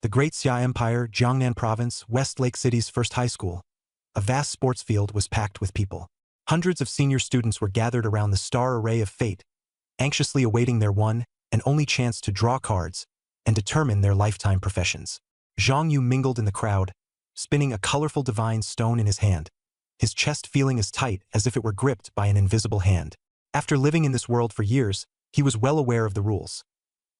The Great Xia Empire, Jiangnan Province, West Lake City's first high school. A vast sports field was packed with people. Hundreds of senior students were gathered around the star array of fate, anxiously awaiting their one and only chance to draw cards and determine their lifetime professions. Zhang Yu mingled in the crowd, spinning a colorful divine stone in his hand, his chest feeling as tight as if it were gripped by an invisible hand. After living in this world for years, he was well aware of the rules.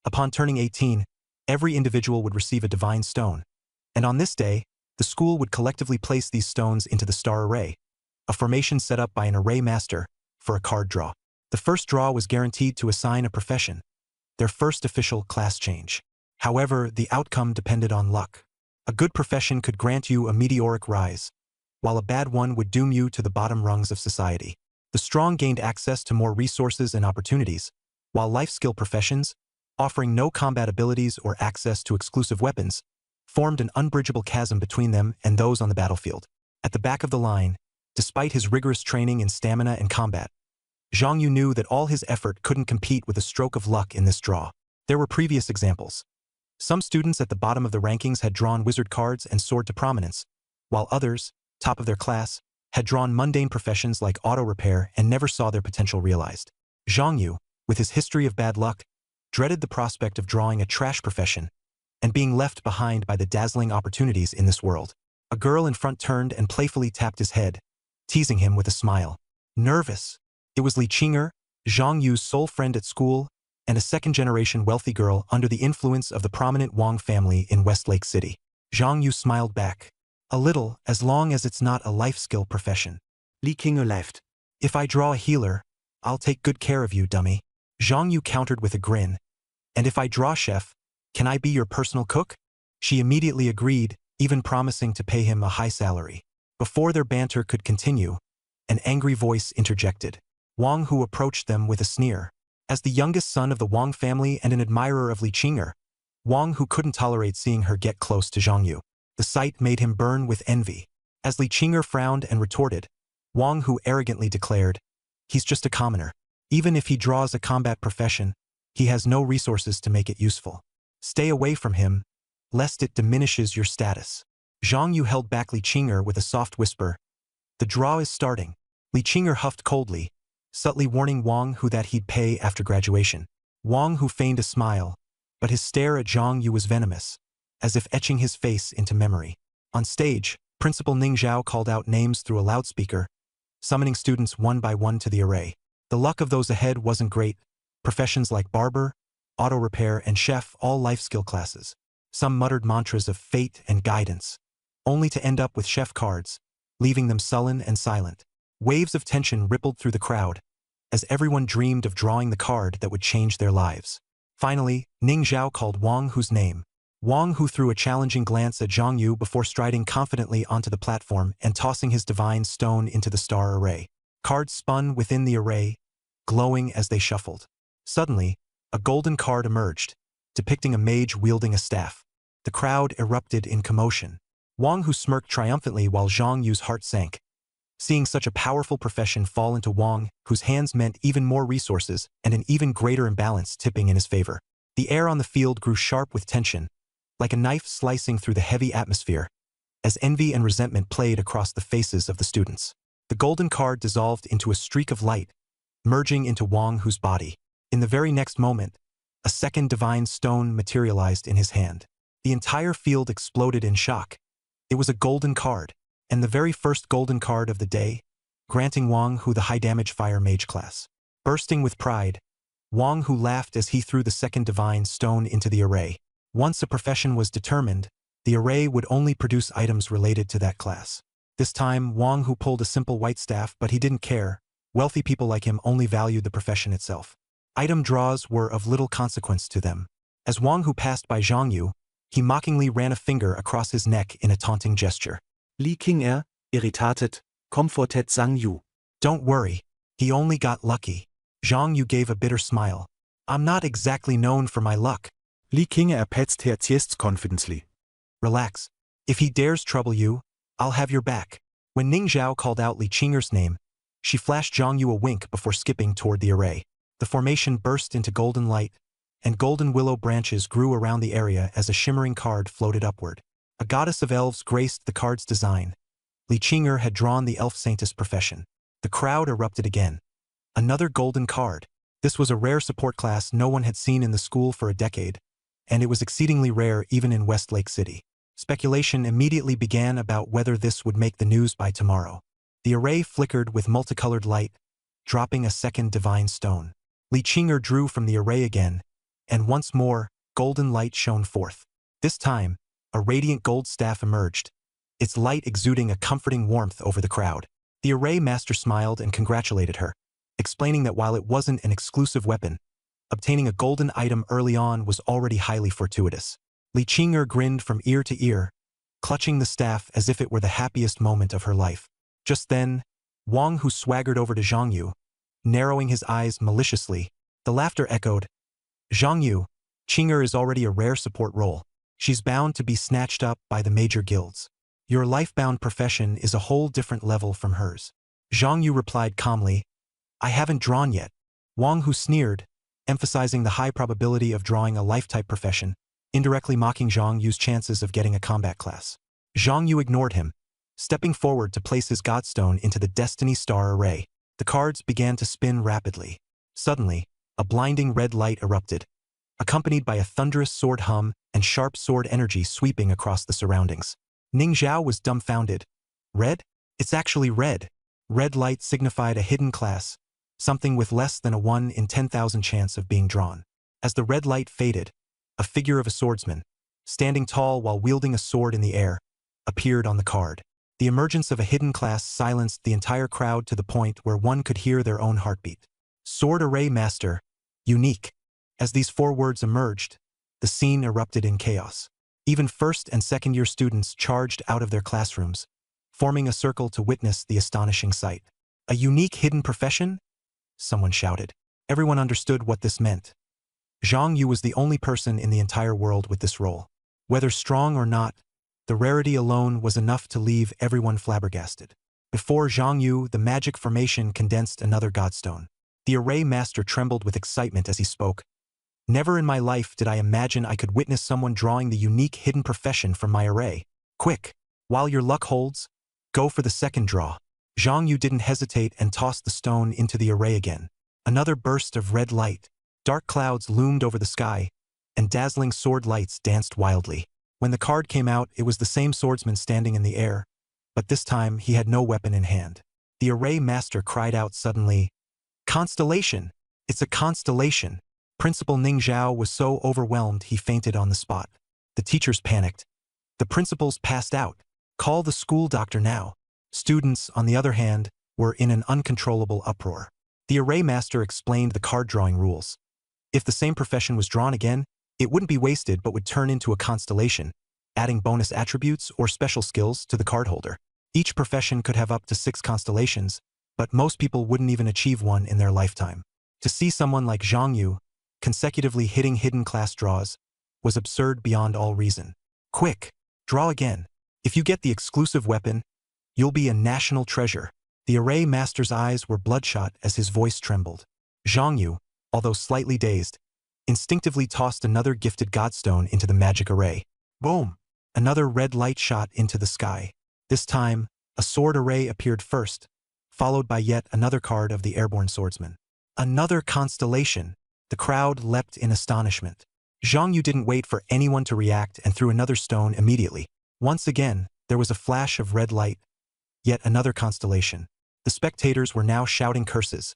Upon turning 18, every individual would receive a divine stone, and on this day, the school would collectively place these stones into the star array, a formation set up by an array master for a card draw. The first draw was guaranteed to assign a profession, their first official class change. However, the outcome depended on luck. A good profession could grant you a meteoric rise, while a bad one would doom you to the bottom rungs of society. The strong gained access to more resources and opportunities, while life skill professions, offering no combat abilities or access to exclusive weapons, formed an unbridgeable chasm between them and those on the battlefield. At the back of the line, despite his rigorous training in stamina and combat, Zhang Yu knew that all his effort couldn't compete with a stroke of luck in this draw. There were previous examples. Some students at the bottom of the rankings had drawn wizard cards and soared to prominence, while others, top of their class, had drawn mundane professions like auto repair and never saw their potential realized. Zhang Yu, with his history of bad luck, dreaded the prospect of drawing a trash profession and being left behind by the dazzling opportunities in this world. A girl in front turned and playfully tapped his head, teasing him with a smile. Nervous. It was Li Qinger, Zhang Yu's sole friend at school, and a second-generation wealthy girl under the influence of the prominent Wang family in West Lake City. Zhang Yu smiled back. A little, as long as it's not a life skill profession. Li Qinger laughed. If I draw a healer, I'll take good care of you, dummy. Zhang Yu countered with a grin. And if I draw chef, can I be your personal cook? She immediately agreed, even promising to pay him a high salary. Before their banter could continue, an angry voice interjected. Wang Hu approached them with a sneer. As the youngest son of the Wang family and an admirer of Li Qinger, Wang Hu couldn't tolerate seeing her get close to Zhang Yu. The sight made him burn with envy. As Li Qinger frowned and retorted, Wang Hu arrogantly declared, "He's just a commoner. Even if he draws a combat profession, he has no resources to make it useful. Stay away from him, lest it diminishes your status." Zhang Yu held back Li Qinger with a soft whisper. "The draw is starting." Li Qinger huffed coldly, subtly warning Wang Hu that he'd pay after graduation. Wang Hu feigned a smile, but his stare at Zhang Yu was venomous, as if etching his face into memory. On stage, Principal Ning Zhao called out names through a loudspeaker, summoning students one by one to the array. The luck of those ahead wasn't great. Professions like barber, auto repair, and chef, all life skill classes. Some muttered mantras of fate and guidance, only to end up with chef cards, leaving them sullen and silent. Waves of tension rippled through the crowd, as everyone dreamed of drawing the card that would change their lives. Finally, Ning Zhao called Wang Hu's name. Wang Hu threw a challenging glance at Zhang Yu before striding confidently onto the platform and tossing his divine stone into the star array. Cards spun within the array, glowing as they shuffled. Suddenly, a golden card emerged, depicting a mage wielding a staff. The crowd erupted in commotion. Wang Hu smirked triumphantly while Zhang Yu's heart sank. Seeing such a powerful profession fall into Wang Hu's hands meant even more resources and an even greater imbalance tipping in his favor. The air on the field grew sharp with tension, like a knife slicing through the heavy atmosphere, as envy and resentment played across the faces of the students. The golden card dissolved into a streak of light, merging into Wang Hu's body. In the very next moment, a second divine stone materialized in his hand. The entire field exploded in shock. It was a golden card, and the very first golden card of the day, granting Wang Hu the high-damage fire mage class. Bursting with pride, Wang Hu laughed as he threw the second divine stone into the array. Once a profession was determined, the array would only produce items related to that class. This time, Wang Hu pulled a simple white staff, but he didn't care. Wealthy people like him only valued the profession itself. Item draws were of little consequence to them. As Wang Hu passed by Zhang Yu, he mockingly ran a finger across his neck in a taunting gesture. Li Qinger, irritated, comforted Zhang Yu. "Don't worry, he only got lucky." Zhang Yu gave a bitter smile. "I'm not exactly known for my luck." Li Qinger appetzte jetzt confidently. "Relax. If he dares trouble you, I'll have your back." When Ning Zhao called out Li Qinger's name, she flashed Zhang Yu a wink before skipping toward the array. The formation burst into golden light, and golden willow branches grew around the area as a shimmering card floated upward. A goddess of elves graced the card's design. Li Qinger had drawn the elf saintess profession. The crowd erupted again. Another golden card. This was a rare support class no one had seen in the school for a decade, and it was exceedingly rare even in Westlake City. Speculation immediately began about whether this would make the news by tomorrow. The array flickered with multicolored light, dropping a second divine stone. Li Qinger drew from the array again, and once more, golden light shone forth. This time, a radiant gold staff emerged, its light exuding a comforting warmth over the crowd. The array master smiled and congratulated her, explaining that while it wasn't an exclusive weapon, obtaining a golden item early on was already highly fortuitous. Li Qinger grinned from ear to ear, clutching the staff as if it were the happiest moment of her life. Just then, Wang Hu swaggered over to Zhang Yu, narrowing his eyes maliciously. The laughter echoed. Zhang Yu, Qinger is already a rare support role. She's bound to be snatched up by the major guilds. Your life-bound profession is a whole different level from hers. Zhang Yu replied calmly, I haven't drawn yet. Wang Hu sneered, emphasizing the high probability of drawing a life-type profession, indirectly mocking Zhang Yu's chances of getting a combat class. Zhang Yu ignored him, stepping forward to place his godstone into the Destiny Star array. The cards began to spin rapidly. Suddenly, a blinding red light erupted, accompanied by a thunderous sword hum and sharp sword energy sweeping across the surroundings. Ning Zhao was dumbfounded. Red? It's actually red. Red light signified a hidden class, something with less than a 1 in 10,000 chance of being drawn. As the red light faded, a figure of a swordsman, standing tall while wielding a sword in the air, appeared on the card. The emergence of a hidden class silenced the entire crowd to the point where one could hear their own heartbeat. Sword Array Master, unique. As these 4 words emerged, the scene erupted in chaos. Even first and second-year students charged out of their classrooms, forming a circle to witness the astonishing sight. A unique hidden profession? Someone shouted. Everyone understood what this meant. Zhang Yu was the only person in the entire world with this role. Whether strong or not, the rarity alone was enough to leave everyone flabbergasted. Before Zhang Yu, the magic formation condensed another godstone. The array master trembled with excitement as he spoke. Never in my life did I imagine I could witness someone drawing the unique hidden profession from my array. Quick, while your luck holds, go for the second draw. Zhang Yu didn't hesitate and tossed the stone into the array again. Another burst of red light. Dark clouds loomed over the sky, and dazzling sword lights danced wildly. When the card came out, it was the same swordsman standing in the air, but this time he had no weapon in hand. The array master cried out suddenly, Constellation! It's a constellation! Principal Ning Zhao was so overwhelmed he fainted on the spot. The teachers panicked. The principals passed out. Call the school doctor now. Students, on the other hand, were in an uncontrollable uproar. The array master explained the card drawing rules. If the same profession was drawn again, it wouldn't be wasted but would turn into a constellation, adding bonus attributes or special skills to the cardholder. Each profession could have up to 6 constellations, but most people wouldn't even achieve one in their lifetime. To see someone like Zhang Yu consecutively hitting hidden class draws was absurd beyond all reason. Quick, draw again. If you get the exclusive weapon, you'll be a national treasure. The array master's eyes were bloodshot as his voice trembled. Zhang Yu, although slightly dazed, instinctively tossed another gifted godstone into the magic array. Boom! Another red light shot into the sky. This time, a sword array appeared first, followed by yet another card of the airborne swordsman. Another constellation! The crowd leapt in astonishment. Zhang Yu didn't wait for anyone to react and threw another stone immediately. Once again, there was a flash of red light. Yet another constellation. The spectators were now shouting curses,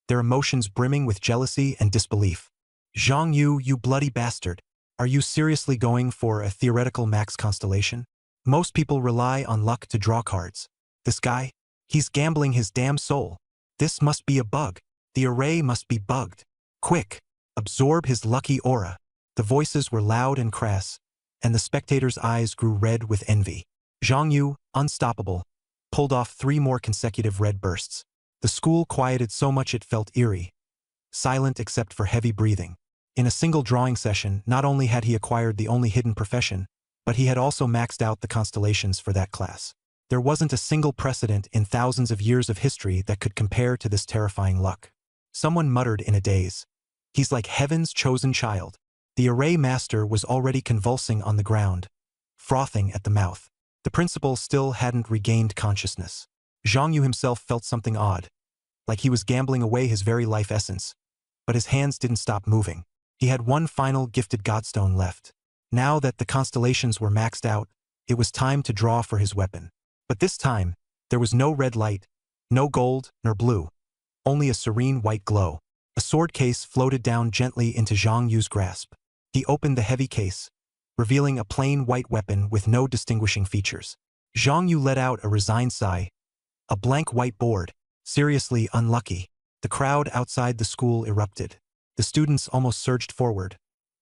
their emotions brimming with jealousy and disbelief. Zhang Yu, you bloody bastard! Are you seriously going for a theoretical max constellation? Most people rely on luck to draw cards. This guy? He's gambling his damn soul. This must be a bug. The array must be bugged. Quick! Absorb his lucky aura. The voices were loud and crass, and the spectators' eyes grew red with envy. Zhang Yu, unstoppable, pulled off 3 more consecutive red bursts. The school quieted so much it felt eerie, silent except for heavy breathing. In a single drawing session, not only had he acquired the only hidden profession, but he had also maxed out the constellations for that class. There wasn't a single precedent in thousands of years of history that could compare to this terrifying luck. Someone muttered in a daze. He's like heaven's chosen child. The array master was already convulsing on the ground, frothing at the mouth. The principal still hadn't regained consciousness. Zhang Yu himself felt something odd, like he was gambling away his very life essence. But his hands didn't stop moving. He had one final gifted godstone left. Now that the constellations were maxed out, it was time to draw for his weapon. But this time, there was no red light, no gold nor blue, only a serene white glow. A sword case floated down gently into Zhang Yu's grasp. He opened the heavy case, revealing a plain white weapon with no distinguishing features. Zhang Yu let out a resigned sigh. A blank white board. Seriously unlucky. The crowd outside the school erupted. The students almost surged forward,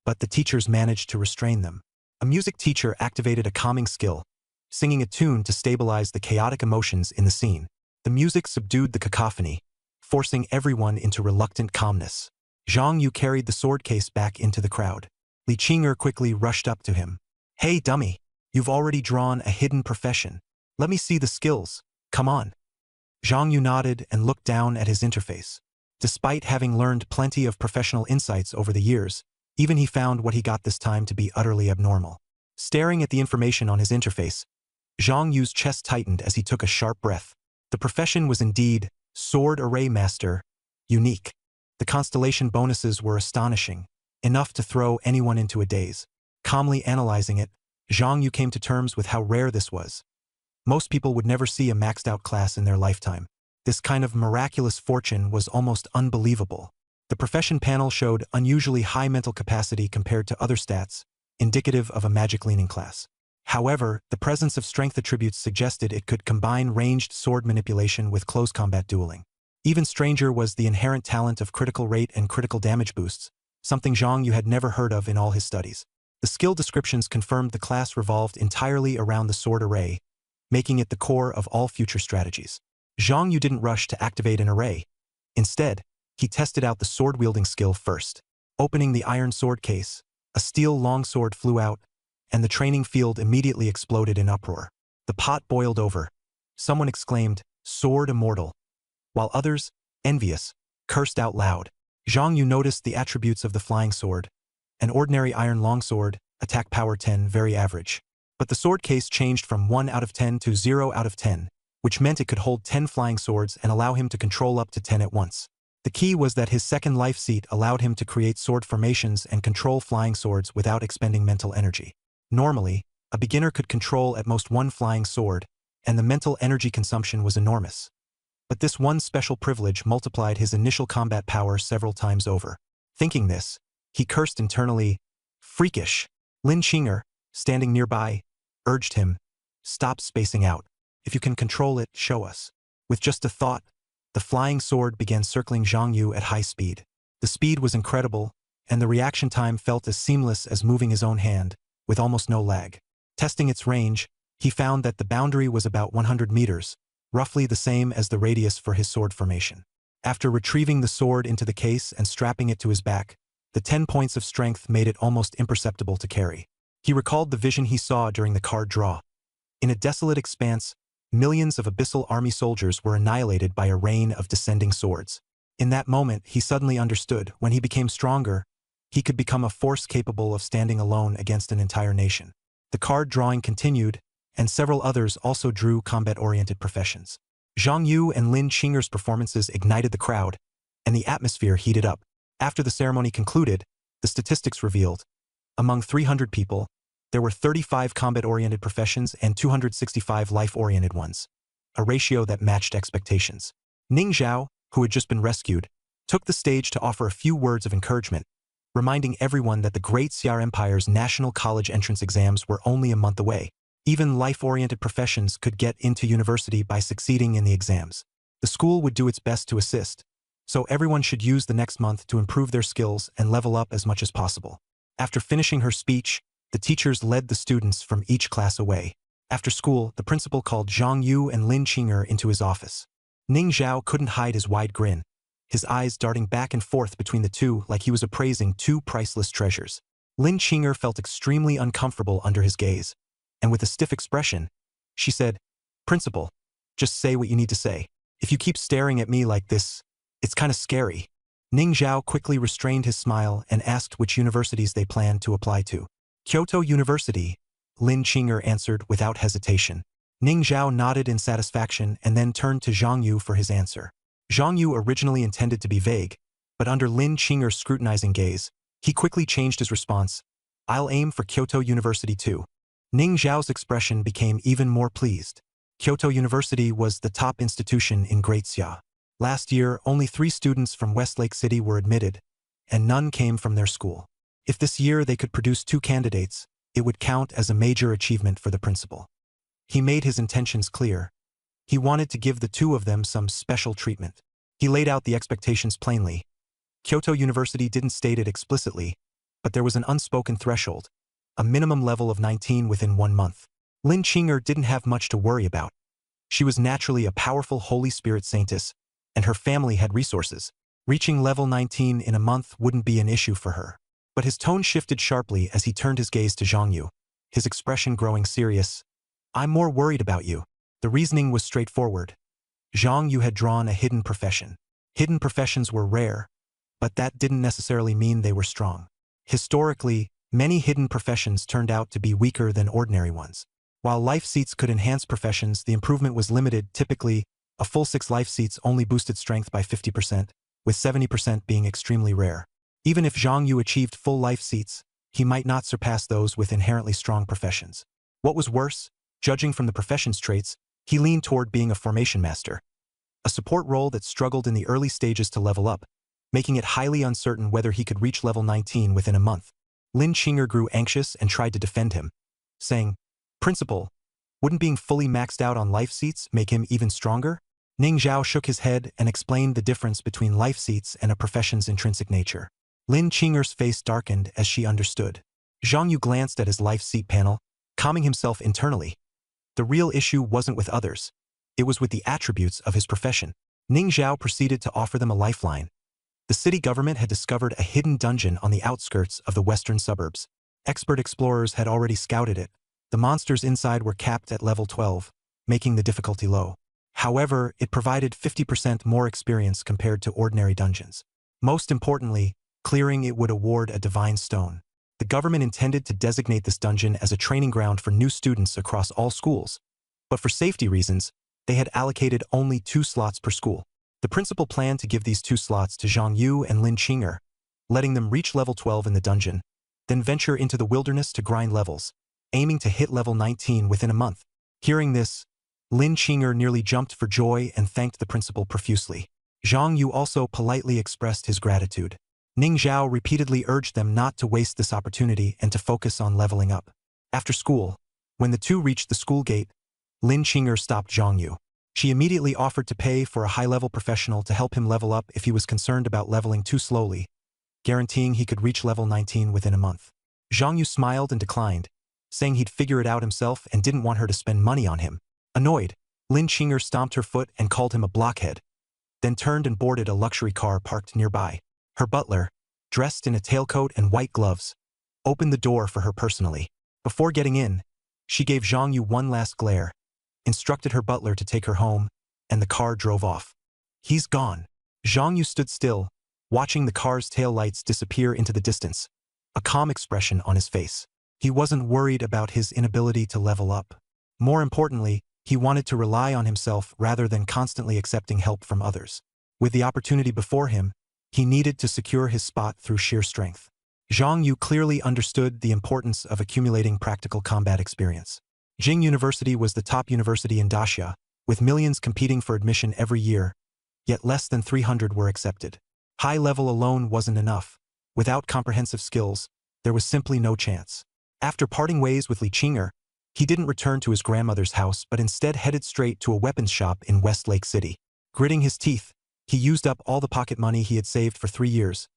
but the teachers managed to restrain them. A music teacher activated a calming skill, singing a tune to stabilize the chaotic emotions in the scene. The music subdued the cacophony, forcing everyone into reluctant calmness. Zhang Yu carried the sword case back into the crowd. Li Qing'er quickly rushed up to him. "Hey, dummy, you've already drawn a hidden profession. Let me see the skills, come on." Zhang Yu nodded and looked down at his interface. Despite having learned plenty of professional insights over the years, even he found what he got this time to be utterly abnormal. Staring at the information on his interface, Zhang Yu's chest tightened as he took a sharp breath. The profession was indeed Sword Array Master, unique. The constellation bonuses were astonishing, enough to throw anyone into a daze. Calmly analyzing it, Zhang Yu came to terms with how rare this was. Most people would never see a maxed-out class in their lifetime. This kind of miraculous fortune was almost unbelievable. The profession panel showed unusually high mental capacity compared to other stats, indicative of a magic-leaning class. However, the presence of strength attributes suggested it could combine ranged sword manipulation with close combat dueling. Even stranger was the inherent talent of critical rate and critical damage boosts, something Zhang Yu had never heard of in all his studies. The skill descriptions confirmed the class revolved entirely around the sword array, making it the core of all future strategies. Zhang Yu didn't rush to activate an array. Instead, he tested out the sword-wielding skill first. Opening the iron sword case, a steel longsword flew out, and the training field immediately exploded in uproar. The pot boiled over. Someone exclaimed, "Sword immortal," while others, envious, cursed out loud. Zhang Yu noticed the attributes of the flying sword. An ordinary iron longsword, attack power 10, very average. But the sword case changed from 1 out of 10 to 0 out of 10, which meant it could hold 10 flying swords and allow him to control up to 10 at once. The key was that his second life seat allowed him to create sword formations and control flying swords without expending mental energy. Normally, a beginner could control at most one flying sword, and the mental energy consumption was enormous. But this one special privilege multiplied his initial combat power several times over. Thinking this, he cursed internally, "Freakish." Lin Qing'er, standing nearby, urged him, "Stop spacing out. If you can control it, show us." With just a thought, the flying sword began circling Zhang Yu at high speed. The speed was incredible, and the reaction time felt as seamless as moving his own hand, with almost no lag. Testing its range, he found that the boundary was about 100 meters, roughly the same as the radius for his sword formation. After retrieving the sword into the case and strapping it to his back, the 10 points of strength made it almost imperceptible to carry. He recalled the vision he saw during the card draw. In a desolate expanse, millions of abyssal army soldiers were annihilated by a rain of descending swords. In that moment, he suddenly understood, when he became stronger, he could become a force capable of standing alone against an entire nation. The card drawing continued, and several others also drew combat-oriented professions. Zhang Yu and Lin Qing'er's performances ignited the crowd, and the atmosphere heated up. After the ceremony concluded, the statistics revealed, among 300 people, there were 35 combat-oriented professions and 265 life-oriented ones, a ratio that matched expectations. Ning Zhao, who had just been rescued, took the stage to offer a few words of encouragement, reminding everyone that the Great Xiar Empire's national college entrance exams were only a month away. Even life-oriented professions could get into university by succeeding in the exams. The school would do its best to assist, so everyone should use the next month to improve their skills and level up as much as possible. After finishing her speech, the teachers led the students from each class away. After school, the principal called Zhang Yu and Lin Qing'er into his office. Ning Zhao couldn't hide his wide grin, his eyes darting back and forth between the two like he was appraising two priceless treasures. Lin Qing'er felt extremely uncomfortable under his gaze, and with a stiff expression, she said, "Principal, just say what you need to say. If you keep staring at me like this, it's kind of scary." Ning Zhao quickly restrained his smile and asked which universities they planned to apply to. Kyoto University, Lin Qinger answered without hesitation. Ning Zhao nodded in satisfaction and then turned to Zhang Yu for his answer. Zhang Yu originally intended to be vague, but under Lin Qinger's scrutinizing gaze, he quickly changed his response. I'll aim for Kyoto University too. Ning Zhao's expression became even more pleased. Kyoto University was the top institution in Great Xia. Last year, only 3 students from Westlake City were admitted, and none came from their school. If this year they could produce 2 candidates, it would count as a major achievement for the principal. He made his intentions clear. He wanted to give the 2 of them some special treatment. He laid out the expectations plainly. Kyoto University didn't state it explicitly, but there was an unspoken threshold, a minimum level of 19 within 1 month. Lin Qinger didn't have much to worry about. She was naturally a powerful Holy Spirit saintess, and her family had resources. Reaching level 19 in a month wouldn't be an issue for her. But his tone shifted sharply as he turned his gaze to Zhang Yu, his expression growing serious. I'm more worried about you. The reasoning was straightforward. Zhang Yu had drawn a hidden profession. Hidden professions were rare, but that didn't necessarily mean they were strong. Historically, many hidden professions turned out to be weaker than ordinary ones. While life seats could enhance professions, the improvement was limited. Typically, a full 6 life seats only boosted strength by 50%, with 70% being extremely rare. Even if Zhang Yu achieved full life seats, he might not surpass those with inherently strong professions. What was worse, judging from the profession's traits, he leaned toward being a formation master, a support role that struggled in the early stages to level up, making it highly uncertain whether he could reach level 19 within a month. Lin Qinger grew anxious and tried to defend him, saying, Principal, wouldn't being fully maxed out on life seats make him even stronger? Ning Zhao shook his head and explained the difference between life seats and a profession's intrinsic nature. Lin Qinger's face darkened as she understood. Zhang Yu glanced at his life seat panel, calming himself internally. The real issue wasn't with others. It was with the attributes of his profession. Ning Zhao proceeded to offer them a lifeline. The city government had discovered a hidden dungeon on the outskirts of the western suburbs. Expert explorers had already scouted it. The monsters inside were capped at level 12, making the difficulty low. However, it provided 50% more experience compared to ordinary dungeons. Most importantly, clearing it would award a divine stone. The government intended to designate this dungeon as a training ground for new students across all schools. But for safety reasons, they had allocated only 2 slots per school. The principal planned to give these 2 slots to Zhang Yu and Lin Qinger, letting them reach level 12 in the dungeon, then venture into the wilderness to grind levels, aiming to hit level 19 within a month. Hearing this, Lin Qinger nearly jumped for joy and thanked the principal profusely. Zhang Yu also politely expressed his gratitude. Ning Zhao repeatedly urged them not to waste this opportunity and to focus on leveling up. After school, when the 2 reached the school gate, Lin Qinger stopped Zhang Yu. She immediately offered to pay for a high-level professional to help him level up if he was concerned about leveling too slowly, guaranteeing he could reach level 19 within a month. Zhang Yu smiled and declined, saying he'd figure it out himself and didn't want her to spend money on him. Annoyed, Lin Qinger stomped her foot and called him a blockhead, then turned and boarded a luxury car parked nearby. Her butler, dressed in a tailcoat and white gloves, opened the door for her personally. Before getting in, she gave Zhang Yu one last glare, instructed her butler to take her home, and the car drove off. He's gone. Zhang Yu stood still, watching the car's taillights disappear into the distance, a calm expression on his face. He wasn't worried about his inability to level up. More importantly, he wanted to rely on himself rather than constantly accepting help from others. With the opportunity before him, he needed to secure his spot through sheer strength. Zhang Yu clearly understood the importance of accumulating practical combat experience. Jing University was the top university in Daxia, with millions competing for admission every year, yet less than 300 were accepted. High level alone wasn't enough. Without comprehensive skills, there was simply no chance. After parting ways with Li Qinger, he didn't return to his grandmother's house but instead headed straight to a weapons shop in Westlake City. Gritting his teeth, he used up all the pocket money he had saved for 3 years,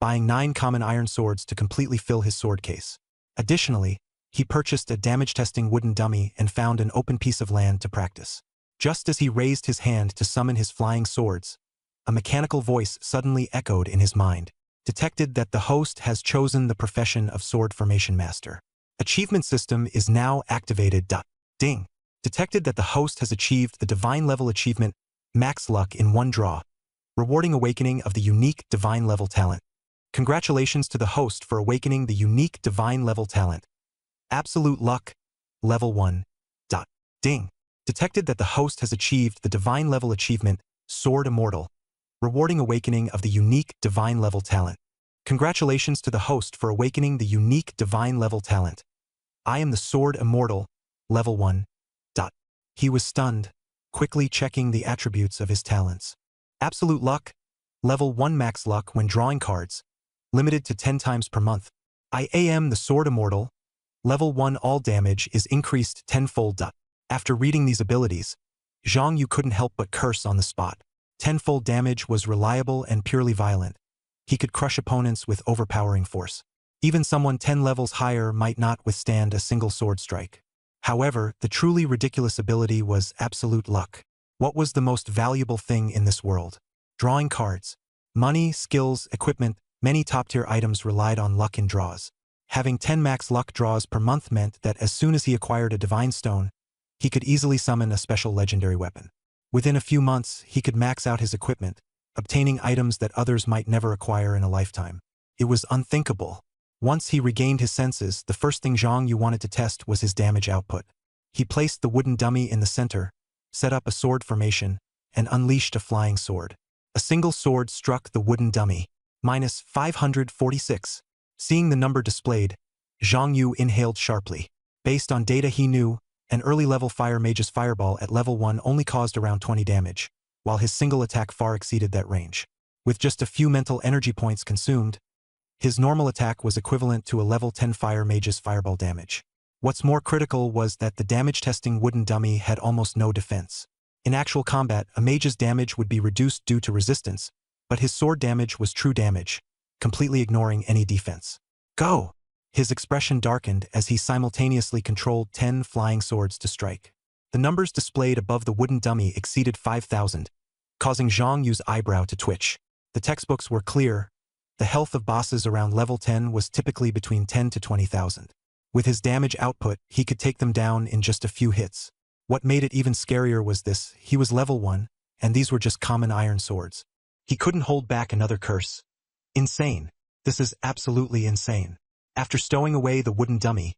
buying 9 common iron swords to completely fill his sword case. Additionally, he purchased a damage-testing wooden dummy and found an open piece of land to practice. Just as he raised his hand to summon his flying swords, a mechanical voice suddenly echoed in his mind. Detected that the host has chosen the profession of sword formation master. Achievement system is now activated. Ding. Detected that the host has achieved the divine level achievement, max luck in 1 draw. rewarding awakening of the unique divine level talent. Congratulations to the host for awakening the unique divine level talent. Absolute luck, level 1. Ding. Detected that the host has achieved the divine level achievement, Sword Immortal, rewarding awakening of the unique divine level talent. Congratulations to the host for awakening the unique divine level talent. I am the Sword Immortal, level 1. He was stunned, quickly checking the attributes of his talents. Absolute luck, level 1 max luck when drawing cards, limited to 10 times per month. I am the Sword Immortal, level 1 all damage is increased tenfold. After reading these abilities, Zhang Yu couldn't help but curse on the spot. Tenfold damage was reliable and purely violent. He could crush opponents with overpowering force. Even someone 10 levels higher might not withstand a single sword strike. However, the truly ridiculous ability was absolute luck. What was the most valuable thing in this world? Drawing cards. Money, skills, equipment, many top-tier items relied on luck in draws. Having 10 max luck draws per month meant that as soon as he acquired a divine stone, he could easily summon a special legendary weapon. Within a few months, he could max out his equipment, obtaining items that others might never acquire in a lifetime. It was unthinkable. Once he regained his senses, the first thing Zhang Yu wanted to test was his damage output. He placed the wooden dummy in the center, set up a sword formation, and unleashed a flying sword. A single sword struck the wooden dummy, minus 546. Seeing the number displayed, Zhang Yu inhaled sharply. Based on data he knew, an early-level fire mage's fireball at level 1 only caused around 20 damage, while his single attack far exceeded that range. With just a few mental energy points consumed, his normal attack was equivalent to a level 10 fire mage's fireball damage. What's more critical was that the damage-testing wooden dummy had almost no defense. In actual combat, a mage's damage would be reduced due to resistance, but his sword damage was true damage, completely ignoring any defense. Go! His expression darkened as he simultaneously controlled 10 flying swords to strike. The numbers displayed above the wooden dummy exceeded 5,000, causing Zhang Yu's eyebrow to twitch. The textbooks were clear. The health of bosses around level 10 was typically between 10 to 20,000. With his damage output, he could take them down in just a few hits. What made it even scarier was this: he was level 1, and these were just common iron swords. He couldn't hold back another curse. Insane. This is absolutely insane. After stowing away the wooden dummy,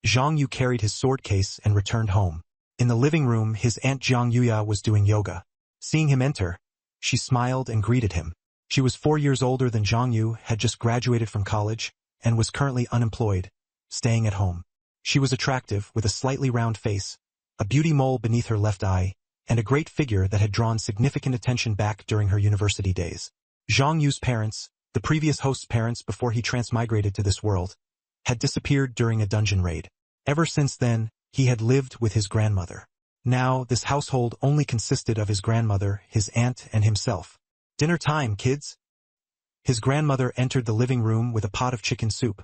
Zhang Yu carried his sword case and returned home. In the living room, his aunt Zhang Yuya was doing yoga. Seeing him enter, she smiled and greeted him. She was 4 years older than Zhang Yu, had just graduated from college, and was currently unemployed, staying at home. She was attractive, with a slightly round face, a beauty mole beneath her left eye, and a great figure that had drawn significant attention back during her university days. Zhang Yu's parents, the previous host's parents before he transmigrated to this world, had disappeared during a dungeon raid. Ever since then, he had lived with his grandmother. Now, this household only consisted of his grandmother, his aunt, and himself. Dinner time, kids! His grandmother entered the living room with a pot of chicken soup,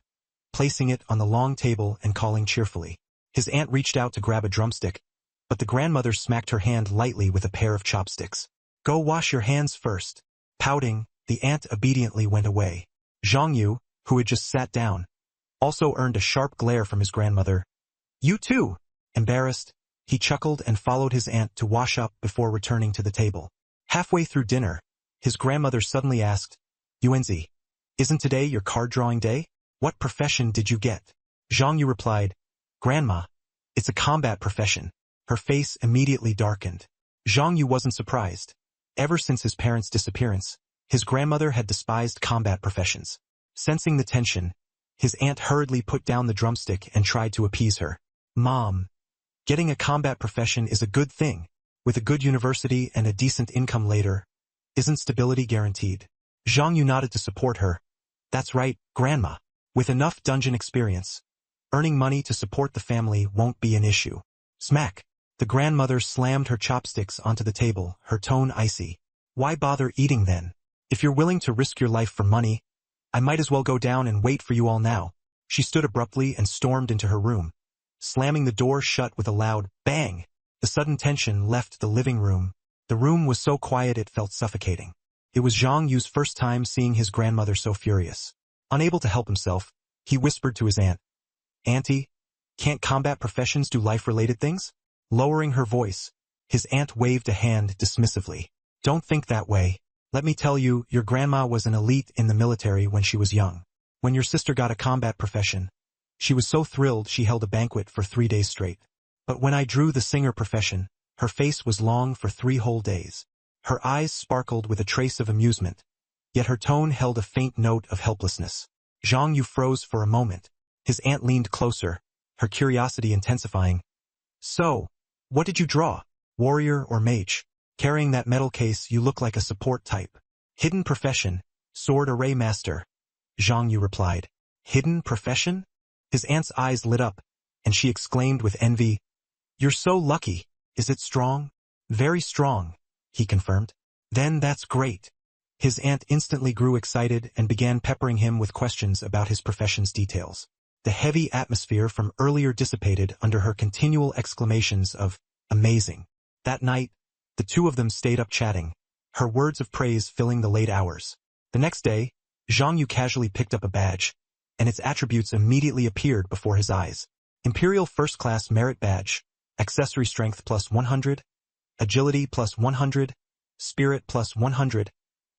placing it on the long table and calling cheerfully. His aunt reached out to grab a drumstick, but the grandmother smacked her hand lightly with a pair of chopsticks. Go wash your hands first. Pouting, the aunt obediently went away. Zhang Yu, who had just sat down, also earned a sharp glare from his grandmother. You too! Embarrassed, he chuckled and followed his aunt to wash up before returning to the table. Halfway through dinner, his grandmother suddenly asked, Yuanzi, isn't today your card-drawing day? What profession did you get? Zhang Yu replied, Grandma, it's a combat profession. Her face immediately darkened. Zhang Yu wasn't surprised. Ever since his parents' disappearance, his grandmother had despised combat professions. Sensing the tension, his aunt hurriedly put down the drumstick and tried to appease her. Mom, getting a combat profession is a good thing. With a good university and a decent income later, isn't stability guaranteed? Zhang Yu nodded to support her. That's right, Grandma. With enough dungeon experience, earning money to support the family won't be an issue. Smack! The grandmother slammed her chopsticks onto the table, her tone icy. Why bother eating then? If you're willing to risk your life for money, I might as well go down and wait for you all now. She stood abruptly and stormed into her room, slamming the door shut with a loud bang. The sudden tension left the living room. The room was so quiet it felt suffocating. It was Zhang Yu's first time seeing his grandmother so furious. Unable to help himself, he whispered to his aunt, Auntie, can't combat professions do life-related things? Lowering her voice, his aunt waved a hand dismissively. Don't think that way. Let me tell you, your grandma was an elite in the military when she was young. When your sister got a combat profession, she was so thrilled she held a banquet for 3 days straight. But when I drew the singer profession, her face was long for 3 whole days. Her eyes sparkled with a trace of amusement, yet her tone held a faint note of helplessness. Zhang Yu froze for a moment. His aunt leaned closer, her curiosity intensifying. So, what did you draw? Warrior or mage? Carrying that metal case, you look like a support type. Hidden profession, sword array master. Zhang Yu replied. Hidden profession? His aunt's eyes lit up, and she exclaimed with envy, You're so lucky. Is it strong? Very strong, he confirmed. Then that's great. His aunt instantly grew excited and began peppering him with questions about his profession's details. The heavy atmosphere from earlier dissipated under her continual exclamations of, amazing. That night, the two of them stayed up chatting, her words of praise filling the late hours. The next day, Zhang Yu casually picked up a badge, and its attributes immediately appeared before his eyes. Imperial First Class Merit Badge, Accessory Strength plus 100, Agility plus 100, Spirit plus 100,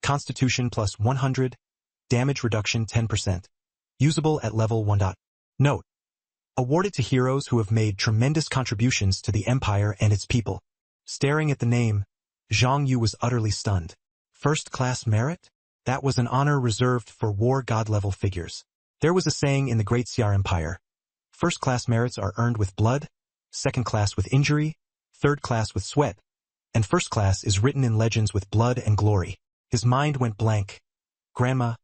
Constitution plus 100, Damage Reduction 10%. Usable at level 1. Note: awarded to heroes who have made tremendous contributions to the Empire and its people. Staring at the name, Zhang Yu was utterly stunned. First-class merit? That was an honor reserved for war god-level figures. There was a saying in the Great Xiar Empire. First-class merits are earned with blood, second-class with injury, third-class with sweat, and first-class is written in legends with blood and glory. His mind went blank. Grandma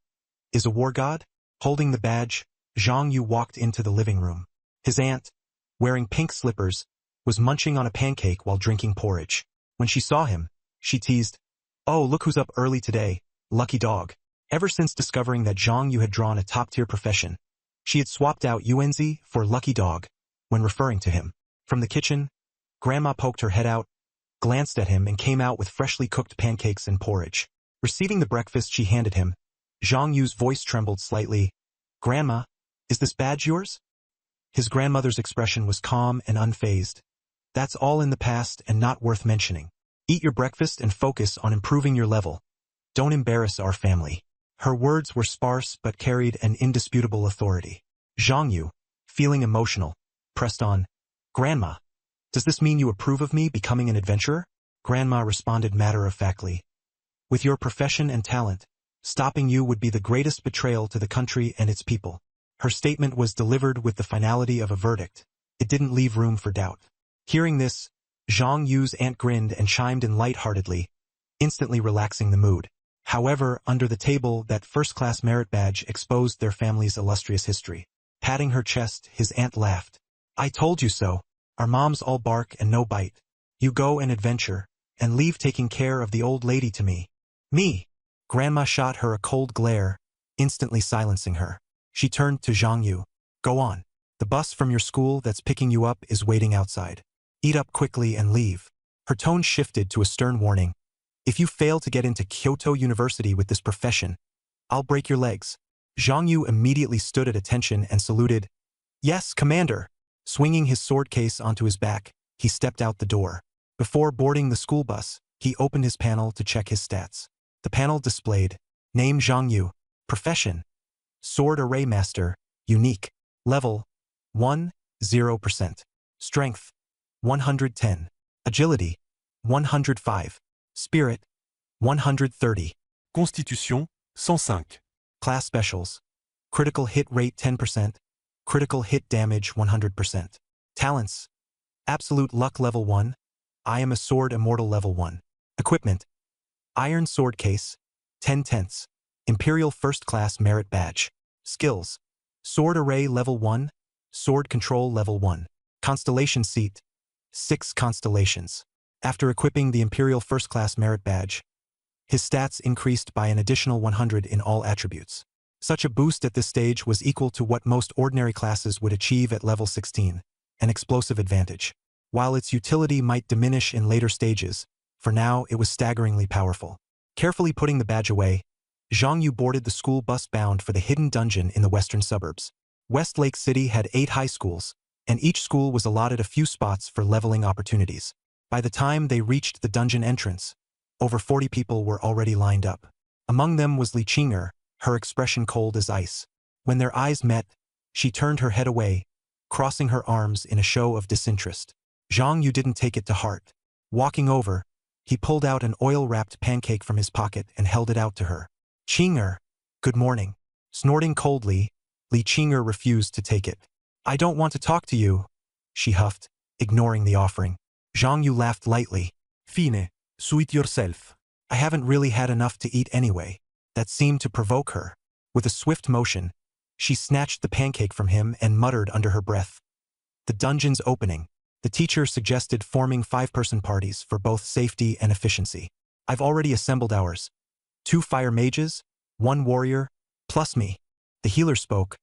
is a war god? Holding the badge, Zhang Yu walked into the living room. His aunt, wearing pink slippers, was munching on a pancake while drinking porridge. When she saw him, she teased, Oh, look who's up early today, lucky dog. Ever since discovering that Zhang Yu had drawn a top-tier profession, she had swapped out Yuanzi for lucky dog when referring to him. From the kitchen, Grandma poked her head out, glanced at him and came out with freshly cooked pancakes and porridge. Receiving the breakfast she handed him, Zhang Yu's voice trembled slightly. Grandma, is this badge yours? His grandmother's expression was calm and unfazed. That's all in the past and not worth mentioning. Eat your breakfast and focus on improving your level. Don't embarrass our family. Her words were sparse but carried an indisputable authority. Zhang Yu, feeling emotional, pressed on. Grandma, does this mean you approve of me becoming an adventurer? Grandma responded matter-of-factly. With your profession and talent, stopping you would be the greatest betrayal to the country and its people. Her statement was delivered with the finality of a verdict. It didn't leave room for doubt. Hearing this, Zhang Yu's aunt grinned and chimed in light-heartedly, instantly relaxing the mood. However, under the table, that first-class merit badge exposed their family's illustrious history. Patting her chest, his aunt laughed. I told you so. Our moms all bark and no bite. You go and adventure, and leave taking care of the old lady to me. Me! Grandma shot her a cold glare, instantly silencing her. She turned to Zhang Yu. Go on. The bus from your school that's picking you up is waiting outside. Eat up quickly and leave. Her tone shifted to a stern warning. If you fail to get into Kyoto University with this profession, I'll break your legs. Zhang Yu immediately stood at attention and saluted. Yes, Commander. Swinging his sword case onto his back, he stepped out the door. Before boarding the school bus, he opened his panel to check his stats. The panel displayed, Name Zhang Yu, Profession, Sword Array Master, Unique, Level, 1-0%, Strength, 110, Agility, 105, Spirit, 130, Constitution, 105. Class Specials, Critical Hit Rate 10%, Critical Hit Damage 100%. Talents, Absolute Luck Level 1, I Am a Sword Immortal Level 1. Equipment, Iron Sword Case, 10/10, Imperial First Class Merit Badge. Skills, Sword Array Level 1, Sword Control Level 1. Constellation Seat, 6 constellations. After equipping the Imperial First Class Merit Badge, his stats increased by an additional 100 in all attributes. Such a boost at this stage was equal to what most ordinary classes would achieve at level 16, an explosive advantage. While its utility might diminish in later stages, for now it was staggeringly powerful. Carefully putting the badge away, Zhang Yu boarded the school bus bound for the hidden dungeon in the western suburbs. Westlake City had 8 high schools, and each school was allotted a few spots for leveling opportunities. By the time they reached the dungeon entrance, Over 40 people were already lined up. Among them was Li Qing'er, her expression cold as ice. When their eyes met, she turned her head away, crossing her arms in a show of disinterest. Zhang Yu didn't take it to heart. Walking over, he pulled out an oil-wrapped pancake from his pocket and held it out to her. Qing'er, good morning. Snorting coldly, Li Qing'er refused to take it. I don't want to talk to you, she huffed, ignoring the offering. Zhang Yu laughed lightly. Fine, suit yourself. I haven't really had enough to eat anyway. That seemed to provoke her. With a swift motion, she snatched the pancake from him and muttered under her breath. The dungeon's opening. The teacher suggested forming 5-person parties for both safety and efficiency. I've already assembled ours. 2 fire mages, 1 warrior, plus me. The healer spoke.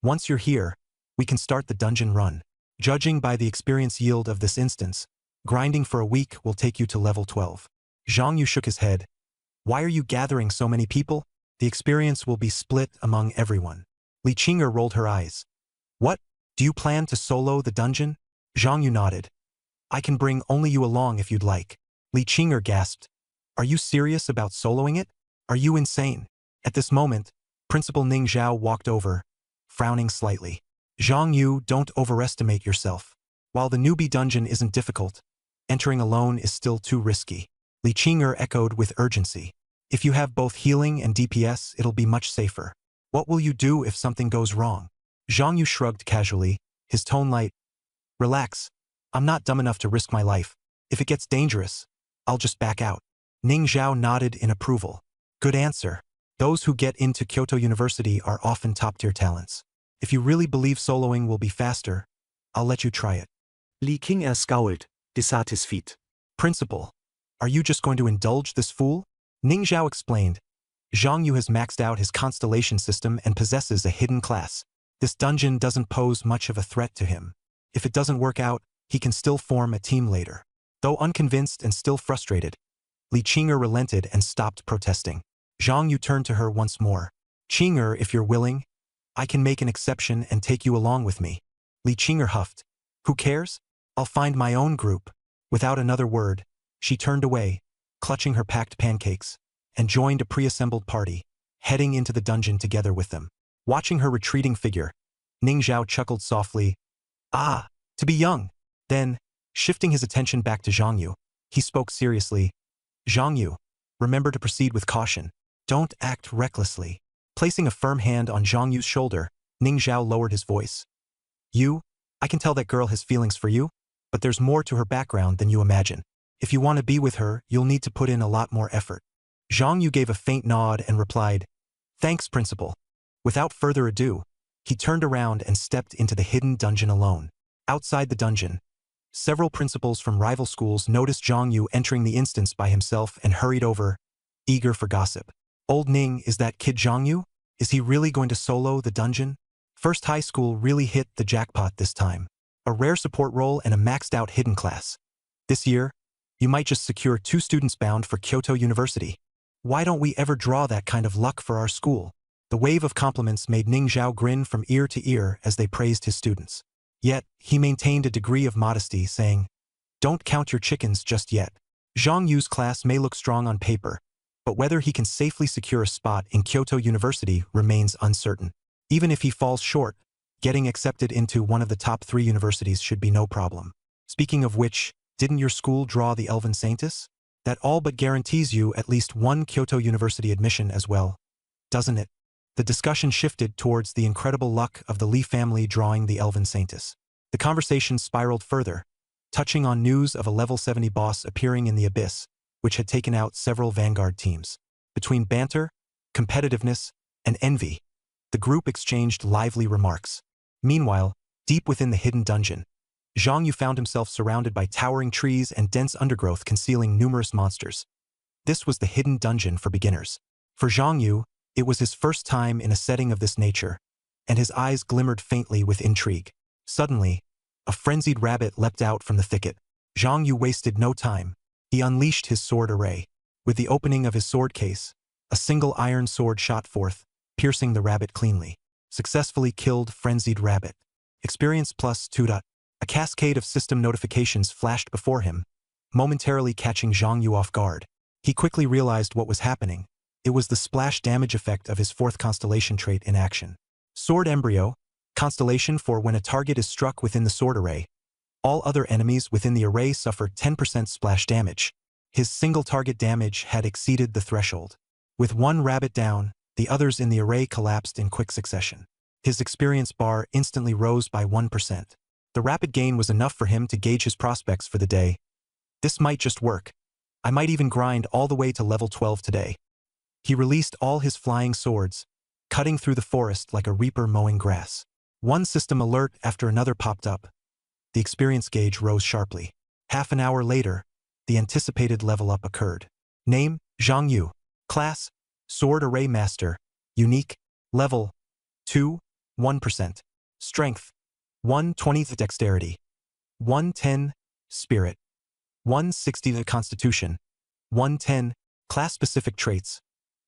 Once you're here, we can start the dungeon run. Judging by the experience yield of this instance, grinding for a week will take you to level 12. Zhang Yu shook his head. Why are you gathering so many people? The experience will be split among everyone. Li Qing'er rolled her eyes. What? Do you plan to solo the dungeon? Zhang Yu nodded. I can bring only you along if you'd like. Li Qing'er gasped. Are you serious about soloing it? Are you insane? At this moment, Principal Ning Zhao walked over, frowning slightly. Zhang Yu, don't overestimate yourself. While the newbie dungeon isn't difficult, entering alone is still too risky. Li Qing'er echoed with urgency. If you have both healing and DPS, it'll be much safer. What will you do if something goes wrong? Zhang Yu shrugged casually, his tone light. Relax. I'm not dumb enough to risk my life. If it gets dangerous, I'll just back out. Ning Zhao nodded in approval. Good answer. Those who get into Kyoto University are often top-tier talents. If you really believe soloing will be faster, I'll let you try it. Li Qing'er scowled, dissat his feet. Principal, are you just going to indulge this fool? Ning Zhao explained. Zhang Yu has maxed out his constellation system and possesses a hidden class. This dungeon doesn't pose much of a threat to him. If it doesn't work out, he can still form a team later. Though unconvinced and still frustrated, Li Qing'er relented and stopped protesting. Zhang Yu turned to her once more. Qing'er, if you're willing, I can make an exception and take you along with me. Li Qing'er huffed. Who cares? I'll find my own group. Without another word, she turned away, clutching her packed pancakes, and joined a pre-assembled party, heading into the dungeon together with them. Watching her retreating figure, Ning Zhao chuckled softly. Ah, to be young. Then, shifting his attention back to Zhang Yu, he spoke seriously. Zhang Yu, remember to proceed with caution. Don't act recklessly. Placing a firm hand on Zhang Yu's shoulder, Ning Zhao lowered his voice. I can tell that girl has feelings for you, but there's more to her background than you imagine. If you want to be with her, you'll need to put in a lot more effort. Zhang Yu gave a faint nod and replied, Thanks, Principal. Without further ado, he turned around and stepped into the hidden dungeon alone. Outside the dungeon, several principals from rival schools noticed Zhang Yu entering the instance by himself and hurried over, eager for gossip. Old Ning, is that kid Zhang Yu? Is he really going to solo the dungeon? First High School really hit the jackpot this time. A rare support role and a maxed-out hidden class. This year, you might just secure 2 students bound for Kyoto University. Why don't we ever draw that kind of luck for our school? The wave of compliments made Ning Zhao grin from ear to ear as they praised his students. Yet, he maintained a degree of modesty, saying, Don't count your chickens just yet. Zhang Yu's class may look strong on paper, but whether he can safely secure a spot in Kyoto University remains uncertain. Even if he falls short, getting accepted into one of the top 3 universities should be no problem. Speaking of which, didn't your school draw the Elven Saintess? That all but guarantees you at least 1 Kyoto University admission as well, doesn't it? The discussion shifted towards the incredible luck of the Li family drawing the Elven Saintess. The conversation spiraled further, touching on news of a level 70 boss appearing in the Abyss, which had taken out several Vanguard teams. Between banter, competitiveness, and envy, the group exchanged lively remarks. Meanwhile, deep within the hidden dungeon, Zhang Yu found himself surrounded by towering trees and dense undergrowth concealing numerous monsters. This was the hidden dungeon for beginners. For Zhang Yu, it was his first time in a setting of this nature, and his eyes glimmered faintly with intrigue. Suddenly, a frenzied rabbit leapt out from the thicket. Zhang Yu wasted no time. He unleashed his sword array. With the opening of his sword case, a single iron sword shot forth, piercing the rabbit cleanly. Successfully killed frenzied rabbit. Experience plus 2. A cascade of system notifications flashed before him, momentarily catching Zhang Yu off guard. He quickly realized what was happening. It was the splash damage effect of his fourth constellation trait in action. Sword Embryo, constellation for when a target is struck within the sword array. All other enemies within the array suffer 10% splash damage. His single target damage had exceeded the threshold. With one rabbit down, the others in the array collapsed in quick succession. His experience bar instantly rose by 1%. The rapid gain was enough for him to gauge his prospects for the day. This might just work. I might even grind all the way to level 12 today. He released all his flying swords, cutting through the forest like a reaper mowing grass. One system alert after another popped up. The experience gauge rose sharply. Half an hour later, the anticipated level up occurred. Name, Zhang Yu. Class, Sword Array Master. Unique, Level 2, 1%. Strength, 120. Dexterity, 110. Spirit, 160. Constitution, 110. Class-specific traits.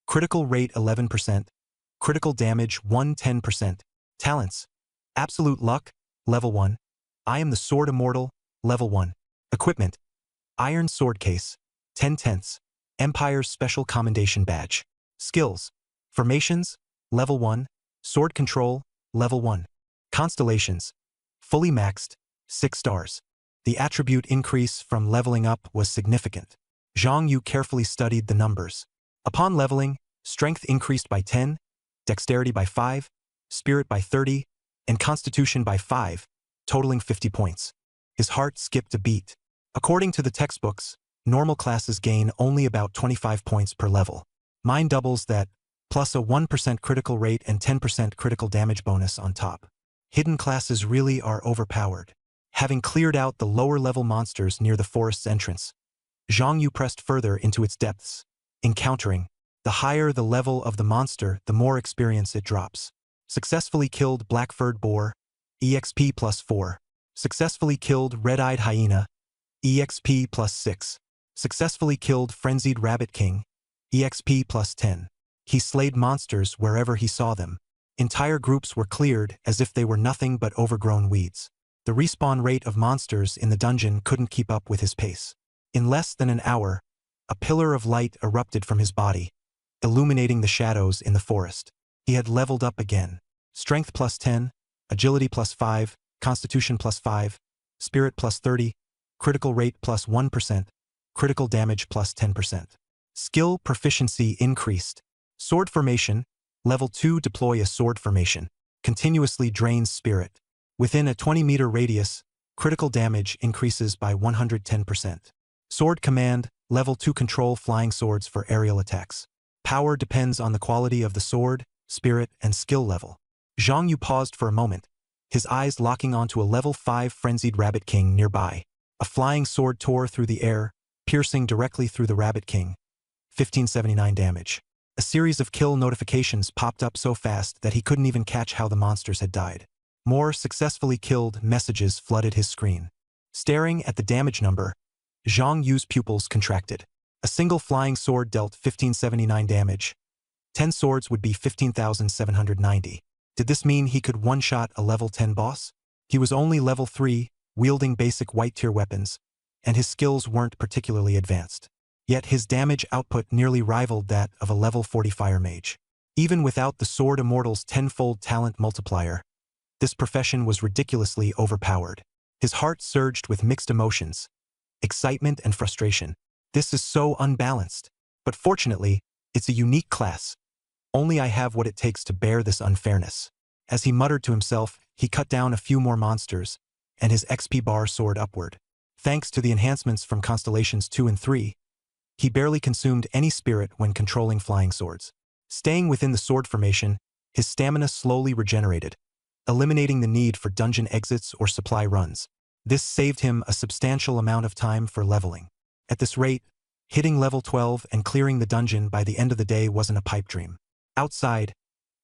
Critical rate 11%. Critical damage 110%. Talents. Absolute luck, Level 1. I am the Sword Immortal, Level 1. Equipment. Iron Sword Case, 10/10. Empire's Special Commendation Badge. Skills. Formations, Level 1. Sword Control, Level 1. Constellations. Fully maxed, 6 stars. The attribute increase from leveling up was significant. Zhang Yu carefully studied the numbers. Upon leveling, strength increased by 10, dexterity by 5, spirit by 30, and constitution by 5, totaling 50 points. His heart skipped a beat. According to the textbooks, normal classes gain only about 25 points per level. Mine doubles that, plus a 1% critical rate and 10% critical damage bonus on top. Hidden classes really are overpowered. Having cleared out the lower-level monsters near the forest's entrance, Zhang Yu pressed further into its depths. Encountering, the higher the level of the monster, the more experience it drops. Successfully killed Black-Furred Boar, EXP plus 4. Successfully killed Red-Eyed Hyena, EXP plus 6. Successfully killed Frenzied Rabbit King, EXP plus 10. He slayed monsters wherever he saw them. Entire groups were cleared as if they were nothing but overgrown weeds. The respawn rate of monsters in the dungeon couldn't keep up with his pace. In less than an hour, a pillar of light erupted from his body, illuminating the shadows in the forest. He had leveled up again. Strength plus 10, agility plus 5, constitution plus 5, spirit plus 30, critical rate plus 1%, critical damage plus 10%. Skill proficiency increased. Sword formation, level 2. Deploy a sword formation. Continuously drains spirit. Within a 20-meter radius, critical damage increases by 110%. Sword command, level 2. Control flying swords for aerial attacks. Power depends on the quality of the sword, spirit, and skill level. Zhang Yu paused for a moment, his eyes locking onto a level 5 Frenzied Rabbit King nearby. A flying sword tore through the air, piercing directly through the Rabbit King. 1579 damage. A series of kill notifications popped up so fast that he couldn't even catch how the monsters had died. More successfully killed messages flooded his screen. Staring at the damage number, Zhang Yu's pupils contracted. A single flying sword dealt 1579 damage. 10 swords would be 15,790. Did this mean he could one-shot a level 10 boss? He was only level 3, wielding basic white-tier weapons, and his skills weren't particularly advanced. Yet his damage output nearly rivaled that of a level 40 fire mage. Even without the Sword Immortal's 10-fold talent multiplier, this profession was ridiculously overpowered. His heart surged with mixed emotions, excitement and frustration. This is so unbalanced. But fortunately, it's a unique class. Only I have what it takes to bear this unfairness. As he muttered to himself, he cut down a few more monsters, and his XP bar soared upward. Thanks to the enhancements from Constellations 2 and 3, he barely consumed any spirit when controlling flying swords. Staying within the sword formation, his stamina slowly regenerated, eliminating the need for dungeon exits or supply runs. This saved him a substantial amount of time for leveling. At this rate, hitting level 12 and clearing the dungeon by the end of the day wasn't a pipe dream. Outside,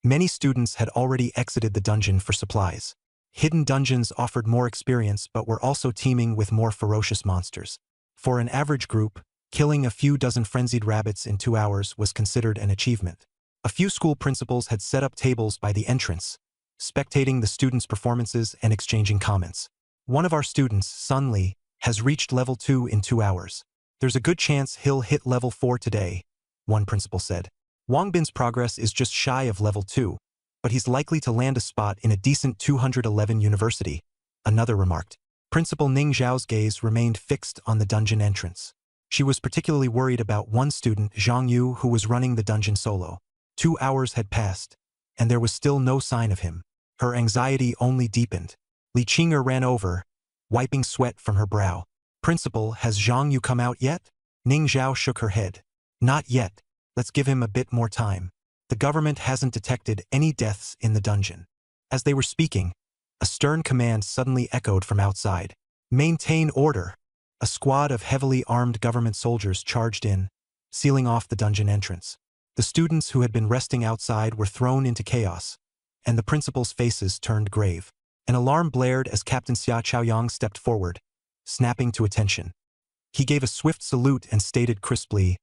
many students had already exited the dungeon for supplies. Hidden dungeons offered more experience but were also teeming with more ferocious monsters. For an average group, killing a few dozen frenzied rabbits in 2 hours was considered an achievement. A few school principals had set up tables by the entrance, spectating the students' performances and exchanging comments. One of our students, Sun Li, has reached level 2 in 2 hours. There's a good chance he'll hit level 4 today, one principal said. Wang Bin's progress is just shy of level 2, but he's likely to land a spot in a decent 211 university, another remarked. Principal Ning Zhao's gaze remained fixed on the dungeon entrance. She was particularly worried about one student, Zhang Yu, who was running the dungeon solo. 2 hours had passed, and there was still no sign of him. Her anxiety only deepened. Li Qing'er ran over, wiping sweat from her brow. Principal, has Zhang Yu come out yet? Ning Zhao shook her head. Not yet. Let's give him a bit more time. The government hasn't detected any deaths in the dungeon. As they were speaking, a stern command suddenly echoed from outside. Maintain order. A squad of heavily armed government soldiers charged in, sealing off the dungeon entrance. The students who had been resting outside were thrown into chaos, and the principal's faces turned grave. An alarm blared as Captain Xia Chaoyang stepped forward, snapping to attention. He gave a swift salute and stated crisply,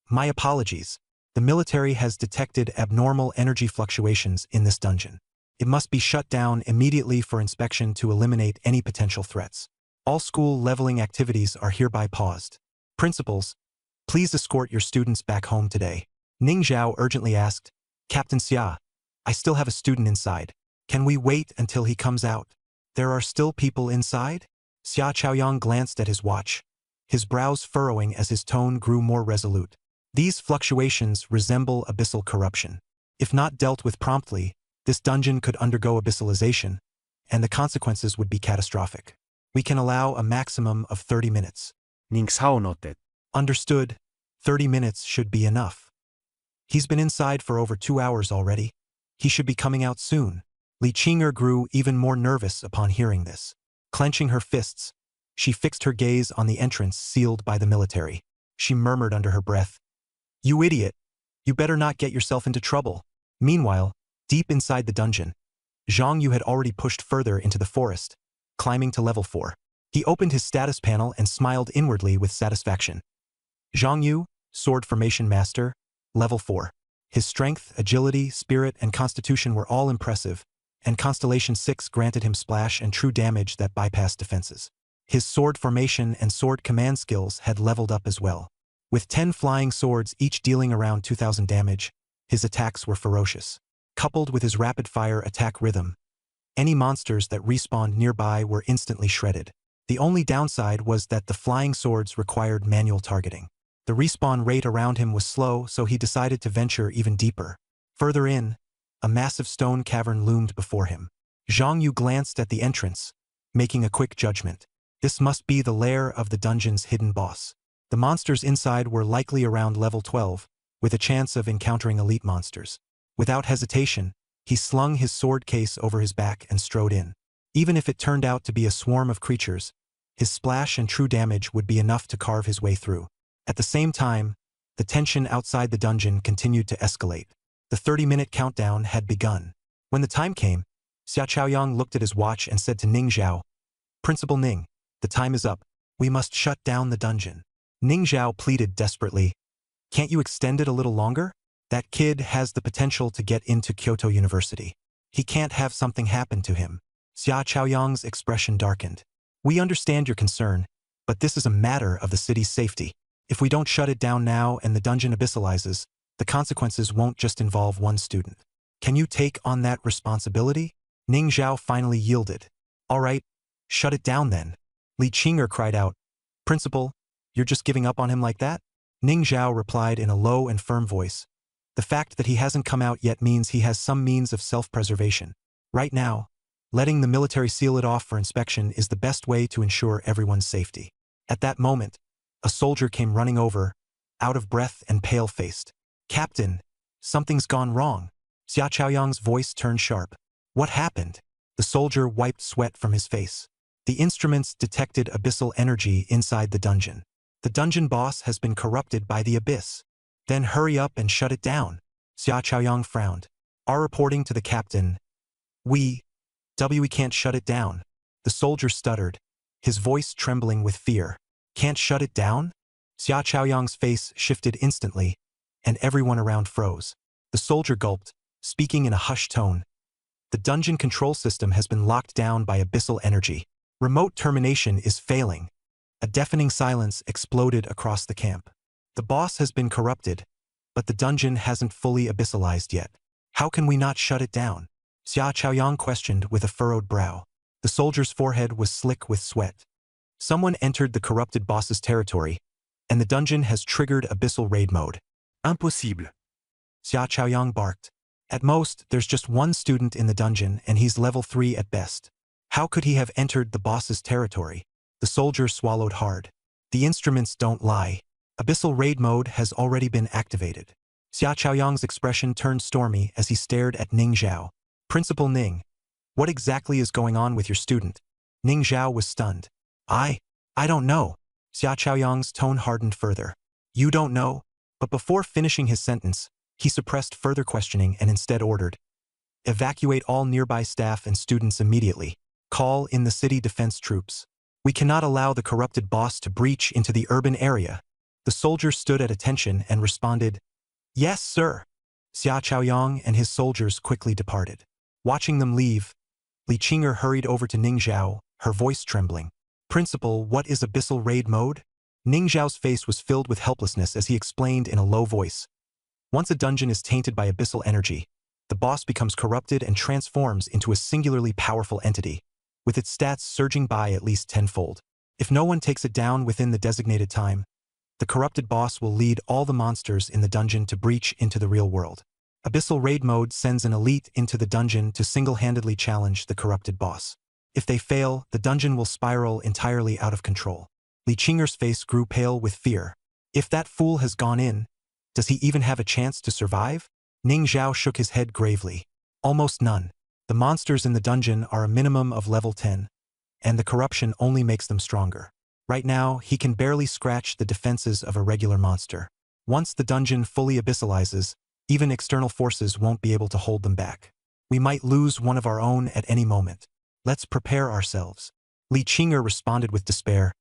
"My apologies. The military has detected abnormal energy fluctuations in this dungeon. It must be shut down immediately for inspection to eliminate any potential threats. All school leveling activities are hereby paused. Principals, please escort your students back home today." Ning Zhao urgently asked, "Captain Xia, I still have a student inside. Can we wait until he comes out? There are still people inside?" Xia Chaoyang glanced at his watch, his brows furrowing as his tone grew more resolute. These fluctuations resemble abyssal corruption. If not dealt with promptly, this dungeon could undergo abyssalization, and the consequences would be catastrophic. We can allow a maximum of 30 minutes. Ning Zhao nodded. Understood. 30 minutes should be enough. He's been inside for over 2 hours already. He should be coming out soon. Li Qing'er grew even more nervous upon hearing this. Clenching her fists, she fixed her gaze on the entrance sealed by the military. She murmured under her breath, "You idiot! You better not get yourself into trouble." Meanwhile, deep inside the dungeon, Zhang Yu had already pushed further into the forest, climbing to level 4. He opened his status panel and smiled inwardly with satisfaction. Zhang Yu, Sword Formation Master, level 4. His strength, agility, spirit, and constitution were all impressive, and Constellation 6 granted him splash and true damage that bypassed defenses. His sword formation and sword command skills had leveled up as well. With 10 flying swords each dealing around 2,000 damage, his attacks were ferocious. Coupled with his rapid-fire attack rhythm, any monsters that respawned nearby were instantly shredded. The only downside was that the flying swords required manual targeting. The respawn rate around him was slow, so he decided to venture even deeper. Further in, a massive stone cavern loomed before him. Zhang Yu glanced at the entrance, making a quick judgment. This must be the lair of the dungeon's hidden boss. The monsters inside were likely around level 12, with a chance of encountering elite monsters. Without hesitation, he slung his sword case over his back and strode in. Even if it turned out to be a swarm of creatures, his splash and true damage would be enough to carve his way through. At the same time, the tension outside the dungeon continued to escalate. The 30-minute countdown had begun. When the time came, Xia Chaoyang looked at his watch and said to Ning Zhao, "Principal Ning, the time is up. We must shut down the dungeon." Ning Zhao pleaded desperately, "Can't you extend it a little longer? That kid has the potential to get into Kyoto University. He can't have something happen to him." Xia Chaoyang's expression darkened. "We understand your concern, but this is a matter of the city's safety. If we don't shut it down now and the dungeon abyssalizes, the consequences won't just involve one student. Can you take on that responsibility?" Ning Zhao finally yielded. "All right, shut it down then." Li Qing'er cried out, "Principal, you're just giving up on him like that?" Ning Zhao replied in a low and firm voice, "The fact that he hasn't come out yet means he has some means of self-preservation. Right now, letting the military seal it off for inspection is the best way to ensure everyone's safety." At that moment, a soldier came running over, out of breath and pale-faced. "Captain, something's gone wrong." Xia Chaoyang's voice turned sharp. "What happened?" The soldier wiped sweat from his face. "The instruments detected abyssal energy inside the dungeon. The dungeon boss has been corrupted by the abyss." "Then hurry up and shut it down." Xia Chaoyang frowned. "Our reporting to the captain. We can't shut it down." The soldier stuttered, his voice trembling with fear. "Can't shut it down?" Xia Chaoyang's face shifted instantly, and everyone around froze. The soldier gulped, speaking in a hushed tone. "The dungeon control system has been locked down by abyssal energy. Remote termination is failing. A deafening silence exploded across the camp. The boss has been corrupted, but the dungeon hasn't fully abyssalized yet. How can we not shut it down? Xia Chaoyang questioned with a furrowed brow. The soldier's forehead was slick with sweat. Someone entered the corrupted boss's territory, and the dungeon has triggered abyssal raid mode. Impossible. Xia Chaoyang barked. At most, there's just one student in the dungeon, and he's level 3 at best. How could he have entered the boss's territory? The soldier swallowed hard. The instruments don't lie. Abyssal raid mode has already been activated. Xia Chaoyang's expression turned stormy as he stared at Ning Zhao. Principal Ning, what exactly is going on with your student? Ning Zhao was stunned. I don't know. Xia Chaoyang's tone hardened further. You don't know? But before finishing his sentence, he suppressed further questioning and instead ordered, evacuate all nearby staff and students immediately. Call in the city defense troops. We cannot allow the corrupted boss to breach into the urban area. The soldier stood at attention and responded, Yes, sir. Xia Chaoyang and his soldiers quickly departed. Watching them leave, Li Qinger hurried over to Ning Zhao, her voice trembling. Principal, what is abyssal raid mode? Ning Zhao's face was filled with helplessness as he explained in a low voice. Once a dungeon is tainted by abyssal energy, the boss becomes corrupted and transforms into a singularly powerful entity, with its stats surging by at least tenfold. If no one takes it down within the designated time, the corrupted boss will lead all the monsters in the dungeon to breach into the real world. Abyssal raid mode sends an elite into the dungeon to single-handedly challenge the corrupted boss. If they fail, the dungeon will spiral entirely out of control. Li Qinger's face grew pale with fear. If that fool has gone in, does he even have a chance to survive? Ning Zhao shook his head gravely. Almost none. The monsters in the dungeon are a minimum of level 10, and the corruption only makes them stronger. Right now, he can barely scratch the defenses of a regular monster. Once the dungeon fully abyssalizes, even external forces won't be able to hold them back. We might lose one of our own at any moment. Let's prepare ourselves. Li Qinger responded with despair.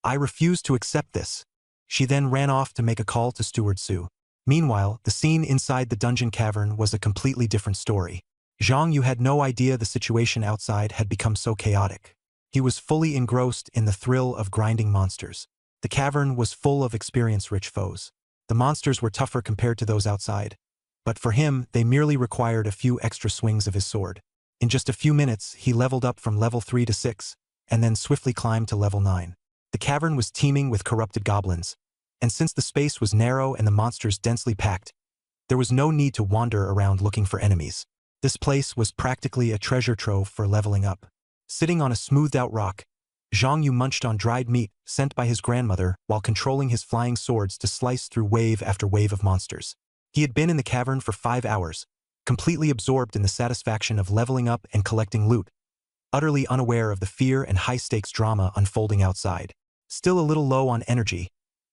I refuse to accept this. She then ran off to make a call to Steward Su. Meanwhile, the scene inside the dungeon cavern was a completely different story. Zhang Yu had no idea the situation outside had become so chaotic. He was fully engrossed in the thrill of grinding monsters. The cavern was full of experience-rich foes. The monsters were tougher compared to those outside, but for him, they merely required a few extra swings of his sword. In just a few minutes, he leveled up from level 3 to 6, and then swiftly climbed to level 9. The cavern was teeming with corrupted goblins, and since the space was narrow and the monsters densely packed, there was no need to wander around looking for enemies. This place was practically a treasure trove for leveling up. Sitting on a smoothed-out rock, Zhang Yu munched on dried meat sent by his grandmother while controlling his flying swords to slice through wave after wave of monsters. He had been in the cavern for 5 hours, completely absorbed in the satisfaction of leveling up and collecting loot, utterly unaware of the fear and high-stakes drama unfolding outside. Still a little low on energy,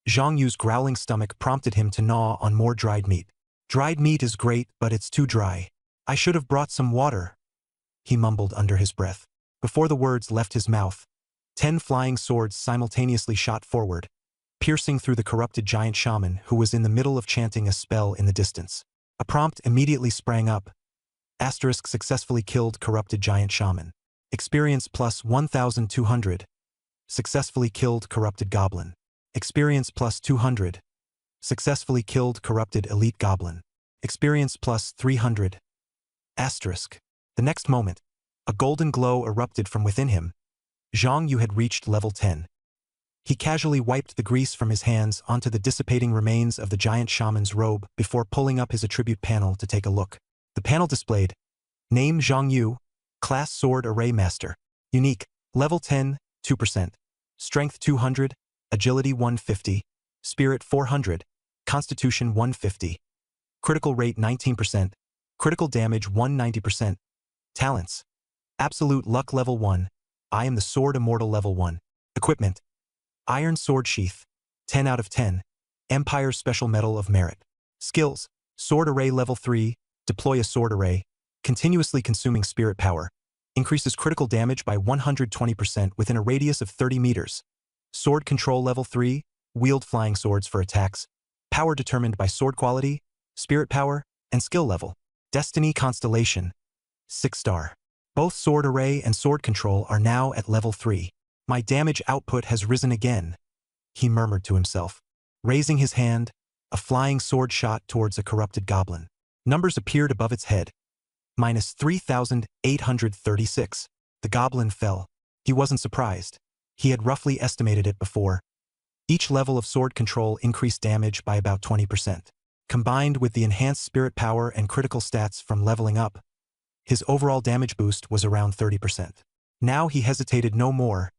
Zhang Yu's growling stomach prompted him to gnaw on more dried meat. Dried meat is great, but it's too dry. I should have brought some water, he mumbled under his breath. Before the words left his mouth, 10 flying swords simultaneously shot forward, piercing through the corrupted giant shaman who was in the middle of chanting a spell in the distance. A prompt immediately sprang up. Asterisk successfully killed corrupted giant shaman. Experience plus 1,200. Successfully killed corrupted goblin. Experience plus 200. Successfully killed corrupted elite goblin. Experience plus 300. Asterisk. The next moment, a golden glow erupted from within him. Zhang Yu had reached level 10. He casually wiped the grease from his hands onto the dissipating remains of the giant shaman's robe before pulling up his attribute panel to take a look. The panel displayed, Name Zhang Yu, Class Sword Array Master. Unique, Level 10, 2%. Strength 200, Agility 150, Spirit 400, Constitution 150. Critical rate 19%, Critical damage 190%. Talents. Absolute Luck Level 1, I am the Sword Immortal Level 1. Equipment. Iron Sword Sheath, 10 out of 10. Empire Special Medal of Merit. Skills. Sword Array Level 3, deploy a sword array, continuously consuming spirit power. Increases critical damage by 120% within a radius of 30 meters. Sword Control Level 3, wield flying swords for attacks. Power determined by sword quality, spirit power, and skill level. Destiny Constellation, 6-star. Both Sword Array and Sword Control are now at Level 3. My damage output has risen again, he murmured to himself. Raising his hand, a flying sword shot towards a corrupted goblin. Numbers appeared above its head. Minus 3,836. The goblin fell. He wasn't surprised. He had roughly estimated it before. Each level of sword control increased damage by about 20%. Combined with the enhanced spirit power and critical stats from leveling up, his overall damage boost was around 30%. Now he hesitated no more,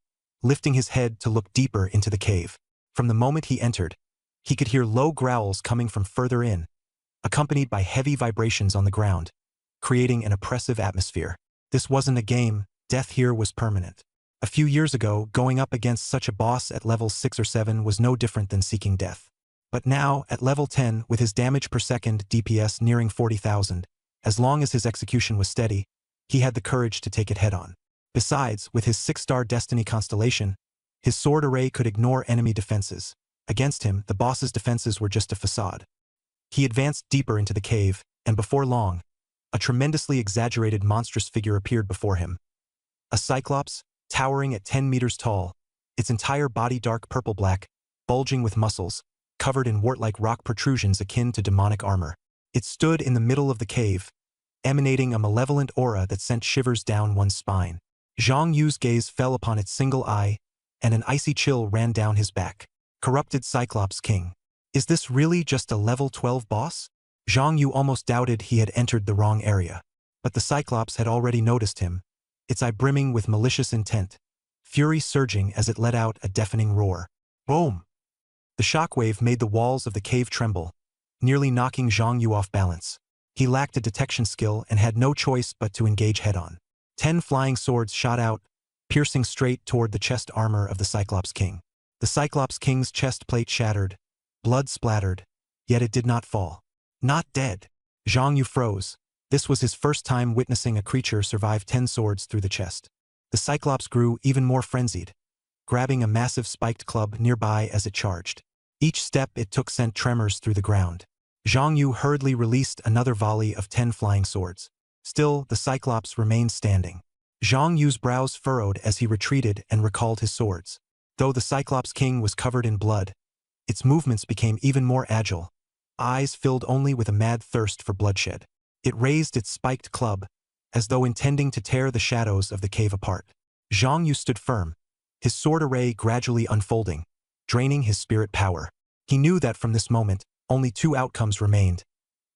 lifting his head to look deeper into the cave. From the moment he entered, he could hear low growls coming from further in, accompanied by heavy vibrations on the ground, creating an oppressive atmosphere. This wasn't a game, death here was permanent. A few years ago, going up against such a boss at level 6 or 7 was no different than seeking death. But now, at level 10, with his damage per second DPS nearing 40,000, as long as his execution was steady, he had the courage to take it head-on. Besides, with his 6-star Destiny constellation, his sword array could ignore enemy defenses. Against him, the boss's defenses were just a facade. He advanced deeper into the cave, and before long, a tremendously exaggerated monstrous figure appeared before him. A cyclops, towering at 10 meters tall, its entire body dark purple-black, bulging with muscles, covered in wart-like rock protrusions akin to demonic armor. It stood in the middle of the cave, emanating a malevolent aura that sent shivers down one's spine. Zhang Yu's gaze fell upon its single eye, and an icy chill ran down his back. Corrupted Cyclops King. Is this really just a level 12 boss? Zhang Yu almost doubted he had entered the wrong area. But the Cyclops had already noticed him, its eye brimming with malicious intent, fury surging as it let out a deafening roar. Boom! The shockwave made the walls of the cave tremble, nearly knocking Zhang Yu off balance. He lacked a detection skill and had no choice but to engage head-on. 10 flying swords shot out, piercing straight toward the chest armor of the Cyclops King. The Cyclops King's chest plate shattered, blood splattered, yet it did not fall. Not dead. Zhang Yu froze. This was his first time witnessing a creature survive 10 swords through the chest. The Cyclops grew even more frenzied, grabbing a massive spiked club nearby as it charged. Each step it took sent tremors through the ground. Zhang Yu hurriedly released another volley of 10 flying swords. Still, the Cyclops remained standing. Zhang Yu's brows furrowed as he retreated and recalled his swords. Though the Cyclops King was covered in blood, its movements became even more agile, eyes filled only with a mad thirst for bloodshed. It raised its spiked club, as though intending to tear the shadows of the cave apart. Zhang Yu stood firm, his sword array gradually unfolding, draining his spirit power. He knew that from this moment, only 2 outcomes remained: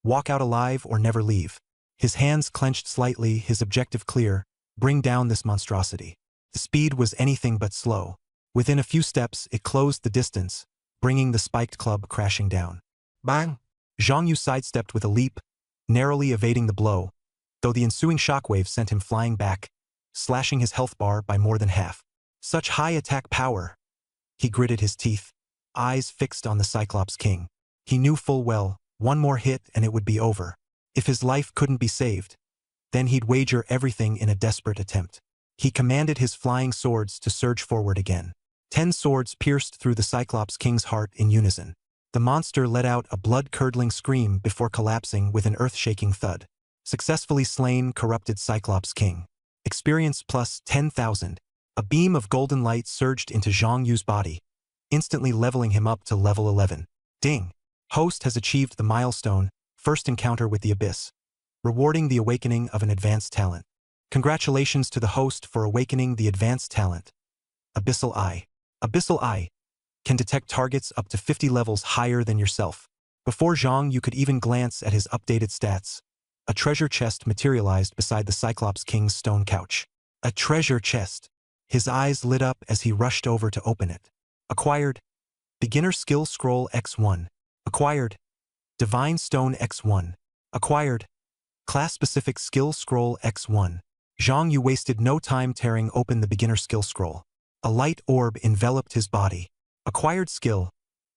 walk out alive or never leave. His hands clenched slightly, his objective clear: bring down this monstrosity. The speed was anything but slow. Within a few steps, it closed the distance, bringing the spiked club crashing down. Bang! Zhang Yu sidestepped with a leap, narrowly evading the blow, though the ensuing shockwave sent him flying back, slashing his health bar by more than half. Such high attack power! He gritted his teeth, eyes fixed on the Cyclops King. He knew full well, one more hit and it would be over. If his life couldn't be saved, then he'd wager everything in a desperate attempt. He commanded his flying swords to surge forward again. 10 swords pierced through the Cyclops King's heart in unison. The monster let out a blood-curdling scream before collapsing with an earth-shaking thud. Successfully slain, corrupted Cyclops King. Experience plus 10,000. A beam of golden light surged into Zhang Yu's body, instantly leveling him up to level 11. Ding! Host has achieved the milestone, first encounter with the Abyss, rewarding the awakening of an advanced talent. Congratulations to the host for awakening the advanced talent. Abyssal Eye. Abyssal Eye can detect targets up to 50 levels higher than yourself. Before Zhang Yu could even glance at his updated stats, a treasure chest materialized beside the Cyclops King's stone couch. A treasure chest. His eyes lit up as he rushed over to open it. Acquired. Beginner Skill Scroll X1. Acquired. Divine Stone X1. Acquired. Class-specific Skill Scroll X1. Zhang Yu wasted no time tearing open the beginner skill scroll. A light orb enveloped his body. Acquired skill.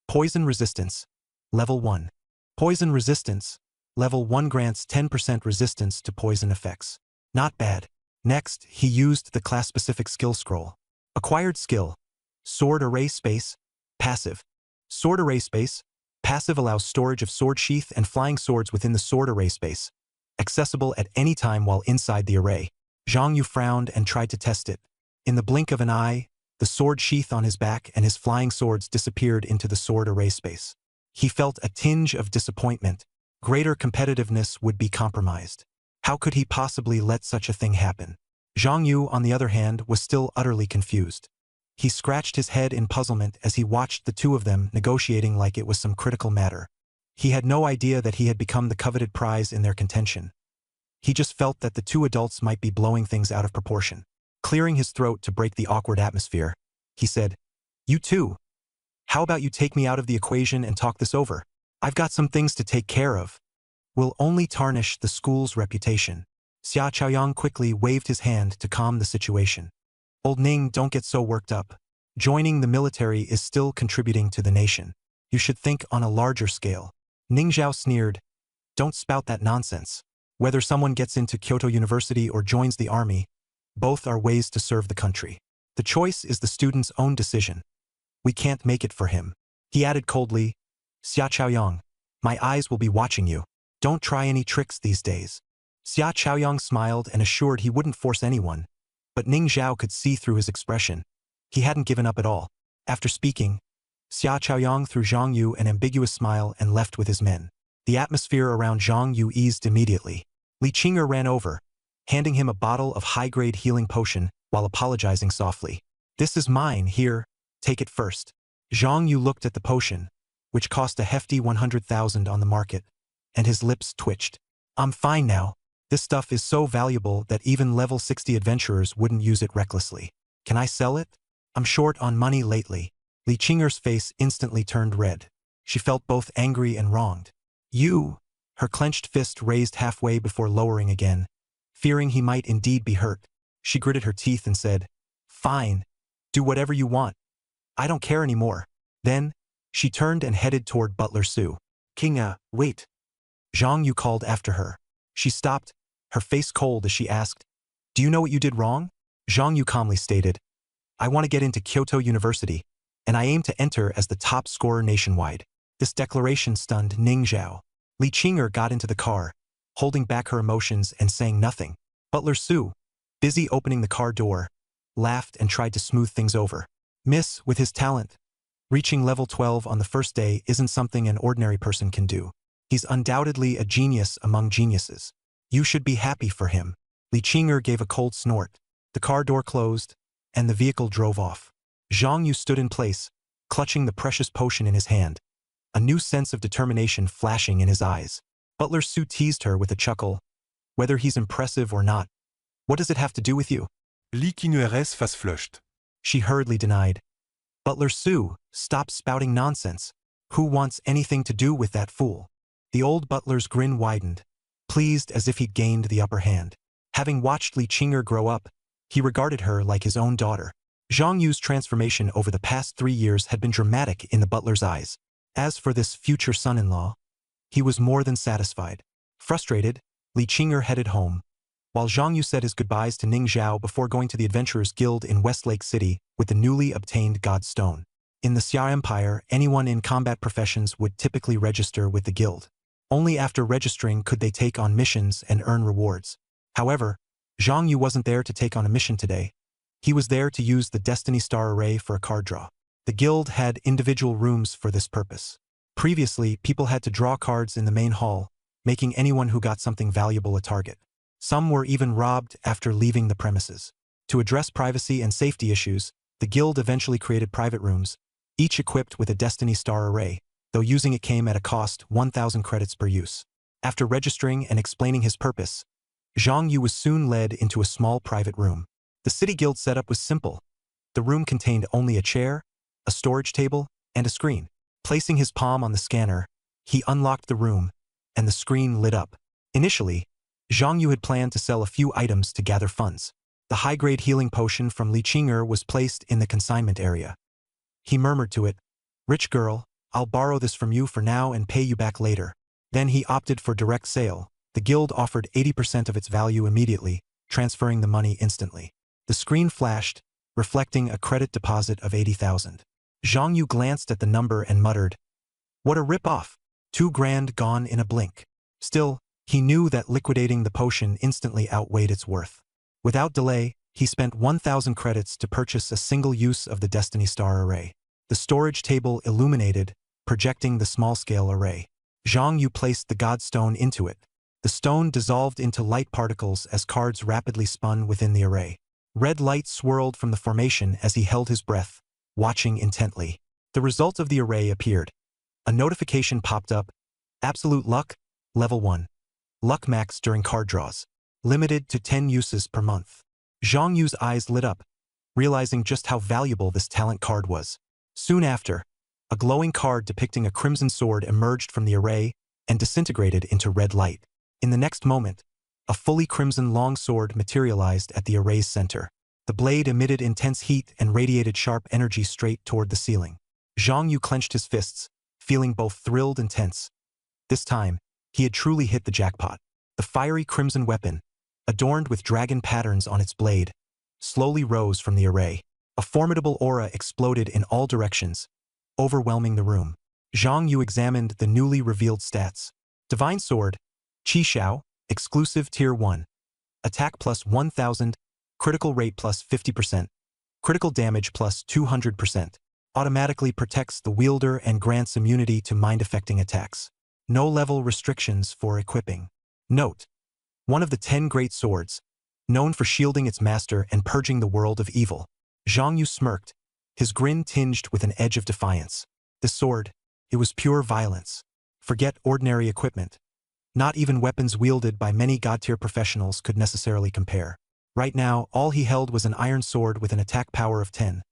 Poison Resistance. Level 1. Poison Resistance. Level 1 grants 10% resistance to poison effects. Not bad. Next, he used the class-specific skill scroll. Acquired skill. Sword Array Space. Passive. Sword Array Space. Passive allows storage of sword sheath and flying swords within the sword array space, accessible at any time while inside the array. Zhang Yu frowned and tried to test it. In the blink of an eye, the sword sheath on his back and his flying swords disappeared into the sword array space. He felt a tinge of disappointment. Greater competitiveness would be compromised. How could he possibly let such a thing happen? Zhang Yu, on the other hand, was still utterly confused. He scratched his head in puzzlement as he watched the two of them negotiating like it was some critical matter. He had no idea that he had become the coveted prize in their contention. He just felt that the two adults might be blowing things out of proportion. Clearing his throat to break the awkward atmosphere, he said, "You two. How about you take me out of the equation and talk this over? I've got some things to take care of. We'll only tarnish the school's reputation." Xia Chaoyang quickly waved his hand to calm the situation. "Old Ning, don't get so worked up. Joining the military is still contributing to the nation. You should think on a larger scale." Ning Zhao sneered, "Don't spout that nonsense. Whether someone gets into Kyoto University or joins the army, both are ways to serve the country. The choice is the student's own decision. We can't make it for him." He added coldly, "Xia Chaoyang, my eyes will be watching you. Don't try any tricks these days." Xia Chaoyang smiled and assured he wouldn't force anyone, but Ning Zhao could see through his expression. He hadn't given up at all. After speaking, Xia Chaoyang threw Zhang Yu an ambiguous smile and left with his men. The atmosphere around Zhang Yu eased immediately. Li Qing'er ran over, handing him a bottle of high-grade healing potion while apologizing softly. "This is mine, here, take it first." Zhang Yu looked at the potion, which cost a hefty 100,000 on the market, and his lips twitched. "I'm fine now. This stuff is so valuable that even level 60 adventurers wouldn't use it recklessly. Can I sell it? I'm short on money lately." Li Qing'er's face instantly turned red. She felt both angry and wronged. "You?" Her clenched fist raised halfway before lowering again. Fearing he might indeed be hurt, she gritted her teeth and said, "Fine. Do whatever you want. I don't care anymore." Then, she turned and headed toward Butler Su. "Kinga, wait." Zhang Yu called after her. She stopped, her face cold as she asked, "Do you know what you did wrong?" Zhang Yu calmly stated, "I want to get into Kyoto University, and I aim to enter as the top scorer nationwide." This declaration stunned Ning Zhao. Li Qing'er got into the car, holding back her emotions and saying nothing. Butler Su, busy opening the car door, laughed and tried to smooth things over. "Miss, with his talent, reaching level 12 on the first day isn't something an ordinary person can do. He's undoubtedly a genius among geniuses. You should be happy for him." Li Qing'er gave a cold snort. The car door closed, and the vehicle drove off. Zhang Yu stood in place, clutching the precious potion in his hand, a new sense of determination flashing in his eyes. Butler Su teased her with a chuckle. "Whether he's impressive or not, what does it have to do with you?" Li Qing'er's face flushed. She hurriedly denied. "Butler Su, stop spouting nonsense. Who wants anything to do with that fool?" The old butler's grin widened, pleased as if he'd gained the upper hand. Having watched Li Qing'er grow up, he regarded her like his own daughter. Zhang Yu's transformation over the past 3 years had been dramatic in the butler's eyes. As for this future son-in-law, he was more than satisfied. Frustrated, Li Qing'er headed home, while Zhang Yu said his goodbyes to Ning Zhao before going to the Adventurers Guild in Westlake City with the newly obtained God Stone. In the Xia Empire, anyone in combat professions would typically register with the guild. Only after registering could they take on missions and earn rewards. However, Zhang Yu wasn't there to take on a mission today. He was there to use the Destiny Star Array for a card draw. The guild had individual rooms for this purpose. Previously, people had to draw cards in the main hall, making anyone who got something valuable a target. Some were even robbed after leaving the premises. To address privacy and safety issues, the guild eventually created private rooms, each equipped with a Destiny Star Array, though using it came at a cost 1,000 credits per use. After registering and explaining his purpose, Zhang Yu was soon led into a small private room. The city guild setup was simple. The room contained only a chair, a storage table, and a screen. Placing his palm on the scanner, he unlocked the room, and the screen lit up. Initially, Zhang Yu had planned to sell a few items to gather funds. The high-grade healing potion from Li Qing'er was placed in the consignment area. He murmured to it, "Rich girl, I'll borrow this from you for now and pay you back later." Then he opted for direct sale. The guild offered 80% of its value immediately, transferring the money instantly. The screen flashed, reflecting a credit deposit of 80,000. Zhang Yu glanced at the number and muttered, "What a rip-off! 2 grand gone in a blink." Still, he knew that liquidating the potion instantly outweighed its worth. Without delay, He spent 1,000 credits to purchase a single use of the Destiny Star array. The storage table illuminated, projecting the small-scale array. Zhang Yu placed the God Stone into it. The stone dissolved into light particles as cards rapidly spun within the array. Red light swirled from the formation as he held his breath, watching intently. The result of the array appeared. A notification popped up. Absolute luck, level 1. Luck max during card draws. Limited to 10 uses per month. Zhang Yu's eyes lit up, realizing just how valuable this talent card was. Soon after, a glowing card depicting a crimson sword emerged from the array and disintegrated into red light. In the next moment, a fully crimson long sword materialized at the array's center. The blade emitted intense heat and radiated sharp energy straight toward the ceiling. Zhang Yu clenched his fists, feeling both thrilled and tense. This time, he had truly hit the jackpot. The fiery crimson weapon, adorned with dragon patterns on its blade, slowly rose from the array. A formidable aura exploded in all directions, overwhelming the room. Zhang Yu examined the newly revealed stats. Divine Sword, Qi Xiao, exclusive Tier 1. Attack plus 1000, critical rate plus 50%, critical damage plus 200%. Automatically protects the wielder and grants immunity to mind-affecting attacks. No level restrictions for equipping. Note: one of the 10 great swords, known for shielding its master and purging the world of evil. Zhang Yu smirked, his grin tinged with an edge of defiance. The sword, it was pure violence. Forget ordinary equipment. Not even weapons wielded by many god-tier professionals could necessarily compare. Right now, all he held was an iron sword with an attack power of 10.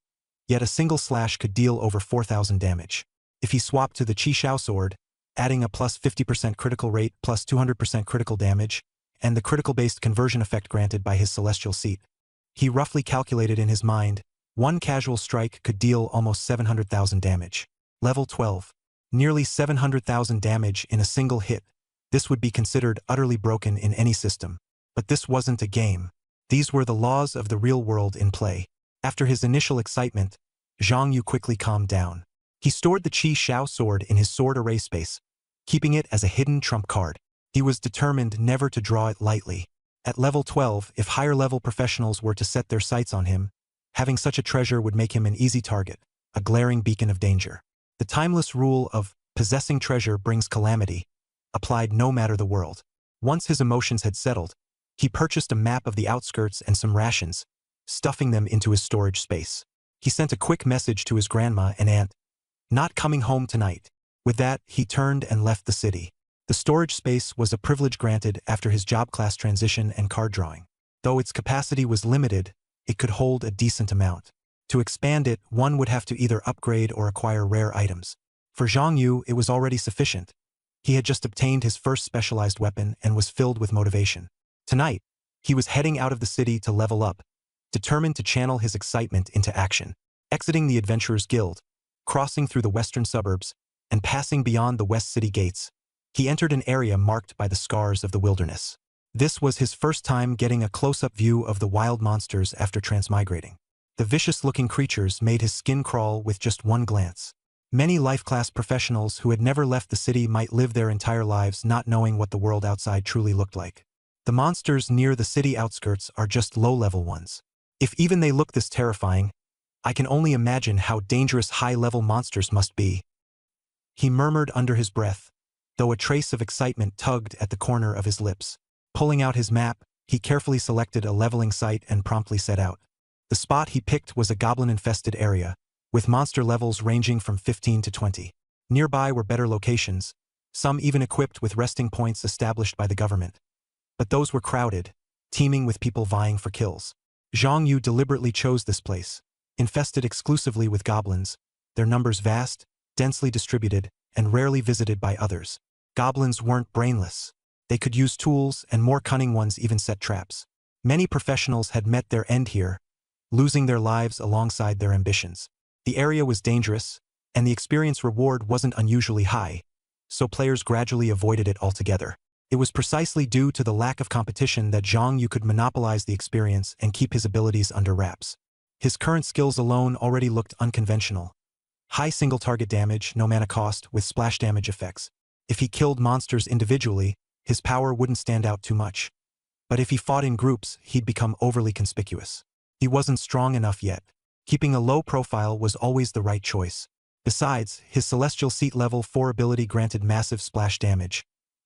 Yet a single slash could deal over 4,000 damage. If he swapped to the Qi Xiao sword, adding a plus 50% critical rate plus 200% critical damage, and the critical-based conversion effect granted by his celestial seat. He roughly calculated in his mind, one casual strike could deal almost 700,000 damage. Level 12. Nearly 700,000 damage in a single hit. This would be considered utterly broken in any system. But this wasn't a game. These were the laws of the real world in play. After his initial excitement, Zhang Yu quickly calmed down. He stored the Qi Xiao sword in his sword array space, keeping it as a hidden trump card. He was determined never to draw it lightly. At level 12, if higher-level professionals were to set their sights on him, having such a treasure would make him an easy target, a glaring beacon of danger. The timeless rule of possessing treasure brings calamity applied no matter the world. Once his emotions had settled, he purchased a map of the outskirts and some rations, stuffing them into his storage space. He sent a quick message to his grandma and aunt, "Not coming home tonight." With that, he turned and left the city. The storage space was a privilege granted after his job class transition and card drawing. Though its capacity was limited, it could hold a decent amount. To expand it, one would have to either upgrade or acquire rare items. For Zhang Yu, it was already sufficient. He had just obtained his first specialized weapon and was filled with motivation. Tonight, he was heading out of the city to level up, determined to channel his excitement into action. Exiting the Adventurers Guild, crossing through the western suburbs, and passing beyond the West City gates, he entered an area marked by the scars of the wilderness. This was his first time getting a close-up view of the wild monsters after transmigrating. The vicious-looking creatures made his skin crawl with just one glance. Many life-class professionals who had never left the city might live their entire lives not knowing what the world outside truly looked like. The monsters near the city outskirts are just low-level ones. If even they look this terrifying, I can only imagine how dangerous high-level monsters must be. He murmured under his breath, though a trace of excitement tugged at the corner of his lips. Pulling out his map, he carefully selected a leveling site and promptly set out. The spot he picked was a goblin-infested area, with monster levels ranging from 15 to 20. Nearby were better locations, some even equipped with resting points established by the government. But those were crowded, teeming with people vying for kills. Zhang Yu deliberately chose this place, infested exclusively with goblins, their numbers vast, densely distributed, and rarely visited by others. Goblins weren't brainless. They could use tools, and more cunning ones even set traps. Many professionals had met their end here, losing their lives alongside their ambitions. The area was dangerous, and the experience reward wasn't unusually high, so players gradually avoided it altogether. It was precisely due to the lack of competition that Zhang Yu could monopolize the experience and keep his abilities under wraps. His current skills alone already looked unconventional. High single-target damage, no mana cost, with splash damage effects. If he killed monsters individually, his power wouldn't stand out too much. But if he fought in groups, he'd become overly conspicuous. He wasn't strong enough yet. Keeping a low profile was always the right choice. Besides, his Celestial Seat level 4 ability granted massive splash damage,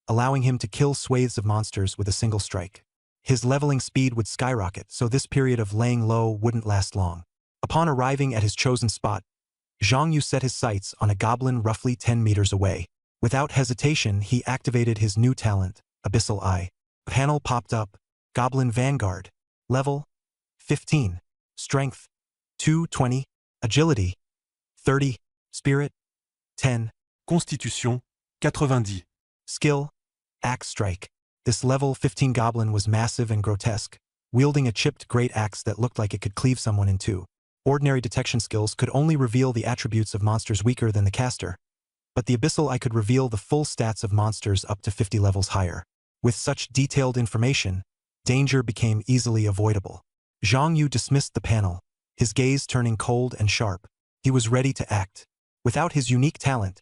allowing him to kill swathes of monsters with a single strike. His leveling speed would skyrocket, so this period of laying low wouldn't last long. Upon arriving at his chosen spot, Zhang Yu set his sights on a goblin roughly 10 meters away. Without hesitation, he activated his new talent, Abyssal Eye. A panel popped up, Goblin Vanguard. Level 15. Strength 220. Agility 30. Spirit 10. Constitution 90. Skill Axe Strike. This level 15 goblin was massive and grotesque, wielding a chipped great axe that looked like it could cleave someone in two. Ordinary detection skills could only reveal the attributes of monsters weaker than the caster, but the Abyssal Eye could reveal the full stats of monsters up to 50 levels higher. With such detailed information, danger became easily avoidable. Zhang Yu dismissed the panel, his gaze turning cold and sharp. He was ready to act. Without his unique talent,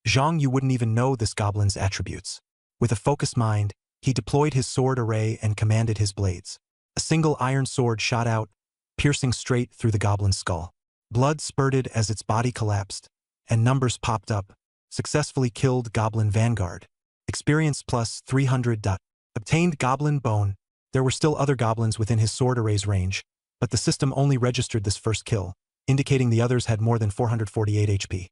Zhang Yu wouldn't even know this goblin's attributes. With a focused mind, he deployed his sword array and commanded his blades. A single iron sword shot out, piercing straight through the goblin's skull. Blood spurted as its body collapsed, and numbers popped up. Successfully killed Goblin Vanguard. Experience plus 300. Obtained Goblin Bone. There were still other goblins within his sword array's range, but the system only registered this first kill, indicating the others had more than 448 HP.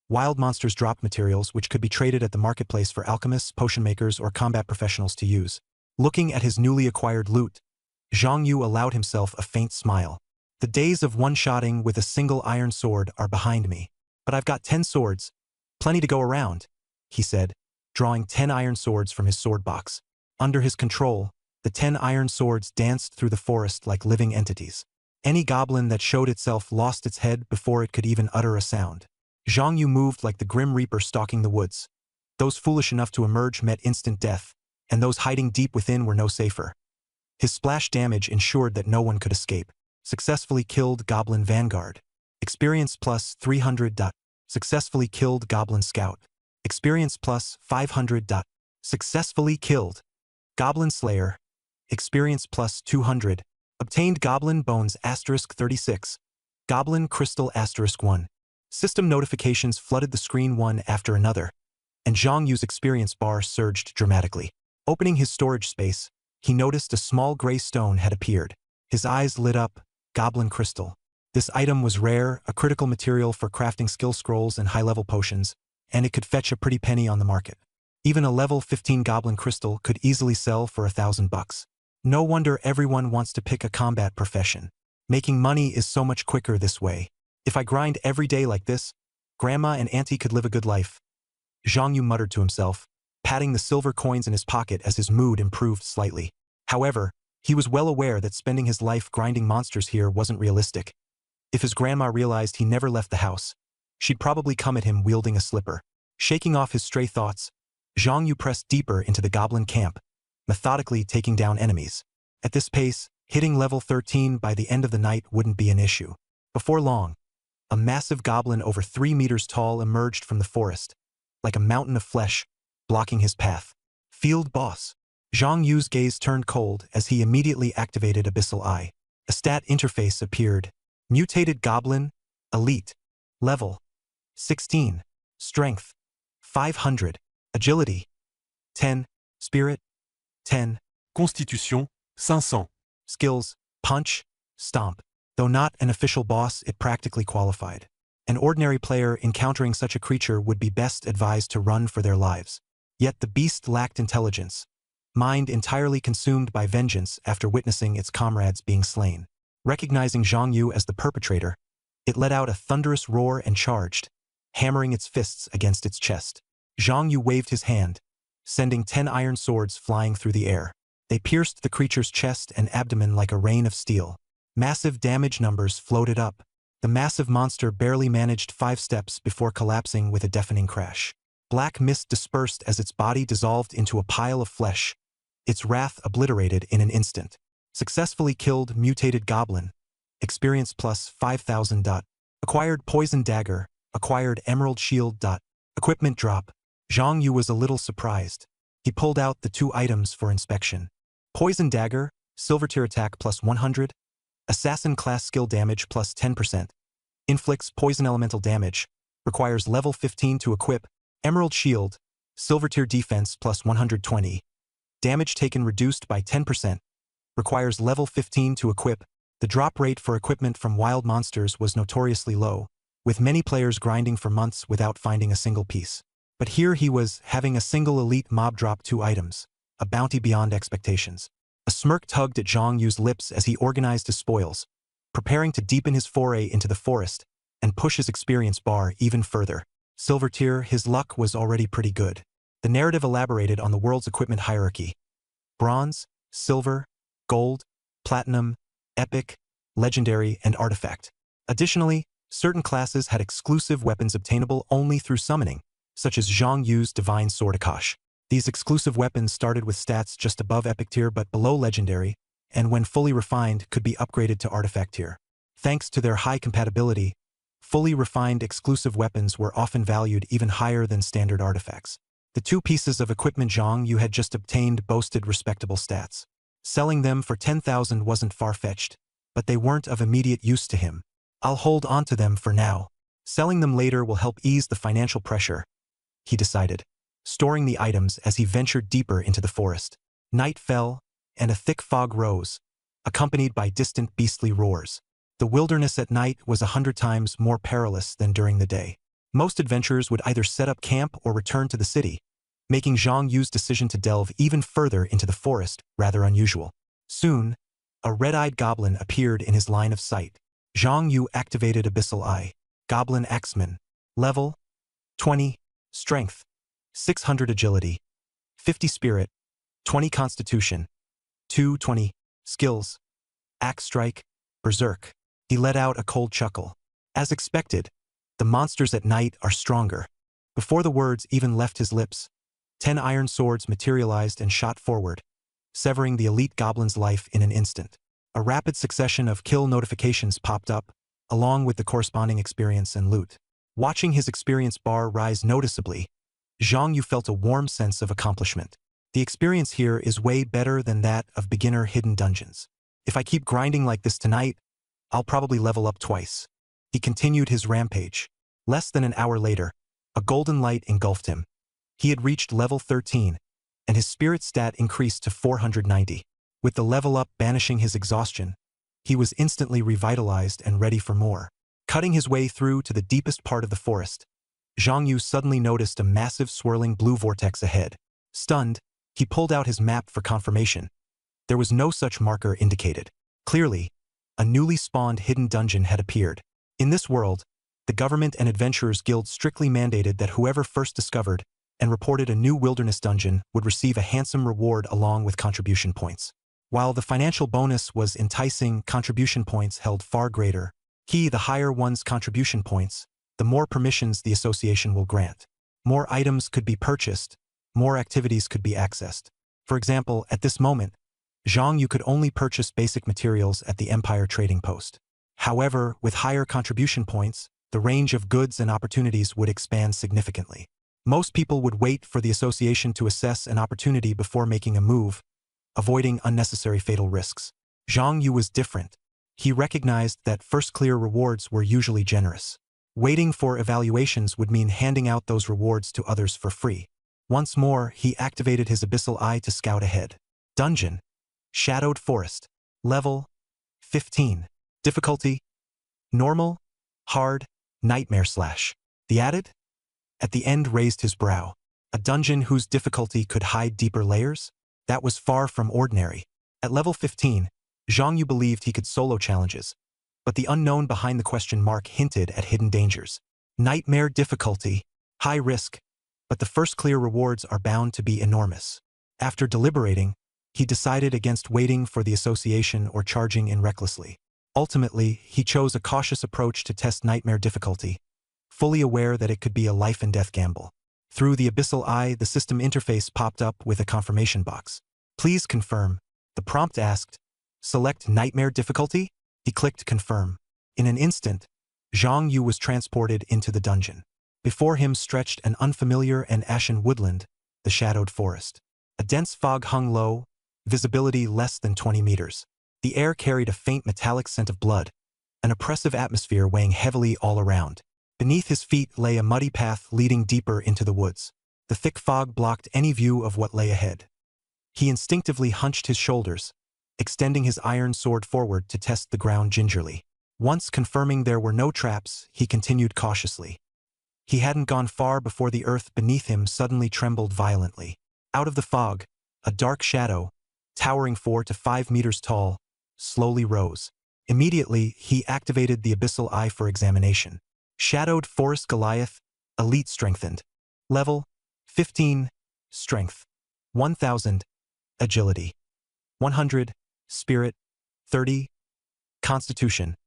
Wild monsters dropped materials which could be traded at the marketplace for alchemists, potion makers, or combat professionals to use. Looking at his newly acquired loot, Zhang Yu allowed himself a faint smile. The days of one-shotting with a single iron sword are behind me. But I've got 10 swords. Plenty to go around, he said, drawing 10 iron swords from his sword box. Under his control, the 10 iron swords danced through the forest like living entities. Any goblin that showed itself lost its head before it could even utter a sound. Zhang Yu moved like the Grim Reaper stalking the woods. Those foolish enough to emerge met instant death, and those hiding deep within were no safer. His splash damage ensured that no one could escape. Successfully killed Goblin Vanguard. Experience plus 300. Successfully killed Goblin Scout. Experience plus 500. Successfully killed Goblin Slayer. Experience plus 200. Obtained Goblin Bones *36. Goblin Crystal *1. System notifications flooded the screen one after another, and Zhang Yu's experience bar surged dramatically. Opening his storage space, he noticed a small gray stone had appeared. His eyes lit up. Goblin Crystal. This item was rare, a critical material for crafting skill scrolls and high-level potions, and it could fetch a pretty penny on the market. Even a level 15 Goblin Crystal could easily sell for $1,000. No wonder everyone wants to pick a combat profession. Making money is so much quicker this way. If I grind every day like this, Grandma and Auntie could live a good life. Zhang Yu muttered to himself, patting the silver coins in his pocket as his mood improved slightly. However, he was well aware that spending his life grinding monsters here wasn't realistic. If his grandma realized he never left the house, she'd probably come at him wielding a slipper. Shaking off his stray thoughts, Zhang Yu pressed deeper into the goblin camp, methodically taking down enemies. At this pace, hitting level 13 by the end of the night wouldn't be an issue. Before long, a massive goblin over 3 meters tall emerged from the forest, like a mountain of flesh, blocking his path. Field Boss. Zhang Yu's gaze turned cold as he immediately activated Abyssal Eye. A stat interface appeared. Mutated Goblin, Elite. Level 16. Strength 500. Agility 10. Spirit 10. Constitution 500. Skills Punch, Stomp. Though not an official boss, it practically qualified. An ordinary player encountering such a creature would be best advised to run for their lives. Yet the beast lacked intelligence, mind entirely consumed by vengeance after witnessing its comrades being slain. Recognizing Zhang Yu as the perpetrator, it let out a thunderous roar and charged, hammering its fists against its chest. Zhang Yu waved his hand, sending 10 iron swords flying through the air. They pierced the creature's chest and abdomen like a rain of steel. Massive damage numbers floated up. The massive monster barely managed 5 steps before collapsing with a deafening crash. Black mist dispersed as its body dissolved into a pile of flesh, its wrath obliterated in an instant. Successfully killed Mutated Goblin. Experience plus 5,000. Acquired Poison Dagger. Acquired Emerald Shield. Equipment drop. Zhang Yu was a little surprised. He pulled out the 2 items for inspection. Poison Dagger, Silver Tier attack plus 100. Assassin class skill damage plus 10%. Inflicts poison elemental damage. Requires level 15 to equip. Emerald shield. Silver tier defense plus 120. Damage taken reduced by 10%. Requires level 15 to equip. The drop rate for equipment from wild monsters was notoriously low, with many players grinding for months without finding a single piece. But here he was, having a single elite mob drop 2 items, a bounty beyond expectations. A smirk tugged at Zhang Yu's lips as he organized his spoils, preparing to deepen his foray into the forest and push his experience bar even further. Silver tier, his luck was already pretty good. The narrative elaborated on the world's equipment hierarchy: bronze, silver, gold, platinum, epic, legendary, and artifact. Additionally, certain classes had exclusive weapons obtainable only through summoning, such as Zhang Yu's Divine Sword Akash. These exclusive weapons started with stats just above epic tier but below legendary, and when fully refined could be upgraded to artifact tier. Thanks to their high compatibility, fully refined exclusive weapons were often valued even higher than standard artifacts. The 2 pieces of equipment Zhang Yu had just obtained boasted respectable stats. Selling them for 10,000 wasn't far-fetched, but they weren't of immediate use to him. I'll hold on to them for now. Selling them later will help ease the financial pressure, he decided, storing the items as he ventured deeper into the forest. Night fell, and a thick fog rose, accompanied by distant beastly roars. The wilderness at night was 100 times more perilous than during the day. Most adventurers would either set up camp or return to the city, making Zhang Yu's decision to delve even further into the forest rather unusual. Soon, a red-eyed goblin appeared in his line of sight. Zhang Yu activated Abyssal Eye. Goblin Axeman. Level 20. Strength 600 Agility, 50 Spirit, 20 Constitution, 220 Skills, Axe Strike, Berserk. He let out a cold chuckle. As expected, the monsters at night are stronger. Before the words even left his lips, 10 iron swords materialized and shot forward, severing the elite goblin's life in an instant. A rapid succession of kill notifications popped up, along with the corresponding experience and loot. Watching his experience bar rise noticeably, Zhang Yu felt a warm sense of accomplishment. The experience here is way better than that of beginner hidden dungeons. If I keep grinding like this tonight, I'll probably level up twice. He continued his rampage. Less than an hour later, a golden light engulfed him. He had reached level 13, and his spirit stat increased to 490. With the level up banishing his exhaustion, he was instantly revitalized and ready for more. Cutting his way through to the deepest part of the forest, Zhang Yu suddenly noticed a massive swirling blue vortex ahead. Stunned, he pulled out his map for confirmation. There was no such marker indicated. Clearly, a newly spawned hidden dungeon had appeared. In this world, the government and adventurers guild strictly mandated that whoever first discovered and reported a new wilderness dungeon would receive a handsome reward along with contribution points. While the financial bonus was enticing, contribution points held far greater. The higher one's contribution points, the more permissions the association will grant. More items could be purchased, more activities could be accessed. For example, at this moment, Zhang Yu could only purchase basic materials at the Empire Trading Post. However, with higher contribution points, the range of goods and opportunities would expand significantly. Most people would wait for the association to assess an opportunity before making a move, avoiding unnecessary fatal risks. Zhang Yu was different. He recognized that first clear rewards were usually generous. Waiting for evaluations would mean handing out those rewards to others for free. Once more, he activated his Abyssal Eye to scout ahead. Dungeon. Shadowed Forest. Level 15. Difficulty: Normal, Hard, Nightmare / The added? At the end raised his brow. A dungeon whose difficulty could hide deeper layers? That was far from ordinary. At level 15, Zhang Yu believed he could solo challenges, but the unknown behind the question mark hinted at hidden dangers. Nightmare difficulty, high risk, but the first clear rewards are bound to be enormous. After deliberating, he decided against waiting for the association or charging in recklessly. Ultimately, he chose a cautious approach to test nightmare difficulty, fully aware that it could be a life-and-death gamble. Through the Abyssal Eye, the system interface popped up with a confirmation box. Please confirm. The prompt asked, select Nightmare difficulty? He clicked confirm. In an instant, Zhang Yu was transported into the dungeon. Before him stretched an unfamiliar and ashen woodland, the shadowed forest. A dense fog hung low, visibility less than 20 meters. The air carried a faint metallic scent of blood, an oppressive atmosphere weighing heavily all around. Beneath his feet lay a muddy path leading deeper into the woods. The thick fog blocked any view of what lay ahead. He instinctively hunched his shoulders, extending his iron sword forward to test the ground gingerly. Once confirming there were no traps, he continued cautiously. He hadn't gone far before the earth beneath him suddenly trembled violently. Out of the fog, a dark shadow, towering 4 to 5 meters tall, slowly rose. Immediately, he activated the Abyssal Eye for examination. Shadowed Forest Goliath, Elite Strengthened. Level 15, Strength 1000, Agility 100, Spirit 30, Constitution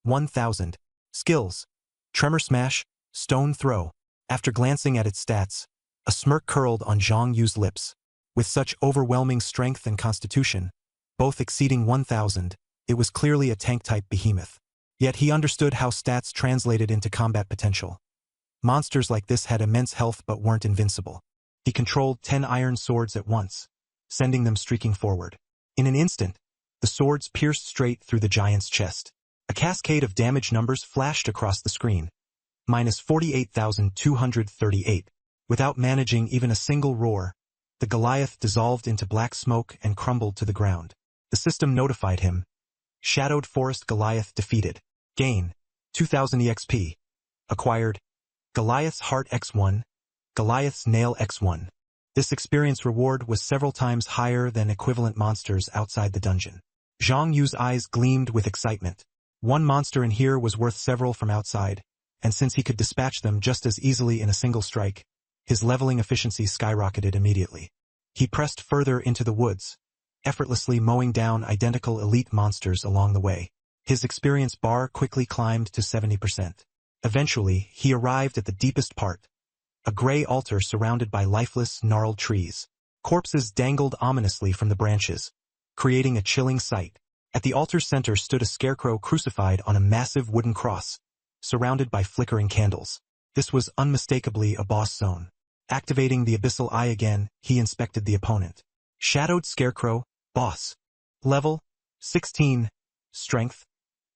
1000, Skills Tremor Smash, Stone Throw. After glancing at its stats, a smirk curled on Zhang Yu's lips. With such overwhelming strength and constitution, both exceeding 1000, it was clearly a tank-type behemoth. Yet he understood how stats translated into combat potential. Monsters like this had immense health but weren't invincible. He controlled 10 iron swords at once, sending them streaking forward. In an instant, the swords pierced straight through the giant's chest. A cascade of damage numbers flashed across the screen. Minus 48,238. Without managing even a single roar, the Goliath dissolved into black smoke and crumbled to the ground. The system notified him. Shadowed Forest Goliath defeated. Gain 2000 EXP. Acquired Goliath's Heart X1, Goliath's Nail X1. This experience reward was several times higher than equivalent monsters outside the dungeon. Zhang Yu's eyes gleamed with excitement. One monster in here was worth several from outside, and since he could dispatch them just as easily in a single strike, his leveling efficiency skyrocketed immediately. He pressed further into the woods, effortlessly mowing down identical elite monsters along the way. His experience bar quickly climbed to 70%. Eventually, he arrived at the deepest part, a gray altar surrounded by lifeless, gnarled trees. Corpses dangled ominously from the branches, creating a chilling sight. At the altar's center stood a scarecrow crucified on a massive wooden cross, surrounded by flickering candles. This was unmistakably a boss zone. Activating the Abyssal Eye again, he inspected the opponent. Shadowed Scarecrow, Boss. Level 16, Strength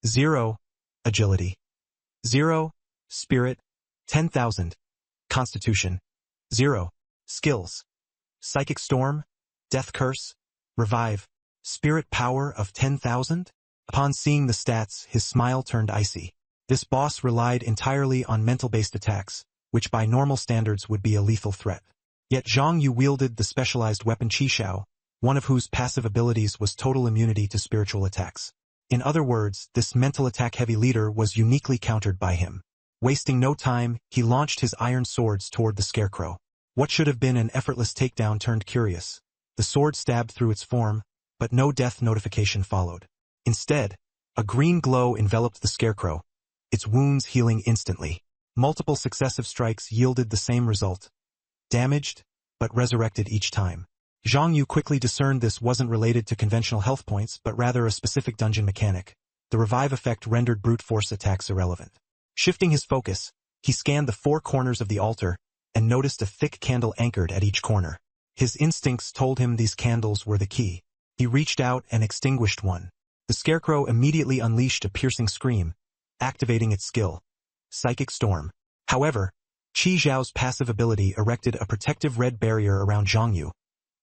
0, Agility 0, Spirit 10,000, Constitution 0, Skills Psychic Storm, Death Curse, Revive, Spirit Power of 10,000? Upon seeing the stats, his smile turned icy. This boss relied entirely on mental-based attacks, which by normal standards would be a lethal threat. Yet Zhang Yu wielded the specialized weapon Qishao, one of whose passive abilities was total immunity to spiritual attacks. In other words, this mental attack-heavy leader was uniquely countered by him. Wasting no time, he launched his iron swords toward the scarecrow. What should have been an effortless takedown turned curious. The sword stabbed through its form, but no death notification followed. Instead, a green glow enveloped the scarecrow, its wounds healing instantly. Multiple successive strikes yielded the same result. Damaged, but resurrected each time. Zhang Yu quickly discerned this wasn't related to conventional health points but rather a specific dungeon mechanic. The revive effect rendered brute force attacks irrelevant. Shifting his focus, he scanned the 4 corners of the altar and noticed a thick candle anchored at each corner. His instincts told him these candles were the key. He reached out and extinguished one. The scarecrow immediately unleashed a piercing scream, activating its skill, Psychic Storm. However, Qi Zhao's passive ability erected a protective red barrier around Zhang Yu,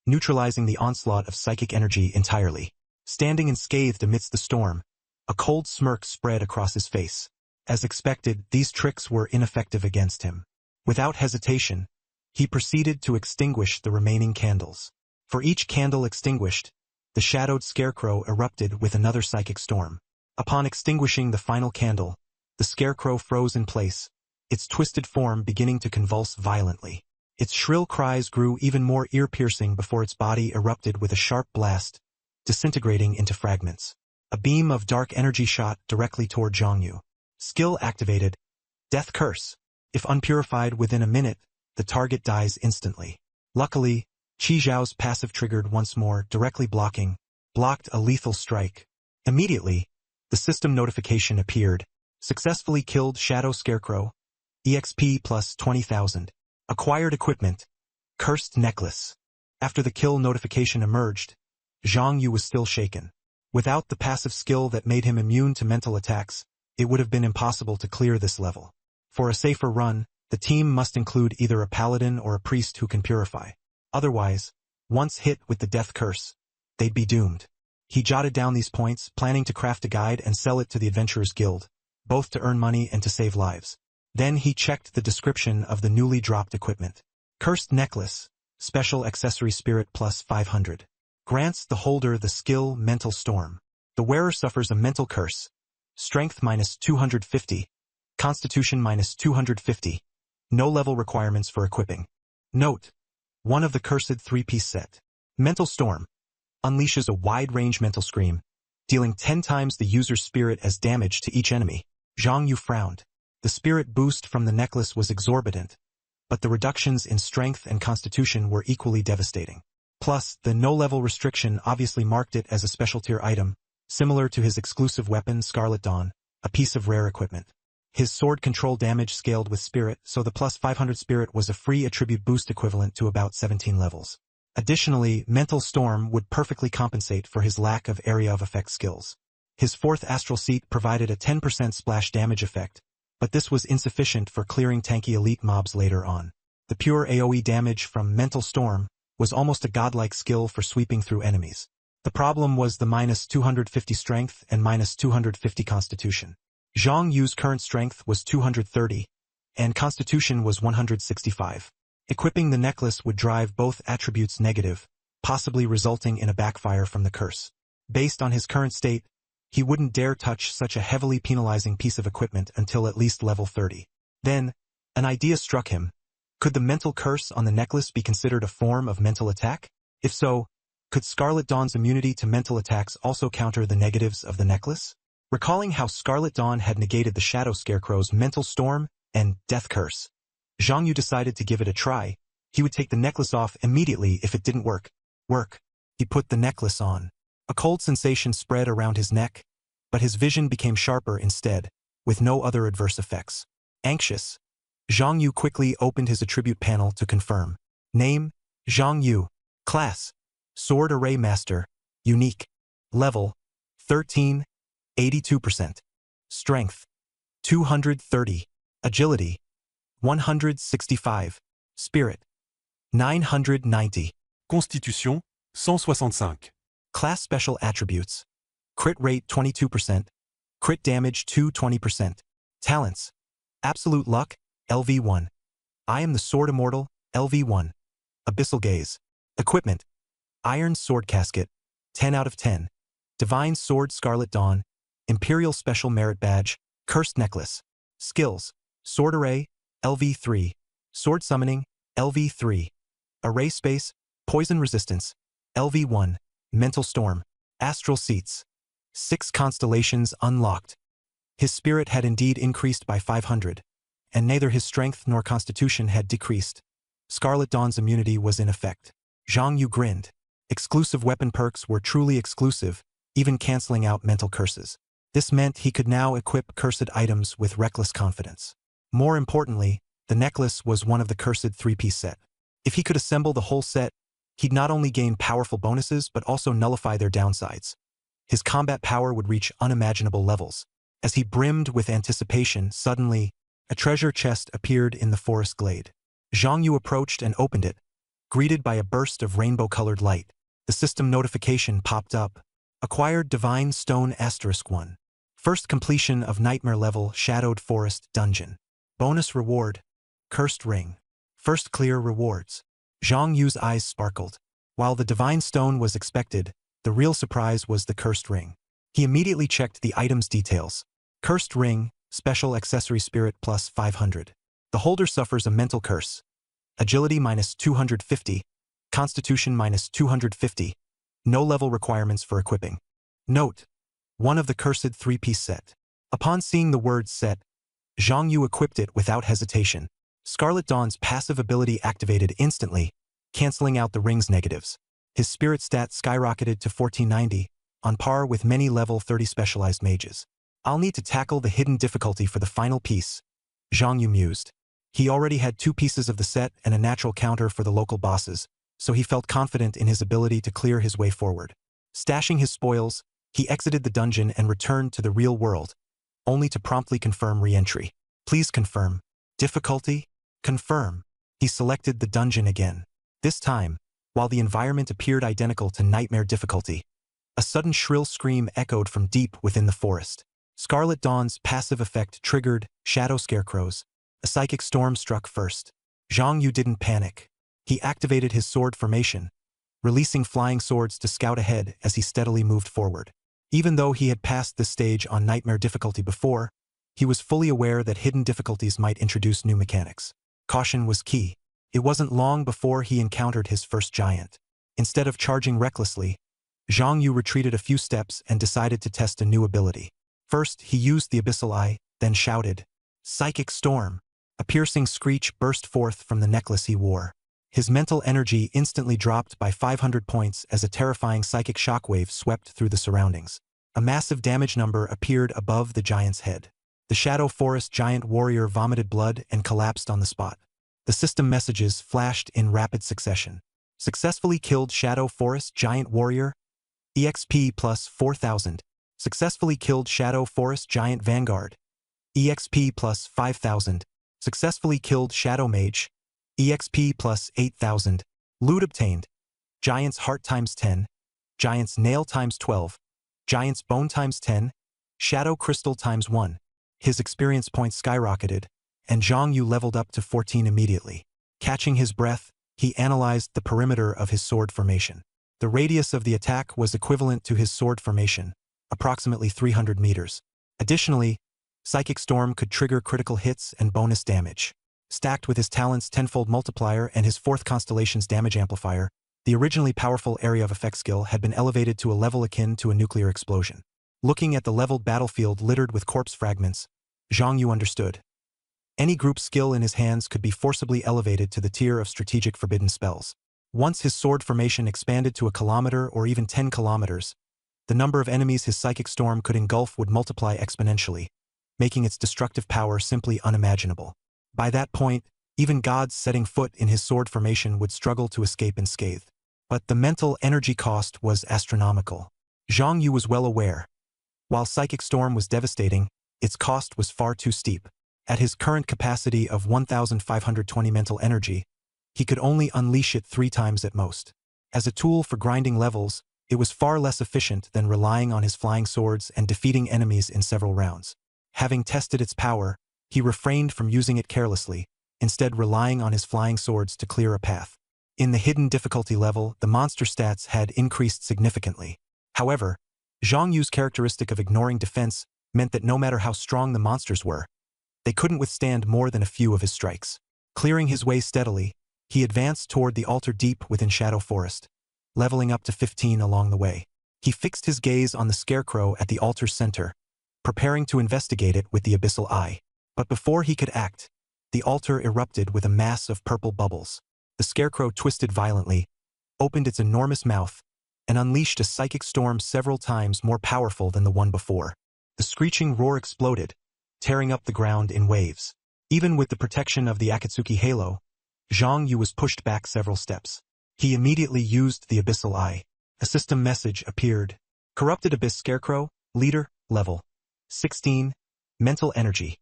neutralizing the onslaught of psychic energy entirely. Standing unscathed amidst the storm, a cold smirk spread across his face. As expected, these tricks were ineffective against him. Without hesitation, he proceeded to extinguish the remaining candles. For each candle extinguished, the shadowed scarecrow erupted with another psychic storm. Upon extinguishing the final candle, the scarecrow froze in place, its twisted form beginning to convulse violently. Its shrill cries grew even more ear-piercing before its body erupted with a sharp blast, disintegrating into fragments. A beam of dark energy shot directly toward Zhang Yu. Skill activated. Death Curse. If unpurified within a minute, the target dies instantly. Luckily, Qi Zhao's passive triggered once more, directly blocked a lethal strike. Immediately, the system notification appeared. Successfully killed Shadow Scarecrow. EXP plus 20,000. Acquired equipment. Cursed Necklace. After the kill notification emerged, Zhang Yu was still shaken. Without the passive skill that made him immune to mental attacks, it would have been impossible to clear this level. For a safer run, the team must include either a paladin or a priest who can purify. Otherwise, once hit with the death curse, they'd be doomed. He jotted down these points, planning to craft a guide and sell it to the Adventurers Guild, both to earn money and to save lives. Then he checked the description of the newly dropped equipment. Cursed Necklace, Special Accessory Spirit plus 500. Grants the holder the skill Mental Storm. The wearer suffers a mental curse. Strength minus 250. Constitution minus 250. No level requirements for equipping. Note: one of the cursed 3-piece set. Mental Storm unleashes a wide-range mental scream, dealing 10 times the user's spirit as damage to each enemy. Zhang Yu frowned. The spirit boost from the necklace was exorbitant, but the reductions in strength and constitution were equally devastating. Plus, the no-level restriction obviously marked it as a special-tier item, similar to his exclusive weapon Scarlet Dawn, a piece of rare equipment. His sword control damage scaled with spirit, so the plus 500 spirit was a free attribute boost equivalent to about 17 levels. Additionally, Mental Storm would perfectly compensate for his lack of area of effect skills. His fourth astral seat provided a 10% splash damage effect, but this was insufficient for clearing tanky elite mobs later on. The pure AoE damage from Mental Storm was almost a godlike skill for sweeping through enemies. The problem was the minus 250 strength and minus 250 constitution. Zhang Yu's current strength was 230, and constitution was 165. Equipping the necklace would drive both attributes negative, possibly resulting in a backfire from the curse. Based on his current state, he wouldn't dare touch such a heavily penalizing piece of equipment until at least level 30. Then, an idea struck him. Could the mental curse on the necklace be considered a form of mental attack? If so, could Scarlet Dawn's immunity to mental attacks also counter the negatives of the necklace? Recalling how Scarlet Dawn had negated the Shadow Scarecrow's Mental Storm and Death Curse, Zhang Yu decided to give it a try. He would take the necklace off immediately if it didn't work. He put the necklace on. A cold sensation spread around his neck, but his vision became sharper instead, with no other adverse effects. Anxious, Zhang Yu quickly opened his attribute panel to confirm. Name: Zhang Yu. Class: Sword Array Master. Unique. Level: 13. 82%. Strength: 230. Agility: 165. Spirit: 990. Constitution, 165. Class Special Attributes: Crit Rate 22%. Crit Damage 20%. Talents: Absolute Luck, LV1. I Am the Sword Immortal, LV1. Abyssal Gaze. Equipment: Iron Sword Casket, 10 out of 10. Divine Sword Scarlet Dawn. Imperial Special Merit Badge, Cursed Necklace. Skills: Sword Array, LV3. Sword Summoning, LV3. Array Space, Poison Resistance, LV1. Mental Storm. Astral Seats. 6 constellations unlocked. His spirit had indeed increased by 500, and neither his strength nor constitution had decreased. Scarlet Dawn's immunity was in effect. Zhang Yu grinned. Exclusive weapon perks were truly exclusive, even canceling out mental curses. This meant he could now equip cursed items with reckless confidence. More importantly, the necklace was one of the cursed 3-piece set. If he could assemble the whole set, he'd not only gain powerful bonuses but also nullify their downsides. His combat power would reach unimaginable levels. As he brimmed with anticipation, suddenly, a treasure chest appeared in the forest glade. Zhang Yu approached and opened it, greeted by a burst of rainbow-colored light. The system notification popped up. Acquired Divine Stone *1. First completion of Nightmare level Shadowed Forest Dungeon. Bonus reward: Cursed Ring. First clear rewards. Zhang Yu's eyes sparkled. While the Divine Stone was expected, the real surprise was the Cursed Ring. He immediately checked the item's details. Cursed Ring, Special Accessory Spirit plus 500. The holder suffers a mental curse. Agility minus 250. Constitution minus 250. No level requirements for equipping. Note: one of the cursed 3-piece set. Upon seeing the word set, Zhang Yu equipped it without hesitation. Scarlet Dawn's passive ability activated instantly, canceling out the ring's negatives. His spirit stat skyrocketed to 1490, on par with many level 30 specialized mages. I'll need to tackle the hidden difficulty for the final piece, Zhang Yu mused. He already had 2 pieces of the set and a natural counter for the local bosses, so he felt confident in his ability to clear his way forward. Stashing his spoils, He exited the dungeon and returned to the real world, only to promptly confirm re-entry. Please confirm. Difficulty? Confirm. He selected the dungeon again. This time, while the environment appeared identical to nightmare difficulty, a sudden shrill scream echoed from deep within the forest. Scarlet Dawn's passive effect triggered shadow scarecrows. A psychic storm struck first. Zhang Yu didn't panic. He activated his sword formation, releasing flying swords to scout ahead as he steadily moved forward. Even though he had passed this stage on nightmare difficulty before, he was fully aware that hidden difficulties might introduce new mechanics. Caution was key. It wasn't long before he encountered his first giant. Instead of charging recklessly, Zhang Yu retreated a few steps and decided to test a new ability. First, he used the Abyssal Eye, then shouted, "Psychic Storm!" A piercing screech burst forth from the necklace he wore. His mental energy instantly dropped by 500 points as a terrifying psychic shockwave swept through the surroundings. A massive damage number appeared above the giant's head. The Shadow Forest giant warrior vomited blood and collapsed on the spot. The system messages flashed in rapid succession. Successfully killed Shadow Forest giant warrior, EXP plus 4,000. Successfully killed Shadow Forest giant vanguard, EXP plus 5,000. Successfully killed Shadow Mage, EXP plus 8,000. Loot obtained: Giant's Heart times 10, Giant's Nail times 12, Giant's Bone times 10, Shadow Crystal times 1. His experience points skyrocketed, and Zhang Yu leveled up to 14 immediately. Catching his breath, he analyzed the perimeter of his sword formation. The radius of the attack was equivalent to his sword formation, approximately 300 meters. Additionally, Psychic Storm could trigger critical hits and bonus damage. Stacked with his talent's tenfold multiplier and his fourth constellation's damage amplifier, the originally powerful area of effect skill had been elevated to a level akin to a nuclear explosion. Looking at the leveled battlefield littered with corpse fragments, Zhang Yu understood. Any group skill in his hands could be forcibly elevated to the tier of strategic forbidden spells. Once his sword formation expanded to a kilometer or even 10 kilometers, the number of enemies his Psychic Storm could engulf would multiply exponentially, making its destructive power simply unimaginable. By that point, even gods setting foot in his sword formation would struggle to escape unscathed. But the mental energy cost was astronomical. Zhang Yu was well aware. While Psychic Storm was devastating, its cost was far too steep. At his current capacity of 1,520 mental energy, he could only unleash it 3 times at most. As a tool for grinding levels, it was far less efficient than relying on his flying swords and defeating enemies in several rounds. Having tested its power, he refrained from using it carelessly, instead relying on his flying swords to clear a path. In the hidden difficulty level, the monster stats had increased significantly. However, Zhang Yu's characteristic of ignoring defense meant that no matter how strong the monsters were, they couldn't withstand more than a few of his strikes. Clearing his way steadily, he advanced toward the altar deep within Shadow Forest, leveling up to 15 along the way. He fixed his gaze on the scarecrow at the altar's center, preparing to investigate it with the Abyssal Eye. But before he could act, the altar erupted with a mass of purple bubbles. The scarecrow twisted violently, opened its enormous mouth, and unleashed a psychic storm several times more powerful than the one before. The screeching roar exploded, tearing up the ground in waves. Even with the protection of the Akatsuki Halo, Zhang Yu was pushed back several steps. He immediately used the Abyssal Eye. A system message appeared. Corrupted Abyss Scarecrow, Leader, Level 16, Mental Energy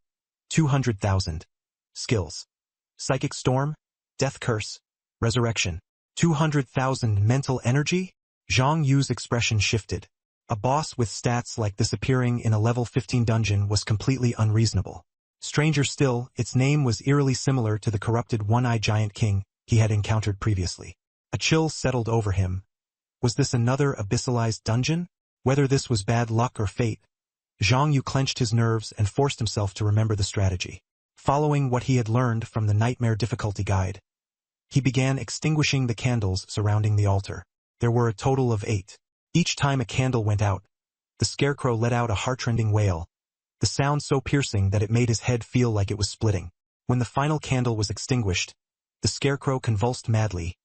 200,000. Skills: Psychic Storm, Death Curse, Resurrection. 200,000 mental energy? Zhang Yu's expression shifted. A boss with stats like this appearing in a level 15 dungeon was completely unreasonable. Stranger still, its name was eerily similar to the corrupted One-Eyed Giant King he had encountered previously. A chill settled over him. Was this another abyssalized dungeon? Whether this was bad luck or fate, Zhang Yu clenched his nerves and forced himself to remember the strategy. Following what he had learned from the Nightmare Difficulty Guide, he began extinguishing the candles surrounding the altar. There were a total of 8. Each time a candle went out, the scarecrow let out a heartrending wail, the sound so piercing that it made his head feel like it was splitting. When the final candle was extinguished, the scarecrow convulsed madly,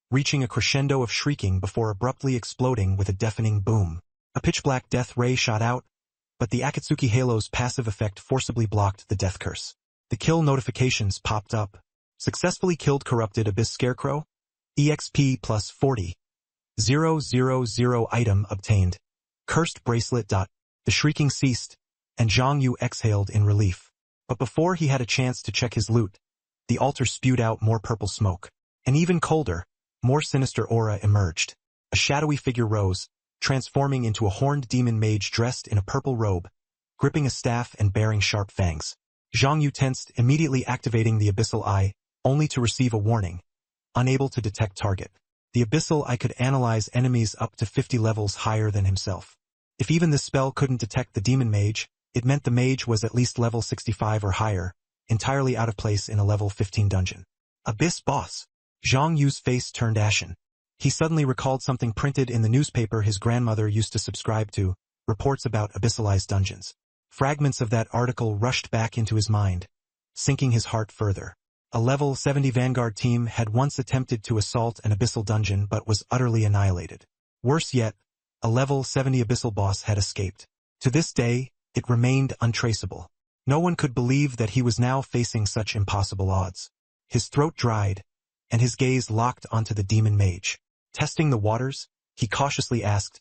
reaching a crescendo of shrieking before abruptly exploding with a deafening boom. A pitch-black death ray shot out, but the Akatsuki Halo's passive effect forcibly blocked the death curse. The kill notifications popped up. Successfully killed Corrupted Abyss Scarecrow, EXP plus 40. 000 item obtained. Cursed bracelet. The shrieking ceased, and Zhang Yu exhaled in relief. But before he had a chance to check his loot, the altar spewed out more purple smoke. An even colder, more sinister aura emerged. A shadowy figure rose, transforming into a horned demon mage dressed in a purple robe, gripping a staff and bearing sharp fangs. Zhang Yu tensed, immediately activating the Abyssal Eye, only to receive a warning. Unable to detect target. The Abyssal Eye could analyze enemies up to 50 levels higher than himself. If even this spell couldn't detect the demon mage, it meant the mage was at least level 65 or higher, entirely out of place in a level 15 dungeon. Abyss boss. Zhang Yu's face turned ashen. He suddenly recalled something printed in the newspaper his grandmother used to subscribe to, reports about abyssalized dungeons. Fragments of that article rushed back into his mind, sinking his heart further. A level 70 Vanguard team had once attempted to assault an abyssal dungeon but was utterly annihilated. Worse yet, a level 70 abyssal boss had escaped. To this day, it remained untraceable. No one could believe that he was now facing such impossible odds. His throat dried, and his gaze locked onto the demon mage. Testing the waters, he cautiously asked,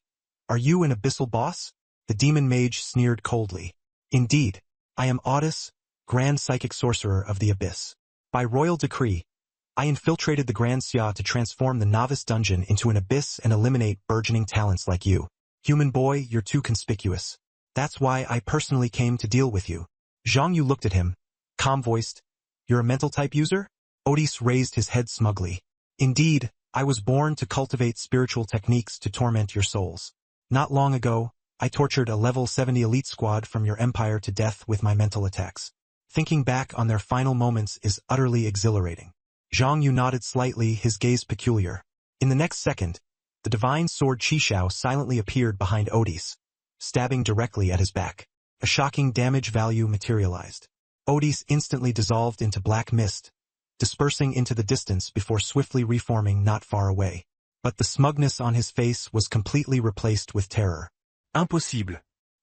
"Are you an abyssal boss?" The demon mage sneered coldly. "Indeed, I am Audis, Grand Psychic Sorcerer of the Abyss. By royal decree, I infiltrated the Grand Xia to transform the novice dungeon into an abyss and eliminate burgeoning talents like you. Human boy, you're too conspicuous. That's why I personally came to deal with you." Zhang Yu looked at him, calm-voiced. "You're a mental type user?" Audis raised his head smugly. "Indeed, I was born to cultivate spiritual techniques to torment your souls. Not long ago, I tortured a level 70 elite squad from your empire to death with my mental attacks. Thinking back on their final moments is utterly exhilarating." Zhang Yu nodded slightly, his gaze peculiar. In the next second, the divine sword Qishao silently appeared behind Audis, stabbing directly at his back. A shocking damage value materialized. Audis instantly dissolved into black mist, dispersing into the distance before swiftly reforming not far away. But the smugness on his face was completely replaced with terror. Impossible.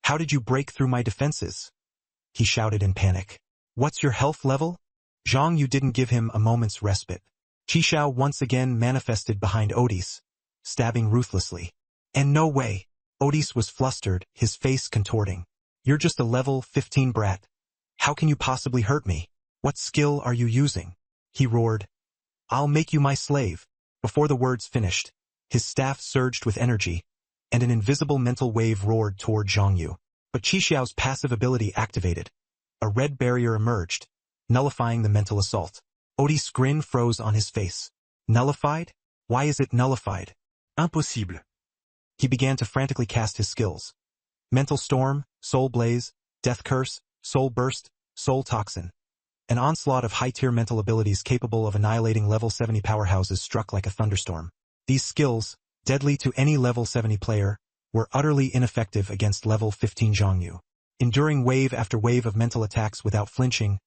"How did you break through my defenses?" he shouted in panic. "What's your health level?" Zhang Yu didn't give him a moment's respite. Qishao once again manifested behind Audis, stabbing ruthlessly. "And no way." Audis was flustered, his face contorting. "You're just a level 15 brat. How can you possibly hurt me? What skill are you using?" he roared. "I'll make you my slave." Before the words finished, his staff surged with energy, and an invisible mental wave roared toward Zhang Yu. But Qishao's passive ability activated. A red barrier emerged, nullifying the mental assault. Audis' grin froze on his face. "Nullified? Why is it nullified?" Impossible. He began to frantically cast his skills. Mental Storm, Soul Blaze, Death Curse, Soul Burst, Soul Toxin. An onslaught of high-tier mental abilities capable of annihilating level 70 powerhouses struck like a thunderstorm. These skills, deadly to any level 70 player, were utterly ineffective against level 15 Zhang Yu. Enduring wave after wave of mental attacks without flinching,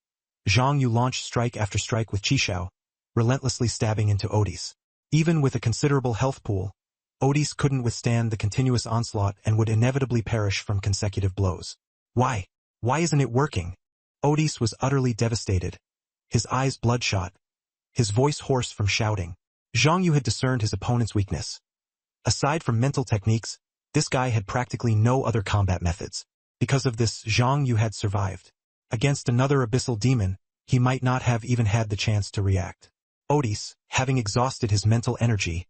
Zhang Yu launched strike after strike with Qishao, relentlessly stabbing into Audis. Even with a considerable health pool, Audis couldn't withstand the continuous onslaught and would inevitably perish from consecutive blows. Why? Why isn't it working? Audis was utterly devastated, his eyes bloodshot, his voice hoarse from shouting. Zhang Yu had discerned his opponent's weakness. Aside from mental techniques, this guy had practically no other combat methods. Because of this, Zhang Yu had survived. Against another abyssal demon, he might not have even had the chance to react. Audis, having exhausted his mental energy,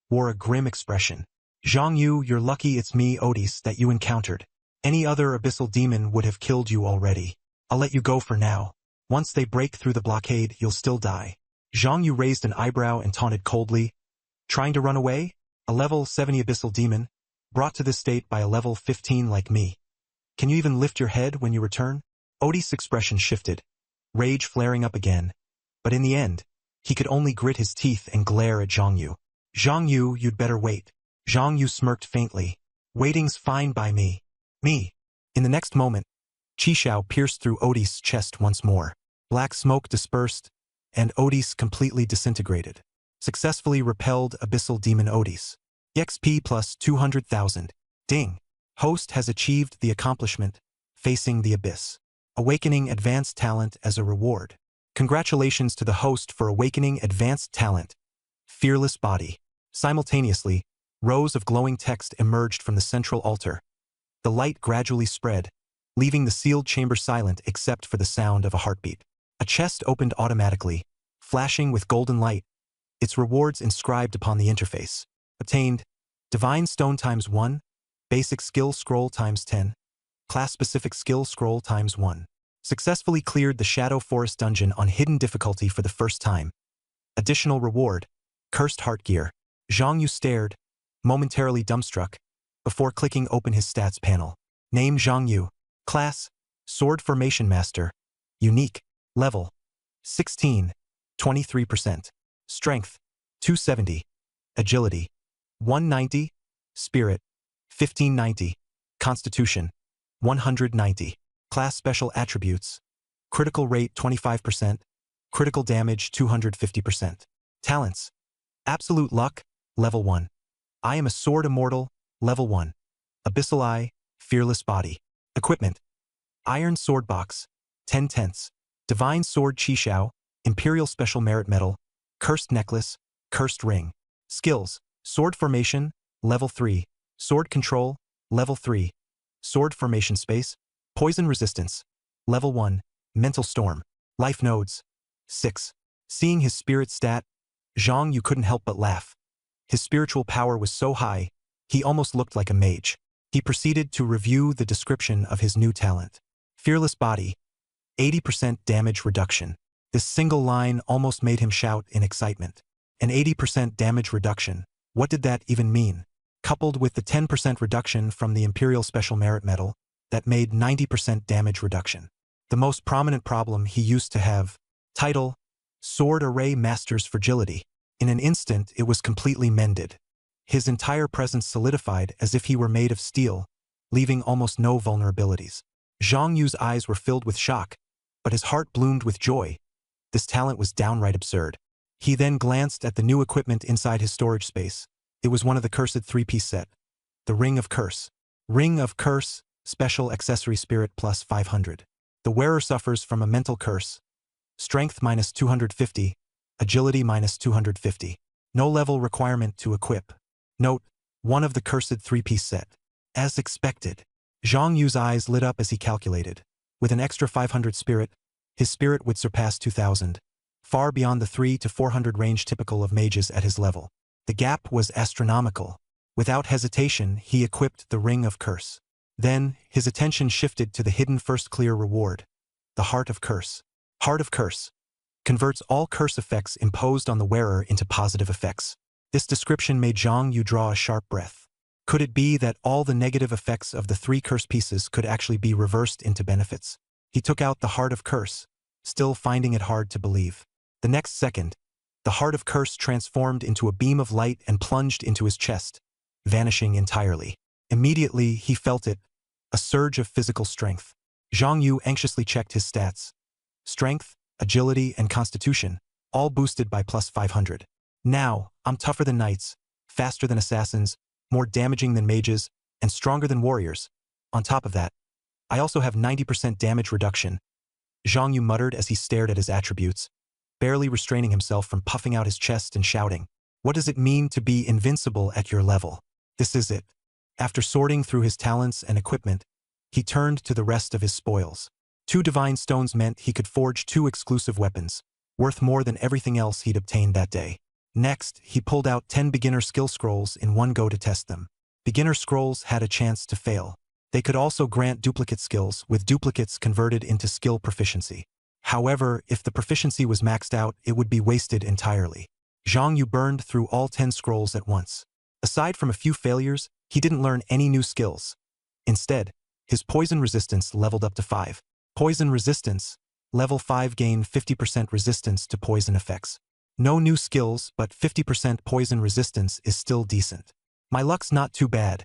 wore a grim expression. "Zhang Yu, you're lucky it's me, Audis, that you encountered. Any other abyssal demon would have killed you already. I'll let you go for now. Once they break through the blockade, you'll still die." Zhang Yu raised an eyebrow and taunted coldly. "Trying to run away? A level 70 abyssal demon, brought to this state by a level 15 like me. Can you even lift your head when you return?" Audis' expression shifted, rage flaring up again. But in the end, he could only grit his teeth and glare at Zhang Yu. "Zhang Yu, you'd better wait." Zhang Yu smirked faintly. "Waiting's fine by me." "Me." In the next moment, Qishao pierced through Audis' chest once more. Black smoke dispersed, and Audis completely disintegrated. Successfully repelled abyssal demon Audis. EXP plus 200,000. Ding. Host has achieved the accomplishment, Facing the Abyss. Awakening Advanced Talent as a reward. Congratulations to the host for awakening advanced talent. Fearless Body. Simultaneously, rows of glowing text emerged from the central altar, The light gradually spread, leaving the sealed chamber silent except for the sound of a heartbeat. A chest opened automatically, flashing with golden light, its rewards inscribed upon the interface. Obtained, Divine Stone ×1, Basic Skill Scroll ×10, Class-Specific Skill Scroll ×1. Successfully cleared the Shadow Forest dungeon on hidden difficulty for the first time. Additional reward, Cursed Heart Gear. Zhang Yu stared, momentarily dumbstruck, before clicking open his stats panel. Name Zhang Yu. Class, Sword Formation Master. Unique. Level, 16, 23%. Strength, 270. Agility, 190. Spirit, 1590. Constitution, 190. Class Special Attributes. Critical Rate 25%. Critical Damage 250%. Talents. Absolute Luck, Level 1. I am a Sword Immortal, Level 1. Abyssal Eye, Fearless Body. Equipment. Iron Sword Box, 10 tenths. Divine Sword Qishao, Imperial Special Merit Medal, Cursed Necklace, Cursed Ring. Skills. Sword Formation, Level 3. Sword Control, Level 3. Sword Formation Space, Poison Resistance, Level 1. Mental Storm. Life Nodes, 6. Seeing his spirit stat, Zhang Yu couldn't help but laugh. His spiritual power was so high, he almost looked like a mage. He proceeded to review the description of his new talent. Fearless Body, 80% damage reduction. This single line almost made him shout in excitement. An 80% damage reduction. What did that even mean? Coupled with the 10% reduction from the Imperial Special Merit Medal, that made 90% damage reduction. The most prominent problem he used to have. Title, Sword Array Master's Fragility. In an instant, it was completely mended. His entire presence solidified as if he were made of steel, leaving almost no vulnerabilities. Zhang Yu's eyes were filled with shock, but his heart bloomed with joy. This talent was downright absurd. He then glanced at the new equipment inside his storage space. It was one of the cursed 3-piece set. The Ring of Curse. Ring of Curse, Special Accessory Spirit plus 500. The wearer suffers from a mental curse. Strength minus 250, Agility minus 250. No level requirement to equip. Note, one of the cursed 3-piece set. As expected. Zhang Yu's eyes lit up as he calculated. With an extra 500 spirit, his spirit would surpass 2,000, far beyond the 300 to 400 range typical of mages at his level. The gap was astronomical. Without hesitation, he equipped the Ring of Curse. Then, his attention shifted to the hidden first clear reward. The Heart of Curse. Heart of Curse. Converts all curse effects imposed on the wearer into positive effects. This description made Zhang Yu draw a sharp breath. Could it be that all the negative effects of the 3 curse pieces could actually be reversed into benefits? He took out the Heart of Curse, still finding it hard to believe. The next second, the Heart of Curse transformed into a beam of light and plunged into his chest, vanishing entirely. Immediately, he felt it, a surge of physical strength. Zhang Yu anxiously checked his stats. Strength, agility, and constitution, all boosted by plus 500. Now, I'm tougher than knights, faster than assassins, more damaging than mages, and stronger than warriors. On top of that, I also have 90% damage reduction. Zhang Yu muttered as he stared at his attributes, barely restraining himself from puffing out his chest and shouting, "What does it mean to be invincible at your level? This is it." After sorting through his talents and equipment, he turned to the rest of his spoils. 2 divine stones meant he could forge 2 exclusive weapons, worth more than everything else he'd obtained that day. Next, he pulled out 10 beginner skill scrolls in one go to test them. Beginner scrolls had a chance to fail. They could also grant duplicate skills, with duplicates converted into skill proficiency. However, if the proficiency was maxed out, it would be wasted entirely. Zhang Yu burned through all 10 scrolls at once. Aside from a few failures, he didn't learn any new skills. Instead, his poison resistance leveled up to 5. Poison resistance, level 5 gained 50% resistance to poison effects. No new skills, but 50% poison resistance is still decent. My luck's not too bad,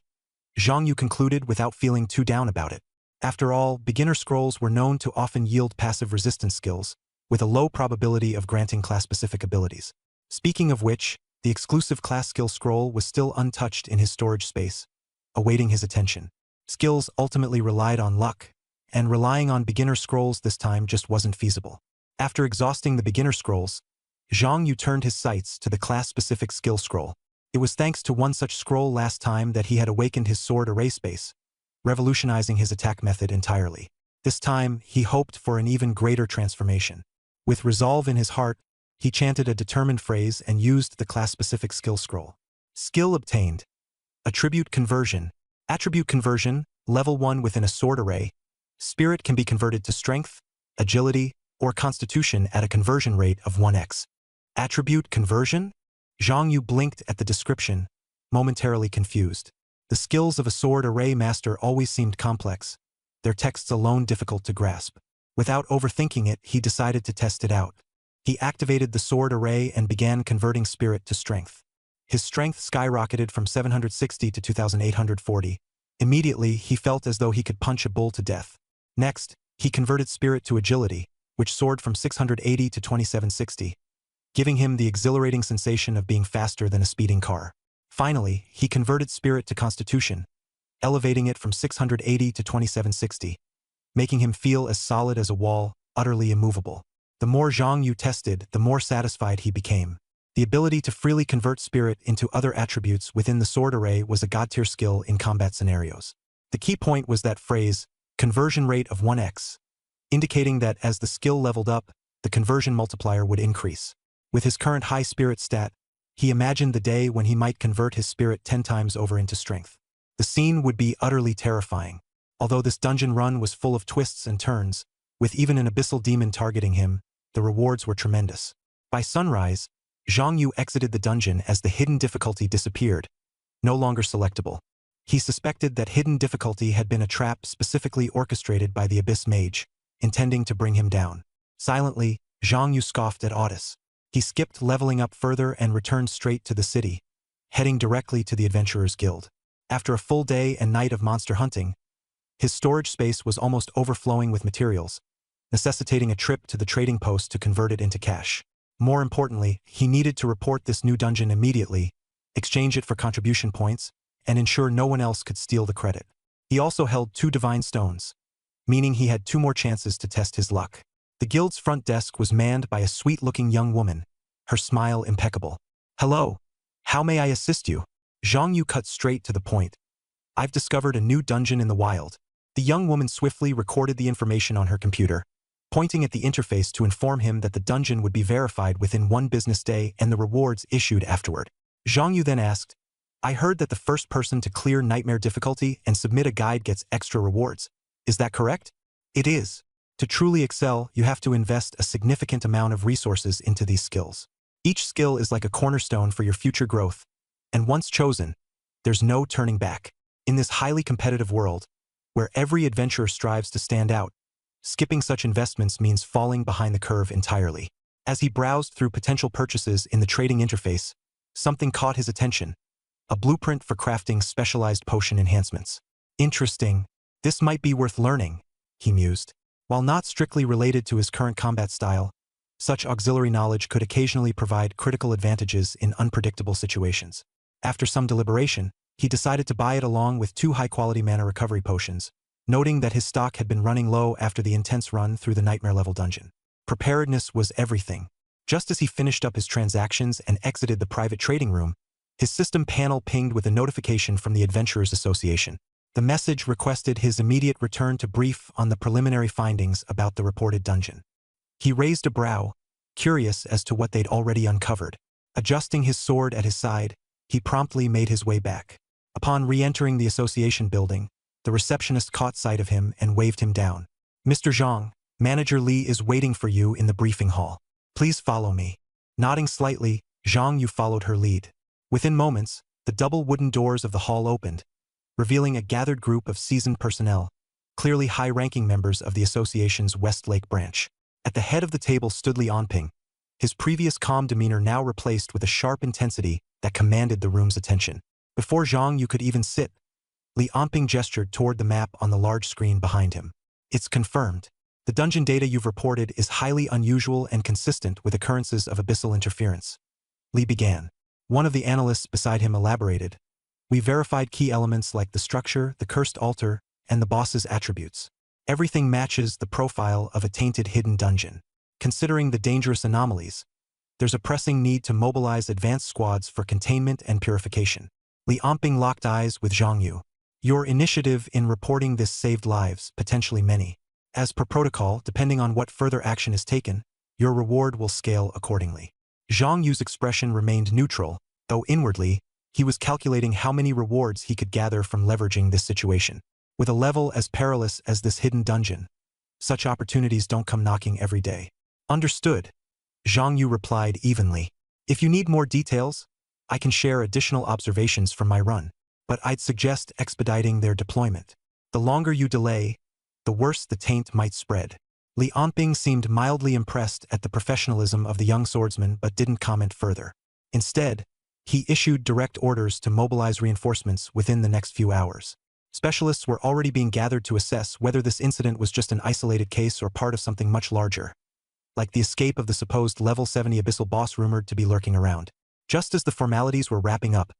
Zhang Yu concluded without feeling too down about it. After all, beginner scrolls were known to often yield passive resistance skills, with a low probability of granting class-specific abilities. Speaking of which, the exclusive class skill scroll was still untouched in his storage space, awaiting his attention. Skills ultimately relied on luck, and relying on beginner scrolls this time just wasn't feasible. After exhausting the beginner scrolls, Zhang Yu turned his sights to the class-specific skill scroll. It was thanks to one such scroll last time that he had awakened his sword array space, revolutionizing his attack method entirely. This time, he hoped for an even greater transformation. With resolve in his heart, he chanted a determined phrase and used the class-specific skill scroll. Skill obtained. Attribute conversion. Attribute conversion, level 1 within a sword array. Spirit can be converted to strength, agility, or constitution at a conversion rate of 1x. Attribute conversion? Zhang Yu blinked at the description, momentarily confused. The skills of a sword array master always seemed complex, their texts alone difficult to grasp. Without overthinking it, he decided to test it out. He activated the sword array and began converting spirit to strength. His strength skyrocketed from 760 to 2,840. Immediately, he felt as though he could punch a bull to death. Next, he converted spirit to agility, which soared from 680 to 2,760, giving him the exhilarating sensation of being faster than a speeding car. Finally, he converted spirit to constitution, elevating it from 680 to 2,760, making him feel as solid as a wall, utterly immovable. The more Zhang Yu tested, the more satisfied he became. The ability to freely convert spirit into other attributes within the sword array was a god-tier skill in combat scenarios. The key point was that phrase, conversion rate of 1x, indicating that as the skill leveled up, the conversion multiplier would increase. With his current high spirit stat, he imagined the day when he might convert his spirit 10 times over into strength. The scene would be utterly terrifying. Although this dungeon run was full of twists and turns, with even an abyssal demon targeting him, the rewards were tremendous. By sunrise, Zhang Yu exited the dungeon as the hidden difficulty disappeared, no longer selectable. He suspected that hidden difficulty had been a trap specifically orchestrated by the Abyss Mage, intending to bring him down. Silently, Zhang Yu scoffed at Otis. He skipped leveling up further and returned straight to the city, heading directly to the Adventurers Guild. After a full day and night of monster hunting, his storage space was almost overflowing with materials, necessitating a trip to the trading post to convert it into cash. More importantly, he needed to report this new dungeon immediately, exchange it for contribution points, and ensure no one else could steal the credit. He also held 2 divine stones, meaning he had 2 more chances to test his luck. The guild's front desk was manned by a sweet-looking young woman, her smile impeccable. "Hello. How may I assist you?" Zhang Yu cut straight to the point. "I've discovered a new dungeon in the wild." The young woman swiftly recorded the information on her computer, pointing at the interface to inform him that the dungeon would be verified within 1 business day and the rewards issued afterward. Zhang Yu then asked, "I heard that the first person to clear nightmare difficulty and submit a guide gets extra rewards. Is that correct?" "It is. To truly excel, you have to invest a significant amount of resources into these skills. Each skill is like a cornerstone for your future growth, and once chosen, there's no turning back. In this highly competitive world, where every adventurer strives to stand out, skipping such investments means falling behind the curve entirely." As he browsed through potential purchases in the trading interface, something caught his attention: a blueprint for crafting specialized potion enhancements. "Interesting. This might be worth learning," he mused. While not strictly related to his current combat style, such auxiliary knowledge could occasionally provide critical advantages in unpredictable situations. After some deliberation, he decided to buy it along with 2 high-quality mana recovery potions, noting that his stock had been running low after the intense run through the nightmare-level dungeon. Preparedness was everything. Just as he finished up his transactions and exited the private trading room, his system panel pinged with a notification from the Adventurers Association. The message requested his immediate return to brief on the preliminary findings about the reported dungeon. He raised a brow, curious as to what they'd already uncovered. Adjusting his sword at his side, he promptly made his way back. Upon re-entering the association building, the receptionist caught sight of him and waved him down. "Mr. Zhang, Manager Li is waiting for you in the briefing hall. Please follow me." Nodding slightly, Zhang Yu followed her lead. Within moments, the double wooden doors of the hall opened, revealing a gathered group of seasoned personnel, clearly high-ranking members of the association's Westlake branch. At the head of the table stood Li Anping, his previous calm demeanor now replaced with a sharp intensity that commanded the room's attention. Before Zhang Yu could even sit, Li Anping gestured toward the map on the large screen behind him. "It's confirmed. The dungeon data you've reported is highly unusual and consistent with occurrences of abyssal interference." Li began. One of the analysts beside him elaborated. "We verified key elements like the structure, the cursed altar, and the boss's attributes. Everything matches the profile of a tainted hidden dungeon. Considering the dangerous anomalies, there's a pressing need to mobilize advanced squads for containment and purification." Li Anping locked eyes with Zhang Yu. Your initiative in reporting this saved lives, potentially many. As per protocol, depending on what further action is taken, your reward will scale accordingly. Zhang Yu's expression remained neutral, though inwardly, he was calculating how many rewards he could gather from leveraging this situation. With a level as perilous as this hidden dungeon, such opportunities don't come knocking every day. Understood. Zhang Yu replied evenly. If you need more details, I can share additional observations from my run, but I'd suggest expediting their deployment. The longer you delay, the worse the taint might spread. Li Anping seemed mildly impressed at the professionalism of the young swordsman but didn't comment further. Instead, he issued direct orders to mobilize reinforcements within the next few hours. Specialists were already being gathered to assess whether this incident was just an isolated case or part of something much larger, like the escape of the supposed level 70 abyssal boss rumored to be lurking around. Just as the formalities were wrapping up,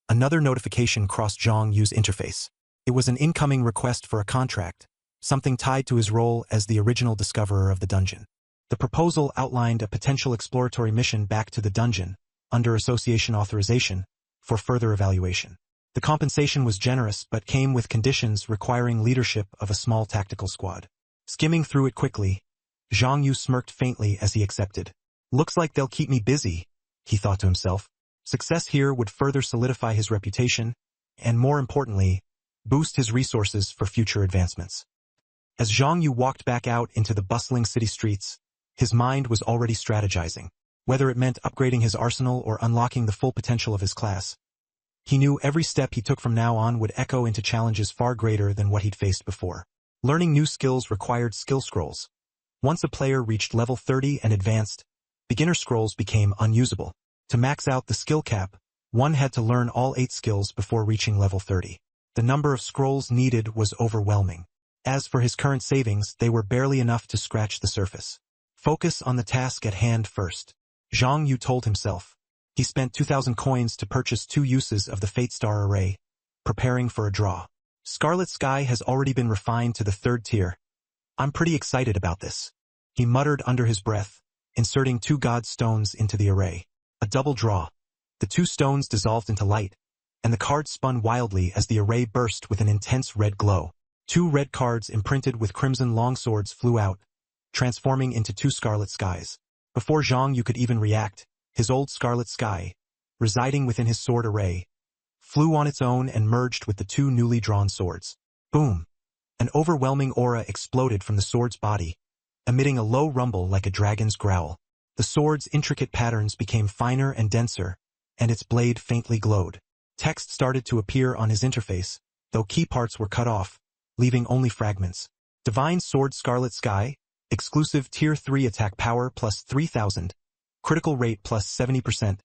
another notification crossed Zhang Yu's interface. It was an incoming request for a contract, something tied to his role as the original discoverer of the dungeon. The proposal outlined a potential exploratory mission back to the dungeon, under association authorization, for further evaluation. The compensation was generous but came with conditions requiring leadership of a small tactical squad. Skimming through it quickly, Zhang Yu smirked faintly as he accepted. Looks like they'll keep me busy, he thought to himself. Success here would further solidify his reputation, and more importantly, boost his resources for future advancements. As Zhang Yu walked back out into the bustling city streets, his mind was already strategizing. Whether it meant upgrading his arsenal or unlocking the full potential of his class, he knew every step he took from now on would echo into challenges far greater than what he'd faced before. Learning new skills required skill scrolls. Once a player reached level 30 and advanced, beginner scrolls became unusable. To max out the skill cap, one had to learn all 8 skills before reaching level 30. The number of scrolls needed was overwhelming. As for his current savings, they were barely enough to scratch the surface. Focus on the task at hand first, Zhang Yu told himself. He spent 2,000 coins to purchase 2 uses of the Fate Star Array, preparing for a draw. Scarlet Sky has already been refined to the 3rd tier. I'm pretty excited about this, he muttered under his breath, inserting 2 god stones into the array. A double draw. The 2 stones dissolved into light, and the cards spun wildly as the array burst with an intense red glow. 2 red cards imprinted with crimson longswords flew out, transforming into 2 Scarlet Skies. Before Zhang Yu could even react, his old Scarlet Sky, residing within his sword array, flew on its own and merged with the 2 newly drawn swords. Boom! An overwhelming aura exploded from the sword's body, emitting a low rumble like a dragon's growl. The sword's intricate patterns became finer and denser, and its blade faintly glowed. Text started to appear on his interface, though key parts were cut off, leaving only fragments. Divine Sword Scarlet Sky, exclusive Tier 3 attack power plus 3,000, critical rate plus 70%,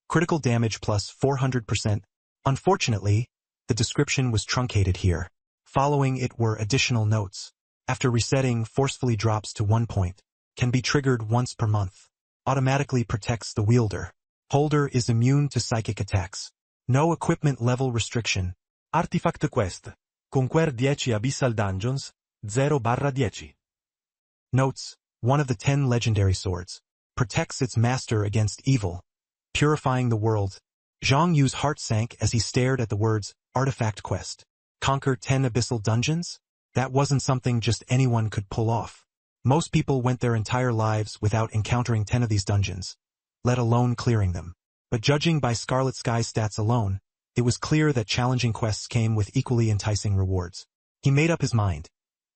critical damage plus 400%. Unfortunately, the description was truncated here. Following it were additional notes. After resetting, forcefully drops to 1 point. Can be triggered once per month. Automatically protects the wielder. Holder is immune to psychic attacks. No equipment level restriction. Artifact Quest. Conquer 10 Abyssal Dungeons, 0/10. Notes, one of the 10 legendary swords. Protects its master against evil, purifying the world. Zhang Yu's heart sank as he stared at the words, Artifact Quest. Conquer 10 abyssal dungeons? That wasn't something just anyone could pull off. Most people went their entire lives without encountering 10 of these dungeons, let alone clearing them. But judging by Scarlet Sky's stats alone, it was clear that challenging quests came with equally enticing rewards. He made up his mind.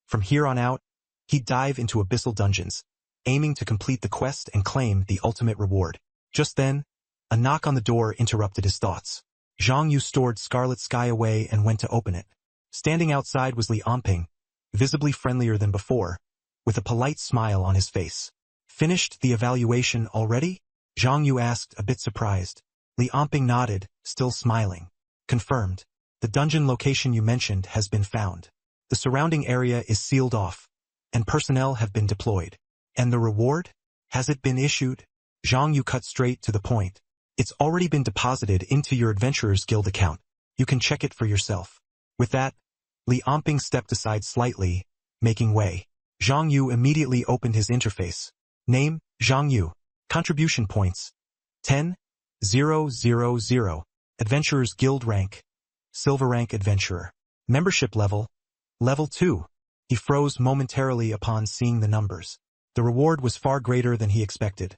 From here on out, he'd dive into abyssal dungeons, aiming to complete the quest and claim the ultimate reward. Just then, a knock on the door interrupted his thoughts. Zhang Yu stored Scarlet Sky away and went to open it. Standing outside was Li Anping, visibly friendlier than before, with a polite smile on his face. Finished the evaluation already? Zhang Yu asked, a bit surprised. Li Anping nodded, still smiling. Confirmed. The dungeon location you mentioned has been found. The surrounding area is sealed off, and personnel have been deployed. And the reward? Has it been issued? Zhang Yu cut straight to the point. It's already been deposited into your Adventurers Guild account. You can check it for yourself. With that, Li Anping stepped aside slightly, making way. Zhang Yu immediately opened his interface. Name, Zhang Yu. Contribution points, 10,000. Adventurers Guild rank, Silver rank Adventurer. Membership level, level 2. He froze momentarily upon seeing the numbers. The reward was far greater than he expected.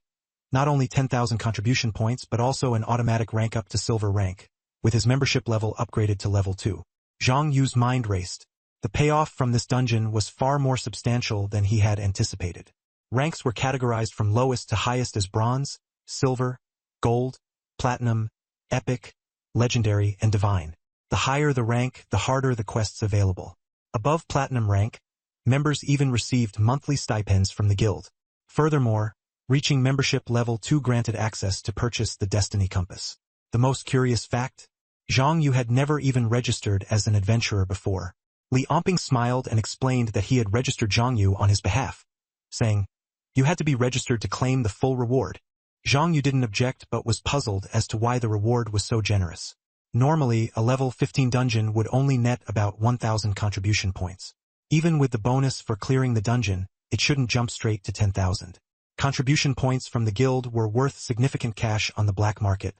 Not only 10,000 contribution points, but also an automatic rank up to silver rank, with his membership level upgraded to level 2. Zhang Yu's mind raced. The payoff from this dungeon was far more substantial than he had anticipated. Ranks were categorized from lowest to highest as bronze, silver, gold, platinum, epic, legendary, and divine. The higher the rank, the harder the quests available. Above platinum rank, members even received monthly stipends from the guild. Furthermore, reaching membership level 2 granted access to purchase the Destiny Compass. The most curious fact? Zhang Yu had never even registered as an adventurer before. Li Amping smiled and explained that he had registered Zhang Yu on his behalf, saying, "You had to be registered to claim the full reward." Zhang Yu didn't object but was puzzled as to why the reward was so generous. Normally, a level 15 dungeon would only net about 1,000 contribution points. Even with the bonus for clearing the dungeon, it shouldn't jump straight to 10,000. Contribution points from the guild were worth significant cash on the black market,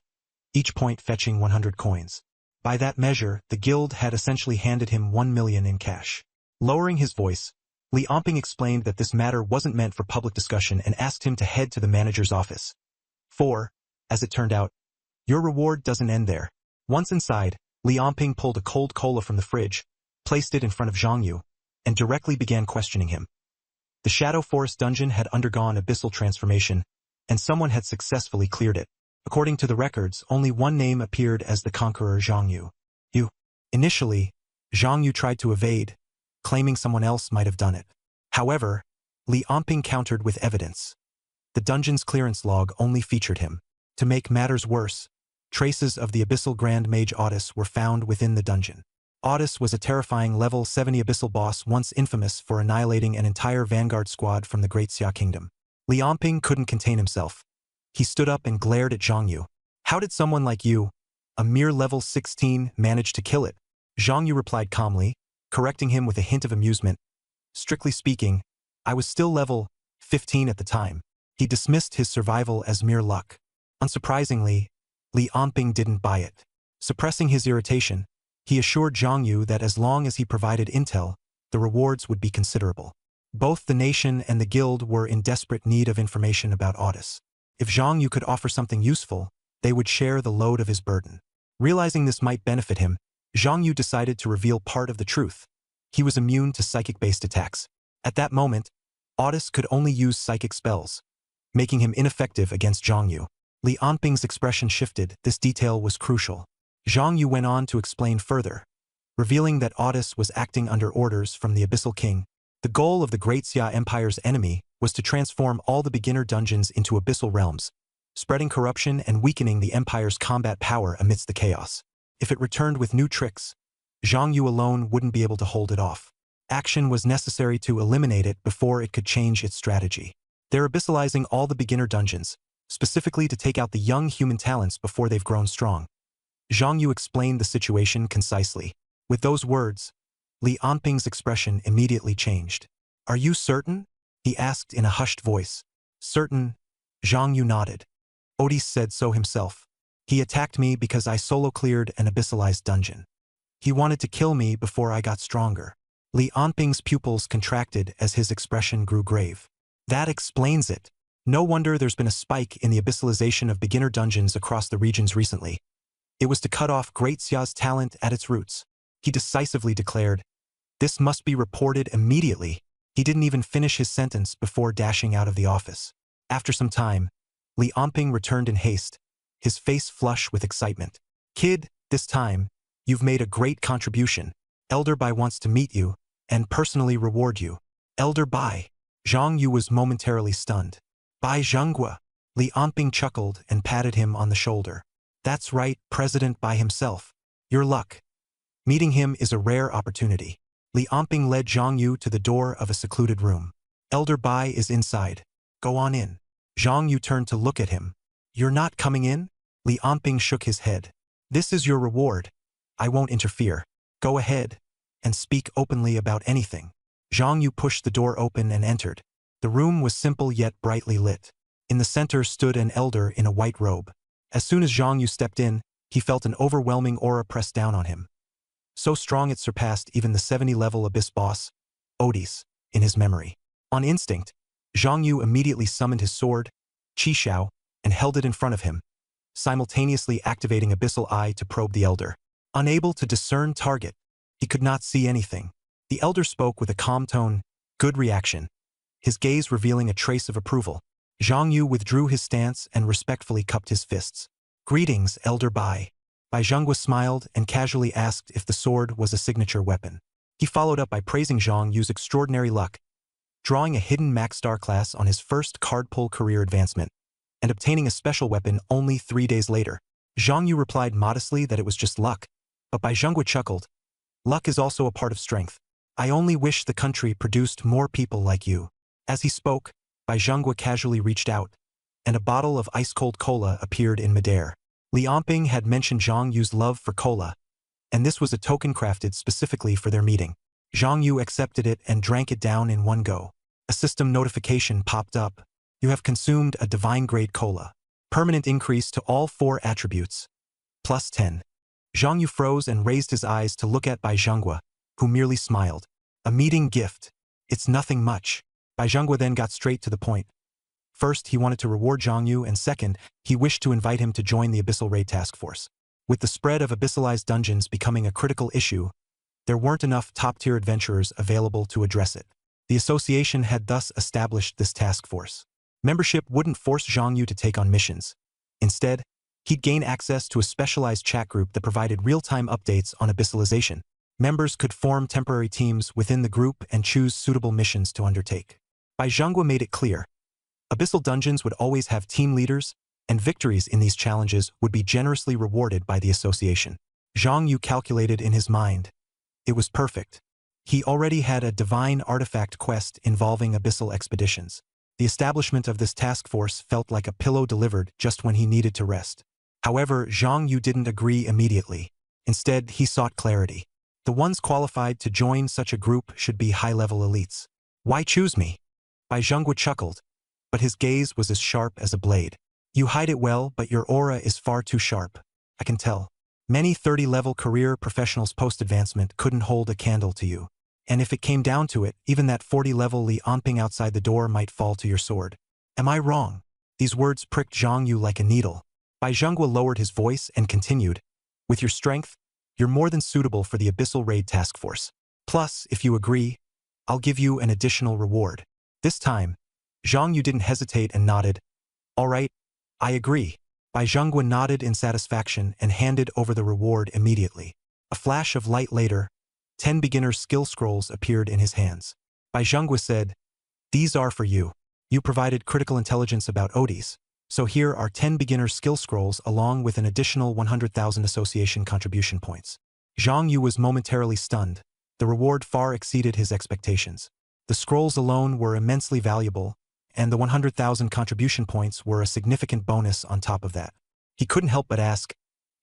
each point fetching 100 coins. By that measure, the guild had essentially handed him 1 million in cash. Lowering his voice, Li Amping explained that this matter wasn't meant for public discussion and asked him to head to the manager's office. For, as it turned out, your reward doesn't end there. Once inside, Li Amping pulled a cold cola from the fridge, placed it in front of Zhang Yu, and directly began questioning him. The Shadow Forest dungeon had undergone abyssal transformation, and someone had successfully cleared it. According to the records, only one name appeared as the conqueror Zhang Yu. Initially, Zhang Yu tried to evade, claiming someone else might have done it. However, Li Amping countered with evidence. The dungeon's clearance log only featured him. To make matters worse, traces of the abyssal Grand Mage Otis were found within the dungeon. Otis was a terrifying level 70 abyssal boss once infamous for annihilating an entire vanguard squad from the Great Xia Kingdom. Li Amping couldn't contain himself. He stood up and glared at Zhang Yu. "How did someone like you, a mere level 16, manage to kill it?" Zhang Yu replied calmly, correcting him with a hint of amusement. "Strictly speaking, I was still level 15 at the time." He dismissed his survival as mere luck. Unsurprisingly, Li Amping didn't buy it. Suppressing his irritation, he assured Zhang Yu that as long as he provided intel, the rewards would be considerable. Both the nation and the guild were in desperate need of information about Otis. If Zhang Yu could offer something useful, they would share the load of his burden. Realizing this might benefit him, Zhang Yu decided to reveal part of the truth. He was immune to psychic-based attacks. At that moment, Otis could only use psychic spells, making him ineffective against Zhang Yu. Li Amping's expression shifted. This detail was crucial. Zhang Yu went on to explain further, revealing that Otis was acting under orders from the Abyssal King. The goal of the Great Xia Empire's enemy was to transform all the beginner dungeons into abyssal realms, spreading corruption and weakening the Empire's combat power amidst the chaos. If it returned with new tricks, Zhang Yu alone wouldn't be able to hold it off. Action was necessary to eliminate it before it could change its strategy. They're abyssalizing all the beginner dungeons, specifically to take out the young human talents before they've grown strong. Zhang Yu explained the situation concisely. With those words, Li Amping's expression immediately changed. "Are you certain?" he asked in a hushed voice. "Certain," Zhang Yu nodded. "Otis said so himself. He attacked me because I solo-cleared an abyssalized dungeon. He wanted to kill me before I got stronger." Li Amping's pupils contracted as his expression grew grave. "That explains it. No wonder there's been a spike in the abyssalization of beginner dungeons across the regions recently. It was to cut off Great Xia's talent at its roots." He decisively declared, "This must be reported immediately." He didn't even finish his sentence before dashing out of the office. After some time, Li Amping returned in haste, his face flush with excitement. "Kid, this time, you've made a great contribution. Elder Bai wants to meet you and personally reward you." "Elder Bai?" Zhang Yu was momentarily stunned. "Bai Zhenghua." Li Amping chuckled and patted him on the shoulder. "That's right, President Bai himself. Your luck. Meeting him is a rare opportunity." Li Amping led Zhang Yu to the door of a secluded room. "Elder Bai is inside. Go on in." Zhang Yu turned to look at him. "You're not coming in?" Li Amping shook his head. "This is your reward. I won't interfere. Go ahead and speak openly about anything." Zhang Yu pushed the door open and entered. The room was simple yet brightly lit. In the center stood an elder in a white robe. As soon as Zhang Yu stepped in, he felt an overwhelming aura press down on him. so strong it surpassed even the 70-level abyss boss, Odis, in his memory. On instinct, Zhang Yu immediately summoned his sword, Qi Xiao, and held it in front of him, simultaneously activating Abyssal Eye to probe the Elder. Unable to discern target, he could not see anything. The Elder spoke with a calm tone, good reaction, his gaze revealing a trace of approval. Zhang Yu withdrew his stance and respectfully cupped his fists. Greetings, Elder Bai. Bai Zhenghua smiled and casually asked if the sword was a signature weapon. He followed up by praising Zhang Yu's extraordinary luck, drawing a hidden max star class on his first card pull career advancement, and obtaining a special weapon only 3 days later. Zhang Yu replied modestly that it was just luck, but Bai Zhenghua chuckled. Luck is also a part of strength. I only wish the country produced more people like you. As he spoke, Bai Zhenghua casually reached out, and a bottle of ice-cold cola appeared in midair. Li Amping had mentioned Zhang Yu's love for cola, and this was a token crafted specifically for their meeting. Zhang Yu accepted it and drank it down in one go. A system notification popped up. You have consumed a divine-grade cola. Permanent increase to all 4 attributes. Plus 10. Zhang Yu froze and raised his eyes to look at Bai Zhenghua, who merely smiled. A meeting gift. It's nothing much. Bai Zhenghua then got straight to the point. First, he wanted to reward Zhang Yu, and second, he wished to invite him to join the Abyssal Raid Task Force. With the spread of abyssalized dungeons becoming a critical issue, there weren't enough top-tier adventurers available to address it. The association had thus established this task force. Membership wouldn't force Zhang Yu to take on missions. Instead, he'd gain access to a specialized chat group that provided real-time updates on abyssalization. Members could form temporary teams within the group and choose suitable missions to undertake. Bai Zhenghua made it clear. Abyssal dungeons would always have team leaders, and victories in these challenges would be generously rewarded by the association. Zhang Yu calculated in his mind. It was perfect. He already had a divine artifact quest involving abyssal expeditions. The establishment of this task force felt like a pillow delivered just when he needed to rest. However, Zhang Yu didn't agree immediately. Instead, he sought clarity. The ones qualified to join such a group should be high-level elites. Why choose me? Bai Zhenghua chuckled, but his gaze was as sharp as a blade. You hide it well, but your aura is far too sharp. I can tell. Many 30-level career professionals post-advancement couldn't hold a candle to you. And if it came down to it, even that 40-level Li Amping outside the door might fall to your sword. Am I wrong? These words pricked Zhang Yu like a needle. Bai Zhenghua lowered his voice and continued. With your strength, you're more than suitable for the Abyssal Raid Task Force. Plus, if you agree, I'll give you an additional reward. This time, Zhang Yu didn't hesitate and nodded. All right, I agree. Bai Zhenghua nodded in satisfaction and handed over the reward immediately. A flash of light later, 10 beginner skill scrolls appeared in his hands. Bai Zhenghua said, these are for you. You provided critical intelligence about Odis, so here are 10 beginner skill scrolls along with an additional 100,000 association contribution points. Zhang Yu was momentarily stunned. The reward far exceeded his expectations. The scrolls alone were immensely valuable, and the 100,000 contribution points were a significant bonus on top of that. He couldn't help but ask,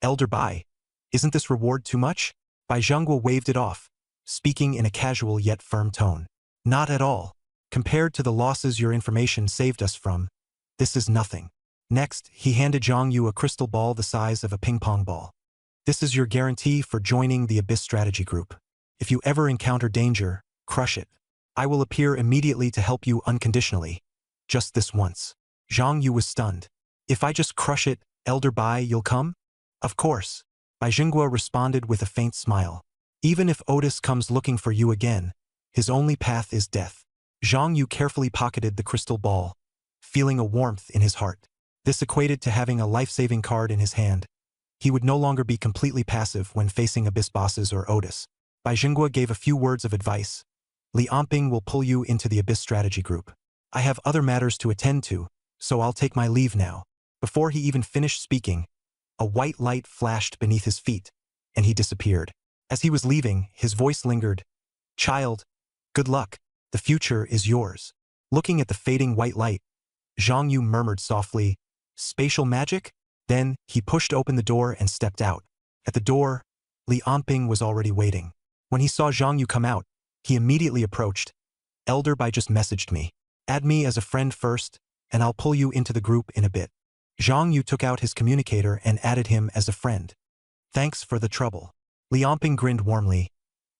Elder Bai, isn't this reward too much? Bai Zhenghua waved it off, speaking in a casual yet firm tone. Not at all. Compared to the losses your information saved us from, this is nothing. Next, he handed Zhang Yu a crystal ball the size of a ping-pong ball. This is your guarantee for joining the Abyss Strategy Group. If you ever encounter danger, crush it. I will appear immediately to help you unconditionally. Just this once. Zhang Yu was stunned. If I just crush it, Elder Bai, you'll come? Of course. Bai Zhenghua responded with a faint smile. Even if Odis comes looking for you again, his only path is death. Zhang Yu carefully pocketed the crystal ball, feeling a warmth in his heart. This equated to having a life-saving card in his hand. He would no longer be completely passive when facing Abyss bosses or Odis. Bai Zhenghua gave a few words of advice. Li Amping will pull you into the Abyss Strategy Group. I have other matters to attend to, so I'll take my leave now. Before he even finished speaking, a white light flashed beneath his feet, and he disappeared. As he was leaving, his voice lingered. Child, good luck. The future is yours. Looking at the fading white light, Zhang Yu murmured softly, spatial magic? Then, he pushed open the door and stepped out. At the door, Li Amping was already waiting. When he saw Zhang Yu come out, he immediately approached. Elder Bai just messaged me. Add me as a friend first, and I'll pull you into the group in a bit. Zhang Yu took out his communicator and added him as a friend. Thanks for the trouble. Li Yonping grinned warmly.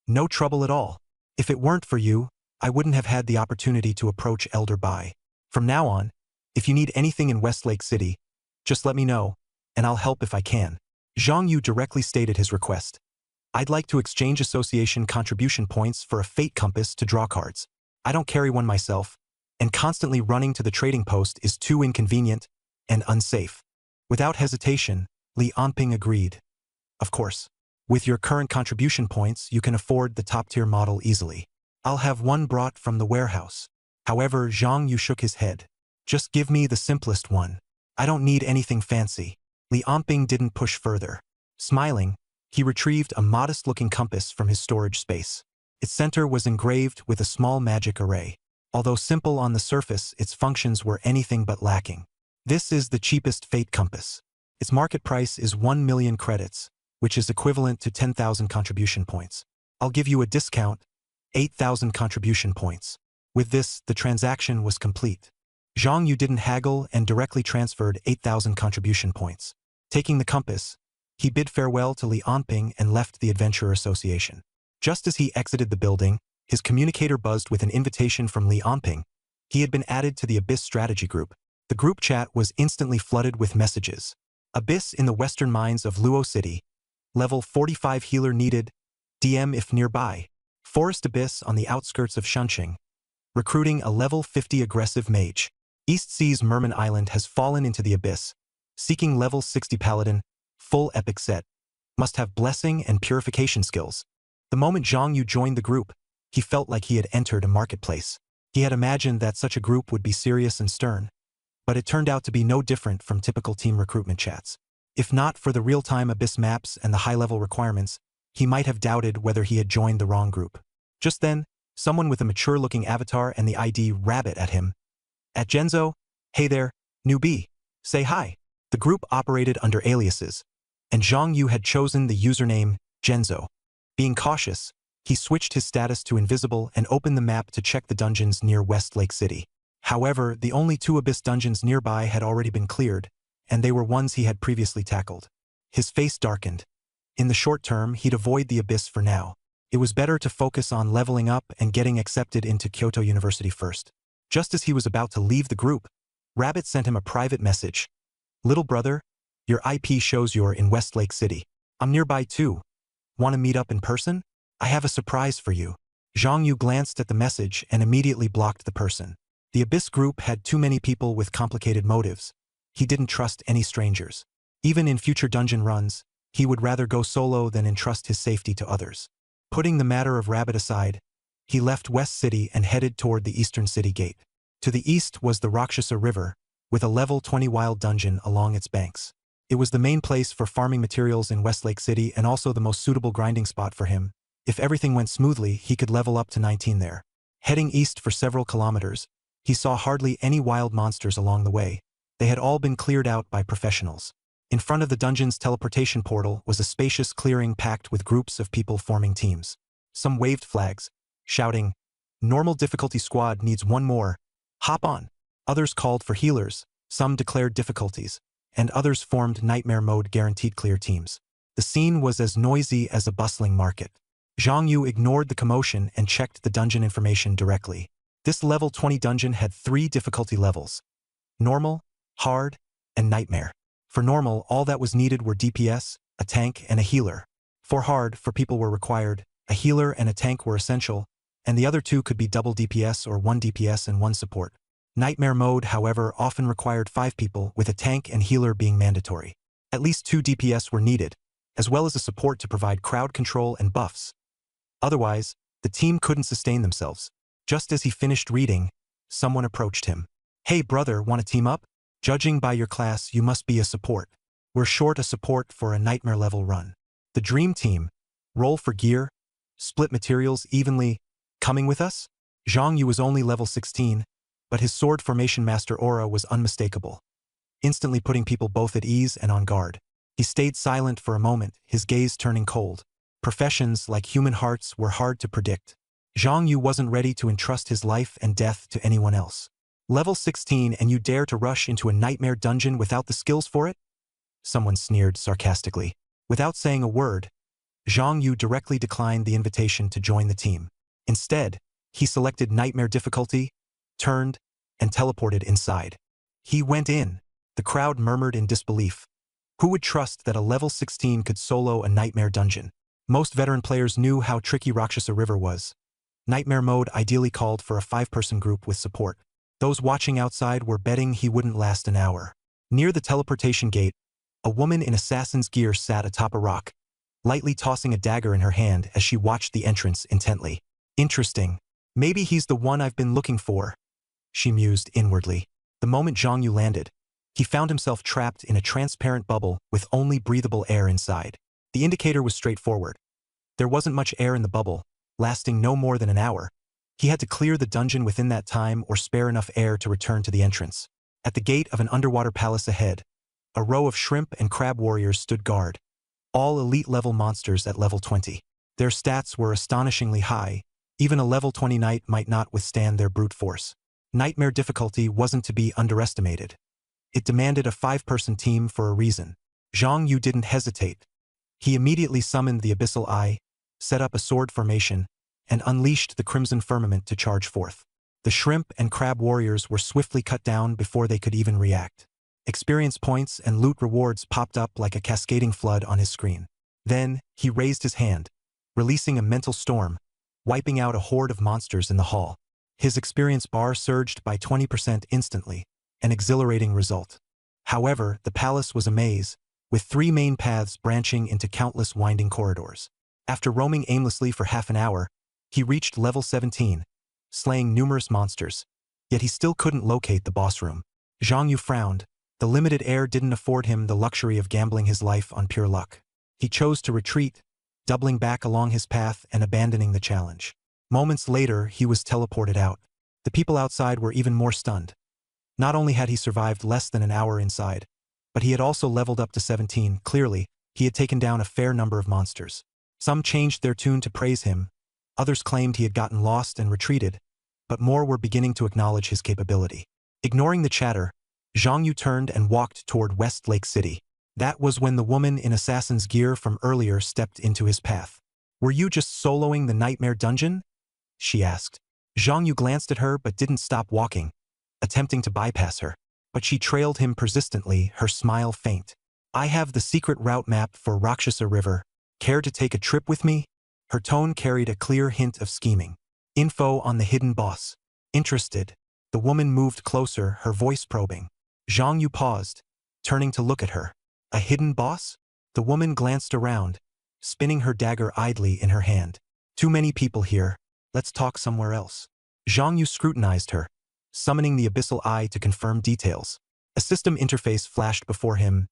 No trouble at all. If it weren't for you, I wouldn't have had the opportunity to approach Elder Bai. From now on, if you need anything in Westlake City, just let me know, and I'll help if I can. Zhang Yu directly stated his request. I'd like to exchange association contribution points for a fate compass to draw cards. I don't carry one myself, and constantly running to the trading post is too inconvenient and unsafe. Without hesitation, Li Yonping agreed. Of course. With your current contribution points, you can afford the top-tier model easily. I'll have one brought from the warehouse. However, Zhang Yu shook his head. Just give me the simplest one. I don't need anything fancy. Li Yonping didn't push further. Smiling, he retrieved a modest-looking compass from his storage space. Its center was engraved with a small magic array. Although simple on the surface, its functions were anything but lacking. This is the cheapest fate compass. Its market price is 1 million credits, which is equivalent to 10,000 contribution points. I'll give you a discount, 8,000 contribution points. With this, the transaction was complete. Zhang Yu didn't haggle and directly transferred 8,000 contribution points. Taking the compass, he bid farewell to Li Yonping and left the Adventurer Association. Just as he exited the building, his communicator buzzed with an invitation from Li Yonping. He had been added to the Abyss Strategy Group. The group chat was instantly flooded with messages. Abyss in the western mines of Luo City. Level 45 healer needed. DM if nearby. Forest Abyss on the outskirts of Shunqing. Recruiting a level 50 aggressive mage. East Seas Merman Island has fallen into the abyss. Seeking level 60 paladin. Full epic set. Must have blessing and purification skills. The moment Zhang Yu joined the group, he felt like he had entered a marketplace. He had imagined that such a group would be serious and stern. But it turned out to be no different from typical team recruitment chats. If not for the real-time abyss maps and the high-level requirements, he might have doubted whether he had joined the wrong group. Just then, someone with a mature-looking avatar and the ID Rabbit at him. At Genzo, hey there, newbie, say hi. The group operated under aliases, and Zhang Yu had chosen the username Genzo. Being cautious, he switched his status to invisible and opened the map to check the dungeons near Westlake City. However, the only 2 abyss dungeons nearby had already been cleared, and they were ones he had previously tackled. His face darkened. In the short term, he'd avoid the abyss for now. It was better to focus on leveling up and getting accepted into Kyoto University first. Just as he was about to leave the group, Rabbit sent him a private message. Little brother, your IP shows you're in Westlake City. I'm nearby too. Want to meet up in person? I have a surprise for you. Zhang Yu glanced at the message and immediately blocked the person. The Abyss group had too many people with complicated motives. He didn't trust any strangers. Even in future dungeon runs, he would rather go solo than entrust his safety to others. Putting the matter of Rabbit aside, he left West City and headed toward the Eastern City Gate. To the east was the Rakshasa River, with a level 20 wild dungeon along its banks. It was the main place for farming materials in Westlake City and also the most suitable grinding spot for him. If everything went smoothly, he could level up to 19 there. Heading east for several kilometers, he saw hardly any wild monsters along the way. They had all been cleared out by professionals. In front of the dungeon's teleportation portal was a spacious clearing packed with groups of people forming teams. Some waved flags, shouting, "Normal difficulty squad needs one more. Hop on." Others called for healers, some declared difficulties, and others formed nightmare mode guaranteed clear teams. The scene was as noisy as a bustling market. Zhang Yu ignored the commotion and checked the dungeon information directly. This level 20 dungeon had 3 difficulty levels: normal, hard, and nightmare. For normal, all that was needed were DPS, a tank, and a healer. For hard, people were required, a healer and a tank were essential, and the other 2 could be double DPS or 1 DPS and 1 support. Nightmare mode, however, often required 5 people, with a tank and healer being mandatory. At least 2 DPS were needed, as well as a support to provide crowd control and buffs. Otherwise, the team couldn't sustain themselves. Just as he finished reading, someone approached him. "Hey brother, want to team up? Judging by your class, you must be a support. We're short a support for a nightmare level run. The dream team. Roll for gear. Split materials evenly. Coming with us?" Zhang Yu was only level 16, but his sword formation master aura was unmistakable, instantly putting people both at ease and on guard. He stayed silent for a moment, his gaze turning cold. Professions, like human hearts, were hard to predict. Zhang Yu wasn't ready to entrust his life and death to anyone else. Level 16 and you dare to rush into a nightmare dungeon without the skills for it? Someone sneered sarcastically. Without saying a word, Zhang Yu directly declined the invitation to join the team. Instead, he selected Nightmare difficulty, turned, and teleported inside. He went in. The crowd murmured in disbelief. Who would trust that a level 16 could solo a Nightmare dungeon? Most veteran players knew how tricky Rakshasa River was. Nightmare mode ideally called for a 5-person group with support. Those watching outside were betting he wouldn't last an hour. Near the teleportation gate, a woman in assassin's gear sat atop a rock, lightly tossing a dagger in her hand as she watched the entrance intently. Interesting. Maybe he's the one I've been looking for, she mused inwardly. The moment Zhang Yu landed, he found himself trapped in a transparent bubble with only breathable air inside. The indicator was straightforward. There wasn't much air in the bubble, lasting no more than an hour. He had to clear the dungeon within that time or spare enough air to return to the entrance. At the gate of an underwater palace ahead, a row of shrimp and crab warriors stood guard, all elite-level monsters at level 20. Their stats were astonishingly high. Even a level 20 knight might not withstand their brute force. Nightmare difficulty wasn't to be underestimated. It demanded a 5-person team for a reason. Zhang Yu didn't hesitate. He immediately summoned the Abyssal Eye, set up a sword formation, and unleashed the Crimson Firmament to charge forth. The shrimp and crab warriors were swiftly cut down before they could even react. Experience points and loot rewards popped up like a cascading flood on his screen. Then, he raised his hand, releasing a mental storm, wiping out a horde of monsters in the hall. His experience bar surged by 20% instantly, an exhilarating result. However, the palace was a maze, with 3 main paths branching into countless winding corridors. After roaming aimlessly for half an hour, he reached level 17, slaying numerous monsters, yet he still couldn't locate the boss room. Zhang Yu frowned. The limited air didn't afford him the luxury of gambling his life on pure luck. He chose to retreat, doubling back along his path and abandoning the challenge. Moments later, he was teleported out. The people outside were even more stunned. Not only had he survived less than an hour inside, but he had also leveled up to 17. Clearly, he had taken down a fair number of monsters. Some changed their tune to praise him, others claimed he had gotten lost and retreated, but more were beginning to acknowledge his capability. Ignoring the chatter, Zhang Yu turned and walked toward West Lake City. That was when the woman in assassin's gear from earlier stepped into his path. "Were you just soloing the Nightmare dungeon?" she asked. Zhang Yu glanced at her but didn't stop walking, attempting to bypass her. But she trailed him persistently, her smile faint. "I have the secret route map for Rakshasa River. Care to take a trip with me?" Her tone carried a clear hint of scheming. "Info on the hidden boss." Interested, the woman moved closer, her voice probing. Zhang Yu paused, turning to look at her. "A hidden boss?" The woman glanced around, spinning her dagger idly in her hand. "Too many people here. Let's talk somewhere else." Zhang Yu scrutinized her, summoning the Abyssal Eye to confirm details. A system interface flashed before him.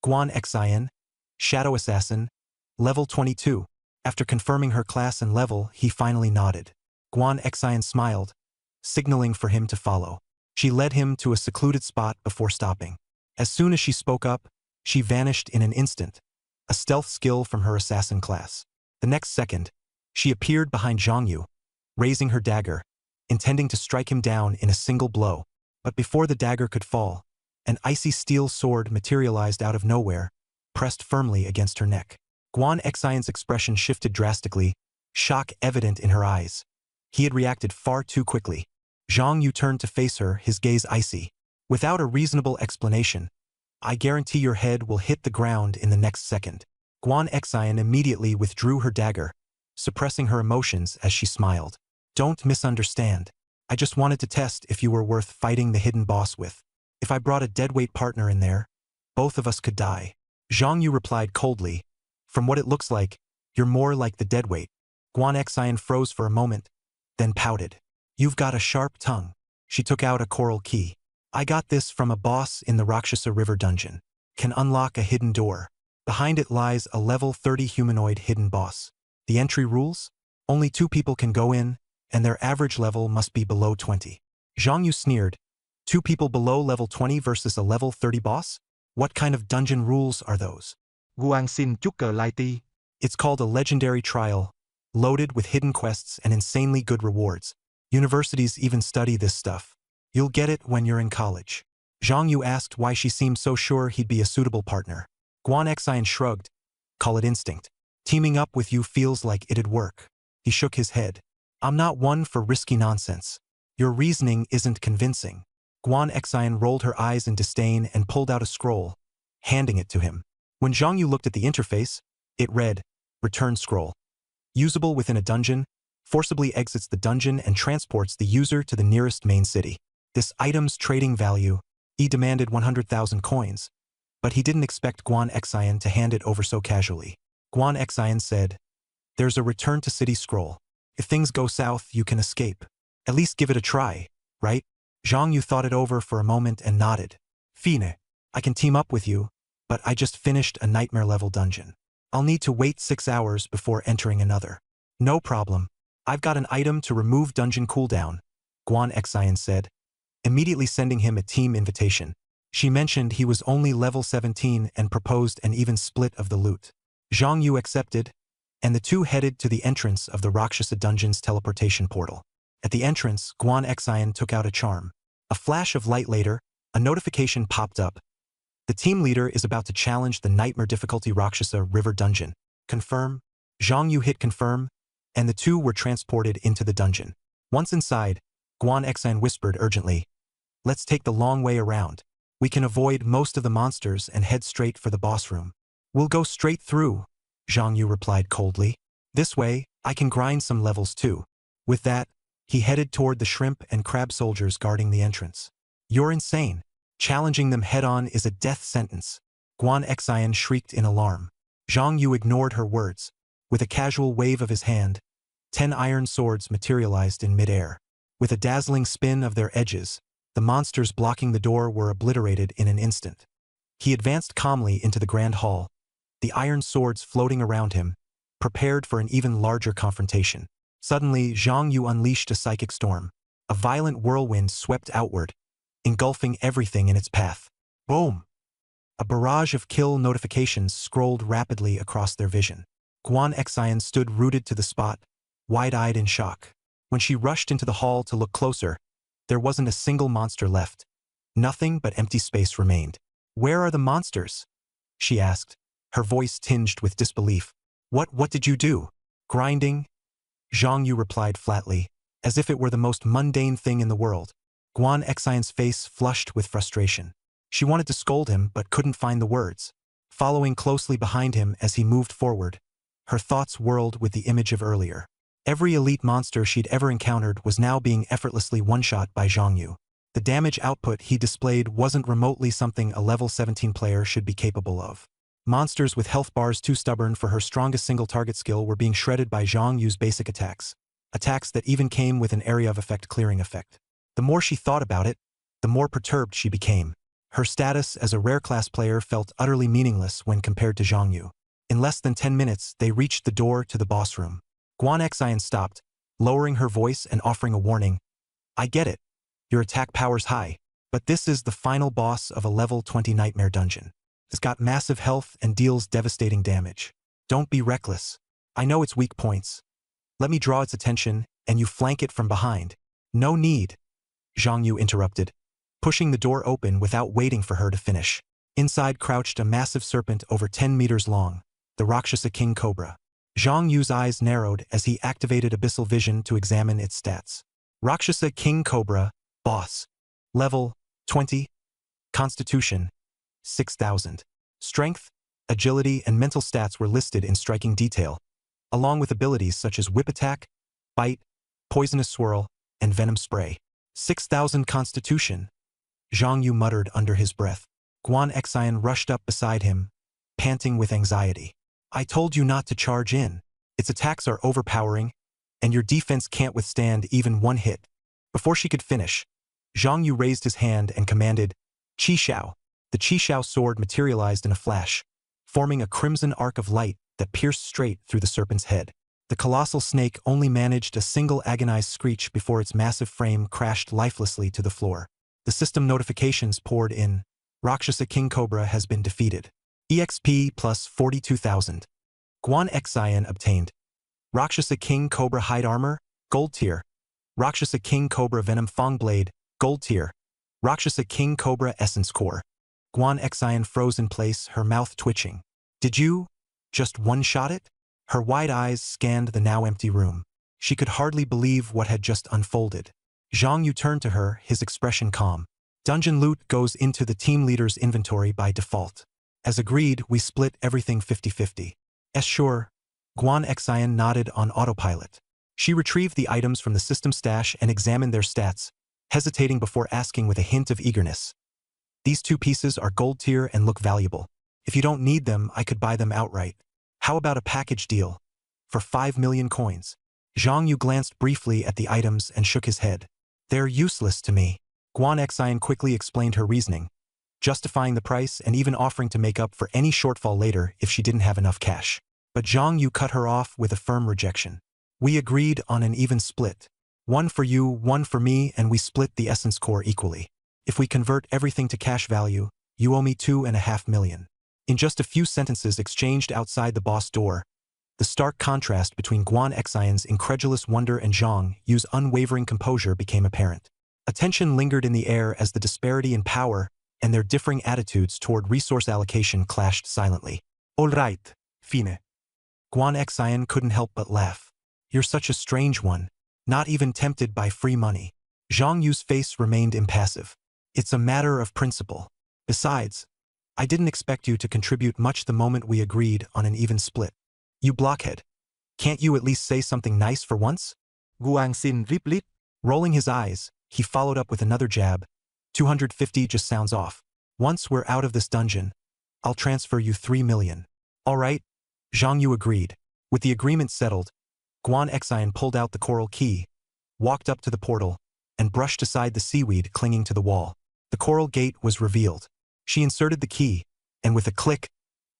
Guan Xian, Shadow Assassin, level 22. After confirming her class and level, he finally nodded. Guan Xian smiled, signaling for him to follow. She led him to a secluded spot before stopping. As soon as she spoke up, she vanished in an instant, a stealth skill from her assassin class. The next second, she appeared behind Zhang Yu, raising her dagger, intending to strike him down in a single blow. But before the dagger could fall, an icy steel sword materialized out of nowhere, pressed firmly against her neck. Guan Xian's expression shifted drastically, shock evident in her eyes. He had reacted far too quickly. Zhang Yu turned to face her, his gaze icy. "Without a reasonable explanation, I guarantee your head will hit the ground in the next second." Guan Xian immediately withdrew her dagger, suppressing her emotions as she smiled. "Don't misunderstand. I just wanted to test if you were worth fighting the hidden boss with. If I brought a deadweight partner in there, both of us could die." Zhang Yu replied coldly. "From what it looks like, you're more like the deadweight." Guan Xian froze for a moment, then pouted. "You've got a sharp tongue." She took out a coral key. "I got this from a boss in the Rakshasa River dungeon. Can unlock a hidden door. Behind it lies a level 30 humanoid hidden boss. The entry rules? Only 2 people can go in, and their average level must be below 20. Zhang Yu sneered. 2 people below level 20 versus a level 30 boss? What kind of dungeon rules are those? Guang xin chúc cờ lai ti. It's called a legendary trial, loaded with hidden quests and insanely good rewards. Universities even study this stuff. You'll get it when you're in college. Zhang Yu asked why she seemed so sure he'd be a suitable partner. Guan Xian shrugged. Call it instinct. Teaming up with you feels like it'd work. He shook his head. I'm not one for risky nonsense. Your reasoning isn't convincing. Guan Exine rolled her eyes in disdain and pulled out a scroll, handing it to him. When Zhang Yu looked at the interface, it read, Return Scroll. Usable within a dungeon, forcibly exits the dungeon and transports the user to the nearest main city. This item's trading value, he demanded 100,000 coins, but he didn't expect Guan Exine to hand it over so casually. Guan Exine said, There's a return to city scroll. If things go south, you can escape. At least give it a try, right? Zhang Yu thought it over for a moment and nodded. Fine, I can team up with you, but I just finished a nightmare-level dungeon. I'll need to wait 6 hours before entering another. No problem. I've got an item to remove dungeon cooldown, Guan Exine said, immediately sending him a team invitation. She mentioned he was only level 17 and proposed an even split of the loot. Zhang Yu accepted, and the two headed to the entrance of the Rakshasa Dungeon's teleportation portal. At the entrance, Guan Exine took out a charm. A flash of light later, a notification popped up. The team leader is about to challenge the Nightmare difficulty Rakshasa River Dungeon. Confirm? Zhang Yu hit confirm, and the two were transported into the dungeon. Once inside, Guan Exine whispered urgently, Let's take the long way around. We can avoid most of the monsters and head straight for the boss room. We'll go straight through, Zhang Yu replied coldly. This way, I can grind some levels too. With that, he headed toward the shrimp and crab soldiers guarding the entrance. You're insane. Challenging them head-on is a death sentence. Guan Exine shrieked in alarm. Zhang Yu ignored her words. With a casual wave of his hand, 10 iron swords materialized in midair. With a dazzling spin of their edges, the monsters blocking the door were obliterated in an instant. He advanced calmly into the grand hall, the iron swords floating around him, prepared for an even larger confrontation. Suddenly, Zhang Yu unleashed a psychic storm. A violent whirlwind swept outward, engulfing everything in its path. Boom! A barrage of kill notifications scrolled rapidly across their vision. Guan Exine stood rooted to the spot, wide-eyed in shock. When she rushed into the hall to look closer, there wasn't a single monster left. Nothing but empty space remained. Where are the monsters? She asked, her voice tinged with disbelief. What did you do? Grinding? Zhang Yu replied flatly, as if it were the most mundane thing in the world. Guan Exine's face flushed with frustration. She wanted to scold him but couldn't find the words. Following closely behind him as he moved forward, her thoughts whirled with the image of earlier. Every elite monster she'd ever encountered was now being effortlessly one-shot by Zhang Yu. The damage output he displayed wasn't remotely something a level 17 player should be capable of. Monsters with health bars too stubborn for her strongest single-target skill were being shredded by Zhang Yu's basic attacks. Attacks that even came with an area of effect clearing effect. The more she thought about it, the more perturbed she became. Her status as a rare-class player felt utterly meaningless when compared to Zhang Yu. In less than 10 minutes, they reached the door to the boss room. Guan Exine stopped, lowering her voice and offering a warning. I get it. Your attack power's high, but this is the final boss of a level 20 nightmare dungeon. It's got massive health and deals devastating damage. Don't be reckless. I know its weak points. Let me draw its attention, and you flank it from behind. No need, Zhang Yu interrupted, pushing the door open without waiting for her to finish. Inside crouched a massive serpent over 10 meters long, the Rakshasa King Cobra. Zhang Yu's eyes narrowed as he activated Abyssal Vision to examine its stats. Rakshasa King Cobra, Boss. Level, 20. Constitution, 6,000. Strength, agility, and mental stats were listed in striking detail, along with abilities such as Whip Attack, Bite, Poisonous Swirl, and Venom Spray. 6,000 Constitution, Zhang Yu muttered under his breath. Guan Exine rushed up beside him, panting with anxiety. I told you not to charge in. Its attacks are overpowering, and your defense can't withstand even one hit. Before she could finish, Zhang Yu raised his hand and commanded, Qi Xiao. The Qi Xiao sword materialized in a flash, forming a crimson arc of light that pierced straight through the serpent's head. The colossal snake only managed a single agonized screech before its massive frame crashed lifelessly to the floor. The system notifications poured in. Rakshasa King Cobra has been defeated. EXP plus 42,000. Guan Exine obtained. Rakshasa King Cobra Hide Armor, Gold Tier. Rakshasa King Cobra Venom Fang Blade, Gold Tier. Rakshasa King Cobra Essence Core. Guan Exine froze in place, her mouth twitching. Did you just one-shot it? Her wide eyes scanned the now empty room. She could hardly believe what had just unfolded. Zhang Yu turned to her, his expression calm. Dungeon loot goes into the team leader's inventory by default. As agreed, we split everything 50-50. Sure. Guan Xian nodded on autopilot. She retrieved the items from the system stash and examined their stats, hesitating before asking with a hint of eagerness. These 2 pieces are gold tier and look valuable. If you don't need them, I could buy them outright. How about a package deal? For 5 million coins. Zhang Yu glanced briefly at the items and shook his head. They're useless to me. Guan Xian quickly explained her reasoning, justifying the price and even offering to make up for any shortfall later if she didn't have enough cash. But Zhang Yu cut her off with a firm rejection. We agreed on an even split. 1 for you, 1 for me, and we split the essence core equally. If we convert everything to cash value, you owe me 2.5 million. In just a few sentences exchanged outside the boss door, the stark contrast between Guan Xian's incredulous wonder and Zhang Yu's unwavering composure became apparent. A tension lingered in the air as the disparity in power and their differing attitudes toward resource allocation clashed silently. All right, fine. Guan Xian couldn't help but laugh. You're such a strange one, not even tempted by free money. Zhang Yu's face remained impassive. It's a matter of principle. Besides, I didn't expect you to contribute much the moment we agreed on an even split. You blockhead. Can't you at least say something nice for once? Guang Xin replied. Rolling his eyes, he followed up with another jab. 250 just sounds off. Once we're out of this dungeon, I'll transfer you 3 million. All right? Zhang Yu agreed. With the agreement settled, Guan Xian pulled out the coral key, walked up to the portal, and brushed aside the seaweed clinging to the wall. The coral gate was revealed. She inserted the key, and with a click,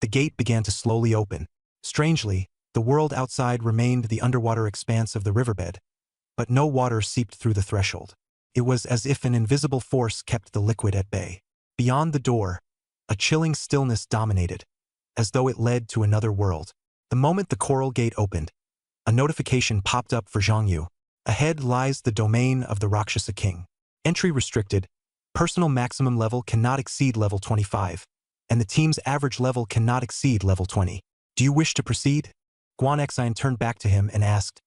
the gate began to slowly open. Strangely, the world outside remained the underwater expanse of the riverbed, but no water seeped through the threshold. It was as if an invisible force kept the liquid at bay. Beyond the door, a chilling stillness dominated, as though it led to another world. The moment the coral gate opened, a notification popped up for Zhang Yu. Ahead lies the domain of the Rakshasa King. Entry restricted. Personal maximum level cannot exceed level 25, and the team's average level cannot exceed level 20. Do you wish to proceed? Guan Xian turned back to him and asked.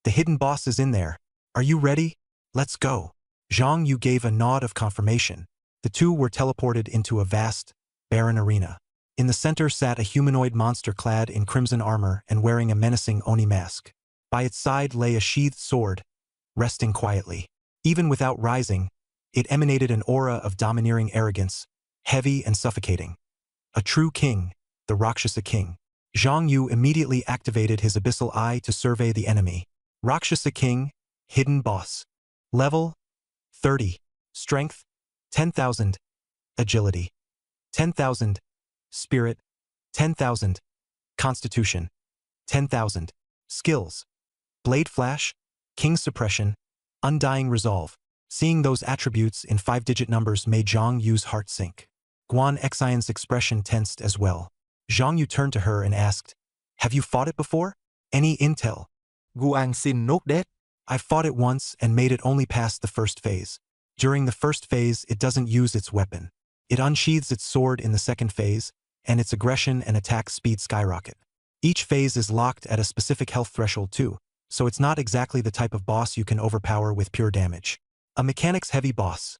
The hidden boss is in there. Are you ready? Let's go. Zhang Yu gave a nod of confirmation. The 2 were teleported into a vast, barren arena. In the center sat a humanoid monster clad in crimson armor and wearing a menacing Oni mask. By its side lay a sheathed sword, resting quietly. Even without rising, it emanated an aura of domineering arrogance, heavy and suffocating. A true king, the Rakshasa King. Zhang Yu immediately activated his abyssal eye to survey the enemy. Rakshasa King, hidden boss. Level 30. Strength 10,000. Agility 10,000. Spirit 10,000. Constitution 10,000. Skills: Blade Flash, King Suppression, Undying Resolve. Seeing those attributes in 5-digit numbers made Zhang Yu's heart sink. Guan Xian's expression tensed as well. Zhang Yu turned to her and asked, Have you fought it before? Any intel? Guang Xin nodded. I fought it once and made it only past the first phase. During the first phase, it doesn't use its weapon. It unsheathes its sword in the second phase, and its aggression and attack speed skyrocket. Each phase is locked at a specific health threshold too, so it's not exactly the type of boss you can overpower with pure damage. A mechanics-heavy boss.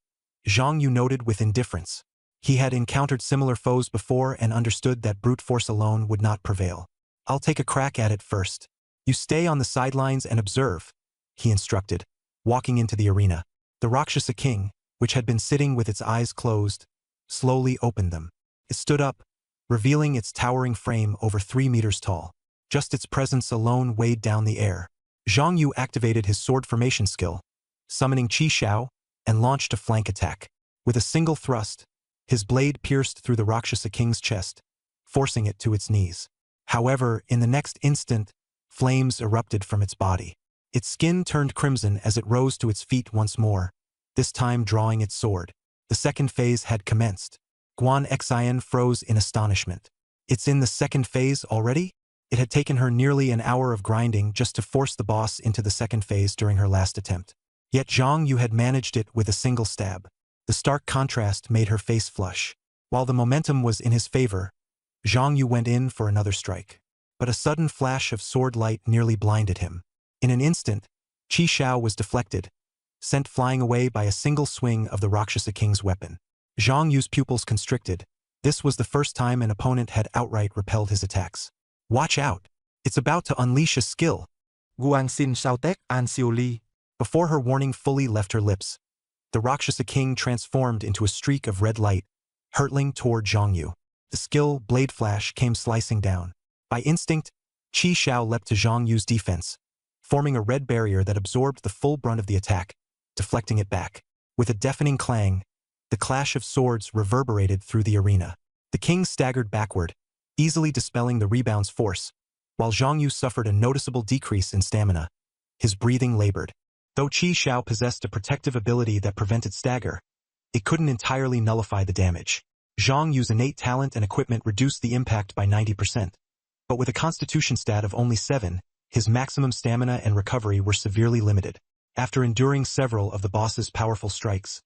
Zhang Yu noted with indifference. He had encountered similar foes before and understood that brute force alone would not prevail. I'll take a crack at it first. You stay on the sidelines and observe, he instructed, walking into the arena. The Rakshasa King, which had been sitting with its eyes closed, slowly opened them. It stood up, revealing its towering frame over 3 meters tall. Just its presence alone weighed down the air. Zhang Yu activated his sword formation skill, summoning Qi Xiao, and launched a flank attack. With a single thrust, his blade pierced through the Rakshasa King's chest, forcing it to its knees. However, in the next instant, flames erupted from its body. Its skin turned crimson as it rose to its feet once more, this time drawing its sword. The second phase had commenced. Guan Xian froze in astonishment. It's in the second phase already? It had taken her nearly an hour of grinding just to force the boss into the second phase during her last attempt. Yet Zhang Yu had managed it with a single stab. The stark contrast made her face flush. While the momentum was in his favor, Zhang Yu went in for another strike. but a sudden flash of sword light nearly blinded him. In an instant, Qi Xiao was deflected, sent flying away by a single swing of the Rakshasa King's weapon. Zhang Yu's pupils constricted. This was the first time an opponent had outright repelled his attacks. Watch out! It's about to unleash a skill. Guang Xin sao tek an siêu ly. Before her warning fully left her lips, the Rakshasa King transformed into a streak of red light, hurtling toward Zhang Yu. The skill, Blade Flash, came slicing down. By instinct, Qi Xiao leapt to Zhang Yu's defense, forming a red barrier that absorbed the full brunt of the attack, deflecting it back. With a deafening clang, the clash of swords reverberated through the arena. The king staggered backward, easily dispelling the rebound's force, while Zhang Yu suffered a noticeable decrease in stamina. His breathing labored. Though Qi Xiao possessed a protective ability that prevented stagger, it couldn't entirely nullify the damage. Zhang Yu's innate talent and equipment reduced the impact by 90%. But with a constitution stat of only 7, his maximum stamina and recovery were severely limited. After enduring several of the boss's powerful strikes,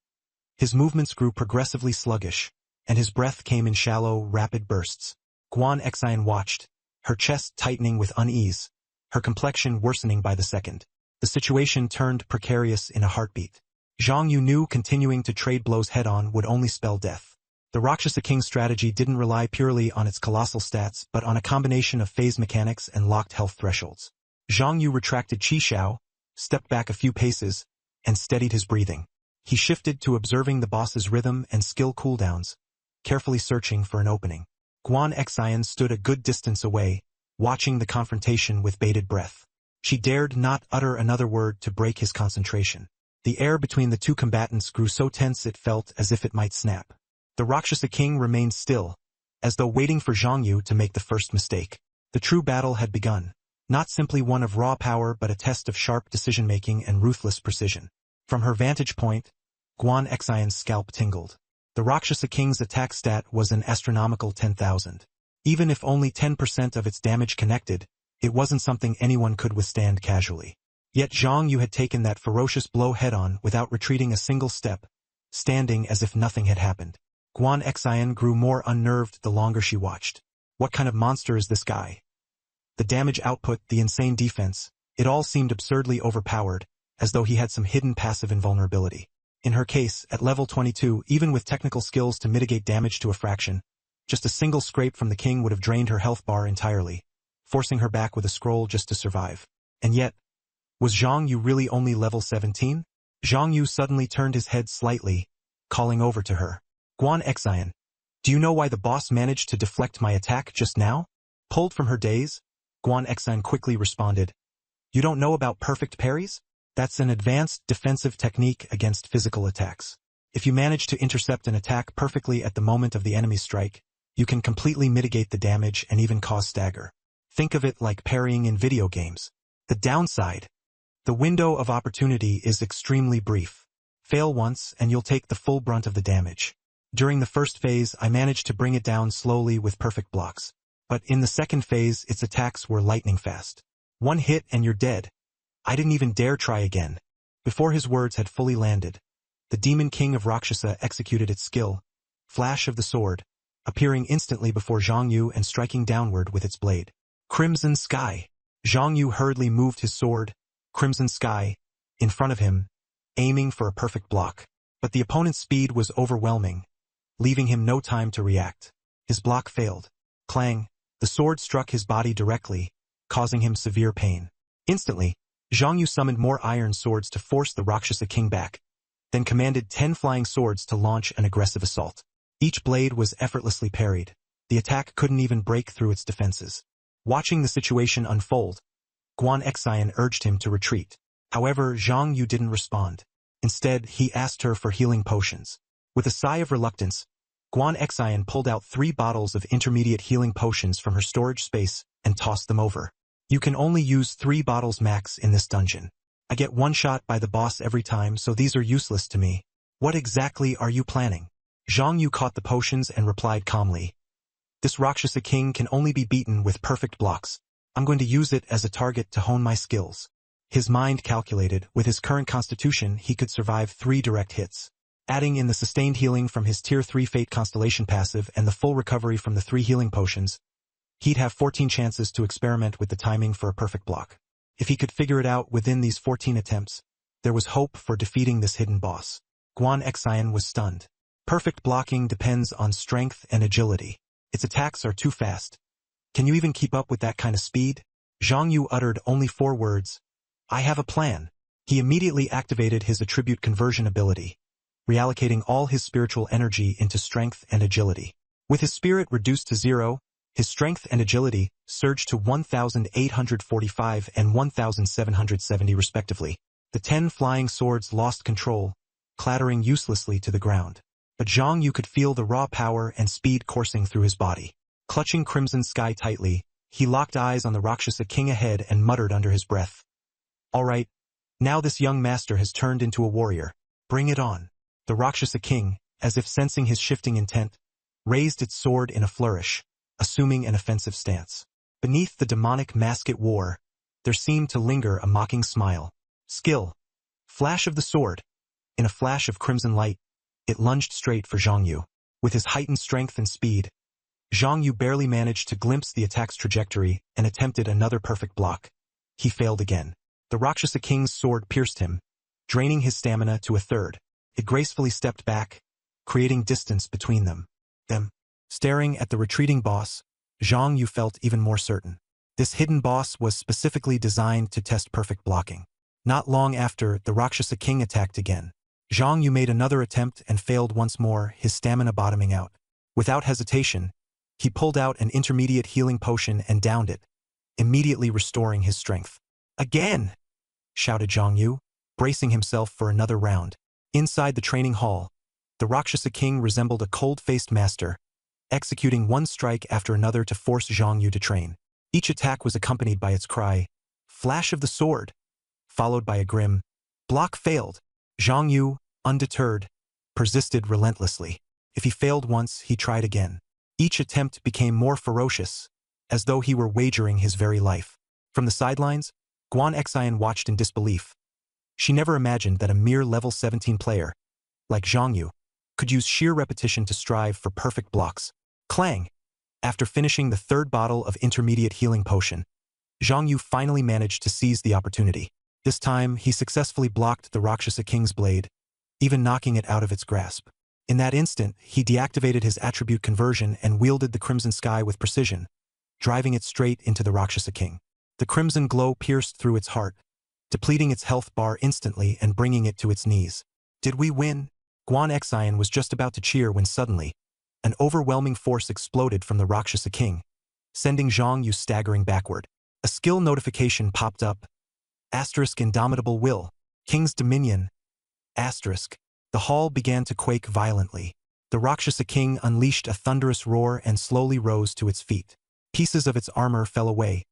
his movements grew progressively sluggish, and his breath came in shallow, rapid bursts. Guan Exine watched, her chest tightening with unease, her complexion worsening by the second. The situation turned precarious in a heartbeat. Zhang Yu knew continuing to trade blows head-on would only spell death. The Rakshasa King's strategy didn't rely purely on its colossal stats but on a combination of phase mechanics and locked health thresholds. Zhang Yu retracted Qi Xiao, stepped back a few paces, and steadied his breathing. He shifted to observing the boss's rhythm and skill cooldowns, carefully searching for an opening. Guan Exine stood a good distance away, watching the confrontation with bated breath. She dared not utter another word to break his concentration. The air between the two combatants grew so tense it felt as if it might snap. The Rakshasa King remained still, as though waiting for Zhang Yu to make the first mistake. The true battle had begun, not simply one of raw power but a test of sharp decision-making and ruthless precision. From her vantage point, Guan Exine's scalp tingled. The Rakshasa King's attack stat was an astronomical 10,000. Even if only 10% of its damage connected, it wasn't something anyone could withstand casually. Yet Zhang Yu had taken that ferocious blow head-on without retreating a single step, standing as if nothing had happened. Guan Exine grew more unnerved the longer she watched. What kind of monster is this guy? The damage output, the insane defense, it all seemed absurdly overpowered, as though he had some hidden passive invulnerability. In her case, at level 22, even with technical skills to mitigate damage to a fraction, just a single scrape from the king would have drained her health bar entirely, forcing her back with a scroll just to survive. And yet, was Zhang Yu really only level 17? Zhang Yu suddenly turned his head slightly, calling over to her. Guan Exine, do you know why the boss managed to deflect my attack just now? Pulled from her daze, Guan Exine quickly responded. You don't know about perfect parries? That's an advanced defensive technique against physical attacks. If you manage to intercept an attack perfectly at the moment of the enemy's strike, you can completely mitigate the damage and even cause stagger. Think of it like parrying in video games. The downside: the window of opportunity is extremely brief. Fail once and you'll take the full brunt of the damage. During the first phase, I managed to bring it down slowly with perfect blocks. But in the second phase, its attacks were lightning fast. One hit and you're dead. I didn't even dare try again. Before his words had fully landed, the Demon King of Rakshasa executed its skill, Flash of the Sword, appearing instantly before Zhang Yu and striking downward with its blade. Crimson Sky. Zhang Yu hurriedly moved his sword, Crimson Sky, in front of him, aiming for a perfect block. But the opponent's speed was overwhelming, leaving him no time to react. His block failed. Clang, the sword struck his body directly, causing him severe pain. Instantly, Zhang Yu summoned more iron swords to force the Rakshasa King back, then commanded 10 flying swords to launch an aggressive assault. Each blade was effortlessly parried. The attack couldn't even break through its defenses. Watching the situation unfold, Guan Exine urged him to retreat. However, Zhang Yu didn't respond. Instead, he asked her for healing potions. With a sigh of reluctance, Guan Exine pulled out 3 bottles of intermediate healing potions from her storage space and tossed them over. You can only use 3 bottles max in this dungeon. I get one shot by the boss every time, so these are useless to me. What exactly are you planning? Zhang Yu caught the potions and replied calmly. This Rakshasa King can only be beaten with perfect blocks. I'm going to use it as a target to hone my skills. His mind calculated, with his current constitution, he could survive 3 direct hits. Adding in the sustained healing from his Tier 3 Fate Constellation passive and the full recovery from the 3 healing potions, He'd have 14 chances to experiment with the timing for a perfect block. If he could figure it out within these 14 attempts, there was hope for defeating this hidden boss. Guan Xyan was stunned. Perfect blocking depends on strength and agility. Its attacks are too fast. Can you even keep up with that kind of speed? Zhang Yu uttered only 4 words. I have a plan. He immediately activated his attribute conversion ability, reallocating all his spiritual energy into strength and agility. With his spirit reduced to 0, his strength and agility surged to 1,845 and 1,770 respectively. The 10 flying swords lost control, clattering uselessly to the ground. But Zhang Yu could feel the raw power and speed coursing through his body. Clutching Crimson Sky tightly, he locked eyes on the Rakshasa King ahead and muttered under his breath. All right, now this young master has turned into a warrior. Bring it on. The Rakshasa King, as if sensing his shifting intent, raised its sword in a flourish, assuming an offensive stance. Beneath the demonic mask it wore, there seemed to linger a mocking smile. Skill. Flash of the sword. In a flash of crimson light, it lunged straight for Zhang Yu. With his heightened strength and speed, Zhang Yu barely managed to glimpse the attack's trajectory and attempted another perfect block. He failed again. The Rakshasa King's sword pierced him, draining his stamina to a third. It gracefully stepped back, creating distance between them. Staring at the retreating boss, Zhang Yu felt even more certain. This hidden boss was specifically designed to test perfect blocking. Not long after, the Rakshasa King attacked again. Zhang Yu made another attempt and failed once more, his stamina bottoming out. Without hesitation, he pulled out an intermediate healing potion and downed it, immediately restoring his strength. Again! Shouted Zhang Yu, bracing himself for another round. Inside the training hall, the Rakshasa King resembled a cold-faced master, executing one strike after another to force Zhang Yu to train. Each attack was accompanied by its cry, "Flash of the sword," followed by a grim, "Block failed." Zhang Yu, undeterred, persisted relentlessly. If he failed once, he tried again. Each attempt became more ferocious, as though he were wagering his very life. From the sidelines, Guan Xyan watched in disbelief. She never imagined that a mere level 17 player, like Zhang Yu, could use sheer repetition to strive for perfect blocks. Clang! After finishing the third bottle of intermediate healing potion, Zhang Yu finally managed to seize the opportunity. This time, he successfully blocked the Rakshasa King's blade, even knocking it out of its grasp. In that instant, he deactivated his attribute conversion and wielded the Crimson Sky with precision, driving it straight into the Rakshasa King. The crimson glow pierced through its heart, depleting its health bar instantly and bringing it to its knees. Did we win? Guan Xyan was just about to cheer when suddenly, an overwhelming force exploded from the Rakshasa King, sending Zhang Yu staggering backward. A skill notification popped up. Asterisk Indomitable Will. King's Dominion. Asterisk. The hall began to quake violently. The Rakshasa King unleashed a thunderous roar and slowly rose to its feet. Pieces of its armor fell away,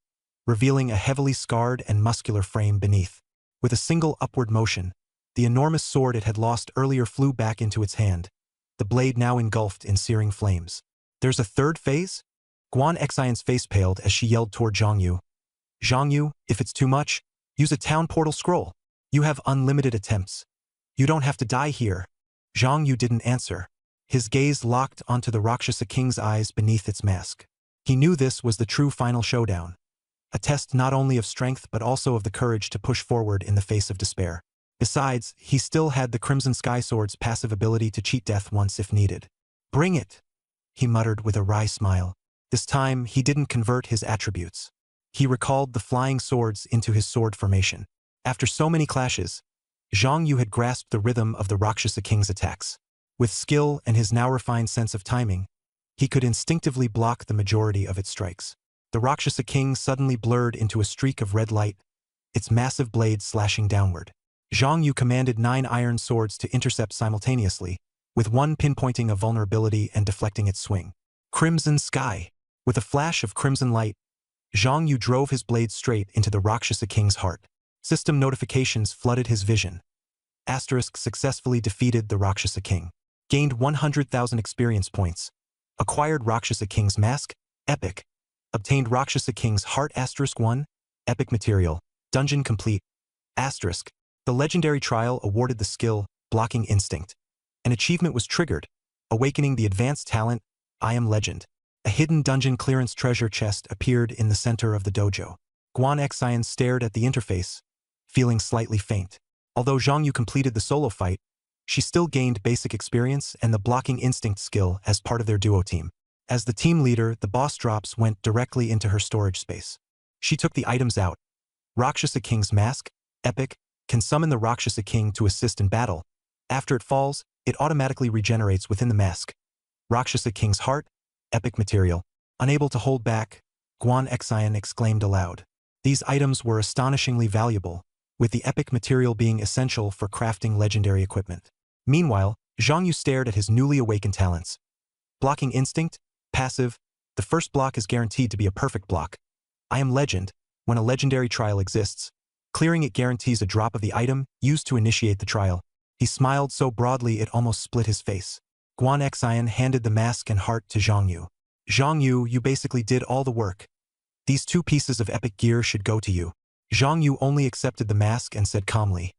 revealing a heavily scarred and muscular frame beneath. With a single upward motion, the enormous sword it had lost earlier flew back into its hand, the blade now engulfed in searing flames. There's a third phase? Guan Xyan's face paled as she yelled toward Zhang Yu. Zhang Yu, if it's too much, use a town portal scroll. You have unlimited attempts. You don't have to die here. Zhang Yu didn't answer. His gaze locked onto the Rakshasa King's eyes beneath its mask. He knew this was the true final showdown, a test not only of strength but also of the courage to push forward in the face of despair. Besides, he still had the Crimson Sky Sword's passive ability to cheat death once if needed. Bring it, he muttered with a wry smile. This time, he didn't convert his attributes. He recalled the flying swords into his sword formation. After so many clashes, Zhang Yu had grasped the rhythm of the Rakshasa King's attacks. With skill and his now refined sense of timing, he could instinctively block the majority of its strikes. The Rakshasa King suddenly blurred into a streak of red light, its massive blade slashing downward. Zhang Yu commanded 9 iron swords to intercept simultaneously, with one pinpointing a vulnerability and deflecting its swing. Crimson Sky. With a flash of crimson light, Zhang Yu drove his blade straight into the Rakshasa King's heart. System notifications flooded his vision. Asterisk successfully defeated the Rakshasa King. Gained 100,000 experience points. Acquired Rakshasa King's mask. Epic. Obtained Rakshasa King's heart. Asterisk 1. Epic material. Dungeon complete. Asterisk. The legendary trial awarded the skill, Blocking Instinct. An achievement was triggered, awakening the advanced talent, I Am Legend. A hidden dungeon clearance treasure chest appeared in the center of the dojo. Guan Xyan stared at the interface, feeling slightly faint. Although Zhang Yu completed the solo fight, she still gained basic experience and the blocking instinct skill as part of their duo team. As the team leader, the boss drops went directly into her storage space. She took the items out. Rakshasa King's Mask, Epic, can summon the Rakshasa King to assist in battle. After it falls, it automatically regenerates within the mask. Rakshasa King's Heart, Epic material. Unable to hold back, Guan Xyan exclaimed aloud. These items were astonishingly valuable, with the epic material being essential for crafting legendary equipment. Meanwhile, Zhang Yu stared at his newly awakened talents. Blocking instinct, passive, the first block is guaranteed to be a perfect block. I am legend, when a legendary trial exists. Clearing it guarantees a drop of the item used to initiate the trial. He smiled so broadly it almost split his face. Guan Xyan handed the mask and heart to Zhang Yu. Zhang Yu, you basically did all the work. These 2 pieces of epic gear should go to you. Zhang Yu only accepted the mask and said calmly.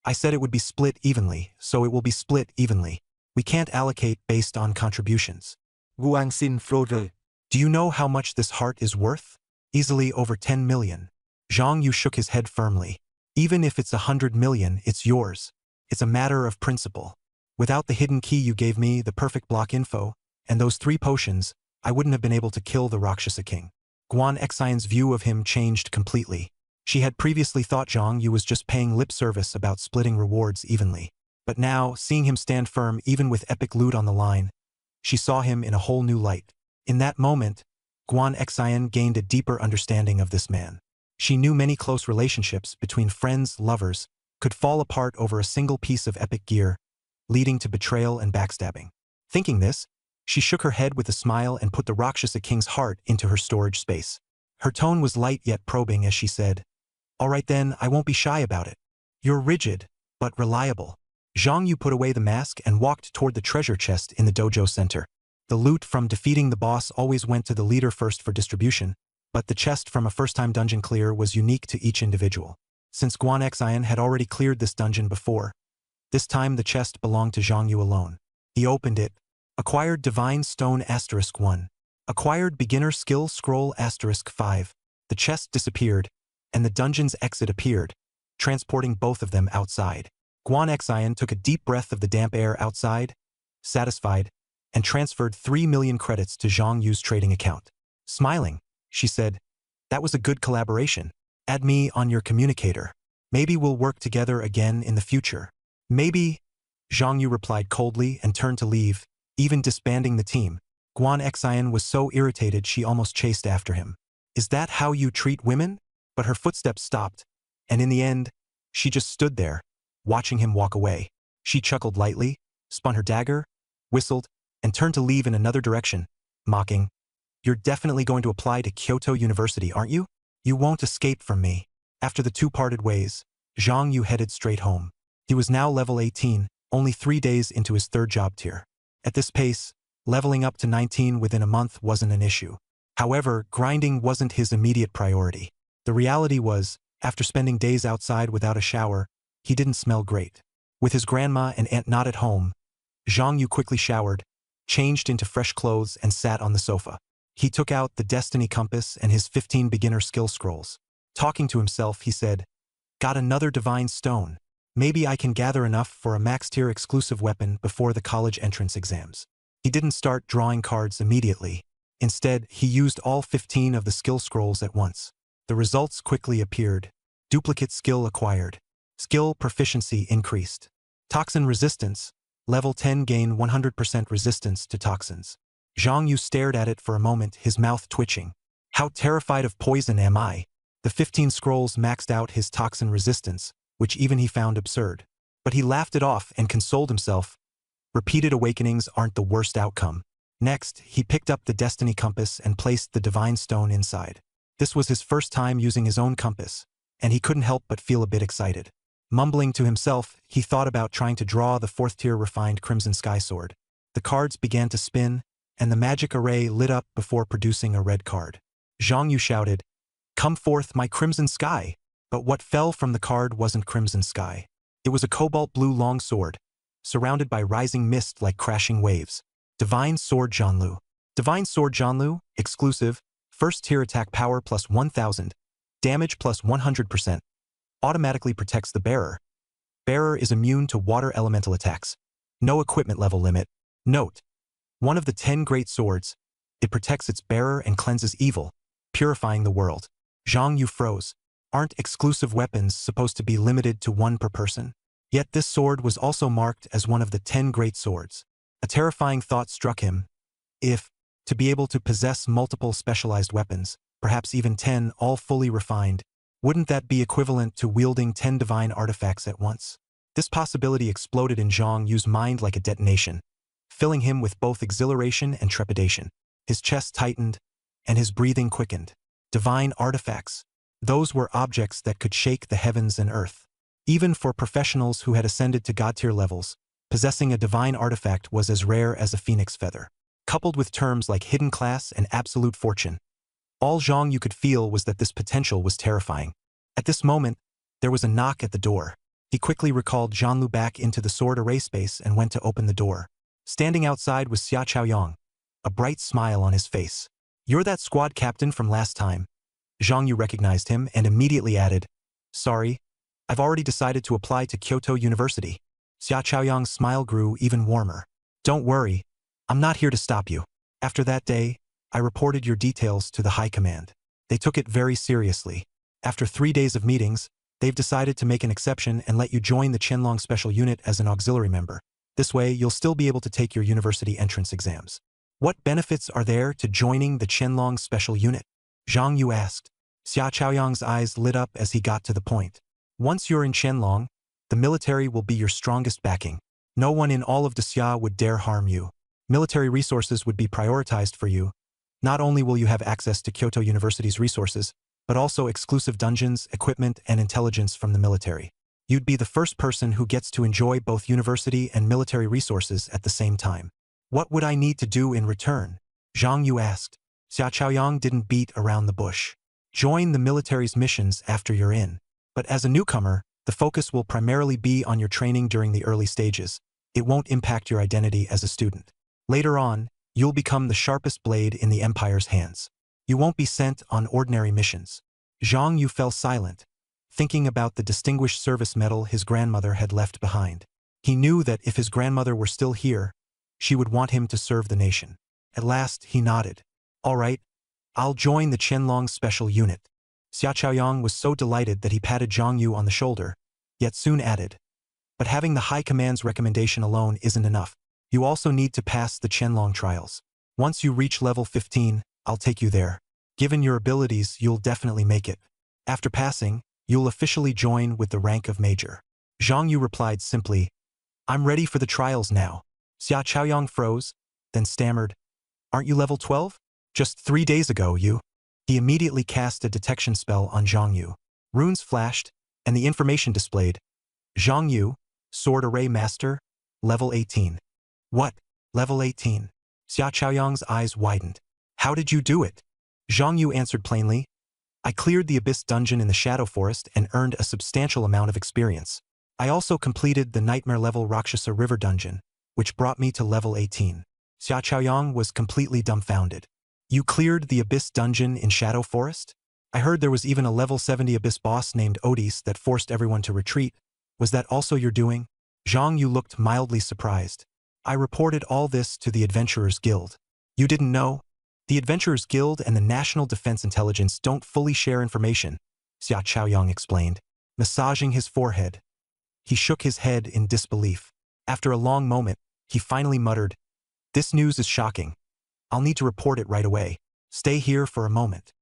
I said it would be split evenly, so it will be split evenly. We can't allocate based on contributions. Guan Xin Frode. Do you know how much this heart is worth? Easily over 10 million. Zhang Yu shook his head firmly. Even if it's 100 million, it's yours. It's a matter of principle. Without the hidden key you gave me, the perfect block info, and those 3 potions, I wouldn't have been able to kill the Rakshasa King. Guan Xyan's view of him changed completely. She had previously thought Zhang Yu was just paying lip service about splitting rewards evenly. But now, seeing him stand firm even with epic loot on the line, she saw him in a whole new light. In that moment, Guan Xyan gained a deeper understanding of this man. She knew many close relationships between friends, lovers, could fall apart over a single piece of epic gear, leading to betrayal and backstabbing. Thinking this, she shook her head with a smile and put the Rakshasa King's heart into her storage space. Her tone was light yet probing as she said, All right then, I won't be shy about it. You're rigid, but reliable. Zhang Yu put away the mask and walked toward the treasure chest in the dojo center. The loot from defeating the boss always went to the leader first for distribution, but the chest from a first-time dungeon clear was unique to each individual. Since Guan Xyan had already cleared this dungeon before, this time the chest belonged to Zhang Yu alone. He opened it. Acquired Divine Stone *1. Acquired Beginner Skill Scroll *5. The chest disappeared, and the dungeon's exit appeared, transporting both of them outside. Guan Xyan took a deep breath of the damp air outside, satisfied, and transferred 3 million credits to Zhang Yu's trading account. Smiling, she said, That was a good collaboration. Add me on your communicator. Maybe we'll work together again in the future. Maybe, Zhang Yu replied coldly and turned to leave, even disbanding the team. Guan Xyan was so irritated she almost chased after him. Is that how you treat women? But her footsteps stopped, and in the end, she just stood there, watching him walk away. She chuckled lightly, spun her dagger, whistled, and turned to leave in another direction, mocking, You're definitely going to apply to Kyoto University, aren't you? You won't escape from me. After the 2 parted ways, Zhang Yu headed straight home. He was now level 18, only 3 days into his 3rd job tier. At this pace, leveling up to 19 within a month wasn't an issue. However, grinding wasn't his immediate priority. The reality was, after spending days outside without a shower, he didn't smell great. With his grandma and aunt not at home, Zhang Yu quickly showered, changed into fresh clothes and sat on the sofa. He took out the Destiny Compass and his 15 beginner skill scrolls. Talking to himself, he said, Got another Divine Stone. Maybe I can gather enough for a max-tier exclusive weapon before the college entrance exams. He didn't start drawing cards immediately. Instead, he used all 15 of the skill scrolls at once. The results quickly appeared. Duplicate skill acquired. Skill proficiency increased. Toxin resistance. Level 10 gain 100% resistance to toxins. Zhang Yu stared at it for a moment, his mouth twitching. How terrified of poison am I? The 15 scrolls maxed out his toxin resistance, which even he found absurd. But he laughed it off and consoled himself. Repeated awakenings aren't the worst outcome. Next, he picked up the Destiny Compass and placed the Divine Stone inside. This was his first time using his own compass, and he couldn't help but feel a bit excited. Mumbling to himself, he thought about trying to draw the 4th-tier refined Crimson Sky Sword. The cards began to spin, and the magic array lit up before producing a red card. Zhang Yu shouted, Come forth, my Crimson Sky! But what fell from the card wasn't Crimson Sky. It was a cobalt blue long sword, surrounded by rising mist like crashing waves. Divine Sword Zhanlu. Divine Sword Zhanlu, exclusive, first tier attack power plus 1000, damage plus 100%, automatically protects the bearer. Bearer is immune to water elemental attacks. No equipment level limit. Note: one of the 10 great swords, it protects its bearer and cleanses evil, purifying the world. Zhang Yu froze. Aren't exclusive weapons supposed to be limited to one per person? Yet this sword was also marked as one of the 10 great swords. A terrifying thought struck him. If, to be able to possess multiple specialized weapons, perhaps even 10 all fully refined, wouldn't that be equivalent to wielding 10 divine artifacts at once? This possibility exploded in Zhang Yu's mind like a detonation, filling him with both exhilaration and trepidation. His chest tightened, and his breathing quickened. Divine artifacts. Those were objects that could shake the heavens and earth. Even for professionals who had ascended to god-tier levels, possessing a divine artifact was as rare as a phoenix feather. Coupled with terms like hidden class and absolute fortune, all Zhang Yu could feel was that this potential was terrifying. At this moment, there was a knock at the door. He quickly recalled Zhanlu back into the sword array space and went to open the door. Standing outside was Xia Chaoyang, a bright smile on his face. "You're that squad captain from last time." Zhang Yu recognized him and immediately added, "Sorry, I've already decided to apply to Kyoto University." Xia Chaoyang's smile grew even warmer. "Don't worry, I'm not here to stop you." After that day, I reported your details to the High Command. They took it very seriously. After 3 days of meetings, they've decided to make an exception and let you join the Qianlong Special Unit as an auxiliary member. This way, you'll still be able to take your university entrance exams. What benefits are there to joining the Qianlong Special Unit? Zhang Yu asked. Xia Chaoyang's eyes lit up as he got to the point. Once you're in Qianlong, the military will be your strongest backing. No one in all of Xia would dare harm you. Military resources would be prioritized for you. Not only will you have access to Kyoto University's resources, but also exclusive dungeons, equipment, and intelligence from the military. You'd be the first person who gets to enjoy both university and military resources at the same time. What would I need to do in return? Zhang Yu asked. Xia Chaoyang didn't beat around the bush. Join the military's missions after you're in. But as a newcomer, the focus will primarily be on your training during the early stages. It won't impact your identity as a student. Later on, you'll become the sharpest blade in the Empire's hands. You won't be sent on ordinary missions. Zhang Yu fell silent, thinking about the distinguished service medal his grandmother had left behind. He knew that if his grandmother were still here, she would want him to serve the nation. At last, he nodded. "All right, I'll join the Qianlong Special Unit." Xia Chaoyang was so delighted that he patted Zhang Yu on the shoulder, yet soon added, "But having the High Command's recommendation alone isn't enough. You also need to pass the Qianlong trials. Once you reach level 15, I'll take you there. Given your abilities, you'll definitely make it. After passing, you'll officially join with the rank of Major." Zhang Yu replied simply, "I'm ready for the trials now." Xia Chaoyang froze, then stammered, "Aren't you level 12? Just 3 days ago, you..." He immediately cast a detection spell on Zhang Yu. Runes flashed, and the information displayed, "Zhang Yu, Sword Array Master, level 18. "What? Level 18? Xia Chaoyang's eyes widened. "How did you do it?" Zhang Yu answered plainly, "I cleared the Abyss dungeon in the Shadow Forest and earned a substantial amount of experience. I also completed the Nightmare-level Rakshasa River dungeon, which brought me to level 18. Xia Chaoyang was completely dumbfounded. "You cleared the Abyss dungeon in Shadow Forest? I heard there was even a level 70 Abyss boss named Odis that forced everyone to retreat. Was that also your doing?" Zhang Yu looked mildly surprised. "I reported all this to the Adventurers Guild." "You didn't know? The Adventurers Guild and the National Defense Intelligence don't fully share information," Xia Chaoyang explained, massaging his forehead. He shook his head in disbelief. After a long moment, he finally muttered, "This news is shocking. I'll need to report it right away. Stay here for a moment."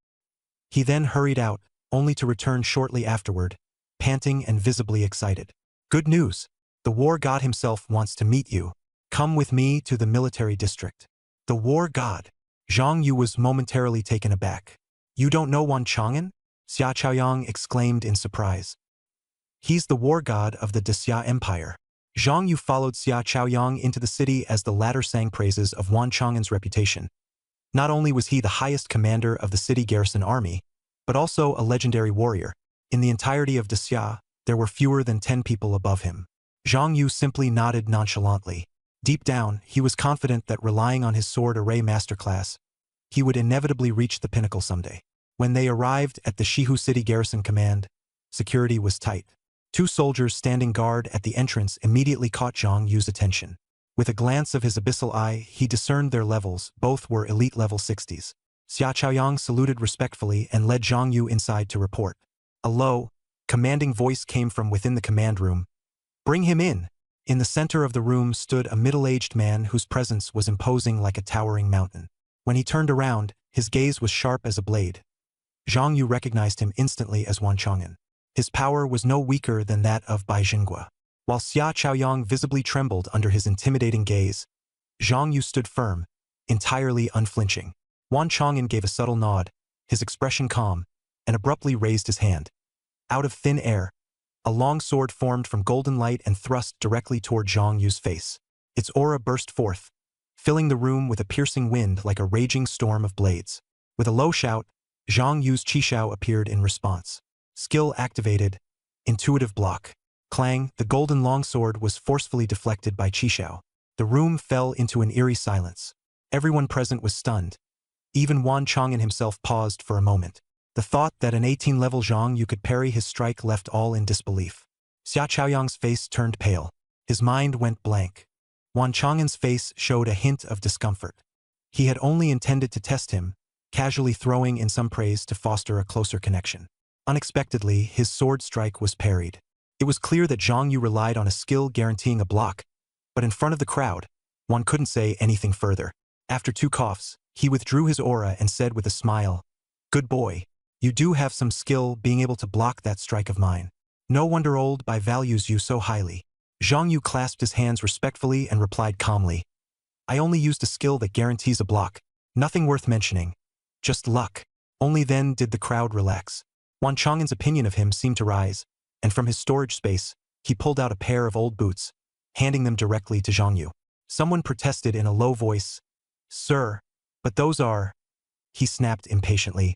He then hurried out, only to return shortly afterward, panting and visibly excited. "Good news! The war god himself wants to meet you. Come with me to the military district." "The war god?" Zhang Yu was momentarily taken aback. "You don't know Wan Chang'an?" Xia Chaoyang exclaimed in surprise. "He's the war god of the Xia Empire." Zhang Yu followed Xia Chaoyang into the city as the latter sang praises of Wan Chang'an's reputation. Not only was he the highest commander of the city garrison army, but also a legendary warrior. In the entirety of Xia, there were fewer than 10 people above him. Zhang Yu simply nodded nonchalantly. Deep down, he was confident that relying on his sword array masterclass, he would inevitably reach the pinnacle someday. When they arrived at the Shihu City Garrison Command, security was tight. 2 soldiers standing guard at the entrance immediately caught Zhang Yu's attention. With a glance of his abyssal eye, he discerned their levels. Both were elite level 60s. Xia Chaoyang saluted respectfully and led Zhang Yu inside to report. A low, commanding voice came from within the command room. "Bring him in." In the center of the room stood a middle-aged man whose presence was imposing like a towering mountain. When he turned around, his gaze was sharp as a blade. Zhang Yu recognized him instantly as Wan Chong'an. His power was no weaker than that of Bai Jingguo. While Xia Chaoyang visibly trembled under his intimidating gaze, Zhang Yu stood firm, entirely unflinching. Wan Chong'an gave a subtle nod, his expression calm, and abruptly raised his hand. Out of thin air, a long sword formed from golden light and thrust directly toward Zhang Yu's face. Its aura burst forth, filling the room with a piercing wind like a raging storm of blades. With a low shout, Zhang Yu's Qishao appeared in response. Skill activated, intuitive block. Clang, the golden longsword was forcefully deflected by Qishao. The room fell into an eerie silence. Everyone present was stunned. Even Wan Chong'an himself paused for a moment. The thought that an 18-level Zhang Yu could parry his strike left all in disbelief. Xia Chaoyang's face turned pale. His mind went blank. Wan Chong'an's face showed a hint of discomfort. He had only intended to test him, casually throwing in some praise to foster a closer connection. Unexpectedly, his sword strike was parried. It was clear that Zhang Yu relied on a skill guaranteeing a block, but in front of the crowd, one couldn't say anything further. After 2 coughs, he withdrew his aura and said with a smile, "Good boy. You do have some skill being able to block that strike of mine. No wonder old Bai values you so highly." Zhang Yu clasped his hands respectfully and replied calmly, "I only used a skill that guarantees a block. Nothing worth mentioning. Just luck." Only then did the crowd relax. Wan Chong'an's opinion of him seemed to rise, and from his storage space, he pulled out a pair of old boots, handing them directly to Zhang Yu. Someone protested in a low voice, "Sir, but those are—" He snapped impatiently,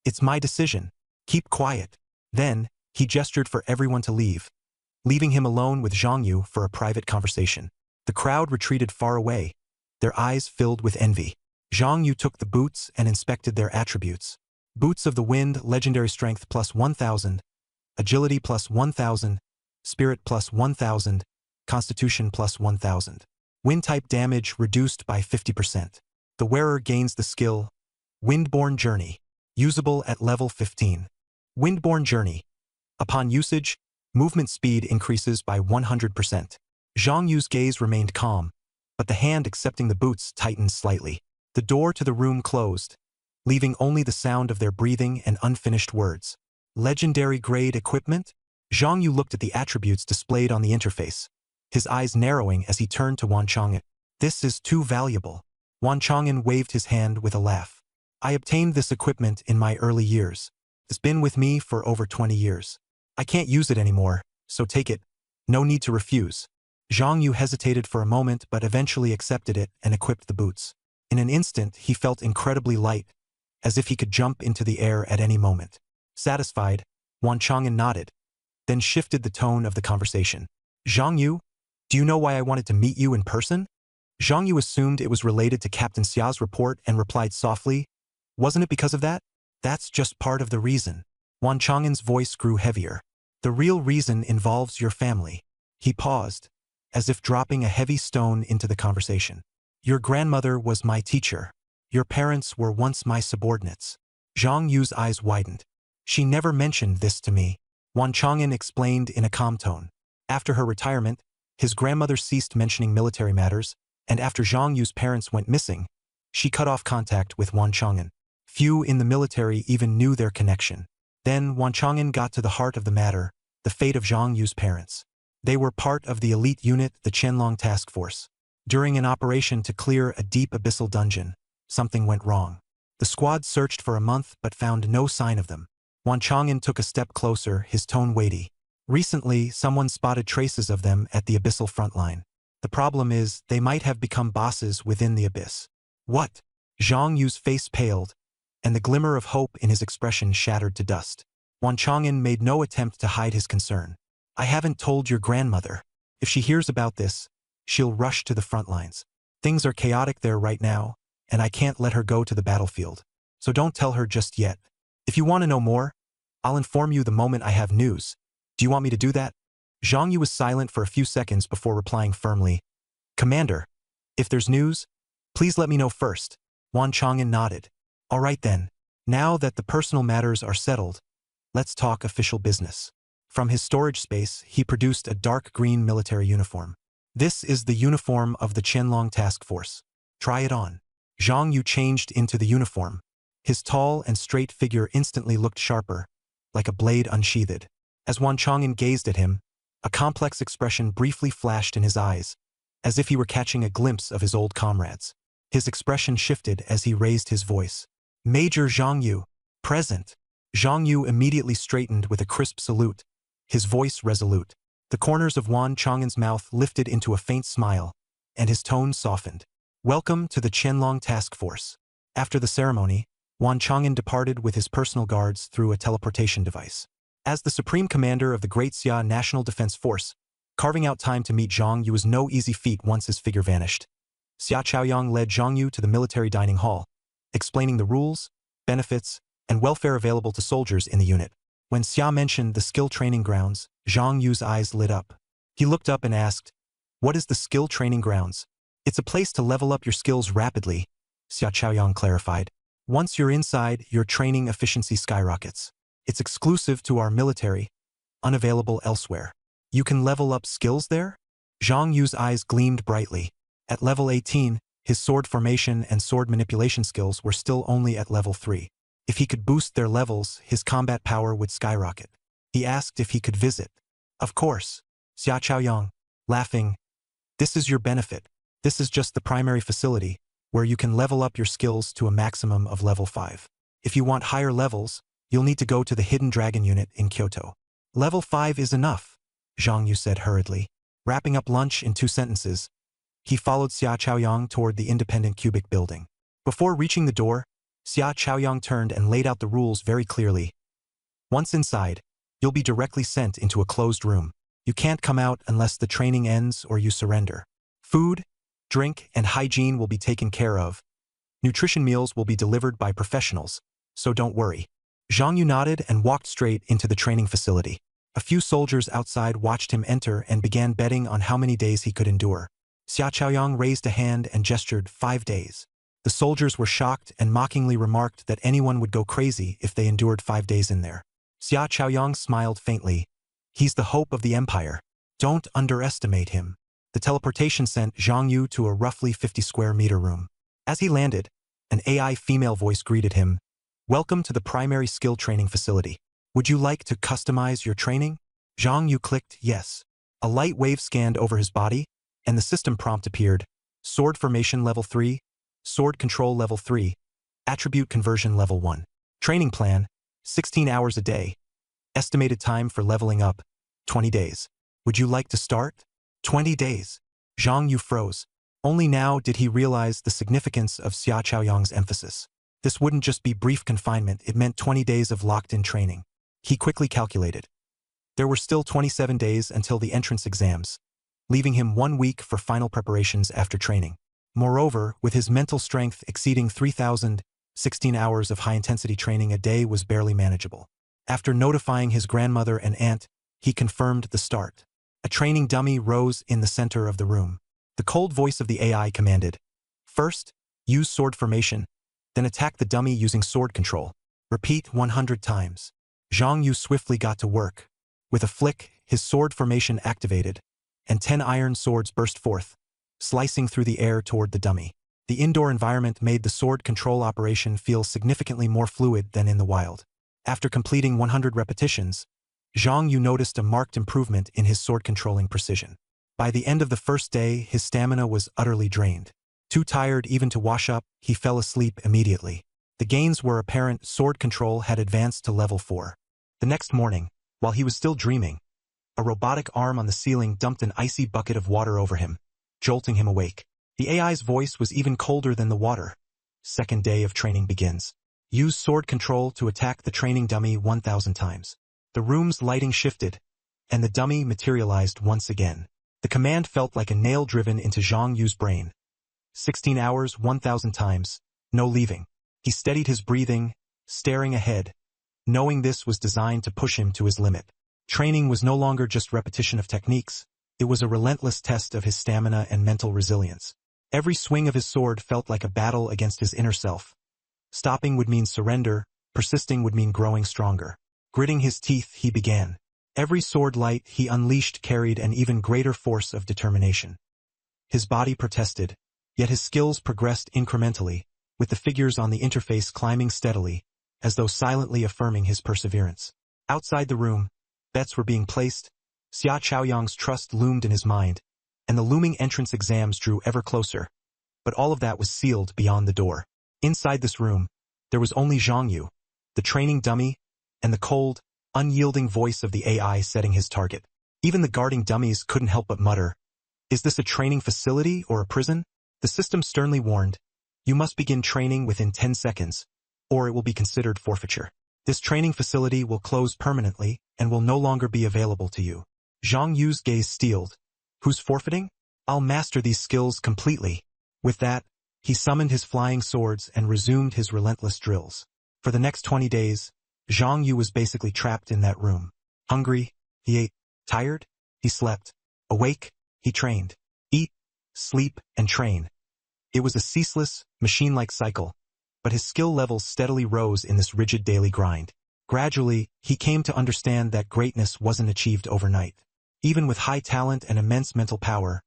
"It's my decision. Keep quiet." Then, he gestured for everyone to leave, leaving him alone with Zhang Yu for a private conversation. The crowd retreated far away, their eyes filled with envy. Zhang Yu took the boots and inspected their attributes. Boots of the Wind, legendary strength plus 1000, agility plus 1000, spirit plus 1000, constitution plus 1000. Wind-type damage reduced by 50%. The wearer gains the skill Windborne Journey, usable at level 15. Windborne Journey. Upon usage, movement speed increases by 100%. Zhang Yu's gaze remained calm, but the hand accepting the boots tightened slightly. The door to the room closed, leaving only the sound of their breathing and unfinished words. Legendary grade equipment? Zhang Yu looked at the attributes displayed on the interface, his eyes narrowing as he turned to Wan Chong'an. "This is too valuable." Wan Chong'an waved his hand with a laugh. "I obtained this equipment in my early years. It's been with me for over 20 years. I can't use it anymore, so take it. No need to refuse." Zhang Yu hesitated for a moment but eventually accepted it and equipped the boots. In an instant, he felt incredibly light, as if he could jump into the air at any moment. Satisfied, Wan Chong'an nodded, then shifted the tone of the conversation. "Zhang Yu, do you know why I wanted to meet you in person?" Zhang Yu assumed it was related to Captain Xia's report and replied softly, "Wasn't it because of that?" "That's just part of the reason." Wan Chong'an's voice grew heavier. "The real reason involves your family." He paused, as if dropping a heavy stone into the conversation. "Your grandmother was my teacher. Your parents were once my subordinates." Zhang Yu's eyes widened. "She never mentioned this to me." Wan Chong'an explained in a calm tone. After her retirement, his grandmother ceased mentioning military matters, and after Zhang Yu's parents went missing, she cut off contact with Wan Chong'an. Few in the military even knew their connection. Then Wan Chong'an got to the heart of the matter, the fate of Zhang Yu's parents. They were part of the elite unit, the Qianlong Task Force. During an operation to clear a deep abyssal dungeon, something went wrong. The squad searched for a month but found no sign of them. Wan Chong'an took a step closer, his tone weighty. "Recently, someone spotted traces of them at the abyssal front line. The problem is, they might have become bosses within the abyss." "What?" Zhang Yu's face paled, and the glimmer of hope in his expression shattered to dust. Wan Chong'an made no attempt to hide his concern. "I haven't told your grandmother. If she hears about this, she'll rush to the front lines. Things are chaotic there right now, and I can't let her go to the battlefield. So don't tell her just yet. If you want to know more, I'll inform you the moment I have news. Do you want me to do that? Zhang Yu was silent for a few seconds before replying firmly. Commander, if there's news, please let me know first. Wan Chang'an nodded. All right then. Now that the personal matters are settled, let's talk official business. From his storage space, he produced a dark green military uniform. This is the uniform of the Qianlong Task Force. Try it on. Zhang Yu changed into the uniform. His tall and straight figure instantly looked sharper, like a blade unsheathed. As Wan Chang'an gazed at him, a complex expression briefly flashed in his eyes, as if he were catching a glimpse of his old comrades. His expression shifted as he raised his voice. Major Zhang Yu, present. Zhang Yu immediately straightened with a crisp salute, his voice resolute. The corners of Wan Chang'an's mouth lifted into a faint smile, and his tone softened. Welcome to the Qianlong Task Force. After the ceremony, Wan Chang'an departed with his personal guards through a teleportation device. As the Supreme Commander of the Great Xia National Defense Force, carving out time to meet Zhang Yu was no easy feat once his figure vanished. Xia Chaoyang led Zhang Yu to the military dining hall, explaining the rules, benefits, and welfare available to soldiers in the unit. When Xia mentioned the skill training grounds, Zhang Yu's eyes lit up. He looked up and asked, "What is the skill training grounds?" "It's a place to level up your skills rapidly," Xia Chaoyang clarified. "Once you're inside, your training efficiency skyrockets. It's exclusive to our military, unavailable elsewhere." "You can level up skills there?" Zhang Yu's eyes gleamed brightly. At level 18, his sword formation and sword manipulation skills were still only at level 3. If he could boost their levels, his combat power would skyrocket. He asked if he could visit. "Of course." Xia Chaoyang, laughing, "This is your benefit. This is just the primary facility, where you can level up your skills to a maximum of level 5. If you want higher levels, you'll need to go to the Hidden Dragon unit in Kyoto." "Level 5 is enough," Zhang Yu said hurriedly. Wrapping up lunch in 2 sentences, he followed Xia Chaoyang toward the independent cubic building. Before reaching the door, Xia Chaoyang turned and laid out the rules very clearly. "Once inside, you'll be directly sent into a closed room. You can't come out unless the training ends or you surrender. Food, drink, and hygiene will be taken care of. Nutrition meals will be delivered by professionals, so don't worry." Zhang Yu nodded and walked straight into the training facility. A few soldiers outside watched him enter and began betting on how many days he could endure. Xia Chaoyang raised a hand and gestured 5 days. The soldiers were shocked and mockingly remarked that anyone would go crazy if they endured 5 days in there. Xia Chaoyang smiled faintly. "He's the hope of the empire. Don't underestimate him." The teleportation sent Zhang Yu to a roughly 50 square meter room. As he landed, an AI female voice greeted him. "Welcome to the primary skill training facility. Would you like to customize your training?" Zhang Yu clicked yes. A light wave scanned over his body, and the system prompt appeared. Sword formation level 3, sword control level 3, attribute conversion level 1. Training plan, 16 hours a day. Estimated time for leveling up, 20 days. Would you like to start? 20 days. Zhang Yu froze. Only now did he realize the significance of Xia Chaoyang's emphasis. This wouldn't just be brief confinement, it meant 20 days of locked-in training. He quickly calculated. There were still 27 days until the entrance exams, leaving him 1 week for final preparations after training. Moreover, with his mental strength exceeding 3,000, 16 hours of high-intensity training a day was barely manageable. After notifying his grandmother and aunt, he confirmed the start. A training dummy rose in the center of the room. The cold voice of the AI commanded, "First, use sword formation, then attack the dummy using sword control. Repeat 100 times." Zhang Yu swiftly got to work. With a flick, his sword formation activated, and 10 iron swords burst forth, slicing through the air toward the dummy. The indoor environment made the sword control operation feel significantly more fluid than in the wild. After completing 100 repetitions, Zhang Yu noticed a marked improvement in his sword controlling precision. By the end of the first day, his stamina was utterly drained. Too tired even to wash up, he fell asleep immediately. The gains were apparent. Sword control had advanced to level 4. The next morning, while he was still dreaming, a robotic arm on the ceiling dumped an icy bucket of water over him, jolting him awake. The AI's voice was even colder than the water. Second day of training begins. Use sword control to attack the training dummy 1,000 times. The room's lighting shifted, and the dummy materialized once again. The command felt like a nail driven into Zhang Yu's brain. 16 hours, 1,000 times, no leaving. He steadied his breathing, staring ahead, knowing this was designed to push him to his limit. Training was no longer just repetition of techniques, it was a relentless test of his stamina and mental resilience. Every swing of his sword felt like a battle against his inner self. Stopping would mean surrender, persisting would mean growing stronger. Gritting his teeth, he began. Every sword light he unleashed carried an even greater force of determination. His body protested, yet his skills progressed incrementally, with the figures on the interface climbing steadily, as though silently affirming his perseverance. Outside the room, bets were being placed, Xia Chaoyang's trust loomed in his mind, and the looming entrance exams drew ever closer. But all of that was sealed beyond the door. Inside this room, there was only Zhang Yu, the training dummy, and the cold, unyielding voice of the AI setting his target. Even the guarding dummies couldn't help but mutter, "Is this a training facility or a prison?" The system sternly warned, "You must begin training within 10 seconds, or it will be considered forfeiture. This training facility will close permanently and will no longer be available to you." Zhang Yu's gaze steeled. "Who's forfeiting? I'll master these skills completely." With that, he summoned his flying swords and resumed his relentless drills. For the next 20 days, Zhang Yu was basically trapped in that room. Hungry, he ate. Tired, he slept. Awake, he trained. Eat, sleep, and train. It was a ceaseless, machine-like cycle, but his skill levels steadily rose in this rigid daily grind. Gradually, he came to understand that greatness wasn't achieved overnight. Even with high talent and immense mental power,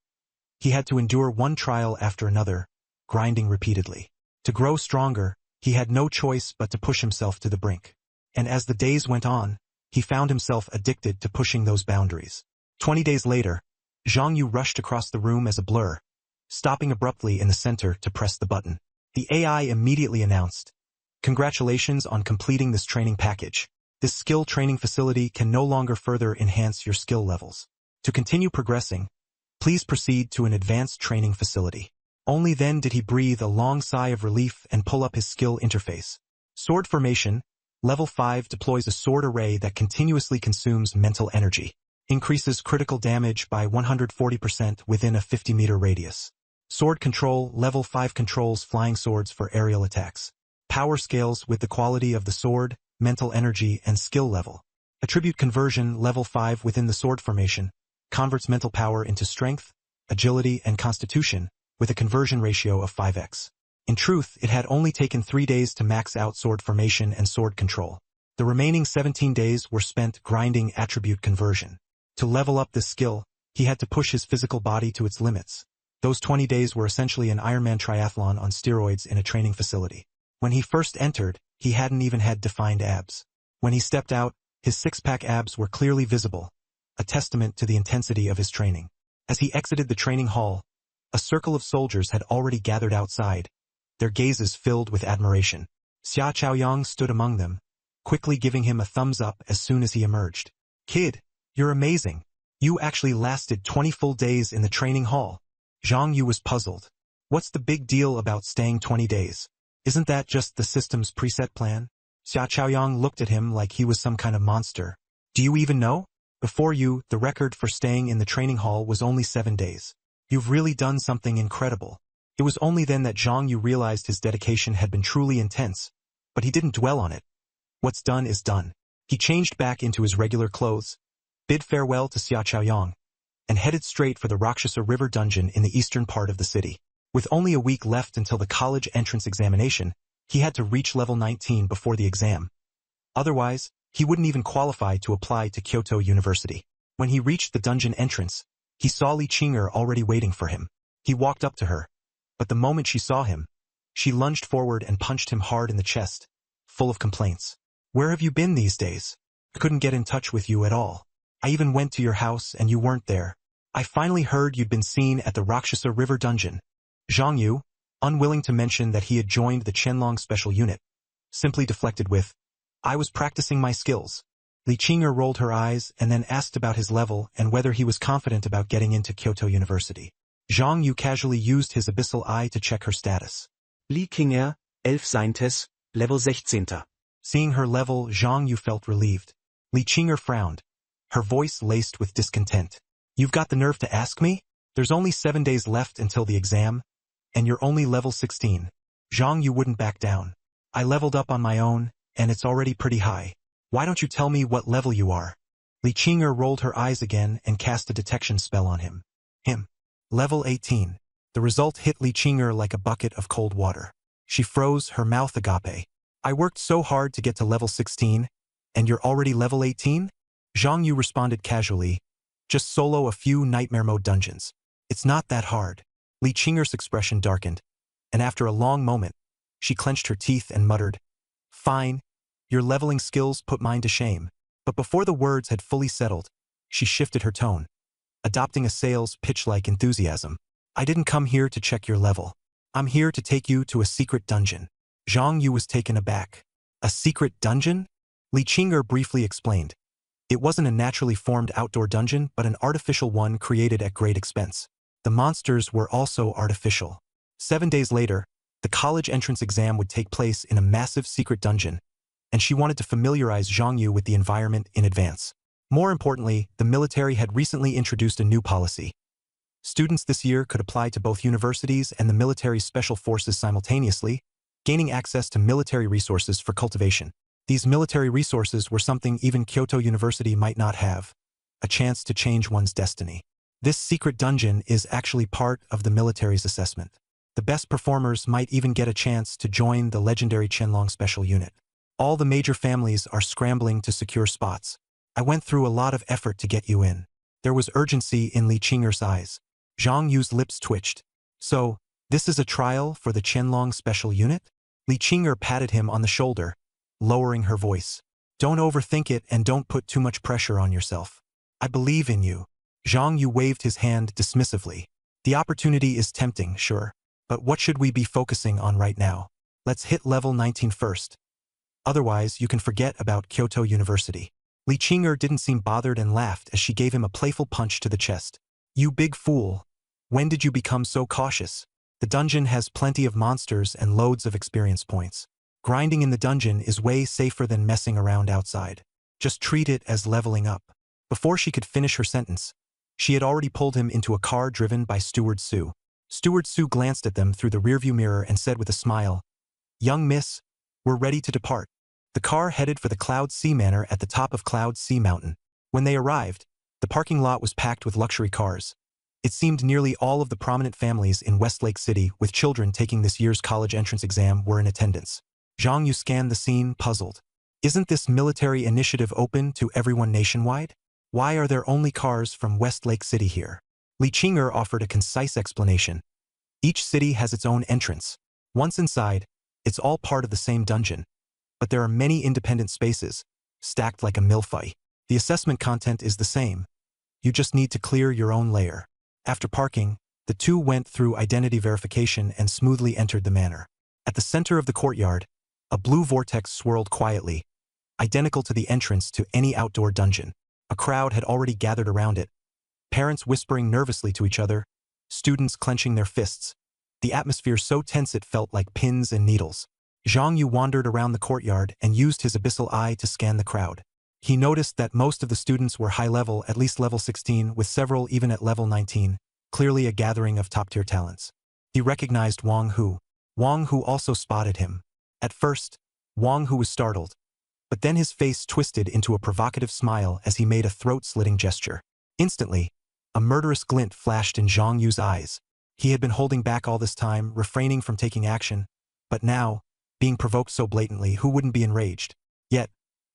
he had to endure one trial after another, grinding repeatedly. To grow stronger, he had no choice but to push himself to the brink. And as the days went on, he found himself addicted to pushing those boundaries. 20 days later, Zhang Yu rushed across the room as a blur, stopping abruptly in the center to press the button. The AI immediately announced, "Congratulations on completing this training package. This skill training facility can no longer further enhance your skill levels. To continue progressing, please proceed to an advanced training facility." Only then did he breathe a long sigh of relief and pull up his skill interface. Sword formation, level 5 deploys a sword array that continuously consumes mental energy. Increases critical damage by 140% within a 50-meter radius. Sword control, level 5 controls flying swords for aerial attacks. Power scales with the quality of the sword, mental energy, and skill level. Attribute conversion, level 5 within the sword formation, converts mental power into strength, agility, and constitution, with a conversion ratio of 5x. In truth, it had only taken 3 days to max out sword formation and sword control. The remaining 17 days were spent grinding attribute conversion. To level up this skill, he had to push his physical body to its limits. Those 20 days were essentially an Ironman triathlon on steroids in a training facility. When he first entered, he hadn't even had defined abs. When he stepped out, his six-pack abs were clearly visible, a testament to the intensity of his training. As he exited the training hall, a circle of soldiers had already gathered outside, their gazes filled with admiration. Xia Chaoyang stood among them, quickly giving him a thumbs up as soon as he emerged. "Kid, you're amazing. You actually lasted 20 full days in the training hall." Zhang Yu was puzzled. What's the big deal about staying 20 days? Isn't that just the system's preset plan? Xia Chaoyang looked at him like he was some kind of monster. "Do you even know? Before you, the record for staying in the training hall was only 7 days. You've really done something incredible." It was only then that Zhang Yu realized his dedication had been truly intense, but he didn't dwell on it. What's done is done. He changed back into his regular clothes, bid farewell to Xia Chaoyang, and headed straight for the Rakshasa River dungeon in the eastern part of the city. With only a week left until the college entrance examination, he had to reach level 19 before the exam. Otherwise, he wouldn't even qualify to apply to Kyoto University. When he reached the dungeon entrance, he saw Li Qinger already waiting for him. He walked up to her, but the moment she saw him, she lunged forward and punched him hard in the chest, full of complaints. "Where have you been these days? I couldn't get in touch with you at all. I even went to your house and you weren't there. I finally heard you'd been seen at the Rakshasa River dungeon." Zhang Yu, unwilling to mention that he had joined the Qianlong Special Unit, simply deflected with, "I was practicing my skills." Li Qinger rolled her eyes and then asked about his level and whether he was confident about getting into Kyoto University. Zhang Yu casually used his abyssal eye to check her status. Li Qinger, 11 Scientist, Level 16. Seeing her level, Zhang Yu felt relieved. Li Qinger frowned, her voice laced with discontent. You've got the nerve to ask me? There's only 7 days left until the exam, and you're only level 16. Zhang Yu wouldn't back down. I leveled up on my own, and it's already pretty high. Why don't you tell me what level you are? Li Qing'er rolled her eyes again and cast a detection spell on him. Level 18. The result hit Li Qing'er like a bucket of cold water. She froze, her mouth agape. I worked so hard to get to level 16, and you're already level 18? Zhang Yu responded casually. Just solo a few nightmare mode dungeons. It's not that hard. Li Qing'er's expression darkened, and after a long moment, she clenched her teeth and muttered, Fine, your leveling skills put mine to shame. But before the words had fully settled, she shifted her tone, adopting a sales pitch-like enthusiasm. I didn't come here to check your level. I'm here to take you to a secret dungeon. Zhang Yu was taken aback. A secret dungeon? Li Qing'er briefly explained. It wasn't a naturally formed outdoor dungeon, but an artificial one created at great expense. The monsters were also artificial. 7 days later, the college entrance exam would take place in a massive secret dungeon, and she wanted to familiarize Zhang Yu with the environment in advance. More importantly, the military had recently introduced a new policy. Students this year could apply to both universities and the military's special forces simultaneously, gaining access to military resources for cultivation. These military resources were something even Kyoto University might not have, a chance to change one's destiny. This secret dungeon is actually part of the military's assessment. The best performers might even get a chance to join the legendary Qianlong Special Unit. All the major families are scrambling to secure spots. I went through a lot of effort to get you in. There was urgency in Li Qing'er's eyes. Zhang Yu's lips twitched. So, this is a trial for the Qianlong Special Unit? Li Qing'er patted him on the shoulder, lowering her voice. Don't overthink it and don't put too much pressure on yourself. I believe in you. Zhang Yu waved his hand dismissively. The opportunity is tempting, sure. But what should we be focusing on right now? Let's hit level 19 first. Otherwise, you can forget about Kyoto University. Li Qing'er didn't seem bothered and laughed as she gave him a playful punch to the chest. You big fool. When did you become so cautious? The dungeon has plenty of monsters and loads of experience points. Grinding in the dungeon is way safer than messing around outside. Just treat it as leveling up. Before she could finish her sentence, she had already pulled him into a car driven by Steward Su. Steward Su glanced at them through the rearview mirror and said with a smile, Young miss, we're ready to depart. The car headed for the Cloud Sea Manor at the top of Cloud Sea Mountain. When they arrived, the parking lot was packed with luxury cars. It seemed nearly all of the prominent families in Westlake City with children taking this year's college entrance exam were in attendance. Zhang Yu scanned the scene, puzzled. Isn't this military initiative open to everyone nationwide? Why are there only cars from Westlake City here? Li Qing'er offered a concise explanation. Each city has its own entrance. Once inside, it's all part of the same dungeon. But there are many independent spaces, stacked like a millfight. The assessment content is the same. You just need to clear your own layer. After parking, the two went through identity verification and smoothly entered the manor. At the center of the courtyard, a blue vortex swirled quietly, identical to the entrance to any outdoor dungeon. A crowd had already gathered around it, parents whispering nervously to each other, students clenching their fists. The atmosphere so tense it felt like pins and needles. Zhang Yu wandered around the courtyard and used his abyssal eye to scan the crowd. He noticed that most of the students were high level, at least level 16, with several even at level 19, clearly a gathering of top-tier talents. He recognized Wang Hu. Wang Hu also spotted him. At first, Wang Hu was startled, but then his face twisted into a provocative smile as he made a throat-slitting gesture. Instantly, a murderous glint flashed in Zhang Yu's eyes. He had been holding back all this time, refraining from taking action, but now, being provoked so blatantly, who wouldn't be enraged? Yet,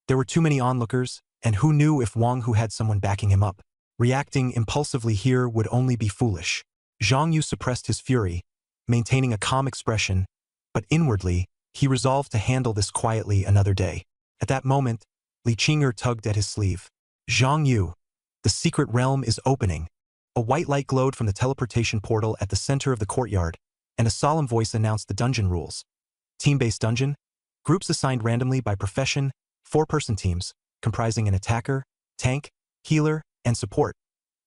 there were too many onlookers, and who knew if Wang Hu had someone backing him up? Reacting impulsively here would only be foolish. Zhang Yu suppressed his fury, maintaining a calm expression, but inwardly, he resolved to handle this quietly another day. At that moment, Li Qing'er tugged at his sleeve. Zhang Yu, the secret realm is opening. A white light glowed from the teleportation portal at the center of the courtyard, and a solemn voice announced the dungeon rules. Team-based dungeon, groups assigned randomly by profession, 4-person teams, comprising an attacker, tank, healer, and support.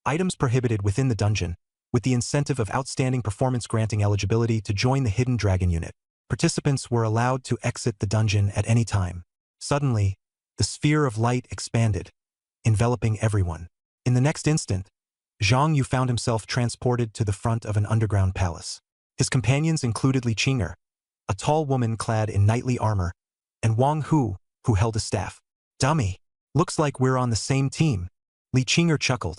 Items prohibited within the dungeon, with the incentive of outstanding performance granting eligibility to join the Hidden Dragon unit. Participants were allowed to exit the dungeon at any time. Suddenly, the sphere of light expanded, enveloping everyone. In the next instant, Zhang Yu found himself transported to the front of an underground palace. His companions included Li Qing'er, a tall woman clad in knightly armor, and Wang Hu, who held a staff. Dummy. Looks like we're on the same team. Li Qing'er chuckled,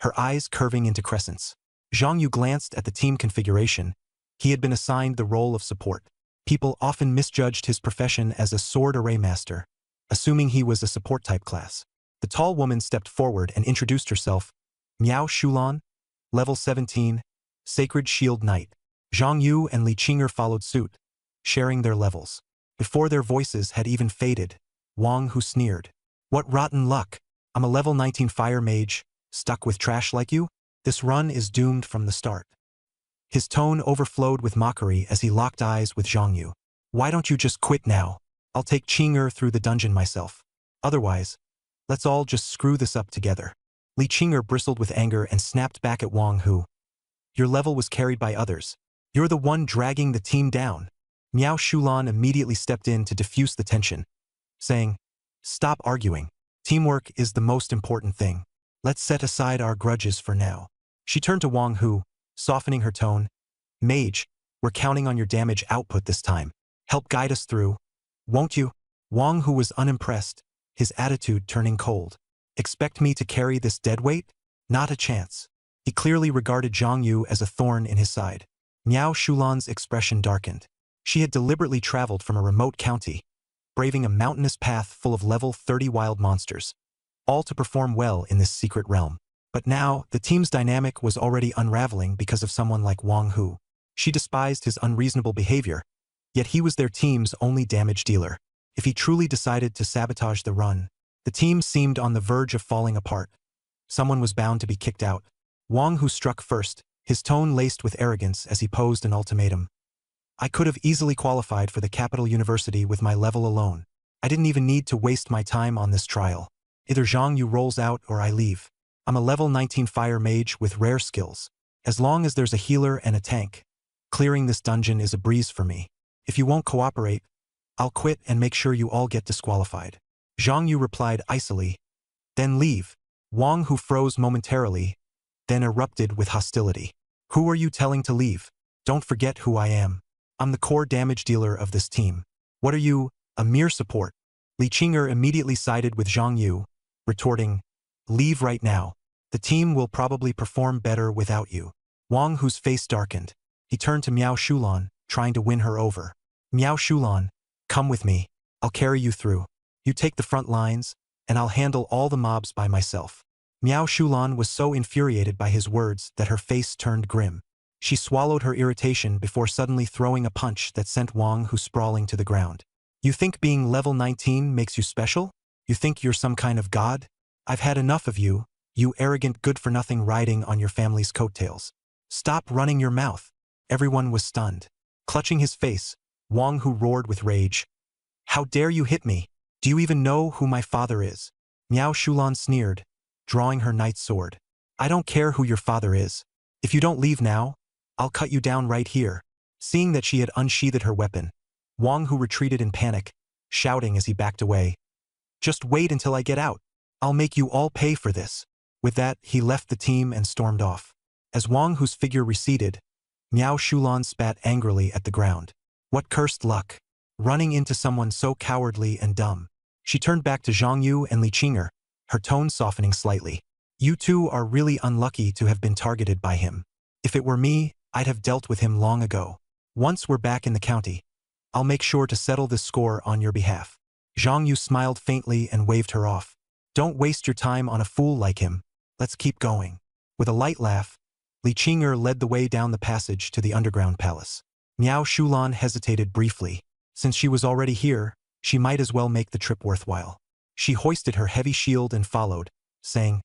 her eyes curving into crescents. Zhang Yu glanced at the team configuration. He had been assigned the role of support. People often misjudged his profession as a sword array master, assuming he was a support-type class. The tall woman stepped forward and introduced herself. Miao Shulan, level 17, Sacred Shield Knight. Zhang Yu and Li Qing'er followed suit, sharing their levels. Before their voices had even faded, Wang Hu sneered. What rotten luck. I'm a level 19 fire mage, stuck with trash like you? This run is doomed from the start. His tone overflowed with mockery as he locked eyes with Zhang Yu. Why don't you just quit now? I'll take Qing'er through the dungeon myself. Otherwise, let's all just screw this up together. Li Qing'er bristled with anger and snapped back at Wang Hu. Your level was carried by others. You're the one dragging the team down. Miao Shulan immediately stepped in to diffuse the tension, saying, Stop arguing. Teamwork is the most important thing. Let's set aside our grudges for now. She turned to Wang Hu, softening her tone. Mage, we're counting on your damage output this time. Help guide us through, won't you? Wang Hu was unimpressed, his attitude turning cold. Expect me to carry this deadweight? Not a chance. He clearly regarded Zhang Yu as a thorn in his side. Miao Shulan's expression darkened. She had deliberately traveled from a remote county, braving a mountainous path full of level 30 wild monsters, all to perform well in this secret realm. But now, the team's dynamic was already unraveling because of someone like Wang Hu. She despised his unreasonable behavior, yet he was their team's only damage dealer. If he truly decided to sabotage the run, the team seemed on the verge of falling apart. Someone was bound to be kicked out. Wang Hu struck first, his tone laced with arrogance as he posed an ultimatum. I could have easily qualified for the Capital University with my level alone. I didn't even need to waste my time on this trial. Either Zhang Yu rolls out or I leave. I'm a level 19 fire mage with rare skills. As long as there's a healer and a tank, clearing this dungeon is a breeze for me. If you won't cooperate, I'll quit and make sure you all get disqualified. Zhang Yu replied icily. Then leave. Wang Hu froze momentarily, then erupted with hostility. Who are you telling to leave? Don't forget who I am. I'm the core damage dealer of this team. What are you, a mere support? Li Qing'er immediately sided with Zhang Yu, retorting, Leave right now. The team will probably perform better without you. Wang Hu's face darkened. He turned to Miao Shulan, trying to win her over. Miao Shulan, come with me. I'll carry you through. You take the front lines, and I'll handle all the mobs by myself. Miao Shulan was so infuriated by his words that her face turned grim. She swallowed her irritation before suddenly throwing a punch that sent Wang Hu sprawling to the ground. You think being level 19 makes you special? You think you're some kind of god? I've had enough of you, you arrogant good-for-nothing riding on your family's coattails. Stop running your mouth. Everyone was stunned. Clutching his face, Wang Hu roared with rage. How dare you hit me? Do you even know who my father is? Miao Shulan sneered, drawing her knight's sword. I don't care who your father is. If you don't leave now, I'll cut you down right here. Seeing that she had unsheathed her weapon, Wang Hu retreated in panic, shouting as he backed away. Just wait until I get out. I'll make you all pay for this. With that, he left the team and stormed off. As Wang Hu's figure receded, Miao Shulan spat angrily at the ground. What cursed luck. Running into someone so cowardly and dumb. She turned back to Zhang Yu and Li Qing'er, her tone softening slightly. You two are really unlucky to have been targeted by him. If it were me, I'd have dealt with him long ago. Once we're back in the county, I'll make sure to settle this score on your behalf. Zhang Yu smiled faintly and waved her off. Don't waste your time on a fool like him. Let's keep going. With a light laugh, Li Qing'er led the way down the passage to the underground palace. Miao Shulan hesitated briefly. Since she was already here, she might as well make the trip worthwhile. She hoisted her heavy shield and followed, saying,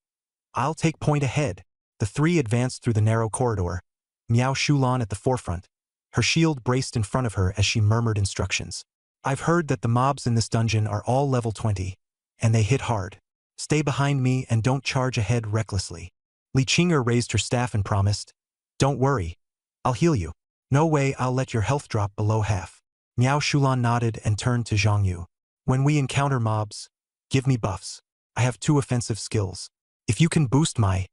I'll take point ahead. The three advanced through the narrow corridor, Miao Shulan at the forefront, her shield braced in front of her as she murmured instructions. I've heard that the mobs in this dungeon are all level 20, and they hit hard. Stay behind me and don't charge ahead recklessly. Li Qing'er raised her staff and promised, Don't worry, I'll heal you. No way I'll let your health drop below half. Miao Shulan nodded and turned to Zhang Yu. When we encounter mobs, give me buffs. I have 2 offensive skills. If you can boost my...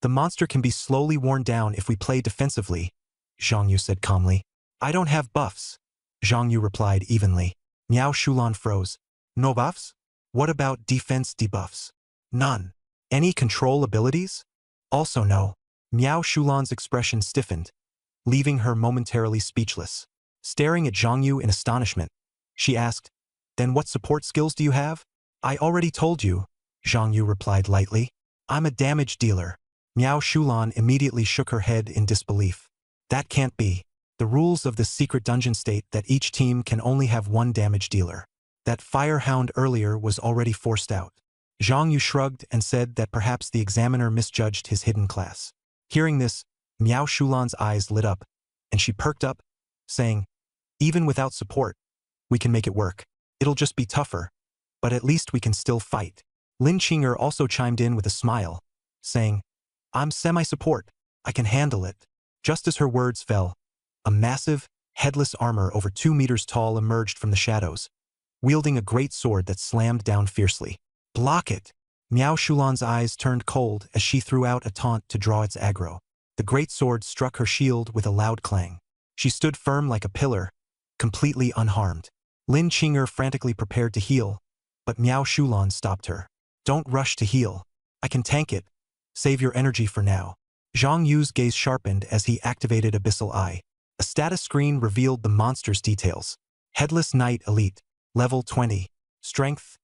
The monster can be slowly worn down if we play defensively, Zhang Yu said calmly. I don't have buffs, Zhang Yu replied evenly. Miao Shulan froze. No buffs? What about defense debuffs? None. Any control abilities? Also no. Miao Shulan's expression stiffened, leaving her momentarily speechless. Staring at Zhang Yu in astonishment, she asked, Then what support skills do you have? I already told you, Zhang Yu replied lightly. I'm a damage dealer. Miao Shulan immediately shook her head in disbelief. That can't be. The rules of the secret dungeon state that each team can only have one damage dealer. That firehound earlier was already forced out. Zhang Yu shrugged and said that perhaps the examiner misjudged his hidden class. Hearing this, Miao Shulan's eyes lit up, and she perked up, saying, Even without support, we can make it work. It'll just be tougher, but at least we can still fight. Lin Qinger also chimed in with a smile, saying, I'm semi-support. I can handle it. Just as her words fell, a massive, headless armor over 2 meters tall emerged from the shadows, wielding a great sword that slammed down fiercely. Block it! Miao Shulan's eyes turned cold as she threw out a taunt to draw its aggro. The great sword struck her shield with a loud clang. She stood firm like a pillar, completely unharmed. Lin Qinger frantically prepared to heal, but Miao Shulan stopped her. Don't rush to heal. I can tank it. Save your energy for now. Zhang Yu's gaze sharpened as he activated Abyssal Eye. A status screen revealed the monster's details. Headless Knight Elite, level 20. Strength,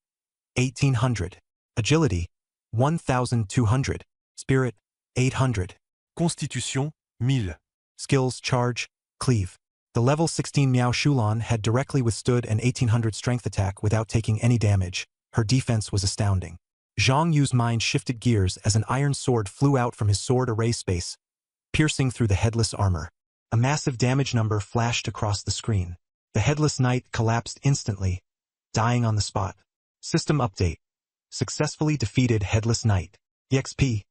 1800. Agility, 1200. Spirit, 800. Constitution, 1000. Skills Charge, Cleave. The level 16 Miao Shulan had directly withstood an 1800 strength attack without taking any damage. Her defense was astounding. Zhang Yu's mind shifted gears as an iron sword flew out from his sword array space, piercing through the headless armor. A massive damage number flashed across the screen. The headless knight collapsed instantly, dying on the spot. System update. Successfully defeated Headless Knight. EXP.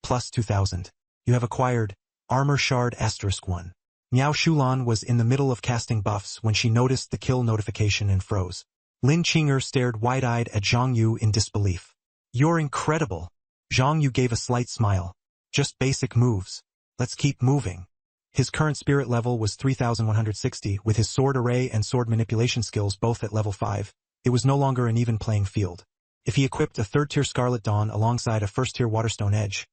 Plus 2000. You have acquired Armor Shard *1. Miao Shulan was in the middle of casting buffs when she noticed the kill notification and froze. Lin Qinger stared wide-eyed at Zhang Yu in disbelief. You're incredible. Zhang Yu gave a slight smile. Just basic moves. Let's keep moving. His current spirit level was 3160 with his sword array and sword manipulation skills both at level 5. It was no longer an even playing field. If he equipped a 3rd-tier Scarlet Dawn alongside a 1st-tier Waterstone Edge,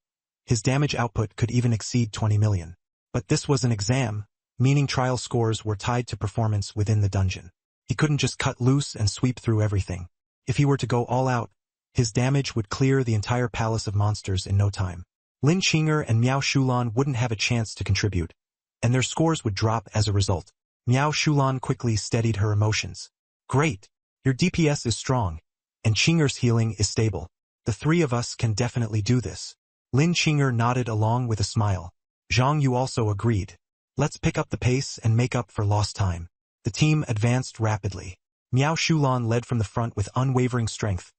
his damage output could even exceed 20 million. But this was an exam, meaning trial scores were tied to performance within the dungeon. He couldn't just cut loose and sweep through everything. If he were to go all out, his damage would clear the entire palace of monsters in no time. Lin Qinger and Miao Shulan wouldn't have a chance to contribute, and their scores would drop as a result. Miao Shulan quickly steadied her emotions. Great! Your DPS is strong, and Qinger's healing is stable. The three of us can definitely do this. Lin Qinger nodded along with a smile. Zhang Yu also agreed. Let's pick up the pace and make up for lost time. The team advanced rapidly. Miao Shulan led from the front with unwavering strength.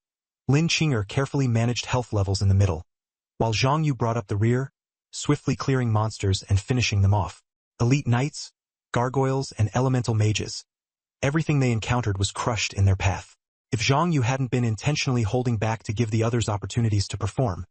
Lin Qinger carefully managed health levels in the middle, while Zhang Yu brought up the rear, swiftly clearing monsters and finishing them off. Elite knights, gargoyles, and elemental mages. Everything they encountered was crushed in their path. If Zhang Yu hadn't been intentionally holding back to give the others opportunities to perform,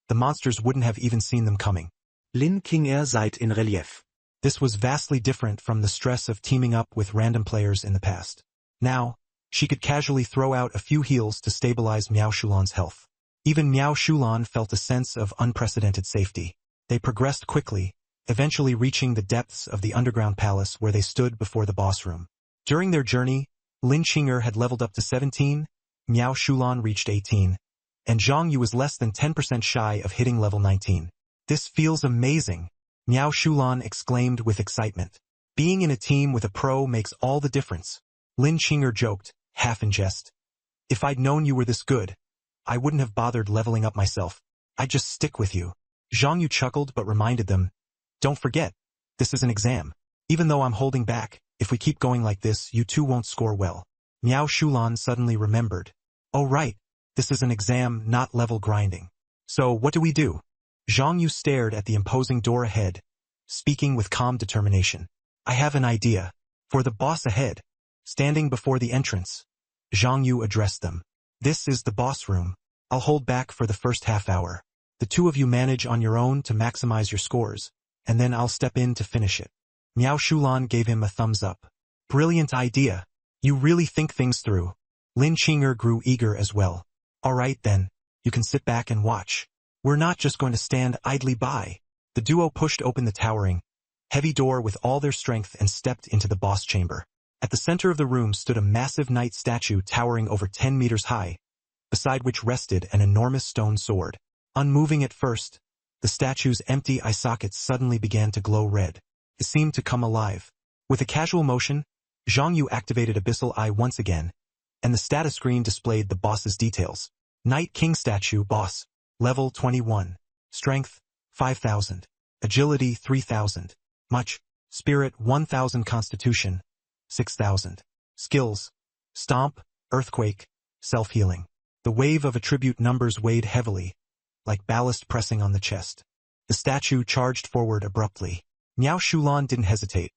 the monsters wouldn't have even seen them coming. Lin Qinger seid in Relief. This was vastly different from the stress of teaming up with random players in the past. Now, she could casually throw out a few heals to stabilize Miao Shulan's health. Even Miao Shulan felt a sense of unprecedented safety. They progressed quickly, eventually reaching the depths of the underground palace where they stood before the boss room. During their journey, Lin Qinger had leveled up to 17, Miao Shulan reached 18, and Zhang Yu was less than 10% shy of hitting level 19. This feels amazing, Miao Shulan exclaimed with excitement. Being in a team with a pro makes all the difference. Lin Qinger joked, half in jest. If I'd known you were this good, I wouldn't have bothered leveling up myself. I'd just stick with you. Zhang Yu chuckled but reminded them, don't forget, this is an exam. Even though I'm holding back, if we keep going like this, you two won't score well. Miao Shulan suddenly remembered. Oh right, this is an exam, not level grinding. So what do we do? Zhang Yu stared at the imposing door ahead, speaking with calm determination. I have an idea. For the boss ahead, standing before the entrance, Zhang Yu addressed them. This is the boss room. I'll hold back for the first half hour. The two of you manage on your own to maximize your scores, and then I'll step in to finish it. Miao Shulan gave him a thumbs up. Brilliant idea. You really think things through. Lin Qinger grew eager as well. All right then, you can sit back and watch. We're not just going to stand idly by. The duo pushed open the towering, heavy door with all their strength and stepped into the boss chamber. At the center of the room stood a massive knight statue towering over 10 meters high, beside which rested an enormous stone sword. Unmoving at first, the statue's empty eye sockets suddenly began to glow red. It seemed to come alive. With a casual motion, Zhang Yu activated Abyssal Eye once again, and the status screen displayed the boss's details. Knight King Statue Boss. Level 21. Strength, 5,000. Agility, 3,000. Much. Spirit, 1,000. Constitution, 6,000. Skills. Stomp, Earthquake, Self-Healing. The wave of attribute numbers weighed heavily, like ballast pressing on the chest. The statue charged forward abruptly. Miao Shulan didn't hesitate.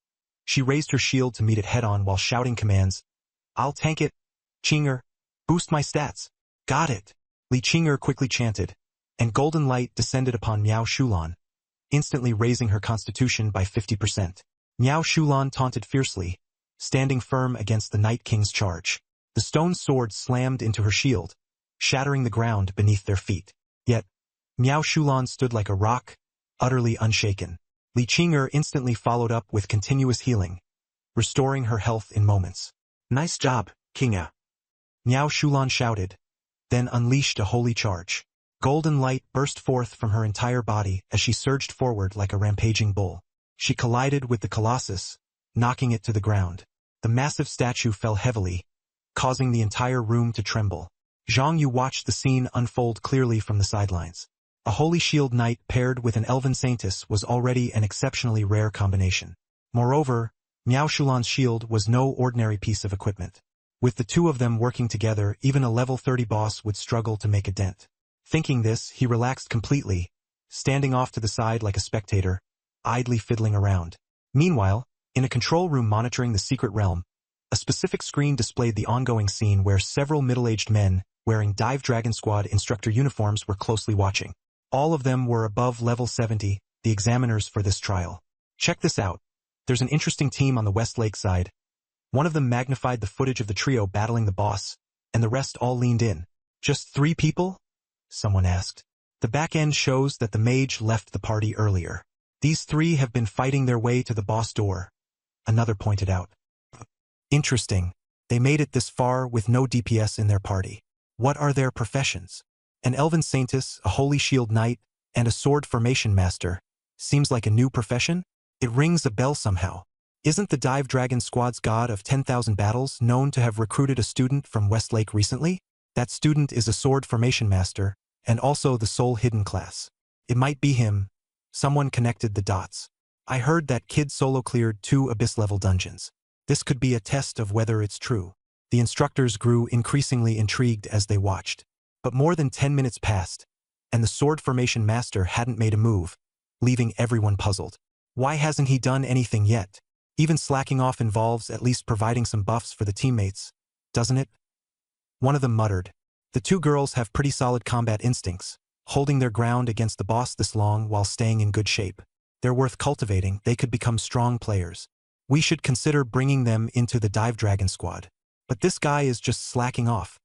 She raised her shield to meet it head-on while shouting commands. I'll tank it. Qinger, boost my stats. Got it. Li Qinger quickly chanted, and golden light descended upon Miao Shulan, instantly raising her constitution by 50%. Miao Shulan taunted fiercely, standing firm against the Night King's charge. The stone sword slammed into her shield, shattering the ground beneath their feet. Yet, Miao Shulan stood like a rock, utterly unshaken. Li Qinger instantly followed up with continuous healing, restoring her health in moments. Nice job, Kinga. Miao Shulan shouted, then unleashed a holy charge. Golden light burst forth from her entire body as she surged forward like a rampaging bull. She collided with the Colossus, knocking it to the ground. The massive statue fell heavily, causing the entire room to tremble. Zhang Yu watched the scene unfold clearly from the sidelines. A Holy Shield Knight paired with an Elven Saintess was already an exceptionally rare combination. Moreover, Miao Shulan's shield was no ordinary piece of equipment. With the two of them working together, even a level 30 boss would struggle to make a dent. Thinking this, he relaxed completely, standing off to the side like a spectator, idly fiddling around. Meanwhile, in a control room monitoring the secret realm, a specific screen displayed the ongoing scene where several middle-aged men, wearing Dive Dragon Squad instructor uniforms, were closely watching. All of them were above level 70, the examiners for this trial. Check this out. There's an interesting team on the West Lake side. One of them magnified the footage of the trio battling the boss, and the rest all leaned in. Just 3 people? Someone asked. The back end shows that the mage left the party earlier. These 3 have been fighting their way to the boss door, another pointed out. Interesting. They made it this far with no DPS in their party. What are their professions? An Elven Saintess, a Holy Shield Knight, and a Sword Formation Master. Seems like a new profession? It rings a bell somehow. Isn't the Dive Dragon Squad's god of 10,000 battles known to have recruited a student from Westlake recently? That student is a Sword Formation Master, and also the Soul Hidden class. It might be him. Someone connected the dots. I heard that kid solo cleared 2 Abyss-level dungeons. This could be a test of whether it's true. The instructors grew increasingly intrigued as they watched. But more than 10 minutes passed, and the Sword Formation Master hadn't made a move, leaving everyone puzzled. Why hasn't he done anything yet? Even slacking off involves at least providing some buffs for the teammates, doesn't it? One of them muttered. The 2 girls have pretty solid combat instincts, holding their ground against the boss this long while staying in good shape. They're worth cultivating. They could become strong players. We should consider bringing them into the Dive Dragon Squad. But this guy is just slacking off.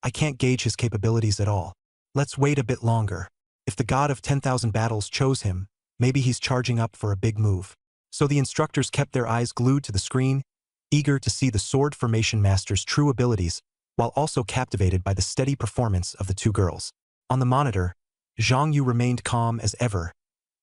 I can't gauge his capabilities at all. Let's wait a bit longer. If the god of 10,000 battles chose him, maybe he's charging up for a big move. So the instructors kept their eyes glued to the screen, eager to see the Sword Formation Master's true abilities, while also captivated by the steady performance of the 2 girls. On the monitor, Zhang Yu remained calm as ever,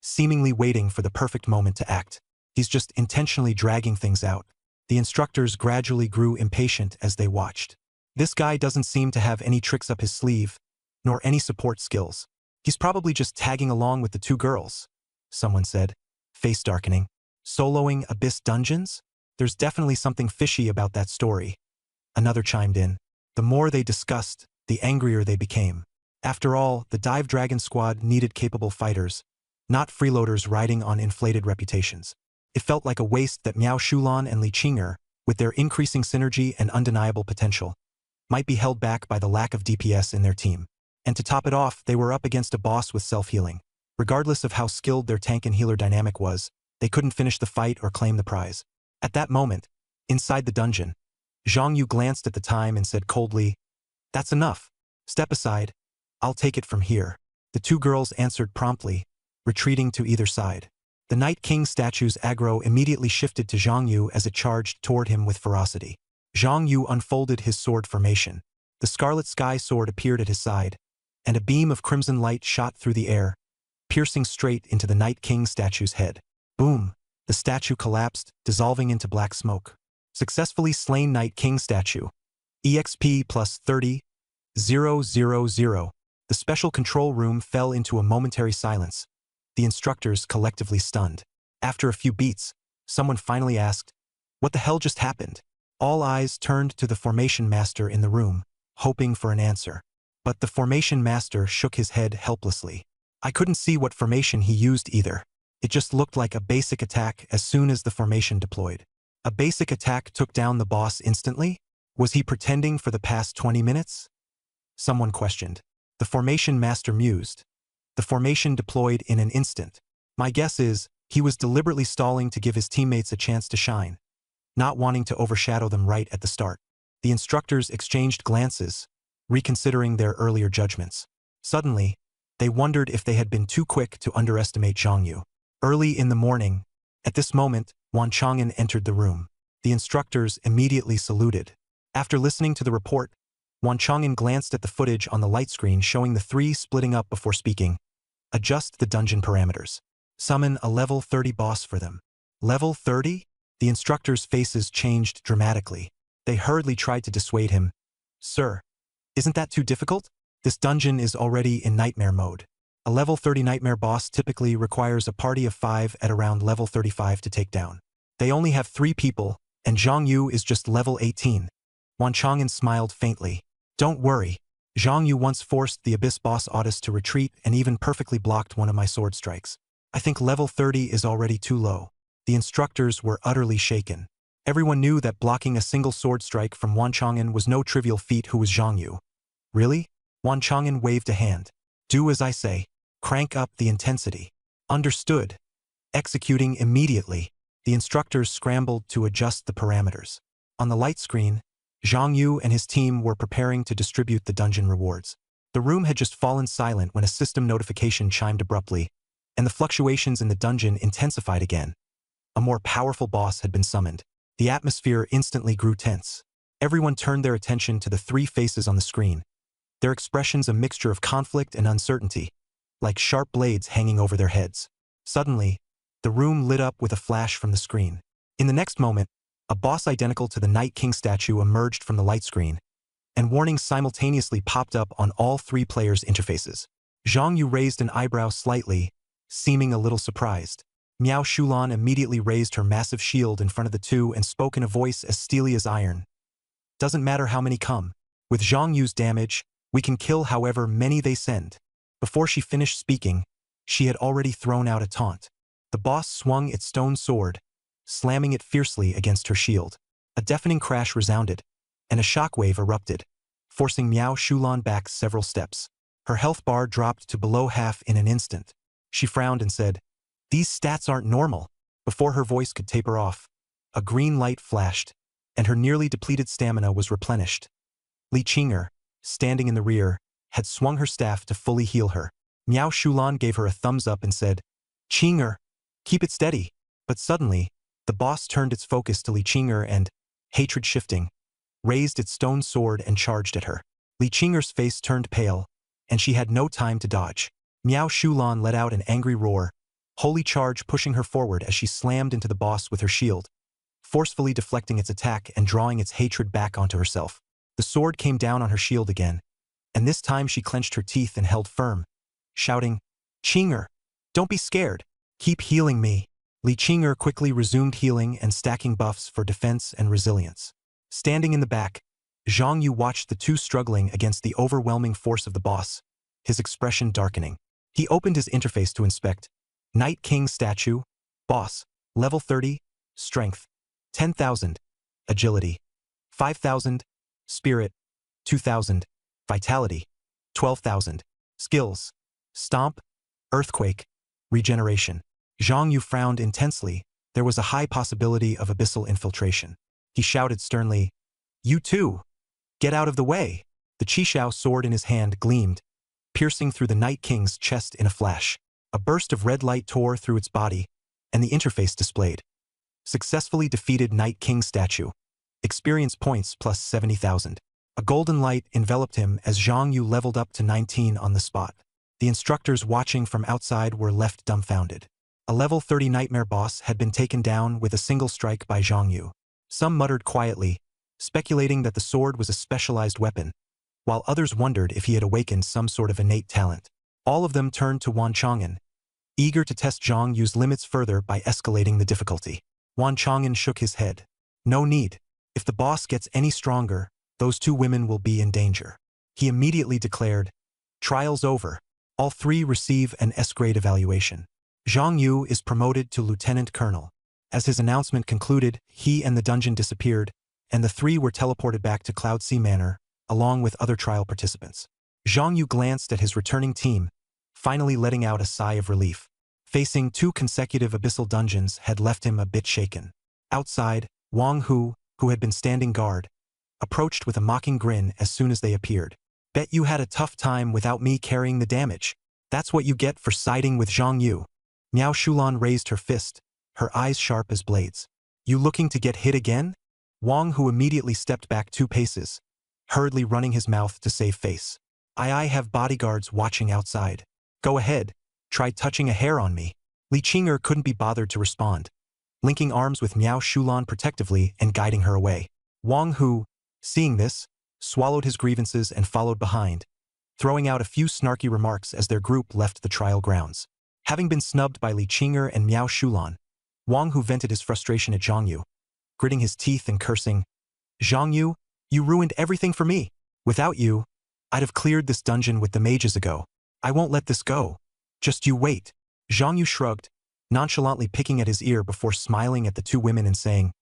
seemingly waiting for the perfect moment to act. He's just intentionally dragging things out. The instructors gradually grew impatient as they watched. This guy doesn't seem to have any tricks up his sleeve, nor any support skills. He's probably just tagging along with the 2 girls, someone said, face darkening. Soloing Abyss dungeons? There's definitely something fishy about that story. Another chimed in. The more they discussed, the angrier they became. After all, the Dive Dragon Squad needed capable fighters, not freeloaders riding on inflated reputations. It felt like a waste that Miao Shulan and Li Qinger, with their increasing synergy and undeniable potential, might be held back by the lack of DPS in their team. And to top it off, they were up against a boss with self-healing. Regardless of how skilled their tank and healer dynamic was, they couldn't finish the fight or claim the prize. At that moment, inside the dungeon, Zhang Yu glanced at the time and said coldly, "That's enough. Step aside. I'll take it from here." The two girls answered promptly, retreating to either side. The Night King statue's aggro immediately shifted to Zhang Yu as it charged toward him with ferocity. Zhang Yu unfolded his sword formation. The Scarlet Sky Sword appeared at his side, and a beam of crimson light shot through the air, piercing straight into the Night King statue's head. Boom! The statue collapsed, dissolving into black smoke. Successfully slain Night King statue. EXP plus 30,000. The special control room fell into a momentary silence, the instructors collectively stunned. After a few beats, someone finally asked, "What the hell just happened?" All eyes turned to the formation master in the room, hoping for an answer. But the formation master shook his head helplessly. "I couldn't see what formation he used either. It just looked like a basic attack as soon as the formation deployed." A basic attack took down the boss instantly? Was he pretending for the past 20 minutes? Someone questioned. The formation master mused. The formation deployed in an instant. My guess is, he was deliberately stalling to give his teammates a chance to shine, not wanting to overshadow them right at the start. The instructors exchanged glances, reconsidering their earlier judgments. Suddenly, they wondered if they had been too quick to underestimate Zhang Yu. Early in the morning, at this moment, Wan Chang'an entered the room. The instructors immediately saluted. After listening to the report, Wan Chang'an glanced at the footage on the light screen showing the three splitting up before speaking. "Adjust the dungeon parameters. Summon a level 30 boss for them." Level 30? The instructors' faces changed dramatically. They hurriedly tried to dissuade him. "Sir, isn't that too difficult? This dungeon is already in nightmare mode. A level 30 nightmare boss typically requires a party of 5 at around level 35 to take down. They only have 3 people, and Zhang Yu is just level 18. Wan Chang'an smiled faintly. "Don't worry. Zhang Yu once forced the Abyss boss Otis to retreat and even perfectly blocked one of my sword strikes. I think level 30 is already too low." The instructors were utterly shaken. Everyone knew that blocking a single sword strike from Wan Chang'an was no trivial feat. Who was Zhang Yu? "Really?" Wan Chang'an waved a hand. "Do as I say. Crank up the intensity." "Understood." Executing immediately, the instructors scrambled to adjust the parameters. On the light screen, Zhang Yu and his team were preparing to distribute the dungeon rewards. The room had just fallen silent when a system notification chimed abruptly, and the fluctuations in the dungeon intensified again. A more powerful boss had been summoned. The atmosphere instantly grew tense. Everyone turned their attention to the 3 faces on the screen, their expressions a mixture of conflict and uncertainty, like sharp blades hanging over their heads. Suddenly, the room lit up with a flash from the screen. In the next moment, a boss identical to the Night King statue emerged from the light screen, and warnings simultaneously popped up on all 3 players' interfaces. Zhang Yu raised an eyebrow slightly, seeming a little surprised. Miao Shulan immediately raised her massive shield in front of the two and spoke in a voice as steely as iron. "Doesn't matter how many come. With Zhang Yu's damage, we can kill however many they send." Before she finished speaking, she had already thrown out a taunt. The boss swung its stone sword, slamming it fiercely against her shield. A deafening crash resounded, and a shockwave erupted, forcing Miao Shulan back several steps. Her health bar dropped to below half in an instant. She frowned and said, "These stats aren't normal." Before her voice could taper off, a green light flashed, and her nearly depleted stamina was replenished. Li Qinger, standing in the rear, had swung her staff to fully heal her. Miao Shulan gave her a thumbs up and said, "Qinger, keep it steady." But suddenly, the boss turned its focus to Li Qinger and, hatred shifting, raised its stone sword and charged at her. Li Qinger's face turned pale, and she had no time to dodge. Miao Shulan let out an angry roar, holy charge pushing her forward as she slammed into the boss with her shield, forcefully deflecting its attack and drawing its hatred back onto herself. The sword came down on her shield again, and this time she clenched her teeth and held firm, shouting, "Qinger, don't be scared. Keep healing me." Li Qinger quickly resumed healing and stacking buffs for defense and resilience. Standing in the back, Zhang Yu watched the two struggling against the overwhelming force of the boss, his expression darkening. He opened his interface to inspect. Night King statue, boss, level 30, strength, 10,000, agility, 5,000, spirit, 2,000, vitality, 12,000. Skills. Stomp, Earthquake, Regeneration. Zhang Yu frowned intensely. There was a high possibility of abyssal infiltration. He shouted sternly, "You too! Get out of the way!" The Qishao sword in his hand gleamed, piercing through the Night King's chest in a flash. A burst of red light tore through its body, and the interface displayed. Successfully defeated Night King statue. Experience points plus 70,000. A golden light enveloped him as Zhang Yu leveled up to 19 on the spot. The instructors watching from outside were left dumbfounded. A level 30 nightmare boss had been taken down with a single strike by Zhang Yu. Some muttered quietly, speculating that the sword was a specialized weapon, while others wondered if he had awakened some sort of innate talent. All of them turned to Wan Chang'an, eager to test Zhang Yu's limits further by escalating the difficulty. Wan Chang'an shook his head. No need. If the boss gets any stronger, those two women will be in danger. He immediately declared, "Trial's over. All three receive an S-grade evaluation. Zhang Yu is promoted to Lieutenant Colonel." As his announcement concluded, he and the dungeon disappeared, and the three were teleported back to Cloudsea Manor, along with other trial participants. Zhang Yu glanced at his returning team, finally letting out a sigh of relief. Facing 2 consecutive abyssal dungeons had left him a bit shaken. Outside, Wang Hu, who had been standing guard, approached with a mocking grin as soon as they appeared. "Bet you had a tough time without me carrying the damage. That's what you get for siding with Zhang Yu." Miao Shulan raised her fist, her eyes sharp as blades. "You looking to get hit again?" Wang Hu immediately stepped back 2 paces, hurriedly running his mouth to save face. I have bodyguards watching outside. Go ahead, try touching a hair on me." Li Qing'er couldn't be bothered to respond, linking arms with Miao Shulan protectively and guiding her away. Wang Hu, seeing this, swallowed his grievances and followed behind, throwing out a few snarky remarks as their group left the trial grounds. Having been snubbed by Li Qing'er and Miao Shulan, Wang Hu vented his frustration at Zhang Yu, gritting his teeth and cursing, "Zhang Yu, you ruined everything for me. Without you, I'd have cleared this dungeon with them ages ago. I won't let this go. Just you wait." Zhang Yu shrugged, nonchalantly picking at his ear before smiling at the 2 women and saying,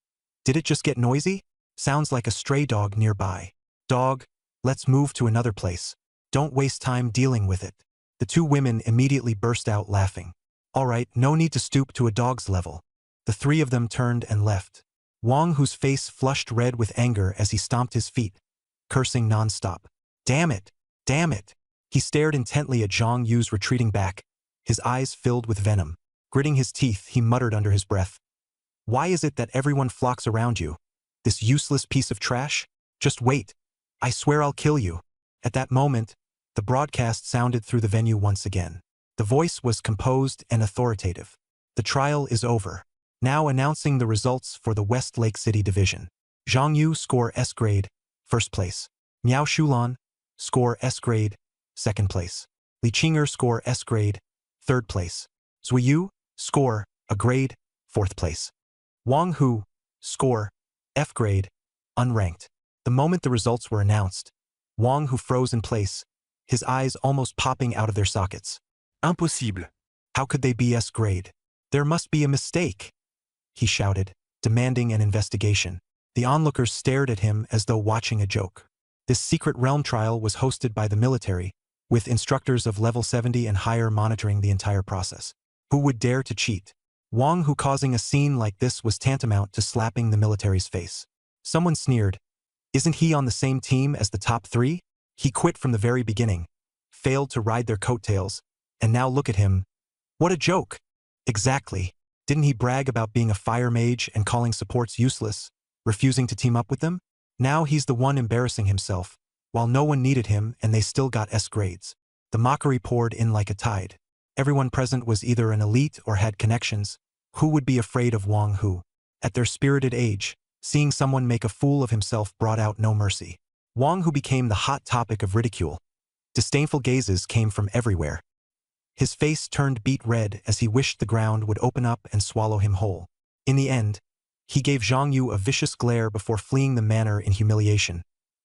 "Did it just get noisy? Sounds like a stray dog nearby. Dog, let's move to another place. Don't waste time dealing with it." The 2 women immediately burst out laughing. "All right, no need to stoop to a dog's level." The 3 of them turned and left. Wang, whose face flushed red with anger as he stomped his feet, cursing non-stop. "Damn it! Damn it!" He stared intently at Zhang Yu's retreating back, his eyes filled with venom. Gritting his teeth, he muttered under his breath, "Why is it that everyone flocks around you? This useless piece of trash? Just wait. I swear I'll kill you." At that moment, the broadcast sounded through the venue once again. The voice was composed and authoritative. "The trial is over. Now announcing the results for the West Lake City Division. Zhang Yu, score S-grade, 1st place. Miao Shulan, score S-grade, 2nd place. Li Qing'er, score S-grade, 3rd place. Zui Yu, score A grade, 4th place. Wang Hu, score F-grade, unranked." The moment the results were announced, Wang Hu froze in place, his eyes almost popping out of their sockets. Impossible. How could they be S-grade? There must be a mistake, he shouted, demanding an investigation. The onlookers stared at him as though watching a joke. This secret realm trial was hosted by the military, with instructors of level 70 and higher monitoring the entire process. Who would dare to cheat? Wang Hu causing a scene like this was tantamount to slapping the military's face. Someone sneered, "Isn't he on the same team as the top 3? He quit from the very beginning, failed to ride their coattails, and now look at him. What a joke!" Exactly. Didn't he brag about being a fire mage and calling supports useless, refusing to team up with them? Now he's the one embarrassing himself, while no one needed him and they still got S grades. The mockery poured in like a tide. Everyone present was either an elite or had connections. Who would be afraid of Wang Hu? At their spirited age, seeing someone make a fool of himself brought out no mercy. Wang Hu became the hot topic of ridicule. Disdainful gazes came from everywhere. His face turned beet red as he wished the ground would open up and swallow him whole. In the end, he gave Zhang Yu a vicious glare before fleeing the manor in humiliation,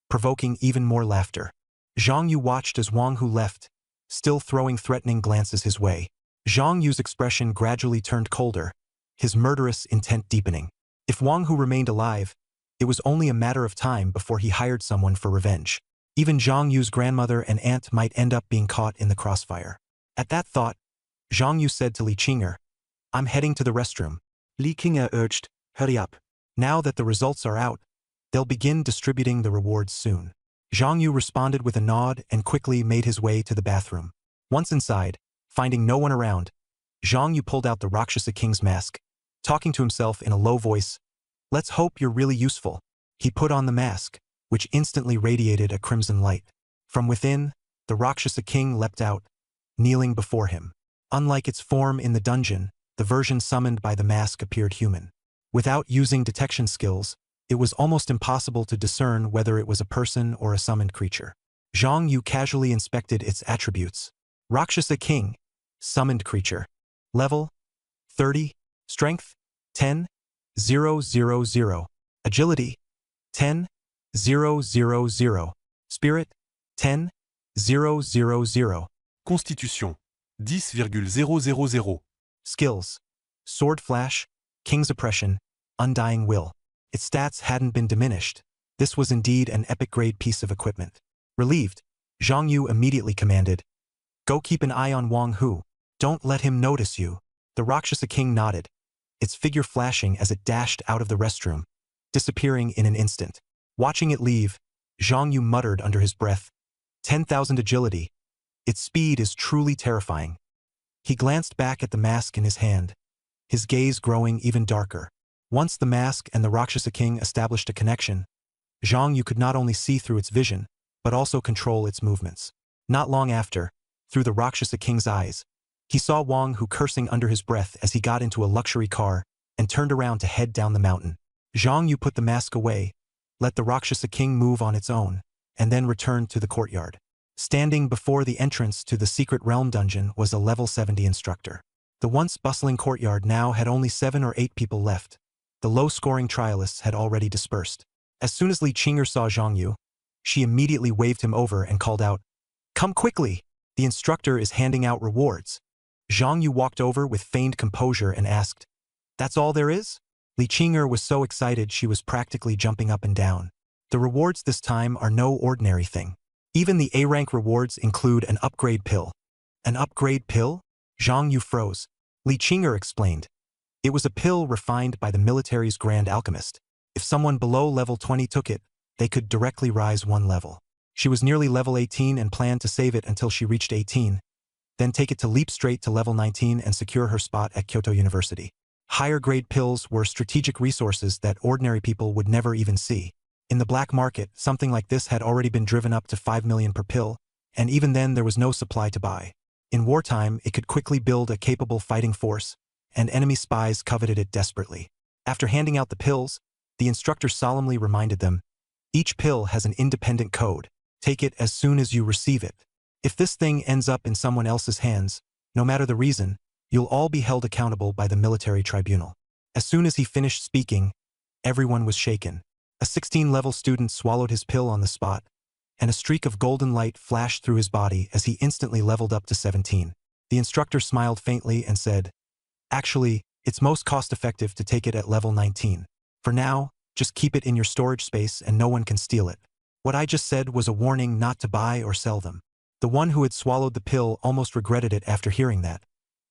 provoking even more laughter. Zhang Yu watched as Wang Hu left, still throwing threatening glances his way. Zhang Yu's expression gradually turned colder, his murderous intent deepening. If Wang Hu remained alive, it was only a matter of time before he hired someone for revenge. Even Zhang Yu's grandmother and aunt might end up being caught in the crossfire. At that thought, Zhang Yu said to Li Qinger, "I'm heading to the restroom." Li Qinger urged, "Hurry up." Now that the results are out, they'll begin distributing the rewards soon. Zhang Yu responded with a nod and quickly made his way to the bathroom. Once inside, finding no one around, Zhang Yu pulled out the Rakshasa King's mask, talking to himself in a low voice. "Let's hope you're really useful." He put on the mask, which instantly radiated a crimson light. From within, the Rakshasa King leapt out, kneeling before him. Unlike its form in the dungeon, the version summoned by the mask appeared human. Without using detection skills, it was almost impossible to discern whether it was a person or a summoned creature. Zhang Yu casually inspected its attributes. Rakshasa King, summoned creature. Level 30, strength 10,000, agility 10,000, spirit 10,000. Constitution 10,000. Skills: Sword Flash, King's Oppression, Undying Will. Its stats hadn't been diminished. This was indeed an epic-grade piece of equipment. Relieved, Zhang Yu immediately commanded, "Go keep an eye on Wang Hu. Don't let him notice you." The Rakshasa King nodded, its figure flashing as it dashed out of the restroom, disappearing in an instant. Watching it leave, Zhang Yu muttered under his breath, 10,000 agility. Its speed is truly terrifying. He glanced back at the mask in his hand, his gaze growing even darker. Once the mask and the Rakshasa King established a connection, Zhang Yu could not only see through its vision, but also control its movements. Not long after, through the Rakshasa King's eyes, he saw Wang Hu cursing under his breath as he got into a luxury car and turned around to head down the mountain. Zhang Yu put the mask away, let the Rakshasa King move on its own, and then returned to the courtyard. Standing before the entrance to the Secret Realm dungeon was a level 70 instructor. The once bustling courtyard now had only 7 or 8 people left. The low-scoring trialists had already dispersed. As soon as Li Qinger saw Zhang Yu, she immediately waved him over and called out, "Come quickly! The instructor is handing out rewards." Zhang Yu walked over with feigned composure and asked, "That's all there is?" Li Qinger was so excited she was practically jumping up and down. The rewards this time are no ordinary thing. Even the A-rank rewards include an upgrade pill. An upgrade pill? Zhang Yu froze. Li Qinger explained. It was a pill refined by the military's grand alchemist. If someone below level 20 took it, they could directly rise 1 level. She was nearly level 18 and planned to save it until she reached 18, then take it to leap straight to level 19 and secure her spot at Kyoto University. Higher grade pills were strategic resources that ordinary people would never even see. In the black market, something like this had already been driven up to 5 million per pill, and even then there was no supply to buy. In wartime, it could quickly build a capable fighting force, and enemy spies coveted it desperately. After handing out the pills, the instructor solemnly reminded them, "Each pill has an independent code. Take it as soon as you receive it. If this thing ends up in someone else's hands, no matter the reason, you'll all be held accountable by the military tribunal." As soon as he finished speaking, everyone was shaken. A 16-level student swallowed his pill on the spot, and a streak of golden light flashed through his body as he instantly leveled up to 17. The instructor smiled faintly and said, "Actually, it's most cost-effective to take it at level 19. For now, just keep it in your storage space and no one can steal it." What I just said was a warning not to buy or sell them. The one who had swallowed the pill almost regretted it after hearing that,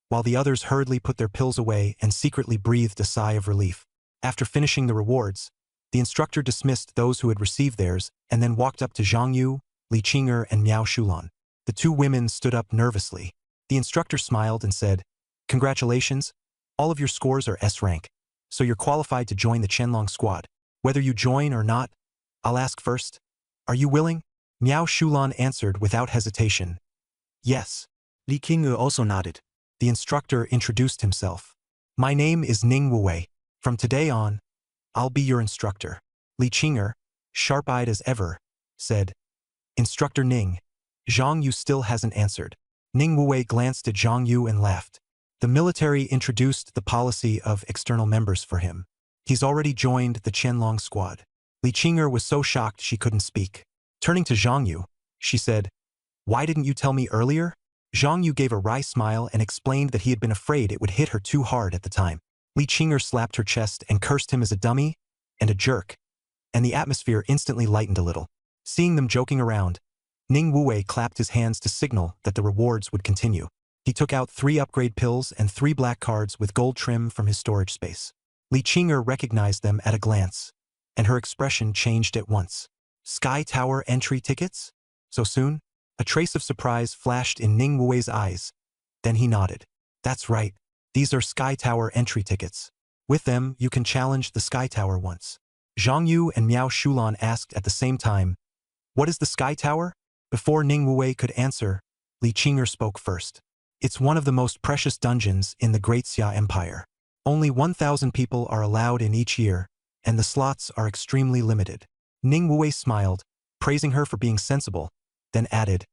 while the others hurriedly put their pills away and secretly breathed a sigh of relief. After finishing the rewards, the instructor dismissed those who had received theirs and then walked up to Zhang Yu, Li Qinger, and Miao Shulan. The 2 women stood up nervously. The instructor smiled and said, "Congratulations, all of your scores are S rank, so you're qualified to join the Qianlong squad. Whether you join or not, I'll ask first. Are you willing?" Miao Shulan answered without hesitation, "Yes." Li Qinger also nodded. The instructor introduced himself. "My name is Ning Wuwei. From today on, I'll be your instructor." Li Qinger, sharp-eyed as ever, said, "Instructor Ning, Zhang Yu still hasn't answered." Ning Wuwei glanced at Zhang Yu and laughed. The military introduced the policy of external members for him. He's already joined the Qianlong squad. Li Qinger was so shocked she couldn't speak. Turning to Zhang Yu, she said, "Why didn't you tell me earlier?" Zhang Yu gave a wry smile and explained that he had been afraid it would hit her too hard at the time. Li Qinger slapped her chest and cursed him as a dummy and a jerk, and the atmosphere instantly lightened a little. Seeing them joking around, Ning Wuwei clapped his hands to signal that the rewards would continue. He took out 3 upgrade pills and 3 black cards with gold trim from his storage space. Li Qing'er recognized them at a glance, and her expression changed at once. Sky Tower entry tickets? So soon? A trace of surprise flashed in Ning Wuwei's eyes. Then he nodded. That's right. These are Sky Tower entry tickets. With them, you can challenge the Sky Tower once. Zhang Yu and Miao Shulan asked at the same time, "What is the Sky Tower?" Before Ning Wuwei could answer, Li Qing'er spoke first. It's one of the most precious dungeons in the Great Xia Empire. Only 1,000 people are allowed in each year, and the slots are extremely limited. Ning Wuwei smiled, praising her for being sensible, then added,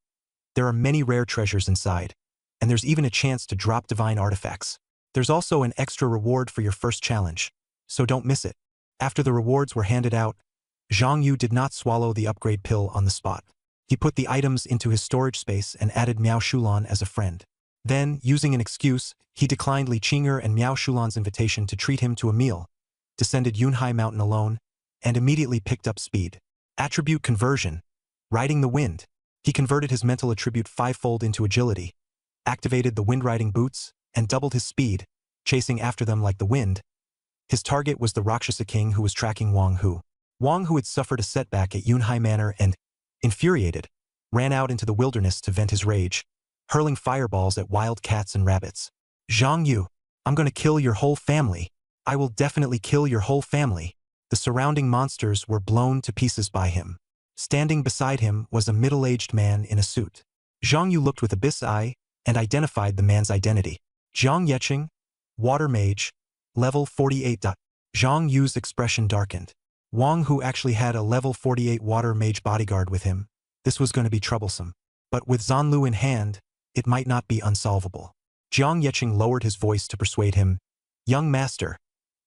"There are many rare treasures inside, and there's even a chance to drop divine artifacts. There's also an extra reward for your first challenge, so don't miss it." After the rewards were handed out, Zhang Yu did not swallow the upgrade pill on the spot. He put the items into his storage space and added Miao Shulan as a friend. Then, using an excuse, he declined Li Qing'er and Miao Shulan's invitation to treat him to a meal, descended Yunhai Mountain alone, and immediately picked up speed. Attribute conversion. Riding the wind. He converted his mental attribute 5-fold into agility, activated the wind-riding boots, and doubled his speed, chasing after them like the wind. His target was the Rakshasa King who was tracking Wang Hu. Wang Hu had suffered a setback at Yunhai Manor and, infuriated, ran out into the wilderness to vent his rage, hurling fireballs at wild cats and rabbits. "Zhang Yu, I'm gonna kill your whole family. I will definitely kill your whole family." The surrounding monsters were blown to pieces by him. Standing beside him was a middle-aged man in a suit. Zhang Yu looked with abyss eye and identified the man's identity. Zhang Yeqing, Water Mage, level 48. Zhang Yu's expression darkened. Wang Hu actually had a level 48 Water Mage bodyguard with him. This was going to be troublesome. But with Zanlu in hand, it might not be unsolvable. Zhang Yeqing lowered his voice to persuade him, "Young master,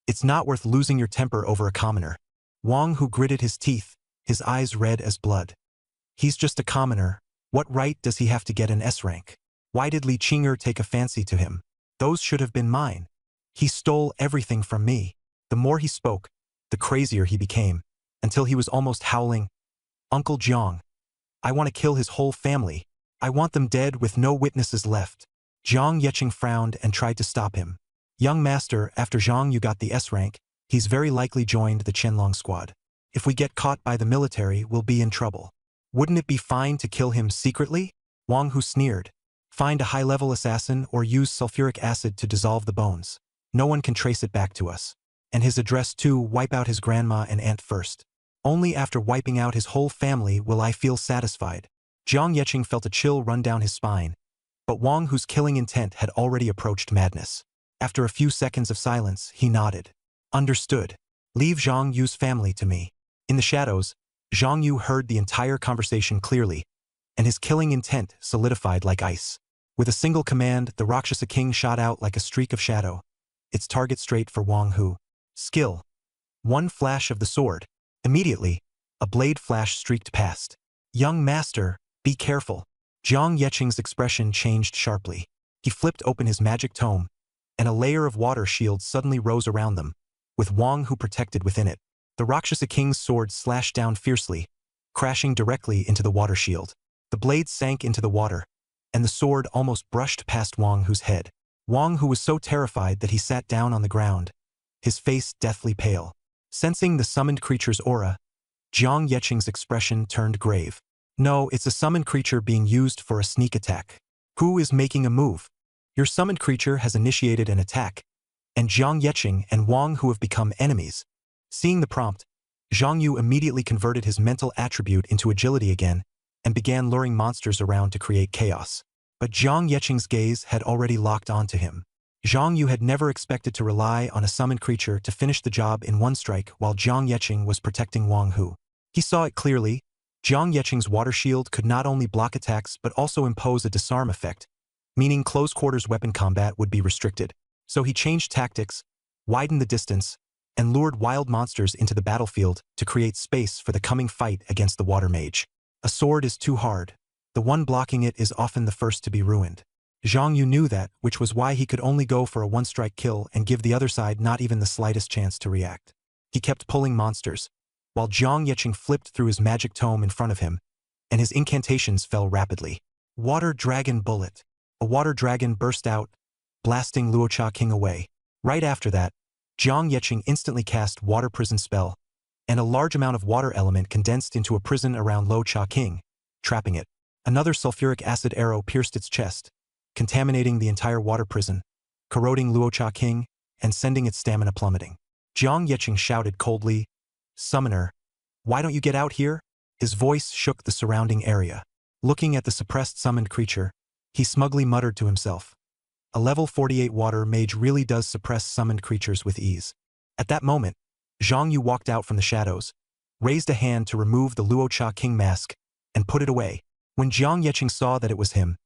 it's not worth losing your temper over a commoner." Wang Hu gritted his teeth, his eyes red as blood. "He's just a commoner. What right does he have to get an S rank? Why did Li Qing'er take a fancy to him? Those should have been mine. He stole everything from me." The more he spoke, the crazier he became, until he was almost howling, "Uncle Jiang, I want to kill his whole family. I want them dead with no witnesses left." Zhang Yeqing frowned and tried to stop him. "Young master, after Zhang Yu got the S rank, he's very likely joined the Qianlong squad. If we get caught by the military, we'll be in trouble. Wouldn't it be fine to kill him secretly?" Wang Hu sneered. "Find a high-level assassin or use sulfuric acid to dissolve the bones. No one can trace it back to us." And his address too, "Wipe out his grandma and aunt first. Only after wiping out his whole family will I feel satisfied." Zhang Yeqing felt a chill run down his spine, but Wang Hu's killing intent had already approached madness. After a few seconds of silence, he nodded. "Understood. Leave Zhang Yu's family to me." In the shadows, Zhang Yu heard the entire conversation clearly, and his killing intent solidified like ice. With a single command, the Rakshasa King shot out like a streak of shadow, its target straight for Wang Hu. Skill. One flash of the sword. Immediately, a blade flash streaked past. "Young master, be careful." Zhang Yeqing's expression changed sharply. He flipped open his magic tome, and a layer of water shield suddenly rose around them, with Wang Hu protected within it. The Rakshasa King's sword slashed down fiercely, crashing directly into the water shield. The blade sank into the water, and the sword almost brushed past Wang Hu's head. Wang Hu was so terrified that he sat down on the ground, his face deathly pale. Sensing the summoned creature's aura, Zhang Yeqing's expression turned grave. "No, it's a summoned creature being used for a sneak attack. Who is making a move? Your summoned creature has initiated an attack, and Zhang Yeqing and Wang Hu have become enemies." Seeing the prompt, Zhang Yu immediately converted his mental attribute into agility again and began luring monsters around to create chaos. But Zhang Yeqing's gaze had already locked onto him. Zhang Yu had never expected to rely on a summoned creature to finish the job in one strike while Zhang Yeqing was protecting Wang Hu. He saw it clearly. Zhang Yeqing's water shield could not only block attacks but also impose a disarm effect, meaning close-quarters weapon combat would be restricted. So he changed tactics, widened the distance, and lured wild monsters into the battlefield to create space for the coming fight against the water mage. A sword is too hard. The one blocking it is often the first to be ruined. Zhang Yu knew that, which was why he could only go for a one-strike kill and give the other side not even the slightest chance to react. He kept pulling monsters, while Jiang Yeqing flipped through his magic tome in front of him, and his incantations fell rapidly. Water Dragon Bullet. A water dragon burst out, blasting Luo Cha King away. Right after that, Jiang Yeqing instantly cast Water Prison spell, and a large amount of water element condensed into a prison around Luo Cha King, trapping it. Another sulfuric acid arrow pierced its chest, contaminating the entire water prison, corroding Luo Cha King, and sending its stamina plummeting. Jiang Yeqing shouted coldly, "Summoner, why don't you get out here?" His voice shook the surrounding area. Looking at the suppressed summoned creature, he smugly muttered to himself, "A level 48 water mage really does suppress summoned creatures with ease." At that moment, Zhang Yu walked out from the shadows, raised a hand to remove the Luo Cha King mask, and put it away. When Jiang Yeqing saw that it was him,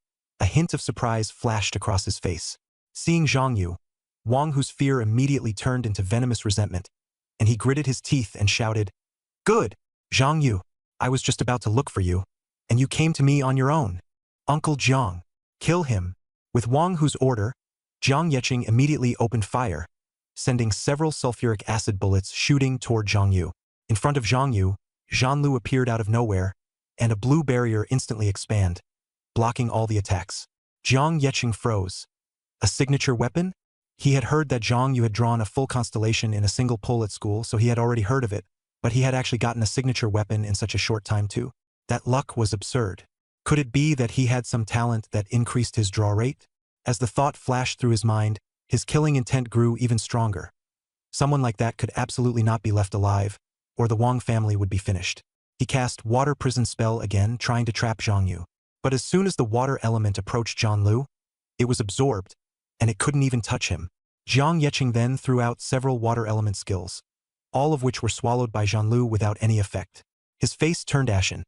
a hint of surprise flashed across his face. Seeing Zhang Yu, Wang Hu's fear immediately turned into venomous resentment, and he gritted his teeth and shouted, "Good, Zhang Yu, I was just about to look for you, and you came to me on your own. Uncle Jiang, kill him." With Wang Hu's order, Jiang Yeqing immediately opened fire, sending several sulfuric acid bullets shooting toward Zhang Yu. In front of Zhang Yu, Zhan Lu appeared out of nowhere, and a blue barrier instantly expanded, blocking all the attacks. Jiang Yeqing froze. A signature weapon? He had heard that Zhang Yu had drawn a full constellation in a single pull at school, so he had already heard of it, but he had actually gotten a signature weapon in such a short time too. That luck was absurd. Could it be that he had some talent that increased his draw rate? As the thought flashed through his mind, his killing intent grew even stronger. Someone like that could absolutely not be left alive, or the Wang family would be finished. He cast Water Prison spell again, trying to trap Zhang Yu. But as soon as the water element approached Zhan Lu, it was absorbed, and it couldn't even touch him. Jiang Yeqing then threw out several water element skills, all of which were swallowed by Zhan Lu without any effect. His face turned ashen.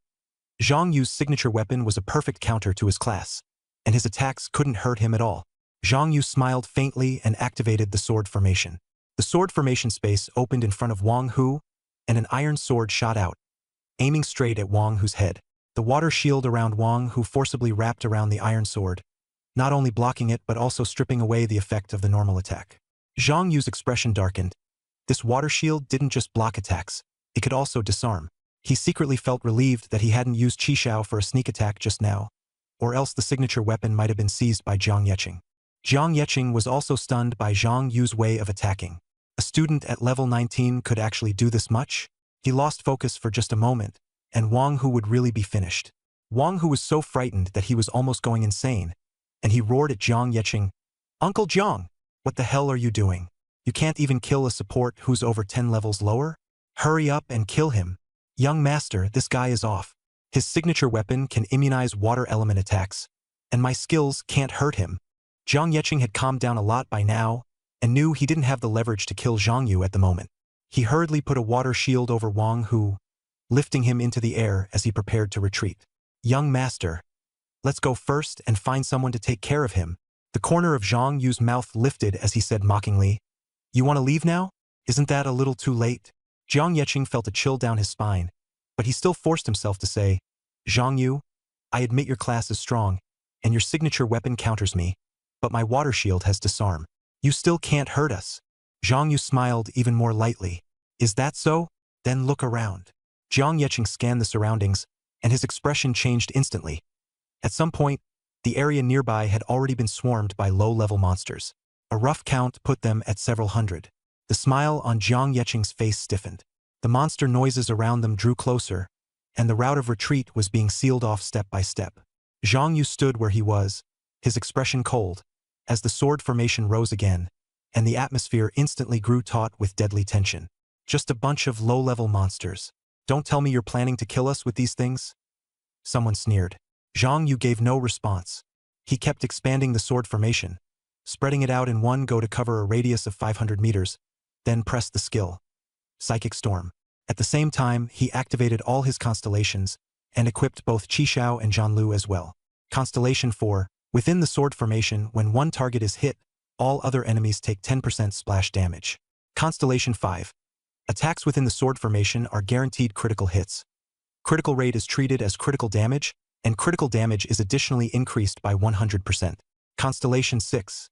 Zhang Yu's signature weapon was a perfect counter to his class, and his attacks couldn't hurt him at all. Zhang Yu smiled faintly and activated the sword formation. The sword formation space opened in front of Wang Hu, and an iron sword shot out, aiming straight at Wang Hu's head. The water shield around Wang Hu forcibly wrapped around the iron sword, not only blocking it but also stripping away the effect of the normal attack. Zhang Yu's expression darkened. This water shield didn't just block attacks, it could also disarm. He secretly felt relieved that he hadn't used Qi Shao for a sneak attack just now, or else the signature weapon might have been seized by Jiang Yeqing. Jiang Yeqing was also stunned by Zhang Yu's way of attacking. A student at level 19 could actually do this much? He lost focus for just a moment, and Wang Hu would really be finished. Wang Hu was so frightened that he was almost going insane, and he roared at Jiang Yeqing, "Uncle Jiang, what the hell are you doing? You can't even kill a support who's over 10 levels lower? Hurry up and kill him. Young master, this guy is off. His signature weapon can immunize water element attacks, and my skills can't hurt him." Jiang Yeqing had calmed down a lot by now, and knew he didn't have the leverage to kill Zhang Yu at the moment. He hurriedly put a water shield over Wang Hu, lifting him into the air as he prepared to retreat. "Young master, let's go first and find someone to take care of him." The corner of Zhang Yu's mouth lifted as he said mockingly, "You want to leave now? Isn't that a little too late?" Jiang Yeqing felt a chill down his spine, but he still forced himself to say, "Zhang Yu, I admit your class is strong, and your signature weapon counters me, but my water shield has disarm. You still can't hurt us." Zhang Yu smiled even more lightly. "Is that so? Then look around." Jiang Yeqing scanned the surroundings, and his expression changed instantly. At some point, the area nearby had already been swarmed by low-level monsters. A rough count put them at several hundred. The smile on Jiang Yeqing's face stiffened. The monster noises around them drew closer, and the route of retreat was being sealed off step by step. Zhang Yu stood where he was, his expression cold, as the sword formation rose again, and the atmosphere instantly grew taut with deadly tension. "Just a bunch of low-level monsters. Don't tell me you're planning to kill us with these things?" Someone sneered. Zhang Yu gave no response. He kept expanding the sword formation, spreading it out in one go to cover a radius of 500 meters, then pressed the skill. Psychic Storm. At the same time, he activated all his constellations, and equipped both Qi Shao and Zhan Lu as well. Constellation 4. Within the sword formation, when one target is hit, all other enemies take 10% splash damage. Constellation 5. Attacks within the sword formation are guaranteed critical hits. Critical rate is treated as critical damage, and critical damage is additionally increased by 100%. Constellation 6.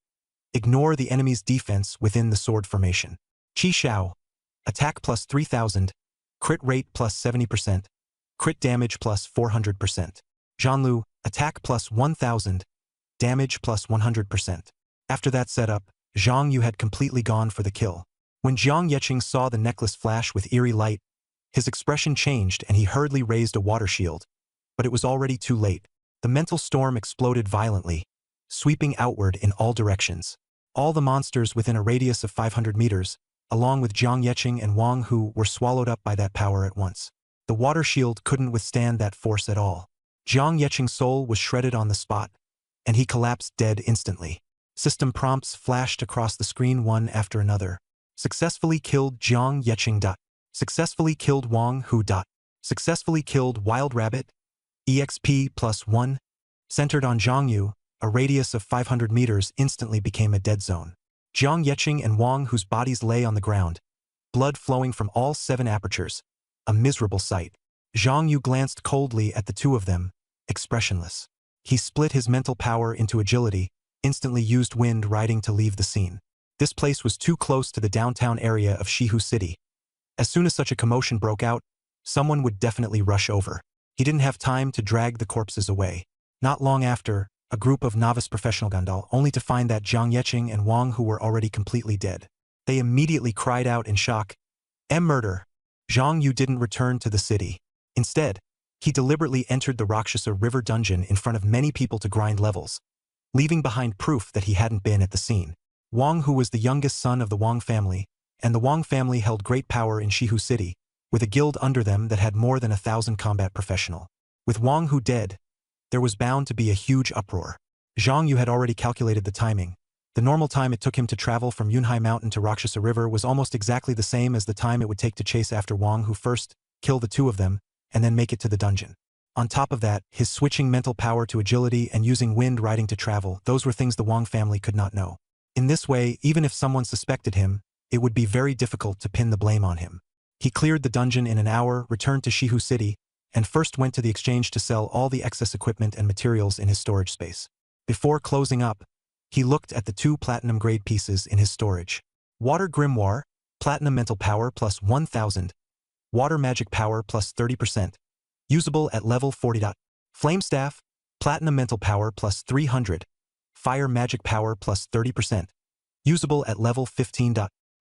Ignore the enemy's defense within the sword formation. Qi Shao. Attack plus 3000. crit rate plus 70%, crit damage plus 400%. Zhanglu, attack plus 1000, damage plus 100%. After that setup, Zhang Yu had completely gone for the kill. When Jiang Yeqing saw the necklace flash with eerie light, his expression changed and he hurriedly raised a water shield. But it was already too late. The mental storm exploded violently, sweeping outward in all directions. All the monsters within a radius of 500 meters, along with Jiang Yeqing and Wang Hu, were swallowed up by that power at once. The water shield couldn't withstand that force at all. Jiang Yeqing's soul was shredded on the spot, and he collapsed dead instantly. System prompts flashed across the screen one after another. Successfully killed Jiang Yeqing. Successfully killed Wang Hu. Successfully killed Wild Rabbit. EXP +1. Centered on Zhang Yu, a radius of 500 meters instantly became a dead zone. Jiang Yeqing and Wang Hu's bodies lay on the ground, blood flowing from all 7 apertures. A miserable sight. Zhang Yu glanced coldly at the two of them, expressionless. He split his mental power into agility, instantly used wind riding to leave the scene. This place was too close to the downtown area of Shihu City. As soon as such a commotion broke out, someone would definitely rush over. He didn't have time to drag the corpses away. Not long after, a group of novice professional Gandal, only to find that Jiang Yeqing and Wang Hu were already completely dead. They immediately cried out in shock, Murder! Zhang Yu didn't return to the city. Instead, he deliberately entered the Rakshasa River dungeon in front of many people to grind levels, leaving behind proof that he hadn't been at the scene. Wang Hu was the youngest son of the Wang family, and the Wang family held great power in Shihu City, with a guild under them that had more than 1,000 combat professional. With Wang Hu dead, there was bound to be a huge uproar. Zhang Yu had already calculated the timing. The normal time it took him to travel from Yunhai Mountain to Rakshasa River was almost exactly the same as the time it would take to chase after Wang Hu first, kill the two of them, and then make it to the dungeon. On top of that, his switching mental power to agility and using wind riding to travel, those were things the Wang family could not know. In this way, even if someone suspected him, it would be very difficult to pin the blame on him. He cleared the dungeon in an hour, returned to Shihu City, and first went to the exchange to sell all the excess equipment and materials in his storage space. Before closing up, he looked at the 2 platinum-grade pieces in his storage. Water Grimoire, Platinum Mental Power plus 1000, Water Magic Power plus 30%, usable at level 40. Flame Staff, Platinum Mental Power plus 300, Fire Magic Power plus 30%, usable at level 15.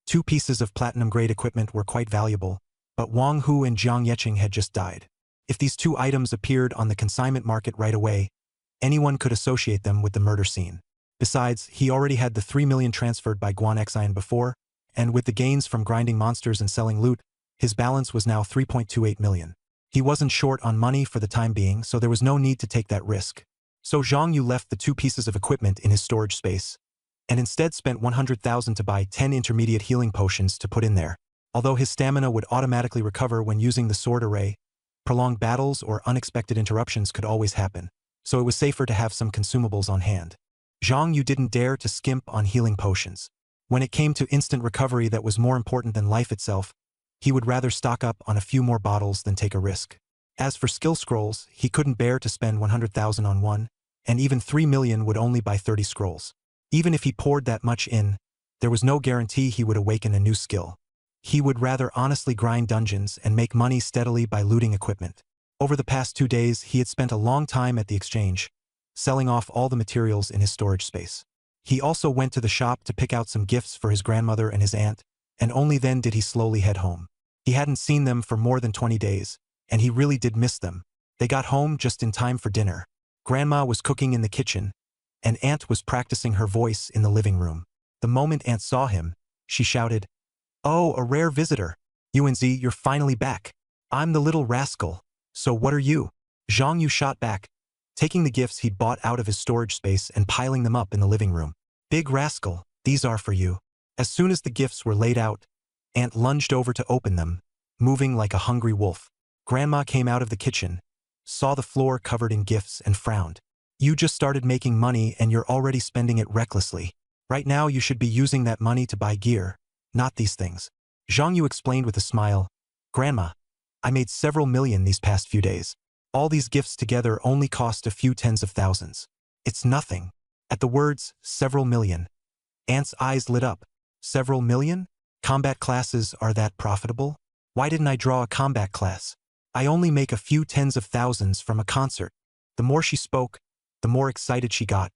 2 pieces of platinum-grade equipment were quite valuable, but Wang Hu and Jiang Yeqing had just died. If these 2 items appeared on the consignment market right away, anyone could associate them with the murder scene. Besides, he already had the 3 million transferred by Guan Xian before, and with the gains from grinding monsters and selling loot, his balance was now 3.28 million. He wasn't short on money for the time being, so there was no need to take that risk. So Zhang Yu left the 2 pieces of equipment in his storage space, and instead spent 100,000 to buy 10 intermediate healing potions to put in there. Although his stamina would automatically recover when using the sword array, prolonged battles or unexpected interruptions could always happen, so it was safer to have some consumables on hand. Zhang Yu didn't dare to skimp on healing potions. When it came to instant recovery that was more important than life itself, he would rather stock up on a few more bottles than take a risk. As for skill scrolls, he couldn't bear to spend 100,000 on one, and even 3 million would only buy 30 scrolls. Even if he poured that much in, there was no guarantee he would awaken a new skill. He would rather honestly grind dungeons and make money steadily by looting equipment. Over the past 2 days, he had spent a long time at the exchange, selling off all the materials in his storage space. He also went to the shop to pick out some gifts for his grandmother and his aunt, and only then did he slowly head home. He hadn't seen them for more than 20 days, and he really did miss them. They got home just in time for dinner. Grandma was cooking in the kitchen, and Aunt was practicing her voice in the living room. The moment Aunt saw him, she shouted, "Oh, a rare visitor. Yuanzi, you're finally back. I'm the little rascal. So what are you?" Zhang Yu shot back, taking the gifts he'd bought out of his storage space and piling them up in the living room. "Big rascal, these are for you." As soon as the gifts were laid out, Aunt lunged over to open them, moving like a hungry wolf. Grandma came out of the kitchen, saw the floor covered in gifts and frowned. "You just started making money and you're already spending it recklessly. Right now you should be using that money to buy gear, not these things." Zhang Yu explained with a smile, "Grandma, I made several million these past few days. All these gifts together only cost a few tens of thousands. It's nothing." At the words, "several million," Aunt's eyes lit up. "Several million? Combat classes are that profitable?" Why didn't I draw a combat class? I only make a few tens of thousands from a concert. The more she spoke, the more excited she got,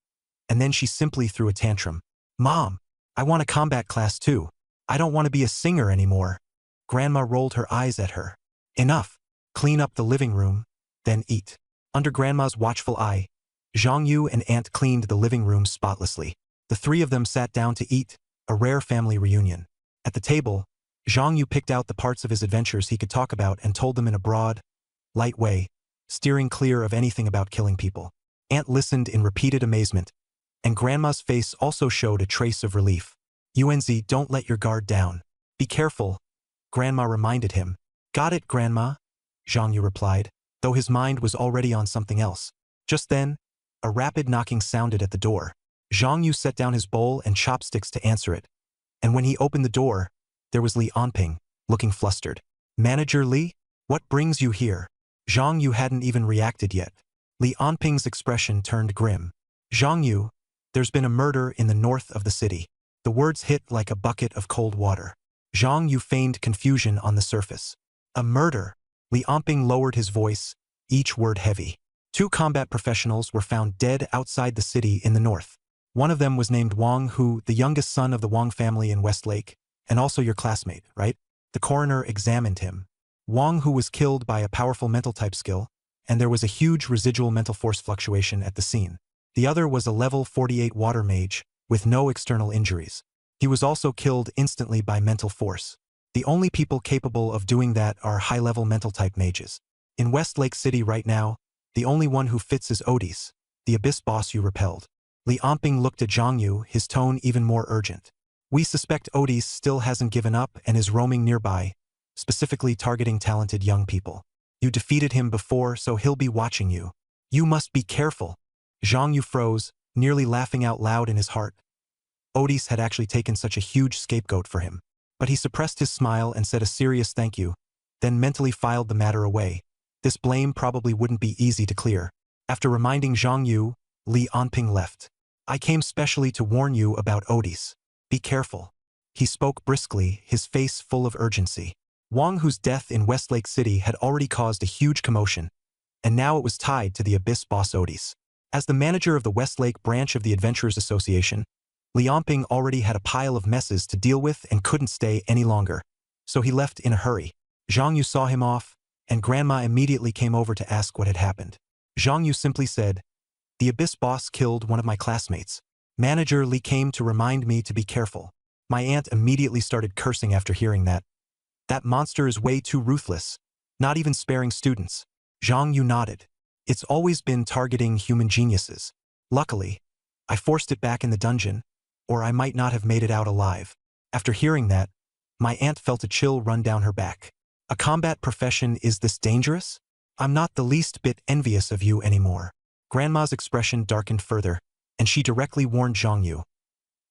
and then she simply threw a tantrum. Mom, I want a combat class too. I don't want to be a singer anymore. Grandma rolled her eyes at her. Enough. Clean up the living room, then eat. Under Grandma's watchful eye, Zhang Yu and Aunt cleaned the living room spotlessly. The three of them sat down to eat, a rare family reunion. At the table, Zhang Yu picked out the parts of his adventures he could talk about and told them in a broad, light way, steering clear of anything about killing people. Aunt listened in repeated amazement, and Grandma's face also showed a trace of relief. Yuanzi, don't let your guard down. Be careful, Grandma reminded him. Got it, Grandma, Zhang Yu replied, though his mind was already on something else. Just then, a rapid knocking sounded at the door. Zhang Yu set down his bowl and chopsticks to answer it, and when he opened the door, there was Li Anping, looking flustered. Manager Li, what brings you here? Zhang Yu hadn't even reacted yet. Li Anping's expression turned grim. Zhang Yu, there's been a murder in the north of the city. The words hit like a bucket of cold water. Zhang Yu feigned confusion on the surface. A murder? Li Anping lowered his voice, each word heavy. 2 combat professionals were found dead outside the city in the north. One of them was named Wang Hu, the youngest son of the Wang family in Westlake, and also your classmate, right? The coroner examined him. Wang Hu was killed by a powerful mental type skill, and there was a huge residual mental force fluctuation at the scene. The other was a level 48 water mage, with no external injuries. He was also killed instantly by mental force. The only people capable of doing that are high-level mental type mages. In Westlake City right now, the only one who fits is Odis, the abyss boss you repelled. Li Anping looked at Zhang Yu, his tone even more urgent. We suspect Odis still hasn't given up and is roaming nearby, specifically targeting talented young people. You defeated him before, so he'll be watching you. You must be careful. Zhang Yu froze, nearly laughing out loud in his heart. Odis had actually taken such a huge scapegoat for him. But he suppressed his smile and said a serious thank you, then mentally filed the matter away. This blame probably wouldn't be easy to clear. After reminding Zhang Yu, Li Anping left. I came specially to warn you about Odis. Be careful. He spoke briskly, his face full of urgency. Wang Hu's death in Westlake City had already caused a huge commotion, and now it was tied to the abyss boss Odis. As the manager of the Westlake branch of the Adventurers Association, Li Anping already had a pile of messes to deal with and couldn't stay any longer, so he left in a hurry. Zhang Yu saw him off, and Grandma immediately came over to ask what had happened. Zhang Yu simply said, the abyss boss killed one of my classmates. Manager Li came to remind me to be careful. My aunt immediately started cursing after hearing that. That monster is way too ruthless, not even sparing students. Zhang Yu nodded. It's always been targeting human geniuses. Luckily, I forced it back in the dungeon, or I might not have made it out alive. After hearing that, my aunt felt a chill run down her back. A combat profession is this dangerous? I'm not the least bit envious of you anymore. Grandma's expression darkened further, and she directly warned Zhang Yu.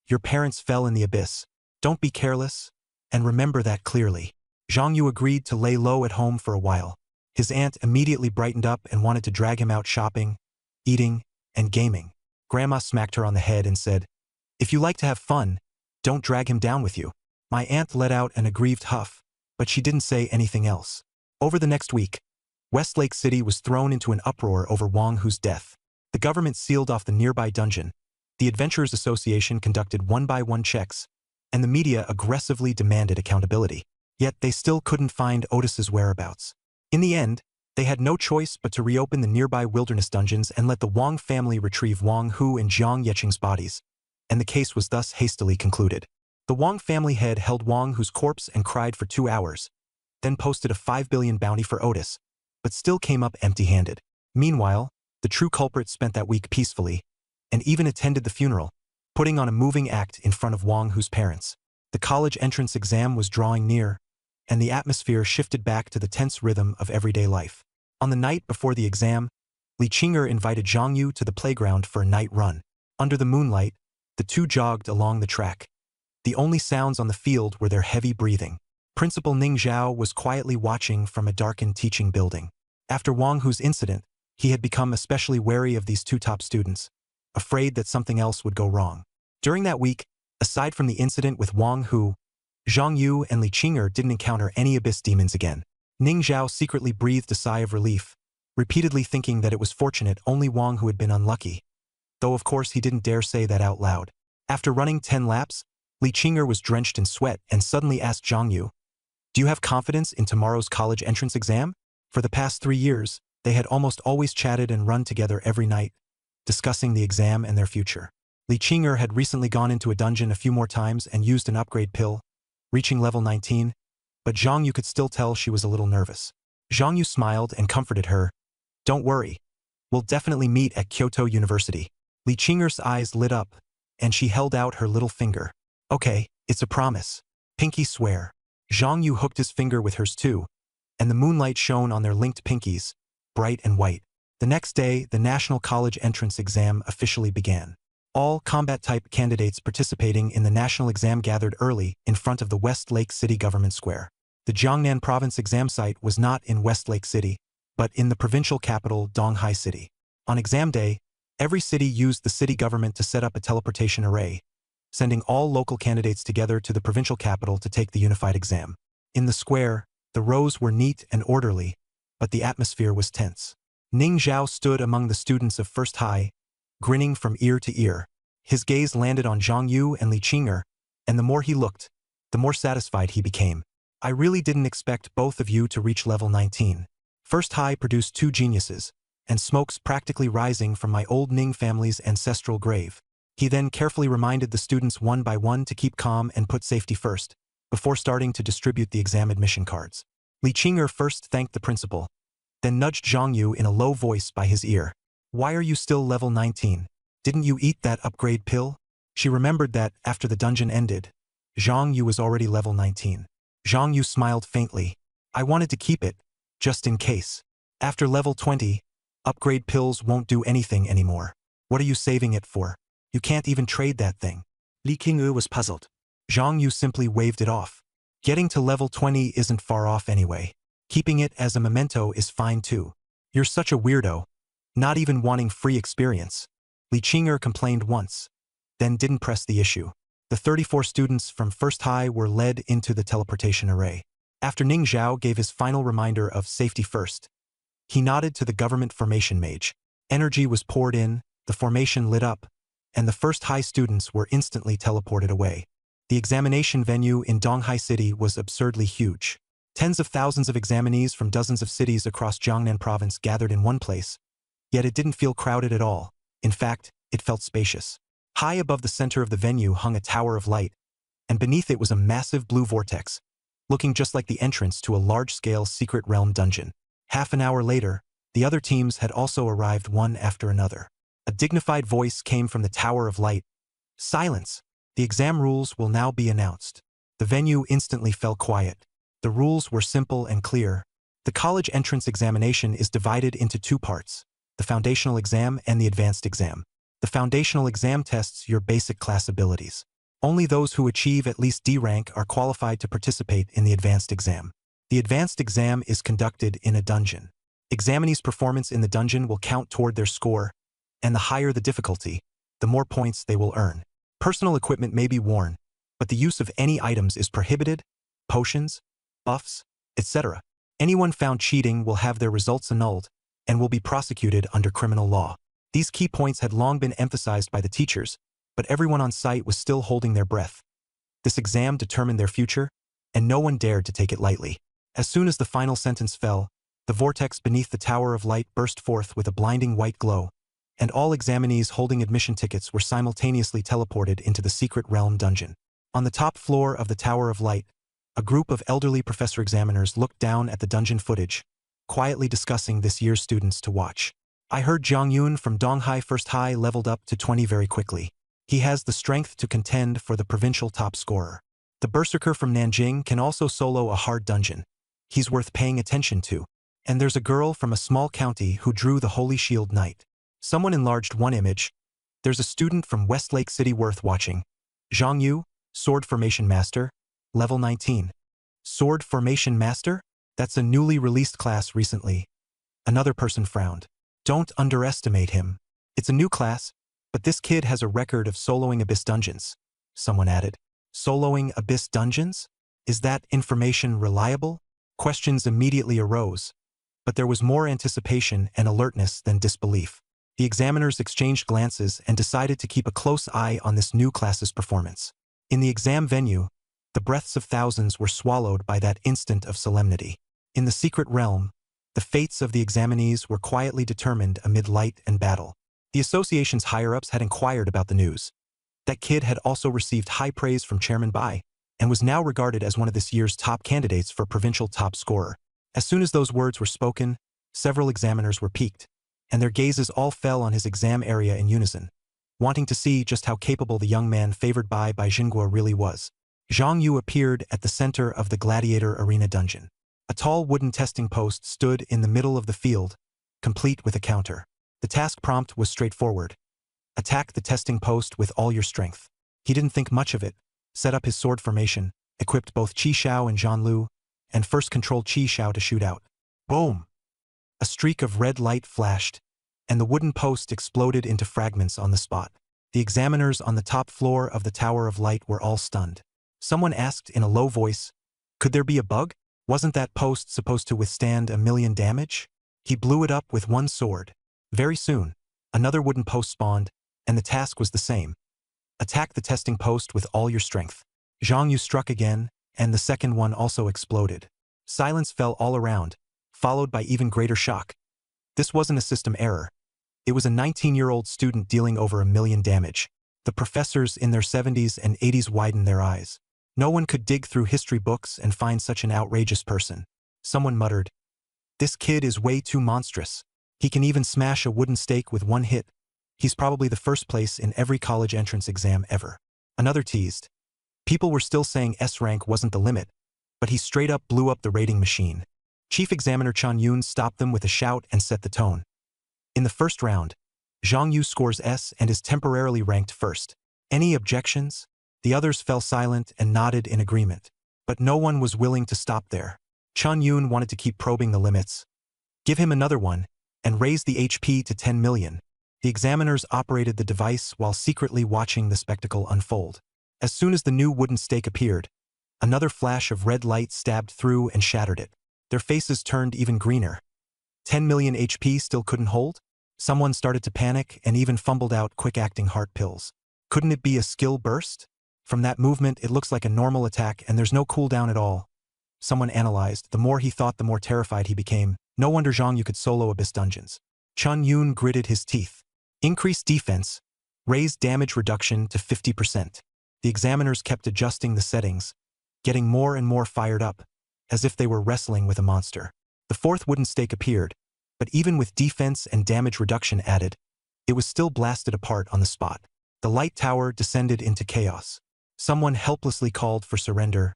Your parents fell in the abyss. Don't be careless, and remember that clearly. Zhang Yu agreed to lay low at home for a while. His aunt immediately brightened up and wanted to drag him out shopping, eating, and gaming. Grandma smacked her on the head and said, if you like to have fun, don't drag him down with you. My aunt let out an aggrieved huff, but she didn't say anything else. Over the next week, Westlake City was thrown into an uproar over Wang Hu's death. The government sealed off the nearby dungeon, the Adventurers Association conducted one-by-one checks, and the media aggressively demanded accountability. Yet they still couldn't find Otis's whereabouts. In the end, they had no choice but to reopen the nearby wilderness dungeons and let the Wang family retrieve Wang Hu and Jiang Yeqing's bodies, and the case was thus hastily concluded. The Wang family head held Wang Hu's corpse and cried for 2 hours, then posted a 5 billion bounty for Otis, but still came up empty-handed. Meanwhile, the true culprit spent that week peacefully, and even attended the funeral, putting on a moving act in front of Wang Hu's parents. The college entrance exam was drawing near, and the atmosphere shifted back to the tense rhythm of everyday life. On the night before the exam, Li Qinger invited Zhang Yu to the playground for a night run. Under the moonlight, the two jogged along the track. The only sounds on the field were their heavy breathing. Principal Ning Zhao was quietly watching from a darkened teaching building. After Wang Hu's incident, he had become especially wary of these 2 top students, afraid that something else would go wrong. During that week, aside from the incident with Wang Hu, Zhang Yu and Li Qing'er didn't encounter any abyss demons again. Ning Zhao secretly breathed a sigh of relief, repeatedly thinking that it was fortunate only Wang who had been unlucky. Though of course he didn't dare say that out loud. After running 10 laps, Li Qing'er was drenched in sweat and suddenly asked Zhang Yu, "Do you have confidence in tomorrow's college entrance exam?" For the past 3 years, they had almost always chatted and run together every night, discussing the exam and their future. Li Qing'er had recently gone into a dungeon a few more times and used an upgrade pill, reaching level 19, but Zhang Yu could still tell she was a little nervous. Zhang Yu smiled and comforted her. "Don't worry. We'll definitely meet at Kyoto University." Li Qing'er's eyes lit up, and she held out her little finger. "Okay, it's a promise. Pinky swear." Zhang Yu hooked his finger with hers too, and the moonlight shone on their linked pinkies, bright and white. The next day, the National College Entrance Exam officially began. All combat-type candidates participating in the national exam gathered early in front of the Westlake City Government Square. The Jiangnan Province exam site was not in Westlake City, but in the provincial capital Donghai City. On exam day, every city used the city government to set up a teleportation array, sending all local candidates together to the provincial capital to take the unified exam. In the square, the rows were neat and orderly, but the atmosphere was tense. Ning Zhao stood among the students of First High, grinning from ear to ear. His gaze landed on Zhang Yu and Li Qing'er, and the more he looked, the more satisfied he became. "I really didn't expect both of you to reach level 19. First High produced 2 geniuses, and smoke's practically rising from my old Ning family's ancestral grave." He then carefully reminded the students one by one to keep calm and put safety first, before starting to distribute the exam admission cards. Li Qing'er first thanked the principal, then nudged Zhang Yu in a low voice by his ear. "Why are you still level 19? Didn't you eat that upgrade pill?" She remembered that, after the dungeon ended, Zhang Yu was already level 19. Zhang Yu smiled faintly. "I wanted to keep it, just in case. After level 20, upgrade pills won't do anything anymore. What are you saving it for? You can't even trade that thing." Li Qing'er was puzzled. Zhang Yu simply waved it off. "Getting to level 20 isn't far off anyway. Keeping it as a memento is fine too. You're such a weirdo, not even wanting free experience." Li Qing'er complained once, then didn't press the issue. The 34 students from First High were led into the teleportation array. After Ning Zhao gave his final reminder of safety first, he nodded to the government formation mage. Energy was poured in, the formation lit up, and the First High students were instantly teleported away. The examination venue in Donghai City was absurdly huge. Tens of thousands of examinees from dozens of cities across Jiangnan Province gathered in one place, yet it didn't feel crowded at all. In fact, it felt spacious. High above the center of the venue hung a tower of light, and beneath it was a massive blue vortex, looking just like the entrance to a large-scale secret realm dungeon. Half an hour later, the other teams had also arrived one after another. A dignified voice came from the Tower of Light. "Silence! The exam rules will now be announced." The venue instantly fell quiet. The rules were simple and clear. The college entrance examination is divided into 2 parts, the foundational exam and the advanced exam. The foundational exam tests your basic class abilities. Only those who achieve at least D rank are qualified to participate in the advanced exam. The advanced exam is conducted in a dungeon. Examinees' performance in the dungeon will count toward their score, and the higher the difficulty, the more points they will earn. Personal equipment may be worn, but the use of any items is prohibited, potions, buffs, etc. Anyone found cheating will have their results annulled and will be prosecuted under criminal law. These key points had long been emphasized by the teachers, but everyone on site was still holding their breath. This exam determined their future, and no one dared to take it lightly. As soon as the final sentence fell, the vortex beneath the Tower of Light burst forth with a blinding white glow, and all examinees holding admission tickets were simultaneously teleported into the secret realm dungeon. On the top floor of the Tower of Light, a group of elderly professor examiners looked down at the dungeon footage, quietly discussing this year's students to watch. "I heard Zhang Yun from Donghai First High leveled up to 20 very quickly. He has the strength to contend for the provincial top scorer. The berserker from Nanjing can also solo a hard dungeon. He's worth paying attention to. And there's a girl from a small county who drew the Holy Shield Knight." Someone enlarged one image. "There's a student from Westlake City worth watching. Zhang Yu, Sword Formation Master, level 19. Sword Formation Master? That's a newly released class recently." Another person frowned. "Don't underestimate him. It's a new class, but this kid has a record of soloing Abyss Dungeons," someone added. "Soloing Abyss Dungeons?" Is that information reliable? Questions immediately arose, but there was more anticipation and alertness than disbelief. The examiners exchanged glances and decided to keep a close eye on this new class's performance. In the exam venue, the breaths of thousands were swallowed by that instant of solemnity. In the secret realm, the fates of the examinees were quietly determined amid light and battle. The association's higher-ups had inquired about the news. That kid had also received high praise from Chairman Bai, and was now regarded as one of this year's top candidates for provincial top scorer. As soon as those words were spoken, several examiners were piqued, and their gazes all fell on his exam area in unison, wanting to see just how capable the young man favored by Jinguo really was. Zhang Yu appeared at the center of the gladiator arena dungeon. A tall wooden testing post stood in the middle of the field, complete with a counter. The task prompt was straightforward. Attack the testing post with all your strength. He didn't think much of it, set up his sword formation, equipped both Qi Xiao and Zhan Lu, and first controlled Qi Xiao to shoot out. Boom! A streak of red light flashed, and the wooden post exploded into fragments on the spot. The examiners on the top floor of the Tower of Light were all stunned. Someone asked in a low voice, "Could there be a bug? Wasn't that post supposed to withstand 1,000,000 damage?" He blew it up with one sword. Very soon, another wooden post spawned, and the task was the same. Attack the testing post with all your strength. Zhang Yu struck again, and the second one also exploded. Silence fell all around, followed by even greater shock. This wasn't a system error. It was a 19-year-old student dealing over 1,000,000 damage. The professors in their 70s and 80s widened their eyes. No one could dig through history books and find such an outrageous person. Someone muttered, "This kid is way too monstrous. He can even smash a wooden stake with one hit. He's probably the first place in every college entrance exam ever." Another teased. People were still saying S rank wasn't the limit, but he straight up blew up the rating machine. Chief Examiner Chen Yun stopped them with a shout and set the tone. In the first round, Zhang Yu scores S and is temporarily ranked first. Any objections? The others fell silent and nodded in agreement. But no one was willing to stop there. Chen Yun wanted to keep probing the limits. Give him another one, and raise the HP to 10 million. The examiners operated the device while secretly watching the spectacle unfold. As soon as the new wooden stake appeared, another flash of red light stabbed through and shattered it. Their faces turned even greener. 10 million HP still couldn't hold? Someone started to panic and even fumbled out quick-acting heart pills. Couldn't it be a skill burst? From that movement, it looks like a normal attack and there's no cooldown at all. Someone analyzed. The more he thought, the more terrified he became. No wonder Zhang Yu could solo Abyss Dungeons. Chen Yun gritted his teeth. Increase defense. Raise damage reduction to 50%. The examiners kept adjusting the settings, getting more and more fired up, as if they were wrestling with a monster. The fourth wooden stake appeared, but even with defense and damage reduction added, it was still blasted apart on the spot. The light tower descended into chaos. Someone helplessly called for surrender.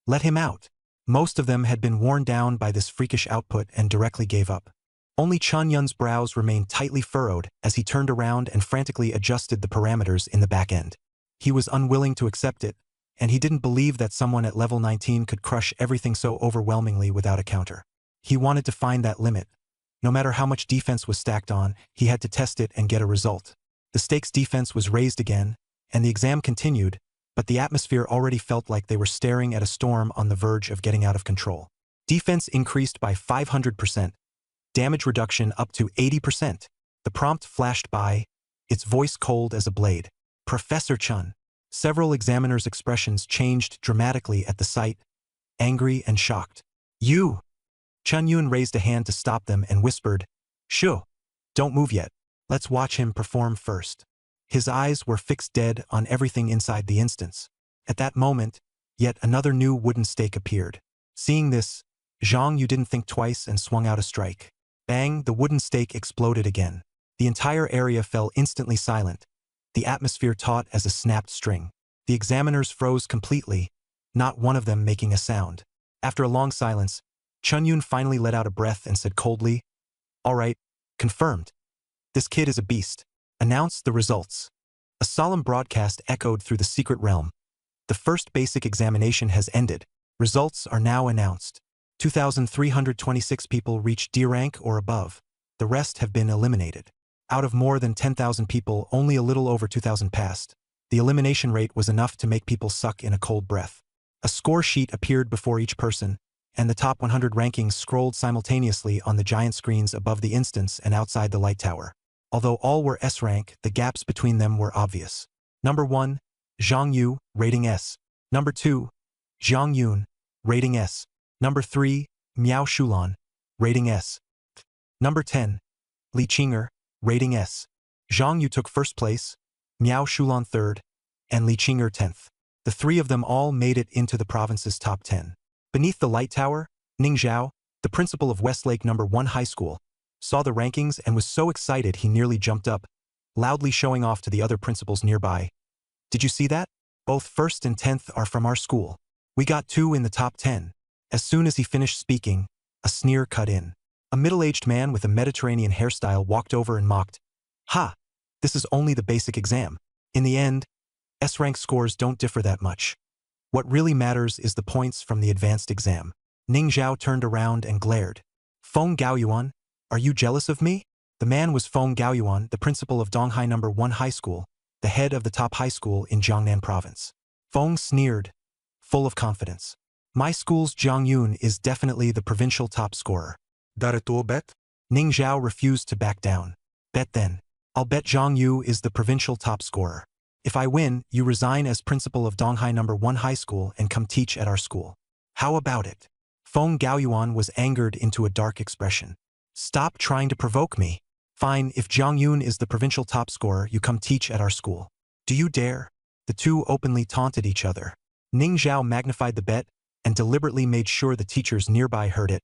Let him out. Most of them had been worn down by this freakish output and directly gave up. Only Chen Yun's brows remained tightly furrowed as he turned around and frantically adjusted the parameters in the back end. He was unwilling to accept it, and he didn't believe that someone at level 19 could crush everything so overwhelmingly without a counter. He wanted to find that limit. No matter how much defense was stacked on, he had to test it and get a result. The stakes defense was raised again, and the exam continued, but the atmosphere already felt like they were staring at a storm on the verge of getting out of control. Defense increased by 500%, damage reduction up to 80%. The prompt flashed by, its voice cold as a blade. Professor Chen. Several examiners' expressions changed dramatically at the sight, angry and shocked. You! Chen Yun raised a hand to stop them and whispered, "Shoo! Don't move yet. Let's watch him perform first." His eyes were fixed dead on everything inside the instance. At that moment, yet another new wooden stake appeared. Seeing this, Zhang Yu didn't think twice and swung out a strike. Bang, the wooden stake exploded again. The entire area fell instantly silent, the atmosphere taut as a snapped string. The examiners froze completely, not one of them making a sound. After a long silence, Chen Yun finally let out a breath and said coldly, "All right, confirmed. This kid is a beast. Announce the results." A solemn broadcast echoed through the secret realm. The first basic examination has ended. Results are now announced. 2,326 people reached D rank or above. The rest have been eliminated. Out of more than 10,000 people, only a little over 2,000 passed. The elimination rate was enough to make people suck in a cold breath. A score sheet appeared before each person, and the top 100 rankings scrolled simultaneously on the giant screens above the instance and outside the light tower. Although all were S rank, the gaps between them were obvious. Number 1, Zhang Yu, rating S. Number 2, Zhang Yun, rating S. Number 3, Miao Shulan, rating S. Number 10, Li Qing'er, rating S. Zhang Yu took first place, Miao Shulan third, and Li Qing'er 10th. The three of them all made it into the province's top 10. Beneath the light tower, Ning Zhao, the principal of Westlake No. 1 High School, saw the rankings and was so excited he nearly jumped up, loudly showing off to the other principals nearby. Did you see that? Both first and 10th are from our school. We got 2 in the top 10. As soon as he finished speaking, a sneer cut in. A middle-aged man with a Mediterranean hairstyle walked over and mocked. Ha! This is only the basic exam. In the end, S-rank scores don't differ that much. What really matters is the points from the advanced exam. Ning Zhao turned around and glared. Feng Gaoyuan, are you jealous of me? The man was Feng Gaoyuan, the principal of Donghai No. 1 High School, the head of the top high school in Jiangnan Province. Feng sneered, full of confidence. My school's Zhang Yun is definitely the provincial top scorer. Dareto bet? Ning Zhao refused to back down. Bet then. I'll bet Zhang Yu is the provincial top scorer. If I win, you resign as principal of Donghai No. 1 High School and come teach at our school. How about it? Feng Gaoyuan was angered into a dark expression. Stop trying to provoke me. Fine, if Zhang Yun is the provincial top scorer, you come teach at our school. Do you dare? The two openly taunted each other. Ning Zhao magnified the bet and deliberately made sure the teachers nearby heard it.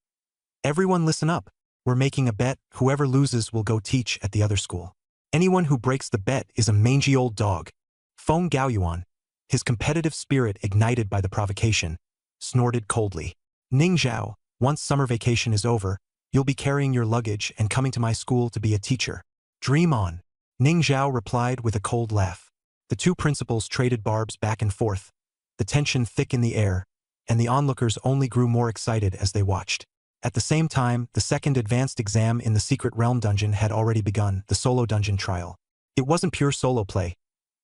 Everyone listen up. We're making a bet. Whoever loses will go teach at the other school. Anyone who breaks the bet is a mangy old dog. Feng Gaoyuan, his competitive spirit ignited by the provocation, snorted coldly. Ning Zhao, once summer vacation is over, you'll be carrying your luggage and coming to my school to be a teacher. Dream on. Ning Zhao replied with a cold laugh. The two principals traded barbs back and forth, the tension thick in the air, and the onlookers only grew more excited as they watched. At the same time, the second advanced exam in the Secret Realm dungeon had already begun, the solo dungeon trial. It wasn't pure solo play.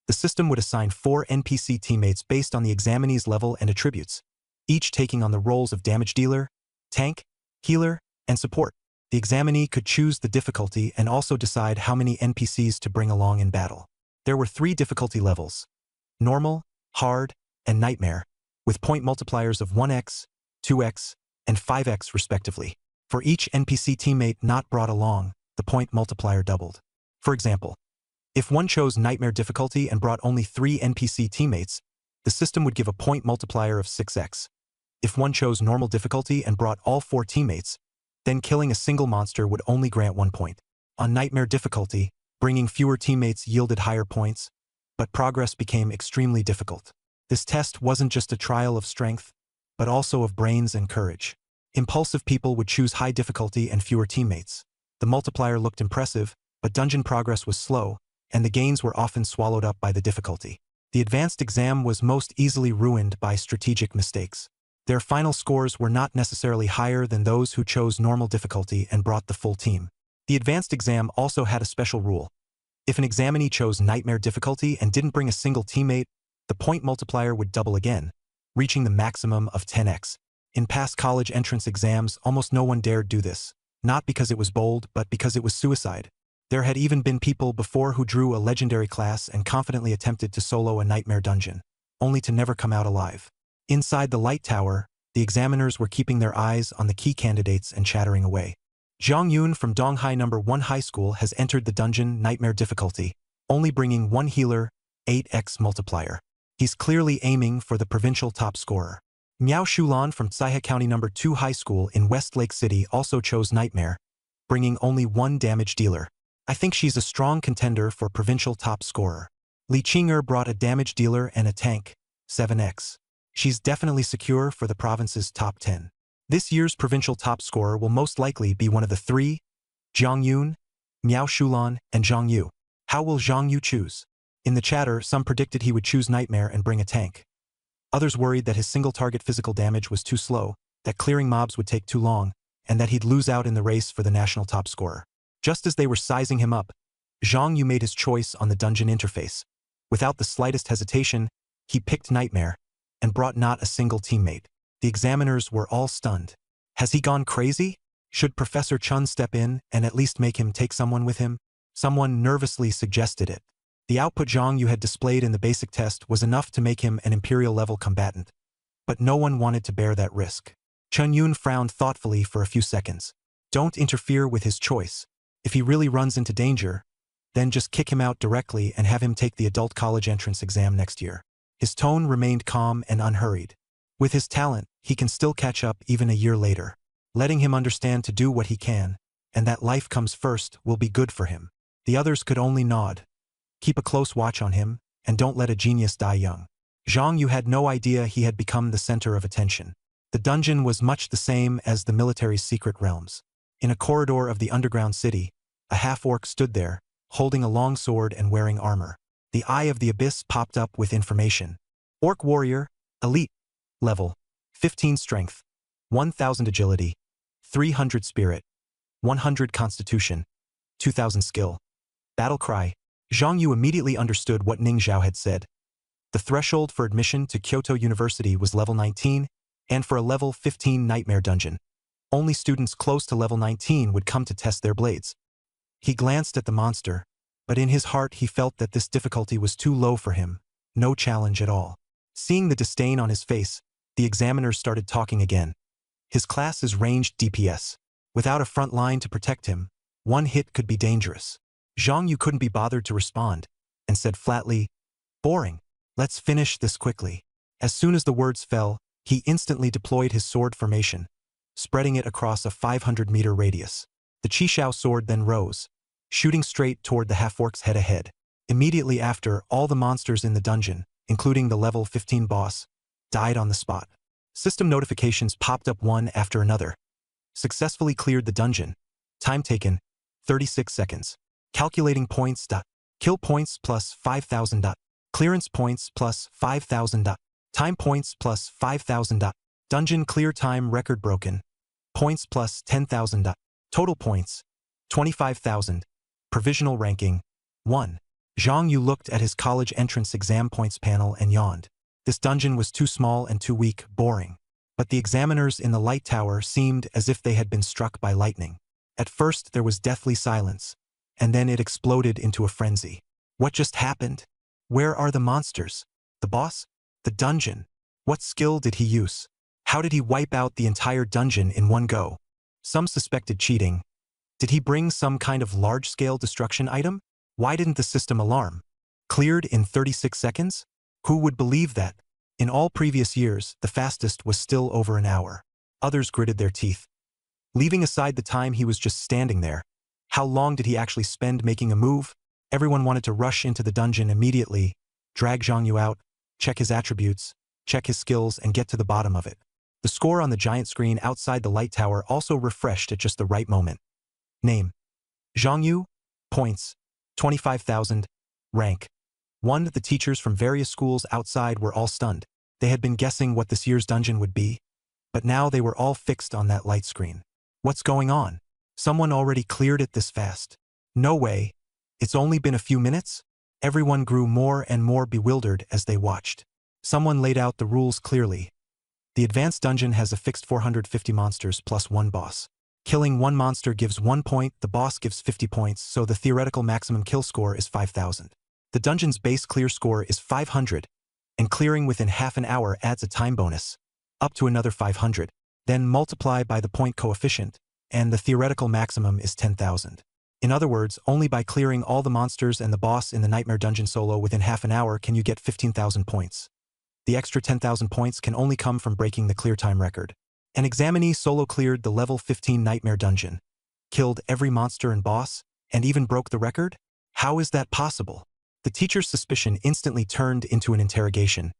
The system would assign 4 NPC teammates based on the examinee's level and attributes, each taking on the roles of damage dealer, tank, healer, and support. The examinee could choose the difficulty and also decide how many NPCs to bring along in battle. There were 3 difficulty levels: normal, hard, and nightmare, with point multipliers of 1x, 2x, and 5x respectively. For each NPC teammate not brought along, the point multiplier doubled. For example, if one chose nightmare difficulty and brought only 3 NPC teammates, the system would give a point multiplier of 6x. If one chose normal difficulty and brought all 4 teammates, then killing a single monster would only grant 1 point. On nightmare difficulty, bringing fewer teammates yielded higher points, but progress became extremely difficult. This test wasn't just a trial of strength, but also of brains and courage. Impulsive people would choose high difficulty and fewer teammates. The multiplier looked impressive, but dungeon progress was slow, and the gains were often swallowed up by the difficulty. The advanced exam was most easily ruined by strategic mistakes. Their final scores were not necessarily higher than those who chose normal difficulty and brought the full team. The advanced exam also had a special rule. If an examinee chose nightmare difficulty and didn't bring a single teammate, the point multiplier would double again, reaching the maximum of 10x. In past college entrance exams, almost no one dared do this, not because it was bold, but because it was suicide. There had even been people before who drew a legendary class and confidently attempted to solo a nightmare dungeon, only to never come out alive. Inside the light tower, the examiners were keeping their eyes on the key candidates and chattering away. Zhang Yun from Donghai No. 1 High School has entered the dungeon nightmare difficulty, only bringing 1 healer, 8x multiplier. He's clearly aiming for the provincial top scorer. Miao Shulan from Tsaihe County No. 2 High School in West Lake City also chose nightmare, bringing only 1 damage dealer. I think she's a strong contender for provincial top scorer. Li Qing'er brought a damage dealer and a tank, 7x. She's definitely secure for the province's top 10. This year's provincial top scorer will most likely be one of the 3, Zhang Yun, Miao Shulan, and Zhang Yu. How will Zhang Yu choose? In the chatter, some predicted he would choose nightmare and bring a tank. Others worried that his single-target physical damage was too slow, that clearing mobs would take too long, and that he'd lose out in the race for the national top scorer. Just as they were sizing him up, Zhang Yu made his choice on the dungeon interface. Without the slightest hesitation, he picked nightmare, and brought not a single teammate. The examiners were all stunned. Has he gone crazy? Should Professor Chun step in and at least make him take someone with him? Someone nervously suggested it. The output Zhang Yu had displayed in the basic test was enough to make him an Imperial-level combatant. But no one wanted to bear that risk. Chen Yun frowned thoughtfully for a few seconds. Don't interfere with his choice. If he really runs into danger, then just kick him out directly and have him take the adult college entrance exam next year. His tone remained calm and unhurried. With his talent, he can still catch up even a year later. Letting him understand to do what he can, and that life comes first, will be good for him. The others could only nod. Keep a close watch on him, and don't let a genius die young. Zhang Yu had no idea he had become the center of attention. The dungeon was much the same as the military's secret realms. In a corridor of the underground city, a half-orc stood there, holding a long sword and wearing armor. The eye of the abyss popped up with information. Orc warrior, elite, level, 15 strength, 1000 agility, 300 spirit, 100 constitution, 2000 skill. Battle cry. Zhang Yu immediately understood what Ning Zhao had said. The threshold for admission to Kyoto University was level 19, and for a level 15 nightmare dungeon, only students close to level 19 would come to test their blades. He glanced at the monster, but in his heart he felt that this difficulty was too low for him, no challenge at all. Seeing the disdain on his face, the examiner started talking again. His class is ranged DPS. Without a front line to protect him, one hit could be dangerous. Zhang Yu couldn't be bothered to respond, and said flatly, "Boring. Let's finish this quickly." As soon as the words fell, he instantly deployed his sword formation, spreading it across a 500-meter radius. The Qishao sword then rose, shooting straight toward the half-orc's head ahead. Immediately after, all the monsters in the dungeon, including the level 15 boss, died on the spot. System notifications popped up one after another. Successfully cleared the dungeon. Time taken, 36 seconds. Calculating points. Kill points plus 5,000. Clearance points plus 5,000. Time points plus 5,000. Dungeon clear time record broken. Points plus 10,000. Total points, 25,000. Provisional ranking, 1. Zhang Yu looked at his college entrance exam points panel and yawned. This dungeon was too small and too weak, boring. But the examiners in the light tower seemed as if they had been struck by lightning. At first there was deathly silence, and then it exploded into a frenzy. What just happened? Where are the monsters? The boss? The dungeon? What skill did he use? How did he wipe out the entire dungeon in one go? Some suspected cheating. Did he bring some kind of large-scale destruction item? Why didn't the system alarm? Cleared in 36 seconds? Who would believe that? In all previous years, the fastest was still over an hour. Others gritted their teeth. Leaving aside the time he was just standing there, how long did he actually spend making a move? Everyone wanted to rush into the dungeon immediately, drag Zhang Yu out, check his attributes, check his skills, and get to the bottom of it. The score on the giant screen outside the light tower also refreshed at just the right moment. Name: Zhang Yu. Points: 25,000. Rank: 1. The teachers from various schools outside were all stunned. They had been guessing what this year's dungeon would be, but now they were all fixed on that light screen. What's going on? Someone already cleared it this fast. No way. It's only been a few minutes? Everyone grew more and more bewildered as they watched. Someone laid out the rules clearly. The advanced dungeon has a fixed 450 monsters plus 1 boss. Killing 1 monster gives 1 point, the boss gives 50 points, so the theoretical maximum kill score is 5,000. The dungeon's base clear score is 500, and clearing within half an hour adds a time bonus, up to another 500. Then multiply by the point coefficient, and the theoretical maximum is 10,000. In other words, only by clearing all the monsters and the boss in the Nightmare Dungeon solo within half an hour can you get 15,000 points. The extra 10,000 points can only come from breaking the clear time record. An examinee solo cleared the level 15 Nightmare Dungeon, killed every monster and boss, and even broke the record? How is that possible? The teacher's suspicion instantly turned into an interrogation.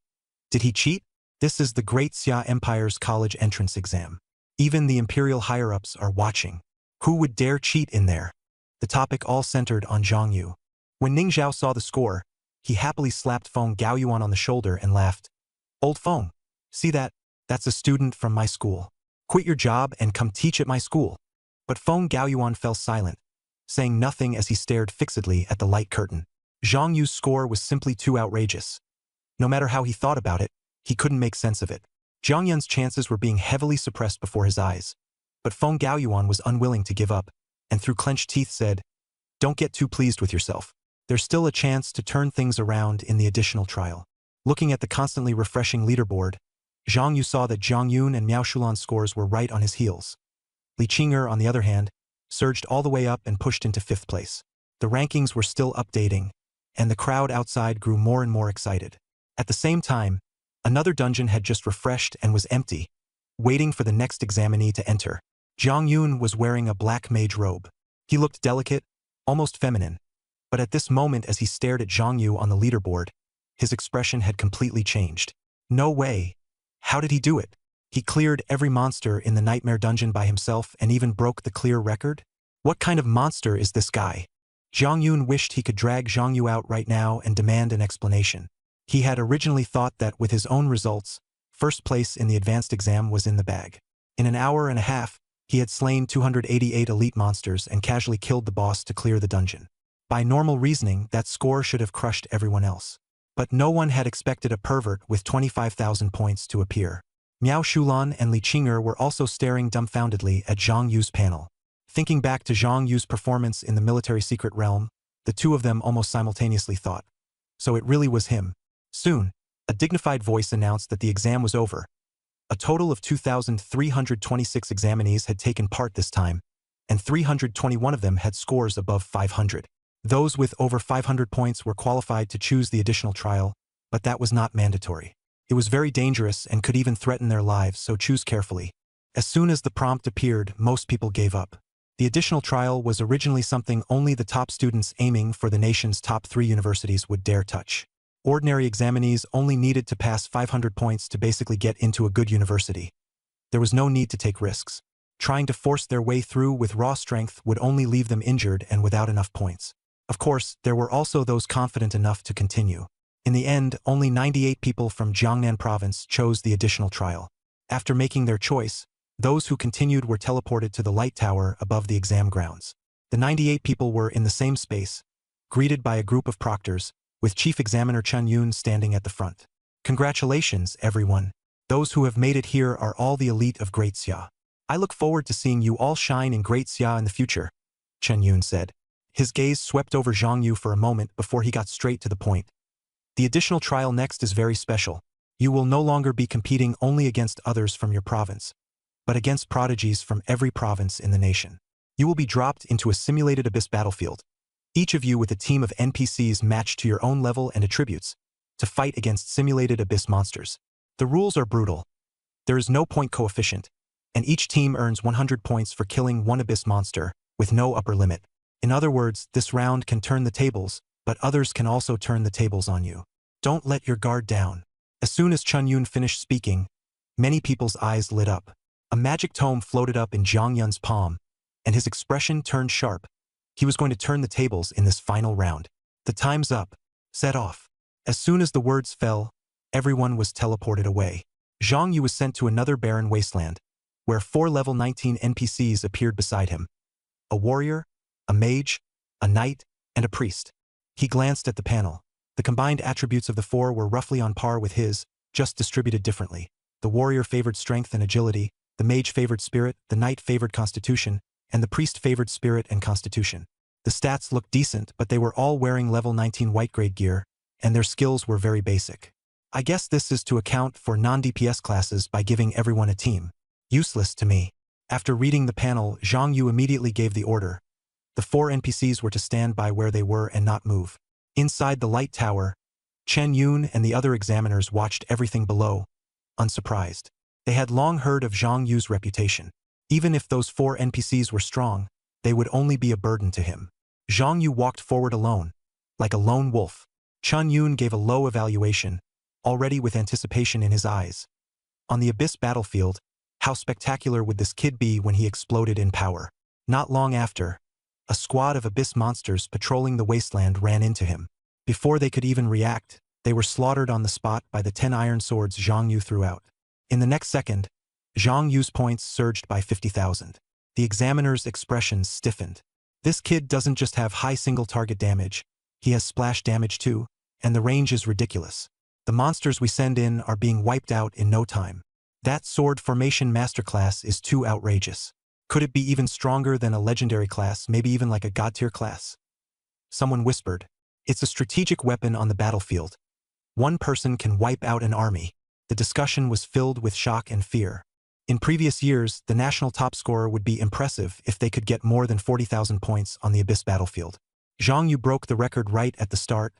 Did he cheat? This is the Great Xia Empire's college entrance exam. Even the imperial higher-ups are watching. Who would dare cheat in there? The topic all centered on Zhang Yu. When Ning Zhao saw the score, he happily slapped Feng Gaoyuan on the shoulder and laughed. "Old Feng, see that? That's a student from my school. Quit your job and come teach at my school." But Feng Gaoyuan fell silent, saying nothing as he stared fixedly at the light curtain. Zhang Yu's score was simply too outrageous. No matter how he thought about it, He couldn't make sense of it. Zhang Yun's chances were being heavily suppressed before his eyes. But Feng Gaoyuan was unwilling to give up, and through clenched teeth said, "Don't get too pleased with yourself. There's still a chance to turn things around in the additional trial." Looking at the constantly refreshing leaderboard, Zhang Yu saw that Zhang Yun and Miao Shulan's scores were right on his heels. Li Qing'er, on the other hand, surged all the way up and pushed into 5th place. The rankings were still updating, and the crowd outside grew more and more excited. At the same time, another dungeon had just refreshed and was empty, waiting for the next examinee to enter. Zhang Yun was wearing a black mage robe. He looked delicate, almost feminine, but at this moment as he stared at Zhang Yu on the leaderboard, his expression had completely changed. No way. How did he do it? He cleared every monster in the Nightmare Dungeon by himself and even broke the clear record? What kind of monster is this guy? Zhang Yun wished he could drag Zhang Yu out right now and demand an explanation. He had originally thought that with his own results, 1st place in the advanced exam was in the bag. In an hour and a half, he had slain 288 elite monsters and casually killed the boss to clear the dungeon. By normal reasoning, that score should have crushed everyone else. But no one had expected a pervert with 25,000 points to appear. Miao Shulan and Li Qing'er were also staring dumbfoundedly at Zhang Yu's panel. Thinking back to Zhang Yu's performance in the military secret realm, the two of them almost simultaneously thought, so it really was him. Soon, a dignified voice announced that the exam was over. A total of 2,326 examinees had taken part this time, and 321 of them had scores above 500. Those with over 500 points were qualified to choose the additional trial, but that was not mandatory. It was very dangerous and could even threaten their lives, so choose carefully. As soon as the prompt appeared, most people gave up. The additional trial was originally something only the top students aiming for the nation's top 3 universities would dare touch. Ordinary examinees only needed to pass 500 points to basically get into a good university. There was no need to take risks. Trying to force their way through with raw strength would only leave them injured and without enough points. Of course, there were also those confident enough to continue. In the end, only 98 people from Jiangnan province chose the additional trial. After making their choice, those who continued were teleported to the light tower above the exam grounds. The 98 people were in the same space, greeted by a group of proctors, with Chief Examiner Chen Yun standing at the front. "Congratulations, everyone. Those who have made it here are all the elite of Great Xia. I look forward to seeing you all shine in Great Xia in the future," Chen Yun said. His gaze swept over Zhang Yu for a moment before he got straight to the point. "The additional trial next is very special. You will no longer be competing only against others from your province, but against prodigies from every province in the nation. You will be dropped into a simulated abyss battlefield, each of you with a team of NPCs matched to your own level and attributes, to fight against simulated abyss monsters. The rules are brutal. There is no point coefficient, and each team earns 100 points for killing one abyss monster, with no upper limit. In other words, this round can turn the tables, but others can also turn the tables on you. Don't let your guard down." As soon as Chen Yun finished speaking, many people's eyes lit up. A magic tome floated up in Zhang Yun's palm, and his expression turned sharp. He was going to turn the tables in this final round. "The time's up. Set off." As soon as the words fell, everyone was teleported away. Zhang Yu was sent to another barren wasteland, where 4 level 19 NPCs appeared beside him. A warrior, a mage, a knight, and a priest. He glanced at the panel. The combined attributes of the 4 were roughly on par with his, just distributed differently. The warrior favored strength and agility, the mage favored spirit, the knight favored constitution, and the priest favored spirit and constitution. The stats looked decent, but they were all wearing level 19 white grade gear, and their skills were very basic. I guess this is to account for non-DPS classes by giving everyone a team. Useless to me. After reading the panel, Zhang Yu immediately gave the order. The 4 NPCs were to stand by where they were and not move. Inside the light tower, Chen Yun and the other examiners watched everything below, unsurprised. They had long heard of Zhang Yu's reputation. Even if those 4 NPCs were strong, they would only be a burden to him. Zhang Yu walked forward alone, like a lone wolf. Chen Yun gave a low evaluation, already with anticipation in his eyes. On the abyss battlefield, how spectacular would this kid be when he exploded in power? Not long after, a squad of abyss monsters patrolling the wasteland ran into him. Before they could even react, they were slaughtered on the spot by the 10 iron swords Zhang Yu threw out. In the next second, Zhang Yu's points surged by 50,000. The examiner's expressions stiffened. This kid doesn't just have high single target damage, he has splash damage too, and the range is ridiculous. The monsters we send in are being wiped out in no time. That sword formation masterclass is too outrageous. Could it be even stronger than a legendary class, maybe even like a god-tier class? Someone whispered. It's a strategic weapon on the battlefield. One person can wipe out an army. The discussion was filled with shock and fear. In previous years, the national top scorer would be impressive if they could get more than 40,000 points on the Abyss battlefield. Zhang Yu broke the record right at the start,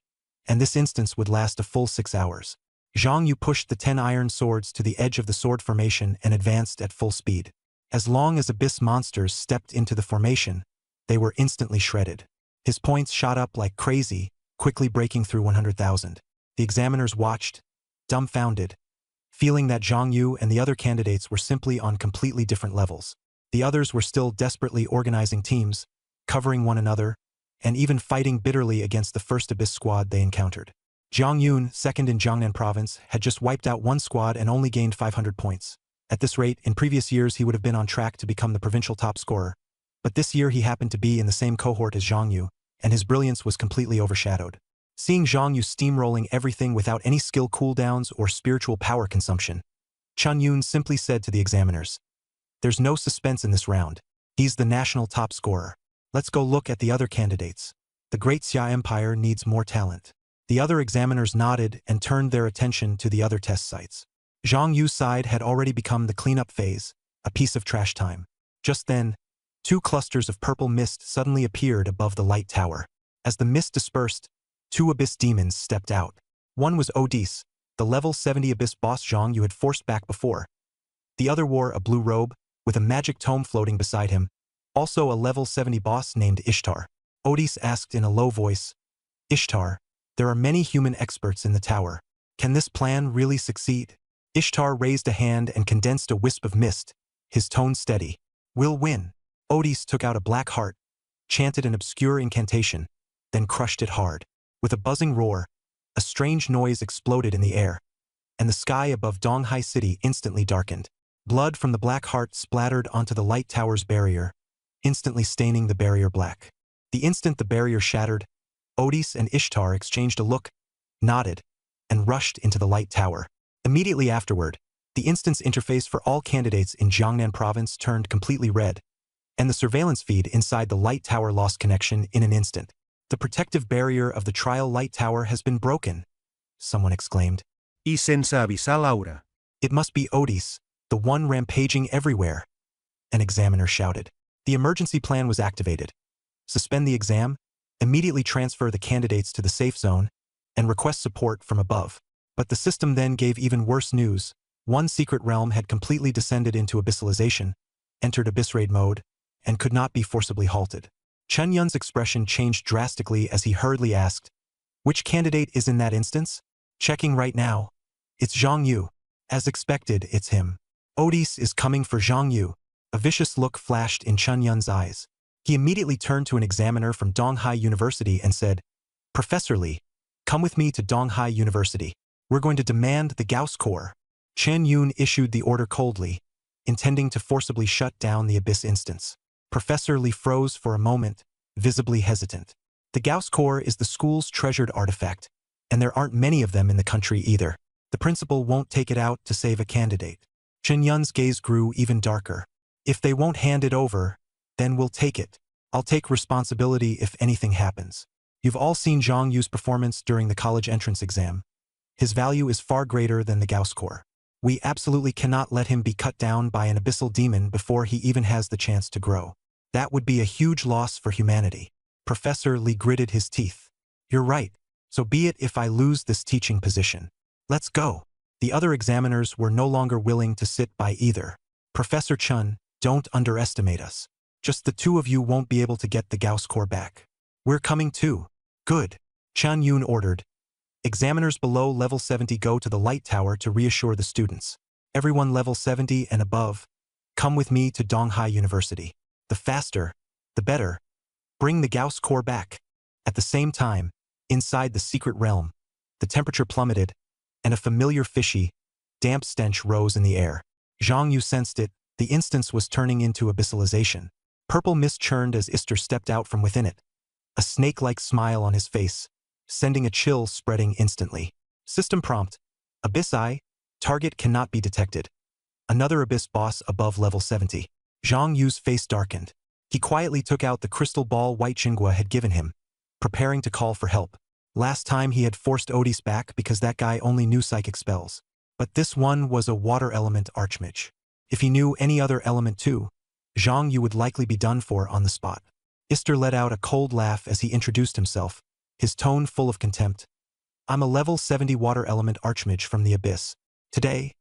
and this instance would last a full 6 hours. Zhang Yu pushed the 10 iron swords to the edge of the sword formation and advanced at full speed. As long as Abyss monsters stepped into the formation, they were instantly shredded. His points shot up like crazy, quickly breaking through 100,000. The examiners watched, dumbfounded, feeling that Zhang Yu and the other candidates were simply on completely different levels. The others were still desperately organizing teams, covering one another, and even fighting bitterly against the first Abyss squad they encountered. Jiang Yun, second in Jiangnan province, had just wiped out one squad and only gained 500 points. At this rate, in previous years he would have been on track to become the provincial top scorer. But this year he happened to be in the same cohort as Zhang Yu, and his brilliance was completely overshadowed. Seeing Zhang Yu steamrolling everything without any skill cooldowns or spiritual power consumption, Chun Yun simply said to the examiners, "There's no suspense in this round. He's the national top scorer. Let's go look at the other candidates. The Great Xia Empire needs more talent." The other examiners nodded and turned their attention to the other test sites. Zhang Yu's side had already become the cleanup phase, a piece of trash time. Just then, 2 clusters of purple mist suddenly appeared above the light tower. As the mist dispersed, 2 Abyss demons stepped out. One was Odis, the level 70 Abyss boss Zhang Yu had forced back before. The other wore a blue robe, with a magic tome floating beside him, also a level 70 boss named Ishtar. Odis asked in a low voice, "Ishtar, there are many human experts in the tower. Can this plan really succeed?" Ishtar raised a hand and condensed a wisp of mist, his tone steady. "We'll win." Odis took out a black heart, chanted an obscure incantation, then crushed it hard. With a buzzing roar, a strange noise exploded in the air, and the sky above Donghai City instantly darkened. Blood from the black heart splattered onto the light tower's barrier, instantly staining the barrier black. The instant the barrier shattered, Odis and Ishtar exchanged a look, nodded, and rushed into the light tower. Immediately afterward, the instance interface for all candidates in Jiangnan province turned completely red, and the surveillance feed inside the light tower lost connection in an instant. "The protective barrier of the trial light tower has been broken," someone exclaimed. Y senza avisar Laura. "It must be Odis, the one rampaging everywhere," an examiner shouted. The emergency plan was activated. Suspend the exam, immediately transfer the candidates to the safe zone, and request support from above. But the system then gave even worse news. One secret realm had completely descended into abyssalization, entered abyss raid mode, and could not be forcibly halted. Chen Yun's expression changed drastically as he hurriedly asked, "Which candidate is in that instance?" "Checking right now. It's Zhang Yu." "As expected, it's him." "Odis is coming for Zhang Yu." A vicious look flashed in Chen Yun's eyes. He immediately turned to an examiner from Donghai University and said, "Professor Li, come with me to Donghai University. We're going to demand the Gauss core." Chen Yun issued the order coldly, intending to forcibly shut down the Abyss instance. Professor Li froze for a moment, visibly hesitant. The Gauss core is the school's treasured artifact, and there aren't many of them in the country either. The principal won't take it out to save a candidate. Chen Yun's gaze grew even darker. "If they won't hand it over, then we'll take it. I'll take responsibility if anything happens." You've all seen Zhang Yu's performance during the college entrance exam. His value is far greater than the Gauss core. We absolutely cannot let him be cut down by an abyssal demon before he even has the chance to grow. That would be a huge loss for humanity. Professor Li gritted his teeth. "You're right. So be it if I lose this teaching position. Let's go." The other examiners were no longer willing to sit by either. "Professor Chun, don't underestimate us. Just the 2 of you won't be able to get the Gauss core back." "We're coming too." "Good." Chen Yun ordered. "Examiners below level 70 go to the light tower to reassure the students. Everyone level 70 and above, come with me to Donghai University. The faster, the better. Bring the Gauss core back." At the same time, inside the secret realm, the temperature plummeted, and a familiar fishy, damp stench rose in the air. Zhang Yu sensed it. The instance was turning into abyssalization. Purple mist churned as Ishtar stepped out from within it, a snake-like smile on his face, sending a chill spreading instantly. System prompt. Abyss Eye. Target cannot be detected. Another Abyss boss above level 70. Zhang Yu's face darkened. He quietly took out the crystal ball White Xinghua had given him, preparing to call for help. Last time he had forced Odis back because that guy only knew psychic spells. But this one was a water element archmage. If he knew any other element too, Zhang Yu would likely be done for on the spot. Ister let out a cold laugh as he introduced himself, his tone full of contempt. I'm a level 70 water element archmage from the Abyss. Today,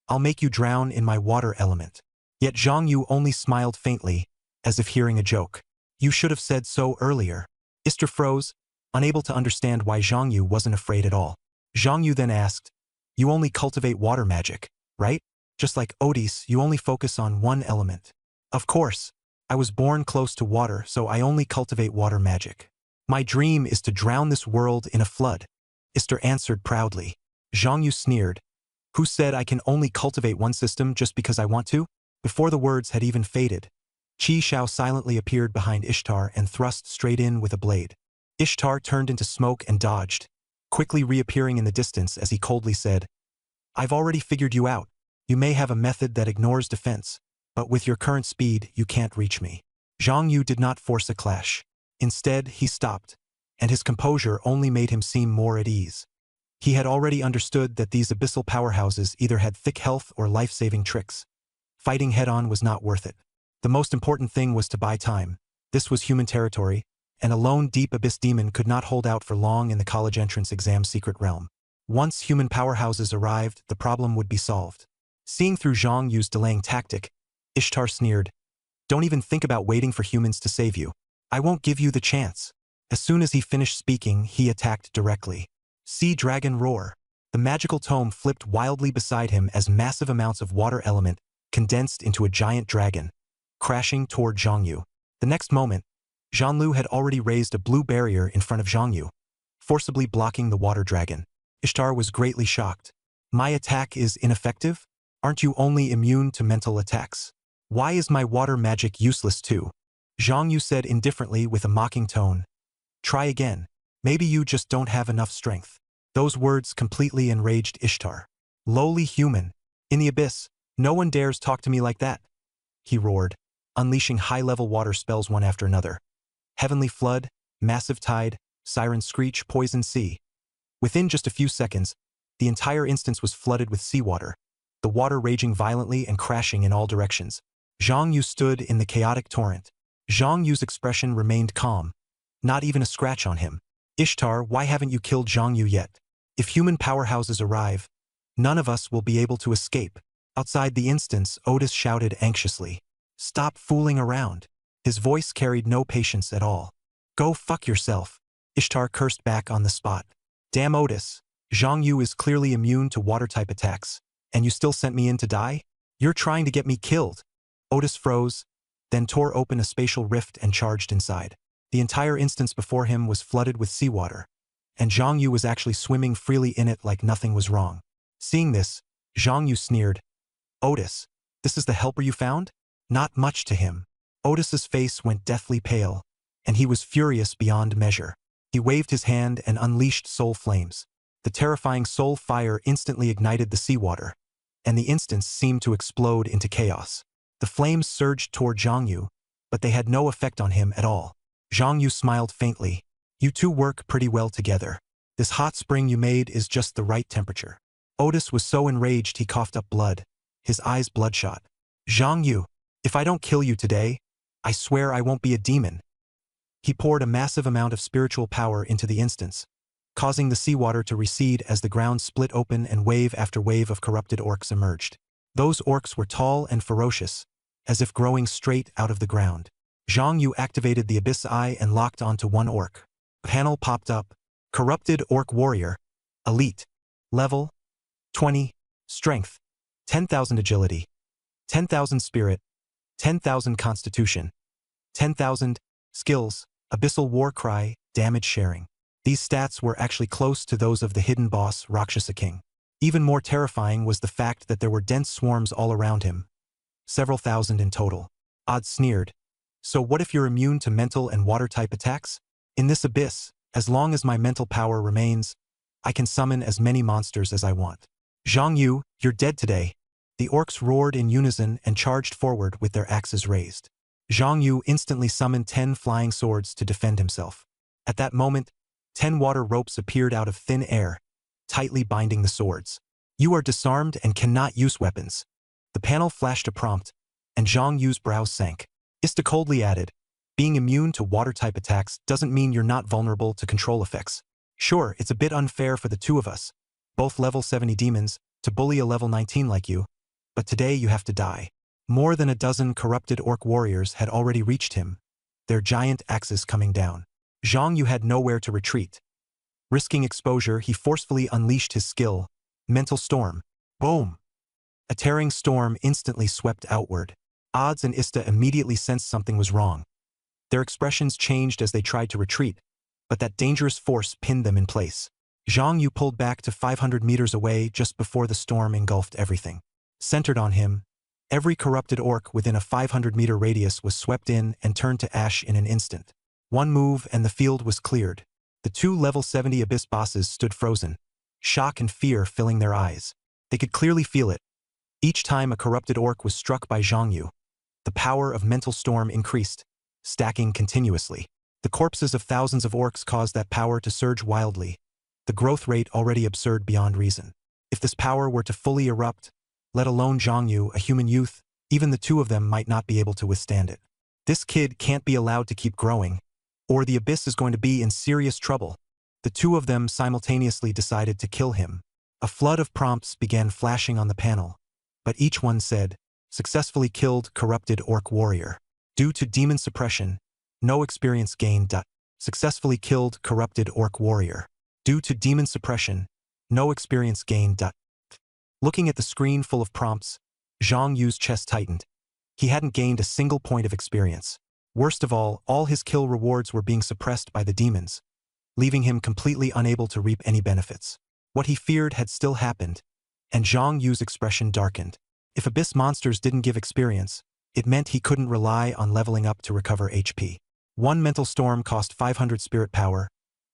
I'll make you drown in my water element. Yet Zhang Yu only smiled faintly, as if hearing a joke. You should have said so earlier. Ister froze, unable to understand why Zhang Yu wasn't afraid at all. Zhang Yu then asked, you only cultivate water magic, right? Just like Odis, you only focus on one element. Of course. I was born close to water, so I only cultivate water magic. My dream is to drown this world in a flood. Ister answered proudly. Zhang Yu sneered. Who said I can only cultivate one system just because I want to? Before the words had even faded, Qi Shao silently appeared behind Ishtar and thrust straight in with a blade. Ishtar turned into smoke and dodged, quickly reappearing in the distance as he coldly said, I've already figured you out. You may have a method that ignores defense, but with your current speed, you can't reach me. Zhang Yu did not force a clash. Instead, he stopped, and his composure only made him seem more at ease. He had already understood that these abyssal powerhouses either had thick health or life-saving tricks. Fighting head-on was not worth it. The most important thing was to buy time. This was human territory, and a lone deep abyss demon could not hold out for long in the college entrance exam secret realm. Once human powerhouses arrived, the problem would be solved. Seeing through Zhang Yu's delaying tactic, Ishtar sneered, Don't even think about waiting for humans to save you. I won't give you the chance. As soon as he finished speaking, he attacked directly. Sea Dragon Roar. The magical tome flipped wildly beside him as massive amounts of water element condensed into a giant dragon, crashing toward Zhang Yu. The next moment, Zhanlu had already raised a blue barrier in front of Zhang Yu, forcibly blocking the water dragon. Ishtar was greatly shocked. My attack is ineffective? Aren't you only immune to mental attacks? Why is my water magic useless too? Zhang Yu said indifferently with a mocking tone. Try again. Maybe you just don't have enough strength. Those words completely enraged Ishtar. Lowly human. In the abyss, no one dares talk to me like that. He roared, unleashing high-level water spells one after another. Heavenly Flood, Massive Tide, Siren Screech, Poison Sea. Within just a few seconds, the entire instance was flooded with seawater, the water raging violently and crashing in all directions. Zhang Yu stood in the chaotic torrent. Zhang Yu's expression remained calm. Not even a scratch on him. Ishtar, why haven't you killed Zhang Yu yet? If human powerhouses arrive, none of us will be able to escape. Outside the instance, Otis shouted anxiously. Stop fooling around. His voice carried no patience at all. Go fuck yourself. Ishtar cursed back on the spot. Damn Otis. Zhang Yu is clearly immune to water-type attacks. And you still sent me in to die? You're trying to get me killed. Otis froze, then tore open a spatial rift and charged inside. The entire instance before him was flooded with seawater, and Zhang Yu was actually swimming freely in it like nothing was wrong. Seeing this, Zhang Yu sneered. Otis, this is the helper you found? Not much to him. Otis's face went deathly pale, and he was furious beyond measure. He waved his hand and unleashed soul flames. The terrifying soul fire instantly ignited the seawater, and the instance seemed to explode into chaos. The flames surged toward Zhang Yu, but they had no effect on him at all. Zhang Yu smiled faintly. You two work pretty well together. This hot spring you made is just the right temperature. Otis was so enraged he coughed up blood, his eyes bloodshot. Zhang Yu, if I don't kill you today, I swear I won't be a demon. He poured a massive amount of spiritual power into the instance, causing the seawater to recede as the ground split open and wave after wave of corrupted orcs emerged. Those orcs were tall and ferocious, as if growing straight out of the ground. Zhang Yu activated the Abyss Eye and locked onto one orc. A panel popped up. Corrupted Orc Warrior. Elite. Level 20. Strength. 10,000 Agility. 10,000 Spirit. 10,000 Constitution. 10,000 Skills. Abyssal War Cry. Damage Sharing. These stats were actually close to those of the hidden boss, Rakshasa King. Even more terrifying was the fact that there were dense swarms all around him. Several thousand in total. Odd sneered. So what if you're immune to mental and water-type attacks? In this abyss, as long as my mental power remains, I can summon as many monsters as I want. Zhang Yu, you're dead today. The orcs roared in unison and charged forward with their axes raised. Zhang Yu instantly summoned 10 flying swords to defend himself. At that moment, 10 water ropes appeared out of thin air, tightly binding the swords. You are disarmed and cannot use weapons. The panel flashed a prompt, and Zhang Yu's brows sank. Ista coldly added, being immune to water-type attacks doesn't mean you're not vulnerable to control effects. Sure, it's a bit unfair for the two of us, both level 70 demons, to bully a level 19 like you, but today you have to die. More than a dozen corrupted orc warriors had already reached him, their giant axes coming down. Zhang Yu had nowhere to retreat. Risking exposure, he forcefully unleashed his skill, Mental Storm. Boom! A tearing storm instantly swept outward. Odds and Ista immediately sensed something was wrong. Their expressions changed as they tried to retreat, but that dangerous force pinned them in place. Zhang Yu pulled back to 500 meters away just before the storm engulfed everything. Centered on him, every corrupted orc within a 500-meter radius was swept in and turned to ash in an instant. One move and the field was cleared. The two level 70 abyss bosses stood frozen, shock and fear filling their eyes. They could clearly feel it. Each time a corrupted orc was struck by Zhang Yu, the power of Mental Storm increased, stacking continuously. The corpses of thousands of orcs caused that power to surge wildly, the growth rate already absurd beyond reason. If this power were to fully erupt, let alone Zhang Yu, a human youth, even the two of them might not be able to withstand it. This kid can't be allowed to keep growing, or the abyss is going to be in serious trouble. The two of them simultaneously decided to kill him. A flood of prompts began flashing on the panel, but each one said, successfully killed corrupted orc warrior. Due to demon suppression, no experience gained. Successfully killed corrupted orc warrior. Due to demon suppression, no experience gained. Looking at the screen full of prompts, Zhang Yu's chest tightened. He hadn't gained a single point of experience. Worst of all his kill rewards were being suppressed by the demons, leaving him completely unable to reap any benefits. What he feared had still happened, and Zhang Yu's expression darkened. If abyss monsters didn't give experience, it meant he couldn't rely on leveling up to recover HP. One Mental Storm cost 500 spirit power,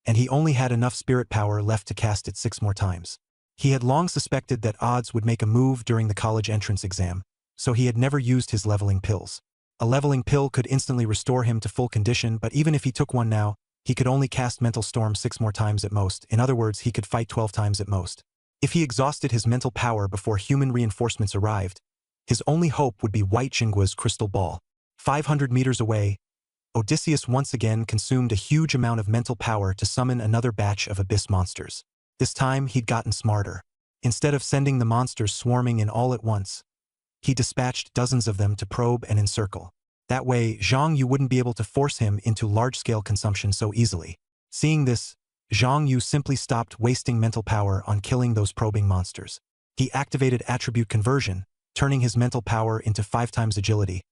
and he only had enough spirit power left to cast it 6 more times. He had long suspected that odds would make a move during the college entrance exam, so he had never used his leveling pills. A leveling pill could instantly restore him to full condition, but even if he took one now, he could only cast Mental Storm 6 more times at most. In other words, he could fight 12 times at most. If he exhausted his mental power before human reinforcements arrived, his only hope would be White Xinggua's crystal ball. 500 meters away, Odysseus once again consumed a huge amount of mental power to summon another batch of abyss monsters. This time, he'd gotten smarter. Instead of sending the monsters swarming in all at once, he dispatched dozens of them to probe and encircle. That way, Zhang Yu wouldn't be able to force him into large-scale consumption so easily. Seeing this, Zhang Yu simply stopped wasting mental power on killing those probing monsters. He activated attribute conversion, turning his mental power into 5 times agility,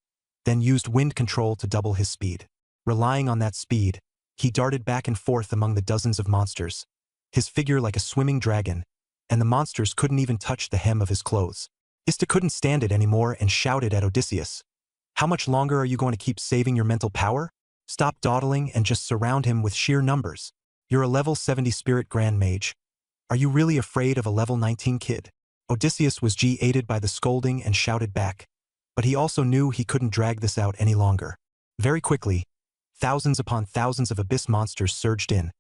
then used wind control to double his speed. Relying on that speed, he darted back and forth among the dozens of monsters, his figure like a swimming dragon, and the monsters couldn't even touch the hem of his clothes. Ista couldn't stand it anymore and shouted at Odysseus, "How much longer are you going to keep saving your mental power? Stop dawdling and just surround him with sheer numbers. You're a level 70 spirit grand mage. Are you really afraid of a level 19 kid?" Odysseus was aided by the scolding and shouted back, but he also knew he couldn't drag this out any longer. Very quickly, thousands upon thousands of abyss monsters surged in,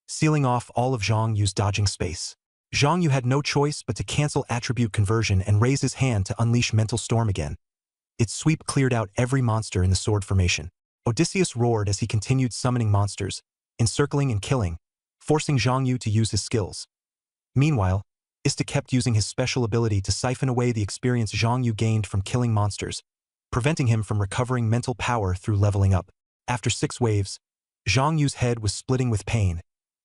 sealing off all of Zhang Yu's dodging space. Zhang Yu had no choice but to cancel attribute conversion and raise his hand to unleash Mental Storm again. Its sweep cleared out every monster in the sword formation. Odysseus roared as he continued summoning monsters, encircling and killing, forcing Zhang Yu to use his skills. Meanwhile, Ista kept using his special ability to siphon away the experience Zhang Yu gained from killing monsters, preventing him from recovering mental power through leveling up. After 6 waves, Zhang Yu's head was splitting with pain,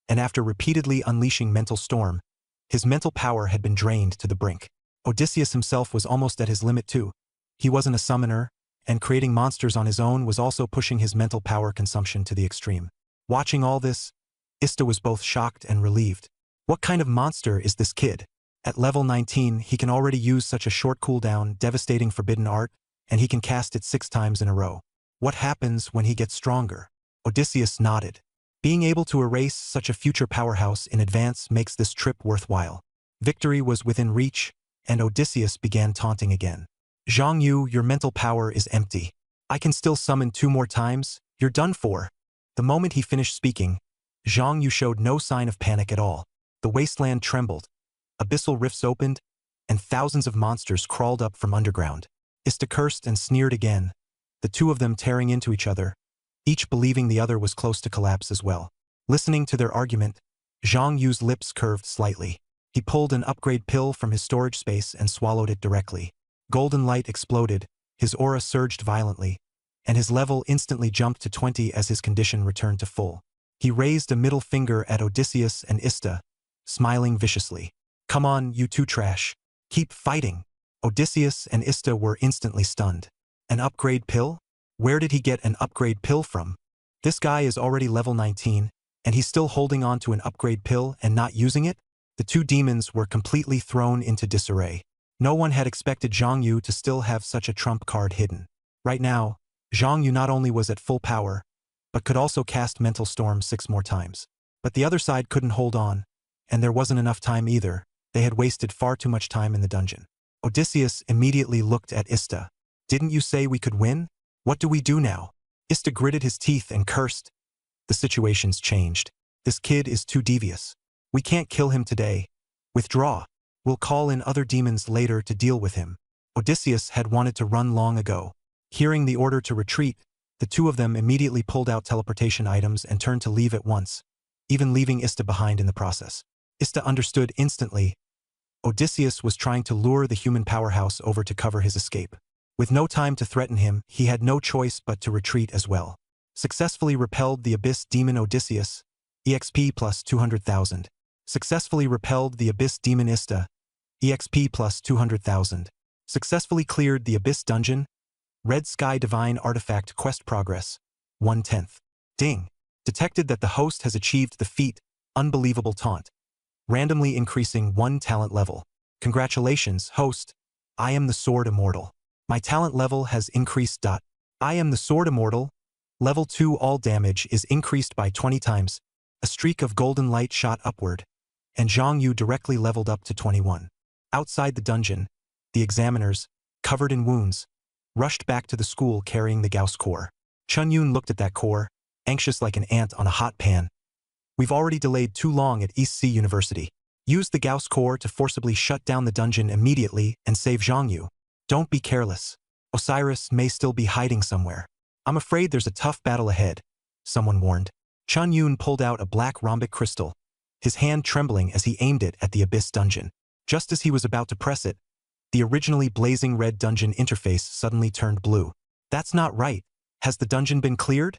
and after repeatedly unleashing Mental Storm, his mental power had been drained to the brink. Odysseus himself was almost at his limit too. He wasn't a summoner, and creating monsters on his own was also pushing his mental power consumption to the extreme. Watching all this, Ista was both shocked and relieved. What kind of monster is this kid? At level 19, he can already use such a short cooldown, devastating forbidden art, and he can cast it 6 times in a row. What happens when he gets stronger? Odysseus nodded. Being able to erase such a future powerhouse in advance makes this trip worthwhile. Victory was within reach, and Odysseus began taunting again. Zhang Yu, your mental power is empty. I can still summon 2 more times, you're done for. The moment he finished speaking, Zhang Yu showed no sign of panic at all. The wasteland trembled, abyssal rifts opened, and thousands of monsters crawled up from underground. Ista cursed and sneered again, the 2 of them tearing into each other, each believing the other was close to collapse as well. Listening to their argument, Zhang Yu's lips curved slightly. He pulled an upgrade pill from his storage space and swallowed it directly. Golden light exploded, his aura surged violently, and his level instantly jumped to 20 as his condition returned to full. He raised a middle finger at Odysseus and Ista, smiling viciously. Come on, you 2 trash. Keep fighting. Odysseus and Ista were instantly stunned. An upgrade pill? Where did he get an upgrade pill from? This guy is already level 19, and he's still holding on to an upgrade pill and not using it? The 2 demons were completely thrown into disarray. No one had expected Zhang Yu to still have such a trump card hidden. Right now, Zhang Yu not only was at full power, but could also cast Mental Storm 6 more times. But the other side couldn't hold on, and there wasn't enough time either. They had wasted far too much time in the dungeon. Odysseus immediately looked at Ista. Didn't you say we could win? What do we do now? Ista gritted his teeth and cursed. The situation's changed. This kid is too devious. We can't kill him today. Withdraw. We'll call in other demons later to deal with him. Odysseus had wanted to run long ago. Hearing the order to retreat, the 2 of them immediately pulled out teleportation items and turned to leave at once, even leaving Ista behind in the process. Ista understood instantly. Odysseus was trying to lure the human powerhouse over to cover his escape. With no time to threaten him, he had no choice but to retreat as well. Successfully repelled the Abyss Demon Odysseus, EXP plus 200,000. Successfully repelled the Abyss Demon Ista, EXP plus 200,000. Successfully cleared the Abyss Dungeon, Red Sky Divine Artifact Quest Progress, 1/10. Ding. Detected that the host has achieved the feat, Unbelievable Taunt, randomly increasing 1 talent level. Congratulations, host. I am the Sword Immortal. My talent level has increased. I am the Sword Immortal. Level 2 all damage is increased by 20 times. A streak of golden light shot upward, and Zhang Yu directly leveled up to 21. Outside the dungeon, the examiners, covered in wounds, rushed back to the school carrying the Gauss core. Chun Yun looked at that core, anxious like an ant on a hot pan. We've already delayed too long at East Sea University. Use the Gauss core to forcibly shut down the dungeon immediately and save Zhang Yu. Don't be careless. Osiris may still be hiding somewhere. I'm afraid there's a tough battle ahead, someone warned. Chun Yun pulled out a black rhombic crystal, his hand trembling as he aimed it at the Abyss Dungeon. Just as he was about to press it, the originally blazing red dungeon interface suddenly turned blue. That's not right. Has the dungeon been cleared?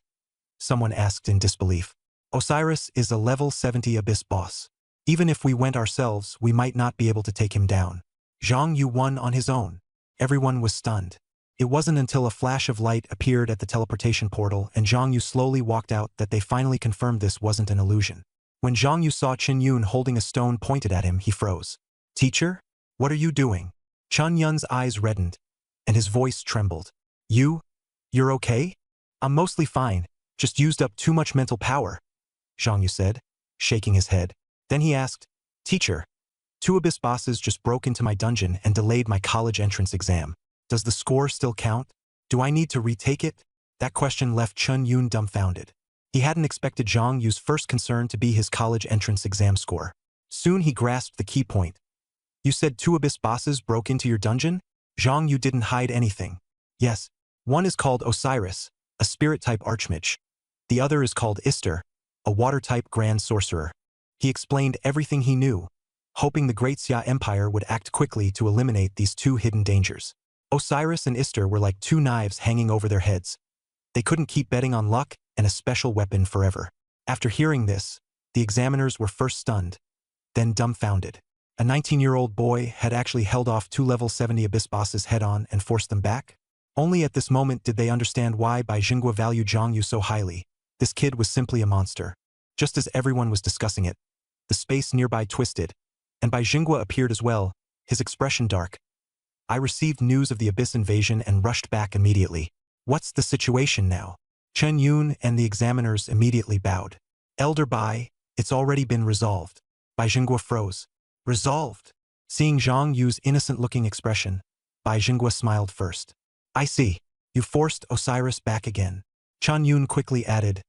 Someone asked in disbelief. Osiris is a level 70 Abyss boss. Even if we went ourselves, we might not be able to take him down. Zhang Yu won on his own. Everyone was stunned. It wasn't until a flash of light appeared at the teleportation portal and Zhang Yu slowly walked out that they finally confirmed this wasn't an illusion. When Zhang Yu saw Chun Yun holding a stone pointed at him, he froze. Teacher? What are you doing? Chun Yun's eyes reddened, and his voice trembled. You're okay? I'm mostly fine, just used up too much mental power, Zhang Yu said, shaking his head. Then he asked, Teacher, 2 Abyss bosses just broke into my dungeon and delayed my college entrance exam. Does the score still count? Do I need to retake it? That question left Chun Yun dumbfounded. He hadn't expected Zhang Yu's first concern to be his college entrance exam score. Soon he grasped the key point. You said 2 Abyss bosses broke into your dungeon? Zhang Yu didn't hide anything. Yes, one is called Osiris, a spirit-type archmage. The other is called Ister, a water-type grand sorcerer. He explained everything he knew, hoping the Great Xia Empire would act quickly to eliminate these 2 hidden dangers. Osiris and Ister were like 2 knives hanging over their heads. They couldn't keep betting on luck and a special weapon forever. After hearing this, the examiners were first stunned, then dumbfounded. A 19-year-old boy had actually held off 2 level 70 Abyss bosses head-on and forced them back? Only at this moment did they understand why Bai Jingguo valued Zhang Yu so highly. This kid was simply a monster. Just as everyone was discussing it, the space nearby twisted, and Bai Jingguo appeared as well, his expression dark. I received news of the Abyss invasion and rushed back immediately. What's the situation now? Chun Yun and the examiners immediately bowed. Elder Bai, it's already been resolved. Bai Jingguo froze. Resolved? Seeing Zhang Yu's innocent-looking expression, Bai Jingguo smiled first. I see. You forced Osiris back again. Chen Yun quickly added.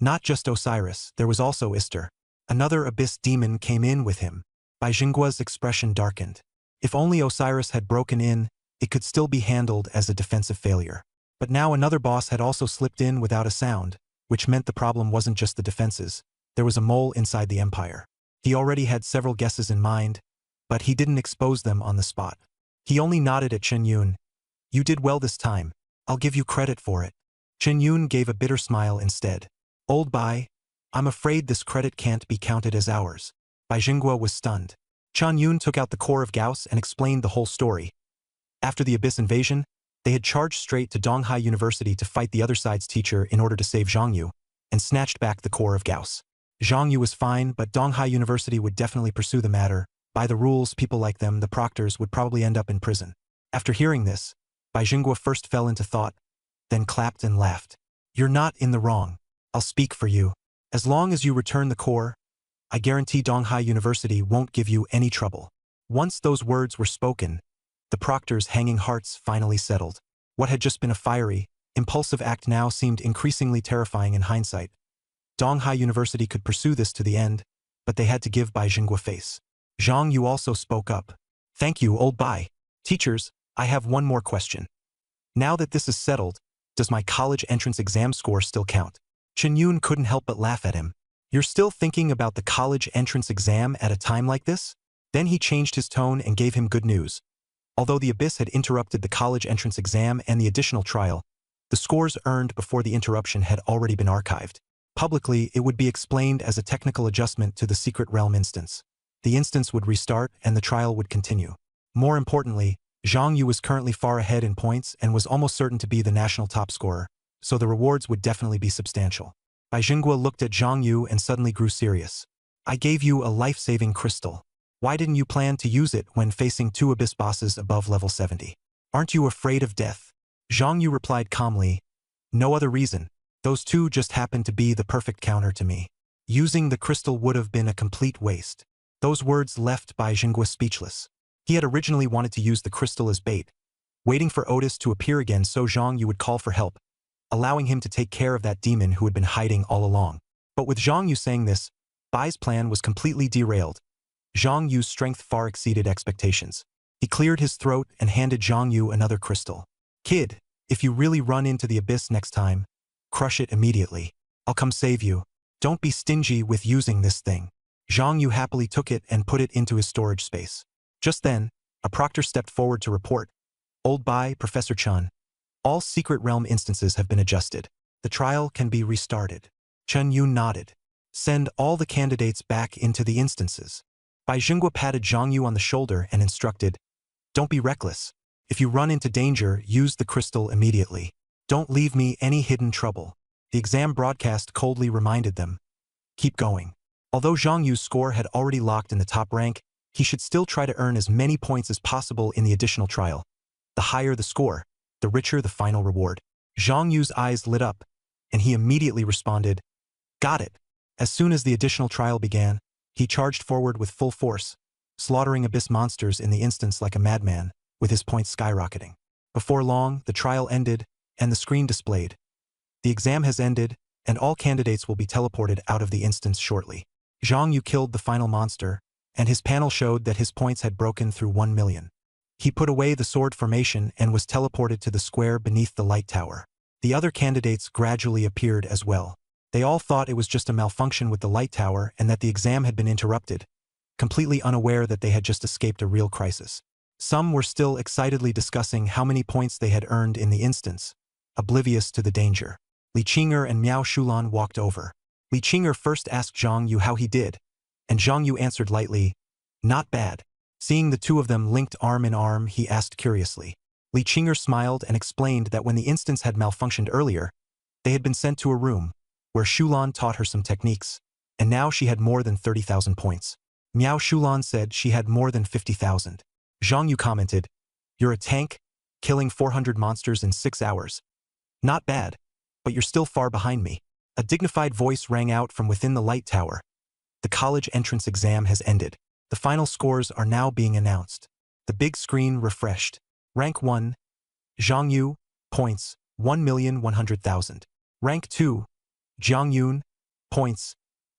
Not just Osiris, there was also Ister. Another abyss demon came in with him. Bai Jingguo's expression darkened. If only Osiris had broken in, it could still be handled as a defensive failure. But now another boss had also slipped in without a sound, which meant the problem wasn't just the defenses. There was a mole inside the empire. He already had several guesses in mind, but he didn't expose them on the spot. He only nodded at Chen Yun. You did well this time. I'll give you credit for it. Chen Yun gave a bitter smile instead. Old Bai, I'm afraid this credit can't be counted as ours. Bai Jingguo was stunned. Chen Yun took out the core of Gauss and explained the whole story. After the Abyss invasion, they had charged straight to Donghai University to fight the other side's teacher in order to save Zhang Yu, and snatched back the core of Gauss. Zhang Yu was fine, but Donghai University would definitely pursue the matter. By the rules, people like them, the proctors, would probably end up in prison. After hearing this, Bai Jingguo first fell into thought, then clapped and laughed. You're not in the wrong. I'll speak for you. As long as you return the core, I guarantee Donghai University won't give you any trouble. Once those words were spoken, the proctor's hanging hearts finally settled. What had just been a fiery, impulsive act now seemed increasingly terrifying in hindsight. Donghai University could pursue this to the end, but they had to give Bai Jingguo face. Zhang Yu also spoke up. Thank you, old Bai. Teachers, I have one more question. Now that this is settled, does my college entrance exam score still count? Chen Yun couldn't help but laugh at him. You're still thinking about the college entrance exam at a time like this? Then he changed his tone and gave him good news. Although the Abyss had interrupted the college entrance exam and the additional trial, the scores earned before the interruption had already been archived. Publicly, it would be explained as a technical adjustment to the Secret Realm instance. The instance would restart and the trial would continue. More importantly, Zhang Yu was currently far ahead in points and was almost certain to be the national top scorer, so the rewards would definitely be substantial. Bai Jingguo looked at Zhang Yu and suddenly grew serious. I gave you a life-saving crystal. Why didn't you plan to use it when facing 2 Abyss bosses above level 70? Aren't you afraid of death? Zhang Yu replied calmly. No other reason. Those 2 just happened to be the perfect counter to me. Using the crystal would have been a complete waste. Those words left Bai Jingguo speechless. He had originally wanted to use the crystal as bait, waiting for Otis to appear again so Zhang Yu would call for help, allowing him to take care of that demon who had been hiding all along. But with Zhang Yu saying this, Bai's plan was completely derailed. Zhang Yu's strength far exceeded expectations. He cleared his throat and handed Zhang Yu another crystal. Kid, if you really run into the Abyss next time, crush it immediately. I'll come save you. Don't be stingy with using this thing. Zhang Yu happily took it and put it into his storage space. Just then, a proctor stepped forward to report. Old Bai, Professor Chen. All Secret Realm instances have been adjusted. The trial can be restarted. Chen Yun nodded. Send all the candidates back into the instances. Bai Jingguo patted Zhang Yu on the shoulder and instructed, don't be reckless. If you run into danger, use the crystal immediately. Don't leave me any hidden trouble. The exam broadcast coldly reminded them. Keep going. Although Zhang Yu's score had already locked in the top rank, he should still try to earn as many points as possible in the additional trial. The higher the score, the richer the final reward. Zhang Yu's eyes lit up, and he immediately responded, got it. As soon as the additional trial began, he charged forward with full force, slaughtering Abyss monsters in the instance like a madman, with his points skyrocketing. Before long, the trial ended, and the screen displayed. The exam has ended, and all candidates will be teleported out of the instance shortly. Zhang Yu killed the final monster, and his panel showed that his points had broken through 1 million. He put away the sword formation and was teleported to the square beneath the light tower. The other candidates gradually appeared as well. They all thought it was just a malfunction with the light tower and that the exam had been interrupted, completely unaware that they had just escaped a real crisis. Some were still excitedly discussing how many points they had earned in the instance, oblivious to the danger. Li Qing'er and Miao Shulan walked over. Li Qing'er first asked Zhang Yu how he did, and Zhang Yu answered lightly, not bad. Seeing the 2 of them linked arm in arm, he asked curiously. Li Qing'er smiled and explained that when the instance had malfunctioned earlier, they had been sent to a room, where Shulan taught her some techniques, and now she had more than 30,000 points. Miao Shulan said she had more than 50,000. Zhang Yu commented, you're a tank, killing 400 monsters in 6 hours. Not bad, but you're still far behind me. A dignified voice rang out from within the light tower. The college entrance exam has ended. The final scores are now being announced. The big screen refreshed. Rank 1, Zhang Yu, points, 1,100,000. Rank 2, Jiang Yun, points,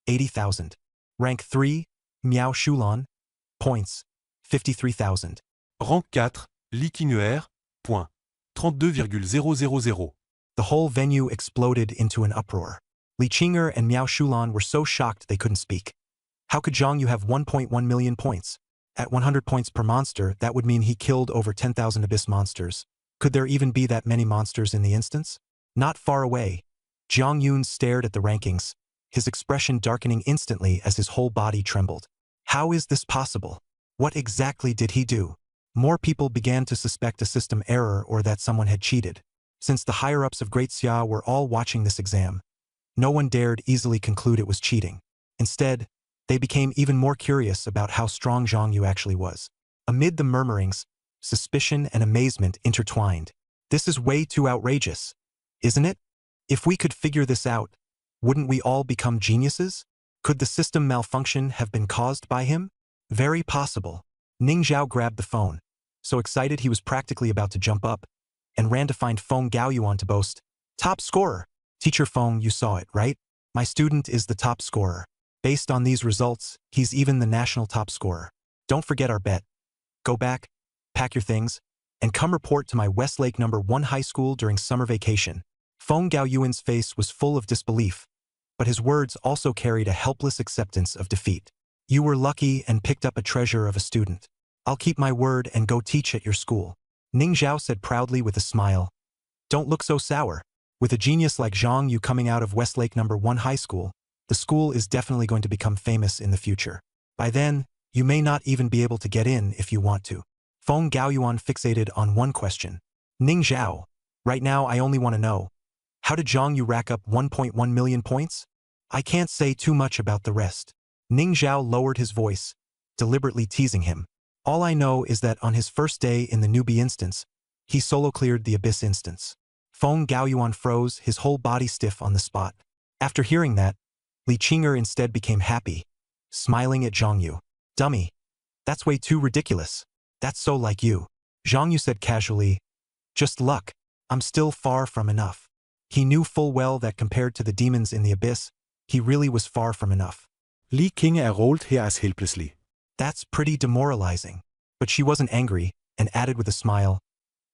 80,000. Rank 3, Miao Shulan, points, 53,000. Rank 4, Li Qing'er, point. 32,000. The whole venue exploded into an uproar. Li Qing'er and Miao Shulan were so shocked they couldn't speak. How could Zhang Yu have 1.1 million points? At 100 points per monster, that would mean he killed over 10,000 abyss monsters. Could there even be that many monsters in the instance? Not far away, Jiang Yun stared at the rankings, his expression darkening instantly as his whole body trembled. How is this possible? What exactly did he do? More people began to suspect a system error or that someone had cheated. Since the higher-ups of Great Xia were all watching this exam, no one dared easily conclude it was cheating. Instead, they became even more curious about how strong Zhang Yu actually was. Amid the murmurings, suspicion and amazement intertwined. This is way too outrageous, isn't it? If we could figure this out, wouldn't we all become geniuses? Could the system malfunction have been caused by him? Very possible. Ning Zhao grabbed the phone, so excited he was practically about to jump up, and ran to find Feng Gaoyuan to boast. Top scorer! Teacher Feng, you saw it, right? My student is the top scorer. Based on these results, he's even the national top scorer. Don't forget our bet. Go back, pack your things, and come report to my Westlake No. 1 high school during summer vacation. Feng Gaoyuan's face was full of disbelief, but his words also carried a helpless acceptance of defeat. You were lucky and picked up a treasure of a student. I'll keep my word and go teach at your school. Ning Zhao said proudly with a smile. Don't look so sour. With a genius like Zhang Yu coming out of Westlake No. 1 high school, the school is definitely going to become famous in the future. By then, you may not even be able to get in if you want to. Feng Gaoyuan fixated on one question. Ning Zhao, right now I only want to know, how did Zhang Yu rack up 1.1 million points? I can't say too much about the rest. Ning Zhao lowered his voice, deliberately teasing him. All I know is that on his first day in the newbie instance, he solo cleared the Abyss instance. Feng Gaoyuan froze, his whole body stiff on the spot. After hearing that, Li Qing'er instead became happy, smiling at Zhang Yu. Dummy. That's way too ridiculous. That's so like you. Zhang Yu said casually, just luck. I'm still far from enough. He knew full well that compared to the demons in the Abyss, he really was far from enough. Li Qing'er rolled her eyes helplessly. That's pretty demoralizing. But she wasn't angry, and added with a smile,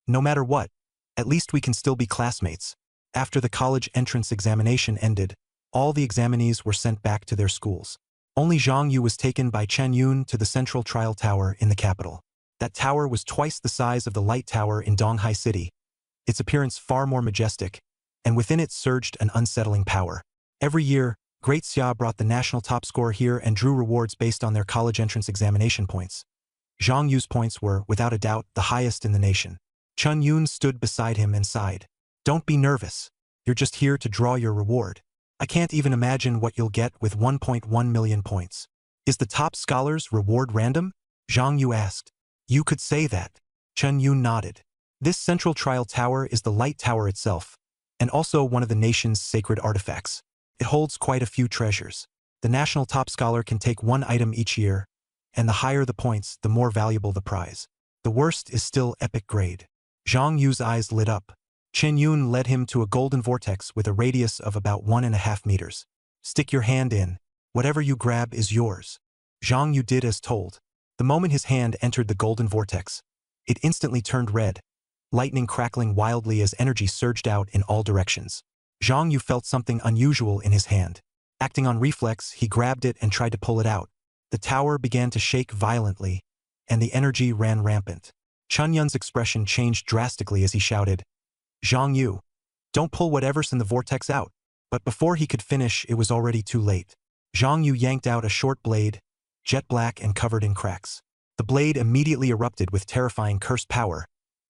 no matter what, at least we can still be classmates. After the college entrance examination ended, all the examinees were sent back to their schools. Only Zhang Yu was taken by Chen Yun to the central trial tower in the capital. That tower was twice the size of the light tower in Donghai City, its appearance far more majestic, and within it surged an unsettling power. Every year, Great Xia brought the national top score here and drew rewards based on their college entrance examination points. Zhang Yu's points were, without a doubt, the highest in the nation. Chen Yun stood beside him and sighed. Don't be nervous. You're just here to draw your reward. I can't even imagine what you'll get with 1.1 million points. Is the top scholar's reward random? Zhang Yu asked. You could say that. Chen Yun nodded. This central trial tower is the light tower itself, and also one of the nation's sacred artifacts. It holds quite a few treasures. The national top scholar can take one item each year, and the higher the points, the more valuable the prize. The worst is still epic grade. Zhang Yu's eyes lit up. Chen Yun led him to a golden vortex with a radius of about 1.5 meters. Stick your hand in. Whatever you grab is yours. Zhang Yu did as told. The moment his hand entered the golden vortex, it instantly turned red, lightning crackling wildly as energy surged out in all directions. Zhang Yu felt something unusual in his hand. Acting on reflex, he grabbed it and tried to pull it out. The tower began to shake violently, and the energy ran rampant. Chen Yun's expression changed drastically as he shouted, Zhang Yu, don't pull whatever's in the vortex out. But before he could finish, it was already too late. Zhang Yu yanked out a short blade, jet black and covered in cracks. The blade immediately erupted with terrifying curse power,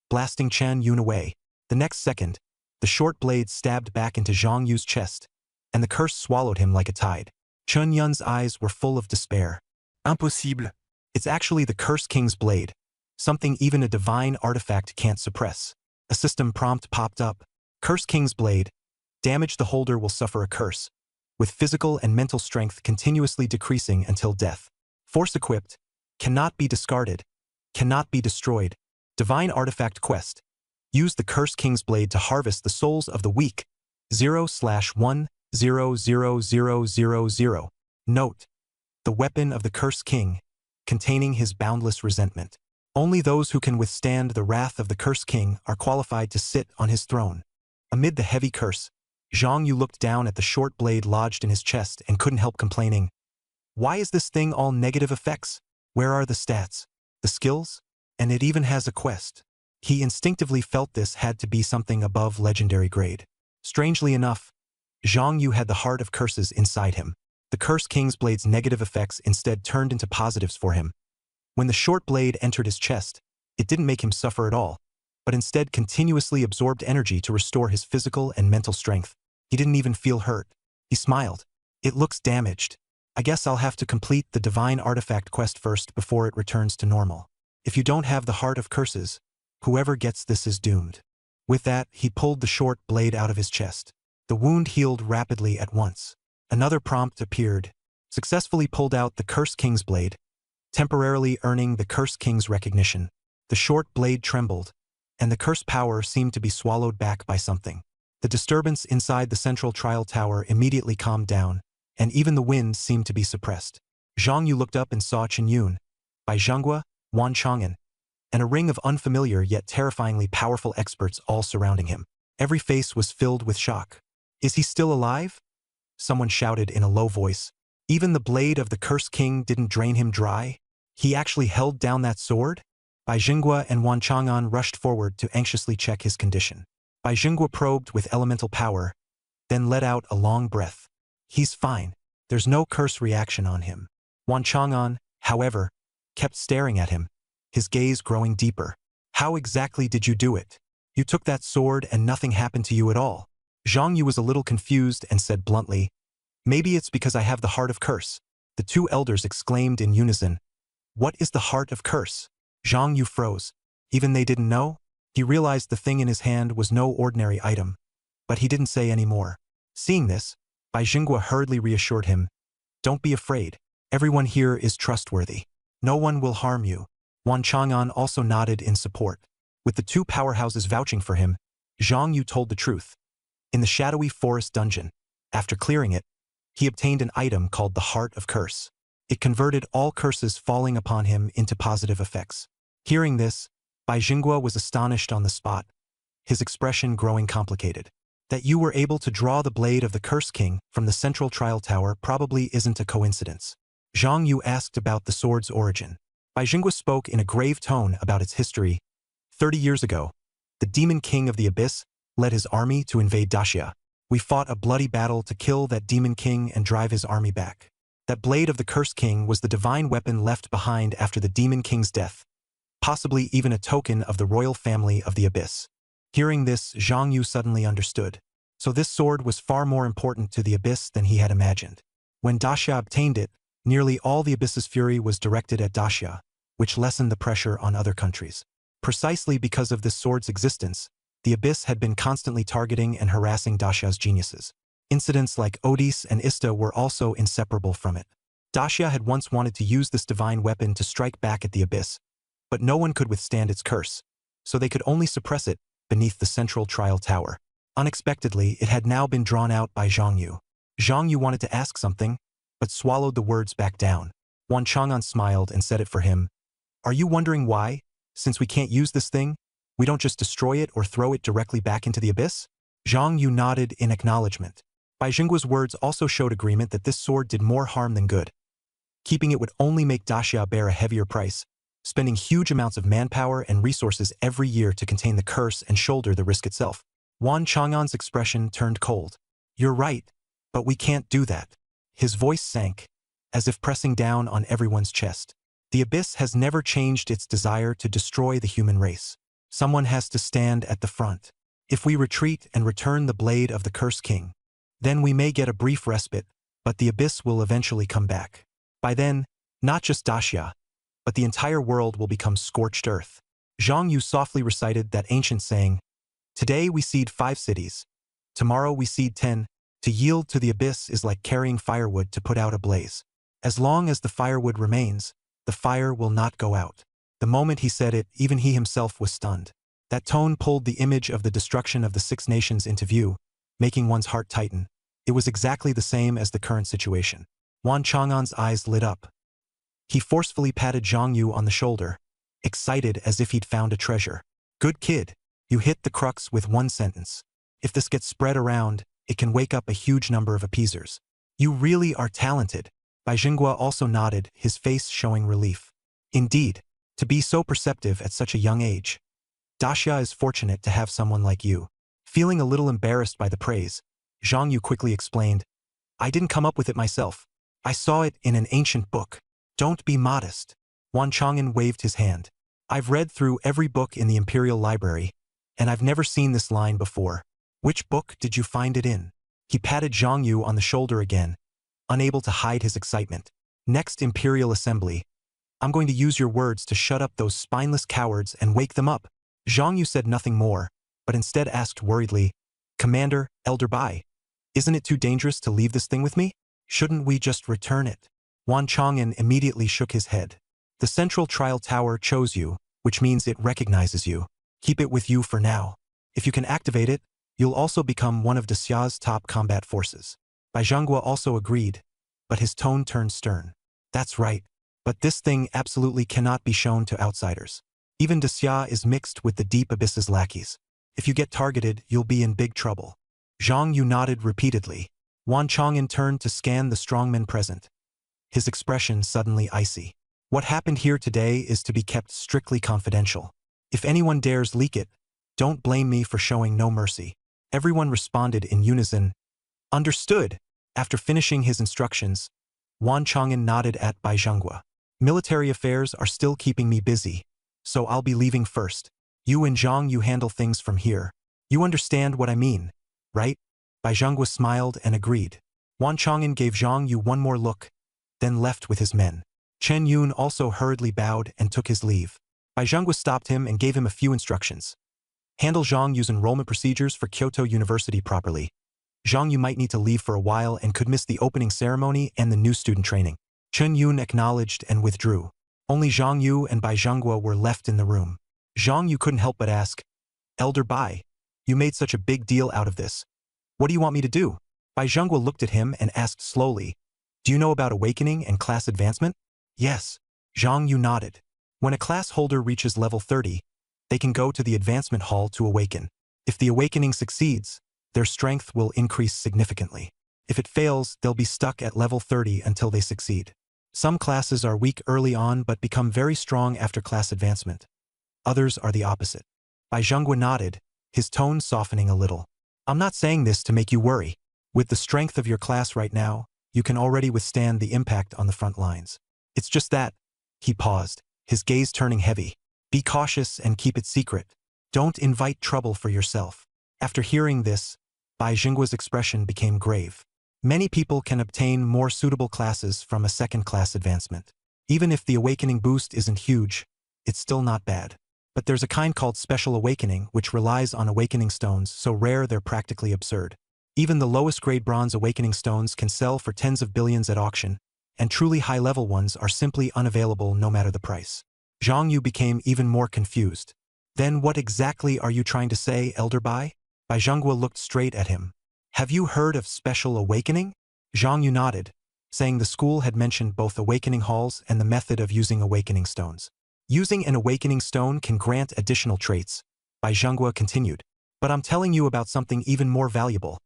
blasting Chen Yun away. The next second, the short blade stabbed back into Zhang Yu's chest, and the curse swallowed him like a tide. Chen Yun's eyes were full of despair. Impossible. It's actually the Curse King's blade, something even a divine artifact can't suppress. A system prompt popped up. Curse King's blade. Damage the holder will suffer a curse, with physical and mental strength continuously decreasing until death. Force equipped, cannot be discarded, cannot be destroyed. Divine Artifact Quest. Use the Curse King's Blade to harvest the souls of the weak. 0/1000000. Note: the weapon of the Curse King, containing his boundless resentment. Only those who can withstand the wrath of the Curse King are qualified to sit on his throne. Amid the heavy curse, Zhang Yu looked down at the short blade lodged in his chest and couldn't help complaining. Why is this thing all negative effects? Where are the stats? The skills? And it even has a quest. He instinctively felt this had to be something above legendary grade. Strangely enough, Zhang Yu had the heart of curses inside him. The Curse King's blade's negative effects instead turned into positives for him. When the short blade entered his chest, it didn't make him suffer at all, but instead continuously absorbed energy to restore his physical and mental strength. He didn't even feel hurt. He smiled. It looks damaged. I guess I'll have to complete the Divine Artifact quest first before it returns to normal. If you don't have the Heart of Curses, whoever gets this is doomed. With that, he pulled the short blade out of his chest. The wound healed rapidly at once. Another prompt appeared. Successfully pulled out the Curse King's blade, temporarily earning the Curse King's recognition. The short blade trembled, and the curse power seemed to be swallowed back by something. The disturbance inside the central trial tower immediately calmed down, and even the wind seemed to be suppressed. Zhang Yu looked up and saw Chen Yun, Bai Zhenghua, Wan Chang'an, and a ring of unfamiliar yet terrifyingly powerful experts all surrounding him. Every face was filled with shock. Is he still alive? Someone shouted in a low voice. Even the blade of the Curse King didn't drain him dry? He actually held down that sword? Bai Zhenghua and Wan Chang'an rushed forward to anxiously check his condition. Bai Zhenghua probed with elemental power, then let out a long breath. He's fine. There's no curse reaction on him. Wan Chang'an, however, kept staring at him, his gaze growing deeper. How exactly did you do it? You took that sword and nothing happened to you at all. Zhang Yu was a little confused and said bluntly, Maybe it's because I have the Heart of Curse. The two elders exclaimed in unison. What is the Heart of Curse? Zhang Yu froze. Even they didn't know? He realized the thing in his hand was no ordinary item, but he didn't say any more. Seeing this, Bai Zhenghua hurriedly reassured him. Don't be afraid. Everyone here is trustworthy. No one will harm you. Wan Chang'an also nodded in support. With the two powerhouses vouching for him, Zhang Yu told the truth. In the shadowy forest dungeon, after clearing it, he obtained an item called the Heart of Curse. It converted all curses falling upon him into positive effects. Hearing this, Bai Zhenghua was astonished on the spot, his expression growing complicated. That you were able to draw the blade of the Curse King from the central trial tower probably isn't a coincidence. Zhang Yu asked about the sword's origin. Bai Zhenghua spoke in a grave tone about its history. 30 years ago, the Demon King of the Abyss led his army to invade Daxia. We fought a bloody battle to kill that Demon King and drive his army back. That blade of the Curse King was the divine weapon left behind after the Demon King's death, possibly even a token of the royal family of the Abyss. Hearing this, Zhang Yu suddenly understood. So this sword was far more important to the Abyss than he had imagined. When Daxia obtained it, nearly all the Abyss's fury was directed at Daxia, which lessened the pressure on other countries. Precisely because of this sword's existence, the Abyss had been constantly targeting and harassing Daxia's geniuses. Incidents like Odis and Ista were also inseparable from it. Daxia had once wanted to use this divine weapon to strike back at the Abyss, but no one could withstand its curse, so they could only suppress it beneath the central trial tower. Unexpectedly, it had now been drawn out by Zhang Yu. Zhang Yu wanted to ask something, but swallowed the words back down. Wan Chang'an smiled and said it for him. Are you wondering why, since we can't use this thing, we don't just destroy it or throw it directly back into the Abyss? Zhang Yu nodded in acknowledgement. Bai Zhenghua's words also showed agreement that this sword did more harm than good. Keeping it would only make Daxia bear a heavier price, spending huge amounts of manpower and resources every year to contain the curse and shoulder the risk itself. Wan Chang'an's expression turned cold. You're right, but we can't do that. His voice sank, as if pressing down on everyone's chest. The Abyss has never changed its desire to destroy the human race. Someone has to stand at the front. If we retreat and return the blade of the Curse King, then we may get a brief respite, but the Abyss will eventually come back. By then, not just Daxia, but the entire world will become scorched earth. Zhang Yu softly recited that ancient saying, Today we seed 5 cities. Tomorrow we seed 10. To yield to the abyss is like carrying firewood to put out a blaze. As long as the firewood remains, the fire will not go out. The moment he said it, even he himself was stunned. That tone pulled the image of the destruction of the Six Nations into view, making one's heart tighten. It was exactly the same as the current situation. Wan Chang'an's eyes lit up. He forcefully patted Zhang Yu on the shoulder, excited as if he'd found a treasure. Good kid, you hit the crux with one sentence. If this gets spread around, it can wake up a huge number of appeasers. You really are talented. Bai Jingguo also nodded, his face showing relief. Indeed, to be so perceptive at such a young age. Daxia is fortunate to have someone like you. Feeling a little embarrassed by the praise, Zhang Yu quickly explained, I didn't come up with it myself. I saw it in an ancient book. Don't be modest. Wan Chang'an waved his hand. I've read through every book in the Imperial Library, and I've never seen this line before. Which book did you find it in? He patted Zhang Yu on the shoulder again, unable to hide his excitement. Next Imperial Assembly. I'm going to use your words to shut up those spineless cowards and wake them up. Zhang Yu said nothing more, but instead asked worriedly, Commander, Elder Bai, isn't it too dangerous to leave this thing with me? Shouldn't we just return it? Wan Chang'an immediately shook his head. The Central Trial Tower chose you, which means it recognizes you. Keep it with you for now. If you can activate it, you'll also become one of Daxia's top combat forces. Bai Zhangguo also agreed, but his tone turned stern. That's right, but this thing absolutely cannot be shown to outsiders. Even Daxia is mixed with the Deep Abyss's lackeys. If you get targeted, you'll be in big trouble. Zhang Yu nodded repeatedly. Wan Chang'an turned to scan the strongmen present. His expression suddenly icy. What happened here today is to be kept strictly confidential. If anyone dares leak it, don't blame me for showing no mercy. Everyone responded in unison. Understood. After finishing his instructions, Wan Chang'an nodded at Bai Zhangguo. Military affairs are still keeping me busy, so I'll be leaving first. You and Zhang Yu handle things from here. You understand what I mean, right? Bai Zhangguo smiled and agreed. Wan Chang'an gave Zhang Yu one more look, then left with his men. Chen Yun also hurriedly bowed and took his leave. Bai Zhangguo stopped him and gave him a few instructions. Handle Zhang Yu's enrollment procedures for Kyoto University properly. Zhang Yu might need to leave for a while and could miss the opening ceremony and the new student training. Chen Yun acknowledged and withdrew. Only Zhang Yu and Bai Zhangguo were left in the room. Zhang Yu couldn't help but ask, Elder Bai, you made such a big deal out of this. What do you want me to do? Bai Zhangguo looked at him and asked slowly, Do you know about awakening and class advancement? Yes. Zhang Yu nodded. When a class holder reaches level 30, they can go to the advancement hall to awaken. If the awakening succeeds, their strength will increase significantly. If it fails, they'll be stuck at level 30 until they succeed. Some classes are weak early on but become very strong after class advancement. Others are the opposite. Bai Zhangguo nodded, his tone softening a little. I'm not saying this to make you worry. With the strength of your class right now, you can already withstand the impact on the front lines. It's just that, he paused, his gaze turning heavy. Be cautious and keep it secret. Don't invite trouble for yourself. After hearing this, Bai Zhangguo's expression became grave. Many people can obtain more suitable classes from a second-class advancement. Even if the awakening boost isn't huge, it's still not bad. But there's a kind called Special Awakening which relies on awakening stones so rare they're practically absurd. Even the lowest grade bronze awakening stones can sell for tens of billions at auction, and truly high-level ones are simply unavailable no matter the price. Zhang Yu became even more confused. Then what exactly are you trying to say, Elder Bai? Bai Zhangguo looked straight at him. Have you heard of Special Awakening? Zhang Yu nodded, saying the school had mentioned both awakening halls and the method of using awakening stones. Using an awakening stone can grant additional traits, Bai Zhangguo continued. But I'm telling you about something even more valuable.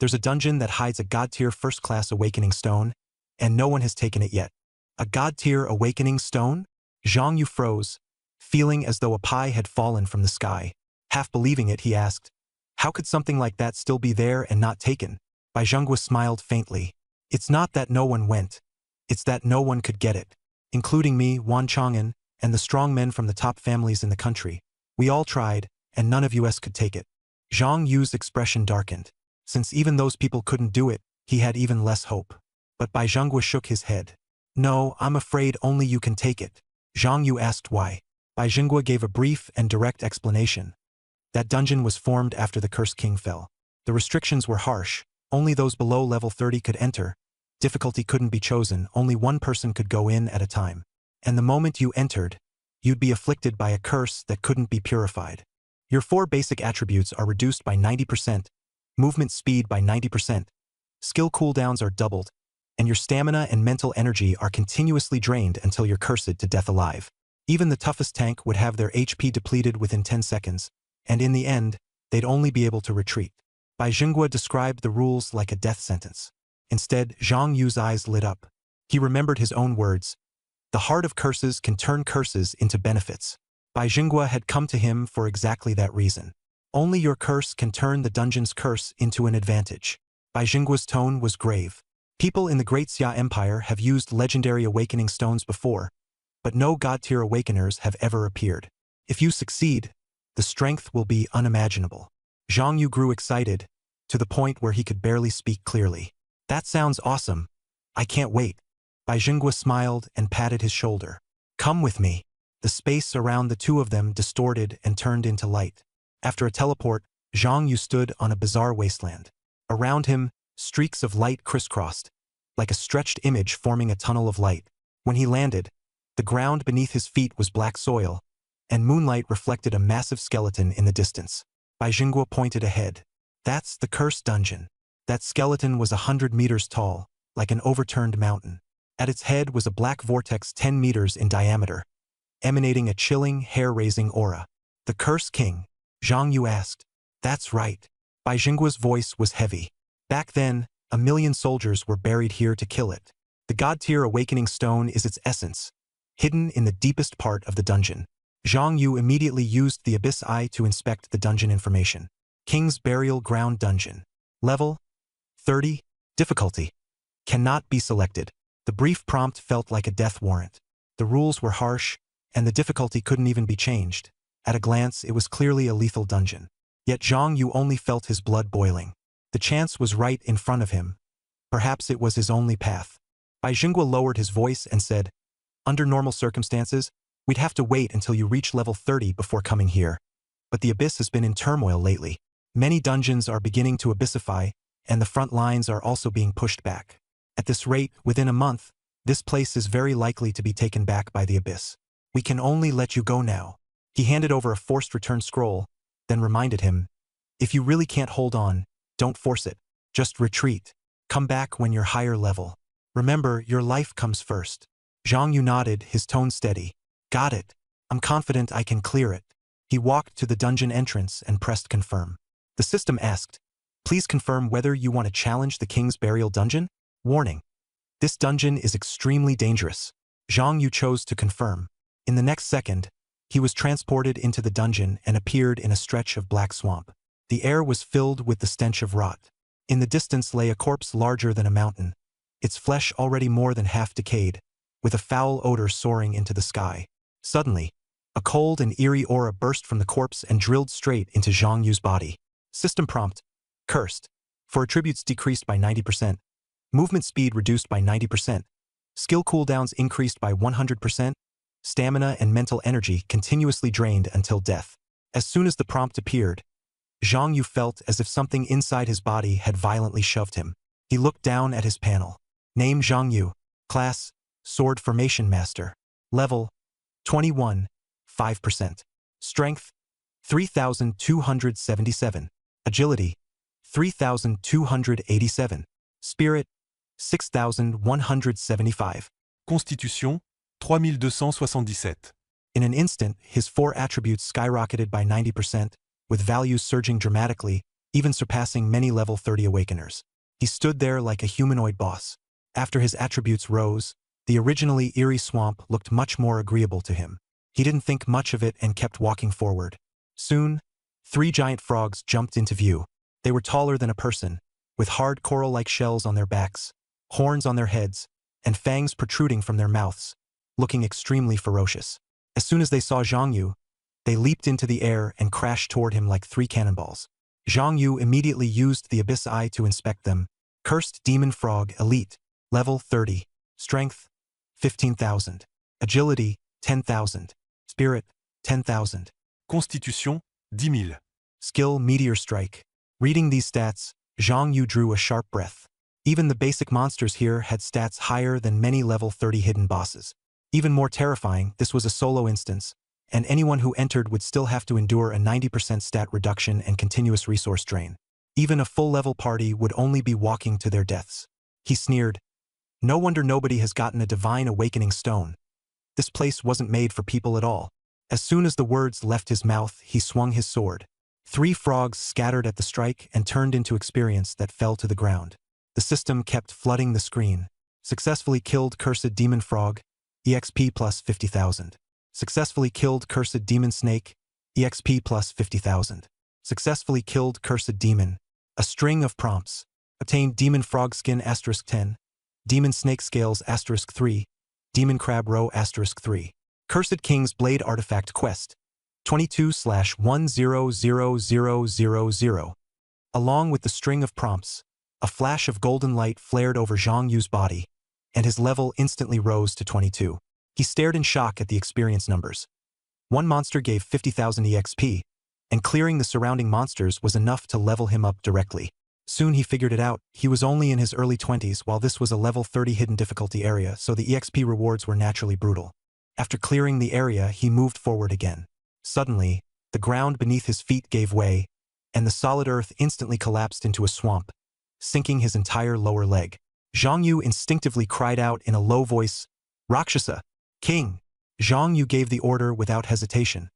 There's a dungeon that hides a god-tier first-class awakening stone, and no one has taken it yet. A god-tier awakening stone? Zhang Yu froze, feeling as though a pie had fallen from the sky. Half believing it, he asked, How could something like that still be there and not taken? Bai Zhangguo smiled faintly. It's not that no one went. It's that no one could get it. Including me, Wan Chang'an, and the strong men from the top families in the country. We all tried, and none of us could take it. Zhang Yu's expression darkened. Since even those people couldn't do it, he had even less hope. But Bai Zhangguo shook his head. No, I'm afraid only you can take it. Zhang Yu asked why. Bai Zhangguo gave a brief and direct explanation. That dungeon was formed after the Cursed King fell. The restrictions were harsh. Only those below level 30 could enter. Difficulty couldn't be chosen. Only one person could go in at a time. And the moment you entered, you'd be afflicted by a curse that couldn't be purified. Your 4 basic attributes are reduced by 90%, movement speed by 90%, skill cooldowns are doubled, and your stamina and mental energy are continuously drained until you're cursed to death alive. Even the toughest tank would have their HP depleted within 10 seconds, and in the end, they'd only be able to retreat. Bai Jingguo described the rules like a death sentence. Instead, Zhang Yu's eyes lit up. He remembered his own words. The heart of curses can turn curses into benefits. Bai Jingguo had come to him for exactly that reason. Only your curse can turn the dungeon's curse into an advantage. Bai Jingguo's tone was grave. People in the Great Xia Empire have used legendary awakening stones before, but no god-tier awakeners have ever appeared. If you succeed, the strength will be unimaginable. Zhang Yu grew excited, to the point where he could barely speak clearly. That sounds awesome. I can't wait. Bai Jingguo smiled and patted his shoulder. Come with me. The space around the two of them distorted and turned into light. After a teleport, Zhang Yu stood on a bizarre wasteland. Around him, streaks of light crisscrossed, like a stretched image forming a tunnel of light. When he landed, the ground beneath his feet was black soil, and moonlight reflected a massive skeleton in the distance. Bai Jingguo pointed ahead. That's the cursed dungeon. That skeleton was 100 meters tall, like an overturned mountain. At its head was a black vortex 10 meters in diameter, emanating a chilling, hair-raising aura. The Curse King, Zhang Yu asked. That's right. Bai Jingguo's voice was heavy. Back then, 1,000,000 soldiers were buried here to kill it. The god-tier awakening stone is its essence, hidden in the deepest part of the dungeon. Zhang Yu immediately used the Abyss Eye to inspect the dungeon information. King's Burial Ground Dungeon. Level 30. Difficulty. Cannot be selected. The brief prompt felt like a death warrant. The rules were harsh, and the difficulty couldn't even be changed. At a glance, it was clearly a lethal dungeon. Yet Zhang Yu only felt his blood boiling. The chance was right in front of him. Perhaps it was his only path. Bai Jingguo lowered his voice and said, under normal circumstances, we'd have to wait until you reach level 30 before coming here. But the Abyss has been in turmoil lately. Many dungeons are beginning to abyssify, and the front lines are also being pushed back. At this rate, within a month, this place is very likely to be taken back by the Abyss. We can only let you go now. He handed over a forced return scroll, then reminded him, if you really can't hold on, don't force it. Just retreat. Come back when you're higher level. Remember, your life comes first. Zhang Yu nodded, his tone steady. Got it. I'm confident I can clear it. He walked to the dungeon entrance and pressed confirm. The system asked, please confirm whether you want to challenge the King's Burial Dungeon? Warning. This dungeon is extremely dangerous. Zhang Yu chose to confirm. In the next second, he was transported into the dungeon and appeared in a stretch of black swamp. The air was filled with the stench of rot. In the distance lay a corpse larger than a mountain, its flesh already more than half decayed, with a foul odor soaring into the sky. Suddenly, a cold and eerie aura burst from the corpse and drilled straight into Zhang Yu's body. System prompt. Cursed. For attributes decreased by 90%. Movement speed reduced by 90%. Skill cooldowns increased by 100%. Stamina and mental energy continuously drained until death. As soon as the prompt appeared, Zhang Yu felt as if something inside his body had violently shoved him. He looked down at his panel. Name Zhang Yu. Class, Sword Formation Master. Level, 21, 5%. Strength, 3,277. Agility, 3,287. Spirit, 6,175. Constitution, 3277. In an instant, his 4 attributes skyrocketed by 90%, with values surging dramatically, even surpassing many level 30 awakeners. He stood there like a humanoid boss. After his attributes rose, the originally eerie swamp looked much more agreeable to him. He didn't think much of it and kept walking forward. Soon, 3 giant frogs jumped into view. They were taller than a person, with hard coral-like shells on their backs, horns on their heads, and fangs protruding from their mouths, looking extremely ferocious. As soon as they saw Zhang Yu, they leaped into the air and crashed toward him like 3 cannonballs. Zhang Yu immediately used the Abyss Eye to inspect them. Cursed Demon Frog Elite, Level 30. Strength, 15,000. Agility, 10,000. Spirit, 10,000. Constitution, 10 000. Skill Meteor Strike. Reading these stats, Zhang Yu drew a sharp breath. Even the basic monsters here had stats higher than many level 30 hidden bosses. Even more terrifying, this was a solo instance, and anyone who entered would still have to endure a 90% stat reduction and continuous resource drain. Even a full-level party would only be walking to their deaths. He sneered. No wonder nobody has gotten a divine awakening stone. This place wasn't made for people at all. As soon as the words left his mouth, he swung his sword. 3 frogs scattered at the strike and turned into experience that fell to the ground. The system kept flooding the screen. Successfully killed cursed demon frog, EXP plus 50,000. Successfully killed cursed demon snake, EXP plus 50,000. Successfully killed cursed demon. A string of prompts. Obtained demon frog skin *10, demon snake scales *3, demon crab roe *3. Cursed King's Blade Artifact Quest 22/100000. Along with the string of prompts, a flash of golden light flared over Zhang Yu's body, and his level instantly rose to 22. He stared in shock at the experience numbers. One monster gave 50,000 EXP, and clearing the surrounding monsters was enough to level him up directly. Soon he figured it out. He was only in his early 20s while this was a level 30 hidden difficulty area, so the EXP rewards were naturally brutal. After clearing the area, he moved forward again. Suddenly, the ground beneath his feet gave way, and the solid earth instantly collapsed into a swamp, sinking his entire lower leg. Zhang Yu instinctively cried out in a low voice, "Rakshasa! King!" Zhang Yu gave the order without hesitation,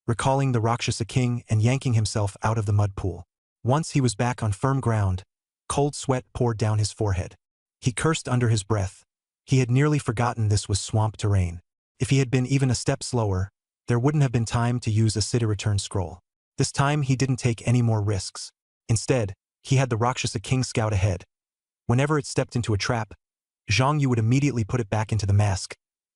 recalling the Rakshasa king and yanking himself out of the mud pool. Once he was back on firm ground, cold sweat poured down his forehead. He cursed under his breath. He had nearly forgotten this was swamp terrain. If he had been even a step slower, there wouldn't have been time to use a Siddha return scroll. This time he didn't take any more risks. Instead, he had the Rakshasa king scout ahead. Whenever it stepped into a trap, Zhang Yu would immediately put it back into the mask,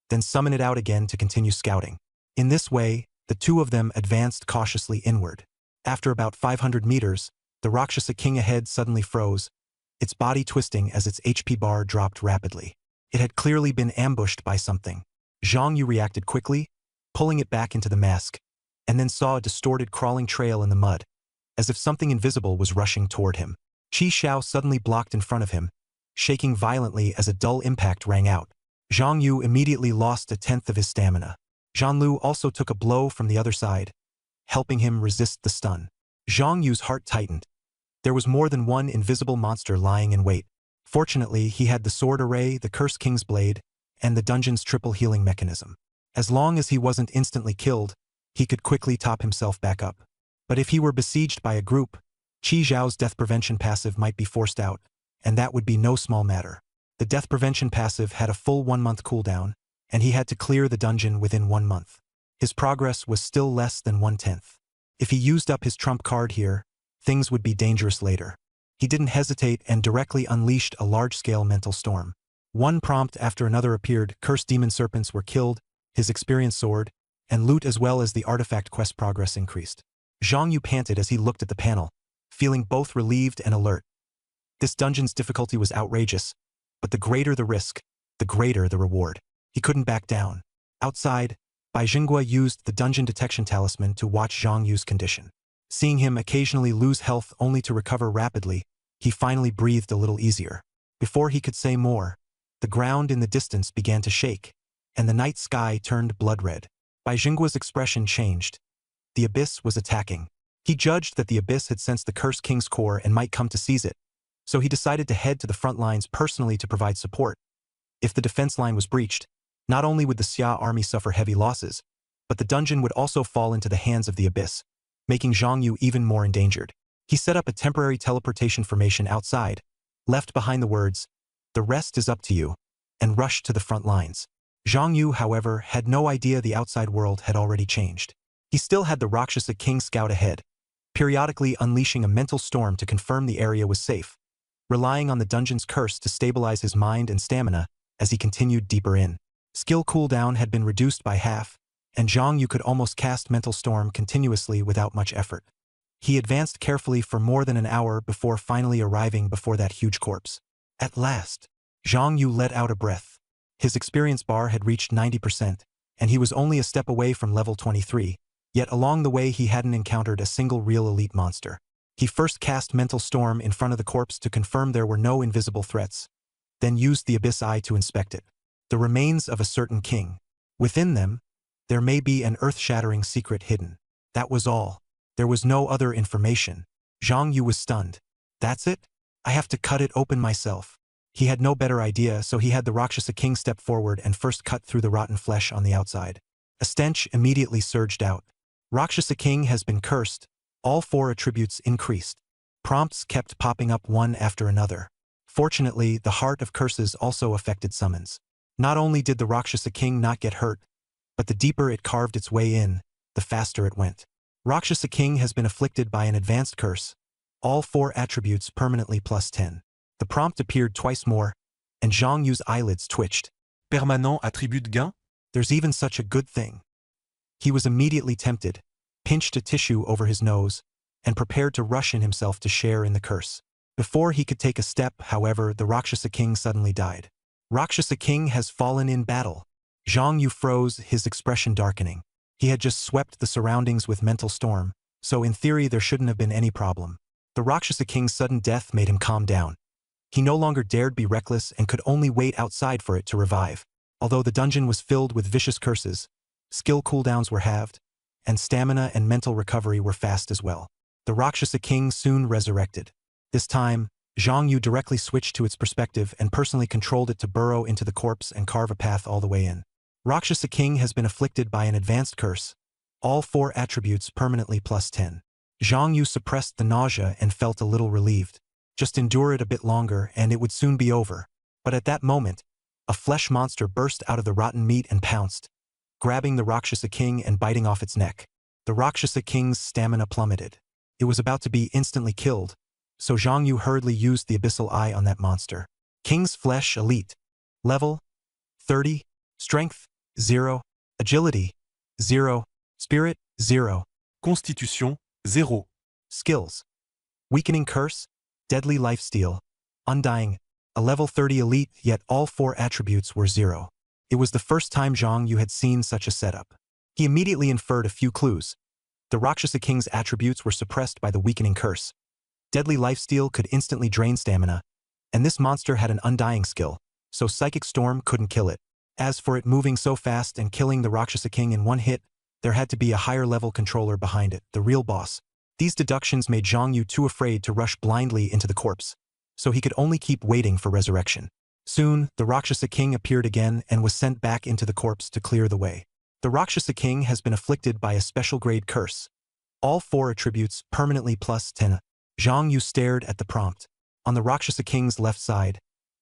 then summon it out again to continue scouting. In this way, the two of them advanced cautiously inward. After about 500 meters, the Rakshasa king ahead suddenly froze, its body twisting as its HP bar dropped rapidly. It had clearly been ambushed by something. Zhang Yu reacted quickly, pulling it back into the mask, and then saw a distorted crawling trail in the mud, as if something invisible was rushing toward him. Qi Xiao suddenly blocked in front of him, shaking violently as a dull impact rang out. Zhang Yu immediately lost 1/10 of his stamina. Zhang Lu also took a blow from the other side, helping him resist the stun. Zhang Yu's heart tightened. There was more than one invisible monster lying in wait. Fortunately, he had the sword array, the Cursed King's Blade, and the dungeon's triple healing mechanism. As long as he wasn't instantly killed, he could quickly top himself back up. But if he were besieged by a group, Qi Zhao's death prevention passive might be forced out, and that would be no small matter. The death prevention passive had a full 1-month cooldown, and he had to clear the dungeon within 1 month. His progress was still less than 1/10. If he used up his trump card here, things would be dangerous later. He didn't hesitate and directly unleashed a large-scale mental storm. One prompt after another appeared, cursed demon serpents were killed, his experience soared, and loot as well as the artifact quest progress increased. Zhang Yu panted as he looked at the panel, feeling both relieved and alert. This dungeon's difficulty was outrageous, but the greater the risk, the greater the reward. He couldn't back down. Outside, Bai Jingguo used the dungeon detection talisman to watch Zhang Yu's condition. Seeing him occasionally lose health only to recover rapidly, he finally breathed a little easier. Before he could say more, the ground in the distance began to shake, and the night sky turned blood red. Bai Jingguo's expression changed. The abyss was attacking. He judged that the abyss had sensed the Cursed King's core and might come to seize it, so he decided to head to the front lines personally to provide support. If the defense line was breached, not only would the Xia army suffer heavy losses, but the dungeon would also fall into the hands of the abyss, making Zhang Yu even more endangered. He set up a temporary teleportation formation outside, left behind the words, "The rest is up to you," and rushed to the front lines. Zhang Yu, however, had no idea the outside world had already changed. He still had the Rakshasa King scout ahead, periodically unleashing a mental storm to confirm the area was safe, relying on the dungeon's curse to stabilize his mind and stamina as he continued deeper in. Skill cooldown had been reduced by half, and Zhang Yu could almost cast Mental Storm continuously without much effort. He advanced carefully for more than an hour before finally arriving before that huge corpse. At last, Zhang Yu let out a breath. His experience bar had reached 90%, and he was only a step away from level 23, yet along the way he hadn't encountered a single real elite monster. He first cast Mental Storm in front of the corpse to confirm there were no invisible threats, then used the Abyss Eye to inspect it. The remains of a certain king. Within them, there may be an earth-shattering secret hidden. That was all. There was no other information. Zhang Yu was stunned. That's it? I have to cut it open myself. He had no better idea, so he had the Rakshasa king step forward and first cut through the rotten flesh on the outside. A stench immediately surged out. Rakshasa king has been cursed. All 4 attributes increased. Prompts kept popping up one after another. Fortunately, the heart of curses also affected summons. Not only did the Rakshasa king not get hurt, but the deeper it carved its way in, the faster it went. Rakshasa king has been afflicted by an advanced curse. All 4 attributes permanently +10. The prompt appeared twice more, and Zhang Yu's eyelids twitched. Permanent attribut de gain? There's even such a good thing. He was immediately tempted, pinched a tissue over his nose, and prepared to rush in himself to share in the curse. Before he could take a step, however, the Rakshasa king suddenly died. Rakshasa king has fallen in battle. Zhang Yu froze, his expression darkening. He had just swept the surroundings with Mental Storm, so in theory there shouldn't have been any problem. The Rakshasa king's sudden death made him calm down. He no longer dared be reckless and could only wait outside for it to revive. Although the dungeon was filled with vicious curses, skill cooldowns were halved, and stamina and mental recovery were fast as well. The Rakshasa king soon resurrected. This time, Zhang Yu directly switched to its perspective and personally controlled it to burrow into the corpse and carve a path all the way in. Rakshasa king has been afflicted by an advanced curse. All 4 attributes permanently +10. Zhang Yu suppressed the nausea and felt a little relieved. Just endure it a bit longer and it would soon be over. But at that moment, a flesh monster burst out of the rotten meat and pounced, grabbing the Rakshasa king and biting off its neck. The Rakshasa king's stamina plummeted. It was about to be instantly killed, so Zhang Yu hurriedly used the Abyssal Eye on that monster. King's Flesh Elite. Level 30. Strength 0. Agility 0. Spirit 0. Constitution 0. Skills: Weakening Curse, Deadly Lifesteal, Undying. A level 30 elite, yet all 4 attributes were 0. It was the first time Zhang Yu had seen such a setup. He immediately inferred a few clues. The Rakshasa king's attributes were suppressed by the weakening curse. Deadly Lifesteal could instantly drain stamina, and this monster had an undying skill, so Psychic Storm couldn't kill it. As for it moving so fast and killing the Rakshasa king in one hit, there had to be a higher level controller behind it, the real boss. These deductions made Zhang Yu too afraid to rush blindly into the corpse, so he could only keep waiting for resurrection. Soon, the Rakshasa king appeared again and was sent back into the corpse to clear the way. The Rakshasa king has been afflicted by a special grade curse. All 4 attributes permanently +10. Zhang Yu stared at the prompt. On the Rakshasa king's left side,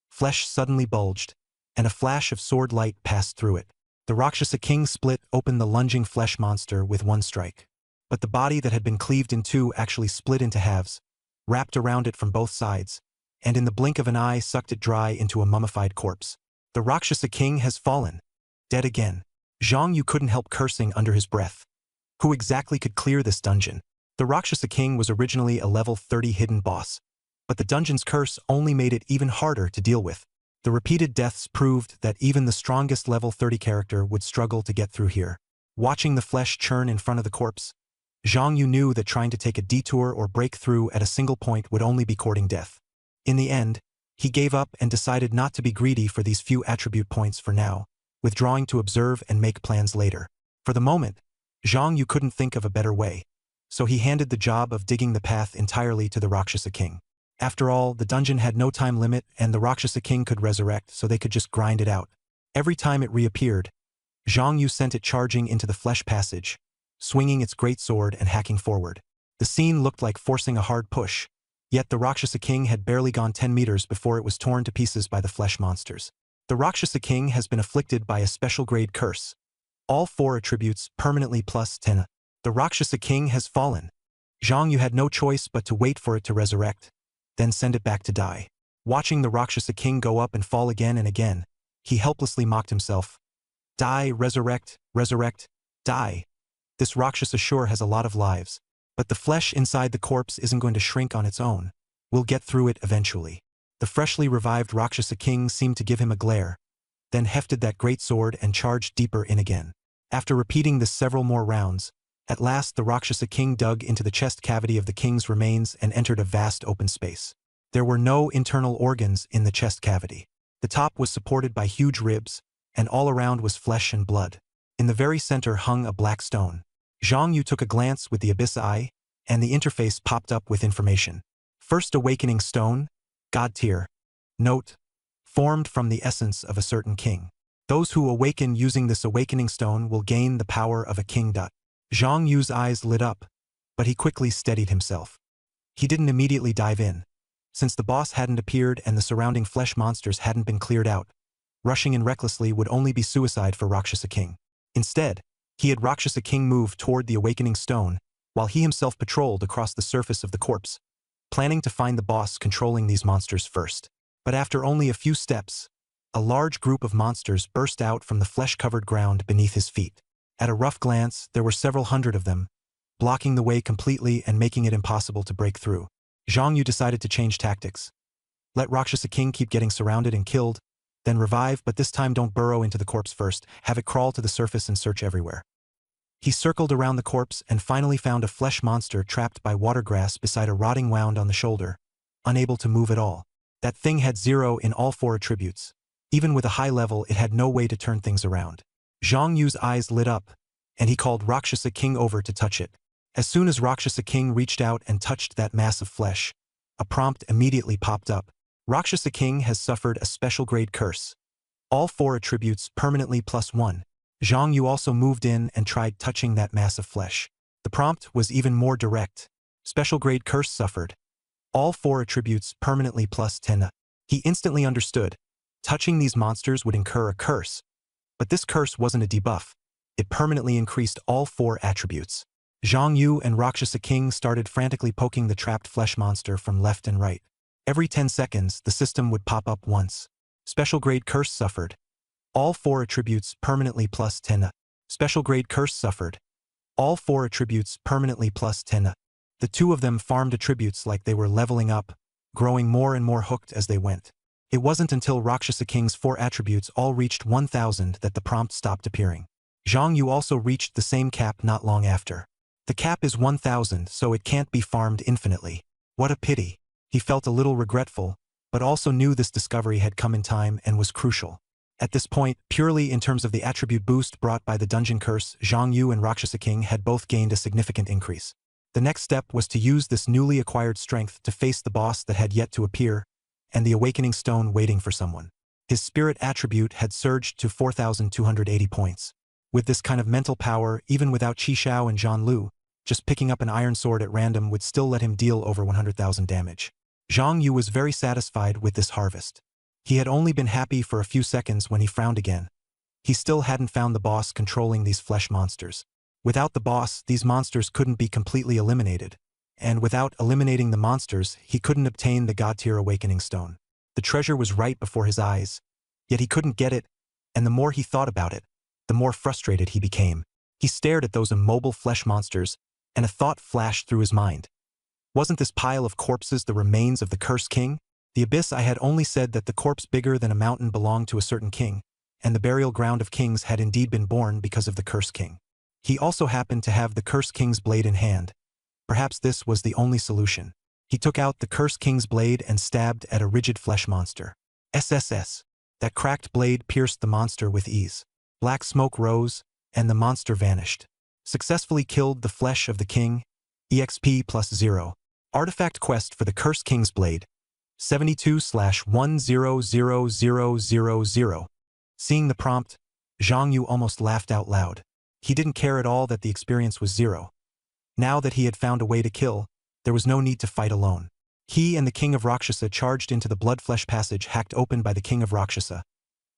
flesh suddenly bulged, and a flash of sword light passed through it. The Rakshasa king split open the lunging flesh monster with one strike. But the body that had been cleaved in 2 actually split into halves, wrapped around it from both sides, and in the blink of an eye sucked it dry into a mummified corpse. The Rakshasa king has fallen. Dead again. Zhang Yu couldn't help cursing under his breath. Who exactly could clear this dungeon? The Rakshasa king was originally a level 30 hidden boss, but the dungeon's curse only made it even harder to deal with. The repeated deaths proved that even the strongest level 30 character would struggle to get through here. Watching the flesh churn in front of the corpse, Zhang Yu knew that trying to take a detour or break through at a single point would only be courting death. In the end, he gave up and decided not to be greedy for these few attribute points for now, withdrawing to observe and make plans later. For the moment, Zhang Yu couldn't think of a better way, so he handed the job of digging the path entirely to the Rakshasa king. After all, the dungeon had no time limit and the Rakshasa king could resurrect, so they could just grind it out. Every time it reappeared, Zhang Yu sent it charging into the flesh passage, swinging its great sword and hacking forward. The scene looked like forcing a hard push, yet the Rakshasa king had barely gone 10 meters before it was torn to pieces by the flesh monsters. The Rakshasa king has been afflicted by a special grade curse. All 4 attributes permanently +10. The Rakshasa king has fallen. Zhang Yu had no choice but to wait for it to resurrect, then send it back to die. Watching the Rakshasa king go up and fall again and again, he helplessly mocked himself. Die, resurrect, resurrect, die. This Rakshasa sure has a lot of lives, but the flesh inside the corpse isn't going to shrink on its own. We'll get through it eventually. The freshly revived Rakshasa king seemed to give him a glare, then hefted that great sword and charged deeper in again. After repeating this several more rounds, At last the Rakshasa king dug into the chest cavity of the king's remains and entered a vast open space. There were no internal organs in the chest cavity. The top was supported by huge ribs, and all around was flesh and blood. In the very center hung a black stone. Zhang Yu took a glance with the abyss eye, and the interface popped up with information. First awakening stone, God tier. Note: formed from the essence of a certain king. Those who awaken using this awakening stone will gain the power of a king. Zhang Yu's eyes lit up, but he quickly steadied himself. He didn't immediately dive in. Since the boss hadn't appeared and the surrounding flesh monsters hadn't been cleared out, rushing in recklessly would only be suicide for Rakshasa King. Instead, he had Rakshasa King move toward the awakening stone, while he himself patrolled across the surface of the corpse, planning to find the boss controlling these monsters first. But after only a few steps, a large group of monsters burst out from the flesh-covered ground beneath his feet. At a rough glance, there were several hundred of them, blocking the way completely and making it impossible to break through. Zhang Yu decided to change tactics. Let Rakshasa King keep getting surrounded and killed, then revive, but this time don't burrow into the corpse first, have it crawl to the surface and search everywhere. He circled around the corpse and finally found a flesh monster trapped by water grass beside a rotting wound on the shoulder, unable to move at all. That thing had 0 in all 4 attributes. Even with a high level, it had no way to turn things around. Zhang Yu's eyes lit up, and he called Rakshasa King over to touch it. As soon as Rakshasa King reached out and touched that mass of flesh, a prompt immediately popped up. Rakshasa King has suffered a special grade curse. All 4 attributes permanently +1. Zhang Yu also moved in and tried touching that mass of flesh. The prompt was even more direct. Special grade curse suffered. All 4 attributes permanently +10. He instantly understood. Touching these monsters would incur a curse. But this curse wasn't a debuff. It permanently increased all 4 attributes. Zhang Yu and Rakshasa King started frantically poking the trapped flesh monster from left and right. Every 10 seconds, the system would pop up once. Special grade curse suffered. All 4 attributes permanently +10. Special grade curse suffered. All 4 attributes permanently +10. The two of them farmed attributes like they were leveling up, growing more and more hooked as they went. It wasn't until Rakshasa King's 4 attributes all reached 1000 that the prompt stopped appearing. Zhang Yu also reached the same cap not long after. The cap is 1000, so it can't be farmed infinitely. What a pity. He felt a little regretful, but also knew this discovery had come in time and was crucial. At this point, purely in terms of the attribute boost brought by the dungeon curse, Zhang Yu and Rakshasa King had both gained a significant increase. The next step was to use this newly acquired strength to face the boss that had yet to appear, and the awakening stone waiting for someone. His spirit attribute had surged to 4,280 points. With this kind of mental power, even without Qi Shao and Zhan Lu, just picking up an iron sword at random would still let him deal over 100,000 damage. Zhang Yu was very satisfied with this harvest. He had only been happy for a few seconds when he frowned again. He still hadn't found the boss controlling these flesh monsters. Without the boss, these monsters couldn't be completely eliminated. And without eliminating the monsters, he couldn't obtain the God tier awakening stone. The treasure was right before his eyes, yet he couldn't get it, and the more he thought about it, the more frustrated he became. He stared at those immobile flesh monsters, and a thought flashed through his mind. Wasn't this pile of corpses the remains of the Cursed King? The abyss I had only said that the corpse bigger than a mountain belonged to a certain king, and the burial ground of kings had indeed been born because of the Cursed King. He also happened to have the Cursed King's blade in hand. Perhaps this was the only solution. He took out the Cursed King's blade and stabbed at a rigid flesh monster. SSS. That cracked blade pierced the monster with ease. Black smoke rose, and the monster vanished. Successfully killed the flesh of the king. EXP +0. Artifact quest for the Cursed King's blade. 72/100000. Seeing the prompt, Zhang Yu almost laughed out loud. He didn't care at all that the experience was 0. Now that he had found a way to kill, there was no need to fight alone. He and the King of Rakshasa charged into the blood-flesh passage hacked open by the King of Rakshasa.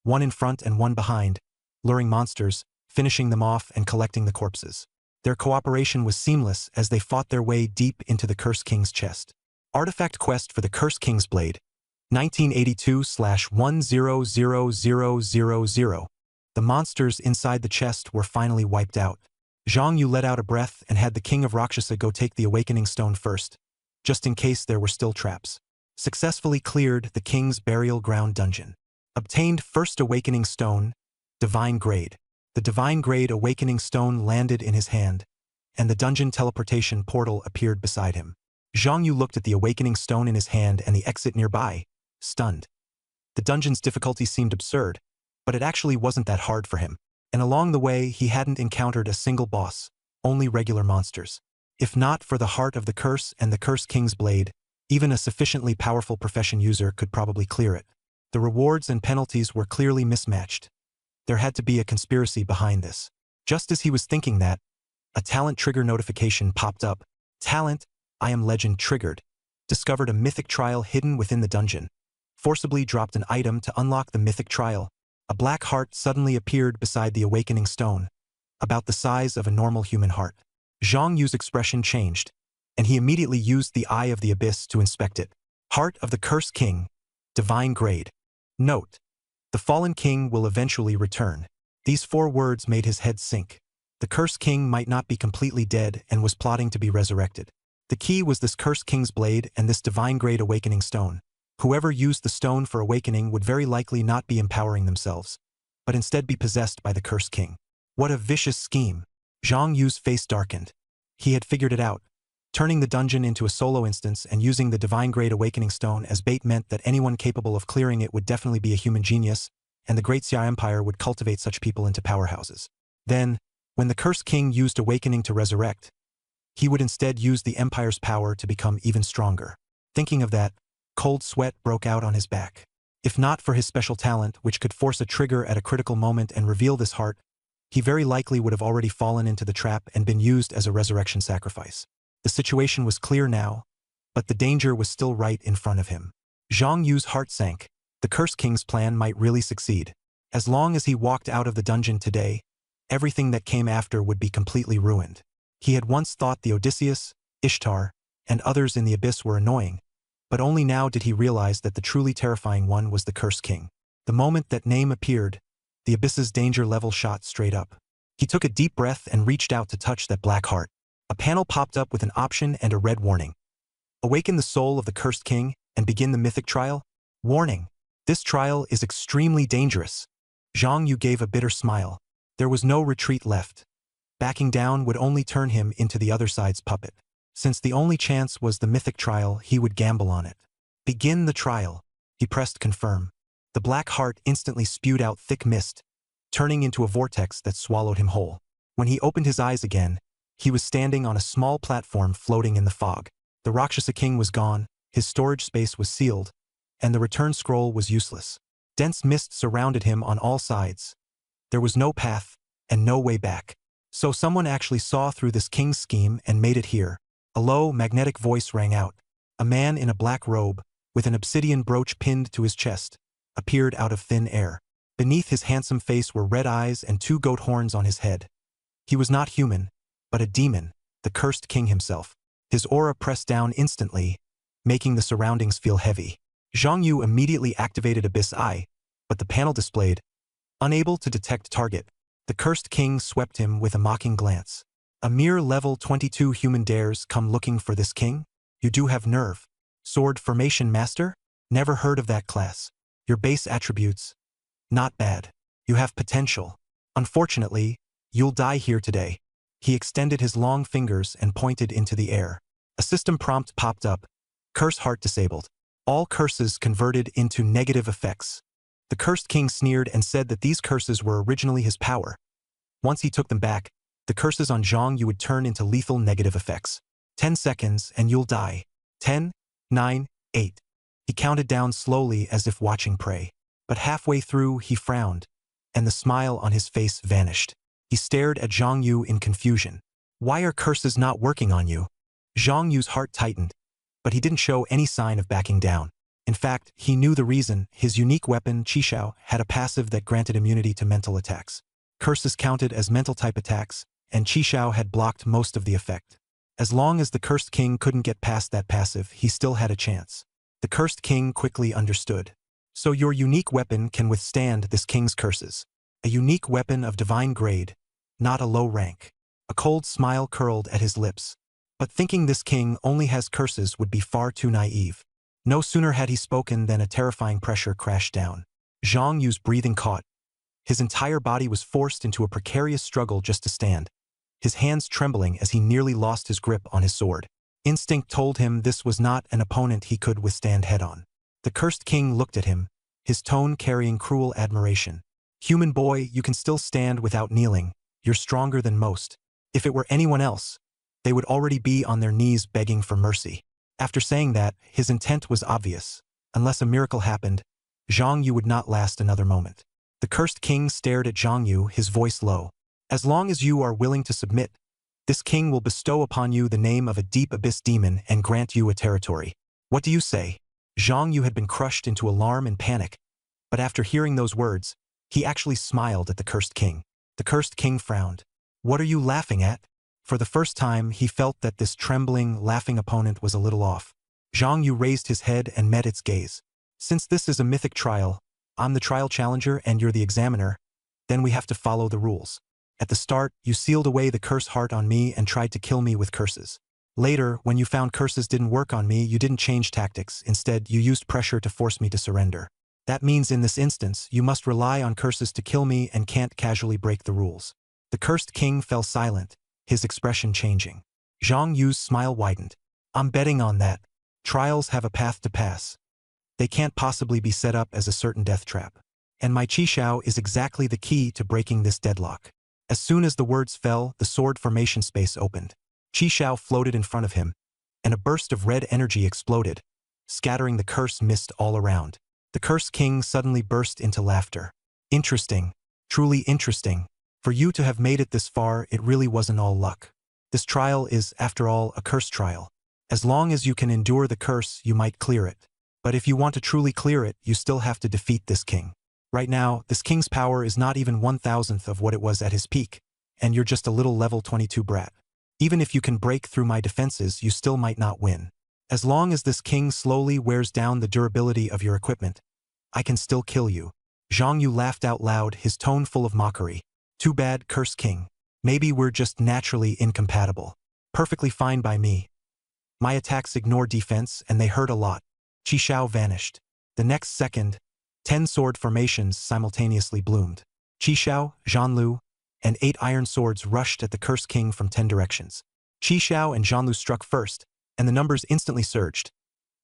One in front and one behind, luring monsters, finishing them off and collecting the corpses. Their cooperation was seamless as they fought their way deep into the Cursed King's chest. Artifact quest for the Cursed King's blade. 1982/100000. The monsters inside the chest were finally wiped out. Zhang Yu let out a breath and had the King of Rakshasa go take the awakening stone first, just in case there were still traps. Successfully cleared the king's burial ground dungeon. Obtained first awakening stone, divine grade. The divine grade awakening stone landed in his hand, and the dungeon teleportation portal appeared beside him. Zhang Yu looked at the awakening stone in his hand and the exit nearby, stunned. The dungeon's difficulty seemed absurd, but it actually wasn't that hard for him. And along the way, he hadn't encountered a single boss, only regular monsters. If not for the heart of the curse and the Curse King's blade, even a sufficiently powerful profession user could probably clear it. The rewards and penalties were clearly mismatched. There had to be a conspiracy behind this. Just as he was thinking that, a talent trigger notification popped up. Talent, I Am Legend triggered. Discovered a mythic trial hidden within the dungeon. Forcibly dropped an item to unlock the mythic trial. A black heart suddenly appeared beside the awakening stone, about the size of a normal human heart. Zhang Yu's expression changed, and he immediately used the Eye of the Abyss to inspect it. Heart of the Curse King, Divine Grade. Note: the fallen king will eventually return. These 4 words made his head sink. The Curse King might not be completely dead and was plotting to be resurrected. The key was this Curse King's blade and this Divine Grade Awakening Stone. Whoever used the stone for awakening would very likely not be empowering themselves, but instead be possessed by the Curse King. What a vicious scheme. Zhang Yu's face darkened. He had figured it out. Turning the dungeon into a solo instance and using the Divine Grade Awakening Stone as bait meant that anyone capable of clearing it would definitely be a human genius, and the Great Xia Empire would cultivate such people into powerhouses. Then, when the Curse King used Awakening to resurrect, he would instead use the Empire's power to become even stronger. Thinking of that, cold sweat broke out on his back. If not for his special talent, which could force a trigger at a critical moment and reveal this heart, he very likely would have already fallen into the trap and been used as a resurrection sacrifice. The situation was clear now, but the danger was still right in front of him. Zhang Yu's heart sank. The Curse King's plan might really succeed. As long as he walked out of the dungeon today, everything that came after would be completely ruined. He had once thought the Odysseus, Ishtar, and others in the abyss were annoying, but only now did he realize that the truly terrifying one was the Curse King. The moment that name appeared, the abyss's danger level shot straight up. He took a deep breath and reached out to touch that black heart. A panel popped up with an option and a red warning. Awaken the soul of the Cursed King and begin the mythic trial? Warning: this trial is extremely dangerous. Zhang Yu gave a bitter smile. There was no retreat left. Backing down would only turn him into the other side's puppet. Since the only chance was the mythic trial, he would gamble on it. Begin the trial. He pressed confirm. The black heart instantly spewed out thick mist, turning into a vortex that swallowed him whole. When he opened his eyes again, he was standing on a small platform floating in the fog. The Rakshasa King was gone, his storage space was sealed, and the return scroll was useless. Dense mist surrounded him on all sides. There was no path, and no way back. So someone actually saw through this king's scheme and made it here. A low, magnetic voice rang out. A man in a black robe, with an obsidian brooch pinned to his chest, appeared out of thin air. Beneath his handsome face were red eyes and 2 goat horns on his head. He was not human, but a demon, the Cursed King himself. His aura pressed down instantly, making the surroundings feel heavy. Zhang Yu immediately activated Abyss Eye, but the panel displayed, unable to detect target. The Cursed King swept him with a mocking glance. A mere level 22 human dares come looking for this king? You do have nerve. Sword Formation Master? Never heard of that class. Your base attributes? Not bad. You have potential. Unfortunately, you'll die here today. He extended his long fingers and pointed into the air. A system prompt popped up. Curse Heart disabled. All curses converted into negative effects. The Cursed King sneered and said that these curses were originally his power. Once he took them back, the curses on Zhang Yu would turn into lethal negative effects. 10 seconds and you'll die. 10, 9, 8. He counted down slowly as if watching prey. But halfway through he frowned, and the smile on his face vanished. He stared at Zhang Yu in confusion. Why are curses not working on you? Zhang Yu's heart tightened, but he didn't show any sign of backing down. In fact, he knew the reason. His unique weapon, Qishao, had a passive that granted immunity to mental attacks. Curses counted as mental-type attacks, and Qishao had blocked most of the effect. As long as the Cursed King couldn't get past that passive, he still had a chance. The Cursed King quickly understood. So your unique weapon can withstand this king's curses. A unique weapon of divine grade, not a low rank. A cold smile curled at his lips. But thinking this king only has curses would be far too naive. No sooner had he spoken than a terrifying pressure crashed down. Zhang Yu's breathing caught. His entire body was forced into a precarious struggle just to stand. his hands trembling as he nearly lost his grip on his sword. Instinct told him this was not an opponent he could withstand head-on. The cursed king looked at him, his tone carrying cruel admiration. "Human boy, you can still stand without kneeling. You're stronger than most. If it were anyone else, they would already be on their knees begging for mercy." After saying that, his intent was obvious. Unless a miracle happened, Zhang Yu would not last another moment. The cursed king stared at Zhang Yu, his voice low. "As long as you are willing to submit, this king will bestow upon you the name of a deep abyss demon and grant you a territory. What do you say?" Zhang Yu had been crushed into alarm and panic, but after hearing those words, he actually smiled at the cursed king. The cursed king frowned. "What are you laughing at?" For the first time, he felt that this trembling, laughing opponent was a little off. Zhang Yu raised his head and met its gaze. "Since this is a mythic trial, I'm the trial challenger and you're the examiner, then we have to follow the rules. At the start, you sealed away the curse heart on me and tried to kill me with curses. Later, when you found curses didn't work on me, you didn't change tactics. Instead, you used pressure to force me to surrender. That means in this instance, you must rely on curses to kill me and can't casually break the rules." The cursed king fell silent, his expression changing. Zhang Yu's smile widened. "I'm betting on that. Trials have a path to pass. They can't possibly be set up as a certain death trap. And my Qi Xiao is exactly the key to breaking this deadlock." As soon as the words fell, the sword formation space opened. Qi Xiao floated in front of him, and a burst of red energy exploded, scattering the curse mist all around. The cursed king suddenly burst into laughter. "Interesting. Truly interesting. For you to have made it this far, it really wasn't all luck. This trial is, after all, a curse trial. As long as you can endure the curse, you might clear it. But if you want to truly clear it, you still have to defeat this king. Right now, this king's power is not even 1,000th of what it was at his peak, and you're just a little level 22 brat. Even if you can break through my defenses, you still might not win. As long as this king slowly wears down the durability of your equipment, I can still kill you." Zhang Yu laughed out loud, his tone full of mockery. "Too bad, cursed king. Maybe we're just naturally incompatible. Perfectly fine by me. My attacks ignore defense, and they hurt a lot." Qi Xiao vanished. The next second, 10 sword formations simultaneously bloomed. Qi Xiao, Zhan Lu, and 8 iron swords rushed at the cursed king from 10 directions. Qi Xiao and Zhan Lu struck first, and the numbers instantly surged.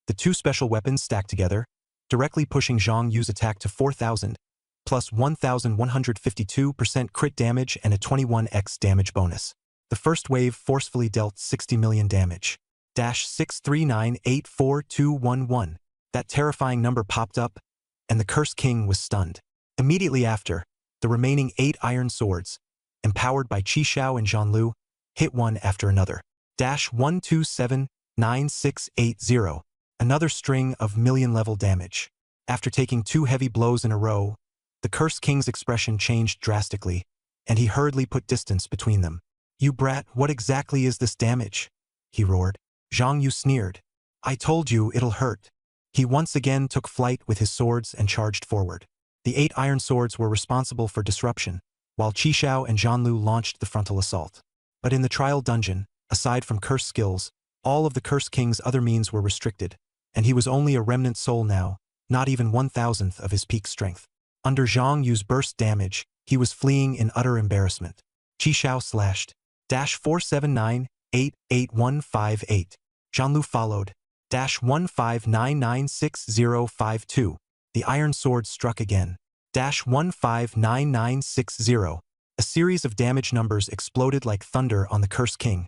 The two special weapons stacked together, directly pushing Zhang Yu's attack to 4,000, plus 1,152% crit damage and a 21x damage bonus. The first wave forcefully dealt 60 million damage. -639842111. That terrifying number popped up, and the cursed king was stunned. Immediately after, the remaining 8 iron swords, empowered by Qi Xiao and Zhan Lu, hit one after another. -1279680. Another string of million-level damage. After taking 2 heavy blows in a row, the cursed king's expression changed drastically, and he hurriedly put distance between them. "You brat, what exactly is this damage?" he roared. Zhang Yu sneered. "I told you it'll hurt." He once again took flight with his swords and charged forward. The 8 iron swords were responsible for disruption, while Qi Xiao and Zhan Lu launched the frontal assault. But in the trial dungeon, aside from cursed skills, all of the cursed king's other means were restricted, and he was only a remnant soul now, not even 1,000th of his peak strength. Under Zhang Yu's burst damage, he was fleeing in utter embarrassment. Qi Xiao slashed. -479888158. Zhan Lu followed. -15996052. The iron sword struck again. -159960. A series of damage numbers exploded like thunder on the cursed king,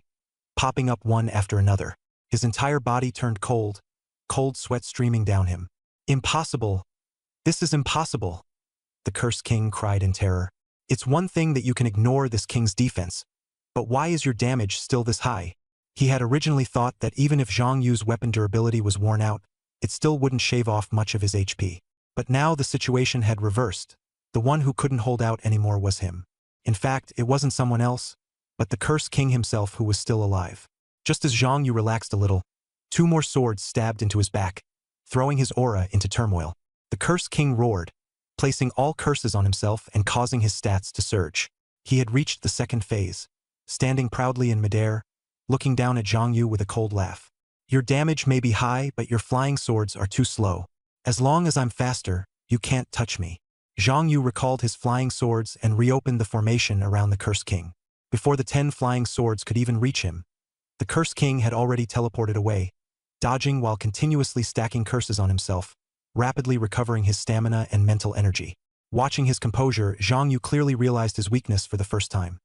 popping up one after another. His entire body turned cold, cold sweat streaming down him. "Impossible! This is impossible!" the cursed king cried in terror. "It's one thing that you can ignore this king's defense, but why is your damage still this high?" He had originally thought that even if Zhang Yu's weapon durability was worn out, it still wouldn't shave off much of his HP. But now the situation had reversed. The one who couldn't hold out anymore was him. In fact, it wasn't someone else, but the cursed king himself who was still alive. Just as Zhang Yu relaxed a little, 2 more swords stabbed into his back, throwing his aura into turmoil. The cursed king roared, placing all curses on himself and causing his stats to surge. He had reached the second phase, standing proudly in midair, looking down at Zhang Yu with a cold laugh. "Your damage may be high, but your flying swords are too slow. As long as I'm faster, you can't touch me." Zhang Yu recalled his flying swords and reopened the formation around the cursed king. Before the 10 flying swords could even reach him, the Curse King had already teleported away, dodging while continuously stacking curses on himself, rapidly recovering his stamina and mental energy. Watching his composure, Zhang Yu clearly realized his weakness for the first time.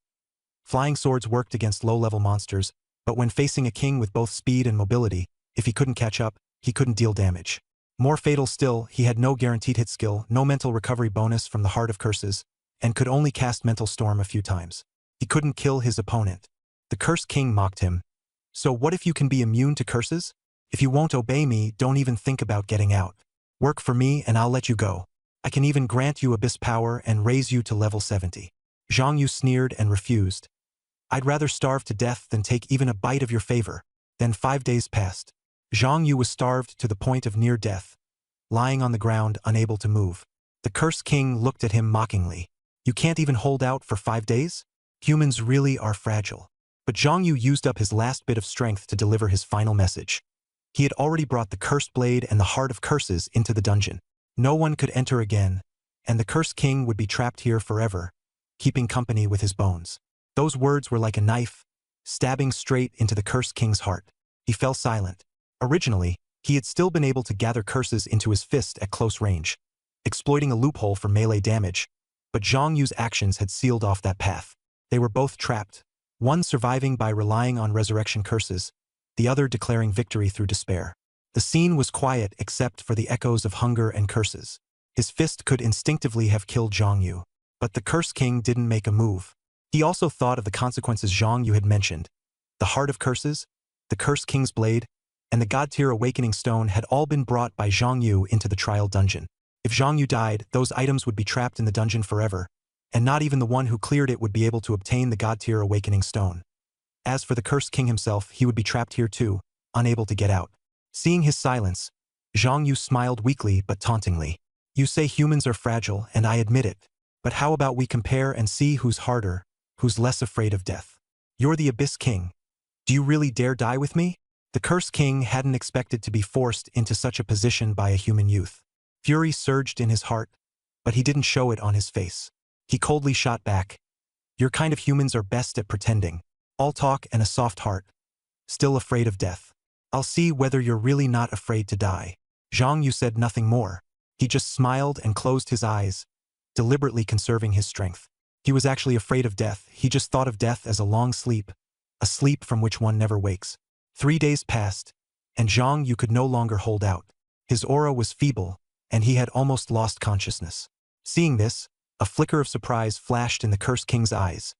Flying swords worked against low-level monsters, but when facing a king with both speed and mobility, if he couldn't catch up, he couldn't deal damage. More fatal still, he had no guaranteed hit skill, no mental recovery bonus from the Heart of Curses, and could only cast Mental Storm a few times. He couldn't kill his opponent. The Cursed King mocked him. So what if you can be immune to curses? If you won't obey me, don't even think about getting out. Work for me and I'll let you go. I can even grant you abyss power and raise you to level 70. Zhang Yu sneered and refused. I'd rather starve to death than take even a bite of your favor. Then 5 days passed. Zhang Yu was starved to the point of near death, lying on the ground, unable to move. The Cursed King looked at him mockingly. You can't even hold out for 5 days? Humans really are fragile. But Zhang Yu used up his last bit of strength to deliver his final message. He had already brought the Cursed Blade and the Heart of Curses into the dungeon. No one could enter again, and the Cursed King would be trapped here forever, keeping company with his bones. Those words were like a knife, stabbing straight into the Cursed King's heart. He fell silent. Originally, he had still been able to gather curses into his fist at close range, exploiting a loophole for melee damage, but Zhang Yu's actions had sealed off that path. They were both trapped, one surviving by relying on resurrection curses, the other declaring victory through despair. The scene was quiet except for the echoes of hunger and curses. His fist could instinctively have killed Zhang Yu, but the Cursed King didn't make a move. He also thought of the consequences Zhang Yu had mentioned. The Heart of Curses, the Cursed King's Blade, and the God-tier Awakening Stone had all been brought by Zhang Yu into the trial dungeon. If Zhang Yu died, those items would be trapped in the dungeon forever, and not even the one who cleared it would be able to obtain the God-tier Awakening Stone. As for the Cursed King himself, he would be trapped here too, unable to get out. Seeing his silence, Zhang Yu smiled weakly but tauntingly. You say humans are fragile, and I admit it. But how about we compare and see who's harder, who's less afraid of death? You're the Abyss King. Do you really dare die with me? The Cursed King hadn't expected to be forced into such a position by a human youth. Fury surged in his heart, but he didn't show it on his face. He coldly shot back. Your kind of humans are best at pretending. All talk and a soft heart. Still afraid of death. I'll see whether you're really not afraid to die. Zhang Yu said nothing more. He just smiled and closed his eyes, deliberately conserving his strength. He was actually afraid of death. He just thought of death as a long sleep, a sleep from which one never wakes. 3 days passed, and Zhang Yu could no longer hold out. His aura was feeble, and he had almost lost consciousness. Seeing this, a flicker of surprise flashed in the Cursed King's eyes.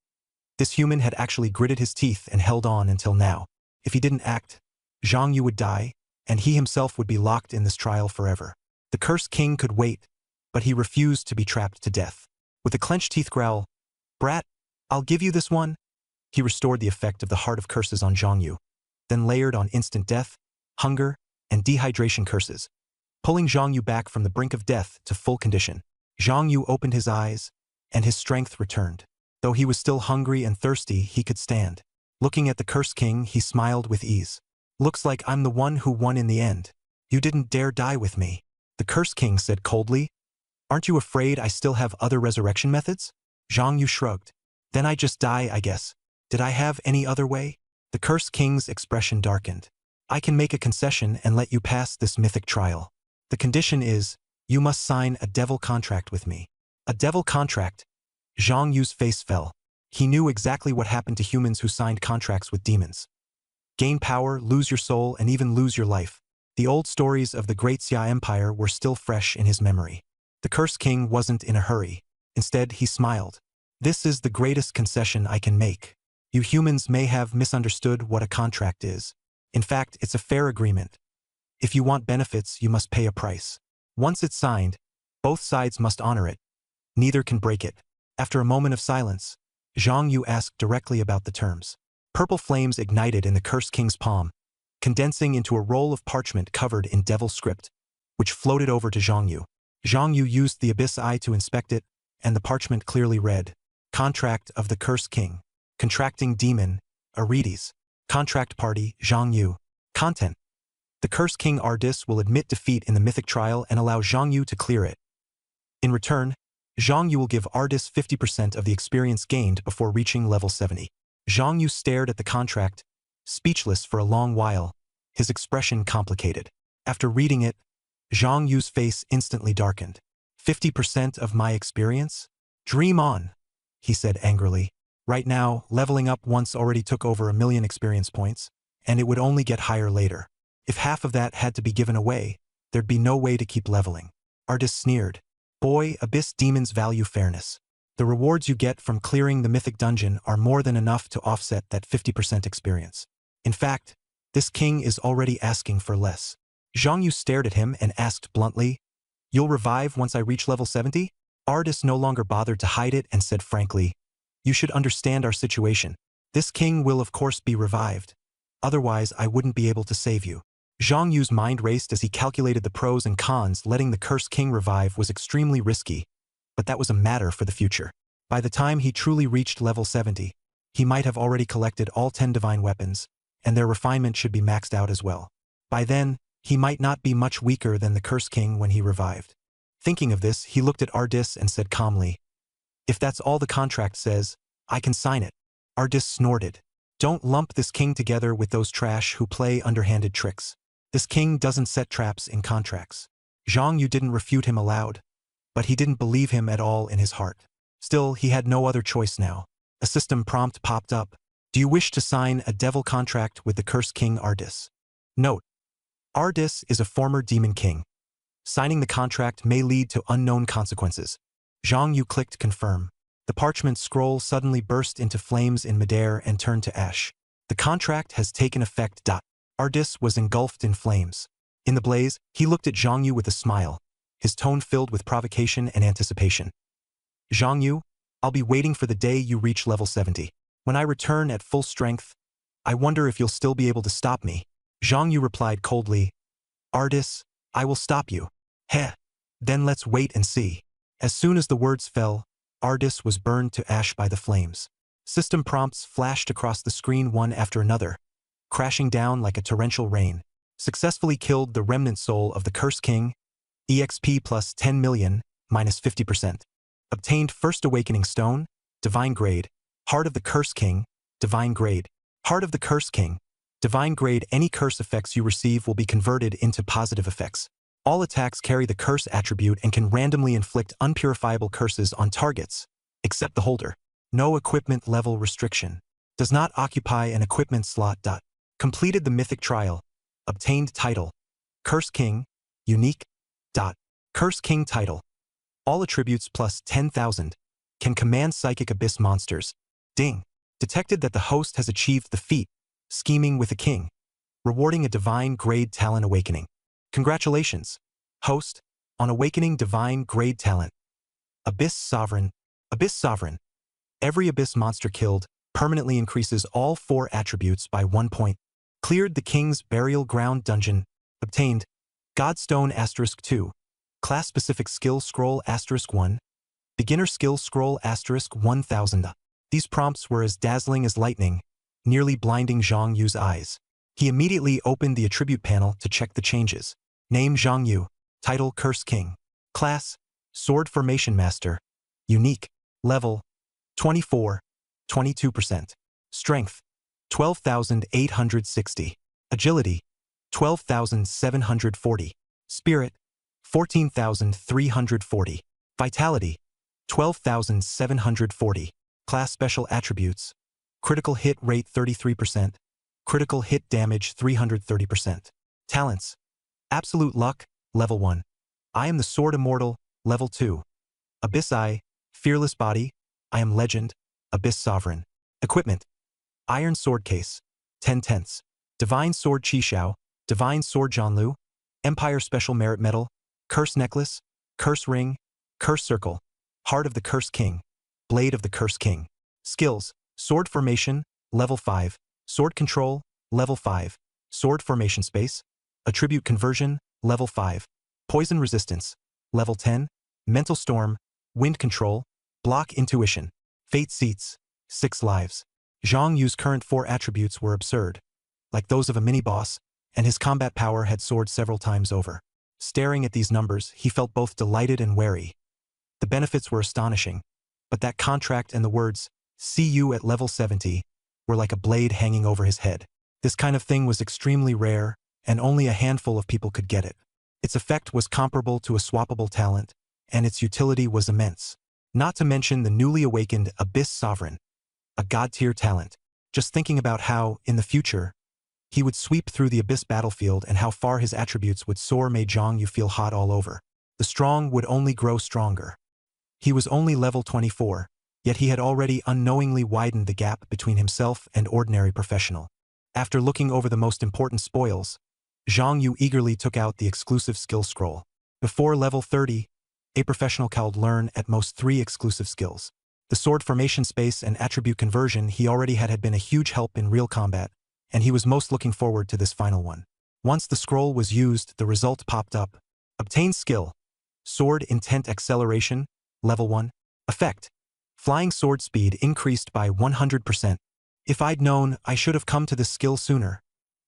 This human had actually gritted his teeth and held on until now. If he didn't act, Zhang Yu would die, and he himself would be locked in this trial forever. The Cursed King could wait, but he refused to be trapped to death. With a clenched teeth growl, "Brat, I'll give you this one." He restored the effect of the Heart of Curses on Zhang Yu, then layered on instant death, hunger, and dehydration curses, pulling Zhang Yu back from the brink of death to full condition. Zhang Yu opened his eyes, and his strength returned. Though he was still hungry and thirsty, he could stand. Looking at the Cursed King, he smiled with ease. Looks like I'm the one who won in the end. You didn't dare die with me. The Cursed King said coldly. Aren't you afraid I still have other resurrection methods? Zhang Yu shrugged. Then I just die, I guess. Did I have any other way? The Cursed King's expression darkened. I can make a concession and let you pass this mythic trial. The condition is, you must sign a devil contract with me. A devil contract? Zhang Yu's face fell. He knew exactly what happened to humans who signed contracts with demons. Gain power, lose your soul, and even lose your life. The old stories of the Great Xia Empire were still fresh in his memory. The Cursed King wasn't in a hurry. Instead, he smiled. This is the greatest concession I can make. You humans may have misunderstood what a contract is. In fact, it's a fair agreement. If you want benefits, you must pay a price. Once it's signed, both sides must honor it. Neither can break it. After a moment of silence, Zhang Yu asked directly about the terms. Purple flames ignited in the Cursed King's palm, condensing into a roll of parchment covered in devil script, which floated over to Zhang Yu. Zhang Yu used the Abyss Eye to inspect it, and the parchment clearly read, Contract of the Cursed King. Contracting Demon, Aredes. Contract Party, Zhang Yu. Content. The Cursed King Ardis will admit defeat in the mythic trial and allow Zhang Yu to clear it. In return, Zhang Yu will give Ardis 50% of the experience gained before reaching level 70. Zhang Yu stared at the contract, speechless for a long while, his expression complicated. After reading it, Zhang Yu's face instantly darkened. 50% of my experience? Dream on, he said angrily. Right now, leveling up once already took over 1 million experience points, and it would only get higher later. If half of that had to be given away, there'd be no way to keep leveling. Ardis sneered. Boy, Abyss demons value fairness. The rewards you get from clearing the mythic dungeon are more than enough to offset that 50% experience. In fact, this king is already asking for less. Zhang Yu stared at him and asked bluntly, You'll revive once I reach level 70? Ardis no longer bothered to hide it and said frankly, You should understand our situation. This king will of course be revived. Otherwise, I wouldn't be able to save you. Zhang Yu's mind raced as he calculated the pros and cons. Letting the Cursed King revive was extremely risky, but that was a matter for the future. By the time he truly reached level 70, he might have already collected all 10 divine weapons, and their refinement should be maxed out as well. By then, he might not be much weaker than the Cursed King when he revived. Thinking of this, he looked at Ardis and said calmly, If that's all the contract says, I can sign it. Ardis snorted. Don't lump this king together with those trash who play underhanded tricks. This king doesn't set traps in contracts. Zhang Yu didn't refute him aloud, but he didn't believe him at all in his heart. Still, he had no other choice now. A system prompt popped up. Do you wish to sign a devil contract with the Cursed King Ardis? Note: Ardis is a former demon king. Signing the contract may lead to unknown consequences. Zhang Yu clicked confirm. The parchment scroll suddenly burst into flames in midair and turned to ash. The contract has taken effect. Ardis was engulfed in flames. In the blaze, he looked at Zhang Yu with a smile, his tone filled with provocation and anticipation. Zhang Yu, I'll be waiting for the day you reach level 70. When I return at full strength, I wonder if you'll still be able to stop me. Zhang Yu replied coldly, Ardis, I will stop you. Heh. Then let's wait and see. As soon as the words fell, Ardis was burned to ash by the flames. System prompts flashed across the screen one after another, crashing down like a torrential rain. Successfully killed the remnant soul of the Cursed King, EXP plus 10 million, minus 50%. Obtained First Awakening Stone, Divine Grade, Heart of the Cursed King, Divine Grade. Heart of the Cursed King, Divine Grade. Any curse effects you receive will be converted into positive effects. All attacks carry the curse attribute and can randomly inflict unpurifiable curses on targets, except the holder. No equipment level restriction. Does not occupy an equipment slot. Completed the mythic trial. Obtained title. Cursed King. Unique. Cursed King title. All attributes plus 10,000. Can command psychic abyss monsters. Ding. Detected that the host has achieved the feat, Scheming with a King, rewarding a Divine Grade Talent Awakening. Congratulations, host, on awakening Divine Grade Talent. Abyss Sovereign. Abyss Sovereign. Every abyss monster killed permanently increases all 4 attributes by 1 point. Cleared the King's Burial Ground Dungeon. Obtained Godstone *2. Class-specific skill scroll *1. Beginner skill scroll *1000. These prompts were as dazzling as lightning, nearly blinding Zhang Yu's eyes. He immediately opened the attribute panel to check the changes. Name Zhang Yu. Title Cursed King. Class Sword Formation Master. Unique. Level 24. 22%. Strength 12,860. Agility 12,740. Spirit 14,340. Vitality 12,740. Class Special Attributes. Critical hit rate 33%. Critical hit damage 330%. Talents. Absolute Luck, Level 1. I am the Sword Immortal, Level 2. Abyss Eye, Fearless Body, I am Legend, Abyss Sovereign. Equipment. Iron Sword Case, 10/10. Divine Sword Qishao, Divine Sword Zhanlu, Empire Special Merit Medal, Curse Necklace, Curse Ring, Curse Circle, Heart of the Cursed King, Blade of the Cursed King. Skills. Sword Formation, Level 5. Sword Control, Level 5. Sword Formation Space. Attribute Conversion, Level 5. Poison Resistance, Level 10. Mental Storm, Wind Control, Block Intuition. Fate Seats, 6 lives. Zhang Yu's current 4 attributes were absurd, like those of a mini-boss, and his combat power had soared several times over. Staring at these numbers, he felt both delighted and wary. The benefits were astonishing, but that contract and the words, "See you at level 70, were like a blade hanging over his head. This kind of thing was extremely rare, and only a handful of people could get it. Its effect was comparable to a swappable talent, and its utility was immense. Not to mention the newly awakened Abyss Sovereign, a god-tier talent. Just thinking about how, in the future, he would sweep through the Abyss battlefield and how far his attributes would soar made Zhang Yu feel hot all over. The strong would only grow stronger. He was only level 24, yet he had already unknowingly widened the gap between himself and ordinary professional. After looking over the most important spoils, Zhang Yu eagerly took out the exclusive skill scroll. Before level 30, a professional could learn at most 3 exclusive skills. The sword formation space and attribute conversion he already had been a huge help in real combat, and he was most looking forward to this final one. Once the scroll was used, the result popped up. Obtain skill. Sword Intent Acceleration, level 1. Effect. Flying sword speed increased by 100%. If I'd known, I should have come to this skill sooner,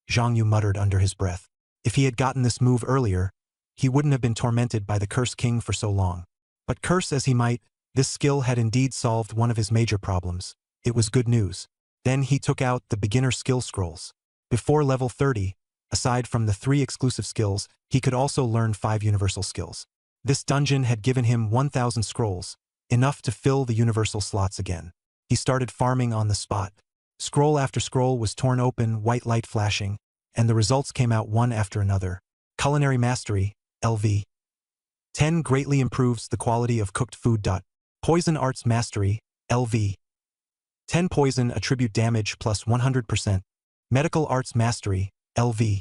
Zhang Yu muttered under his breath. If he had gotten this move earlier, he wouldn't have been tormented by the Curse King for so long. But curse as he might, this skill had indeed solved one of his major problems. It was good news. Then he took out the beginner skill scrolls. Before level 30, aside from the 3 exclusive skills, he could also learn 5 universal skills. This dungeon had given him 1,000 scrolls, enough to fill the universal slots again. He started farming on the spot. Scroll after scroll was torn open, white light flashing, and the results came out one after another. Culinary Mastery, LV. 10 greatly improves the quality of cooked food. Poison Arts Mastery, LV. 10 poison attribute damage plus 100%. Medical Arts Mastery, LV.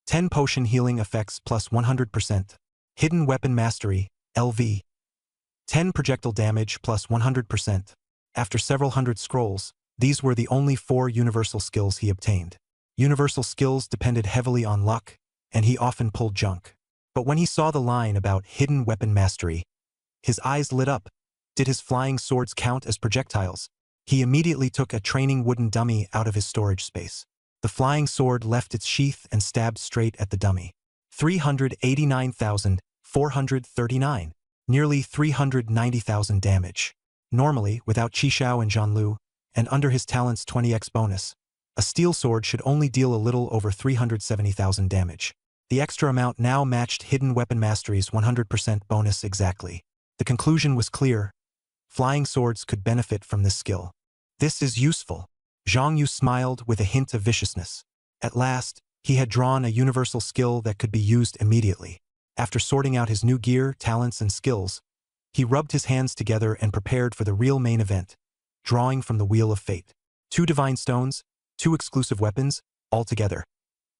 10 potion healing effects plus 100%. Hidden Weapon Mastery, LV. 10 projectile damage plus 100%. After several hundred scrolls, these were the only 4 universal skills he obtained. Universal skills depended heavily on luck, and he often pulled junk. But when he saw the line about Hidden Weapon Mastery, his eyes lit up. Did his flying swords count as projectiles? He immediately took a training wooden dummy out of his storage space. The flying sword left its sheath and stabbed straight at the dummy. 389,439. Nearly 390,000 damage. Normally, without Qishao and Zhanlu, and under his talent's 20x bonus, a steel sword should only deal a little over 370,000 damage. The extra amount now matched Hidden Weapon Mastery's 100% bonus exactly. The conclusion was clear. Flying swords could benefit from this skill. This is useful. Zhang Yu smiled with a hint of viciousness. At last, he had drawn a universal skill that could be used immediately. After sorting out his new gear, talents, and skills, he rubbed his hands together and prepared for the real main event, drawing from the Wheel of Fate. 2 divine stones, 2 exclusive weapons, all together.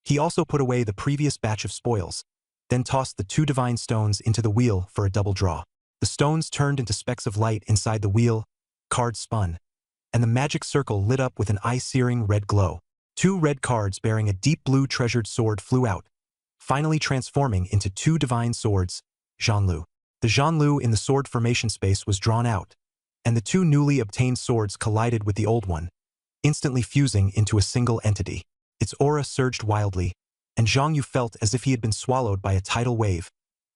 He also put away the previous batch of spoils, then tossed the 2 divine stones into the wheel for a double draw. The stones turned into specks of light inside the wheel, cards spun, and the magic circle lit up with an eye-searing red glow. 2 red cards bearing a deep blue treasured sword flew out, finally transforming into 2 divine swords, Zhanlu. The Zhanlu in the sword formation space was drawn out, and the 2 newly obtained swords collided with the old one, instantly fusing into a single entity. Its aura surged wildly, and Zhang Yu felt as if he had been swallowed by a tidal wave,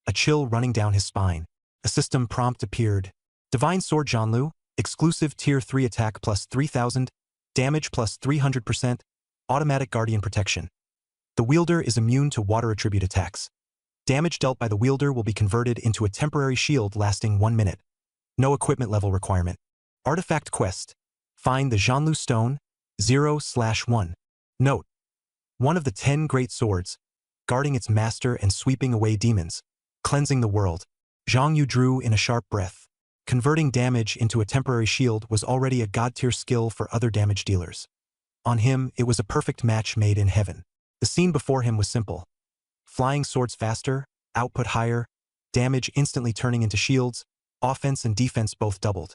a chill running down his spine. A system prompt appeared. Divine Sword Zhanlu, exclusive Tier 3 attack plus 3,000, damage plus 300%, automatic guardian protection. The wielder is immune to water attribute attacks. Damage dealt by the wielder will be converted into a temporary shield lasting 1 minute. No equipment level requirement. Artifact quest. Find the Zhanlu Stone, 0/1. Note. One of the 10 great swords, guarding its master and sweeping away demons, cleansing the world. Zhang Yu drew in a sharp breath. Converting damage into a temporary shield was already a god-tier skill for other damage dealers. On him, it was a perfect match made in heaven. The scene before him was simple. Flying swords faster, output higher, damage instantly turning into shields, offense and defense both doubled.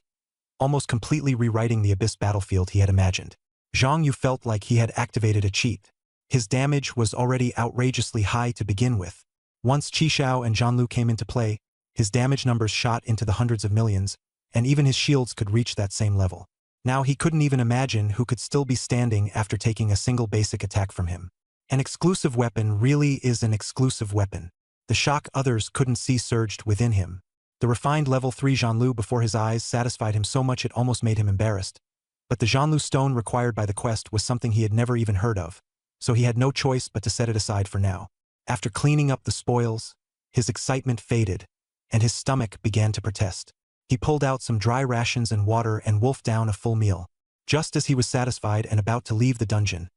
Almost completely rewriting the Abyss battlefield he had imagined. Zhang Yu felt like he had activated a cheat. His damage was already outrageously high to begin with. Once Qishao and Zhanlu came into play, his damage numbers shot into the hundreds of millions, and even his shields could reach that same level. Now he couldn't even imagine who could still be standing after taking a single basic attack from him. An exclusive weapon really is an exclusive weapon. The shock others couldn't see surged within him. The refined level 3 Jeanlu before his eyes satisfied him so much it almost made him embarrassed. But the Jeanlu stone required by the quest was something he had never even heard of, so he had no choice but to set it aside for now. After cleaning up the spoils, his excitement faded, and his stomach began to protest. He pulled out some dry rations and water and wolfed down a full meal. Just as he was satisfied and about to leave the dungeon,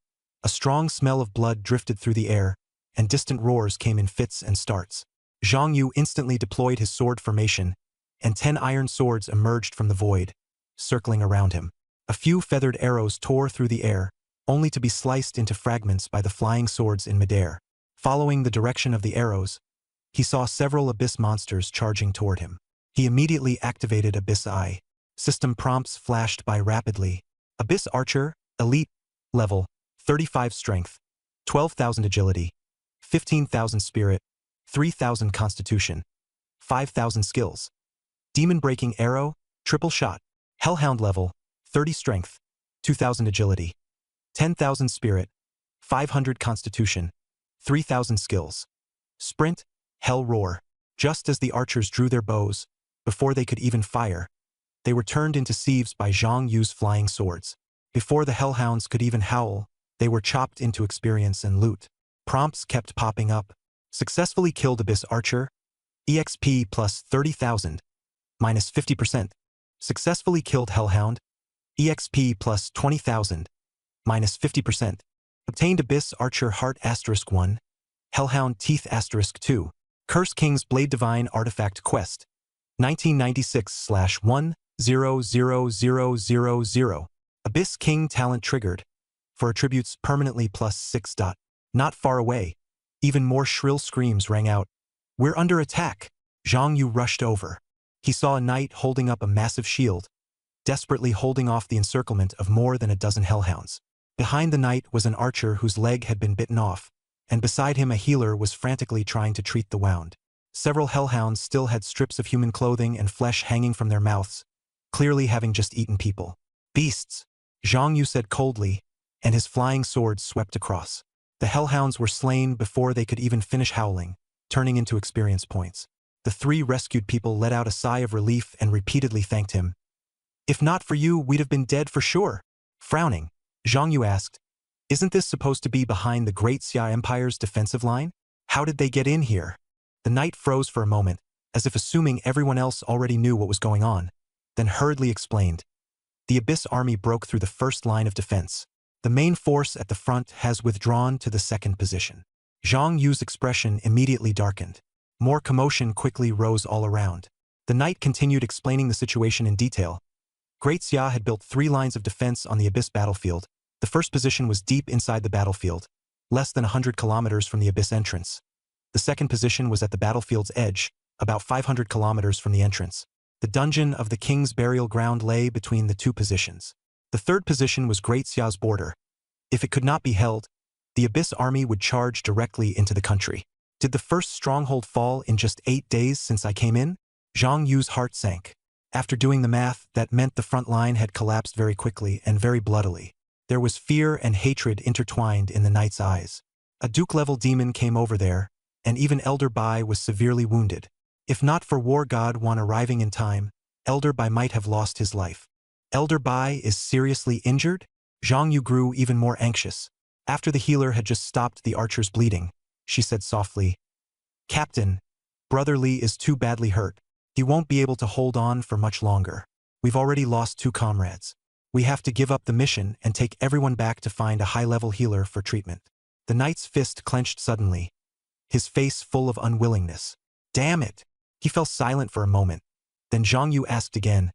a strong smell of blood drifted through the air, and distant roars came in fits and starts. Zhang Yu instantly deployed his sword formation, and 10 iron swords emerged from the void, circling around him. A few feathered arrows tore through the air, only to be sliced into fragments by the flying swords in midair. Following the direction of the arrows, he saw several abyss monsters charging toward him. He immediately activated Abyss Eye. System prompts flashed by rapidly. Abyss Archer, Elite, Level, 35 Strength, 12,000 Agility, 15,000 Spirit, 3,000 Constitution, 5,000 Skills. Demon Breaking Arrow, Triple Shot. Hellhound Level, 30 Strength, 2,000 Agility, 10,000 Spirit, 500 Constitution, 3,000 Skills. Sprint, Hell Roar. Just as the archers drew their bows, before they could even fire, they were turned into sieves by Zhang Yu's flying swords. Before the hellhounds could even howl, they were chopped into experience and loot. Prompts kept popping up. Successfully killed Abyss Archer, EXP plus 30,000, minus 50%. Successfully killed Hellhound, EXP plus 20,000, minus 50%. Obtained Abyss Archer Heart *1, Hellhound Teeth *2. Curse King's Blade Divine Artifact Quest, 1996/100000. Abyss King talent triggered. For attributes permanently plus 6. Not far away, even more shrill screams rang out. We're under attack. Zhang Yu rushed over. He saw a knight holding up a massive shield, desperately holding off the encirclement of more than a dozen hellhounds. Behind the knight was an archer whose leg had been bitten off, and beside him a healer was frantically trying to treat the wound. Several hellhounds still had strips of human clothing and flesh hanging from their mouths, clearly having just eaten people. Beasts, Zhang Yu said coldly, and his flying sword swept across. The hellhounds were slain before they could even finish howling, turning into experience points. The 3 rescued people let out a sigh of relief and repeatedly thanked him. If not for you, we'd have been dead for sure. Frowning, Zhang Yu asked, isn't this supposed to be behind the Great Xia Empire's defensive line? How did they get in here? The knight froze for a moment, as if assuming everyone else already knew what was going on, then hurriedly explained. The Abyss army broke through the first line of defense. The main force at the front has withdrawn to the second position. Zhang Yu's expression immediately darkened. More commotion quickly rose all around. The knight continued explaining the situation in detail. Great Xia had built 3 lines of defense on the Abyss battlefield. The first position was deep inside the battlefield, less than 100 kilometers from the Abyss entrance. The second position was at the battlefield's edge, about 500 kilometers from the entrance. The dungeon of the king's burial ground lay between the 2 positions. The third position was Great Xia's border. If it could not be held, the Abyss army would charge directly into the country. Did the first stronghold fall in just 8 days since I came in? Zhang Yu's heart sank. After doing the math, that meant the front line had collapsed very quickly and very bloodily. There was fear and hatred intertwined in the knight's eyes. A Duke-level demon came over there, and even Elder Bai was severely wounded. If not for War God Wan arriving in time, Elder Bai might have lost his life. Elder Bai is seriously injured? Zhang Yu grew even more anxious. After the healer had just stopped the archer's bleeding, she said softly, Captain, Brother Li is too badly hurt. He won't be able to hold on for much longer. We've already lost 2 comrades. We have to give up the mission and take everyone back to find a high-level healer for treatment. The knight's fist clenched suddenly, his face full of unwillingness. Damn it! He fell silent for a moment. Then Zhang Yu asked again,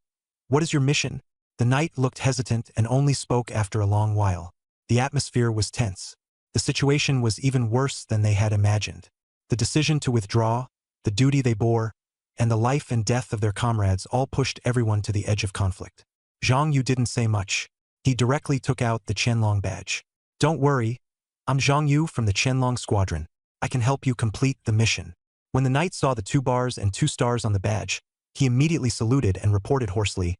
what is your mission? The knight looked hesitant and only spoke after a long while. The atmosphere was tense. The situation was even worse than they had imagined. The decision to withdraw, the duty they bore, and the life and death of their comrades all pushed everyone to the edge of conflict. Zhang Yu didn't say much. He directly took out the Qianlong badge. Don't worry, I'm Zhang Yu from the Qianlong Squadron. I can help you complete the mission. When the knight saw the 2 bars and 2 stars on the badge, he immediately saluted and reported hoarsely,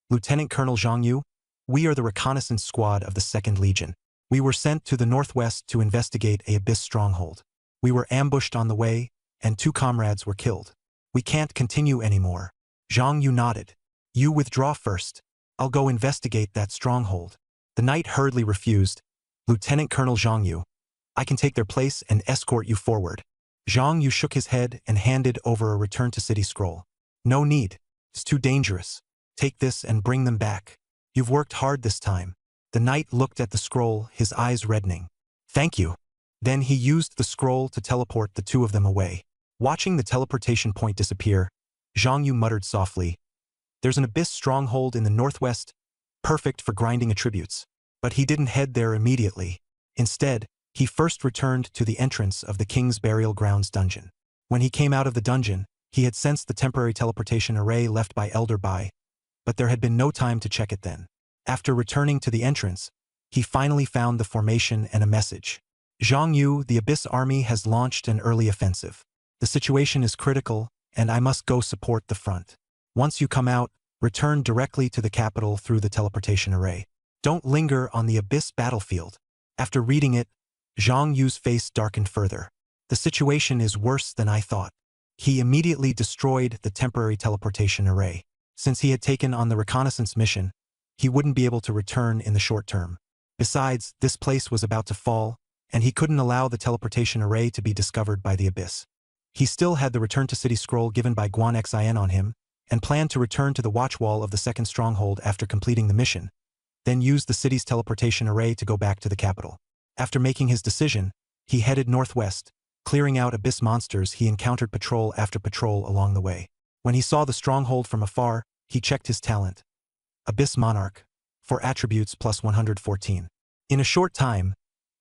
Lieutenant Colonel Zhang Yu, we are the reconnaissance squad of the 2nd Legion. We were sent to the northwest to investigate a Abyss stronghold. We were ambushed on the way, and 2 comrades were killed. We can't continue anymore. Zhang Yu nodded. You withdraw first. I'll go investigate that stronghold. The knight hurriedly refused. Lieutenant Colonel Zhang Yu, I can take their place and escort you forward. Zhang Yu shook his head and handed over a return to city scroll. No need. It's too dangerous. Take this and bring them back. You've worked hard this time. The knight looked at the scroll, his eyes reddening. Thank you. Then he used the scroll to teleport the two of them away. Watching the teleportation point disappear, Zhang Yu muttered softly, There's an abyss stronghold in the northwest, perfect for grinding attributes. But he didn't head there immediately. Instead, he first returned to the entrance of the King's Burial Grounds dungeon. When he came out of the dungeon, he had sensed the temporary teleportation array left by Elder Bai, but there had been no time to check it then. After returning to the entrance, he finally found the formation and a message. Zhang Yu, the Abyss Army has launched an early offensive. The situation is critical, and I must go support the front. Once you come out, return directly to the capital through the teleportation array. Don't linger on the Abyss battlefield. After reading it, Zhang Yu's face darkened further. The situation is worse than I thought. He immediately destroyed the temporary teleportation array. Since he had taken on the reconnaissance mission, he wouldn't be able to return in the short term. Besides, this place was about to fall, and he couldn't allow the teleportation array to be discovered by the Abyss. He still had the Return to City scroll given by Guan Xin on him, and planned to return to the watch wall of the second stronghold after completing the mission, then use the city's teleportation array to go back to the capital. After making his decision, he headed northwest. Clearing out Abyss monsters, he encountered patrol after patrol along the way. When he saw the stronghold from afar, he checked his talent. Abyss Monarch. For attributes plus 114. In a short time,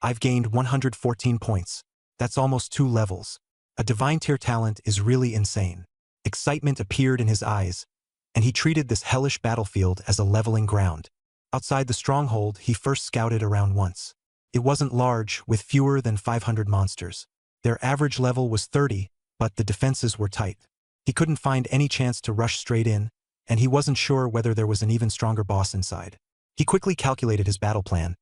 I've gained 114 points. That's almost 2 levels. A divine tier talent is really insane. Excitement appeared in his eyes, and he treated this hellish battlefield as a leveling ground. Outside the stronghold, he first scouted around once. It wasn't large, with fewer than 500 monsters. Their average level was 30, but the defenses were tight. He couldn't find any chance to rush straight in, and he wasn't sure whether there was an even stronger boss inside. He quickly calculated his battle plan.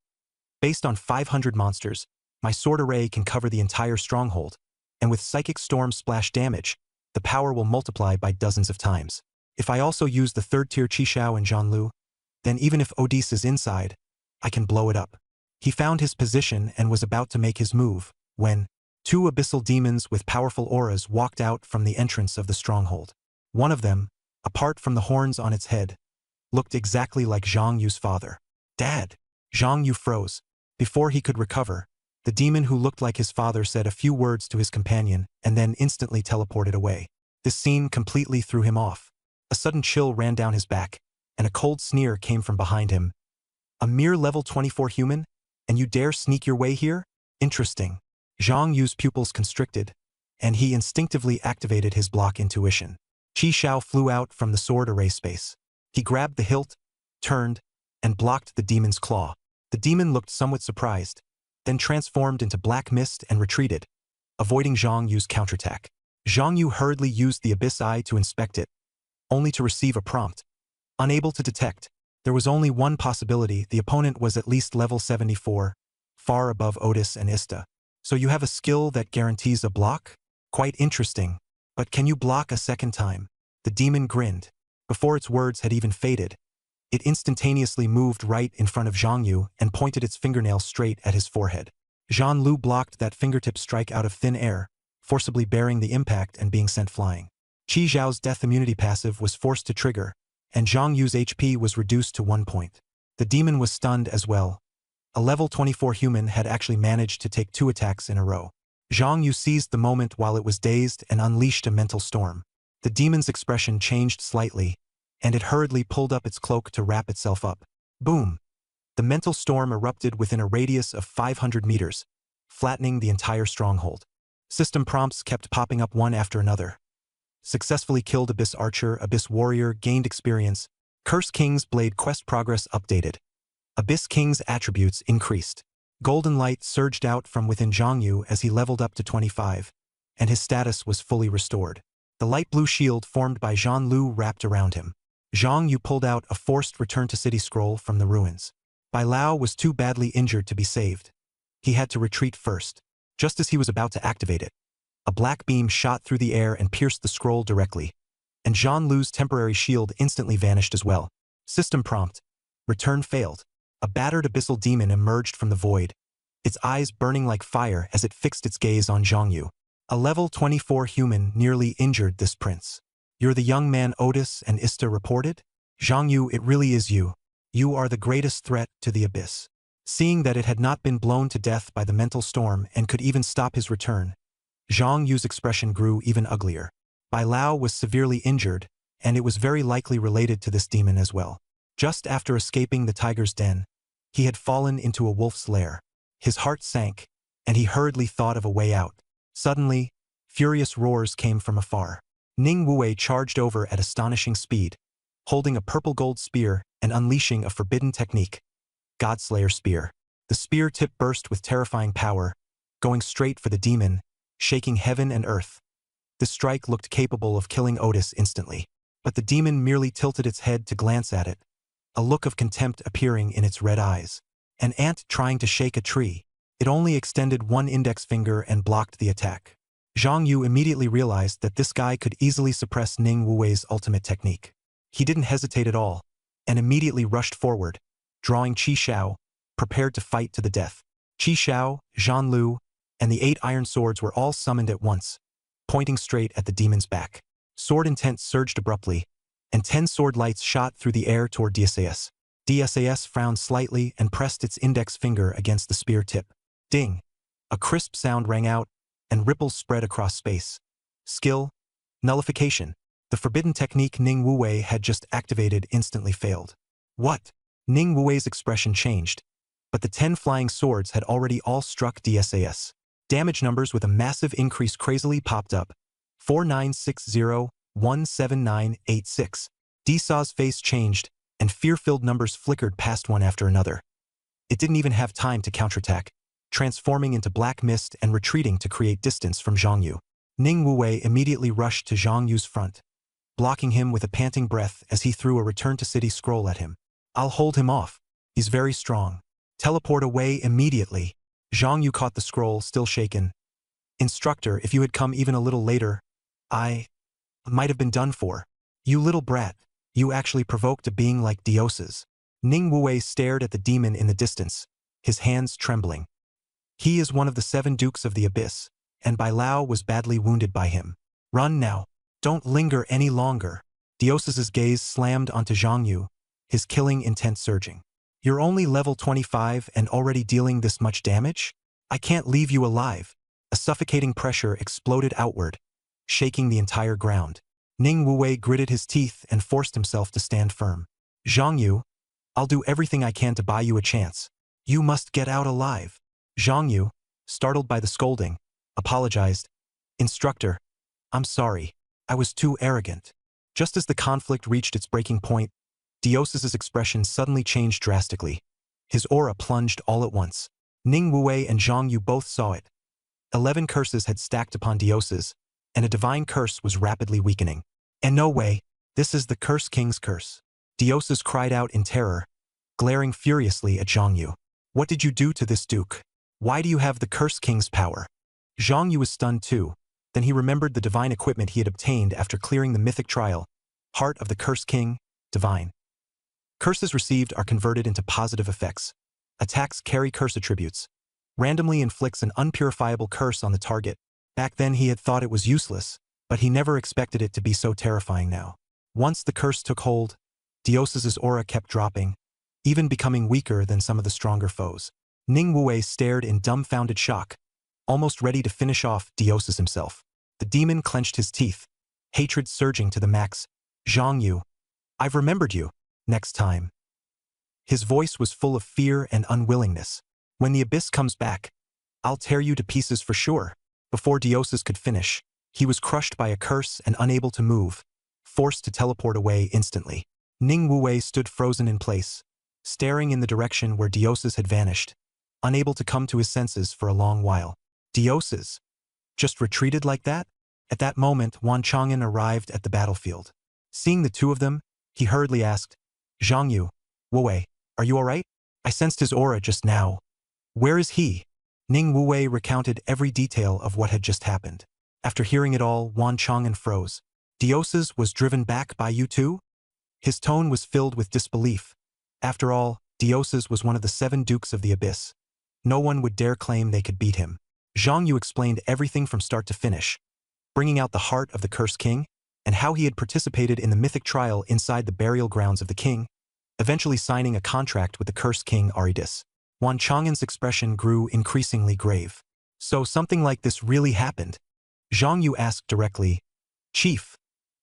Based on 500 monsters, my sword array can cover the entire stronghold, and with Psychic Storm splash damage, the power will multiply by dozens of times. If I also use the 3rd tier Qishao and Zhanlu, then even if Odisse is inside, I can blow it up. He found his position and was about to make his move, when 2 abyssal demons with powerful auras walked out from the entrance of the stronghold. One of them, apart from the horns on its head, looked exactly like Zhang Yu's father. Dad! Zhang Yu froze. Before he could recover, the demon who looked like his father said a few words to his companion and then instantly teleported away. This scene completely threw him off. A sudden chill ran down his back, and a cold sneer came from behind him. A mere level 24 human? And you dare sneak your way here? Interesting. Zhang Yu's pupils constricted, and he instinctively activated his block intuition. Qishao flew out from the sword array space. He grabbed the hilt, turned, and blocked the demon's claw. The demon looked somewhat surprised, then transformed into black mist and retreated, avoiding Zhang Yu's counterattack. Zhang Yu hurriedly used the Abyss Eye to inspect it, only to receive a prompt. Unable to detect, there was only one possibility: the opponent was at least level 74, far above Odisse and Ista. So you have a skill that guarantees a block? Quite interesting. But can you block a second time? The demon grinned. Before its words had even faded, it instantaneously moved right in front of Zhang Yu and pointed its fingernail straight at his forehead. Zhanlu blocked that fingertip strike out of thin air, forcibly bearing the impact and being sent flying. Qi Zhao's death immunity passive was forced to trigger, and Zhang Yu's HP was reduced to 1 point. The demon was stunned as well. A level 24 human had actually managed to take 2 attacks in a row. Zhang Yu seized the moment while it was dazed and unleashed a mental storm. The demon's expression changed slightly, and it hurriedly pulled up its cloak to wrap itself up. Boom! The mental storm erupted within a radius of 500 meters, flattening the entire stronghold. System prompts kept popping up one after another. Successfully killed Abyss Archer, Abyss Warrior, gained experience. Curse King's Blade quest progress updated. Abyss King's attributes increased. Golden light surged out from within Zhang Yu as he leveled up to 25, and his status was fully restored. The light blue shield formed by Zhanlu wrapped around him. Zhang Yu pulled out a forced return to city scroll from the ruins. Bai Lao was too badly injured to be saved. He had to retreat first. Just as he was about to activate it, A black beam shot through the air and pierced the scroll directly, and Zhang Lu's temporary shield instantly vanished as well. System prompt. Return failed. A battered abyssal demon emerged from the void, its eyes burning like fire as it fixed its gaze on Zhang Yu. A level 24 human nearly injured this prince. You're the young man Otis and Ista reported? Zhang Yu, it really is you. You are the greatest threat to the abyss. Seeing that it had not been blown to death by the mental storm and could even stop his return, Zhang Yu's expression grew even uglier. Bai Lao was severely injured, and it was very likely related to this demon as well. Just after escaping the tiger's den, he had fallen into a wolf's lair. His heart sank, and he hurriedly thought of a way out. Suddenly, furious roars came from afar. Ning Wuwei charged over at astonishing speed, holding a purple gold spear and unleashing a forbidden technique. Godslayer Spear. The spear tip burst with terrifying power, going straight for the demon, shaking heaven and earth. The strike looked capable of killing Otis instantly, but the demon merely tilted its head to glance at it, a look of contempt appearing in its red eyes. An ant trying to shake a tree. It only extended one index finger and blocked the attack. Zhang Yu immediately realized that this guy could easily suppress Ning Wuwei's ultimate technique. He didn't hesitate at all, and immediately rushed forward, drawing Qi Xiao, prepared to fight to the death. Qi Xiao, Zhan Lu, and the 8 iron swords were all summoned at once, pointing straight at the demon's back. Sword intent surged abruptly, and 10 sword lights shot through the air toward DSAS. DSAS frowned slightly and pressed its index finger against the spear tip. Ding! A crisp sound rang out, and ripples spread across space. Skill. Nullification. The forbidden technique Ning Wuwei had just activated instantly failed. What? Ning Wuwei's expression changed, but the 10 flying swords had already all struck DSAS. Damage numbers with a massive increase crazily popped up. 4960-17986. DSA's face changed, and fear-filled numbers flickered past one after another. It didn't even have time to counterattack, transforming into black mist and retreating to create distance from Zhang Yu. Ning Wuwei immediately rushed to Zhang Yu's front, blocking him with a panting breath as he threw a return-to-city scroll at him. I'll hold him off. He's very strong. Teleport away immediately. Zhang Yu caught the scroll, still shaken. Instructor, if you had come even a little later, I might have been done for. You little brat. You actually provoked a being like Dioses. Ning Wuwei stared at the demon in the distance, his hands trembling. He is one of the 7 dukes of the abyss, and Bai Lao was badly wounded by him. Run now. Don't linger any longer. Dioses' gaze slammed onto Zhang Yu, his killing intent surging. You're only level 25 and already dealing this much damage? I can't leave you alive. A suffocating pressure exploded outward, shaking the entire ground. Ning Wuwei gritted his teeth and forced himself to stand firm. Zhang Yu, I'll do everything I can to buy you a chance. You must get out alive. Zhang Yu, startled by the scolding, apologized. Instructor, I'm sorry. I was too arrogant. Just as the conflict reached its breaking point, Dioses' expression suddenly changed drastically. His aura plunged all at once. Ning Wuwei and Zhang Yu both saw it. 11 curses had stacked upon Dioses, and a divine curse was rapidly weakening. And no way, this is the Curse King's curse. Dioses cried out in terror, glaring furiously at Zhang Yu. What did you do to this duke? Why do you have the Curse King's power? Zhang Yu was stunned too. Then he remembered the divine equipment he had obtained after clearing the mythic trial. Heart of the Curse King, divine. Curses received are converted into positive effects. Attacks carry curse attributes. Randomly inflicts an unpurifiable curse on the target. Back then he had thought it was useless, but he never expected it to be so terrifying now. Once the curse took hold, Dioses' aura kept dropping, even becoming weaker than some of the stronger foes. Ning Wuwei stared in dumbfounded shock, almost ready to finish off Dioses himself. The demon clenched his teeth, hatred surging to the max. Zhang Yu, I've remembered you. Next time. His voice was full of fear and unwillingness. When the abyss comes back, I'll tear you to pieces for sure. Before Dioses could finish, he was crushed by a curse and unable to move, forced to teleport away instantly. Ning Wuwei stood frozen in place, staring in the direction where Dioses had vanished, unable to come to his senses for a long while. Dioses? Just retreated like that? At that moment, Wan Chang'an arrived at the battlefield. Seeing the two of them, he hurriedly asked, Zhang Yu, Wuwei, are you alright? I sensed his aura just now. Where is he? Ning Wuwei recounted every detail of what had just happened. After hearing it all, Wan Chong'an froze. Dioses was driven back by you too? His tone was filled with disbelief. After all, Dioses was one of the 7 dukes of the abyss. No one would dare claim they could beat him. Zhang Yu explained everything from start to finish, bringing out the heart of the Cursed King, and how he had participated in the mythic trial inside the burial grounds of the king, eventually signing a contract with the Cursed King Aridus. Wan Chong'an's expression grew increasingly grave. So something like this really happened? Zhang Yu asked directly. Chief,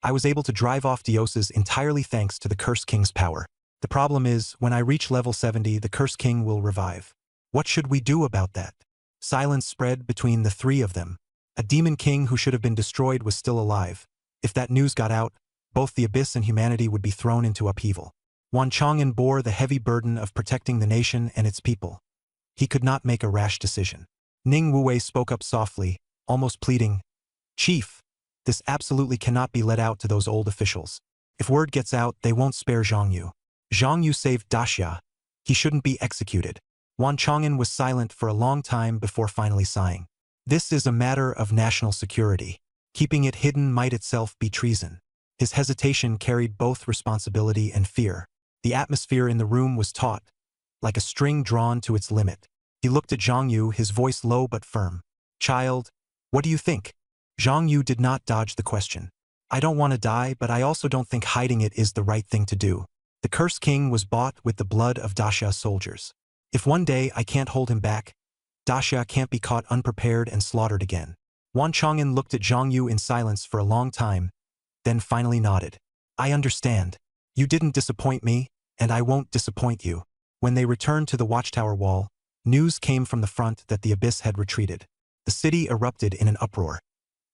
I was able to drive off Dioses entirely thanks to the Cursed King's power. The problem is, when I reach level 70, the Cursed King will revive. What should we do about that? Silence spread between the 3 of them. A demon king who should have been destroyed was still alive. If that news got out, both the abyss and humanity would be thrown into upheaval. Wan Chong'an bore the heavy burden of protecting the nation and its people. He could not make a rash decision. Ning Wuwei spoke up softly, almost pleading. Chief, this absolutely cannot be let out to those old officials. If word gets out, they won't spare Zhang Yu. Zhang Yu saved Daxia. He shouldn't be executed. Wan Chong'an was silent for a long time before finally sighing. This is a matter of national security. Keeping it hidden might itself be treason. His hesitation carried both responsibility and fear. The atmosphere in the room was taut, like a string drawn to its limit. He looked at Zhang Yu, his voice low but firm. Child, what do you think? Zhang Yu did not dodge the question. I don't want to die, but I also don't think hiding it is the right thing to do. The Cursed King was bought with the blood of Daxia's soldiers. If one day I can't hold him back, Daxia can't be caught unprepared and slaughtered again. Wan Chong'an looked at Zhang Yu in silence for a long time, then finally nodded. I understand. You didn't disappoint me, and I won't disappoint you. When they returned to the watchtower wall, news came from the front that the abyss had retreated. The city erupted in an uproar.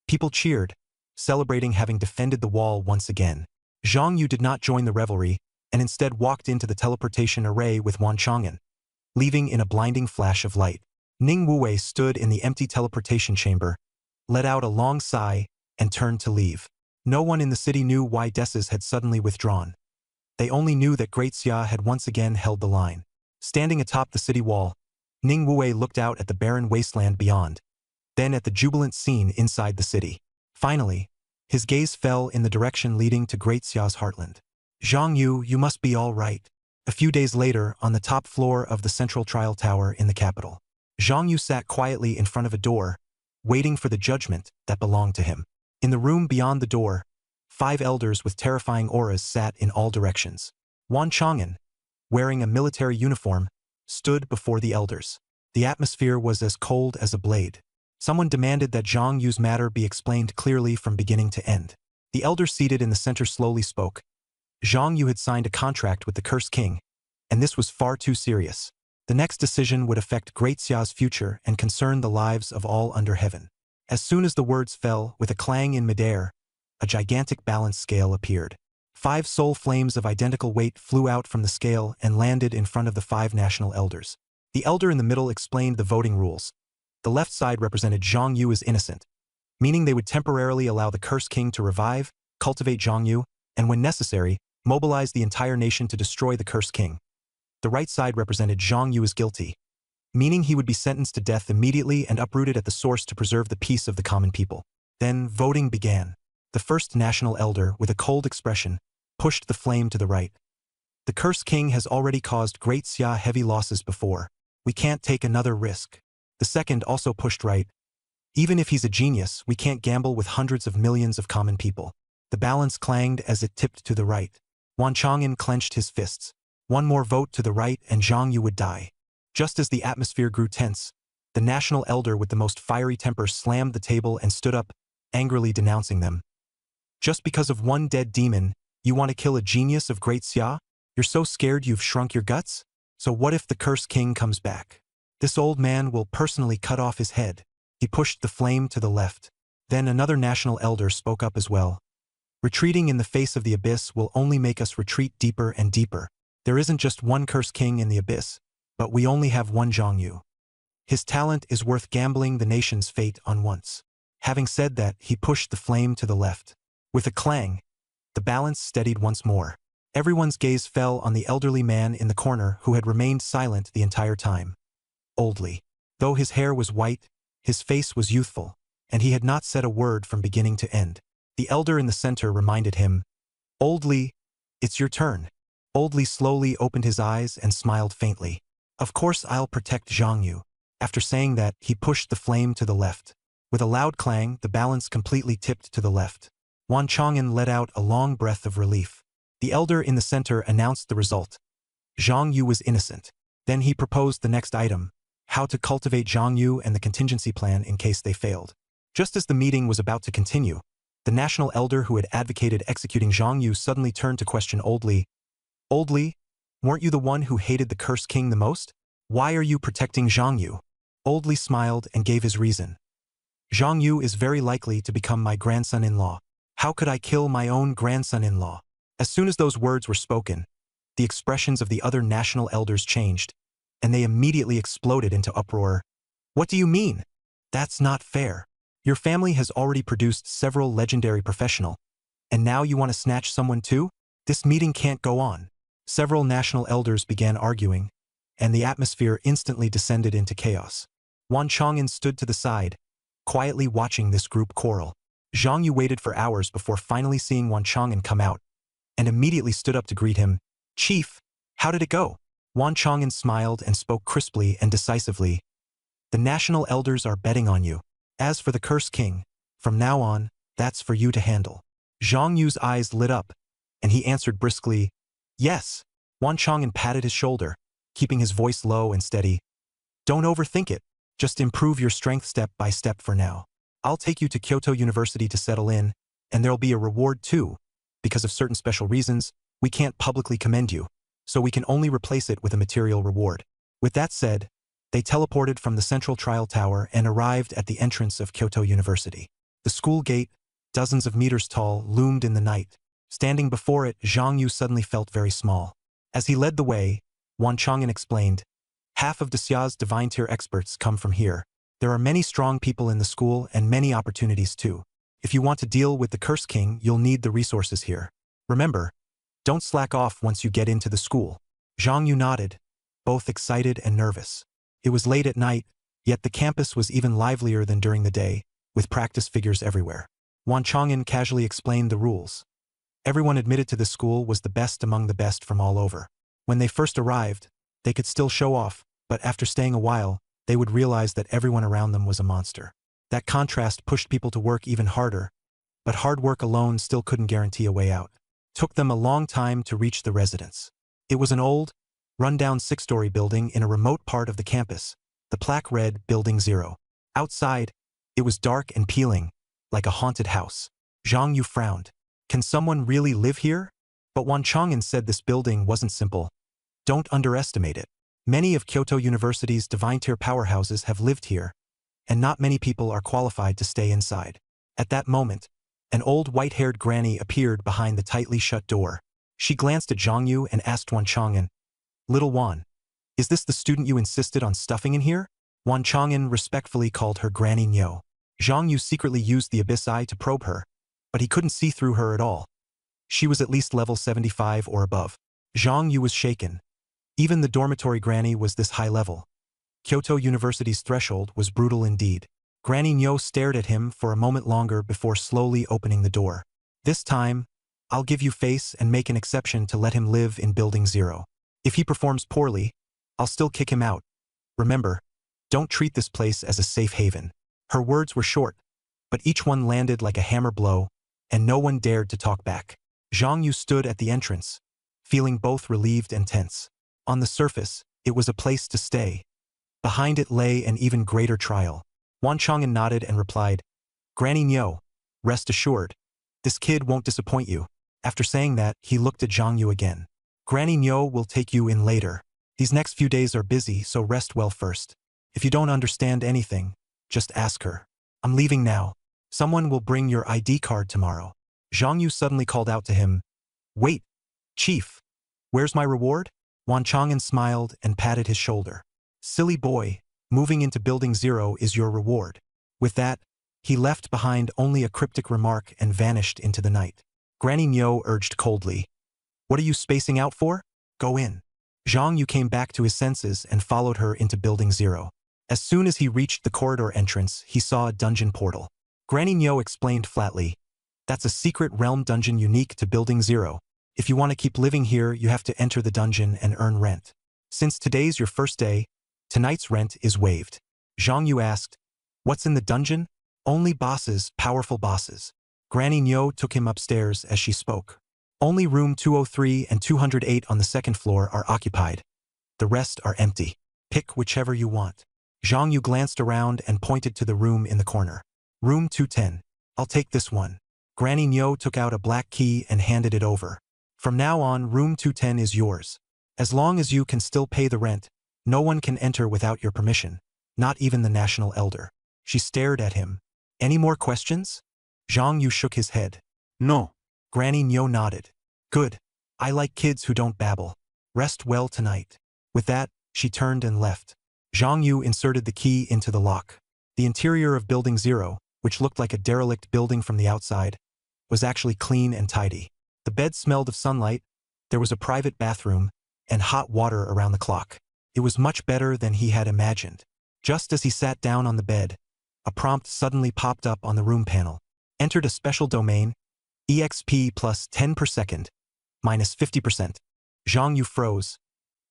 People cheered, celebrating having defended the wall once again. Zhang Yu did not join the revelry, and instead walked into the teleportation array with Wan Chong'an, leaving in a blinding flash of light. Ning Wuwei stood in the empty teleportation chamber, let out a long sigh, and turned to leave. No one in the city knew why Deses had suddenly withdrawn. They only knew that Great Xia had once again held the line. Standing atop the city wall, Ning Wuwei looked out at the barren wasteland beyond, then at the jubilant scene inside the city. Finally, his gaze fell in the direction leading to Great Xia's heartland. Zhang Yu, you must be all right. A few days later, on the top floor of the central trial tower in the capital, Zhang Yu sat quietly in front of a door, waiting for the judgment that belonged to him. In the room beyond the door, 5 elders with terrifying auras sat in all directions. Wan Chong'an, wearing a military uniform, stood before the elders. The atmosphere was as cold as a blade. Someone demanded that Zhang Yu's matter be explained clearly from beginning to end. The elder seated in the center slowly spoke. Zhang Yu had signed a contract with the Cursed King, and this was far too serious. The next decision would affect Great Xia's future and concern the lives of all under heaven. As soon as the words fell, with a clang in midair, a gigantic balance scale appeared. 5 soul flames of identical weight flew out from the scale and landed in front of the 5 national elders. The elder in the middle explained the voting rules. The left side represented Zhang Yu as innocent, meaning they would temporarily allow the Cursed King to revive, cultivate Zhang Yu, and when necessary, mobilize the entire nation to destroy the Cursed King. The right side represented Zhang Yu as guilty, meaning he would be sentenced to death immediately and uprooted at the source to preserve the peace of the common people. Then voting began. The first national elder, with a cold expression, pushed the flame to the right. The Cursed King has already caused Great Xia heavy losses before. We can't take another risk. The second also pushed right. Even if he's a genius, we can't gamble with hundreds of millions of common people. The balance clanged as it tipped to the right. Wan Chong'an clenched his fists. One more vote to the right and Zhang Yu would die. Just as the atmosphere grew tense, the national elder with the most fiery temper slammed the table and stood up, angrily denouncing them. Just because of one dead demon, you want to kill a genius of Great Xia? You're so scared you've shrunk your guts? So what if the Cursed King comes back? This old man will personally cut off his head. He pushed the flame to the left. Then another national elder spoke up as well. Retreating in the face of the abyss will only make us retreat deeper and deeper. There isn't just one Cursed King in the abyss, but we only have one Zhang Yu. His talent is worth gambling the nation's fate on once. Having said that, he pushed the flame to the left. With a clang, the balance steadied once more. Everyone's gaze fell on the elderly man in the corner who had remained silent the entire time. Oldly. Though his hair was white, his face was youthful. and he had not said a word from beginning to end. The elder in the center reminded him, "Old Li, it's your turn." Old Li slowly opened his eyes and smiled faintly. "Of course I'll protect Zhang Yu." After saying that, he pushed the flame to the left. With a loud clang, the balance completely tipped to the left. Wan Chong'an let out a long breath of relief. The elder in the center announced the result. Zhang Yu was innocent. Then he proposed the next item, how to cultivate Zhang Yu and the contingency plan in case they failed. Just as the meeting was about to continue, the national elder who had advocated executing Zhang Yu suddenly turned to question Old Li. "Old Li, weren't you the one who hated the Cursed King the most? Why are you protecting Zhang Yu?" Old Li smiled and gave his reason. "Zhang Yu is very likely to become my grandson-in-law. How could I kill my own grandson-in-law?" As soon as those words were spoken, the expressions of the other national elders changed, and they immediately exploded into uproar. "What do you mean? That's not fair. Your family has already produced several legendary professionals, and now you want to snatch someone too? This meeting can't go on." Several national elders began arguing, and the atmosphere instantly descended into chaos. Wan Chong'an stood to the side, quietly watching this group quarrel. Zhang Yu waited for hours before finally seeing Wan Chong'an come out, and immediately stood up to greet him. "Chief, how did it go?" Wan Chong'an smiled and spoke crisply and decisively. "The national elders are betting on you. As for the Cursed King, from now on, that's for you to handle." Zhang Yu's eyes lit up, and he answered briskly, "Yes." Wan Chong'an patted his shoulder, keeping his voice low and steady. "Don't overthink it. Just improve your strength step by step for now. I'll take you to Kyoto University to settle in, and there'll be a reward too. Because of certain special reasons, we can't publicly commend you, so we can only replace it with a material reward." With that said, they teleported from the central trial tower and arrived at the entrance of Kyoto University. The school gate, dozens of meters tall, loomed in the night. Standing before it, Zhang Yu suddenly felt very small. As he led the way, Wan Chong'an explained, "Half of Dexia's divine tier experts come from here. There are many strong people in the school and many opportunities too. If you want to deal with the Cursed King, you'll need the resources here. Remember, don't slack off once you get into the school." Zhang Yu nodded, both excited and nervous. It was late at night, yet the campus was even livelier than during the day, with practice figures everywhere. Wan Chong'an casually explained the rules. Everyone admitted to the school was the best among the best from all over. When they first arrived, they could still show off, but after staying a while, they would realize that everyone around them was a monster. That contrast pushed people to work even harder, but hard work alone still couldn't guarantee a way out. Took them a long time to reach the residence. It was an old, run-down 6-story building in a remote part of the campus, the plaque read Building 0. Outside, it was dark and peeling, like a haunted house. Zhang Yu frowned. Can someone really live here? But Wan Chong'an said this building wasn't simple. Don't underestimate it. Many of Kyoto University's divine tier powerhouses have lived here, and not many people are qualified to stay inside. At that moment, an old white-haired granny appeared behind the tightly shut door. She glanced at Zhang Yu and asked Wan Chong'an, "Little Wan, is this the student you insisted on stuffing in here?" Wan Chong'an respectfully called her Granny Nyo. Zhang Yu secretly used the Abyss Eye to probe her, but he couldn't see through her at all. She was at least level 75 or above. Zhang Yu was shaken. Even the dormitory granny was this high level. Kyoto University's threshold was brutal indeed. Granny Nyo stared at him for a moment longer before slowly opening the door. "This time, I'll give you face and make an exception to let him live in Building 0. If he performs poorly, I'll still kick him out. Remember, don't treat this place as a safe haven." Her words were short, but each one landed like a hammer blow, and no one dared to talk back. Zhang Yu stood at the entrance, feeling both relieved and tense. On the surface, it was a place to stay. Behind it lay an even greater trial. Wan Chong'an nodded and replied, "Granny Nyo, rest assured, this kid won't disappoint you." After saying that, he looked at Zhang Yu again. "Granny Nyo will take you in later. These next few days are busy, so rest well first. If you don't understand anything, just ask her. I'm leaving now. Someone will bring your ID card tomorrow." Zhang Yu suddenly called out to him, "Wait, Chief, where's my reward?" Wan Chong'an smiled and patted his shoulder. "Silly boy, moving into Building 0 is your reward." With that, he left behind only a cryptic remark and vanished into the night. Granny Nyo urged coldly, "What are you spacing out for? Go in." Zhang Yu came back to his senses and followed her into Building 0. As soon as he reached the corridor entrance, he saw a dungeon portal. Granny Nyo explained flatly. That's a secret realm dungeon unique to Building 0. If you want to keep living here, you have to enter the dungeon and earn rent. Since today's your first day, tonight's rent is waived. Zhang Yu asked, "What's in the dungeon?" "Only bosses, powerful bosses." Granny Nyo took him upstairs as she spoke. "Only room 203 and 208 on the second floor are occupied. The rest are empty. Pick whichever you want." Zhang Yu glanced around and pointed to the room in the corner. "Room 210. I'll take this one." Granny Nyo took out a black key and handed it over. "From now on, room 210 is yours. As long as you can still pay the rent, no one can enter without your permission, not even the national elder." She stared at him. "Any more questions?" Zhang Yu shook his head. No. Granny Nyo nodded. "Good. I like kids who don't babble. Rest well tonight." With that, she turned and left. Zhang Yu inserted the key into the lock. The interior of Building 0, which looked like a derelict building from the outside, was actually clean and tidy. The bed smelled of sunlight, there was a private bathroom, and hot water around the clock. It was much better than he had imagined. Just as he sat down on the bed, a prompt suddenly popped up on the room panel. "Entered a special domain, EXP plus 10 per second, minus 50%. Zhang Yu froze.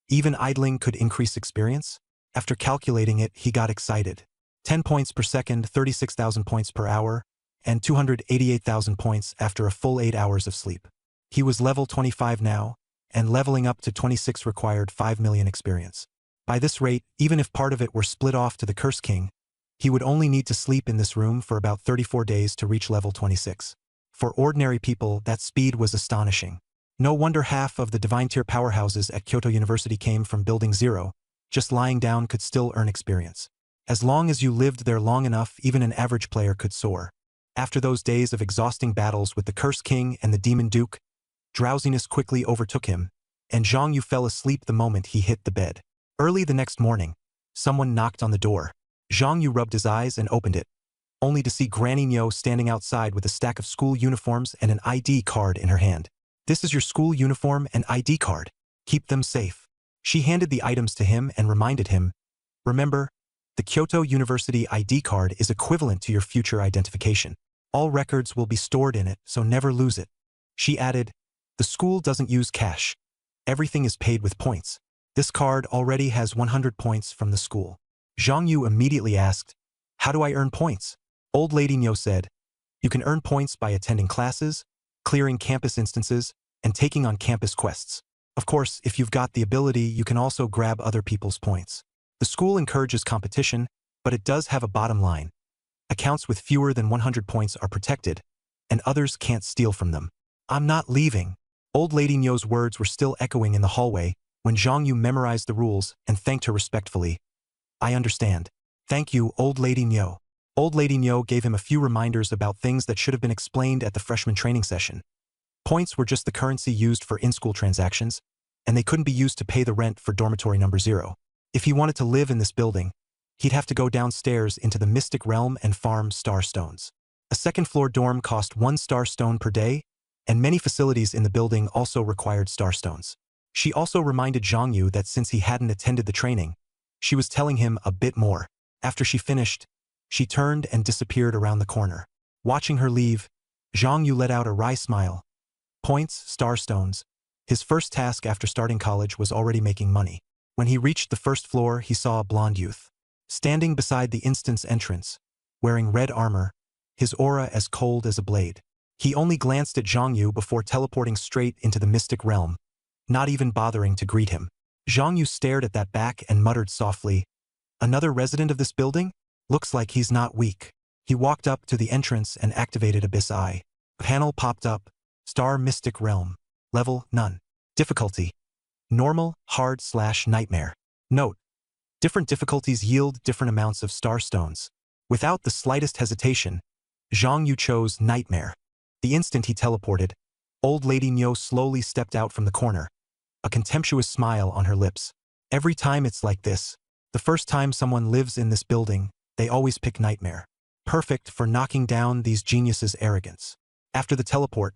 Even idling could increase experience? After calculating it, he got excited. 10 points per second, 36,000 points per hour, and 288,000 points after a full 8 hours of sleep. He was level 25 now, and leveling up to 26 required 5 million experience. By this rate, even if part of it were split off to the Curse King, he would only need to sleep in this room for about 34 days to reach level 26. For ordinary people, that speed was astonishing. No wonder half of the Divine Tier powerhouses at Kyoto University came from Building 0. Just lying down could still earn experience. As long as you lived there long enough, even an average player could soar. After those days of exhausting battles with the Curse King and the Demon Duke, drowsiness quickly overtook him, and Zhang Yu fell asleep the moment he hit the bed. Early the next morning, someone knocked on the door. Zhang Yu rubbed his eyes and opened it, only to see Granny Nyo standing outside with a stack of school uniforms and an ID card in her hand. "This is your school uniform and ID card. Keep them safe." She handed the items to him and reminded him, "Remember, the Kyoto University ID card is equivalent to your future identification. All records will be stored in it, so never lose it." She added, "The school doesn't use cash. Everything is paid with points. This card already has 100 points from the school." Zhang Yu immediately asked, "How do I earn points?" Old Lady Nyo said, "You can earn points by attending classes, clearing campus instances, and taking on campus quests. Of course, if you've got the ability, you can also grab other people's points. The school encourages competition, but it does have a bottom line. Accounts with fewer than 100 points are protected, and others can't steal from them." "I'm not leaving." Old Lady Nyo's words were still echoing in the hallway when Zhang Yu memorized the rules and thanked her respectfully. "I understand. Thank you, Old Lady Nyo." Old Lady Nyo gave him a few reminders about things that should have been explained at the freshman training session. Points were just the currency used for in-school transactions, and they couldn't be used to pay the rent for dormitory number 0. If he wanted to live in this building, he'd have to go downstairs into the Mystic Realm and farm star stones. A second-floor dorm cost 1 star stone per day, and many facilities in the building also required star stones. She also reminded Zhang Yu that since he hadn't attended the training, she was telling him a bit more. After she finished, she turned and disappeared around the corner. Watching her leave, Zhang Yu let out a wry smile. Points, star stones. His first task after starting college was already making money. When he reached the first floor, he saw a blonde youth, standing beside the instant's entrance, wearing red armor, his aura as cold as a blade. He only glanced at Zhang Yu before teleporting straight into the Mystic Realm, not even bothering to greet him. Zhang Yu stared at that back and muttered softly, "Another resident of this building? Looks like he's not weak." He walked up to the entrance and activated Abyss Eye. A panel popped up, Star Mystic Realm. Level, none. Difficulty, normal, hard/nightmare. Note, different difficulties yield different amounts of star stones. Without the slightest hesitation, Zhang Yu chose Nightmare. The instant he teleported, Old Lady Nyo slowly stepped out from the corner, a contemptuous smile on her lips. "Every time it's like this. The first time someone lives in this building, they always pick Nightmare. Perfect for knocking down these geniuses' arrogance." After the teleport,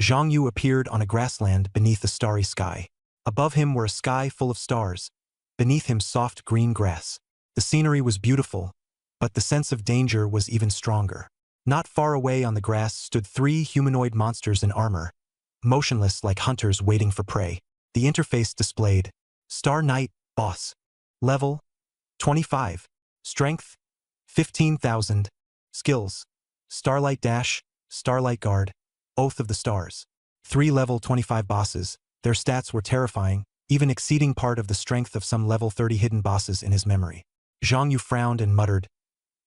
Zhang Yu appeared on a grassland beneath a starry sky. Above him were a sky full of stars, beneath him soft green grass. The scenery was beautiful, but the sense of danger was even stronger. Not far away on the grass stood 3 humanoid monsters in armor, motionless like hunters waiting for prey. The interface displayed Star Knight, Boss. Level 25. Strength 15,000. Skills Starlight Dash, Starlight Guard, Oath of the Stars. 3 level 25 bosses. Their stats were terrifying, even exceeding part of the strength of some level 30 hidden bosses in his memory. Zhang Yu frowned and muttered,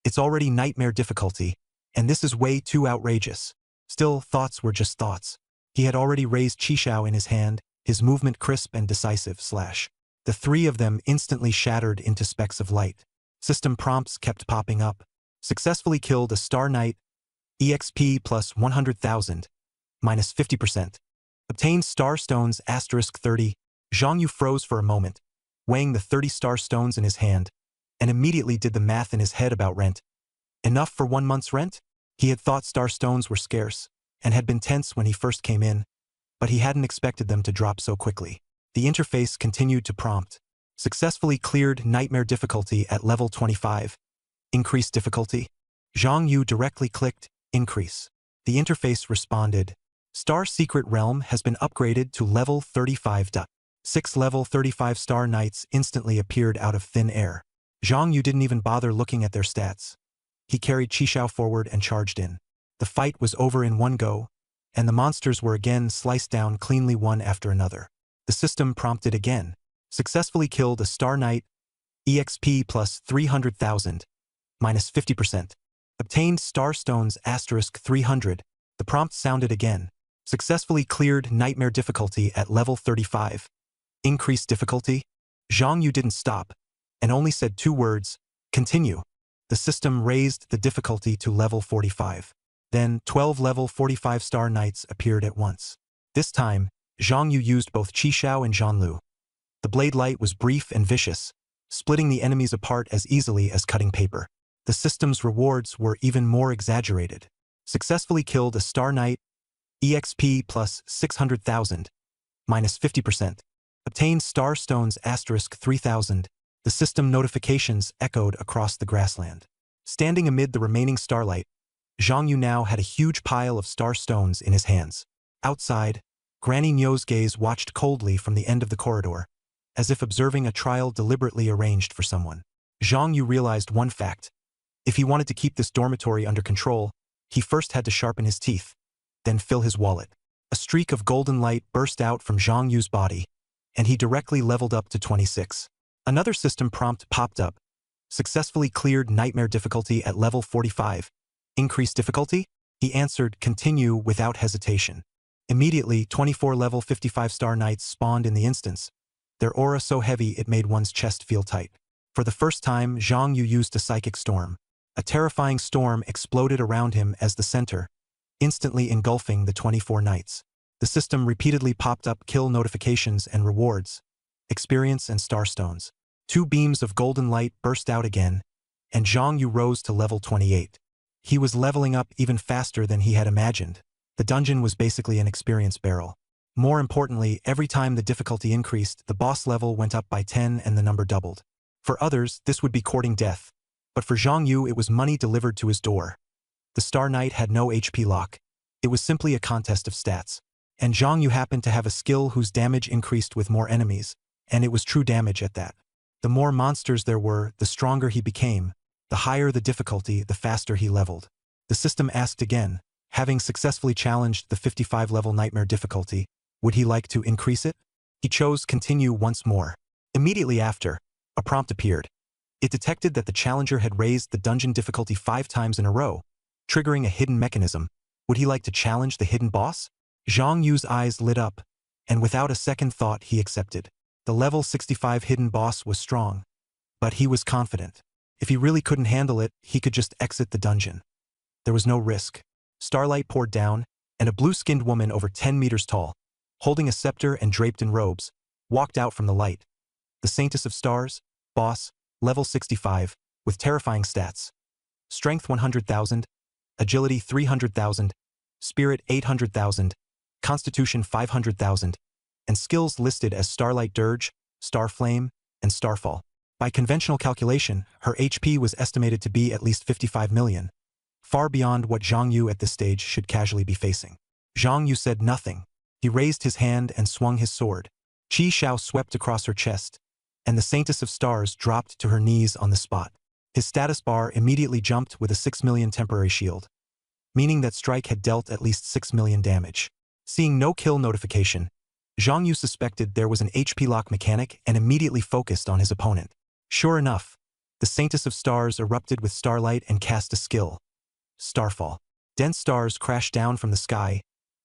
"It's already nightmare difficulty, and this is way too outrageous." Still, thoughts were just thoughts. He had already raised Qishao in his hand, his movement crisp and decisive. The 3 of them instantly shattered into specks of light. System prompts kept popping up. Successfully killed a Star Knight, EXP plus 100,000, minus 50%. Obtained Star Stones *30. Zhang Yu froze for a moment, weighing the 30 Star Stones in his hand, and immediately did the math in his head about rent. Enough for 1 month's rent? He had thought Star Stones were scarce, and had been tense when he first came in, but he hadn't expected them to drop so quickly. The interface continued to prompt. Successfully cleared nightmare difficulty at level 25. Increase difficulty? Zhang Yu directly clicked Increase. The interface responded, Star Secret Realm has been upgraded to level 35. 6 level 35 Star Knights instantly appeared out of thin air. Zhang Yu didn't even bother looking at their stats. He carried Qishao forward and charged in. The fight was over in one go, and the monsters were again sliced down cleanly one after another. The system prompted again. Successfully killed a Star Knight, EXP plus 300,000, minus 50%. Obtained Star Stones *300. The prompt sounded again. Successfully cleared nightmare difficulty at level 35. Increased difficulty? Zhang Yu didn't stop, and only said 2 words, continue. The system raised the difficulty to level 45. Then 12 level 45 Star Knights appeared at once. This time, Zhang Yu used both Qishao and Zhanlu. The blade light was brief and vicious, splitting the enemies apart as easily as cutting paper. The system's rewards were even more exaggerated. Successfully killed a Star Knight, EXP plus 600,000, minus 50%. Obtained Star Stones *3000. The system notifications echoed across the grassland. Standing amid the remaining starlight, Zhang Yu now had a huge pile of Star Stones in his hands. Outside, Granny Nyo's gaze watched coldly from the end of the corridor, as if observing a trial deliberately arranged for someone. Zhang Yu realized one fact. If he wanted to keep this dormitory under control, he first had to sharpen his teeth, then fill his wallet. A streak of golden light burst out from Zhang Yu's body, and he directly leveled up to 26. Another system prompt popped up. Successfully cleared nightmare difficulty at level 45. Increased difficulty? He answered continue without hesitation. Immediately, 24 level 55 Star Knights spawned in the instance, their aura so heavy it made one's chest feel tight. For the first time, Zhang Yu used a psychic storm. A terrifying storm exploded around him as the center, instantly engulfing the 24 knights. The system repeatedly popped up kill notifications and rewards, experience and star stones. 2 beams of golden light burst out again, and Zhang Yu rose to level 28. He was leveling up even faster than he had imagined. The dungeon was basically an experience barrel. More importantly, every time the difficulty increased, the boss level went up by 10 and the number doubled. For others, this would be courting death, but for Zhang Yu it was money delivered to his door. The Star Knight had no HP lock. It was simply a contest of stats. And Zhang Yu happened to have a skill whose damage increased with more enemies, and it was true damage at that. The more monsters there were, the stronger he became. The higher the difficulty, the faster he leveled. The system asked again, having successfully challenged the 55-level nightmare difficulty, would he like to increase it? He chose continue once more. Immediately after, a prompt appeared. It detected that the challenger had raised the dungeon difficulty 5 times in a row, triggering a hidden mechanism. Would he like to challenge the hidden boss? Zhang Yu's eyes lit up, and without a second thought he accepted. The level 65 hidden boss was strong, but he was confident. If he really couldn't handle it, he could just exit the dungeon. There was no risk. Starlight poured down, and a blue-skinned woman over 10 meters tall, holding a scepter and draped in robes, walked out from the light. The Saintess of Stars, boss, level 65, with terrifying stats. Strength 100,000, agility 300,000, spirit 800,000, constitution 500,000, and skills listed as Starlight Dirge, Starflame, and Starfall. By conventional calculation, her HP was estimated to be at least 55 million. far beyond what Zhang Yu at this stage should casually be facing. Zhang Yu said nothing. He raised his hand and swung his sword. Qi Xiao swept across her chest, and the Saintess of Stars dropped to her knees on the spot. His status bar immediately jumped with a 6 million temporary shield, meaning that strike had dealt at least 6 million damage. Seeing no kill notification, Zhang Yu suspected there was an HP lock mechanic and immediately focused on his opponent. Sure enough, the Saintess of Stars erupted with starlight and cast a skill. Starfall. Dense stars crashed down from the sky,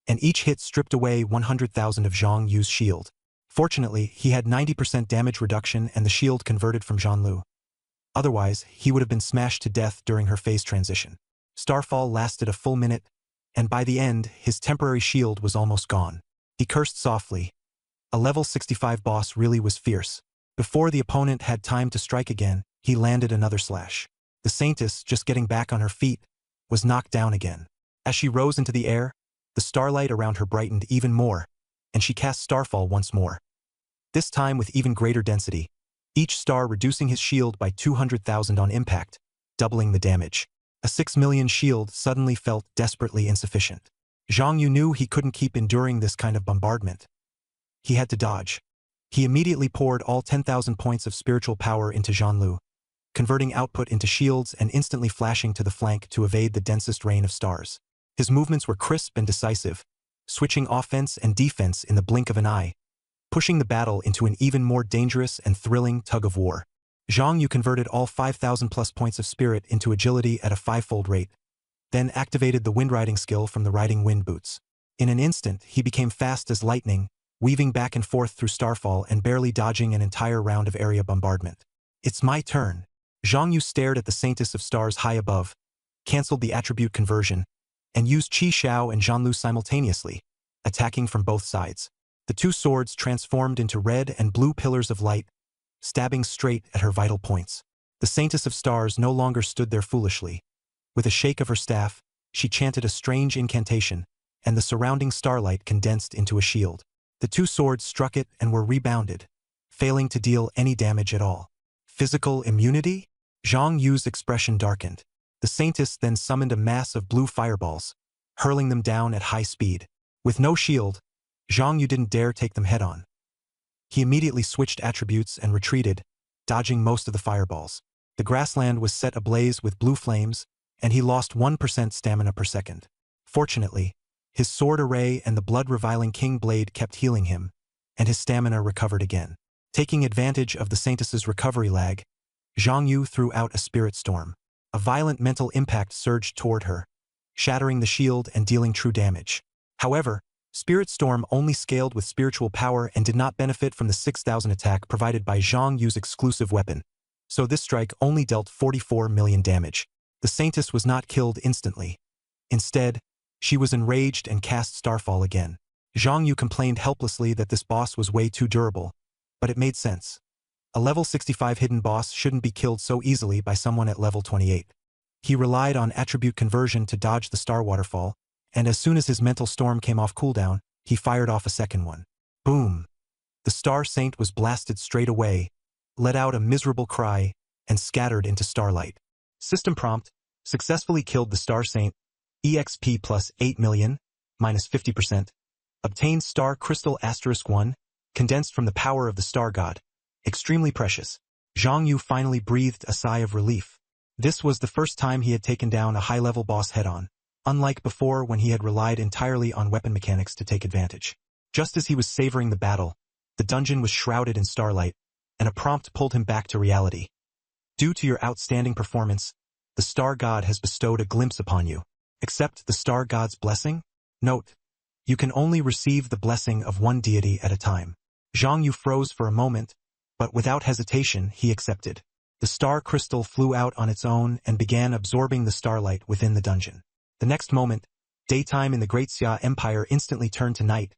and each hit stripped away 100,000 of Zhang Yu's shield. Fortunately, he had 90% damage reduction and the shield converted from Zhanlu. Otherwise, he would have been smashed to death during her phase transition. Starfall lasted a full minute, and by the end, his temporary shield was almost gone. He cursed softly. A level 65 boss really was fierce. Before the opponent had time to strike again, he landed another slash. The Saintess, just getting back on her feet, was knocked down again. As she rose into the air, the starlight around her brightened even more, and she cast Starfall once more. This time with even greater density, each star reducing his shield by 200,000 on impact, doubling the damage. A 6 million shield suddenly felt desperately insufficient. Zhang Yu knew he couldn't keep enduring this kind of bombardment. He had to dodge. He immediately poured all 10,000 points of spiritual power into Zhanlu, converting output into shields and instantly flashing to the flank to evade the densest rain of stars. His movements were crisp and decisive, switching offense and defense in the blink of an eye, pushing the battle into an even more dangerous and thrilling tug-of-war. Zhang Yu converted all 5,000 plus points of spirit into agility at a 5-fold rate, then activated the wind riding skill from the riding wind boots. In an instant, he became fast as lightning, weaving back and forth through Starfall and barely dodging an entire round of area bombardment. It's my turn. Zhang Yu stared at the Saintess of Stars high above, cancelled the attribute conversion, and used Qi Xiao and Zhanlu simultaneously, attacking from both sides. The two swords transformed into red and blue pillars of light, stabbing straight at her vital points. The Saintess of Stars no longer stood there foolishly. With a shake of her staff, she chanted a strange incantation, and the surrounding starlight condensed into a shield. The two swords struck it and were rebounded, failing to deal any damage at all. Physical immunity? Zhang Yu's expression darkened. The Saintess then summoned a mass of blue fireballs, hurling them down at high speed. With no shield, Zhang Yu didn't dare take them head-on. He immediately switched attributes and retreated, dodging most of the fireballs. The grassland was set ablaze with blue flames, and he lost 1% stamina per second. Fortunately, his sword array and the blood-reviling King Blade kept healing him, and his stamina recovered again. Taking advantage of the Saintess's recovery lag, Zhang Yu threw out a spirit storm. A violent mental impact surged toward her, shattering the shield and dealing true damage. However, Spirit Storm only scaled with spiritual power and did not benefit from the 6,000 attack provided by Zhang Yu's exclusive weapon, so this strike only dealt 44 million damage. The Saintess was not killed instantly. Instead, she was enraged and cast Starfall again. Zhang Yu complained helplessly that this boss was way too durable, but it made sense. A level 65 hidden boss shouldn't be killed so easily by someone at level 28. He relied on attribute conversion to dodge the star waterfall, and as soon as his mental storm came off cooldown, he fired off a second one. Boom! The Star Saint was blasted straight away, let out a miserable cry, and scattered into starlight. System prompt: successfully killed the Star Saint, EXP plus 8 million, minus 50%. Obtained Star Crystal *1, condensed from the power of the Star God. Extremely precious. Zhang Yu finally breathed a sigh of relief. This was the first time he had taken down a high-level boss head-on, unlike before when he had relied entirely on weapon mechanics to take advantage. Just as he was savoring the battle, the dungeon was shrouded in starlight, and a prompt pulled him back to reality. Due to your outstanding performance, the Star God has bestowed a glimpse upon you. Accept the Star God's blessing? Note: you can only receive the blessing of one deity at a time. Zhang Yu froze for a moment, but without hesitation he accepted. The star crystal flew out on its own and began absorbing the starlight within the dungeon. The next moment, daytime in the Great Xia Empire instantly turned to night,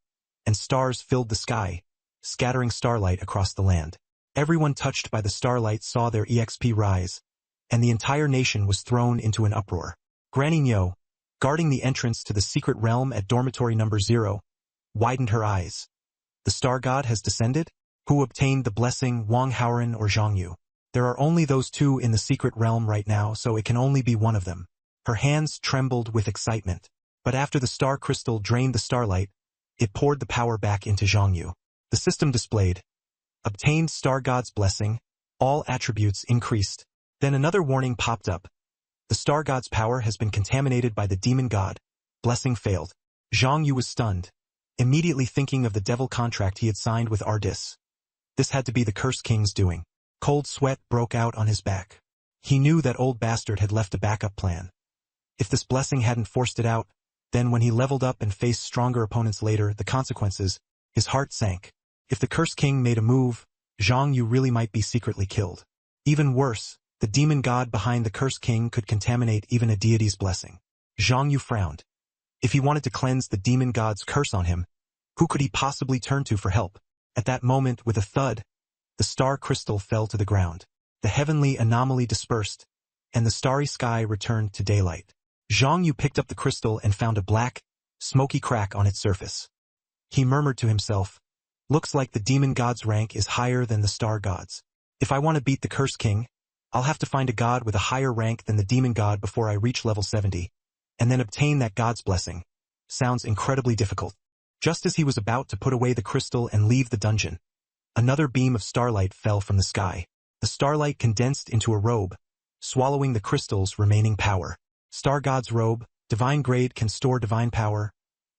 and stars filled the sky, scattering starlight across the land. Everyone touched by the starlight saw their EXP rise, and the entire nation was thrown into an uproar. Granny Nyo, guarding the entrance to the secret realm at dormitory number 0, widened her eyes. The Star God has descended? Who obtained the blessing, Wang Haoren or Zhang Yu? There are only those two in the secret realm right now, so it can only be one of them. Her hands trembled with excitement. But after the star crystal drained the starlight, it poured the power back into Zhang Yu. The system displayed. Obtained Star God's blessing. All attributes increased. Then another warning popped up. The Star God's power has been contaminated by the demon god. Blessing failed. Zhang Yu was stunned, immediately thinking of the devil contract he had signed with Ardis. This had to be the Curse King's doing. Cold sweat broke out on his back. He knew that old bastard had left a backup plan. If this blessing hadn't forced it out, then when he leveled up and faced stronger opponents later, the consequences, his heart sank. If the Curse King made a move, Zhang Yu really might be secretly killed. Even worse, the demon god behind the Curse King could contaminate even a deity's blessing. Zhang Yu frowned. If he wanted to cleanse the demon god's curse on him, who could he possibly turn to for help? At that moment, with a thud, the star crystal fell to the ground. The heavenly anomaly dispersed, and the starry sky returned to daylight. Zhang Yu picked up the crystal and found a black, smoky crack on its surface. He murmured to himself, "Looks like the demon god's rank is higher than the star god's. If I want to beat the Curse King, I'll have to find a god with a higher rank than the demon god before I reach level 70, and then obtain that god's blessing. Sounds incredibly difficult." Just as he was about to put away the crystal and leave the dungeon, another beam of starlight fell from the sky. The starlight condensed into a robe, swallowing the crystal's remaining power. Star God's robe, divine grade, can store divine power.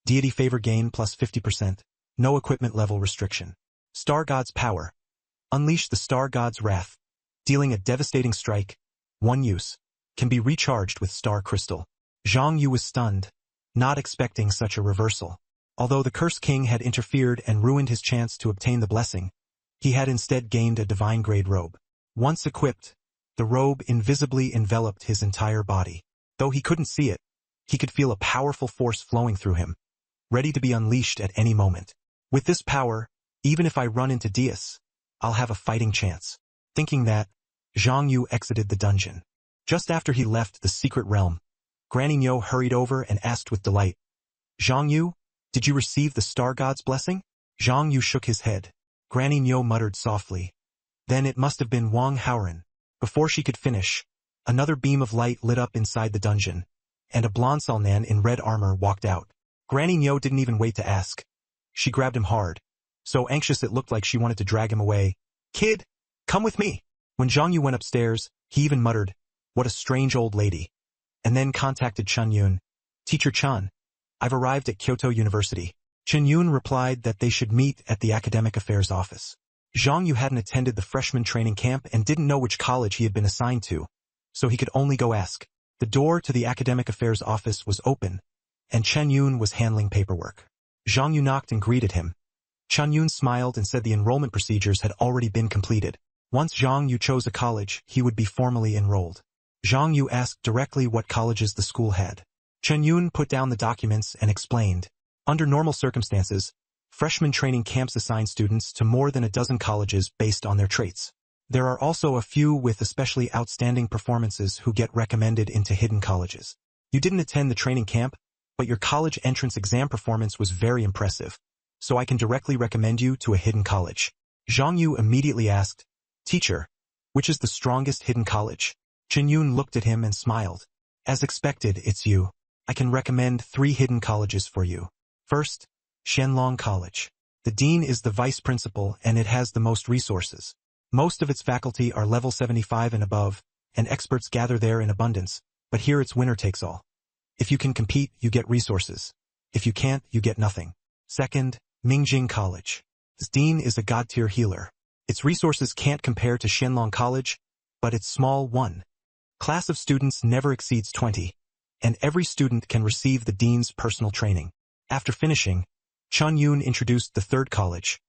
Deity favor gain plus 50%. No equipment level restriction. Star God's power. Unleash the Star God's wrath. Dealing a devastating strike. One use. Can be recharged with star crystal. Zhang Yu was stunned, not expecting such a reversal. Although the Curse King had interfered and ruined his chance to obtain the blessing, he had instead gained a divine grade robe. Once equipped, the robe invisibly enveloped his entire body. Though he couldn't see it, he could feel a powerful force flowing through him, ready to be unleashed at any moment. With this power, even if I run into Deus, I'll have a fighting chance. Thinking that, Zhang Yu exited the dungeon. Just after he left the secret realm, Granny Nyo hurried over and asked with delight, "Zhang Yu, did you receive the Star God's blessing?" Zhang Yu shook his head. Granny Nyo muttered softly, "Then it must have been Wang Haoren." Before she could finish, another beam of light lit up inside the dungeon, and a blonde Salnan in red armor walked out. Granny Nyo didn't even wait to ask. She grabbed him hard, so anxious it looked like she wanted to drag him away. "Kid, come with me." When Zhang Yu went upstairs, he even muttered, "What a strange old lady," and then contacted Chen Yun. "Teacher Chen, I've arrived at Kyoto University." Chen Yun replied that they should meet at the Academic Affairs office. Zhang Yu hadn't attended the freshman training camp and didn't know which college he had been assigned to, so he could only go ask. The door to the Academic Affairs office was open, and Chen Yun was handling paperwork. Zhang Yu knocked and greeted him. Chen Yun smiled and said the enrollment procedures had already been completed. Once Zhang Yu chose a college, he would be formally enrolled. Zhang Yu asked directly what colleges the school had. Chen Yun put down the documents and explained, under normal circumstances, freshman training camps assign students to more than a dozen colleges based on their traits. There are also a few with especially outstanding performances who get recommended into hidden colleges. You didn't attend the training camp, but your college entrance exam performance was very impressive, so I can directly recommend you to a hidden college. Zhang Yu immediately asked, "Teacher, which is the strongest hidden college?" Chen Yun looked at him and smiled. "As expected, it's you. I can recommend 3 hidden colleges for you. First, Shenlong College. The dean is the vice principal and it has the most resources. Most of its faculty are level 75 and above, and experts gather there in abundance, but here it's winner takes all. If you can compete, you get resources. If you can't, you get nothing. Second, Mingjing College. Its dean is a god-tier healer. Its resources can't compare to Shenlong College, but it's small 1. Class of students never exceeds 20, and every student can receive the dean's personal training. After finishing, Chen Yun introduced the 3rd college.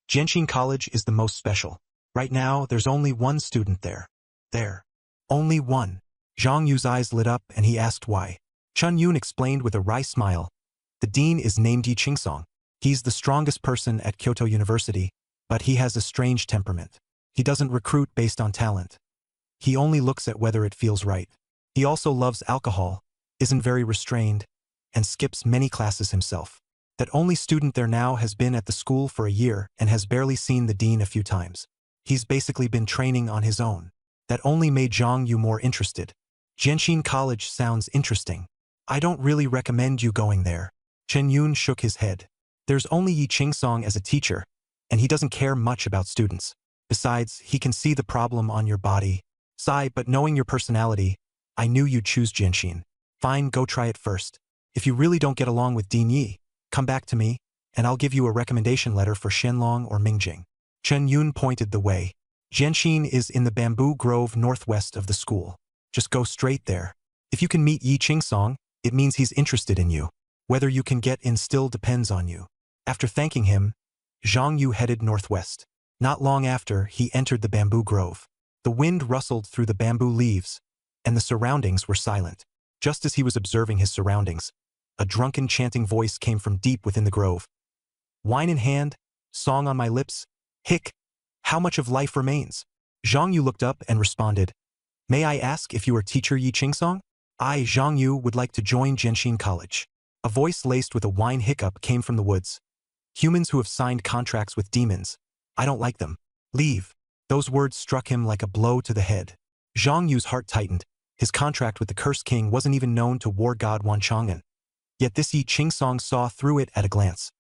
Jianqing College is the most special. Right now, there's only 1 student there. There. Only 1. Zhang Yu's eyes lit up and he asked why. Chen Yun explained with a wry smile. The dean is named Yi Qingsong. He's the strongest person at Kyoto University, but he has a strange temperament. He doesn't recruit based on talent. He only looks at whether it feels right. He also loves alcohol, isn't very restrained, and skips many classes himself. That only student there now has been at the school for a year and has barely seen the dean a few times. He's basically been training on his own. That only made Zhang Yu more interested. Jianxin College sounds interesting. I don't really recommend you going there. Chen Yun shook his head. There's only Yi Qingsong as a teacher, and he doesn't care much about students. Besides, he can see the problem on your body. Sigh, but knowing your personality, I knew you'd choose Jianxin. Fine, go try it first. If you really don't get along with Dean Yi, come back to me, and I'll give you a recommendation letter for Shenlong or Mingjing. Chen Yun pointed the way. Jianxin is in the bamboo grove northwest of the school. Just go straight there. If you can meet Yi Qingsong, it means he's interested in you. Whether you can get in still depends on you. After thanking him, Zhang Yu headed northwest. Not long after, he entered the bamboo grove. The wind rustled through the bamboo leaves, and the surroundings were silent. Just as he was observing his surroundings, a drunken chanting voice came from deep within the grove. Wine in hand, song on my lips, hic, how much of life remains? Zhang Yu looked up and responded, May I ask if you are teacher Yi Qingsong? I, Zhang Yu, would like to join Jianxin College. A voice laced with a whine hiccup came from the woods. Humans who have signed contracts with demons. I don't like them. Leave. Those words struck him like a blow to the head. Zhang Yu's heart tightened. His contract with the Cursed King wasn't even known to war god Wan Chang'an. Yet this Yi Qingsong saw through it at a glance.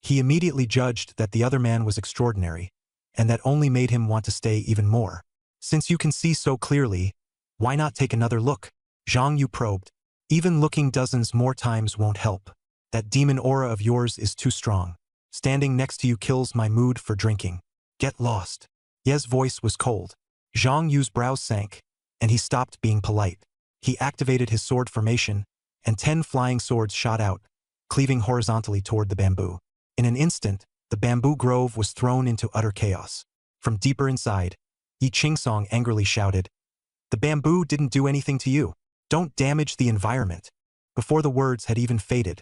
He immediately judged that the other man was extraordinary, and that only made him want to stay even more. Since you can see so clearly, why not take another look? Zhang Yu probed. Even looking dozens more times won't help. That demon aura of yours is too strong. Standing next to you kills my mood for drinking. Get lost. Ye's voice was cold. Zhang Yu's brows sank, and he stopped being polite. He activated his sword formation, and 10 flying swords shot out, cleaving horizontally toward the bamboo. In an instant, the bamboo grove was thrown into utter chaos. From deeper inside, Yi Qingsong angrily shouted, The bamboo didn't do anything to you. Don't damage the environment. Before the words had even faded,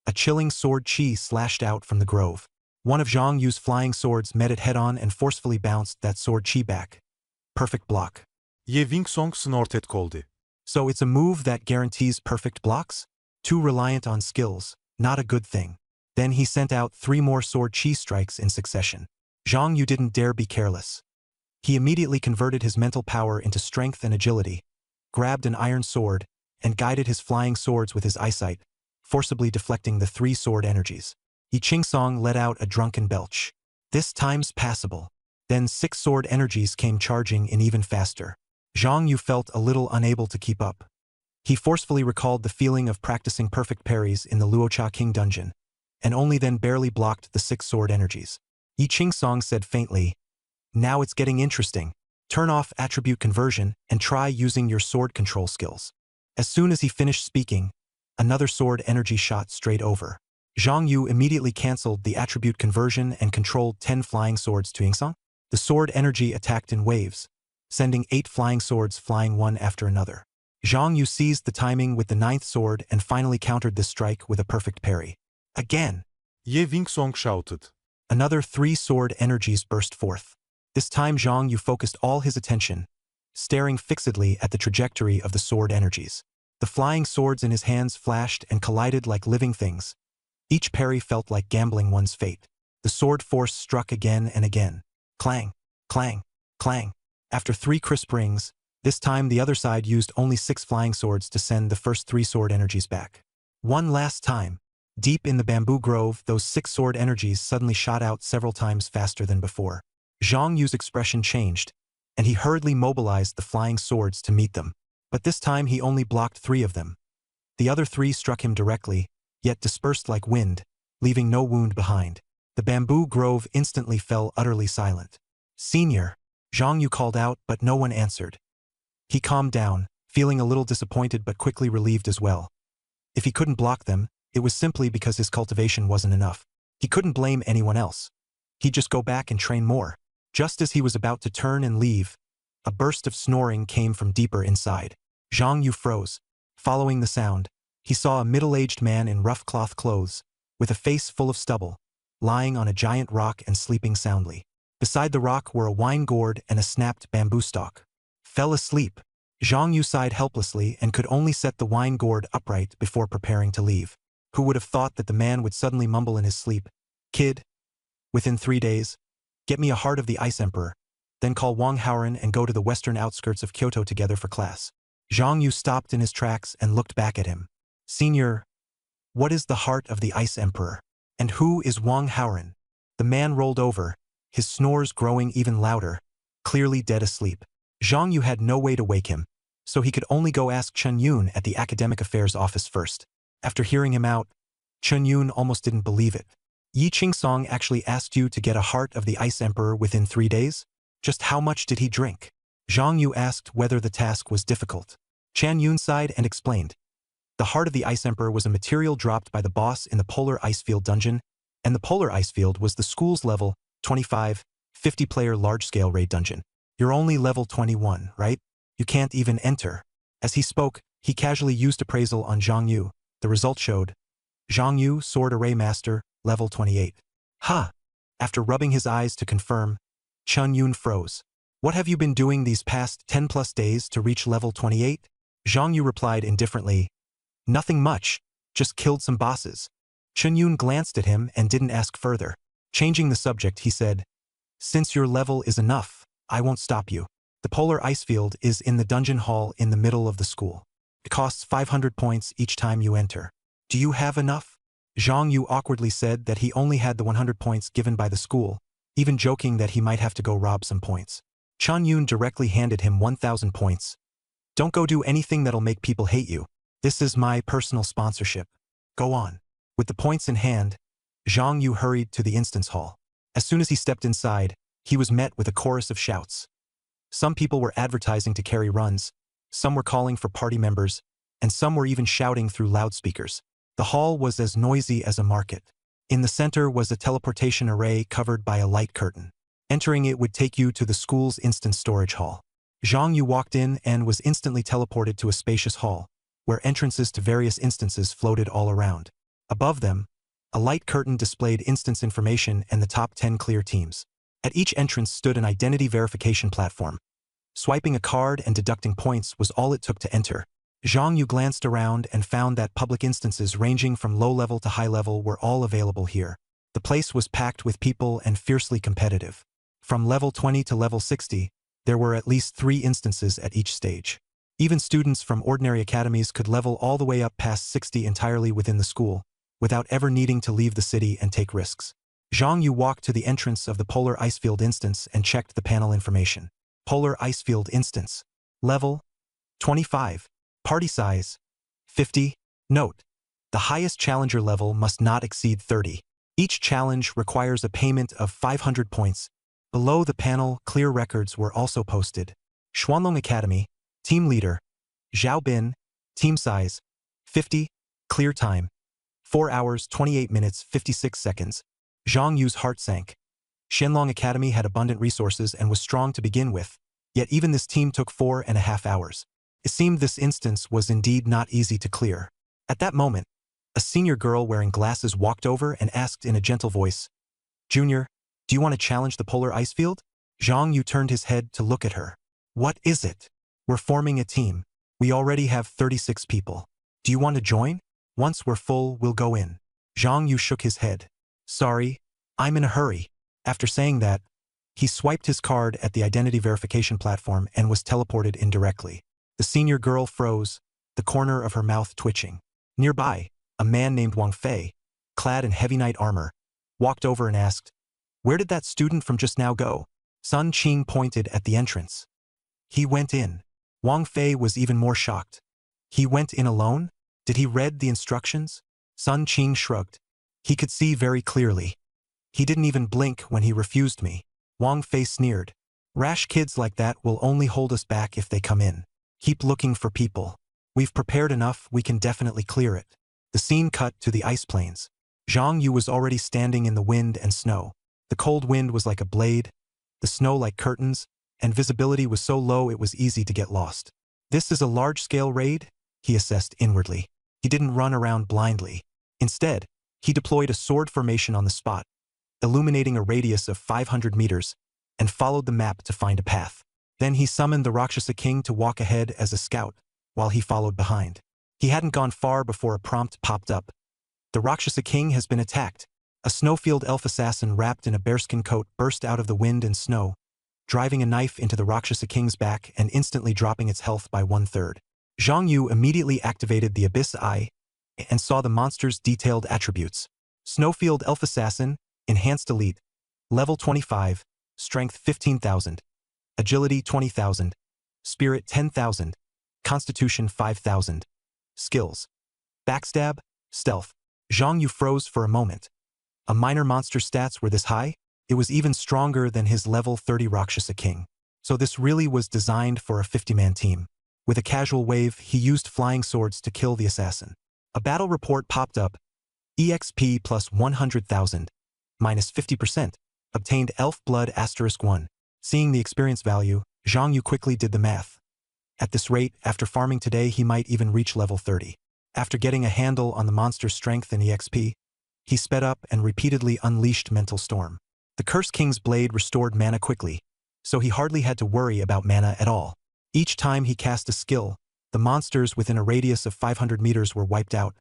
a chilling sword chi slashed out from the grove. One of Zhang Yu's flying swords met it head-on and forcefully bounced that sword chi back. Perfect block. Ye Wingsong snorted koldi. So it's a move that guarantees perfect blocks? Too reliant on skills, not a good thing. Then he sent out 3 more sword chi strikes in succession. Zhang Yu didn't dare be careless. He immediately converted his mental power into strength and agility, grabbed an iron sword, and guided his flying swords with his eyesight, forcibly deflecting the 3 sword energies. Yi Qingsong let out a drunken belch. This time's passable. Then 6 sword energies came charging in even faster. Zhang Yu felt a little unable to keep up. He forcefully recalled the feeling of practicing perfect parries in the Luocha King dungeon, and only then barely blocked the 6 sword energies. Yi Qingsong said faintly, Now it's getting interesting. Turn off attribute conversion and try using your sword control skills. As soon as he finished speaking, another sword energy shot straight over. Zhang Yu immediately cancelled the attribute conversion and controlled 10 flying swords to Yingsong. The sword energy attacked in waves, sending 8 flying swords flying one after another. Zhang Yu seized the timing with the 9th sword and finally countered this strike with a perfect parry. Again! Ye Wingsong shouted. Another 3 sword energies burst forth. This time Zhang Yu focused all his attention, staring fixedly at the trajectory of the sword energies. The flying swords in his hands flashed and collided like living things. Each parry felt like gambling one's fate. The sword force struck again and again. Clang, clang, clang. After 3 crisp rings, this time the other side used only 6 flying swords to send the first 3 sword energies back. One last time. Deep in the bamboo grove, those 6 sword energies suddenly shot out several times faster than before. Zhang Yu's expression changed, and he hurriedly mobilized the flying swords to meet them. But this time he only blocked 3 of them. The other 3 struck him directly, yet dispersed like wind, leaving no wound behind. The bamboo grove instantly fell utterly silent. Senior, Zhang Yu called out, but no one answered. He calmed down, feeling a little disappointed but quickly relieved as well. If he couldn't block them, it was simply because his cultivation wasn't enough. He couldn't blame anyone else. He'd just go back and train more. Just as he was about to turn and leave, a burst of snoring came from deeper inside. Zhang Yu froze. Following the sound, he saw a middle-aged man in rough cloth clothes, with a face full of stubble, lying on a giant rock and sleeping soundly. Beside the rock were a wine gourd and a snapped bamboo stalk. Fell asleep. Zhang Yu sighed helplessly and could only set the wine gourd upright before preparing to leave. Who would have thought that the man would suddenly mumble in his sleep, Kid, within 3 days, get me a Heart of the Ice Emperor, then call Wang Haoren and go to the western outskirts of Kyoto together for class. Zhang Yu stopped in his tracks and looked back at him. Senior, what is the heart of the Ice Emperor? And who is Wang Haoran? The man rolled over, his snores growing even louder, clearly dead asleep. Zhang Yu had no way to wake him, so he could only go ask Chen Yun at the Academic Affairs office first. After hearing him out, Chen Yun almost didn't believe it. Yi Qingsong actually asked you to get a heart of the Ice Emperor within 3 days? Just how much did he drink? Zhang Yu asked whether the task was difficult. Chan Yun sighed and explained. The heart of the Ice Emperor was a material dropped by the boss in the Polar Icefield dungeon, and the Polar Icefield was the school's level 25, 50-player large-scale raid dungeon. You're only level 21, right? You can't even enter. As he spoke, he casually used appraisal on Zhang Yu. The result showed, Zhang Yu, Sword Array Master, level 28. Ha! After rubbing his eyes to confirm, Chen Yun froze. What have you been doing these past 10+ days to reach level 28? Zhang Yu replied indifferently, nothing much, just killed some bosses. Chen Yun glanced at him and didn't ask further. Changing the subject, he said, since your level is enough, I won't stop you. The Polar Icefield is in the dungeon hall in the middle of the school. It costs 500 points each time you enter. Do you have enough? Zhang Yu awkwardly said that he only had the 100 points given by the school, even joking that he might have to go rob some points. Chen Yun directly handed him 1,000 points. Don't go do anything that'll make people hate you. This is my personal sponsorship. Go on. With the points in hand, Zhang Yu hurried to the instance hall. As soon as he stepped inside, he was met with a chorus of shouts. Some people were advertising to carry runs, some were calling for party members, and some were even shouting through loudspeakers. The hall was as noisy as a market. In the center was a teleportation array covered by a light curtain. Entering it would take you to the school's instant storage hall. Zhang Yu walked in and was instantly teleported to a spacious hall, where entrances to various instances floated all around. Above them, a light curtain displayed instance information and the top 10 clear teams. At each entrance stood an identity verification platform. Swiping a card and deducting points was all it took to enter. Zhang Yu glanced around and found that public instances ranging from low level to high level were all available here. The place was packed with people and fiercely competitive. From level 20 to level 60, there were at least 3 instances at each stage. Even students from ordinary academies could level all the way up past 60 entirely within the school, without ever needing to leave the city and take risks. Zhang Yu walked to the entrance of the Polar Icefield instance and checked the panel information. Polar Icefield instance. Level 25. Party size 50. Note: the highest challenger level must not exceed 30. Each challenge requires a payment of 500 points. Below the panel, clear records were also posted. Xuanlong Academy, Team Leader, Zhao Bin, Team Size, 50, Clear Time, 4 hours 28 minutes 56 seconds. Zhang Yu's heart sank. Shenlong Academy had abundant resources and was strong to begin with, yet even this team took 4.5 hours. It seemed this instance was indeed not easy to clear. At that moment, a senior girl wearing glasses walked over and asked in a gentle voice, Junior, do you want to challenge the Polar Icefield? Zhang Yu turned his head to look at her. What is it? We're forming a team. We already have 36 people. Do you want to join? Once we're full, we'll go in. Zhang Yu shook his head. Sorry, I'm in a hurry. After saying that, he swiped his card at the identity verification platform and was teleported in directly. The senior girl froze, the corner of her mouth twitching. Nearby, a man named Wang Fei, clad in heavy knight armor, walked over and asked, Where did that student from just now go? Sun Qing pointed at the entrance. He went in. Wang Fei was even more shocked. He went in alone? Did he read the instructions? Sun Qing shrugged. He could see very clearly. He didn't even blink when he refused me. Wang Fei sneered. Rash kids like that will only hold us back if they come in. Keep looking for people. We've prepared enough, we can definitely clear it. The scene cut to the ice plains. Zhang Yu was already standing in the wind and snow. The cold wind was like a blade, the snow like curtains, and visibility was so low it was easy to get lost. This is a large-scale raid, he assessed inwardly. He didn't run around blindly. Instead, he deployed a sword formation on the spot, illuminating a radius of 500 meters, and followed the map to find a path. Then he summoned the Rakshasa King to walk ahead as a scout, while he followed behind. He hadn't gone far before a prompt popped up. The Rakshasa King has been attacked. A snowfield elf assassin wrapped in a bearskin coat burst out of the wind and snow, driving a knife into the Rakshasa King's back and instantly dropping its health by 1/3. Zhang Yu immediately activated the Abyss Eye and saw the monster's detailed attributes. Snowfield Elf Assassin, Enhanced Elite, Level 25, Strength 15,000, Agility 20,000, Spirit 10,000, Constitution 5,000. Skills: Backstab, Stealth. Zhang Yu froze for a moment. A minor monster stats were this high? It was even stronger than his level 30 Rakshasa King. So this really was designed for a 50-man team. With a casual wave, he used flying swords to kill the assassin. A battle report popped up. EXP plus 100,000. Minus 50%. Obtained Elf Blood *1. Seeing the experience value, Zhang Yu quickly did the math. At this rate, after farming today, he might even reach level 30. After getting a handle on the monster's strength and EXP, he sped up and repeatedly unleashed Mental Storm. The Curse King's blade restored mana quickly, so he hardly had to worry about mana at all. Each time he cast a skill, the monsters within a radius of 500 meters were wiped out,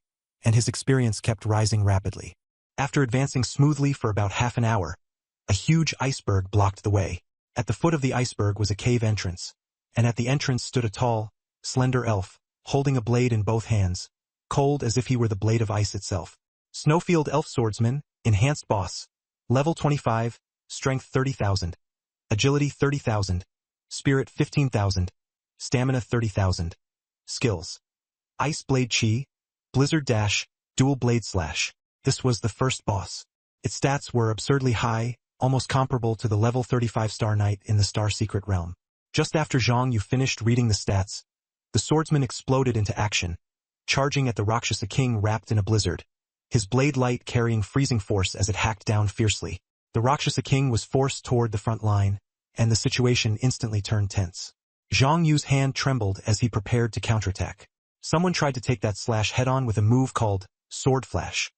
and his experience kept rising rapidly. After advancing smoothly for about half an hour, a huge iceberg blocked the way. At the foot of the iceberg was a cave entrance, and at the entrance stood a tall, slender elf, holding a blade in both hands, cold as if he were the blade of ice itself. Snowfield Elf Swordsman, Enhanced Boss, Level 25, Strength 30,000, Agility 30,000, Spirit 15,000, Stamina 30,000. Skills: Ice Blade Chi, Blizzard Dash, Dual Blade Slash. This was the first boss. Its stats were absurdly high, almost comparable to the level 35 Star Knight in the Star Secret realm. Just after Zhang Yu finished reading the stats, the swordsman exploded into action, charging at the Rakshasa King wrapped in a blizzard, his blade light carrying freezing force as it hacked down fiercely. The Rakshasa King was forced toward the front line, and the situation instantly turned tense. Zhang Yu's hand trembled as he prepared to counterattack. Someone tried to take that slash head-on with a move called Sword Flash.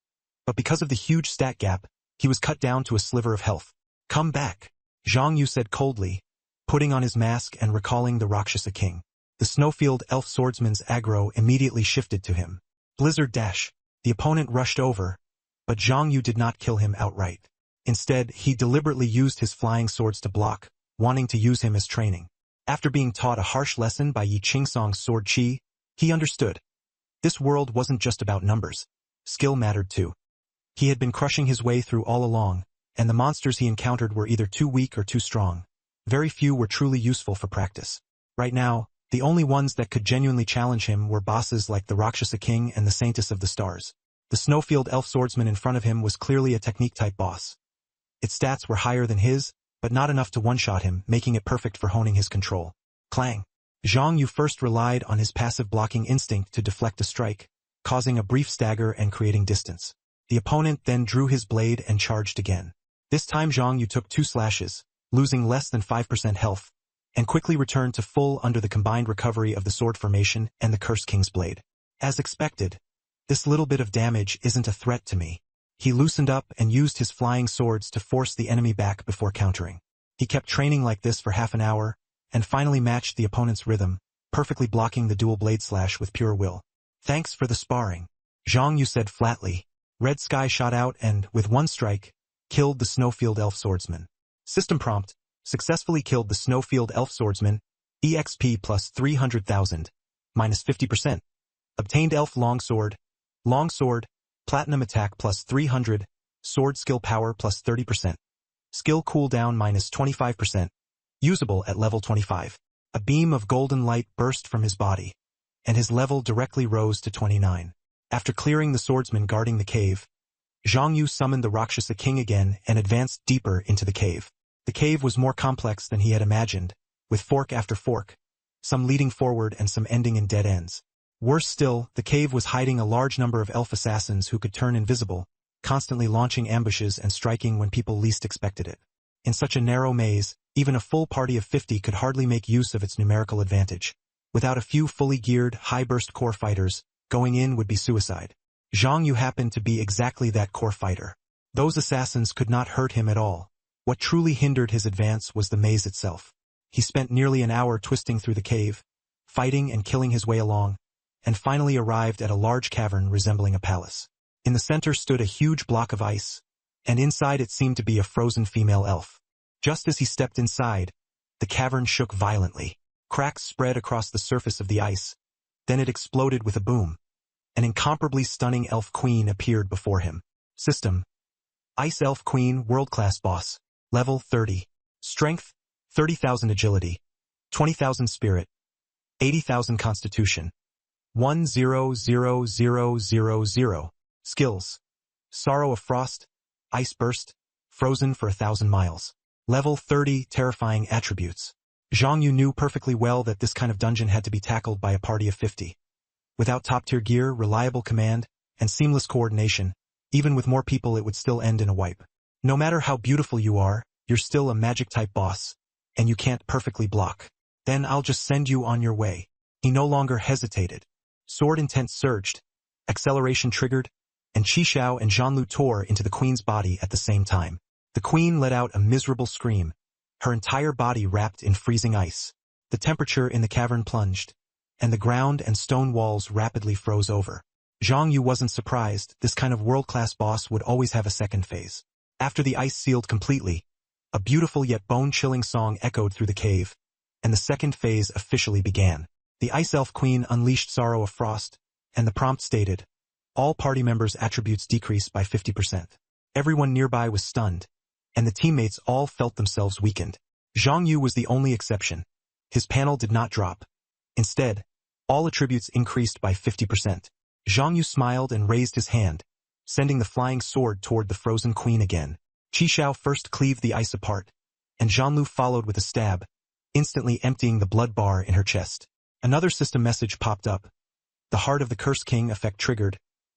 But because of the huge stat gap, he was cut down to a sliver of health. "Come back," Zhang Yu said coldly, putting on his mask and recalling the Rakshasa King. The Snowfield Elf Swordsman's aggro immediately shifted to him. Blizzard Dash. The opponent rushed over, but Zhang Yu did not kill him outright. Instead, he deliberately used his flying swords to block, wanting to use him as training. After being taught a harsh lesson by Yi Qingsong's Sword Chi, he understood. This world wasn't just about numbers. Skill mattered too. He had been crushing his way through all along, and the monsters he encountered were either too weak or too strong. Very few were truly useful for practice. Right now, the only ones that could genuinely challenge him were bosses like the Rakshasa King and the Saintess of the Stars. The Snowfield Elf Swordsman in front of him was clearly a technique-type boss. Its stats were higher than his, but not enough to one-shot him, making it perfect for honing his control. Clang. Zhang Yu first relied on his passive blocking instinct to deflect a strike, causing a brief stagger and creating distance. The opponent then drew his blade and charged again. This time Zhang Yu took 2 slashes, losing less than 5% health, and quickly returned to full under the combined recovery of the sword formation and the Curse King's blade. As expected, this little bit of damage isn't a threat to me. He loosened up and used his flying swords to force the enemy back before countering. He kept training like this for half an hour, and finally matched the opponent's rhythm, perfectly blocking the dual blade slash with pure will. "Thanks for the sparring," Zhang Yu said flatly. Red Sky shot out and, with one strike, killed the Snowfield Elf Swordsman. System prompt: successfully killed the Snowfield Elf Swordsman, EXP plus 300,000, minus 50%. Obtained Elf Longsword, Platinum Attack plus 300, Sword Skill Power plus 30%. Skill Cooldown minus 25%. Usable at level 25. A beam of golden light burst from his body, and his level directly rose to 29. After clearing the swordsman guarding the cave, Zhang Yu summoned the Rakshasa King again and advanced deeper into the cave. The cave was more complex than he had imagined, with fork after fork, some leading forward and some ending in dead ends. Worse still, the cave was hiding a large number of elf assassins who could turn invisible, constantly launching ambushes and striking when people least expected it. In such a narrow maze, even a full party of 50 could hardly make use of its numerical advantage. Without a few fully geared, high-burst core fighters, going in would be suicide. Zhang Yu happened to be exactly that core fighter. Those assassins could not hurt him at all. What truly hindered his advance was the maze itself. He spent nearly an hour twisting through the cave, fighting and killing his way along, and finally arrived at a large cavern resembling a palace. In the center stood a huge block of ice, and inside it seemed to be a frozen female elf. Just as he stepped inside, the cavern shook violently. Cracks spread across the surface of the ice, Then it exploded with a boom. An incomparably stunning Elf Queen appeared before him. System: Ice Elf Queen World-Class Boss. Level 30. Strength: 30,000 Agility, 20,000 Spirit, 80,000 Constitution. 100000. Skills: Sorrow of Frost, Ice Burst, Frozen for 1,000 miles. Level 30. Terrifying Attributes. Zhang Yu knew perfectly well that this kind of dungeon had to be tackled by a party of 50. Without top-tier gear, reliable command, and seamless coordination, even with more people it would still end in a wipe. No matter how beautiful you are, you're still a magic-type boss, and you can't perfectly block. Then I'll just send you on your way. He no longer hesitated. Sword intent surged, acceleration triggered, and Qishao and Zhanlu tore into the queen's body at the same time. The queen let out a miserable scream, her entire body wrapped in freezing ice. The temperature in the cavern plunged, and the ground and stone walls rapidly froze over. Zhang Yu wasn't surprised. This kind of world-class boss would always have a second phase. After the ice sealed completely, a beautiful yet bone-chilling song echoed through the cave, and the second phase officially began. The Ice Elf Queen unleashed Sorrow of Frost, and the prompt stated, all party members' attributes decrease by 50%. Everyone nearby was stunned, and the teammates all felt themselves weakened. Zhang Yu was the only exception. His panel did not drop. Instead, all attributes increased by 50%. Zhang Yu smiled and raised his hand, sending the flying sword toward the frozen queen again. Qishao first cleaved the ice apart, and Zhanlu followed with a stab, instantly emptying the blood bar in her chest. Another system message popped up. The Heart of the Curse King effect triggered,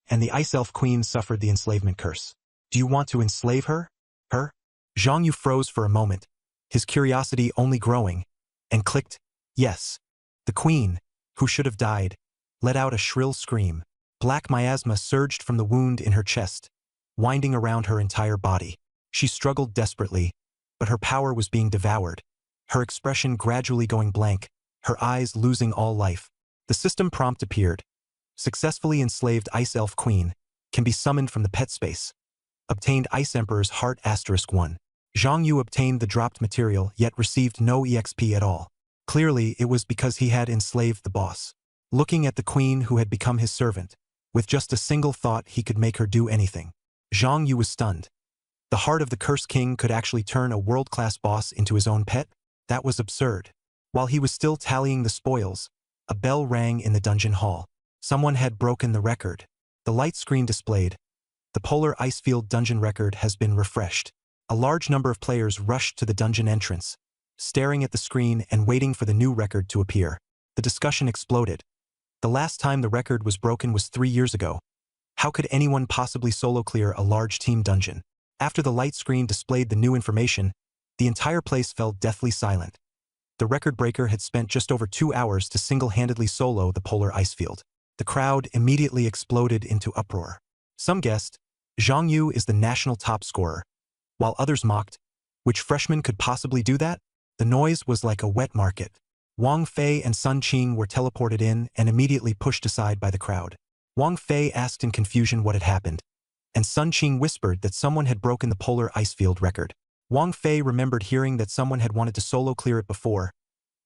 and the Ice Elf Queen suffered the enslavement curse. Do you want to enslave her? Her? Zhang Yu froze for a moment, his curiosity only growing, and clicked, yes. The queen, who should have died, let out a shrill scream. Black miasma surged from the wound in her chest, winding around her entire body. She struggled desperately, but her power was being devoured, her expression gradually going blank, her eyes losing all life. The system prompt appeared. Successfully enslaved Ice Elf Queen can be summoned from the pet space. Obtained Ice Emperor's Heart *1. Zhang Yu obtained the dropped material yet received no EXP at all. Clearly, it was because he had enslaved the boss. Looking at the queen who had become his servant, with just a single thought he could make her do anything. Zhang Yu was stunned. The Heart of the Curse King could actually turn a world-class boss into his own pet? That was absurd. While he was still tallying the spoils, a bell rang in the dungeon hall. Someone had broken the record. The light screen displayed, the Polar Icefield dungeon record has been refreshed. A large number of players rushed to the dungeon entrance, staring at the screen and waiting for the new record to appear. The discussion exploded. The last time the record was broken was 3 years ago. How could anyone possibly solo clear a large team dungeon? After the light screen displayed the new information, the entire place fell deathly silent. The record breaker had spent just over 2 hours to single-handedly solo the Polar Icefield. The crowd immediately exploded into uproar. Some guessed, Zhang Yu is the national top scorer, while others mocked, which freshman could possibly do that? The noise was like a wet market. Wang Fei and Sun Qing were teleported in and immediately pushed aside by the crowd. Wang Fei asked in confusion what had happened, and Sun Qing whispered that someone had broken the Polar Icefield record. Wang Fei remembered hearing that someone had wanted to solo clear it before,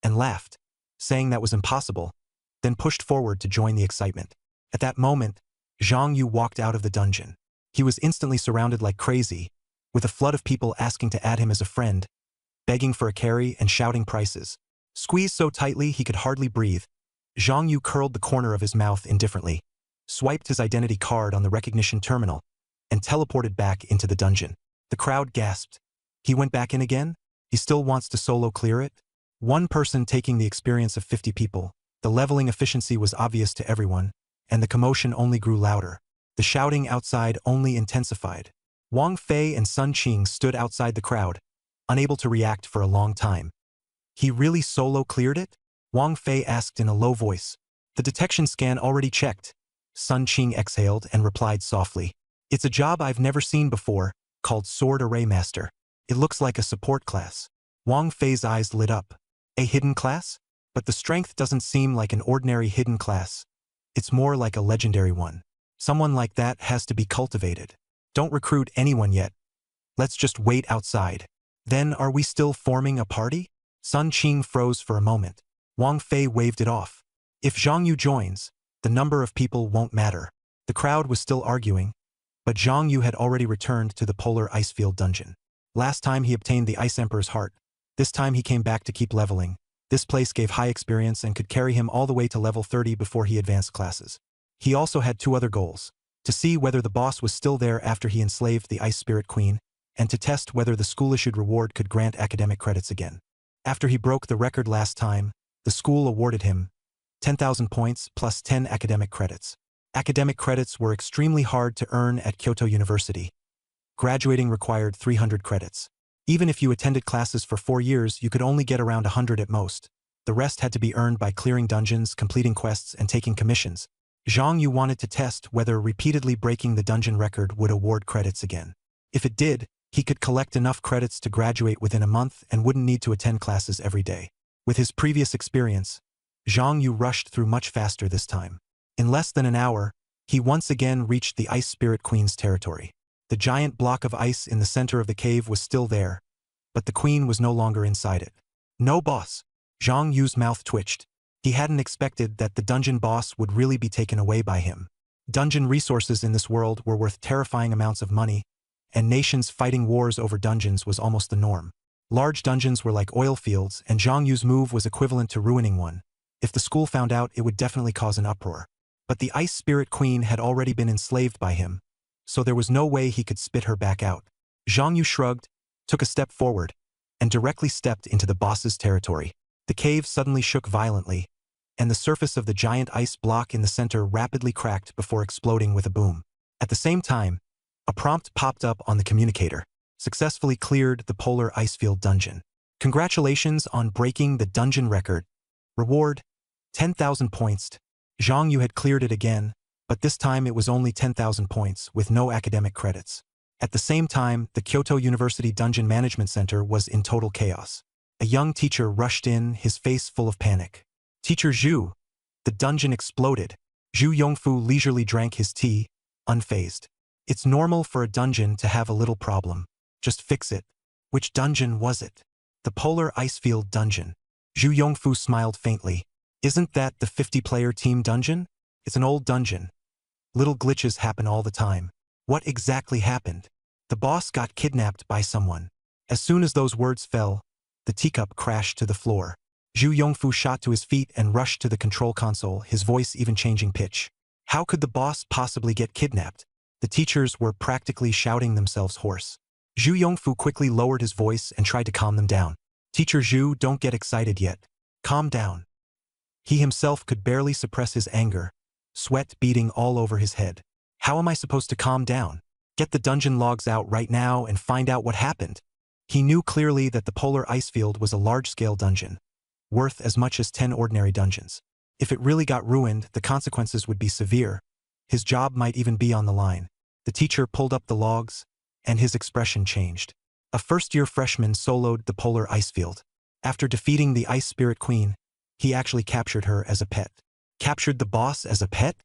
and laughed, saying that was impossible, then pushed forward to join the excitement. At that moment, Zhang Yu walked out of the dungeon. He was instantly surrounded like crazy, with a flood of people asking to add him as a friend, begging for a carry and shouting prices. Squeezed so tightly he could hardly breathe, Zhang Yu curled the corner of his mouth indifferently, swiped his identity card on the recognition terminal, and teleported back into the dungeon. The crowd gasped. He went back in again? He still wants to solo clear it? One person taking the experience of 50 people. The leveling efficiency was obvious to everyone, and the commotion only grew louder. The shouting outside only intensified. Wang Fei and Sun Qing stood outside the crowd, unable to react for a long time. He really solo cleared it? Wang Fei asked in a low voice. The detection scan already checked. Sun Qing exhaled and replied softly. It's a job I've never seen before, called Sword Array Master. It looks like a support class. Wang Fei's eyes lit up. A hidden class? But the strength doesn't seem like an ordinary hidden class. It's more like a legendary one. Someone like that has to be cultivated. Don't recruit anyone yet. Let's just wait outside. Then are we still forming a party? Sun Qing froze for a moment. Wang Fei waved it off. If Zhang Yu joins, the number of people won't matter. The crowd was still arguing, but Zhang Yu had already returned to the polar icefield dungeon. Last time he obtained the Ice Emperor's heart. This time he came back to keep leveling. This place gave high experience and could carry him all the way to level 30 before he advanced classes. He also had two other goals: to see whether the boss was still there after he enslaved the Ice Spirit Queen, and to test whether the school-issued reward could grant academic credits again. After he broke the record last time, the school awarded him 10,000 points plus 10 academic credits. Academic credits were extremely hard to earn at Kyoto University. Graduating required 300 credits. Even if you attended classes for 4 years, you could only get around 100 at most. The rest had to be earned by clearing dungeons, completing quests, and taking commissions. Zhang Yu wanted to test whether repeatedly breaking the dungeon record would award credits again. If it did, he could collect enough credits to graduate within a month and wouldn't need to attend classes every day. With his previous experience, Zhang Yu rushed through much faster this time. In less than an hour, he once again reached the Ice Spirit Queen's territory. The giant block of ice in the center of the cave was still there, but the queen was no longer inside it. No boss. Zhang Yu's mouth twitched. He hadn't expected that the dungeon boss would really be taken away by him. Dungeon resources in this world were worth terrifying amounts of money, and nations fighting wars over dungeons was almost the norm. Large dungeons were like oil fields, and Zhang Yu's move was equivalent to ruining one. If the school found out, it would definitely cause an uproar. But the Ice Spirit Queen had already been enslaved by him, so there was no way he could spit her back out. Zhang Yu shrugged, took a step forward, and directly stepped into the boss's territory. The cave suddenly shook violently, and the surface of the giant ice block in the center rapidly cracked before exploding with a boom. At the same time, a prompt popped up on the communicator. Successfully cleared the polar icefield dungeon. Congratulations on breaking the dungeon record. Reward: 10,000 points. Zhang Yu had cleared it again, but this time it was only 10,000 points, with no academic credits. At the same time, the Kyoto University Dungeon Management Center was in total chaos. A young teacher rushed in, his face full of panic. "Teacher Zhu!" The dungeon exploded. Zhu Yongfu leisurely drank his tea, unfazed. It's normal for a dungeon to have a little problem. Just fix it. Which dungeon was it? The Polar Icefield Dungeon. Zhu Yongfu smiled faintly. Isn't that the 50-player team dungeon? It's an old dungeon. Little glitches happen all the time. What exactly happened? The boss got kidnapped by someone. As soon as those words fell, the teacup crashed to the floor. Zhu Yongfu shot to his feet and rushed to the control console, his voice even changing pitch. How could the boss possibly get kidnapped? The teachers were practically shouting themselves hoarse. Zhu Yongfu quickly lowered his voice and tried to calm them down. "Teacher Zhu, don't get excited yet. Calm down." He himself could barely suppress his anger, sweat beading all over his head. How am I supposed to calm down? Get the dungeon logs out right now and find out what happened. He knew clearly that the Polar Icefield was a large-scale dungeon, worth as much as 10 ordinary dungeons. If it really got ruined, the consequences would be severe. His job might even be on the line. The teacher pulled up the logs, and his expression changed. A first-year freshman soloed the Polar Icefield. After defeating the Ice Spirit Queen, he actually captured her as a pet. Captured the boss as a pet?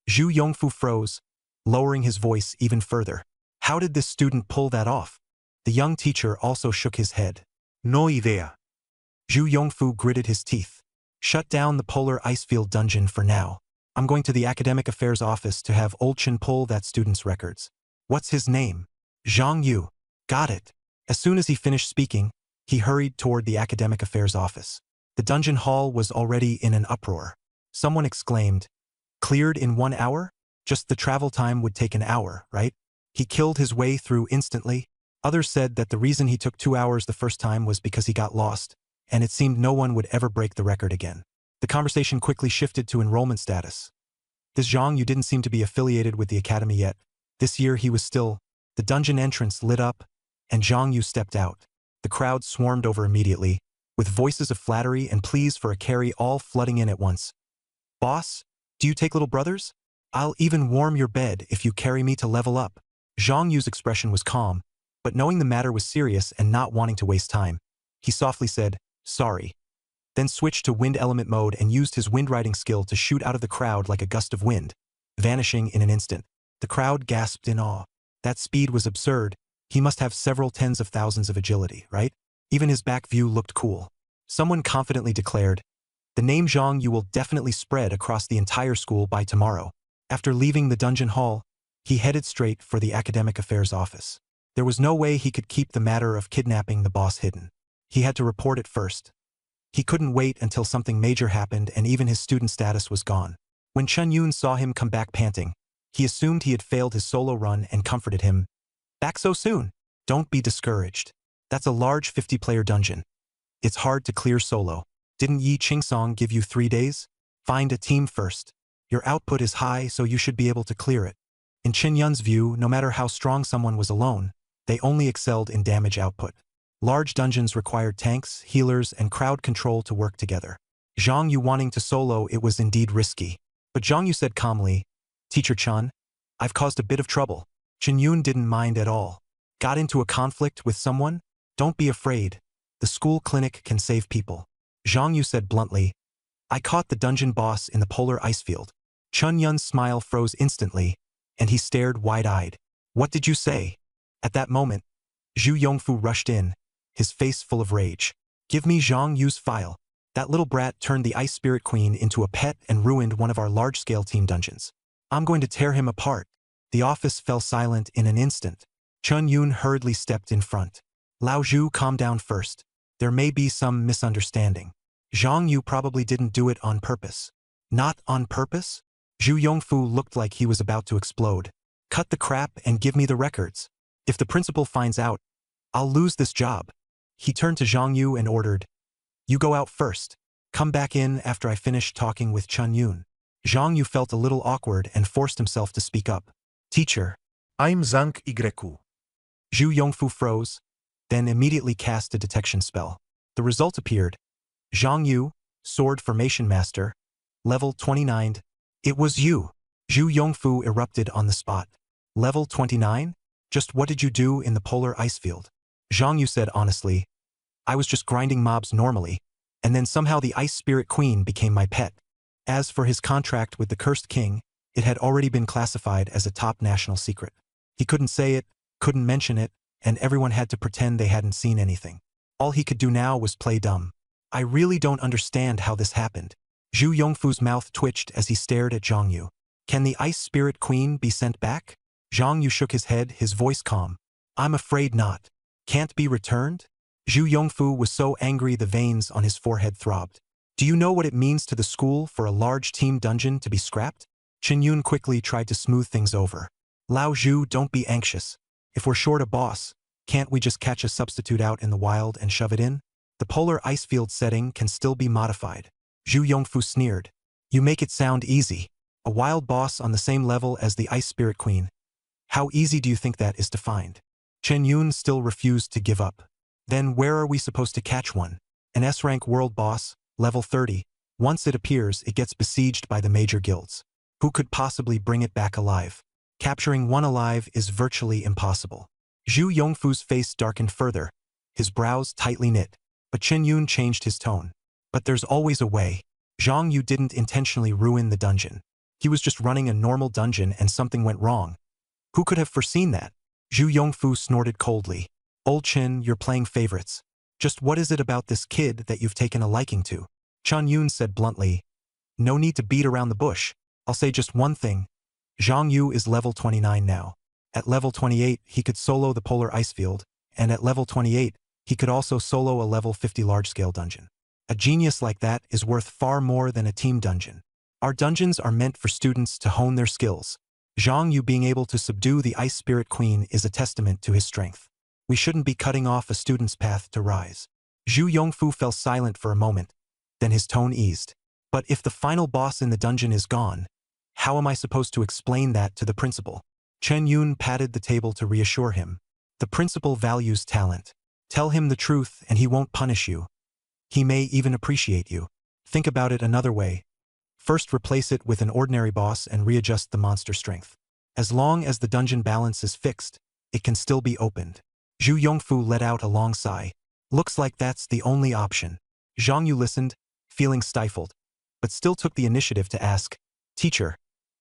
Zhu Yongfu froze, lowering his voice even further. How did this student pull that off? The young teacher also shook his head. No idea. Zhu Yongfu gritted his teeth. Shut down the Polar Icefield dungeon for now. I'm going to the Academic Affairs office to have Olchen pull that student's records. What's his name? Zhang Yu. Got it. As soon as he finished speaking, he hurried toward the Academic Affairs office. The dungeon hall was already in an uproar. Someone exclaimed, "Cleared in 1 hour? Just the travel time would take an hour, right? He killed his way through instantly." Others said that the reason he took 2 hours the first time was because he got lost, and it seemed no one would ever break the record again. The conversation quickly shifted to enrollment status. This Zhang Yu didn't seem to be affiliated with the academy yet. This year he was still. The dungeon entrance lit up, and Zhang Yu stepped out. The crowd swarmed over immediately, with voices of flattery and pleas for a carry all flooding in at once. "Boss, do you take little brothers? I'll even warm your bed if you carry me to level up." Zhang Yu's expression was calm, but knowing the matter was serious and not wanting to waste time, he softly said, "Sorry," then switched to wind element mode and used his wind riding skill to shoot out of the crowd like a gust of wind, vanishing in an instant. The crowd gasped in awe. That speed was absurd. He must have several tens of thousands of agility, right? Even his back view looked cool. Someone confidently declared, The name Zhang Yu will definitely spread across the entire school by tomorrow. After leaving the dungeon hall, he headed straight for the academic affairs office. There was no way he could keep the matter of kidnapping the boss hidden. He had to report it first. He couldn't wait until something major happened and even his student status was gone. When Chen Yun saw him come back panting, he assumed he had failed his solo run and comforted him. Back so soon? Don't be discouraged. That's a large 50-player dungeon. It's hard to clear solo. Didn't Yi Qingsong give you 3 days? Find a team first. Your output is high, so you should be able to clear it. In Chen Yun's view, no matter how strong someone was alone, they only excelled in damage output. Large dungeons required tanks, healers, and crowd control to work together. Zhang Yu wanting to solo it was indeed risky. But Zhang Yu said calmly, "Teacher Chen, I've caused a bit of trouble." Chen Yun didn't mind at all. Got into a conflict with someone? Don't be afraid. The school clinic can save people. Zhang Yu said bluntly, "I caught the dungeon boss in the polar ice field." Chen Yun's smile froze instantly, and he stared wide-eyed. "What did you say?" At that moment, Zhu Yongfu rushed in, his face full of rage. "Give me Zhang Yu's file. That little brat turned the Ice Spirit Queen into a pet and ruined one of our large-scale team dungeons. I'm going to tear him apart." The office fell silent in an instant. Chen Yun hurriedly stepped in front. "Lao Zhu, calm down first. There may be some misunderstanding. Zhang Yu probably didn't do it on purpose." "Not on purpose?" Zhu Yongfu looked like he was about to explode. "Cut the crap and give me the records. If the principal finds out, I'll lose this job." He turned to Zhang Yu and ordered, "You go out first. Come back in after I finish talking with Chen Yun." Zhang Yu felt a little awkward and forced himself to speak up. "Teacher." I'm Zhang Yu. Zhu Yongfu froze, then immediately cast a detection spell. The result appeared. Zhang Yu, Sword Formation Master, level 29. "It was you." Zhu Yongfu erupted on the spot. "Level 29? Just what did you do in the polar ice field?" Zhang Yu said honestly, "I was just grinding mobs normally, and then somehow the Ice Spirit Queen became my pet." As for his contract with the Cursed King, it had already been classified as a top national secret. He couldn't say it, couldn't mention it, and everyone had to pretend they hadn't seen anything. All he could do now was play dumb. "I really don't understand how this happened." Zhu Yongfu's mouth twitched as he stared at Zhang Yu. "Can the Ice Spirit Queen be sent back?" Zhang Yu shook his head, his voice calm. "I'm afraid not." "Can't be returned?" Zhu Yongfu was so angry the veins on his forehead throbbed. "Do you know what it means to the school for a large team dungeon to be scrapped?" Chen Yun quickly tried to smooth things over. "Lao Zhu, don't be anxious. If we're short a boss, can't we just catch a substitute out in the wild and shove it in? The polar ice field setting can still be modified." Zhu Yongfu sneered. "You make it sound easy. A wild boss on the same level as the Ice Spirit Queen. How easy do you think that is to find?" Chen Yun still refused to give up. "Then where are we supposed to catch one?" "An S-rank world boss, level 30. Once it appears, it gets besieged by the major guilds. Who could possibly bring it back alive? Capturing one alive is virtually impossible." Zhu Yongfu's face darkened further, his brows tightly knit, but Chen Yun changed his tone. "But there's always a way. Zhang Yu didn't intentionally ruin the dungeon. He was just running a normal dungeon and something went wrong. Who could have foreseen that?" Zhu Yongfu snorted coldly. "Old Chen, you're playing favorites. Just what is it about this kid that you've taken a liking to?" Chen Yun said bluntly. "No need to beat around the bush. I'll say just one thing. Zhang Yu is level 29 now. At level 28, he could solo the polar ice field, and at level 28, he could also solo a level 50 large-scale dungeon. A genius like that is worth far more than a team dungeon. Our dungeons are meant for students to hone their skills. Zhang Yu being able to subdue the Ice Spirit Queen is a testament to his strength. We shouldn't be cutting off a student's path to rise." Zhu Yongfu fell silent for a moment, then his tone eased. "But if the final boss in the dungeon is gone, how am I supposed to explain that to the principal?" Chen Yun patted the table to reassure him. "The principal values talent. Tell him the truth and he won't punish you. He may even appreciate you. Think about it another way. First replace it with an ordinary boss and readjust the monster strength. As long as the dungeon balance is fixed, it can still be opened." Zhu Yongfu let out a long sigh. "Looks like that's the only option." Zhang Yu listened, feeling stifled, but still took the initiative to ask, "Teacher,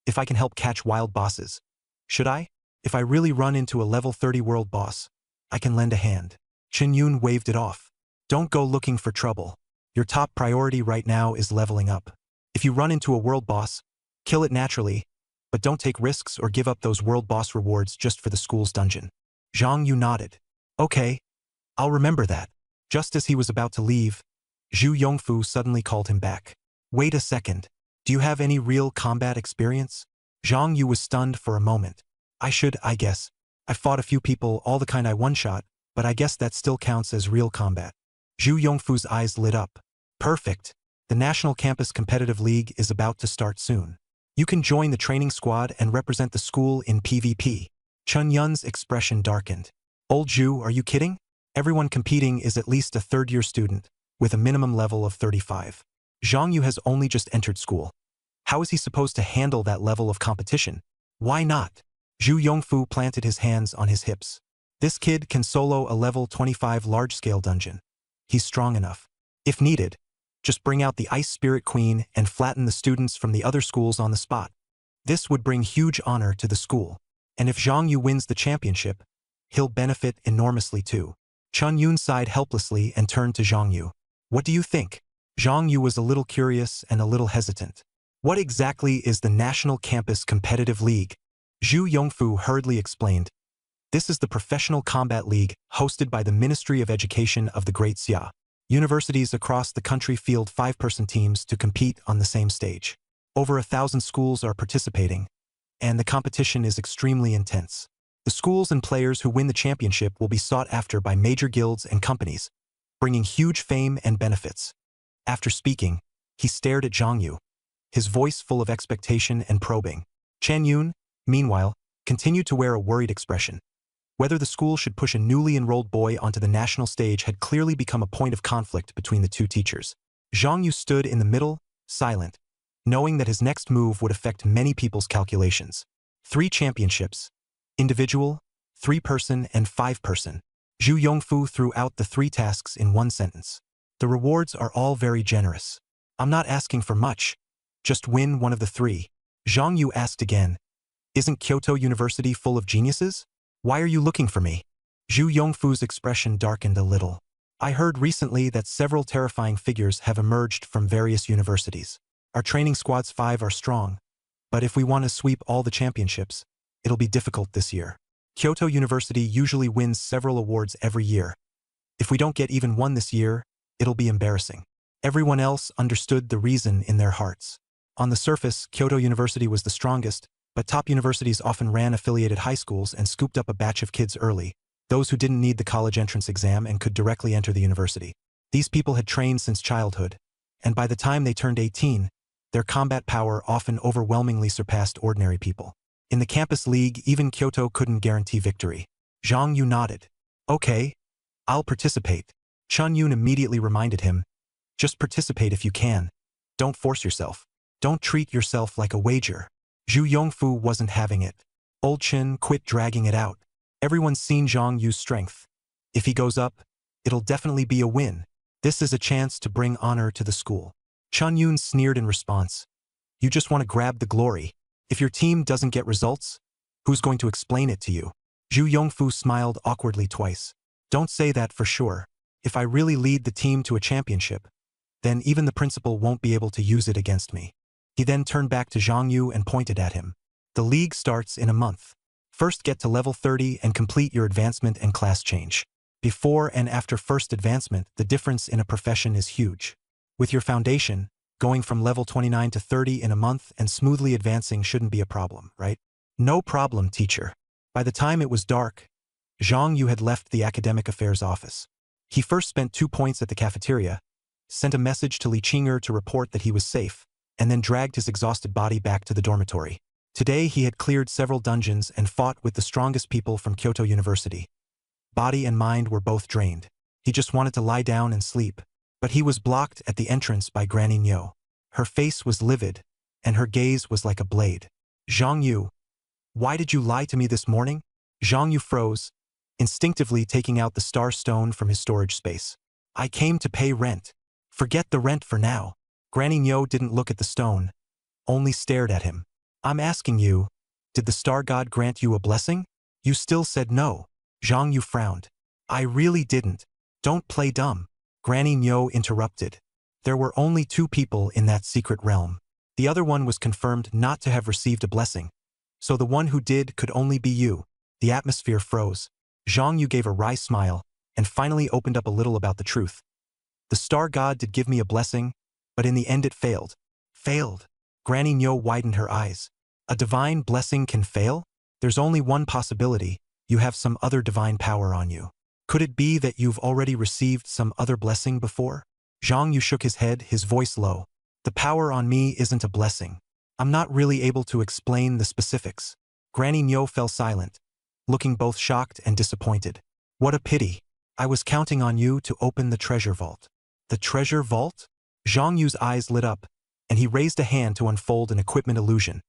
if I can help catch wild bosses, should I? If I really run into a level 30 world boss, I can lend a hand." Chen Yun waved it off. "Don't go looking for trouble. Your top priority right now is leveling up. If you run into a world boss, kill it naturally, but don't take risks or give up those world boss rewards just for the school's dungeon. Zhang Yu nodded. Okay, I'll remember that. Just as he was about to leave, Zhu Yongfu suddenly called him back. Wait a second. Do you have any real combat experience? Zhang Yu was stunned for a moment. I guess. I fought a few people, all the kind I one-shot, but I guess that still counts as real combat. Zhu Yongfu's eyes lit up. Perfect. The National Campus Competitive League is about to start soon. You can join the training squad and represent the school in PvP. Chun Yun's expression darkened. Old Zhu, are you kidding? Everyone competing is at least a third-year student, with a minimum level of 35. Zhang Yu has only just entered school. How is he supposed to handle that level of competition? Why not? Zhu Yongfu planted his hands on his hips. This kid can solo a level 25 large-scale dungeon. He's strong enough. If needed, just bring out the Ice Spirit Queen and flatten the students from the other schools on the spot. This would bring huge honor to the school. And if Zhang Yu wins the championship, he'll benefit enormously too. Chun Yun sighed helplessly and turned to Zhang Yu. What do you think? Zhang Yu was a little curious and a little hesitant. What exactly is the National Campus Competitive League? Zhu Yongfu hurriedly explained. This is the professional combat league hosted by the Ministry of Education of the Great Xia. Universities across the country field 5-person teams to compete on the same stage. Over 1,000 schools are participating, and the competition is extremely intense. The schools and players who win the championship will be sought after by major guilds and companies, bringing huge fame and benefits. After speaking, he stared at Zhang Yu, his voice full of expectation and probing. Chen Yun, meanwhile, continued to wear a worried expression. Whether the school should push a newly enrolled boy onto the national stage had clearly become a point of conflict between the two teachers. Zhang Yu stood in the middle, silent, knowing that his next move would affect many people's calculations. 3 championships. Individual, 3-person, and 5-person. Zhu Yongfu threw out the 3 tasks in one sentence. The rewards are all very generous. I'm not asking for much. Just win one of the 3. Zhang Yu asked again. Isn't Kyoto University full of geniuses? Why are you looking for me? Zhu Yongfu's expression darkened a little. I heard recently that several terrifying figures have emerged from various universities. Our training squads 5 are strong, but if we want to sweep all the championships, it'll be difficult this year. Kyoto University usually wins several awards every year. If we don't get even one this year, it'll be embarrassing. Everyone else understood the reason in their hearts. On the surface, Kyoto University was the strongest, but top universities often ran affiliated high schools and scooped up a batch of kids early, those who didn't need the college entrance exam and could directly enter the university. These people had trained since childhood, and by the time they turned 18, their combat power often overwhelmingly surpassed ordinary people. In the campus league, even Kyoto couldn't guarantee victory. Zhang Yu nodded. Okay, I'll participate. Chun Yun immediately reminded him. Just participate if you can. Don't force yourself. Don't treat yourself like a wager. Zhu Yongfu wasn't having it. Old Chen, quit dragging it out. Everyone's seen Zhang Yu's strength. If he goes up, it'll definitely be a win. This is a chance to bring honor to the school. Chun Yun sneered in response. You just want to grab the glory. If your team doesn't get results, who's going to explain it to you? Zhu Yongfu smiled awkwardly twice. Don't say that for sure. If I really lead the team to a championship, then even the principal won't be able to use it against me. He then turned back to Zhang Yu and pointed at him. The league starts in a month. First get to level 30 and complete your advancement and class change. Before and after first advancement, the difference in a profession is huge. With your foundation, going from level 29 to 30 in a month and smoothly advancing shouldn't be a problem, right? No problem, teacher. By the time it was dark, Zhang Yu had left the academic affairs office. He first spent 2 points at the cafeteria, sent a message to Li Qinger to report that he was safe, and then dragged his exhausted body back to the dormitory. Today he had cleared several dungeons and fought with the strongest people from Kyoto University. Body and mind were both drained. He just wanted to lie down and sleep. But he was blocked at the entrance by Granny Nyo. Her face was livid, and her gaze was like a blade. Zhang Yu, why did you lie to me this morning? Zhang Yu froze, instinctively taking out the star stone from his storage space. I came to pay rent. Forget the rent for now. Granny Nyo didn't look at the stone, only stared at him. I'm asking you, did the star god grant you a blessing? You still said no. Zhang Yu frowned. I really didn't. Don't play dumb. Granny Nyo interrupted. There were only 2 people in that secret realm. The other one was confirmed not to have received a blessing. So the one who did could only be you. The atmosphere froze. Zhang Yu gave a wry smile and finally opened up a little about the truth. The star god did give me a blessing, but in the end it failed. Failed? Granny Nyo widened her eyes. A divine blessing can fail? There's only one possibility. You have some other divine power on you. Could it be that you've already received some other blessing before? Zhang Yu shook his head, his voice low. The power on me isn't a blessing. I'm not really able to explain the specifics. Granny Nyo fell silent, looking both shocked and disappointed. What a pity. I was counting on you to open the treasure vault. The treasure vault? Zhang Yu's eyes lit up, and he raised a hand to unfold an equipment illusion.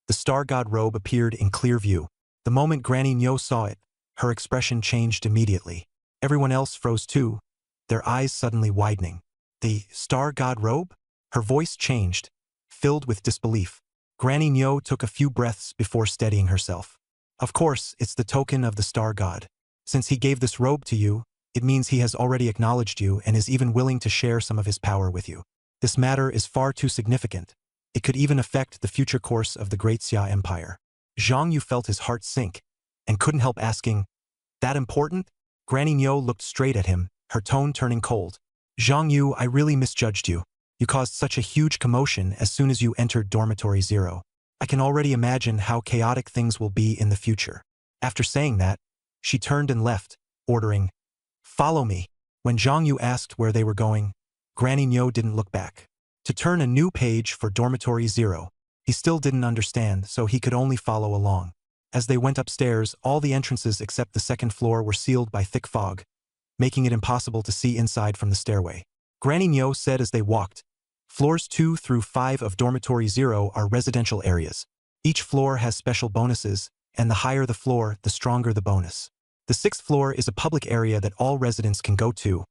The star god robe appeared in clear view. The moment Granny Nyo saw it, her expression changed immediately. Everyone else froze too, their eyes suddenly widening. The star god robe? Her voice changed, filled with disbelief. Granny Nyo took a few breaths before steadying herself. Of course, it's the token of the star god. Since he gave this robe to you, it means he has already acknowledged you and is even willing to share some of his power with you. This matter is far too significant. It could even affect the future course of the Great Xia Empire. Zhang Yu felt his heart sink and couldn't help asking, that important? Granny Nyo looked straight at him, her tone turning cold. Zhang Yu, I really misjudged you. You caused such a huge commotion as soon as you entered Dormitory 0. I can already imagine how chaotic things will be in the future. After saying that, she turned and left, ordering, follow me. When Zhang Yu asked where they were going, Granny Nyo didn't look back. To turn a new page for Dormitory 0. He still didn't understand, so he could only follow along. As they went upstairs, all the entrances except the second floor were sealed by thick fog, making it impossible to see inside from the stairway. Granny Nyo said as they walked, floors 2 through 5 of Dormitory 0 are residential areas. Each floor has special bonuses, and the higher the floor, the stronger the bonus. The 6th floor is a public area that all residents can go to,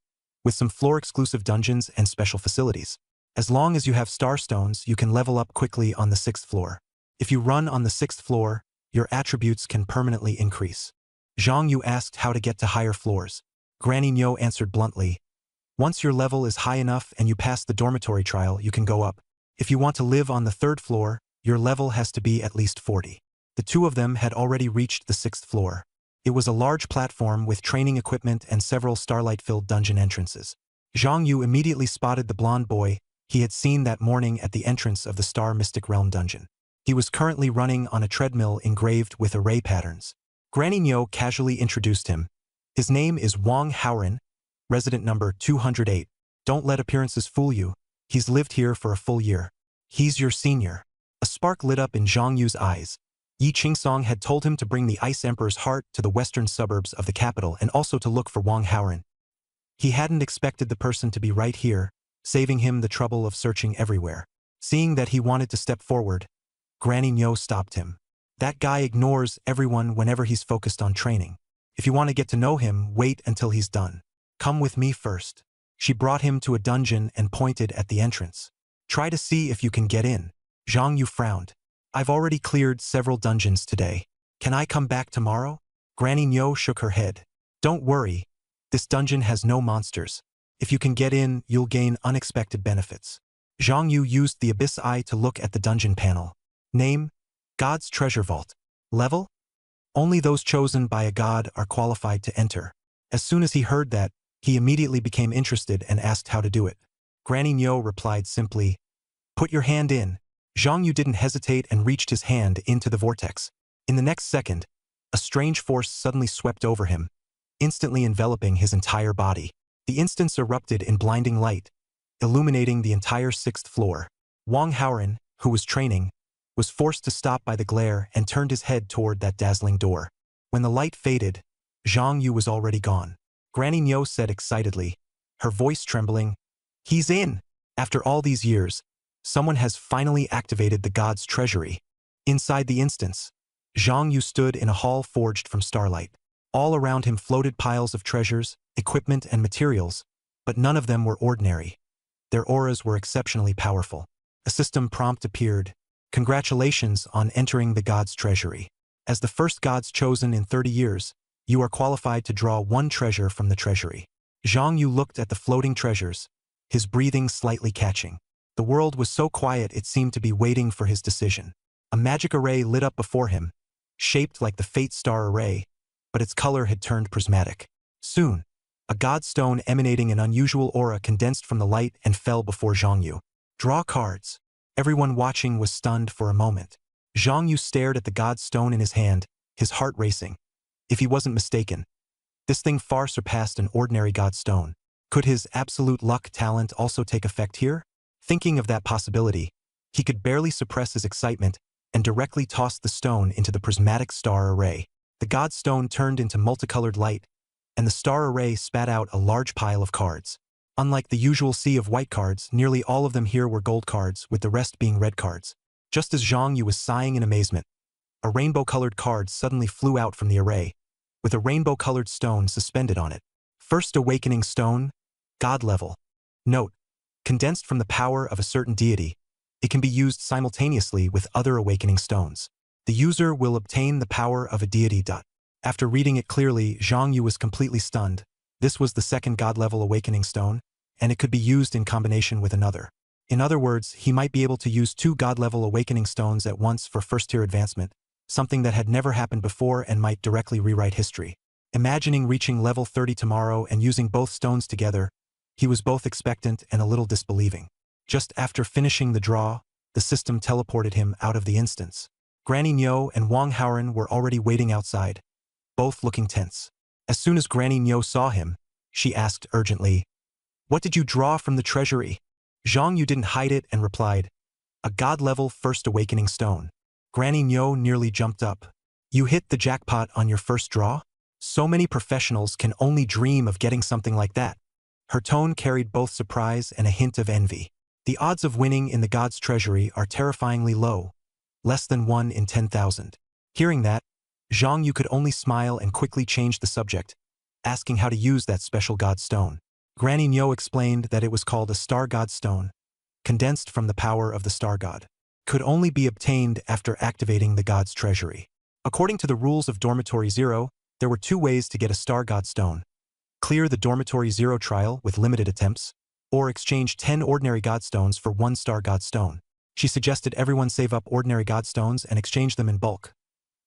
with some floor-exclusive dungeons and special facilities. As long as you have starstones, you can level up quickly on the 6th floor. If you run on the 6th floor, your attributes can permanently increase. Zhang Yu asked how to get to higher floors. Granny Nyo answered bluntly, once your level is high enough and you pass the dormitory trial, you can go up. If you want to live on the 3rd floor, your level has to be at least 40. The 2 of them had already reached the 6th floor. It was a large platform with training equipment and several starlight-filled dungeon entrances. Zhang Yu immediately spotted the blonde boy he had seen that morning at the entrance of the Star Mystic Realm dungeon. He was currently running on a treadmill engraved with array patterns. Granny Nyo casually introduced him. His name is Wang Haoren, resident number 208. Don't let appearances fool you. He's lived here for a full year. He's your senior. A spark lit up in Zhang Yu's eyes. Yi Qingsong had told him to bring the Ice Emperor's heart to the western suburbs of the capital and also to look for Wang Haoren. He hadn't expected the person to be right here, saving him the trouble of searching everywhere. Seeing that he wanted to step forward, Granny Nyo stopped him. That guy ignores everyone whenever he's focused on training. If you want to get to know him, wait until he's done. Come with me first. She brought him to a dungeon and pointed at the entrance. Try to see if you can get in. Zhang Yu frowned. I've already cleared several dungeons today. Can I come back tomorrow? Granny Nyo shook her head. Don't worry. This dungeon has no monsters. If you can get in, you'll gain unexpected benefits. Zhang Yu used the Abyss Eye to look at the dungeon panel. Name? God's Treasure Vault. Level? Only those chosen by a god are qualified to enter. As soon as he heard that, he immediately became interested and asked how to do it. Granny Nyo replied simply, put your hand in. Zhang Yu didn't hesitate and reached his hand into the vortex. In the next second, a strange force suddenly swept over him, instantly enveloping his entire body. The instance erupted in blinding light, illuminating the entire 6th floor. Wang Haoren, who was training, was forced to stop by the glare and turned his head toward that dazzling door. When the light faded, Zhang Yu was already gone. Granny Nyo said excitedly, her voice trembling, he's in! After all these years, someone has finally activated the god's treasury. Inside the instance, Zhang Yu stood in a hall forged from starlight. All around him floated piles of treasures, equipment, and materials, but none of them were ordinary. Their auras were exceptionally powerful. A system prompt appeared. Congratulations on entering the god's treasury. As the first gods chosen in 30 years, you are qualified to draw 1 treasure from the treasury. Zhang Yu looked at the floating treasures, his breathing slightly catching. The world was so quiet it seemed to be waiting for his decision. A magic array lit up before him, shaped like the Fate Star Array, but its color had turned prismatic. Soon, a god stone emanating an unusual aura condensed from the light and fell before Zhang Yu. Draw cards. Everyone watching was stunned for a moment. Zhang Yu stared at the god stone in his hand, his heart racing. If he wasn't mistaken, this thing far surpassed an ordinary god stone. Could his absolute luck talent also take effect here? Thinking of that possibility, he could barely suppress his excitement and directly tossed the stone into the prismatic star array. The god stone turned into multicolored light, and the star array spat out a large pile of cards. Unlike the usual sea of white cards, nearly all of them here were gold cards, with the rest being red cards. Just as Zhang Yu was sighing in amazement, a rainbow-colored card suddenly flew out from the array, with a rainbow-colored stone suspended on it. First Awakening Stone, God level. Note: condensed from the power of a certain deity, it can be used simultaneously with other awakening stones. The user will obtain the power of a deity. After reading it clearly, Zhang Yu was completely stunned. This was the second God-level awakening stone, and it could be used in combination with another. In other words, he might be able to use 2 God-level awakening stones at once for first-tier advancement, something that had never happened before and might directly rewrite history. Imagining reaching level 30 tomorrow and using both stones together, he was both expectant and a little disbelieving. Just after finishing the draw, the system teleported him out of the instance. Granny Nyo and Wang Haoren were already waiting outside, both looking tense. As soon as Granny Nyo saw him, she asked urgently, "What did you draw from the treasury?" Zhang Yu didn't hide it and replied, "A God-level First Awakening Stone." Granny Nyo nearly jumped up. "You hit the jackpot on your first draw? So many professionals can only dream of getting something like that." Her tone carried both surprise and a hint of envy. The odds of winning in the God's treasury are terrifyingly low, less than 1 in 10,000. Hearing that, Zhang Yu could only smile and quickly change the subject, asking how to use that special God stone. Granny Nyo explained that it was called a Star God Stone, condensed from the power of the Star God. Could only be obtained after activating the God's treasury. According to the rules of Dormitory Zero, there were 2 ways to get a Star God Stone: clear the Dormitory Zero trial with limited attempts, or exchange 10 ordinary God Stones for 1 Star God Stone. She suggested everyone save up ordinary God Stones and exchange them in bulk.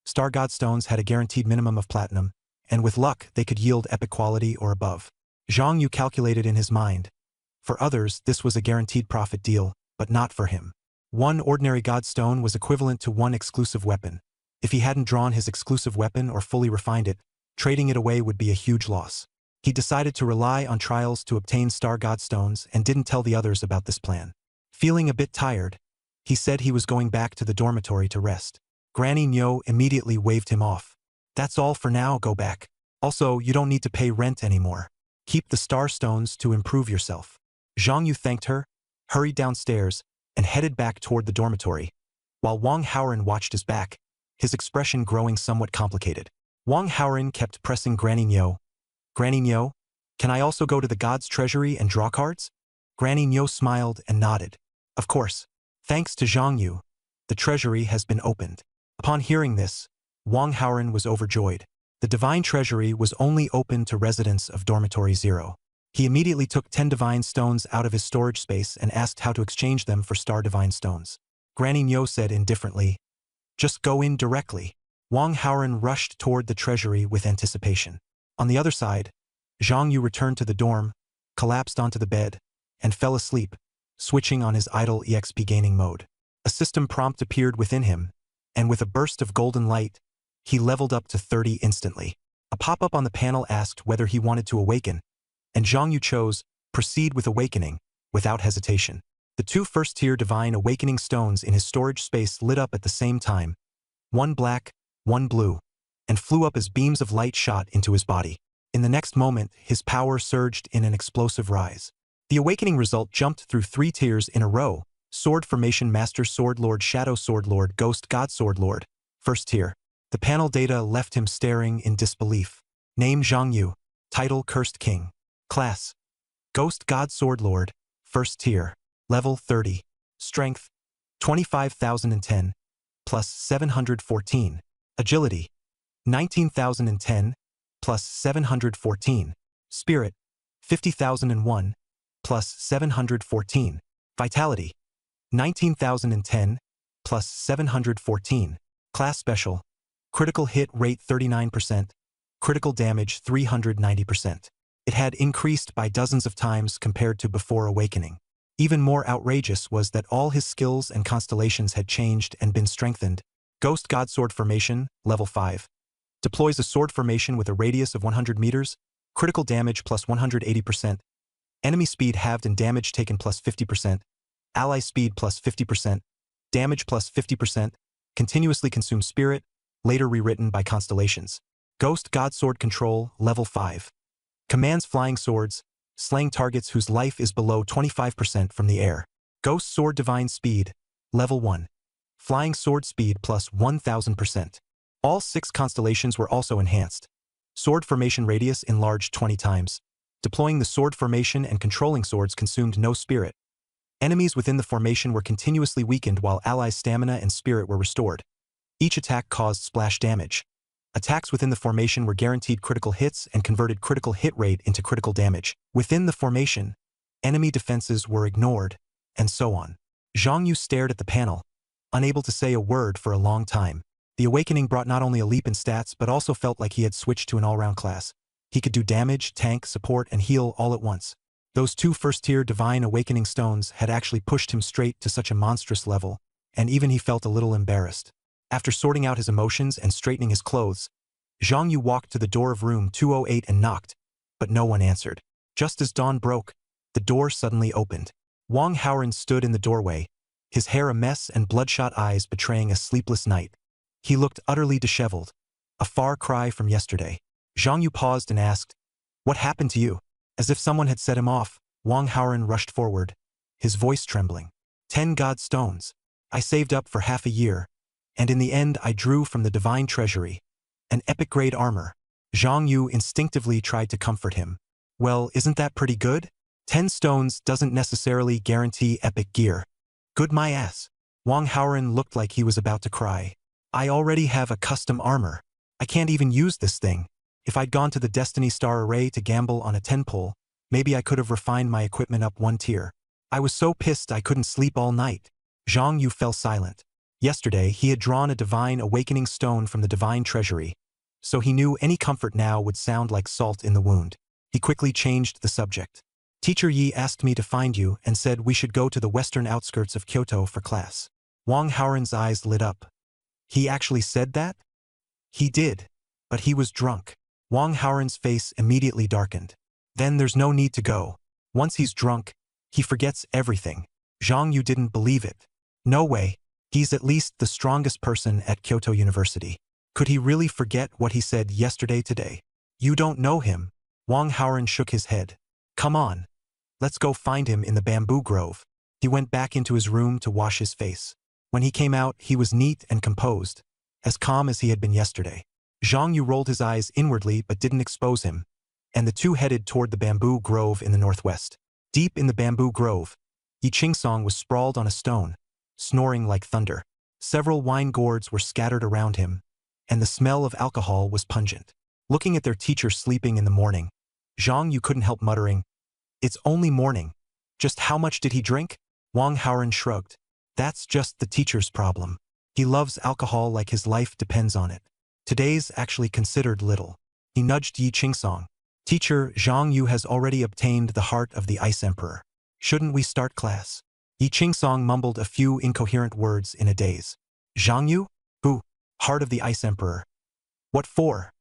Star God Stones had a guaranteed minimum of platinum, and with luck they could yield epic quality or above. Zhang Yu calculated in his mind. For others, this was a guaranteed profit deal, but not for him. 1 ordinary God Stone was equivalent to 1 exclusive weapon. If he hadn't drawn his exclusive weapon or fully refined it, trading it away would be a huge loss. He decided to rely on trials to obtain Star God Stones and didn't tell the others about this plan. Feeling a bit tired, he said he was going back to the dormitory to rest. Granny Nyo immediately waved him off. "That's all for now, go back. Also, you don't need to pay rent anymore. Keep the Star Stones to improve yourself." Zhang Yu thanked her, hurried downstairs, and headed back toward the dormitory, while Wang Haoren watched his back, his expression growing somewhat complicated. Wang Haoren kept pressing Granny Nyo. "Granny Nyo, can I also go to the God's treasury and draw cards?" Granny Nyo smiled and nodded. "Of course. Thanks to Zhang Yu, the treasury has been opened." Upon hearing this, Wang Haoren was overjoyed. The Divine Treasury was only open to residents of Dormitory Zero. He immediately took 10 Divine Stones out of his storage space and asked how to exchange them for Star Divine Stones. Granny Nyo said indifferently, "Just go in directly." Wang Haoren rushed toward the treasury with anticipation. On the other side, Zhang Yu returned to the dorm, collapsed onto the bed, and fell asleep, switching on his idle EXP gaining mode. A system prompt appeared within him, and with a burst of golden light, he leveled up to 30 instantly. A pop-up on the panel asked whether he wanted to awaken, and Zhang Yu chose Proceed with Awakening without hesitation. The 2 first-tier Divine Awakening Stones in his storage space lit up at the same time, 1 black, 1 blue, and flew up as beams of light shot into his body. In the next moment, his power surged in an explosive rise. The awakening result jumped through 3 tiers in a row: Sword Formation Master Sword Lord Shadow Sword Lord Ghost God Sword Lord. First tier. The panel data left him staring in disbelief. Name: Zhang Yu. Title: Cursed King. Class: Ghost God Sword Lord. First tier. Level 30. Strength: 25,010 plus 714. Agility: 19,010 plus 714. Spirit: 50,001 plus 714. Vitality, 19,010, plus 714. Class Special, critical hit rate 39%, critical damage 390%. It had increased by dozens of times compared to before awakening. Even more outrageous was that all his skills and constellations had changed and been strengthened. Ghost God Sword Formation, level 5. Deploys a sword formation with a radius of 100 meters, critical damage plus 180%, enemy speed halved and damage taken plus 50%, ally speed plus 50%, damage plus 50%, continuously consume spirit, later rewritten by constellations. Ghost God Sword Control, level 5. Commands flying swords, slaying targets whose life is below 25% from the air. Ghost Sword Divine Speed, level 1. Flying sword speed plus 1000%. All 6 constellations were also enhanced. Sword formation radius enlarged 20 times. Deploying the sword formation and controlling swords consumed no spirit. Enemies within the formation were continuously weakened while allies' stamina and spirit were restored. Each attack caused splash damage. Attacks within the formation were guaranteed critical hits and converted critical hit rate into critical damage. Within the formation, enemy defenses were ignored, and so on. Zhang Yu stared at the panel, unable to say a word for a long time. The awakening brought not only a leap in stats but also felt like he had switched to an all-round class. He could do damage, tank, support, and heal all at once. Those 2 first-tier Divine Awakening stones had actually pushed him straight to such a monstrous level, and even he felt a little embarrassed. After sorting out his emotions and straightening his clothes, Zhang Yu walked to the door of room 208 and knocked, but no one answered. Just as dawn broke, the door suddenly opened. Wang Haoran stood in the doorway, his hair a mess and bloodshot eyes betraying a sleepless night. He looked utterly disheveled, a far cry from yesterday. Zhang Yu paused and asked, "What happened to you?" As if someone had set him off, Wang Haoran rushed forward, his voice trembling. 10 God stones. I saved up for half a year, and in the end I drew from the divine treasury an epic-grade armor. Zhang Yu instinctively tried to comfort him. Well, isn't that pretty good? 10 stones doesn't necessarily guarantee epic gear. Good my ass. Wang Haoran looked like he was about to cry. I already have a custom armor. I can't even use this thing. If I'd gone to the Destiny Star Array to gamble on a 10-pull, maybe I could have refined my equipment up 1 tier. I was so pissed I couldn't sleep all night. Zhang Yu fell silent. Yesterday, he had drawn a Divine Awakening stone from the Divine Treasury, so he knew any comfort now would sound like salt in the wound. He quickly changed the subject. Teacher Yi asked me to find you and said we should go to the western outskirts of Kyoto for class. Wang Haoran's eyes lit up. He actually said that? He did, but he was drunk. Wang Haoran's face immediately darkened. Then there's no need to go. Once he's drunk, he forgets everything. Zhang Yu didn't believe it. No way. He's at least the strongest person at Kyoto University. Could he really forget what he said yesterday today? You don't know him. Wang Haoran shook his head. Come on. Let's go find him in the bamboo grove. He went back into his room to wash his face. When he came out, he was neat and composed, as calm as he had been yesterday. Zhang Yu rolled his eyes inwardly but didn't expose him, and the two headed toward the bamboo grove in the northwest. Deep in the bamboo grove, Yi Qingsong was sprawled on a stone, snoring like thunder. Several wine gourds were scattered around him, and the smell of alcohol was pungent. Looking at their teacher sleeping in the morning, Zhang Yu couldn't help muttering, "It's only morning. Just how much did he drink?" Wang Haoran shrugged. That's just the teacher's problem. He loves alcohol like his life depends on it. Today's actually considered little. He nudged Yi Qingsong. Teacher, Zhang Yu has already obtained the heart of the Ice Emperor. Shouldn't we start class? Yi Qingsong mumbled a few incoherent words in a daze. Zhang Yu? Who? Heart of the Ice Emperor. What for?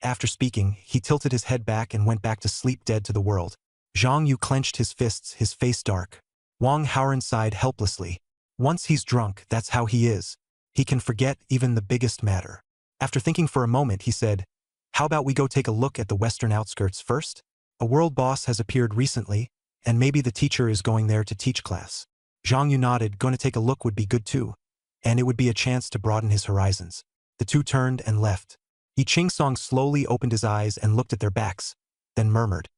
After speaking, he tilted his head back and went back to sleep dead to the world. Zhang Yu clenched his fists, his face dark. Wang Haoran sighed helplessly. Once he's drunk, that's how he is. He can forget even the biggest matter. After thinking for a moment, he said, "How about we go take a look at the western outskirts first? A world boss has appeared recently, and maybe the teacher is going there to teach class." Zhang Yu nodded. Going to take a look would be good too, and it would be a chance to broaden his horizons. The two turned and left. Yi Qingsong slowly opened his eyes and looked at their backs, then murmured,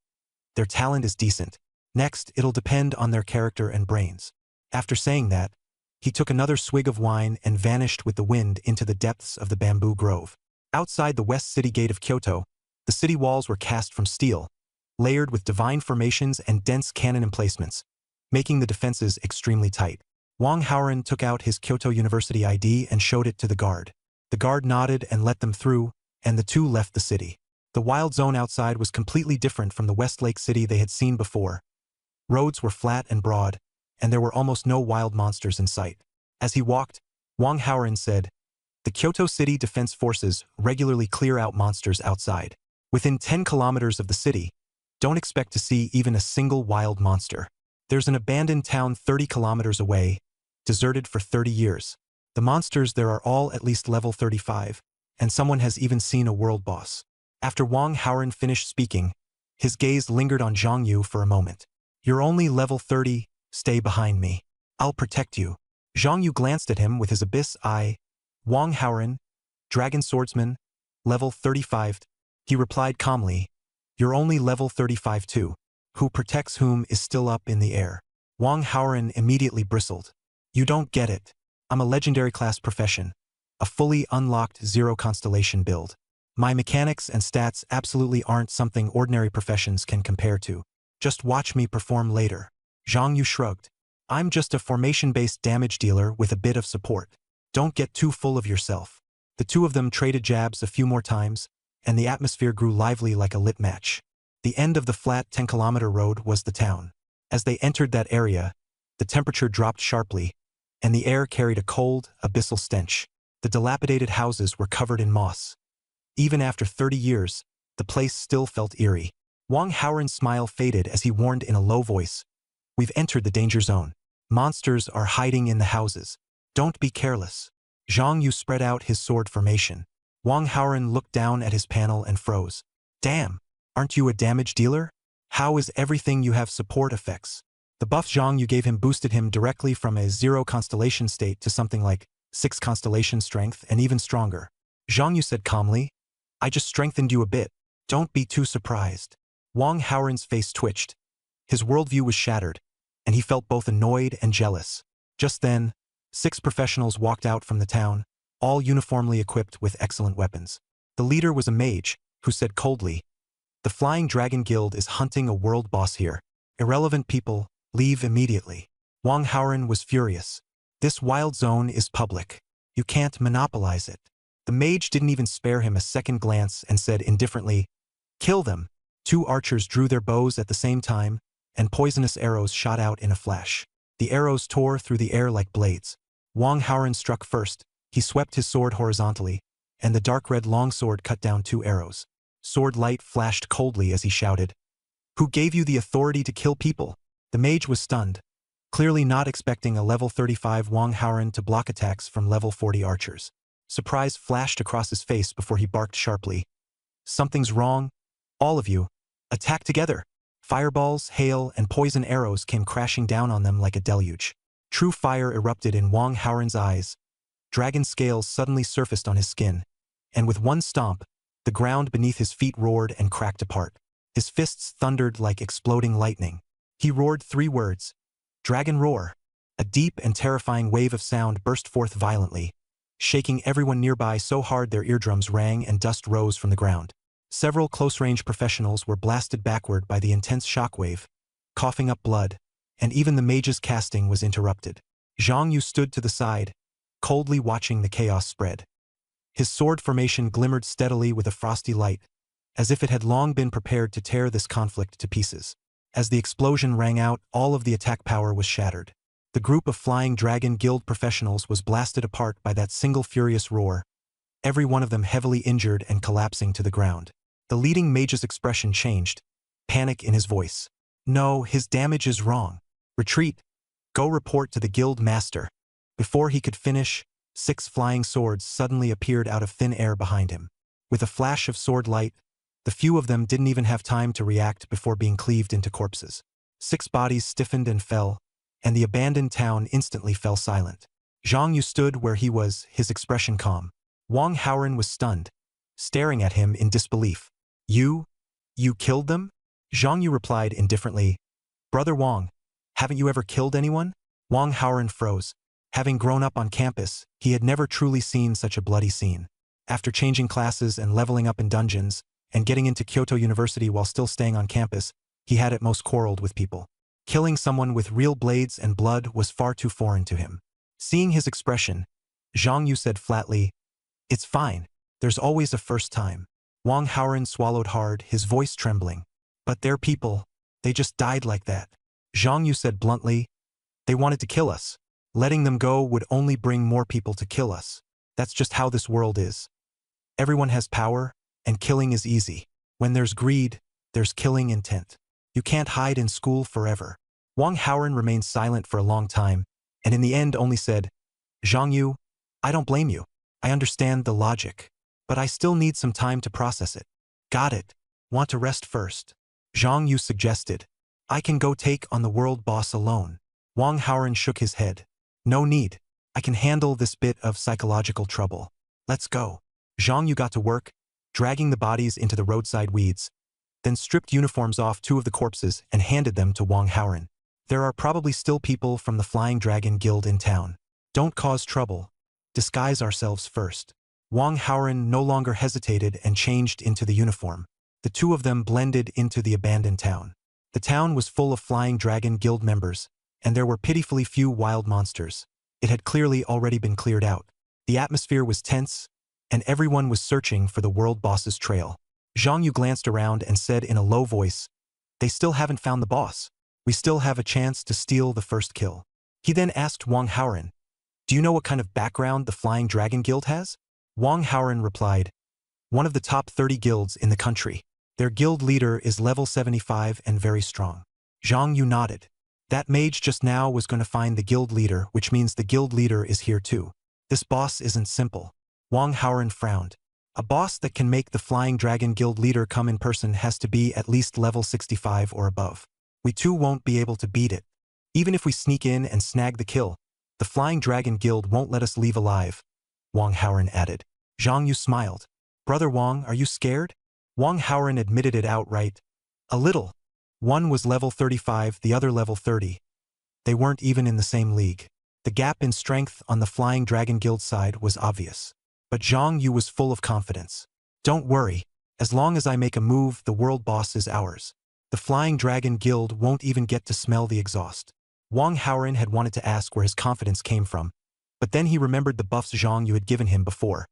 "Their talent is decent. Next, it'll depend on their character and brains." After saying that, he took another swig of wine and vanished with the wind into the depths of the bamboo grove. Outside the west city gate of Kyoto, the city walls were cast from steel, layered with divine formations and dense cannon emplacements, making the defenses extremely tight. Wang Haoren took out his Kyoto University ID and showed it to the guard. The guard nodded and let them through, and the two left the city. The wild zone outside was completely different from the Westlake City they had seen before. Roads were flat and broad, and there were almost no wild monsters in sight. As he walked, Wang Haoren said, "The Kyoto City Defense Forces regularly clear out monsters outside. Within 10 kilometers of the city, don't expect to see even a single wild monster. There's an abandoned town 30 kilometers away, deserted for 30 years. The monsters there are all at least level 35, and someone has even seen a world boss." After Wang Haoren finished speaking, his gaze lingered on Zhang Yu for a moment. "You're only level 30, stay behind me. I'll protect you." Zhang Yu glanced at him with his abyss eye. "Wang Haoren, Dragon Swordsman, level 35. He replied calmly, "You're only level 35 too. Who protects whom is still up in the air." Wang Haoren immediately bristled. "You don't get it. I'm a legendary class profession, a fully unlocked zero constellation build. My mechanics and stats absolutely aren't something ordinary professions can compare to. Just watch me perform later." Zhang Yu shrugged. "I'm just a formation-based damage dealer with a bit of support. Don't get too full of yourself." The two of them traded jabs a few more times, and the atmosphere grew lively like a lit match. The end of the flat 10-kilometer road was the town. As they entered that area, the temperature dropped sharply, and the air carried a cold, abyssal stench. The dilapidated houses were covered in moss. Even after 30 years, the place still felt eerie. Wang Haoren's smile faded as he warned in a low voice, "We've entered the danger zone. Monsters are hiding in the houses. Don't be careless." Zhang Yu spread out his sword formation. Wang Haoren looked down at his panel and froze. "Damn, aren't you a damage dealer? How is everything you have support effects?" The buff Zhang Yu gave him boosted him directly from a 0 constellation state to something like 6 constellation strength and even stronger. Zhang Yu said calmly, "I just strengthened you a bit. Don't be too surprised." Wang Haoren's face twitched. His worldview was shattered, and he felt both annoyed and jealous. Just then, 6 professionals walked out from the town, all uniformly equipped with excellent weapons. The leader was a mage, who said coldly, "The Flying Dragon Guild is hunting a world boss here. Irrelevant people, leave immediately." Wang Haoren was furious. "This wild zone is public. You can't monopolize it." The mage didn't even spare him a second glance and said indifferently, "Kill them." 2 archers drew their bows at the same time, and poisonous arrows shot out in a flash. The arrows tore through the air like blades. Wang Haoren struck first. He swept his sword horizontally, and the dark red longsword cut down 2 arrows. Sword light flashed coldly as he shouted, "Who gave you the authority to kill people?" The mage was stunned, clearly not expecting a level 35 Wang Haoren to block attacks from level 40 archers. Surprise flashed across his face before he barked sharply, "Something's wrong. All of you, attack together." Fireballs, hail, and poison arrows came crashing down on them like a deluge. True fire erupted in Wang Haoren's eyes. Dragon scales suddenly surfaced on his skin, and with one stomp, the ground beneath his feet roared and cracked apart. His fists thundered like exploding lightning. He roared 3 words, "Dragon Roar." A deep and terrifying wave of sound burst forth violently, shaking everyone nearby so hard their eardrums rang and dust rose from the ground. Several close-range professionals were blasted backward by the intense shockwave, coughing up blood, and even the mage's casting was interrupted. Zhang Yu stood to the side, coldly watching the chaos spread. His sword formation glimmered steadily with a frosty light, as if it had long been prepared to tear this conflict to pieces. As the explosion rang out, all of the attack power was shattered. The group of Flying Dragon Guild professionals was blasted apart by that single furious roar, every one of them heavily injured and collapsing to the ground. The leading mage's expression changed, panic in his voice. "No, his damage is wrong. Retreat. Go report to the guild master." Before he could finish, 6 flying swords suddenly appeared out of thin air behind him. With a flash of sword light, the few of them didn't even have time to react before being cleaved into corpses. 6 bodies stiffened and fell, and the abandoned town instantly fell silent. Zhang Yu stood where he was, his expression calm. Wang Haoren was stunned, staring at him in disbelief. You killed them?" Zhang Yu replied indifferently, "Brother Wang, haven't you ever killed anyone?" Wang Haoren froze. Having grown up on campus, he had never truly seen such a bloody scene. After changing classes and leveling up in dungeons, and getting into Kyoto University while still staying on campus, he had at most quarreled with people. Killing someone with real blades and blood was far too foreign to him. Seeing his expression, Zhang Yu said flatly, "It's fine. There's always a first time." Wang Haoren swallowed hard, his voice trembling. "But they're people. They just died like that." Zhang Yu said bluntly, "They wanted to kill us. Letting them go would only bring more people to kill us. That's just how this world is. Everyone has power, and killing is easy. When there's greed, there's killing intent. You can't hide in school forever." Wang Haoren remained silent for a long time, and in the end only said, "Zhang Yu, I don't blame you. I understand the logic. But I still need some time to process it." "Got it. Want to rest first?" Zhang Yu suggested. "I can go take on the world boss alone." Wang Haoren shook his head. "No need. I can handle this bit of psychological trouble. Let's go." Zhang Yu got to work, dragging the bodies into the roadside weeds, then stripped uniforms off 2 of the corpses and handed them to Wang Haoren. "There are probably still people from the Flying Dragon Guild in town. Don't cause trouble. Disguise ourselves first." Wang Haoren no longer hesitated and changed into the uniform. The 2 of them blended into the abandoned town. The town was full of Flying Dragon Guild members, and there were pitifully few wild monsters. It had clearly already been cleared out. The atmosphere was tense, and everyone was searching for the world boss's trail. Zhang Yu glanced around and said in a low voice, "They still haven't found the boss. We still have a chance to steal the first kill." He then asked Wang Haoren, "Do you know what kind of background the Flying Dragon Guild has?" Wang Haoren replied, "One of the top 30 guilds in the country. Their guild leader is level 75 and very strong." Zhang Yu nodded. That mage just now was going to find the guild leader, which means the guild leader is here too. This boss isn't simple. Wang Haoren frowned. A boss that can make the Flying Dragon Guild leader come in person has to be at least level 65 or above. We too won't be able to beat it. Even if we sneak in and snag the kill, the Flying Dragon Guild won't let us leave alive," Wang Haoren added. Zhang Yu smiled. "Brother Wang, are you scared?" Wang Haoren admitted it outright. "A little. One was level 35, the other level 30. They weren't even in the same league." The gap in strength on the Flying Dragon Guild side was obvious. But Zhang Yu was full of confidence. "Don't worry. As long as I make a move, the world boss is ours. The Flying Dragon Guild won't even get to smell the exhaust." Wang Haoren had wanted to ask where his confidence came from, but then he remembered the buffs Zhang Yu had given him before.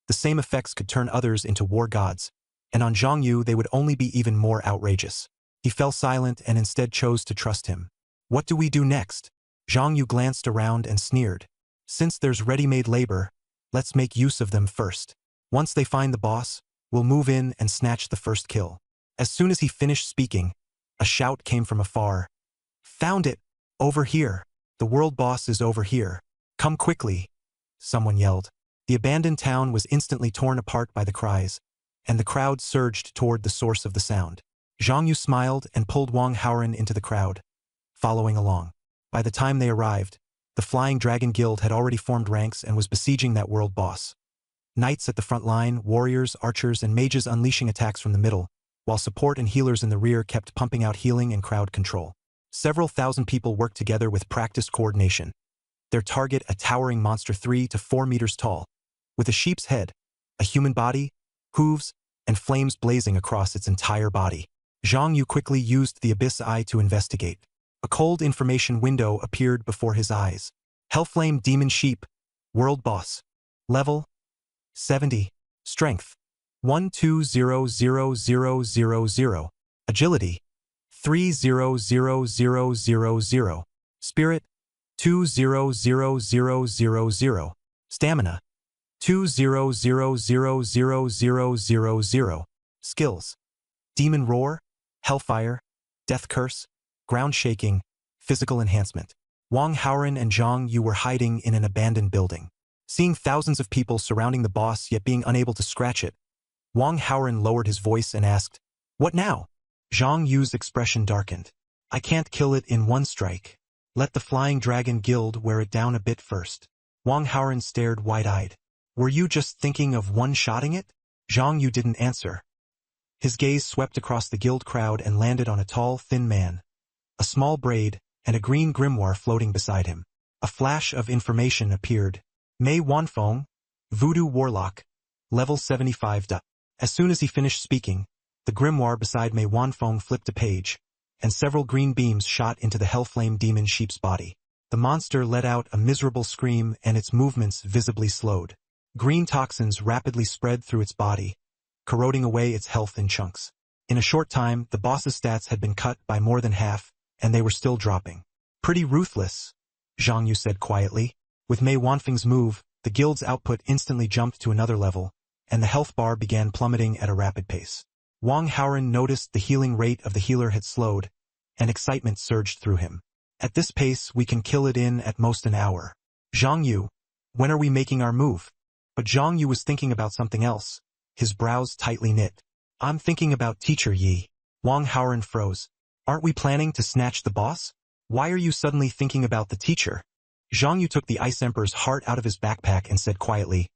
The same effects could turn others into war gods, and on Zhang Yu they would only be even more outrageous. He fell silent and instead chose to trust him. "What do we do next?" Zhang Yu glanced around and sneered. "Since there's ready-made labor, let's make use of them first. Once they find the boss, we'll move in and snatch the first kill." As soon as he finished speaking, a shout came from afar. "Found it! Over here! The world boss is over here! Come quickly!" someone yelled. The abandoned town was instantly torn apart by the cries, and the crowd surged toward the source of the sound. Zhang Yu smiled and pulled Wang Haoren into the crowd, following along. By the time they arrived, the Flying Dragon Guild had already formed ranks and was besieging that world boss. Knights at the front line, warriors, archers, and mages unleashing attacks from the middle, while support and healers in the rear kept pumping out healing and crowd control. Several thousand people worked together with practiced coordination. Their target, a towering monster 3 to 4 meters tall, with a sheep's head, a human body, hooves, and flames blazing across its entire body. Zhang Yu quickly used the Abyss Eye to investigate. A cold information window appeared before his eyes. Hellflame Demon Sheep, World Boss. Level 70. Strength 1200000. Agility 300000. Spirit 2000000. Stamina 2000000. Skills: Demon Roar, Hellfire, Death Curse, Ground Shaking, Physical Enhancement. Wang Haoren and Zhang Yu were hiding in an abandoned building. Seeing thousands of people surrounding the boss yet being unable to scratch it, Wang Haoren lowered his voice and asked, "What now?" Zhang Yu's expression darkened. "I can't kill it in one strike. Let the Flying Dragon Guild wear it down a bit first." Wang Haoren stared wide-eyed. "Were you just thinking of one-shotting it?" Zhang Yu didn't answer. His gaze swept across the guild crowd and landed on a tall, thin man, a small braid, and a green grimoire floating beside him. A flash of information appeared. Mei Wanfeng, Voodoo Warlock, level 75. As soon as he finished speaking, the grimoire beside Mei Wanfeng flipped a page, and several green beams shot into the Hellflame demon sheep's body. The monster let out a miserable scream and its movements visibly slowed. Green toxins rapidly spread through its body, corroding away its health in chunks. In a short time, the boss's stats had been cut by more than half, and they were still dropping. Pretty ruthless, Zhang Yu said quietly. With Mei Wanfeng's move, the guild's output instantly jumped to another level, and the health bar began plummeting at a rapid pace. Wang Haoren noticed the healing rate of the healer had slowed, and excitement surged through him. At this pace, we can kill it in at most an hour. Zhang Yu, when are we making our move? But Zhang Yu was thinking about something else, his brows tightly knit. I'm thinking about Teacher Yi. Wang Haoren froze. Aren't we planning to snatch the boss? Why are you suddenly thinking about the teacher? Zhang Yu took the Ice Emperor's heart out of his backpack and said quietly,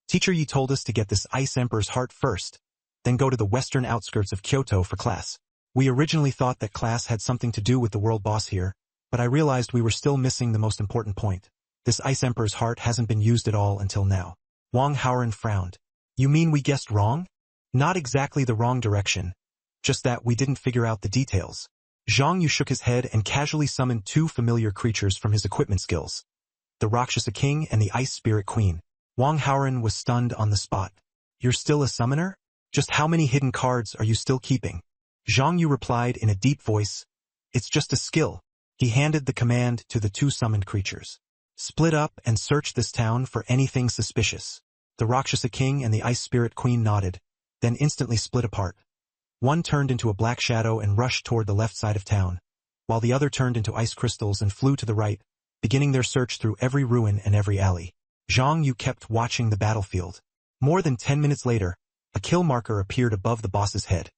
Teacher Yi told us to get this Ice Emperor's heart first, then go to the western outskirts of Kyoto for class. We originally thought that class had something to do with the world boss here, but I realized we were still missing the most important point. This Ice Emperor's heart hasn't been used at all until now. Wang Haoren frowned. You mean we guessed wrong? Not exactly the wrong direction, just that we didn't figure out the details. Zhang Yu shook his head and casually summoned two familiar creatures from his equipment skills, the Rakshasa King and the Ice Spirit Queen. Wang Haoren was stunned on the spot. You're still a summoner? Just how many hidden cards are you still keeping? Zhang Yu replied in a deep voice, It's just a skill. He handed the command to the two summoned creatures. Split up and search this town for anything suspicious. The Rakshasa King and the Ice Spirit Queen nodded, then instantly split apart. One turned into a black shadow and rushed toward the left side of town, while the other turned into ice crystals and flew to the right, beginning their search through every ruin and every alley. Zhang Yu kept watching the battlefield. More than 10 minutes later, a kill marker appeared above the boss's head.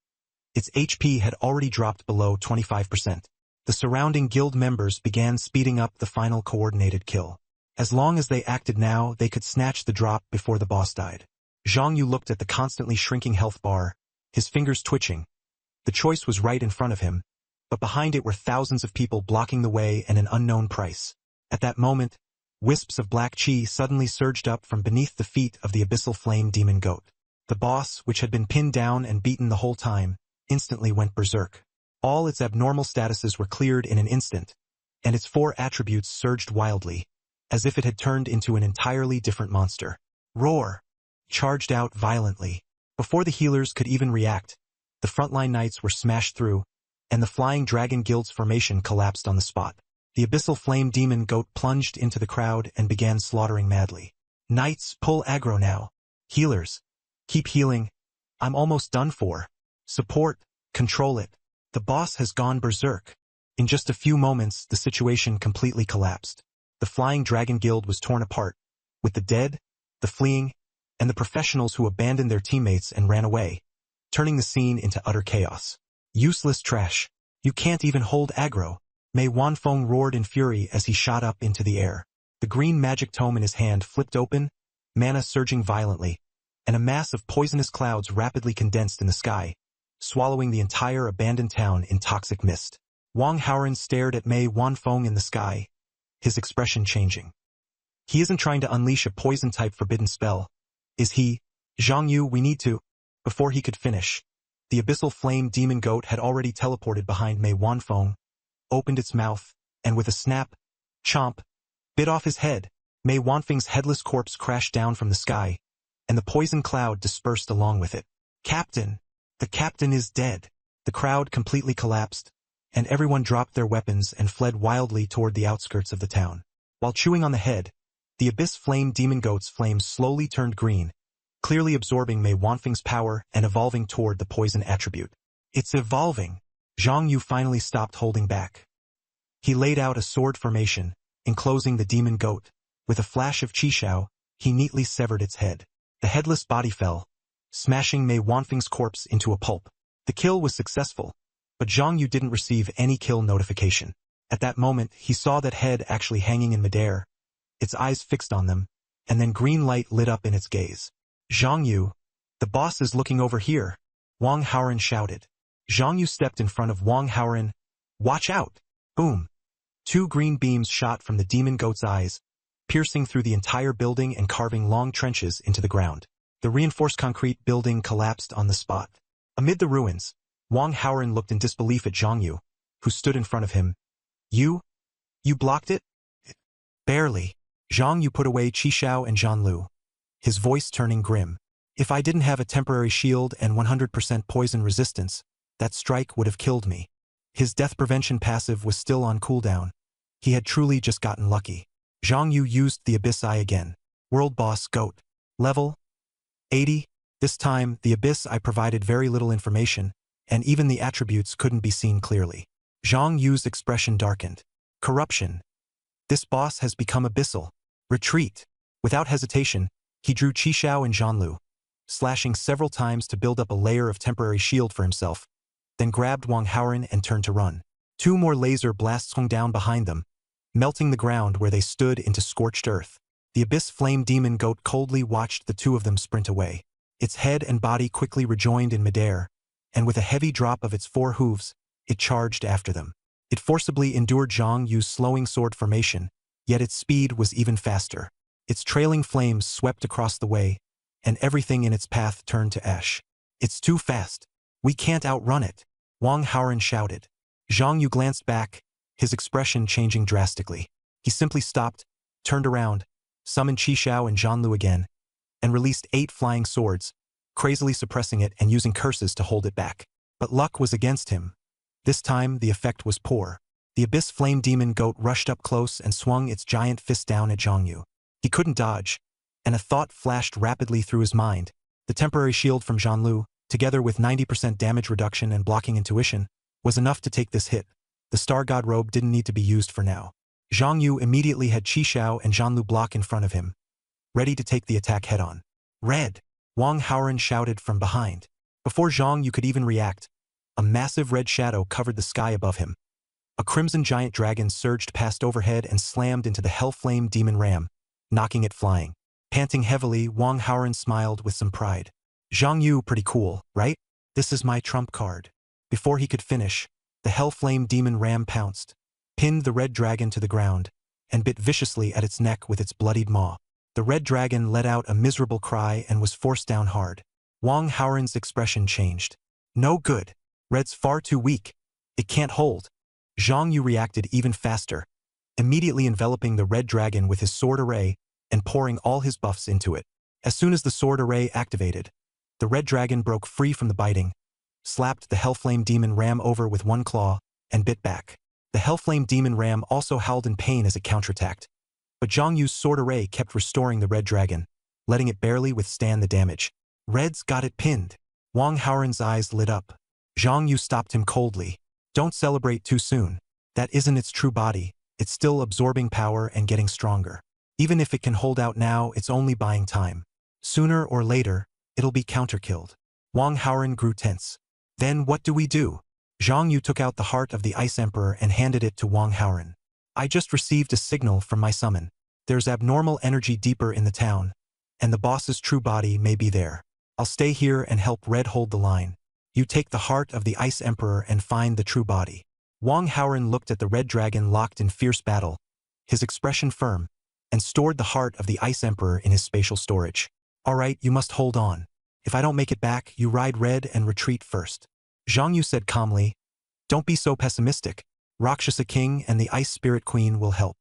Its HP had already dropped below 25%. The surrounding guild members began speeding up the final coordinated kill. As long as they acted now, they could snatch the drop before the boss died. Zhang Yu looked at the constantly shrinking health bar, his fingers twitching. The choice was right in front of him, but behind it were thousands of people blocking the way and an unknown price. At that moment, wisps of black chi suddenly surged up from beneath the feet of the abyssal flame demon goat. The boss, which had been pinned down and beaten the whole time, instantly went berserk. All its abnormal statuses were cleared in an instant, and its 4 attributes surged wildly, as if it had turned into an entirely different monster. Roar! Charged out violently. Before the healers could even react, the frontline knights were smashed through, and the Flying Dragon Guild's formation collapsed on the spot. The abyssal flame demon goat plunged into the crowd and began slaughtering madly. Knights, pull aggro now. Healers, keep healing. I'm almost done for. Support, control it. The boss has gone berserk. In just a few moments, the situation completely collapsed. The Flying Dragon Guild was torn apart, with the dead, the fleeing, and the professionals who abandoned their teammates and ran away, turning the scene into utter chaos. Useless trash. You can't even hold aggro. Mei Wanfeng roared in fury as he shot up into the air. The green magic tome in his hand flipped open, mana surging violently, and a mass of poisonous clouds rapidly condensed in the sky, swallowing the entire abandoned town in toxic mist. Wang Haoren stared at Mei Wanfeng in the sky, his expression changing. He isn't trying to unleash a poison-type forbidden spell, is he? Zhang Yu, we need to. Before he could finish, the abyssal flame demon goat had already teleported behind Mei Wanfeng, opened its mouth, and with a snap, chomp, bit off his head. Mei Wanfeng's headless corpse crashed down from the sky, and the poison cloud dispersed along with it. Captain! The captain is dead. The crowd completely collapsed, and everyone dropped their weapons and fled wildly toward the outskirts of the town. While chewing on the head, the abyss flame demon goat's flames slowly turned green, clearly absorbing Mei Wanfeng's power and evolving toward the poison attribute. It's evolving. Zhang Yu finally stopped holding back. He laid out a sword formation, enclosing the demon goat. With a flash of Qishao, he neatly severed its head. The headless body fell, smashing Mei Wanfeng's corpse into a pulp. The kill was successful, but Zhang Yu didn't receive any kill notification. At that moment, he saw that head actually hanging in midair, its eyes fixed on them, and then green light lit up in its gaze. Zhang Yu, the boss is looking over here, Wang Haoren shouted. Zhang Yu stepped in front of Wang Haoren. Watch out! Boom! 2 green beams shot from the demon goat's eyes, piercing through the entire building and carving long trenches into the ground. The reinforced concrete building collapsed on the spot. Amid the ruins, Wang Haoren looked in disbelief at Zhang Yu, who stood in front of him. You blocked it? Barely. Zhang Yu put away Qi Xiao and Zhan Lu, his voice turning grim. If I didn't have a temporary shield and 100% poison resistance, that strike would have killed me. His death prevention passive was still on cooldown. He had truly just gotten lucky. Zhang Yu used the Abyss Eye again. World Boss Goat. Level 80. This time, the Abyss Eye provided very little information, and even the attributes couldn't be seen clearly. Zhang Yu's expression darkened. Corruption. This boss has become abyssal. Retreat. Without hesitation, he drew Qi Xiao and Zhan Lu, slashing several times to build up a layer of temporary shield for himself, then grabbed Wang Haoren and turned to run. 2 more laser blasts swung down behind them, melting the ground where they stood into scorched earth. The Abyss Flame Demon Goat coldly watched the 2 of them sprint away. Its head and body quickly rejoined in midair, and with a heavy drop of its 4 hooves, it charged after them. It forcibly endured Zhang Yu's slowing sword formation, yet its speed was even faster. Its trailing flames swept across the way, and everything in its path turned to ash. It's too fast. We can't outrun it, Wang Haoren shouted. Zhang Yu glanced back, his expression changing drastically. He simply stopped, turned around, summoned Qi Xiao and Zhan Lu again, and released 8 flying swords, crazily suppressing it and using curses to hold it back. But luck was against him. This time, the effect was poor. The Abyss Flame Demon Goat rushed up close and swung its giant fist down at Zhang Yu. He couldn't dodge, and a thought flashed rapidly through his mind. The temporary shield from Zhan Lu, together with 90% damage reduction and blocking intuition, was enough to take this hit. The Star God Robe didn't need to be used for now. Zhang Yu immediately had Qi Xiao and Zhan Lu block in front of him, ready to take the attack head-on. Red! Wang Haoren shouted from behind. Before Zhang Yu could even react, a massive red shadow covered the sky above him. A crimson giant dragon surged past overhead and slammed into the Hellflame Demon Ram, knocking it flying. Panting heavily, Wang Haoren smiled with some pride. Zhang Yu, pretty cool, right? This is my trump card. Before he could finish, the Hellflame Demon Ram pounced, pinned the red dragon to the ground, and bit viciously at its neck with its bloodied maw. The red dragon let out a miserable cry and was forced down hard. Wang Haoren's expression changed. No good. Red's far too weak. It can't hold. Zhang Yu reacted even faster, immediately enveloping the red dragon with his sword array and pouring all his buffs into it. As soon as the sword array activated, the red dragon broke free from the biting, slapped the Hellflame Demon Ram over with 1 claw, and bit back. The Hellflame Demon Ram also howled in pain as it counterattacked, but Zhang Yu's sword array kept restoring the red dragon, letting it barely withstand the damage. Red's got it pinned. Wang Haoren's eyes lit up. Zhang Yu stopped him coldly. Don't celebrate too soon. That isn't its true body. It's still absorbing power and getting stronger. Even if it can hold out now, it's only buying time. Sooner or later, it'll be counterkilled. Wang Haoren grew tense. Then what do we do? Zhang Yu took out the heart of the Ice Emperor and handed it to Wang Haoren. I just received a signal from my summon. There's abnormal energy deeper in the town, and the boss's true body may be there. I'll stay here and help Red hold the line. You take the heart of the Ice Emperor and find the true body. Wang Haoren looked at the red dragon locked in fierce battle, his expression firm, and stored the heart of the Ice Emperor in his spatial storage. All right, you must hold on. If I don't make it back, you ride Red and retreat first. Zhang Yu said calmly. Don't be so pessimistic. Rakshasa King and the Ice Spirit Queen will help.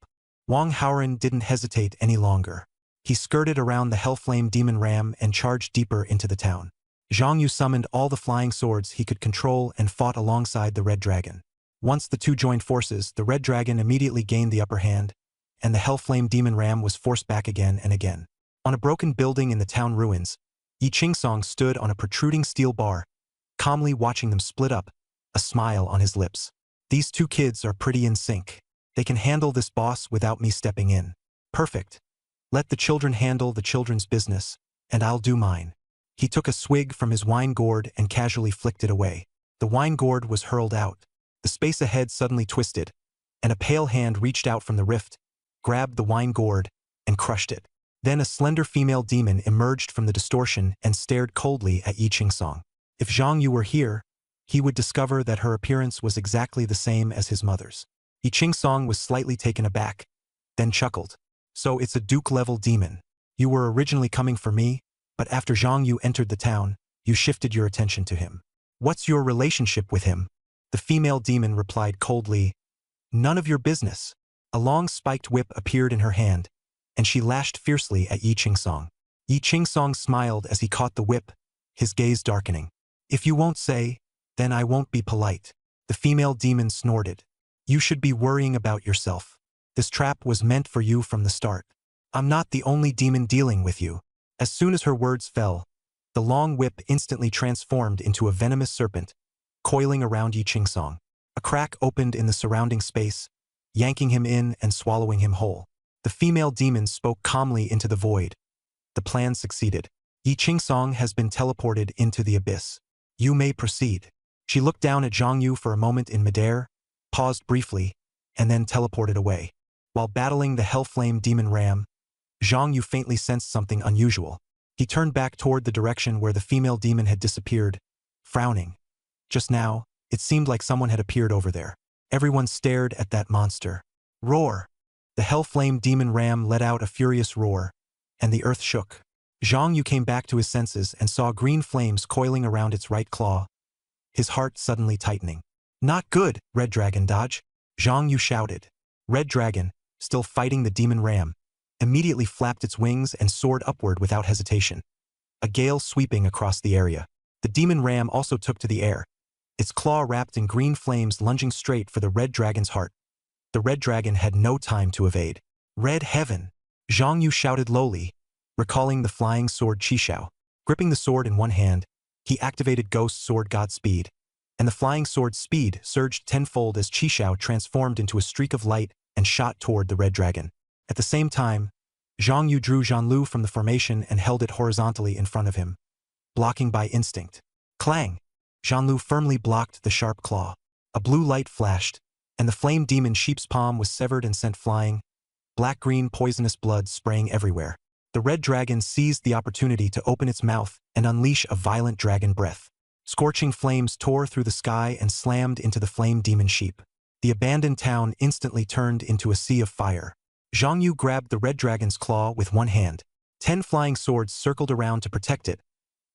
Wang Haoren didn't hesitate any longer. He skirted around the Hellflame Demon Ram and charged deeper into the town. Zhang Yu summoned all the flying swords he could control and fought alongside the Red Dragon. Once the 2 joined forces, the Red Dragon immediately gained the upper hand, and the Hellflame Demon Ram was forced back again and again. On a broken building in the town ruins, Yi Qingsong stood on a protruding steel bar, calmly watching them split up, a smile on his lips. These 2 kids are pretty in sync. They can handle this boss without me stepping in. Perfect. Let the children handle the children's business, and I'll do mine. He took a swig from his wine gourd and casually flicked it away. The wine gourd was hurled out. The space ahead suddenly twisted, and a pale hand reached out from the rift, grabbed the wine gourd, and crushed it. Then a slender female demon emerged from the distortion and stared coldly at Yi Qingsong. If Zhang Yu were here, he would discover that her appearance was exactly the same as his mother's. Yi Qingsong was slightly taken aback, then chuckled. So it's a Duke-level demon. You were originally coming for me? But after Zhang Yu entered the town, you shifted your attention to him. What's your relationship with him? The female demon replied coldly, none of your business. A long spiked whip appeared in her hand, and she lashed fiercely at Yi Qingsong. Yi Qingsong smiled as he caught the whip, his gaze darkening. If you won't say, then I won't be polite. The female demon snorted. You should be worrying about yourself. This trap was meant for you from the start. I'm not the only demon dealing with you. As soon as her words fell, the long whip instantly transformed into a venomous serpent, coiling around Yi Qingsong. A crack opened in the surrounding space, yanking him in and swallowing him whole. The female demon spoke calmly into the void. The plan succeeded. Yi Qingsong has been teleported into the abyss. You may proceed. She looked down at Zhang Yu for a moment in midair, paused briefly, and then teleported away. While battling the Hellflame Demon Ram, Zhang Yu faintly sensed something unusual. He turned back toward the direction where the female demon had disappeared, frowning. Just now, it seemed like someone had appeared over there. Everyone stared at that monster. Roar! The Hellflame Demon Ram let out a furious roar, and the earth shook. Zhang Yu came back to his senses and saw green flames coiling around its right claw, his heart suddenly tightening. Not good, Red Dragon dodge! Zhang Yu shouted. Red Dragon, still fighting the demon ram, immediately flapped its wings and soared upward without hesitation. A gale sweeping across the area. The demon ram also took to the air, its claw wrapped in green flames lunging straight for the Red Dragon's heart. The Red Dragon had no time to evade. Red Heaven! Zhang Yu shouted lowly, recalling the flying sword Qishao. Gripping the sword in one hand, he activated Ghost Sword Godspeed, and the flying sword's speed surged tenfold as Qishao transformed into a streak of light and shot toward the Red Dragon. At the same time, Zhang Yu drew Zhanlu from the formation and held it horizontally in front of him, blocking by instinct. Clang! Zhanlu firmly blocked the sharp claw. A blue light flashed, and the flame demon sheep's palm was severed and sent flying, black-green poisonous blood spraying everywhere. The Red Dragon seized the opportunity to open its mouth and unleash a violent dragon breath. Scorching flames tore through the sky and slammed into the flame demon sheep. The abandoned town instantly turned into a sea of fire. Zhang Yu grabbed the Red Dragon's claw with one hand. 10 flying swords circled around to protect it,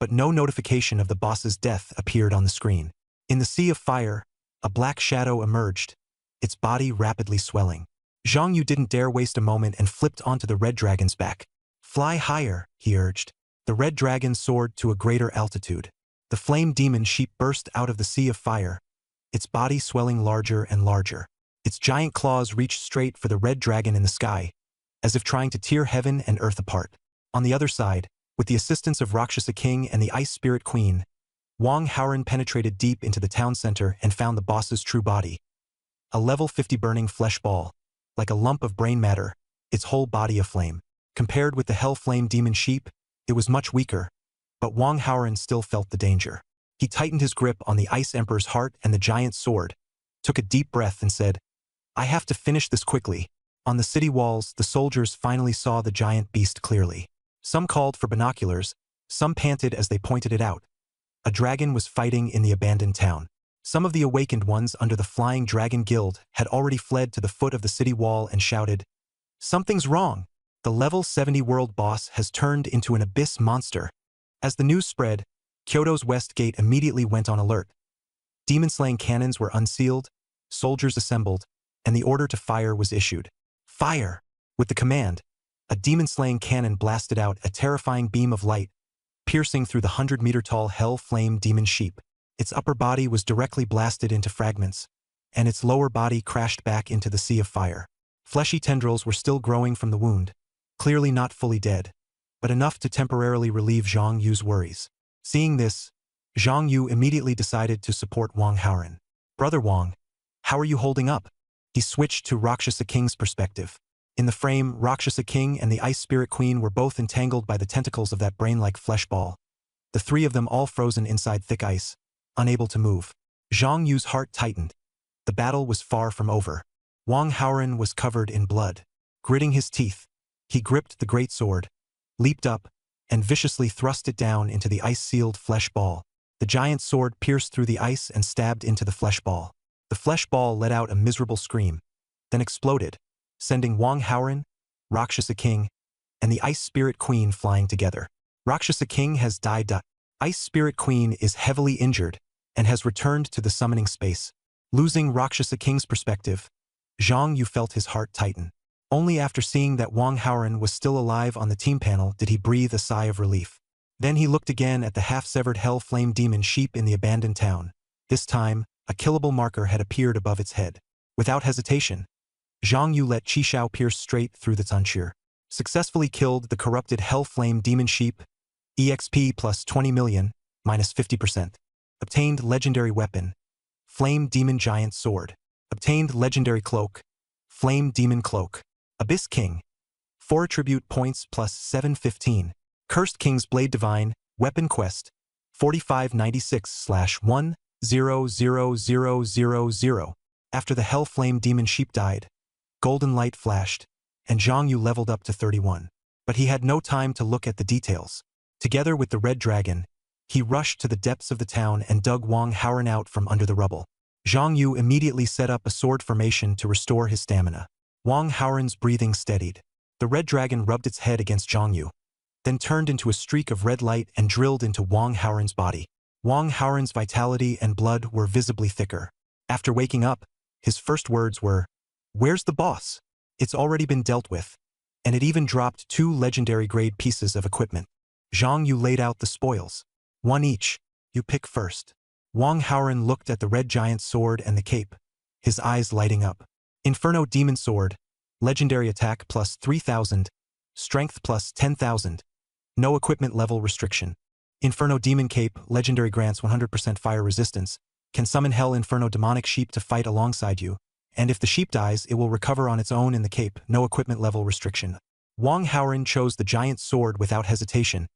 but no notification of the boss's death appeared on the screen. In the sea of fire, a black shadow emerged, its body rapidly swelling. Zhang Yu didn't dare waste a moment and flipped onto the Red Dragon's back. Fly higher, he urged. The Red Dragon soared to a greater altitude. The flame demon sheep burst out of the sea of fire, its body swelling larger and larger. Its giant claws reached straight for the Red Dragon in the sky, as if trying to tear heaven and earth apart. On the other side, with the assistance of Rakshasa King and the Ice Spirit Queen, Wang Haoren penetrated deep into the town center and found the boss's true body. A level 50 burning flesh ball, like a lump of brain matter, its whole body aflame. Compared with the Hell Flame Demon Sheep, it was much weaker, but Wang Haoren still felt the danger. He tightened his grip on the Ice Emperor's heart and the giant sword, took a deep breath and said, I have to finish this quickly. On the city walls, the soldiers finally saw the giant beast clearly. Some called for binoculars, some panted as they pointed it out. A dragon was fighting in the abandoned town. Some of the awakened ones under the Flying Dragon Guild had already fled to the foot of the city wall and shouted, Something's wrong! The level 70 world boss has turned into an abyss monster. As the news spread, Kyoto's West Gate immediately went on alert. Demon-slaying cannons were unsealed, soldiers assembled, and the order to fire was issued. Fire! With the command, a demon-slaying cannon blasted out a terrifying beam of light, piercing through the 100-meter-tall Hell Flame Demon Sheep. Its upper body was directly blasted into fragments, and its lower body crashed back into the sea of fire. Fleshy tendrils were still growing from the wound, clearly not fully dead, but enough to temporarily relieve Zhang Yu's worries. Seeing this, Zhang Yu immediately decided to support Wang Haoren. Brother Wang, how are you holding up? He switched to Rakshasa King's perspective. In the frame, Rakshasa King and the Ice Spirit Queen were both entangled by the tentacles of that brain-like flesh ball. The three of them all frozen inside thick ice, unable to move. Zhang Yu's heart tightened. The battle was far from over. Wang Haoren was covered in blood. Gritting his teeth, he gripped the great sword, leaped up, and viciously thrust it down into the ice-sealed flesh ball. The giant sword pierced through the ice and stabbed into the flesh ball. The flesh ball let out a miserable scream, then exploded, sending Wang Haoren, Rakshasa King, and the Ice Spirit Queen flying together. Rakshasa King has died. Ice Spirit Queen is heavily injured and has returned to the summoning space. Losing Rakshasa King's perspective, Zhang Yu felt his heart tighten. Only after seeing that Wang Haoren was still alive on the team panel did he breathe a sigh of relief. Then he looked again at the half-severed Hell Flame Demon sheep in the abandoned town. This time, a killable marker had appeared above its head. Without hesitation, Zhang Yu let Qi Shao pierce straight through the tonsure. Successfully killed the corrupted Hell Flame Demon sheep. EXP plus 20 million, minus 50%. Obtained legendary weapon. Flame Demon Giant Sword. Obtained legendary cloak. Flame Demon Cloak. Abyss King. 4 attribute points plus 715. Cursed King's Blade Divine, Weapon Quest. 4596/1000000. After the Hell Flame Demon sheep died, golden light flashed, and Zhang Yu leveled up to 31. But he had no time to look at the details. Together with the Red Dragon, he rushed to the depths of the town and dug Wang Haoren out from under the rubble. Zhang Yu immediately set up a sword formation to restore his stamina. Wang Haoren's breathing steadied. The Red Dragon rubbed its head against Zhang Yu, then turned into a streak of red light and drilled into Wang Haoren's body. Wang Haoren's vitality and blood were visibly thicker. After waking up, his first words were, "Where's the boss? It's already been dealt with." And it even dropped 2 legendary-grade pieces of equipment. Zhang Yu laid out the spoils. 1 each. You pick first. Wang Haoren looked at the red giant sword and the cape, his eyes lighting up. Inferno Demon Sword. Legendary attack plus 3000. Strength plus 10,000. No equipment level restriction. Inferno Demon Cape. Legendary grants 100% fire resistance. Can summon Hell Inferno Demonic Sheep to fight alongside you. And if the sheep dies, it will recover on its own in the cape. No equipment level restriction. Wang Haoren chose the giant sword without hesitation,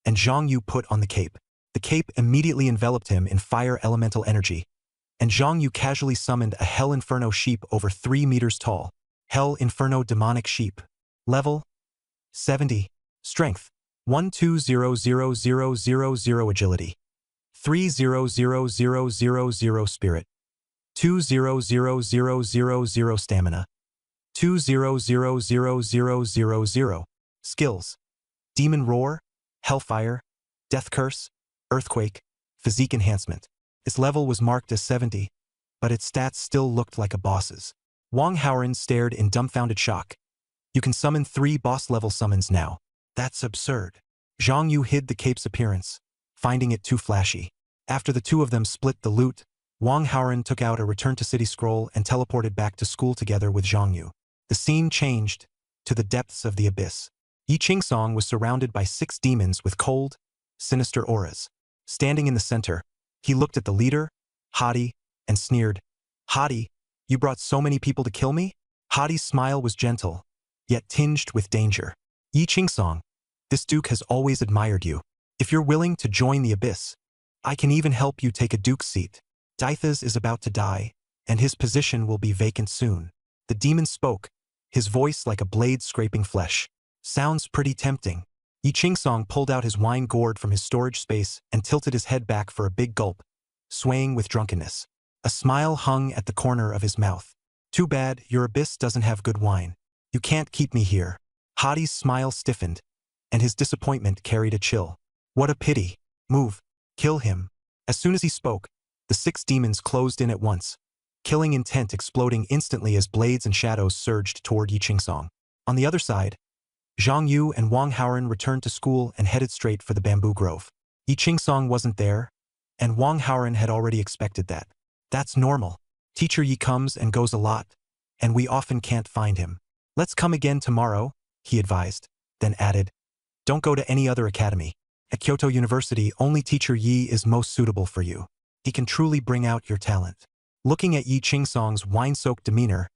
and Zhang Yu put on the cape. The cape immediately enveloped him in fire elemental energy, and Zhang Yu casually summoned a Hell Inferno sheep over 3 meters tall. Hell Inferno Demonic Sheep. Level 70. Strength 1200000 Agility. 300000 Spirit. 200000 Stamina. 200000. Skills. Demon Roar, Hellfire, Death Curse, Earthquake, Physique Enhancement. Its level was marked as 70, but its stats still looked like a boss's. Wang Haoren stared in dumbfounded shock. You can summon 3 boss-level summons now. That's absurd. Zhang Yu hid the cape's appearance, finding it too flashy. After the two of them split the loot, Wang Haoren took out a Return to City scroll and teleported back to school together with Zhang Yu. The scene changed to the depths of the abyss. Yi Qingsong was surrounded by 6 demons with cold, sinister auras. Standing in the center, he looked at the leader, Hadi, and sneered, "Hadi, you brought so many people to kill me?" Hadi's smile was gentle, yet tinged with danger. "Yi Qingsong, this duke has always admired you. If you're willing to join the abyss, I can even help you take a duke's seat. Daithas is about to die, and his position will be vacant soon." The demon spoke, his voice like a blade scraping flesh. "Sounds pretty tempting." Yi Qingsong pulled out his wine gourd from his storage space and tilted his head back for a big gulp, swaying with drunkenness. A smile hung at the corner of his mouth. "Too bad your abyss doesn't have good wine. You can't keep me here." Hadi's smile stiffened, and his disappointment carried a chill. "What a pity. Move. Kill him." As soon as he spoke, the 6 demons closed in at once, killing intent exploding instantly as blades and shadows surged toward Yi Qingsong. On the other side, Zhang Yu and Wang Haoren returned to school and headed straight for the bamboo grove. Yi Qingsong wasn't there, and Wang Haoren had already expected that. "That's normal. Teacher Yi comes and goes a lot, and we often can't find him. Let's come again tomorrow," he advised, then added, "Don't go to any other academy. At Kyoto University, only Teacher Yi is most suitable for you. He can truly bring out your talent." Looking at Yi Qingsong's wine-soaked demeanor,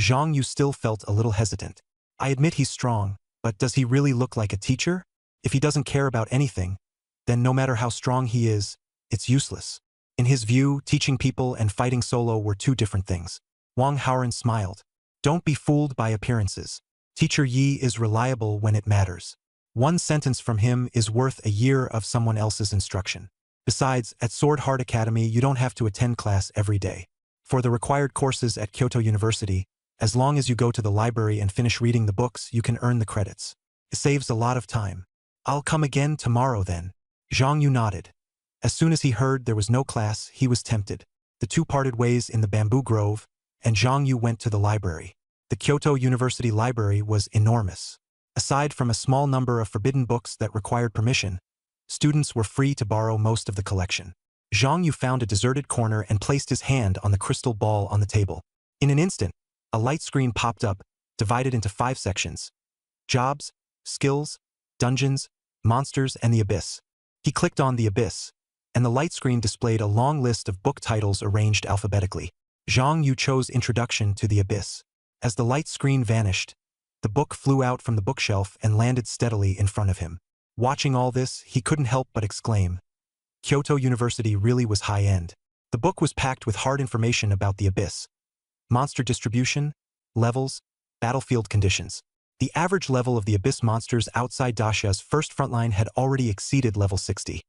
Zhang Yu still felt a little hesitant. "I admit he's strong, but does he really look like a teacher? If he doesn't care about anything, then no matter how strong he is, it's useless." In his view, teaching people and fighting solo were 2 different things. Wang Haoren smiled. "Don't be fooled by appearances. Teacher Yi is reliable when it matters. 1 sentence from him is worth a year of someone else's instruction. Besides, at Sword Heart Academy you don't have to attend class every day. For the required courses at Kyoto University, as long as you go to the library and finish reading the books, you can earn the credits. It saves a lot of time." I'll come again tomorrow then. Zhang Yu nodded. As soon as he heard there was no class, he was tempted. The two parted ways in the bamboo grove, and Zhang Yu went to the library. The Kyoto University Library was enormous. Aside from a small number of forbidden books that required permission, students were free to borrow most of the collection. Zhang Yu found a deserted corner and placed his hand on the crystal ball on the table. In an instant, a light screen popped up, divided into 5 sections: jobs, skills, dungeons, monsters, and the abyss. He clicked on the abyss, and the light screen displayed a long list of book titles arranged alphabetically. Zhang Yu chose Introduction to the Abyss. As the light screen vanished, the book flew out from the bookshelf and landed steadily in front of him. Watching all this, he couldn't help but exclaim, Kyoto University really was high-end. The book was packed with hard information about the abyss: monster distribution, levels, battlefield conditions. The average level of the abyss monsters outside Dasha's first frontline had already exceeded level 60.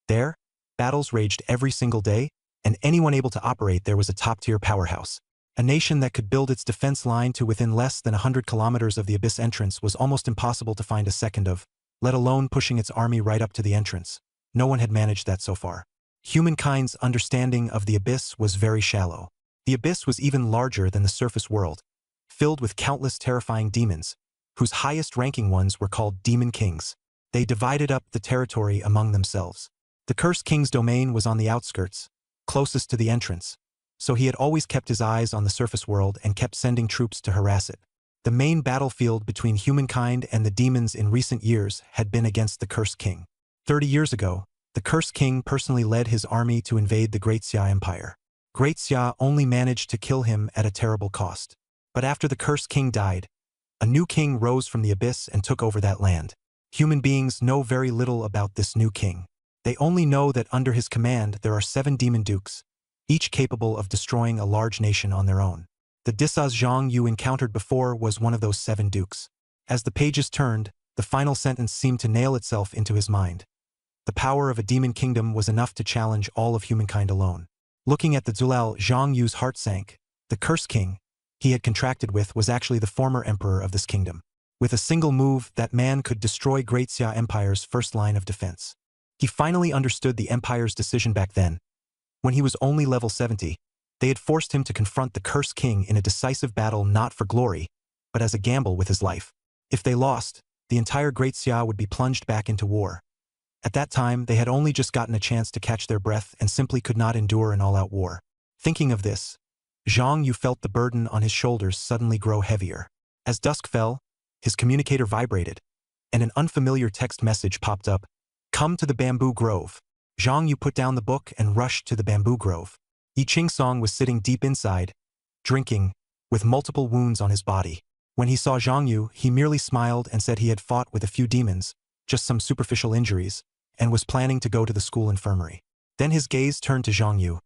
There, battles raged every single day, and anyone able to operate there was a top-tier powerhouse. A nation that could build its defense line to within less than 100 kilometers of the abyss entrance was almost impossible to find a second of, let alone pushing its army right up to the entrance. No one had managed that so far. Humankind's understanding of the abyss was very shallow. The abyss was even larger than the surface world, filled with countless terrifying demons, whose highest-ranking ones were called Demon Kings. They divided up the territory among themselves. The Cursed King's domain was on the outskirts, closest to the entrance, so he had always kept his eyes on the surface world and kept sending troops to harass it. The main battlefield between humankind and the demons in recent years had been against the Cursed King. 30 years ago, the Cursed King personally led his army to invade the Great Xia Empire. Great Xia only managed to kill him at a terrible cost. But after the Cursed King died, a new king rose from the abyss and took over that land. Human beings know very little about this new king. They only know that under his command there are 7 demon dukes, each capable of destroying a large nation on their own. The Disaz Zhang Yu encountered before was one of those 7 dukes. As the pages turned, the final sentence seemed to nail itself into his mind. The power of a demon kingdom was enough to challenge all of humankind alone. Looking at the Zulal, Zhang Yu's heart sank. The Cursed King he had contracted with was actually the former emperor of this kingdom. With a single move, that man could destroy Great Xia Empire's first line of defense. He finally understood the Empire's decision back then. When he was only level 70, they had forced him to confront the Cursed King in a decisive battle not for glory, but as a gamble with his life. If they lost, the entire Great Xia would be plunged back into war. At that time, they had only just gotten a chance to catch their breath and simply could not endure an all-out war. Thinking of this, Zhang Yu felt the burden on his shoulders suddenly grow heavier. As dusk fell, his communicator vibrated, and an unfamiliar text message popped up. Come to the bamboo grove. Zhang Yu put down the book and rushed to the bamboo grove. Yi Qingsong was sitting deep inside, drinking, with multiple wounds on his body. When he saw Zhang Yu, he merely smiled and said he had fought with a few demons, just some superficial injuries, and was planning to go to the school infirmary. Then his gaze turned to Zhang Yu.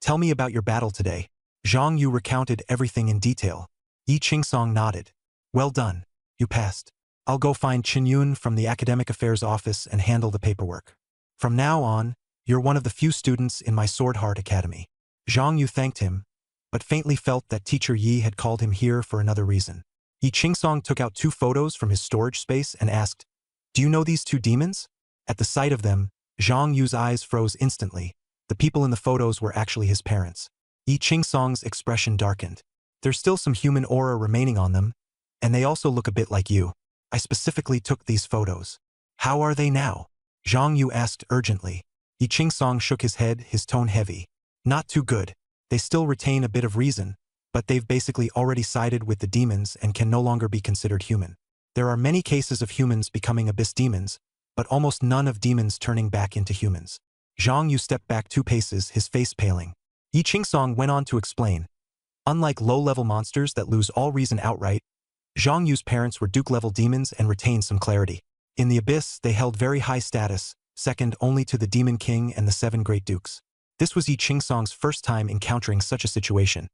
Tell me about your battle today. Zhang Yu recounted everything in detail. Yi Qingsong nodded. Well done. You passed. I'll go find Qin Yun from the Academic Affairs Office and handle the paperwork. From now on, you're one of the few students in my Sword Heart Academy. Zhang Yu thanked him, but faintly felt that Teacher Yi had called him here for another reason. Yi Qingsong took out 2 photos from his storage space and asked, Do you know these 2 demons? At the sight of them, Zhang Yu's eyes froze instantly. The people in the photos were actually his parents. Yi Qingsong's expression darkened. There's still some human aura remaining on them, and they also look a bit like you. I specifically took these photos. How are they now? Zhang Yu asked urgently. Yi Qingsong shook his head, his tone heavy. Not too good. They still retain a bit of reason, but they've basically already sided with the demons and can no longer be considered human. There are many cases of humans becoming abyss demons, but almost none of demons turning back into humans. Zhang Yu stepped back 2 paces, his face paling. Yi Qingsong went on to explain. Unlike low-level monsters that lose all reason outright, Zhang Yu's parents were Duke-level demons and retained some clarity. In the abyss, they held very high status, second only to the Demon King and the 7 Great Dukes. This was Yi Qingsong's first time encountering such a situation.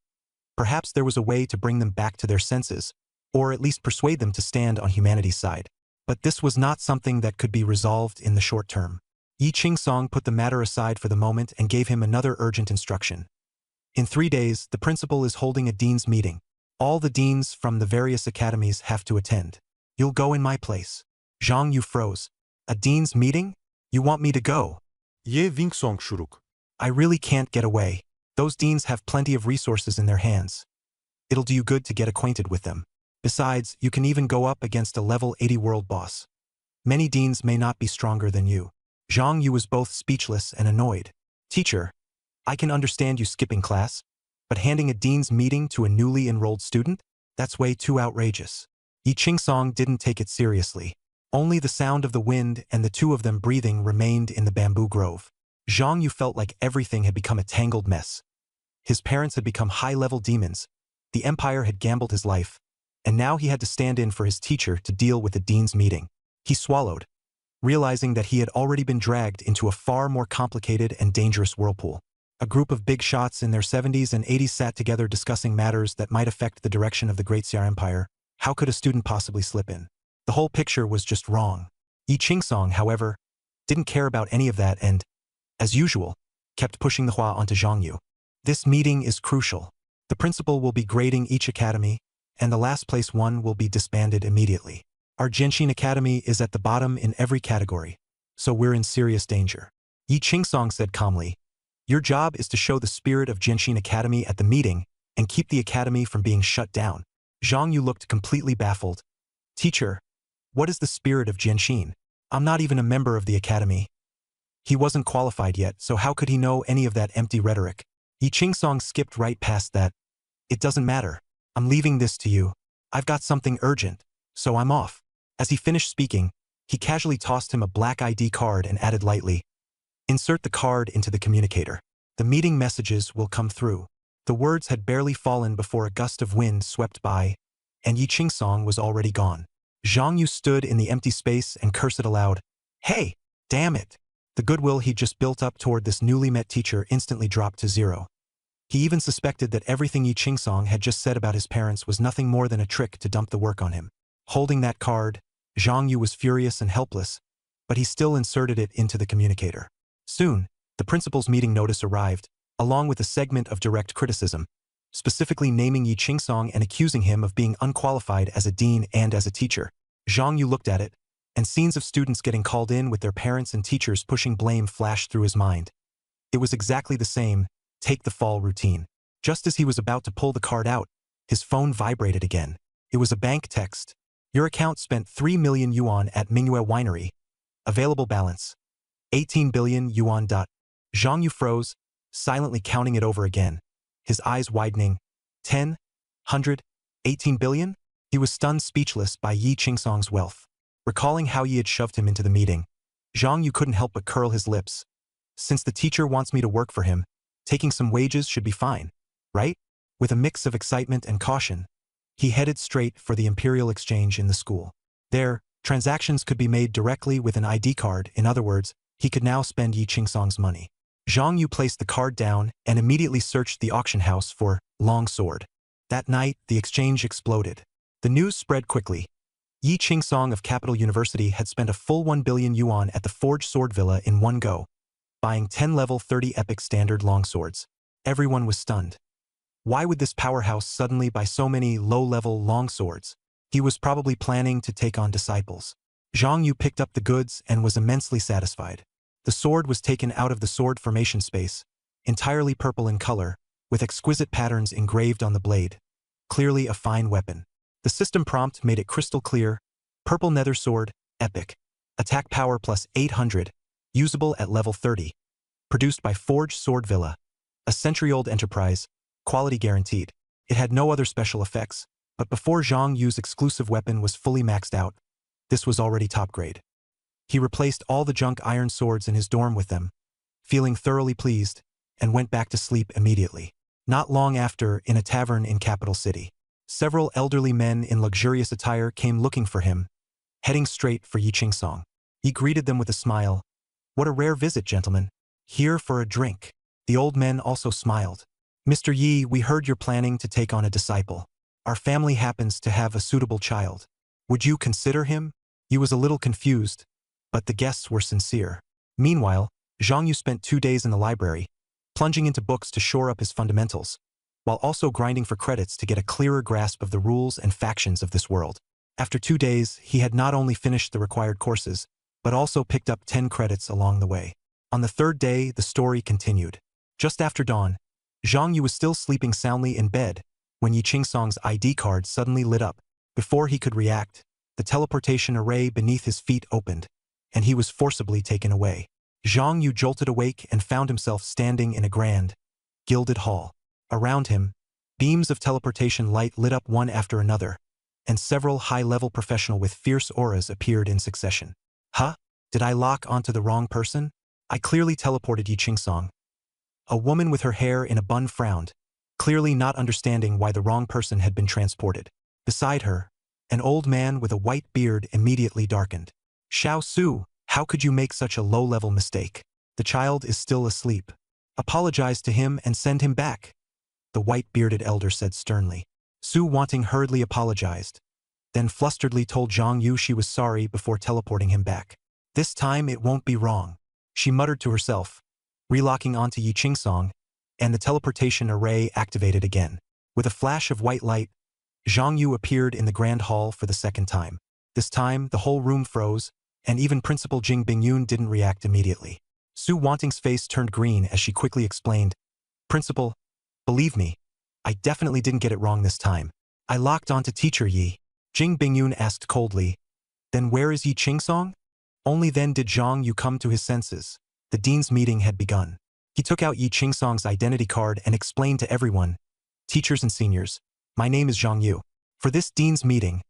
Perhaps there was a way to bring them back to their senses, or at least persuade them to stand on humanity's side. But this was not something that could be resolved in the short term. Yi Qingsong put the matter aside for the moment and gave him another urgent instruction. In 3 days, the principal is holding a dean's meeting. All the deans from the various academies have to attend. You'll go in my place. Zhang Yu froze. A dean's meeting? You want me to go? Ye Wing Song Shuruk. I really can't get away. Those deans have plenty of resources in their hands. It'll do you good to get acquainted with them. Besides, you can even go up against a level 80 world boss. Many deans may not be stronger than you. Zhang Yu was both speechless and annoyed. Teacher, I can understand you skipping class, but handing a dean's meeting to a newly enrolled student? That's way too outrageous. Yi Qingsong didn't take it seriously. Only the sound of the wind and the two of them breathing remained in the bamboo grove. Zhang Yu felt like everything had become a tangled mess. His parents had become high-level demons. The Empire had gambled his life, and now he had to stand in for his teacher to deal with the dean's meeting. He swallowed, realizing that he had already been dragged into a far more complicated and dangerous whirlpool. A group of big shots in their 70s and 80s sat together discussing matters that might affect the direction of the Great Xia Empire. How could a student possibly slip in? The whole picture was just wrong. Yi Qingsong, however, didn't care about any of that and, as usual, kept pushing the Hua onto Zhang Yu. This meeting is crucial. The principal will be grading each academy, and the last place one will be disbanded immediately. Our Jianxin Academy is at the bottom in every category, so we're in serious danger. Yi Qingsong said calmly, your job is to show the spirit of Jianxin Academy at the meeting and keep the academy from being shut down. Zhang Yu looked completely baffled. Teacher, what is the spirit of Jianxin? I'm not even a member of the academy. He wasn't qualified yet, so how could he know any of that empty rhetoric? Yi Qingsong skipped right past that. It doesn't matter. I'm leaving this to you. I've got something urgent, so I'm off. As he finished speaking, he casually tossed him a black ID card and added lightly, insert the card into the communicator. The meeting messages will come through. The words had barely fallen before a gust of wind swept by, and Yi Qingsong was already gone. Zhang Yu stood in the empty space and cursed aloud. Hey, damn it! The goodwill he'd just built up toward this newly met teacher instantly dropped to zero. He even suspected that everything Yi Qingsong had just said about his parents was nothing more than a trick to dump the work on him. Holding that card, Zhang Yu was furious and helpless, but he still inserted it into the communicator. Soon, the principal's meeting notice arrived, along with a segment of direct criticism, specifically naming Yi Qingsong and accusing him of being unqualified as a dean and as a teacher. Zhang Yu looked at it, and scenes of students getting called in with their parents and teachers pushing blame flashed through his mind. It was exactly the same take the fall routine. Just as he was about to pull the card out, his phone vibrated again. It was a bank text. Your account spent 3 million yuan at Mingyue Winery. Available balance, 18 billion yuan. Zhang Yu froze, silently counting it over again, his eyes widening. 10, 100, 18 billion? He was stunned speechless by Yi Qingsong's wealth. Recalling how Yi had shoved him into the meeting, Zhang Yu couldn't help but curl his lips. Since the teacher wants me to work for him, taking some wages should be fine, right? With a mix of excitement and caution, he headed straight for the Imperial Exchange in the school. There, transactions could be made directly with an ID card. In other words, he could now spend Yi Qingsong's money. Zhang Yu placed the card down and immediately searched the auction house for long sword. That night, the exchange exploded. The news spread quickly. Yi Qingsong of Capital University had spent a full 1 billion yuan at the Forged Sword Villa in one go, buying 10 level 30 epic standard longswords. Everyone was stunned. Why would this powerhouse suddenly buy so many low-level longswords? He was probably planning to take on disciples. Zhang Yu picked up the goods and was immensely satisfied. The sword was taken out of the sword formation space, entirely purple in color, with exquisite patterns engraved on the blade. Clearly a fine weapon. The system prompt made it crystal clear. Purple nether sword, epic. Attack power plus 800, usable at level 30. Produced by Forged Sword Villa. A century-old enterprise, quality guaranteed. It had no other special effects, but before Zhang Yu's exclusive weapon was fully maxed out, this was already top grade. He replaced all the junk iron swords in his dorm with them, feeling thoroughly pleased, and went back to sleep immediately. Not long after, in a tavern in Capital City, several elderly men in luxurious attire came looking for him, heading straight for Yi Qingsong. He greeted them with a smile. What a rare visit, gentlemen. Here for a drink. The old men also smiled. Mr. Yi, we heard you're planning to take on a disciple. Our family happens to have a suitable child. Would you consider him? He was a little confused, but the guests were sincere. Meanwhile, Zhang Yu spent 2 days in the library, plunging into books to shore up his fundamentals, while also grinding for credits to get a clearer grasp of the rules and factions of this world. After 2 days, he had not only finished the required courses, but also picked up 10 credits along the way. On the third day, the story continued. Just after dawn, Zhang Yu was still sleeping soundly in bed when Yi Qingsong's ID card suddenly lit up. Before he could react, the teleportation array beneath his feet opened, and he was forcibly taken away. Zhang Yu jolted awake and found himself standing in a grand, gilded hall. Around him, beams of teleportation light lit up one after another, and several high-level professionals with fierce auras appeared in succession. Huh? Did I lock onto the wrong person? I clearly teleported Yi Qingsong. A woman with her hair in a bun frowned, clearly not understanding why the wrong person had been transported. Beside her, an old man with a white beard immediately darkened. Xiao Su, how could you make such a low-level mistake? The child is still asleep. Apologize to him and send him back, the white-bearded elder said sternly. Su Wanting hurriedly apologized, then flusteredly told Zhang Yu she was sorry before teleporting him back. This time it won't be wrong, she muttered to herself, relocking onto Yi Qingsong, and the teleportation array activated again. With a flash of white light, Zhang Yu appeared in the grand hall for the second time. This time, the whole room froze, and even Principal Jing Bingyun didn't react immediately. Su Wanting's face turned green as she quickly explained, Principal, believe me, I definitely didn't get it wrong this time. I locked onto Teacher Yi. Jing Bingyun asked coldly, then where is Yi Qingsong? Only then did Zhang Yu come to his senses. The dean's meeting had begun. He took out Yi Qingsong's identity card and explained to everyone, teachers and seniors, my name is Zhang Yu. For this dean's meeting,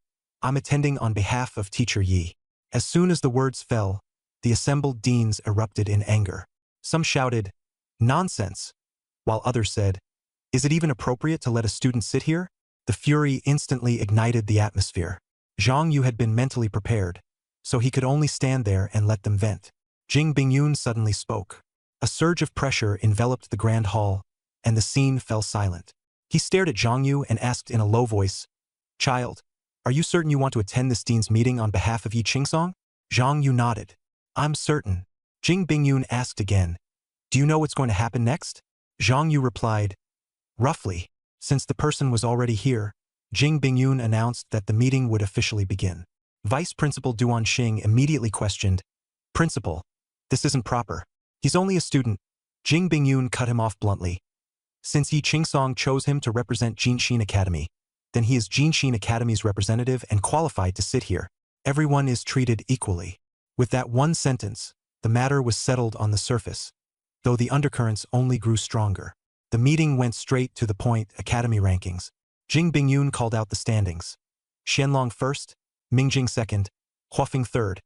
I'm attending on behalf of Teacher Yi. As soon as the words fell, the assembled deans erupted in anger. Some shouted, nonsense, while others said, is it even appropriate to let a student sit here? The fury instantly ignited the atmosphere. Zhang Yu had been mentally prepared, so he could only stand there and let them vent. Jing Bingyun suddenly spoke. A surge of pressure enveloped the grand hall, and the scene fell silent. He stared at Zhang Yu and asked in a low voice, Child, are you certain you want to attend this dean's meeting on behalf of Yi Qingsong? Zhang Yu nodded. I'm certain. Jing Bingyun asked again, do you know what's going to happen next? Zhang Yu replied, roughly. Since the person was already here, Jing Bingyun announced that the meeting would officially begin. Vice Principal Duan Xing immediately questioned, Principal, this isn't proper. He's only a student. Jing Bingyun cut him off bluntly. Since Yi Qingsong chose him to represent Jinshin Academy, then he is Jinshin Academy's representative and qualified to sit here. Everyone is treated equally. With that one sentence, the matter was settled on the surface, though the undercurrents only grew stronger. The meeting went straight to the point. Academy rankings. Jing Bingyun called out the standings. Xianlong first, Mingjing second, Huafeng third,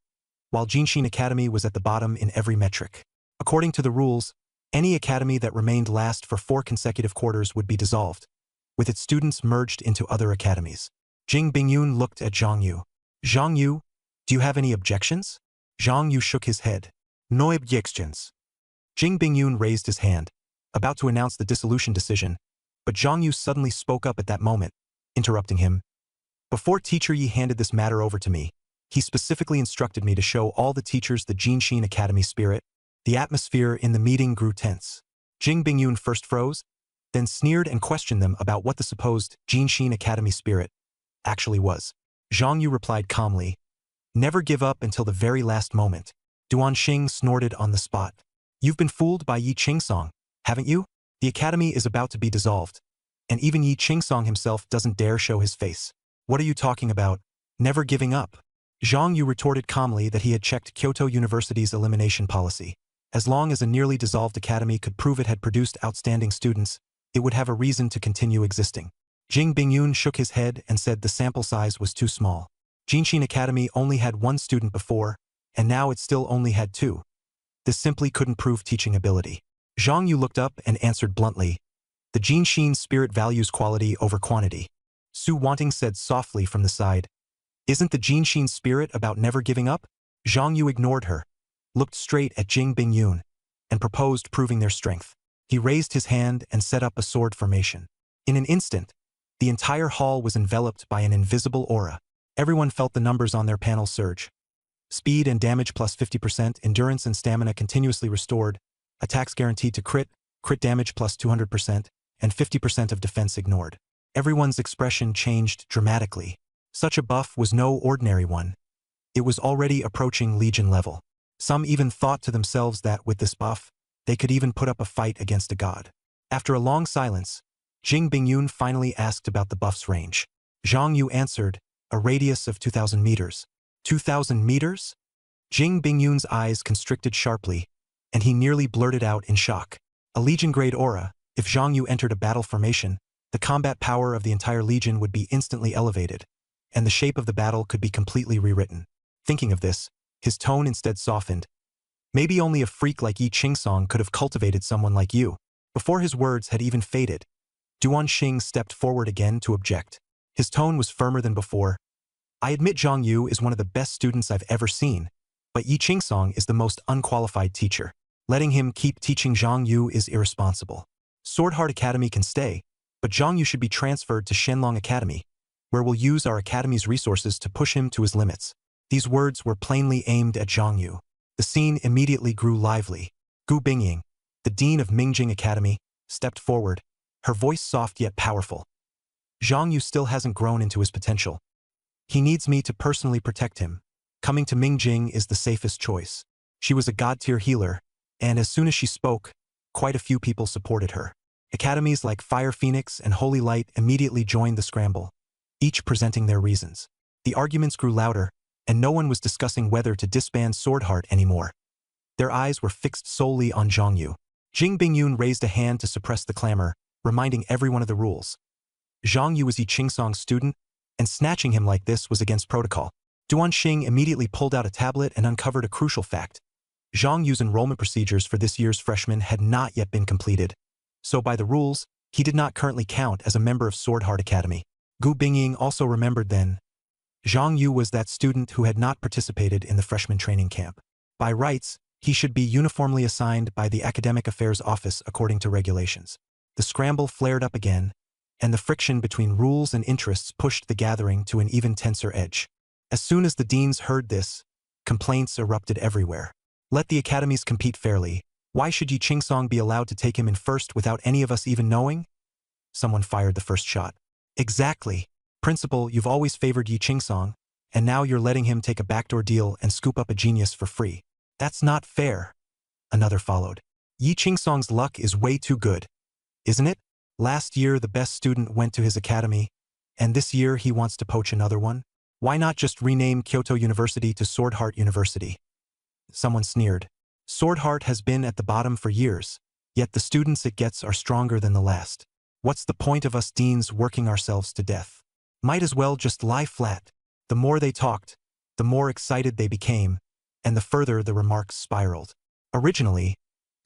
while Jinshin Academy was at the bottom in every metric. According to the rules, any academy that remained last for 4 consecutive quarters would be dissolved, with its students merged into other academies. Jing Bingyun looked at Zhang Yu. Zhang Yu, do you have any objections? Zhang Yu shook his head. No objections. Jing Bingyun raised his hand, about to announce the dissolution decision, but Zhang Yu suddenly spoke up at that moment, interrupting him. Before Teacher Yi handed this matter over to me, he specifically instructed me to show all the teachers the Jinshin Academy spirit. The atmosphere in the meeting grew tense. Jing Bingyun first froze, then sneered and questioned them about what the supposed Jinshin Academy spirit actually was. Zhang Yu replied calmly, never give up until the very last moment. Duan Xing snorted on the spot. You've been fooled by Yi Qingsong, haven't you? The academy is about to be dissolved, and even Yi Qingsong himself doesn't dare show his face. What are you talking about? Never giving up. Zhang Yu retorted calmly that he had checked Kyoto University's elimination policy. As long as a nearly dissolved academy could prove it had produced outstanding students, it would have a reason to continue existing. Jing Bingyun shook his head and said the sample size was too small. Jinshin Academy only had 1 student before, and now it still only had 2. This simply couldn't prove teaching ability. Zhang Yu looked up and answered bluntly, the Jinshin spirit values quality over quantity. Su Wanting said softly from the side, isn't the Jinshin spirit about never giving up? Zhang Yu ignored her, looked straight at Jing Bingyun, and proposed proving their strength. He raised his hand and set up a sword formation. In an instant, the entire hall was enveloped by an invisible aura. Everyone felt the numbers on their panel surge. Speed and damage plus 50%, endurance and stamina continuously restored, attacks guaranteed to crit damage plus 200%, and 50% of defense ignored. Everyone's expression changed dramatically. Such a buff was no ordinary one. It was already approaching Legion level. Some even thought to themselves that, with this buff, they could even put up a fight against a god. After a long silence, Jing Bingyun finally asked about the buff's range. Zhang Yu answered, a radius of 2,000 meters. 2,000 meters? Jing Bingyun's eyes constricted sharply, and he nearly blurted out in shock. A Legion-grade aura, if Zhang Yu entered a battle formation, the combat power of the entire Legion would be instantly elevated, and the shape of the battle could be completely rewritten. Thinking of this, his tone instead softened. Maybe only a freak like Yi Qingsong could have cultivated someone like you. Before his words had even faded, Duan Xing stepped forward again to object. His tone was firmer than before. I admit Zhang Yu is one of the best students I've ever seen, but Yi Qingsong is the most unqualified teacher. Letting him keep teaching Zhang Yu is irresponsible. Sword Heart Academy can stay, but Zhang Yu should be transferred to Shenlong Academy, where we'll use our academy's resources to push him to his limits. These words were plainly aimed at Zhang Yu. The scene immediately grew lively. Gu Bingying, the dean of Mingjing Academy, stepped forward, her voice soft yet powerful. Zhang Yu still hasn't grown into his potential. He needs me to personally protect him. Coming to Mingjing is the safest choice. She was a god-tier healer, and as soon as she spoke, quite a few people supported her. Academies like Fire Phoenix and Holy Light immediately joined the scramble, each presenting their reasons. The arguments grew louder, and no one was discussing whether to disband Sword Heart anymore. Their eyes were fixed solely on Zhang Yu. Jing Bingyun raised a hand to suppress the clamor, reminding everyone of the rules. Zhang Yu was Yi Qingsong's student, and snatching him like this was against protocol. Duan Xing immediately pulled out a tablet and uncovered a crucial fact. Zhang Yu's enrollment procedures for this year's freshmen had not yet been completed, so by the rules, he did not currently count as a member of Sword Heart Academy. Gu Bingying also remembered then. Zhang Yu was that student who had not participated in the freshman training camp. By rights, he should be uniformly assigned by the Academic Affairs Office according to regulations. The scramble flared up again, and the friction between rules and interests pushed the gathering to an even tenser edge. As soon as the deans heard this, complaints erupted everywhere. Let the academies compete fairly. Why should Yi Qingsong be allowed to take him in first without any of us even knowing? Someone fired the first shot. Exactly. Principal, you've always favored Yi Qingsong, and now you're letting him take a backdoor deal and scoop up a genius for free. That's not fair. Another followed. Yi Qingsong's luck is way too good, isn't it? Last year the best student went to his academy, and this year he wants to poach another one? Why not just rename Kyoto University to Sword Heart University? Someone sneered. Sword Heart has been at the bottom for years, yet the students it gets are stronger than the last. What's the point of us deans working ourselves to death? Might as well just lie flat. The more they talked, the more excited they became, and the further the remarks spiraled. Originally,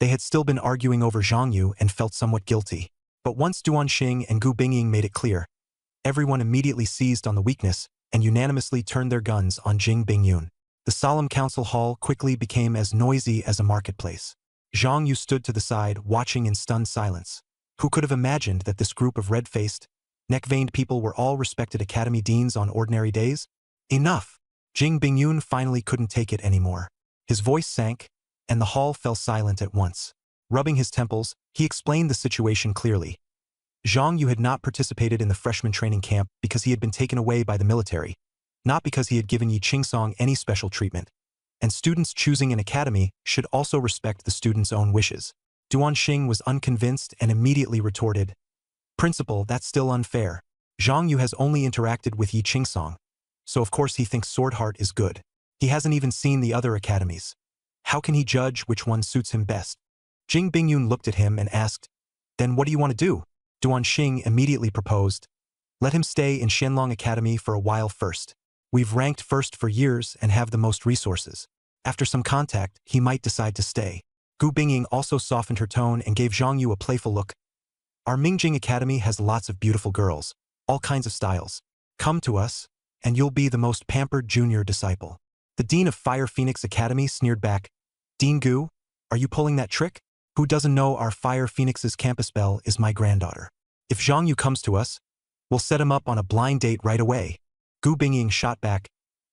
they had still been arguing over Zhang Yu and felt somewhat guilty. But once Duan Xing and Gu Bingying made it clear, everyone immediately seized on the weakness and unanimously turned their guns on Jing Bingyun. The solemn council hall quickly became as noisy as a marketplace. Zhang Yu stood to the side, watching in stunned silence. Who could have imagined that this group of red-faced, neck-veined people were all respected academy deans on ordinary days? Enough! Jing Bingyun finally couldn't take it anymore. His voice sank, and the hall fell silent at once. Rubbing his temples, he explained the situation clearly. Zhang Yu had not participated in the freshman training camp because he had been taken away by the military, not because he had given Yi Qingsong any special treatment. And students choosing an academy should also respect the student's own wishes. Duan Xing was unconvinced and immediately retorted, Principal, that's still unfair. Zhang Yu has only interacted with Yi Qingsong, so of course he thinks Sword Heart is good. He hasn't even seen the other academies. How can he judge which one suits him best? Jing Bingyun looked at him and asked, Then what do you want to do? Duan Xing immediately proposed, Let him stay in Shenlong Academy for a while first. We've ranked first for years and have the most resources. After some contact, he might decide to stay. Gu Bingying also softened her tone and gave Zhang Yu a playful look. Our Mingjing Academy has lots of beautiful girls, all kinds of styles. Come to us, and you'll be the most pampered junior disciple. The dean of Fire Phoenix Academy sneered back, Dean Gu, are you pulling that trick? Who doesn't know our Fire Phoenix's campus belle is my granddaughter? If Zhang Yu comes to us, we'll set him up on a blind date right away. Gu Bingying shot back,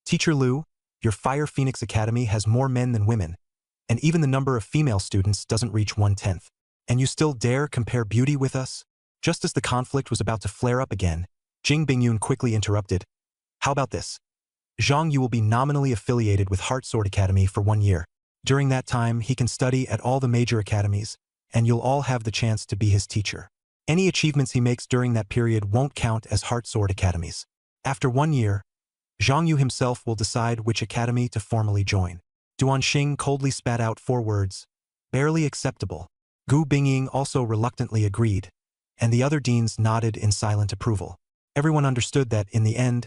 Teacher Liu, your Fire Phoenix Academy has more men than women, and even the number of female students doesn't reach 1/10. And you still dare compare beauty with us? Just as the conflict was about to flare up again, Jing Bingyun quickly interrupted. How about this? Zhang Yu will be nominally affiliated with Heart Sword Academy for 1 year. During that time, he can study at all the major academies, and you'll all have the chance to be his teacher. Any achievements he makes during that period won't count as Heart Sword Academies. After 1 year, Zhang Yu himself will decide which academy to formally join. Duan Xing coldly spat out 4 words, barely acceptable. Gu Bingying also reluctantly agreed, and the other deans nodded in silent approval. Everyone understood that, in the end,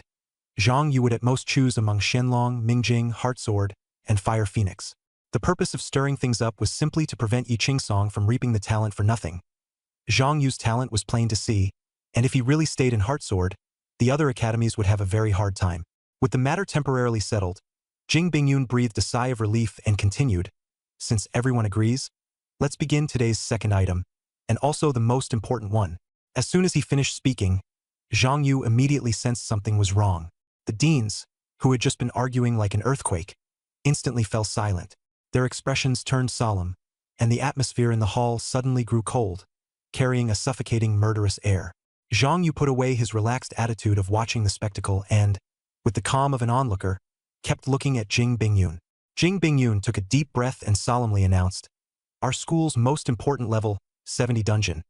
Zhang Yu would at most choose among Shenlong, Mingjing, Heart Sword, and Fire Phoenix. The purpose of stirring things up was simply to prevent Yi Qingsong from reaping the talent for nothing. Zhang Yu's talent was plain to see, and if he really stayed in Heart Sword, the other academies would have a very hard time. With the matter temporarily settled, Jing Bingyun breathed a sigh of relief and continued, "Since everyone agrees, let's begin today's second item, and also the most important one." As soon as he finished speaking, Zhang Yu immediately sensed something was wrong. The deans, who had just been arguing like an earthquake, instantly fell silent. Their expressions turned solemn, and the atmosphere in the hall suddenly grew cold, carrying a suffocating, murderous air. Zhang Yu put away his relaxed attitude of watching the spectacle and, with the calm of an onlooker, kept looking at Jing Bingyun. Jing Bingyun took a deep breath and solemnly announced, "Our school's most important level, 70 dungeon,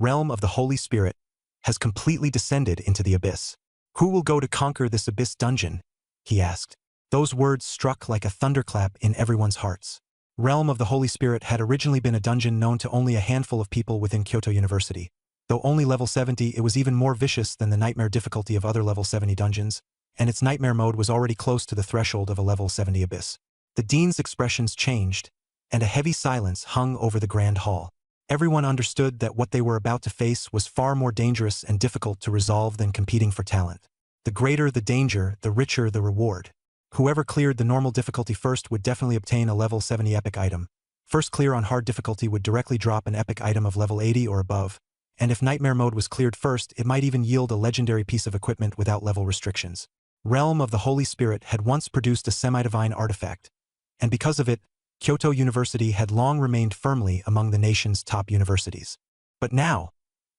Realm of the Holy Spirit, has completely descended into the abyss. Who will go to conquer this abyss dungeon?" he asked. Those words struck like a thunderclap in everyone's hearts. Realm of the Holy Spirit had originally been a dungeon known to only a handful of people within Kyoto University. Though only level 70, it was even more vicious than the nightmare difficulty of other level 70 dungeons, and its nightmare mode was already close to the threshold of a level 70 abyss. The dean's expressions changed, and a heavy silence hung over the grand hall. Everyone understood that what they were about to face was far more dangerous and difficult to resolve than competing for talent. The greater the danger, the richer the reward. Whoever cleared the normal difficulty first would definitely obtain a level 70 epic item. First clear on hard difficulty would directly drop an epic item of level 80 or above, and if nightmare mode was cleared first, it might even yield a legendary piece of equipment without level restrictions. Realm of the Holy Spirit had once produced a semi-divine artifact, and because of it, Kyoto University had long remained firmly among the nation's top universities. But now,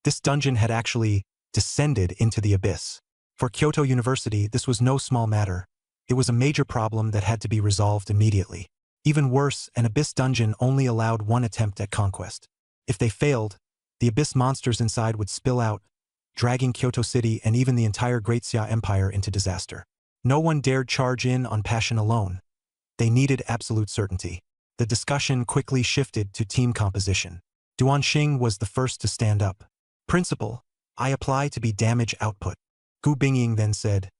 this dungeon had actually descended into the abyss. For Kyoto University, this was no small matter. It was a major problem that had to be resolved immediately. Even worse, an abyss dungeon only allowed one attempt at conquest. If they failed, the abyss monsters inside would spill out, dragging Kyoto City and even the entire Great Xia Empire into disaster. No one dared charge in on passion alone. They needed absolute certainty. The discussion quickly shifted to team composition. Duan Xing was the first to stand up. "Principal, I apply to be damage output." Gu Bingying then said,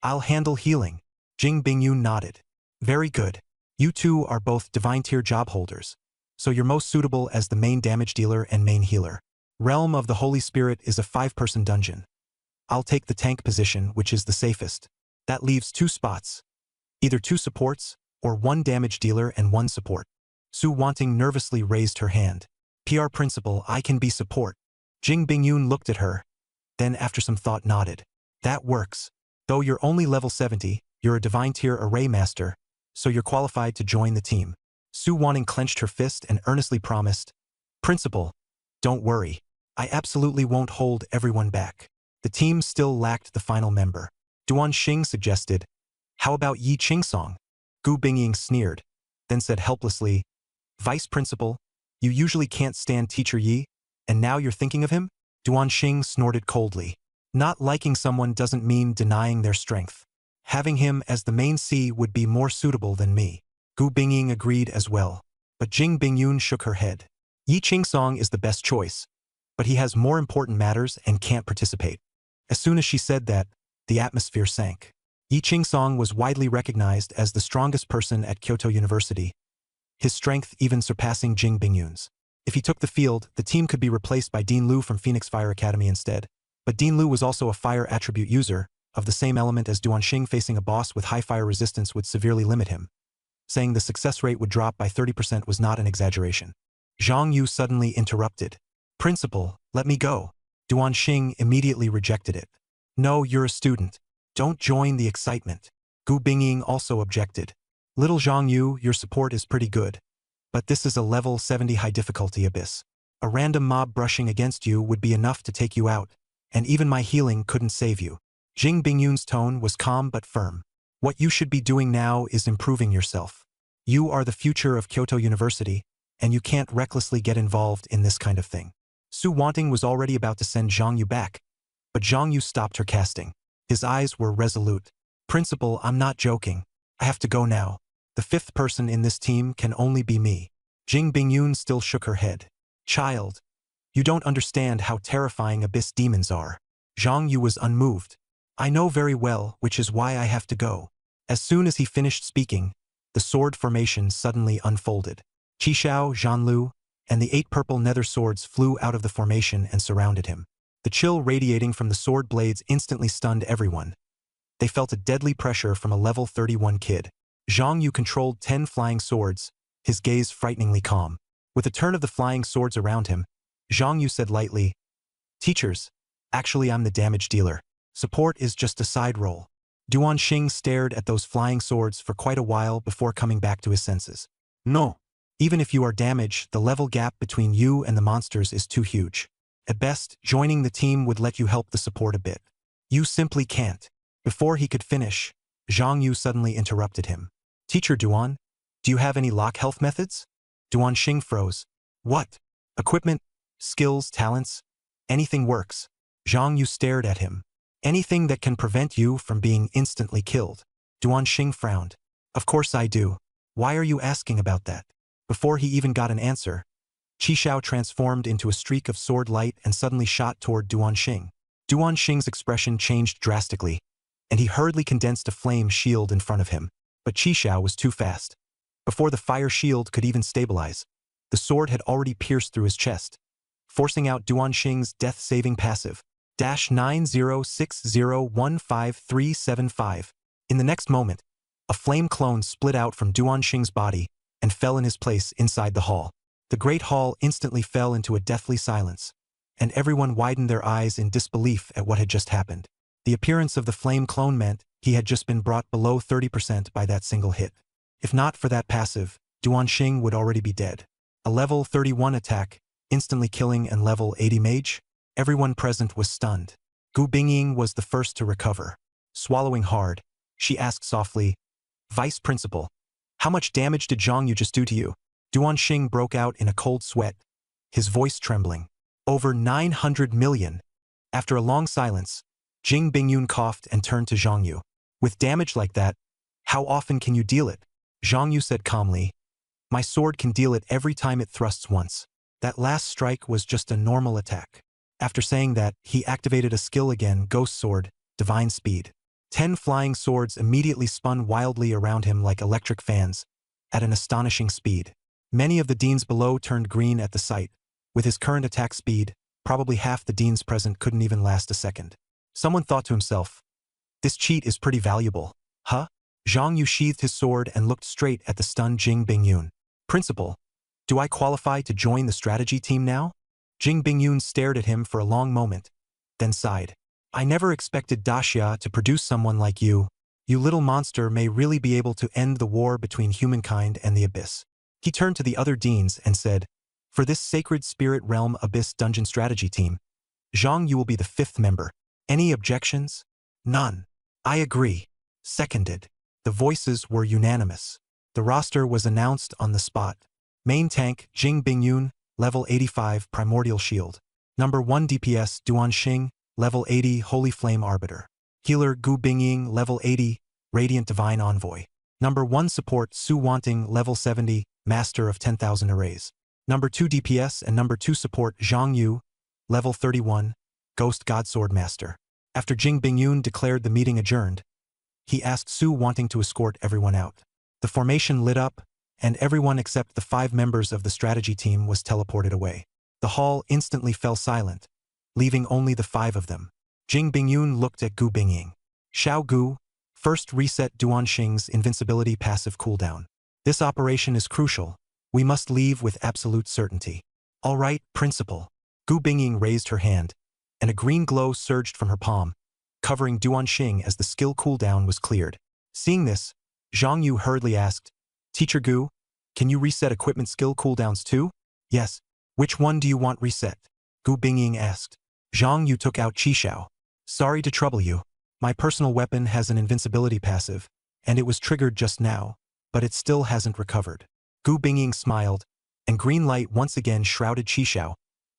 "I'll handle healing." Jing Bingyun nodded. "Very good. You two are both divine tier job holders, so you're most suitable as the main damage dealer and main healer. Realm of the Holy Spirit is a 5-person dungeon. I'll take the tank position, which is the safest. That leaves 2 spots. Either 2 supports, or 1 damage dealer and 1 support." Su Wanting nervously raised her hand. "PR Principal, I can be support." Jing Bingyun looked at her, then after some thought nodded. "That works. Though you're only level 70, you're a divine tier array master, so you're qualified to join the team." Su Wanting clenched her fist and earnestly promised, "Principal, don't worry. I absolutely won't hold everyone back." The team still lacked the final member. Duan Xing suggested, "How about Yi Qingsong?" Gu Bingying sneered, then said helplessly, "Vice Principal, you usually can't stand Teacher Yi, and now you're thinking of him?" Duan Xing snorted coldly. "Not liking someone doesn't mean denying their strength. Having him as the main C would be more suitable than me." Gu Bingying agreed as well, but Jing Bingyun shook her head. "Yi Qingsong is the best choice, but he has more important matters and can't participate." As soon as she said that, the atmosphere sank. Yi Qingsong was widely recognized as the strongest person at Kyoto University, his strength even surpassing Jing Bingyun's. If he took the field, the team could be replaced by Dean Lu from Phoenix Fire Academy instead. But Dean Lu was also a fire attribute user, of the same element as Duan Xing. Facing a boss with high fire resistance would severely limit him. Saying the success rate would drop by 30% was not an exaggeration. Zhang Yu suddenly interrupted. "Principal, let me go." Duan Xing immediately rejected it. "No, you're a student. Don't join the excitement." Gu Bingying also objected. "Little Zhang Yu, your support is pretty good, but this is a level 70 high difficulty abyss. A random mob brushing against you would be enough to take you out, and even my healing couldn't save you." Jing Bingyun's tone was calm but firm. What you should be doing now is improving yourself. You are the future of Kyoto University, and you can't recklessly get involved in this kind of thing. Su Wanting was already about to send Zhang Yu back, but Zhang Yu stopped her casting. His eyes were resolute. Principal, I'm not joking. I have to go now. The fifth person in this team can only be me. Jing Bingyun still shook her head. Child, you don't understand how terrifying abyss demons are. Zhang Yu was unmoved. I know very well, which is why I have to go. As soon as he finished speaking, the sword formation suddenly unfolded. Qishao, Zhanlu, and the 8 purple nether swords flew out of the formation and surrounded him. The chill radiating from the sword blades instantly stunned everyone. They felt a deadly pressure from a level 31 kid. Zhang Yu controlled 10 flying swords, his gaze frighteningly calm. With a turn of the flying swords around him, Zhang Yu said lightly, Teachers, actually I'm the damage dealer. Support is just a side role. Duan Xing stared at those flying swords for quite a while before coming back to his senses. No. Even if you are damaged, the level gap between you and the monsters is too huge. At best, joining the team would let you help the support a bit. You simply can't. Before he could finish, Zhang Yu suddenly interrupted him. Teacher Duan, do you have any lock health methods? Duan Xing froze. What? Equipment, skills, talents? Anything works. Zhang Yu stared at him. Anything that can prevent you from being instantly killed. Duan Xing frowned. Of course I do. Why are you asking about that? Before he even got an answer, Qishao transformed into a streak of sword light and suddenly shot toward Duan Xing. Duan Xing's expression changed drastically, and he hurriedly condensed a flame shield in front of him. But Qishao was too fast. Before the fire shield could even stabilize, the sword had already pierced through his chest, forcing out Duan Xing's death-saving passive. -9060155375. In the next moment, a flame clone split out from Duan Xing's body and fell in his place inside the hall. The great hall instantly fell into a deathly silence, and everyone widened their eyes in disbelief at what had just happened. The appearance of the flame clone meant he had just been brought below 30% by that single hit. If not for that passive, Duan Xing would already be dead. A level 31 attack, instantly killing and level 80 mage? Everyone present was stunned. Gu Bingying was the first to recover. Swallowing hard, she asked softly, Vice Principal, how much damage did Zhang Yu just do to you? Duan Xing broke out in a cold sweat, his voice trembling. Over 900 million. After a long silence, Jing Bingyun coughed and turned to Zhang Yu. With damage like that, how often can you deal it? Zhang Yu said calmly, My sword can deal it every time it thrusts once. That last strike was just a normal attack. After saying that, he activated a skill again, Ghost Sword, Divine Speed. 10 flying swords immediately spun wildly around him like electric fans, at an astonishing speed. Many of the deans below turned green at the sight. With his current attack speed, probably half the deans present couldn't even last a second. Someone thought to himself, this cheat is pretty valuable. Huh? Zhang Yu sheathed his sword and looked straight at the stunned Jing Bingyun. Principal, do I qualify to join the strategy team now? Jing Bingyun stared at him for a long moment, then sighed. I never expected Daxia to produce someone like you. You little monster may really be able to end the war between humankind and the Abyss. He turned to the other deans and said, For this Sacred Spirit Realm Abyss Dungeon Strategy Team, Zhang Yu will be the 5th member. Any objections? None. I agree. Seconded. The voices were unanimous. The roster was announced on the spot. Main tank, Jing Bingyun, level 85 Primordial Shield. Number 1 DPS, Duan Xing, level 80 Holy Flame Arbiter. Healer, Gu Bingying, level 80 Radiant Divine Envoy. Number 1 Support, Su Wanting, level 70 Master of 10,000 Arrays. Number 2 DPS and number 2 Support, Zhang Yu, level 31 Ghost Godsword Master. After Jing Bingyun declared the meeting adjourned, he asked Su Wanting to escort everyone out. The formation lit up, and everyone except the 5 members of the strategy team was teleported away. The hall instantly fell silent, leaving only the 5 of them. Jing Bingyun looked at Gu Bingying. Xiao Gu, first reset Duan Xing's invincibility passive cooldown. This operation is crucial. We must leave with absolute certainty. All right, Principal. Gu Bingying raised her hand, and a green glow surged from her palm, covering Duan Xing as the skill cooldown was cleared. Seeing this, Zhang Yu hurriedly asked, Teacher Gu, can you reset equipment skill cooldowns too? Yes. Which one do you want reset? Gu Bingying asked. Zhang Yu took out Qishao. Sorry to trouble you. My personal weapon has an invincibility passive, and it was triggered just now, but it still hasn't recovered. Gu Bingying smiled, and green light once again shrouded Qishao,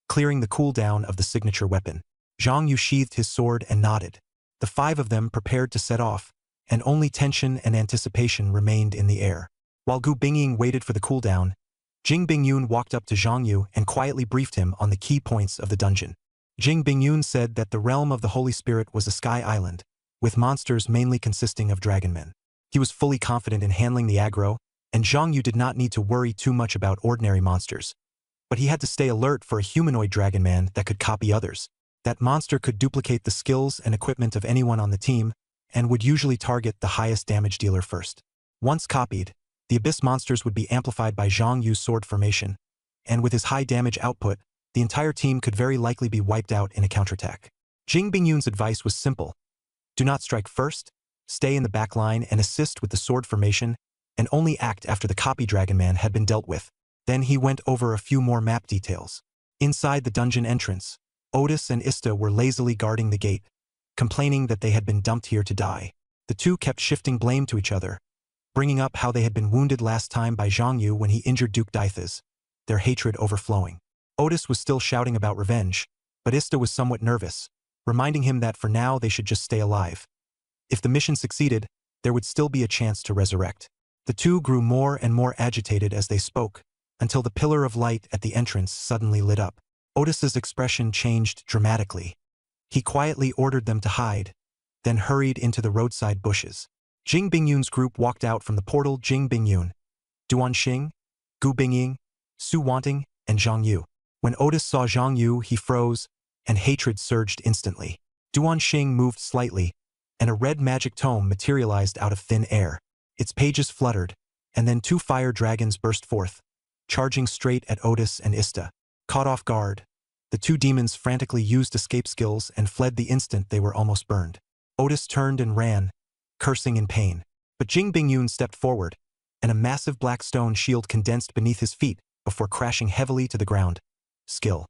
clearing the cooldown of the signature weapon. Zhang Yu sheathed his sword and nodded. The five of them prepared to set off, and only tension and anticipation remained in the air. While Gu Bingying waited for the cooldown, Jing Bingyun walked up to Zhang Yu and quietly briefed him on the key points of the dungeon. Jing Bingyun said that the realm of the Holy Spirit was a sky island, with monsters mainly consisting of dragonmen. He was fully confident in handling the aggro, and Zhang Yu did not need to worry too much about ordinary monsters. But he had to stay alert for a humanoid dragonman that could copy others. That monster could duplicate the skills and equipment of anyone on the team, and would usually target the highest damage dealer first. Once copied, the Abyss monsters would be amplified by Zhang Yu's sword formation, and with his high damage output, the entire team could very likely be wiped out in a counterattack. Jing Bingyun's advice was simple. Do not strike first, stay in the back line and assist with the sword formation, and only act after the copy dragonman had been dealt with. Then he went over a few more map details. Inside the dungeon entrance, Otis and Ista were lazily guarding the gate, complaining that they had been dumped here to die. The two kept shifting blame to each other, bringing up how they had been wounded last time by Zhang Yu when he injured Duke Dythas, their hatred overflowing. Otis was still shouting about revenge, but Ista was somewhat nervous, reminding him that for now they should just stay alive. If the mission succeeded, there would still be a chance to resurrect. The two grew more and more agitated as they spoke, until the pillar of light at the entrance suddenly lit up. Otis's expression changed dramatically. He quietly ordered them to hide, then hurried into the roadside bushes. Jing Bingyun's group walked out from the portal. Jing Bingyun, Duan Xing, Gu Bingying, Su Wanting, and Zhang Yu. When Otis saw Zhang Yu, he froze, and hatred surged instantly. Duan Xing moved slightly, and a red magic tome materialized out of thin air. Its pages fluttered, and then two fire dragons burst forth, charging straight at Otis and Ista. Caught off guard, the two demons frantically used escape skills and fled the instant they were almost burned. Otis turned and ran, cursing in pain. But Jing Bingyun stepped forward, and a massive black stone shield condensed beneath his feet before crashing heavily to the ground. Skill.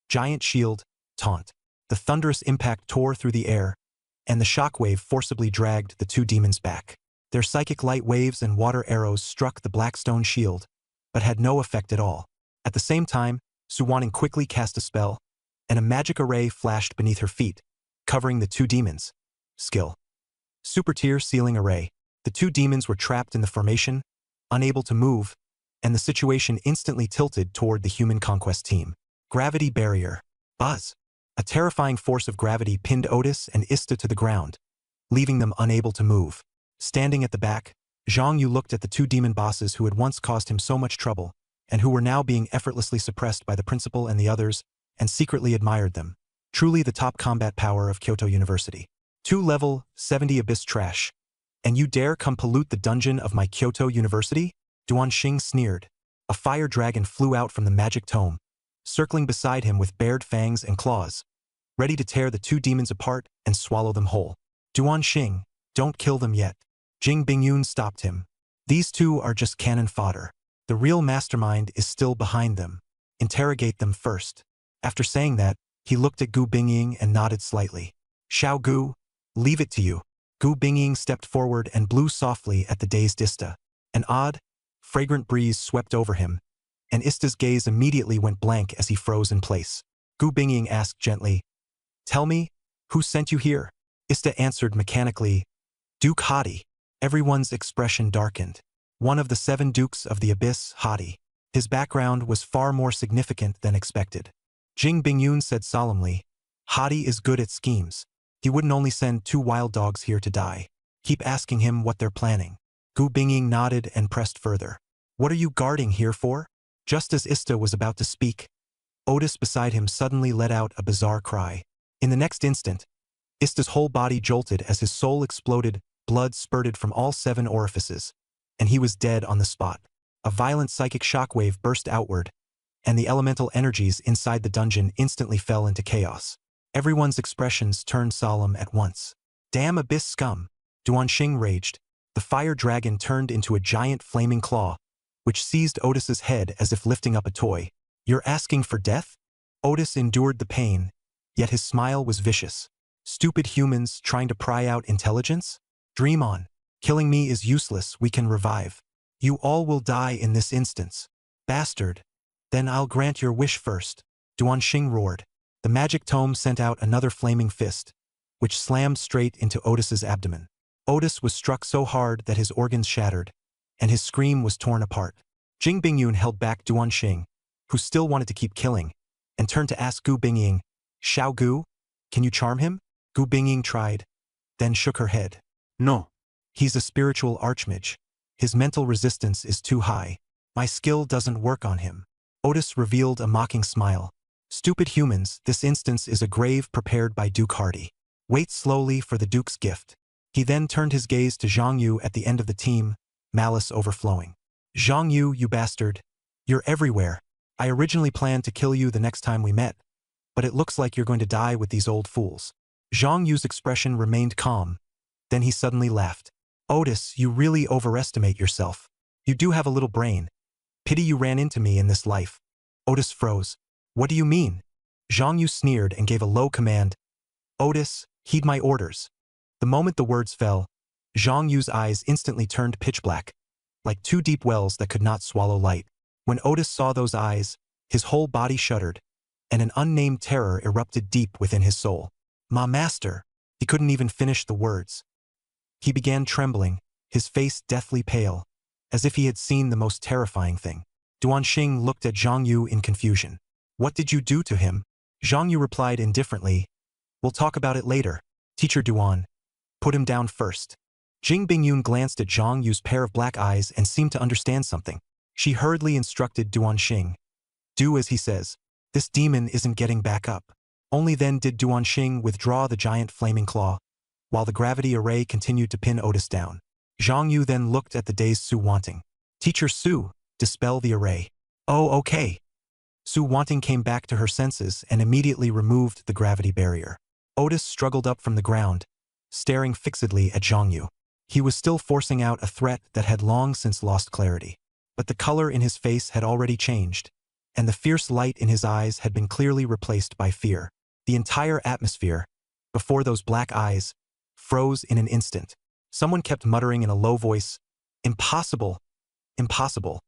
Giant shield, taunt. The thunderous impact tore through the air, and the shockwave forcibly dragged the two demons back. Their psychic light waves and water arrows struck the black stone shield, but had no effect at all. At the same time, Su Wanting quickly cast a spell, and a magic array flashed beneath her feet, covering the two demons. Skill. Super tier sealing array. The two demons were trapped in the formation, unable to move, and the situation instantly tilted toward the human conquest team. Gravity barrier. Buzz. A terrifying force of gravity pinned Otis and Ista to the ground, leaving them unable to move. Standing at the back, Zhang Yu looked at the two demon bosses who had once caused him so much trouble, and who were now being effortlessly suppressed by the principal and the others, and secretly admired them. Truly the top combat power of Kyoto University. 2 level 70 abyss trash. And you dare come pollute the dungeon of my Kyoto University? Duan Xing sneered. A fire dragon flew out from the magic tome, circling beside him with bared fangs and claws, ready to tear the two demons apart and swallow them whole. Duan Xing, don't kill them yet. Jing Bingyun stopped him. These two are just cannon fodder. The real mastermind is still behind them. Interrogate them first. After saying that, he looked at Gu Bingying and nodded slightly. Xiao Gu, leave it to you. Gu Bingying stepped forward and blew softly at the dazed Ista. An odd, fragrant breeze swept over him, and Ista's gaze immediately went blank as he froze in place. Gu Bingying asked gently, "Tell me, who sent you here?" Ista answered mechanically, "Duke Hadi." Everyone's expression darkened. One of the 7 dukes of the Abyss, Hadi. His background was far more significant than expected. Jing Bingyun said solemnly, "Hadi is good at schemes. He wouldn't only send 2 wild dogs here to die. Keep asking him what they're planning." Gu Bingying nodded and pressed further. "What are you guarding here for?" Just as Ista was about to speak, Otis beside him suddenly let out a bizarre cry. In the next instant, Ista's whole body jolted as his soul exploded, blood spurted from all 7 orifices, and he was dead on the spot. A violent psychic shockwave burst outward, and the elemental energies inside the dungeon instantly fell into chaos. Everyone's expressions turned solemn at once. "Damn Abyss scum!" Duan Xing raged. The fire dragon turned into a giant flaming claw, which seized Otis's head as if lifting up a toy. "You're asking for death?" Otis endured the pain, yet his smile was vicious. "Stupid humans trying to pry out intelligence? Dream on." Killing me is useless, we can revive. You all will die in this instance. Bastard. Then I'll grant your wish first. Duanxing roared. The magic tome sent out another flaming fist, which slammed straight into Otis's abdomen. Otis was struck so hard that his organs shattered, and his scream was torn apart. Jing Bingyun held back Duanxing, who still wanted to keep killing, and turned to ask Gu Bingying, Xiao Gu, can you charm him? Gu Bingying tried, then shook her head. No. He's a spiritual archmage. His mental resistance is too high. My skill doesn't work on him. Otis revealed a mocking smile. Stupid humans, this instance is a grave prepared by Duke Hardy. Wait slowly for the Duke's gift. He then turned his gaze to Zhang Yu at the end of the team, malice overflowing. Zhang Yu, you bastard. You're everywhere. I originally planned to kill you the next time we met, but it looks like you're going to die with these old fools. Zhang Yu's expression remained calm. Then he suddenly laughed. Otis, you really overestimate yourself. You do have a little brain. Pity you ran into me in this life. Otis froze. What do you mean? Zhang Yu sneered and gave a low command. Otis, heed my orders. The moment the words fell, Zhang Yu's eyes instantly turned pitch black, like two deep wells that could not swallow light. When Otis saw those eyes, his whole body shuddered, and an unnamed terror erupted deep within his soul. Ma master! He couldn't even finish the words. He began trembling, his face deathly pale, as if he had seen the most terrifying thing. Duanxing looked at Zhang Yu in confusion. What did you do to him? Zhang Yu replied indifferently. We'll talk about it later. Teacher Duan. Put him down first. Jing Bingyun glanced at Zhang Yu's pair of black eyes and seemed to understand something. She hurriedly instructed Duanxing. Do as he says. This demon isn't getting back up. Only then did Duanxing withdraw the giant flaming claw, while the gravity array continued to pin Otis down. Zhang Yu then looked at the dazed Su Wanting. Teacher Su, dispel the array. Oh, okay. Su Wanting came back to her senses and immediately removed the gravity barrier. Otis struggled up from the ground, staring fixedly at Zhang Yu. He was still forcing out a threat that had long since lost clarity. But the color in his face had already changed, and the fierce light in his eyes had been clearly replaced by fear. The entire atmosphere, before those black eyes, froze in an instant. Someone kept muttering in a low voice, Impossible! Impossible!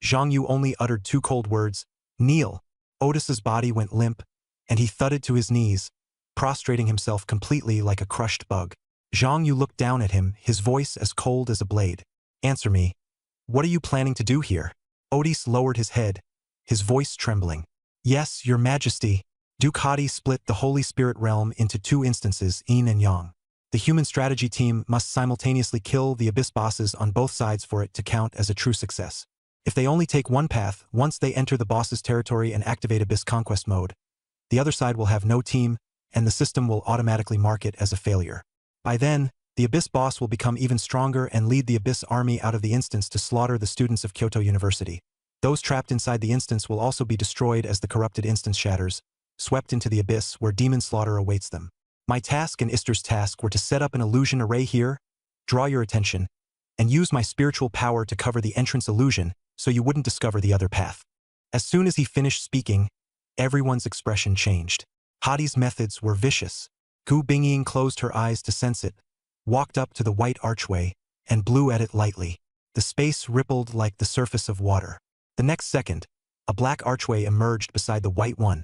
Zhang Yu only uttered two cold words, Kneel. Otis's body went limp, and he thudded to his knees, prostrating himself completely like a crushed bug. Zhang Yu looked down at him, his voice as cold as a blade. Answer me. What are you planning to do here? Otis lowered his head, his voice trembling. Yes, your majesty. Duke Hadi split the Holy Spirit realm into two instances, Yin and Yang. The human strategy team must simultaneously kill the Abyss bosses on both sides for it to count as a true success. If they only take one path, once they enter the boss's territory and activate Abyss conquest mode, the other side will have no team, and the system will automatically mark it as a failure. By then, the Abyss boss will become even stronger and lead the Abyss army out of the instance to slaughter the students of Kyoto University. Those trapped inside the instance will also be destroyed as the corrupted instance shatters, swept into the Abyss where demon slaughter awaits them. My task and Ister's task were to set up an illusion array here, draw your attention, and use my spiritual power to cover the entrance illusion so you wouldn't discover the other path. As soon as he finished speaking, everyone's expression changed. Hadi's methods were vicious. Gu Bingying closed her eyes to sense it, walked up to the white archway, and blew at it lightly. The space rippled like the surface of water. The next second, a black archway emerged beside the white one,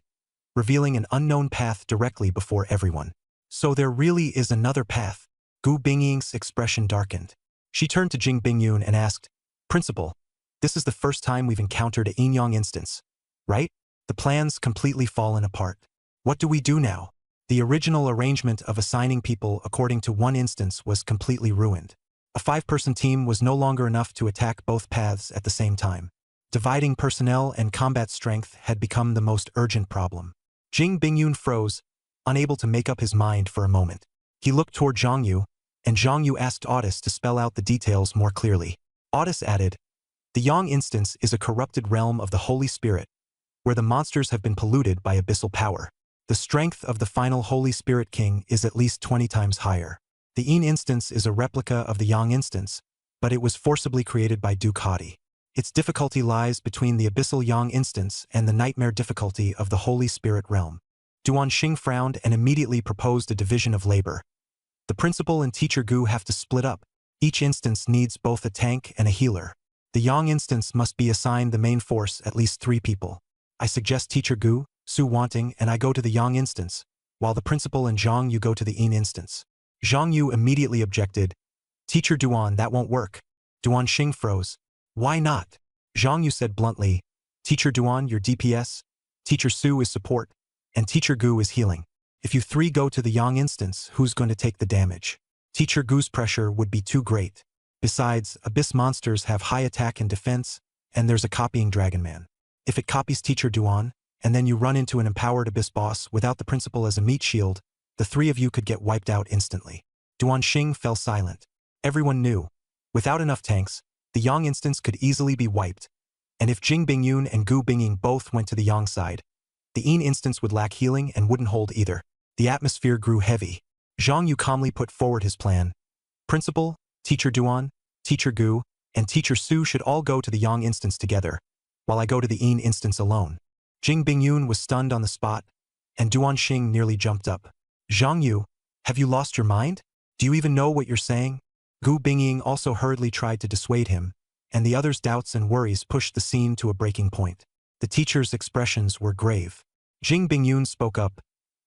revealing an unknown path directly before everyone. So there really is another path. Gu Bingying's expression darkened. She turned to Jing Bingyun and asked, Principal, this is the first time we've encountered a Yin-Yang instance, right? The plan's completely fallen apart. What do we do now? The original arrangement of assigning people according to one instance was completely ruined. A 5-person team was no longer enough to attack both paths at the same time. Dividing personnel and combat strength had become the most urgent problem. Jing Bingyun froze, unable to make up his mind for a moment. He looked toward Zhang Yu, and Zhang Yu asked Otis to spell out the details more clearly. Otis added, The Yang instance is a corrupted realm of the Holy Spirit, where the monsters have been polluted by abyssal power. The strength of the final Holy Spirit King is at least 20 times higher. The Yin instance is a replica of the Yang instance, but it was forcibly created by Duke Hadi. Its difficulty lies between the abyssal Yang instance and the nightmare difficulty of the Holy Spirit realm. Duanxing frowned and immediately proposed a division of labor. The principal and teacher Gu have to split up, Each instance needs both a tank and a healer. The Yang instance must be assigned the main force at least 3 people. I suggest Teacher Gu, Su Wanting and I go to the Yang instance, while the principal and Zhang Yu go to the Yin instance. Zhang Yu immediately objected. Teacher Duan, that won't work. Duan Xing froze. Why not? Zhang Yu said bluntly. Teacher Duan, you're DPS. Teacher Su is support. And Teacher Gu is healing. If you 3 go to the Yang instance, who's going to take the damage? Teacher Gu's pressure would be too great. Besides, Abyss monsters have high attack and defense, and there's a copying Dragon Man. If it copies Teacher Duan, and then you run into an empowered Abyss boss without the principal as a meat shield, the 3 of you could get wiped out instantly. Duan Xing fell silent. Everyone knew. Without enough tanks, the Yang instance could easily be wiped. And if Jing Bingyun and Gu Bingying both went to the Yang side, the Yin instance would lack healing and wouldn't hold either. The atmosphere grew heavy. Zhang Yu calmly put forward his plan. Principal, Teacher Duan, Teacher Gu, and Teacher Su should all go to the Yang instance together, while I go to the Yin instance alone. Jing Bingyun was stunned on the spot, and Duan Xing nearly jumped up. Zhang Yu, have you lost your mind? Do you even know what you're saying? Gu Bingying also hurriedly tried to dissuade him, and the others' doubts and worries pushed the scene to a breaking point. The teacher's expressions were grave. Jing Bingyun spoke up.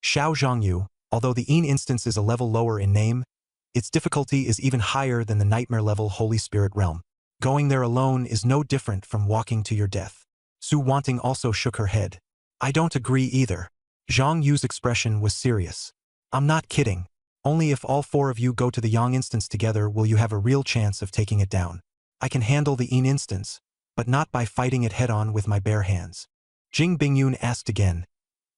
Xiao Zhangyu, although the Yin instance is a level lower in name, its difficulty is even higher than the nightmare-level Holy Spirit realm. Going there alone is no different from walking to your death. Su Wanting also shook her head. I don't agree either. Zhang Yu's expression was serious. I'm not kidding. Only if all 4 of you go to the Yang instance together will you have a real chance of taking it down. I can handle the Yin instance, but not by fighting it head-on with my bare hands. Jing Bingyun asked again.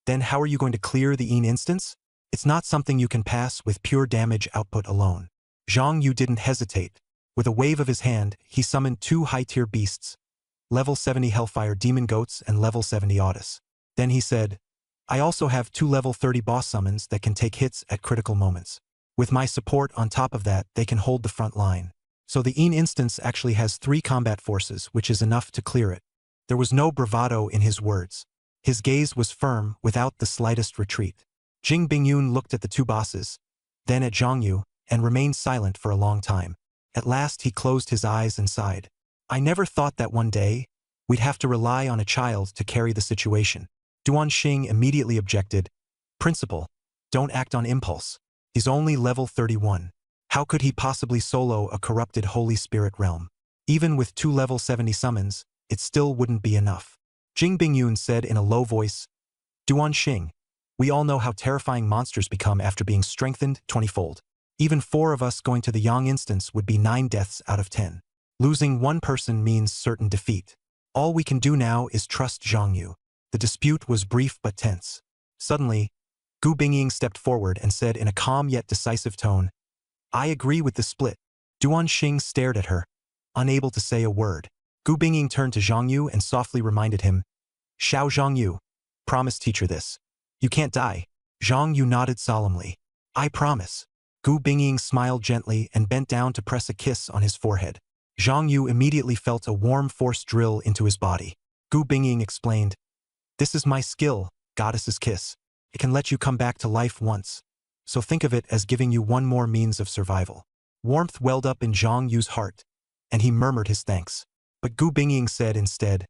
Then how are you going to clear the Yin instance? It's not something you can pass with pure damage output alone. Zhang Yu didn't hesitate. With a wave of his hand, he summoned 2 high-tier beasts, level 70 Hellfire Demon Goats and level 70 Otis. Then he said, I also have 2 level 30 boss summons that can take hits at critical moments. With my support on top of that, they can hold the front line. So the Yin instance actually has 3 combat forces, which is enough to clear it. There was no bravado in his words. His gaze was firm, without the slightest retreat. Jing Bingyun looked at the 2 bosses, then at Zhang Yu, and remained silent for a long time. At last he closed his eyes and sighed. I never thought that one day, we'd have to rely on a child to carry the situation. Duan Xing immediately objected. Principal, don't act on impulse. He's only level 31. How could he possibly solo a corrupted Holy Spirit realm? Even with 2 level 70 summons, it still wouldn't be enough. Jing Bingyun said in a low voice, Duan Xing, we all know how terrifying monsters become after being strengthened 20-fold. Even 4 of us going to the Yang instance would be 9 deaths out of 10. Losing 1 person means certain defeat. All we can do now is trust Zhang Yu. The dispute was brief but tense. Suddenly, Gu Bingying stepped forward and said in a calm yet decisive tone, I agree with the split. Duan Xing stared at her, unable to say a word. Gu Bingying turned to Zhang Yu and softly reminded him, Xiao Zhang Yu, promise teacher this. You can't die. Zhang Yu nodded solemnly. I promise. Gu Bingying smiled gently and bent down to press a kiss on his forehead. Zhang Yu immediately felt a warm force drill into his body. Gu Bingying explained, This is my skill, Goddess's Kiss. It can let you come back to life once. So think of it as giving you one more means of survival. Warmth welled up in Zhang Yu's heart, and he murmured his thanks. But Gu Bingying said instead,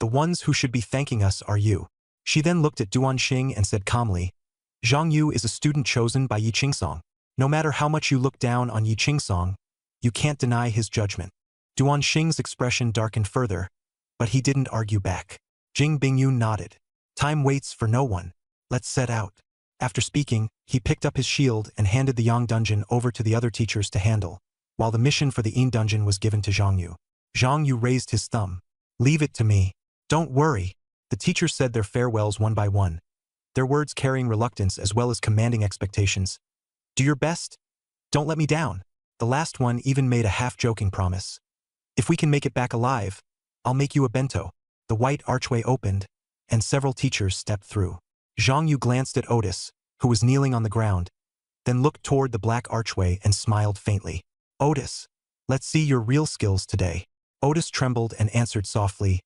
The ones who should be thanking us are you. She then looked at Duan Xing and said calmly, Zhang Yu is a student chosen by Yi Qingsong. No matter how much you look down on Yi Qingsong, you can't deny his judgment. Duan Xing's expression darkened further, but he didn't argue back. Jing Bingyun nodded. Time waits for no one. Let's set out. After speaking, he picked up his shield and handed the Yang dungeon over to the other teachers to handle, while the mission for the Yin dungeon was given to Zhang Yu. Zhang Yu raised his thumb. Leave it to me. Don't worry. The teachers said their farewells one by one, their words carrying reluctance as well as commanding expectations. Do your best. Don't let me down. The last one even made a half-joking promise. If we can make it back alive, I'll make you a bento. The white archway opened, and several teachers stepped through. Zhang Yu glanced at Otis, who was kneeling on the ground, then looked toward the black archway and smiled faintly. Otis, let's see your real skills today. Otis trembled and answered softly,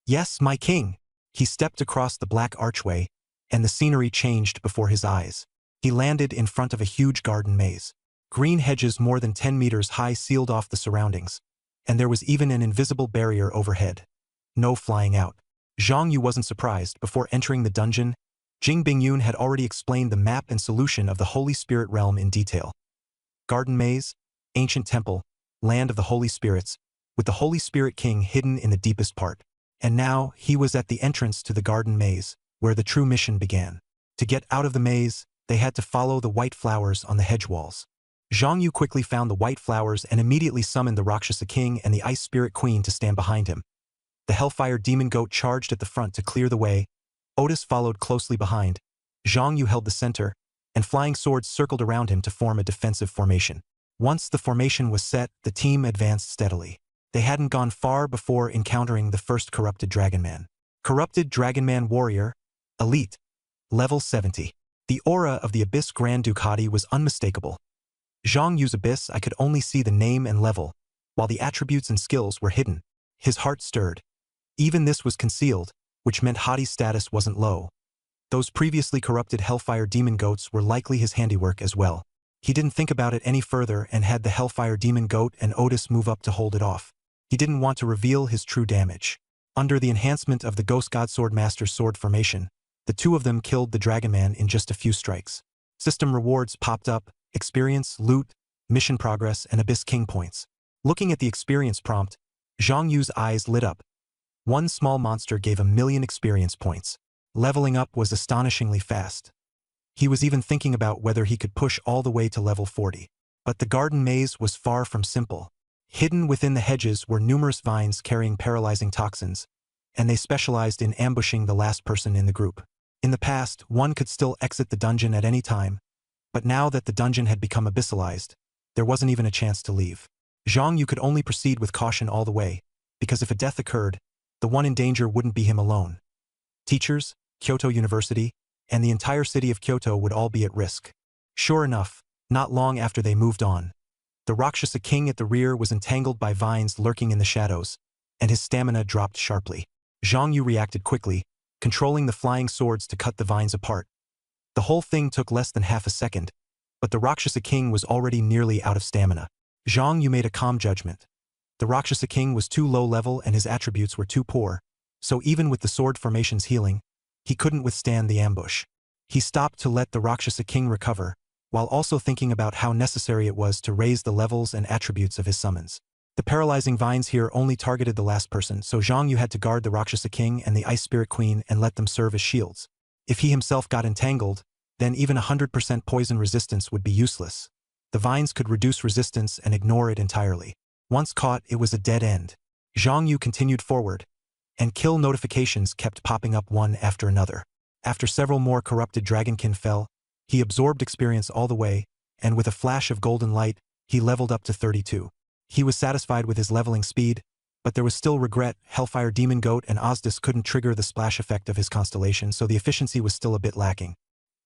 Yes, my king. He stepped across the black archway, and the scenery changed before his eyes. He landed in front of a huge garden maze. Green hedges more than 10 meters high sealed off the surroundings, and there was even an invisible barrier overhead. No flying out. Zhang Yu wasn't surprised. Before entering the dungeon, Jing Bingyun had already explained the map and solution of the Holy Spirit realm in detail. Garden Maze, ancient temple, land of the Holy Spirits, with the Holy Spirit King hidden in the deepest part. And now, he was at the entrance to the Garden Maze, where the true mission began. To get out of the maze, they had to follow the white flowers on the hedge walls. Zhang Yu quickly found the white flowers and immediately summoned the Rakshasa King and the Ice Spirit Queen to stand behind him. The Hellfire Demon Goat charged at the front to clear the way. Otis followed closely behind. Zhang Yu held the center, and flying swords circled around him to form a defensive formation. Once the formation was set, the team advanced steadily. They hadn't gone far before encountering the first Corrupted Dragonman. Corrupted Dragonman Warrior, Elite, level 70. The aura of the Abyss Grand Ducati was unmistakable. Zhang Yu's Abyss, I could only see the name and level, while the attributes and skills were hidden. His heart stirred. Even this was concealed, which meant Hadi's status wasn't low. Those previously corrupted Hellfire Demon Goats were likely his handiwork as well. He didn't think about it any further and had the Hellfire Demon Goat and Otis move up to hold it off. He didn't want to reveal his true damage. Under the enhancement of the Ghost God Swordmaster's sword formation, the two of them killed the Dragonman in just a few strikes. System rewards popped up: experience, loot, mission progress, and Abyss King points. Looking at the experience prompt, Zhang Yu's eyes lit up. One small monster gave 1,000,000 experience points. Leveling up was astonishingly fast. He was even thinking about whether he could push all the way to level 40. But the garden maze was far from simple. Hidden within the hedges were numerous vines carrying paralyzing toxins, and they specialized in ambushing the last person in the group. In the past, one could still exit the dungeon at any time, but now that the dungeon had become abyssalized, there wasn't even a chance to leave. Zhang Yu could only proceed with caution all the way, because if a death occurred, the one in danger wouldn't be him alone. Teachers, Kyoto University, and the entire city of Kyoto would all be at risk. Sure enough, not long after they moved on, the Rakshasa King at the rear was entangled by vines lurking in the shadows, and his stamina dropped sharply. Zhang Yu reacted quickly, controlling the flying swords to cut the vines apart. The whole thing took less than half a second, but the Rakshasa King was already nearly out of stamina. Zhang Yu made a calm judgment. The Rakshasa King was too low level and his attributes were too poor, so even with the sword formation's healing, he couldn't withstand the ambush. He stopped to let the Rakshasa King recover, while also thinking about how necessary it was to raise the levels and attributes of his summons. The paralyzing vines here only targeted the last person, so Zhang Yu had to guard the Rakshasa King and the Ice Spirit Queen and let them serve as shields. If he himself got entangled, then even 100% poison resistance would be useless. The vines could reduce resistance and ignore it entirely. Once caught, it was a dead end. Zhang Yu continued forward, and kill notifications kept popping up one after another. After several more corrupted dragonkin fell, he absorbed experience all the way, and with a flash of golden light, he leveled up to 32. He was satisfied with his leveling speed, but there was still regret. Hellfire Demon Goat and Osdis couldn't trigger the splash effect of his constellation, so the efficiency was still a bit lacking.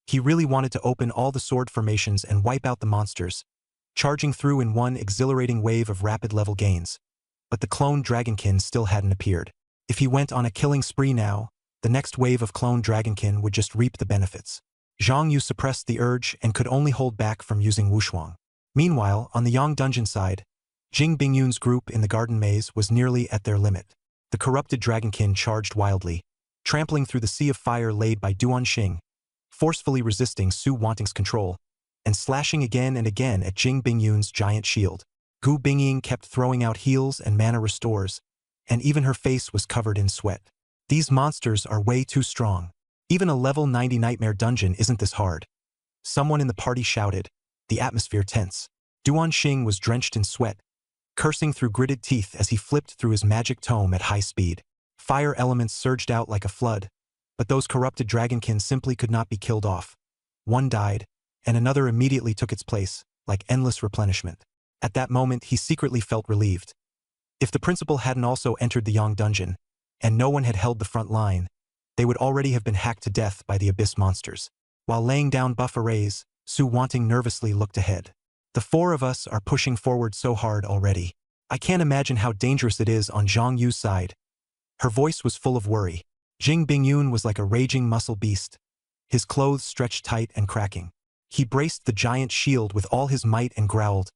He really wanted to open all the sword formations and wipe out the monsters, charging through in one exhilarating wave of rapid level gains. But the clone dragonkin still hadn't appeared. If he went on a killing spree now, the next wave of clone dragonkin would just reap the benefits. Zhang Yu suppressed the urge and could only hold back from using Wushuang. Meanwhile, on the Yang dungeon side, Jing Bingyun's group in the garden maze was nearly at their limit. The corrupted dragonkin charged wildly, trampling through the sea of fire laid by Duanxing, forcefully resisting Su Wanting's control, and slashing again and again at Jing Bingyun's giant shield. Gu Bingying kept throwing out heals and mana restores, and even her face was covered in sweat. These monsters are way too strong. Even a level 90 nightmare dungeon isn't this hard. Someone in the party shouted, the atmosphere tense. Duanxing was drenched in sweat, cursing through gritted teeth as he flipped through his magic tome at high speed. Fire elements surged out like a flood, but those corrupted dragonkin simply could not be killed off. One died, and another immediately took its place, like endless replenishment. At that moment, he secretly felt relieved. If the principal hadn't also entered the Yang dungeon, and no one had held the front line, they would already have been hacked to death by the abyss monsters. While laying down buff arrays, Su Wanting nervously looked ahead. The four of us are pushing forward so hard already. I can't imagine how dangerous it is on Zhang Yu's side. Her voice was full of worry. Jing Bingyun was like a raging muscle beast, his clothes stretched tight and cracking. He braced the giant shield with all his might and growled,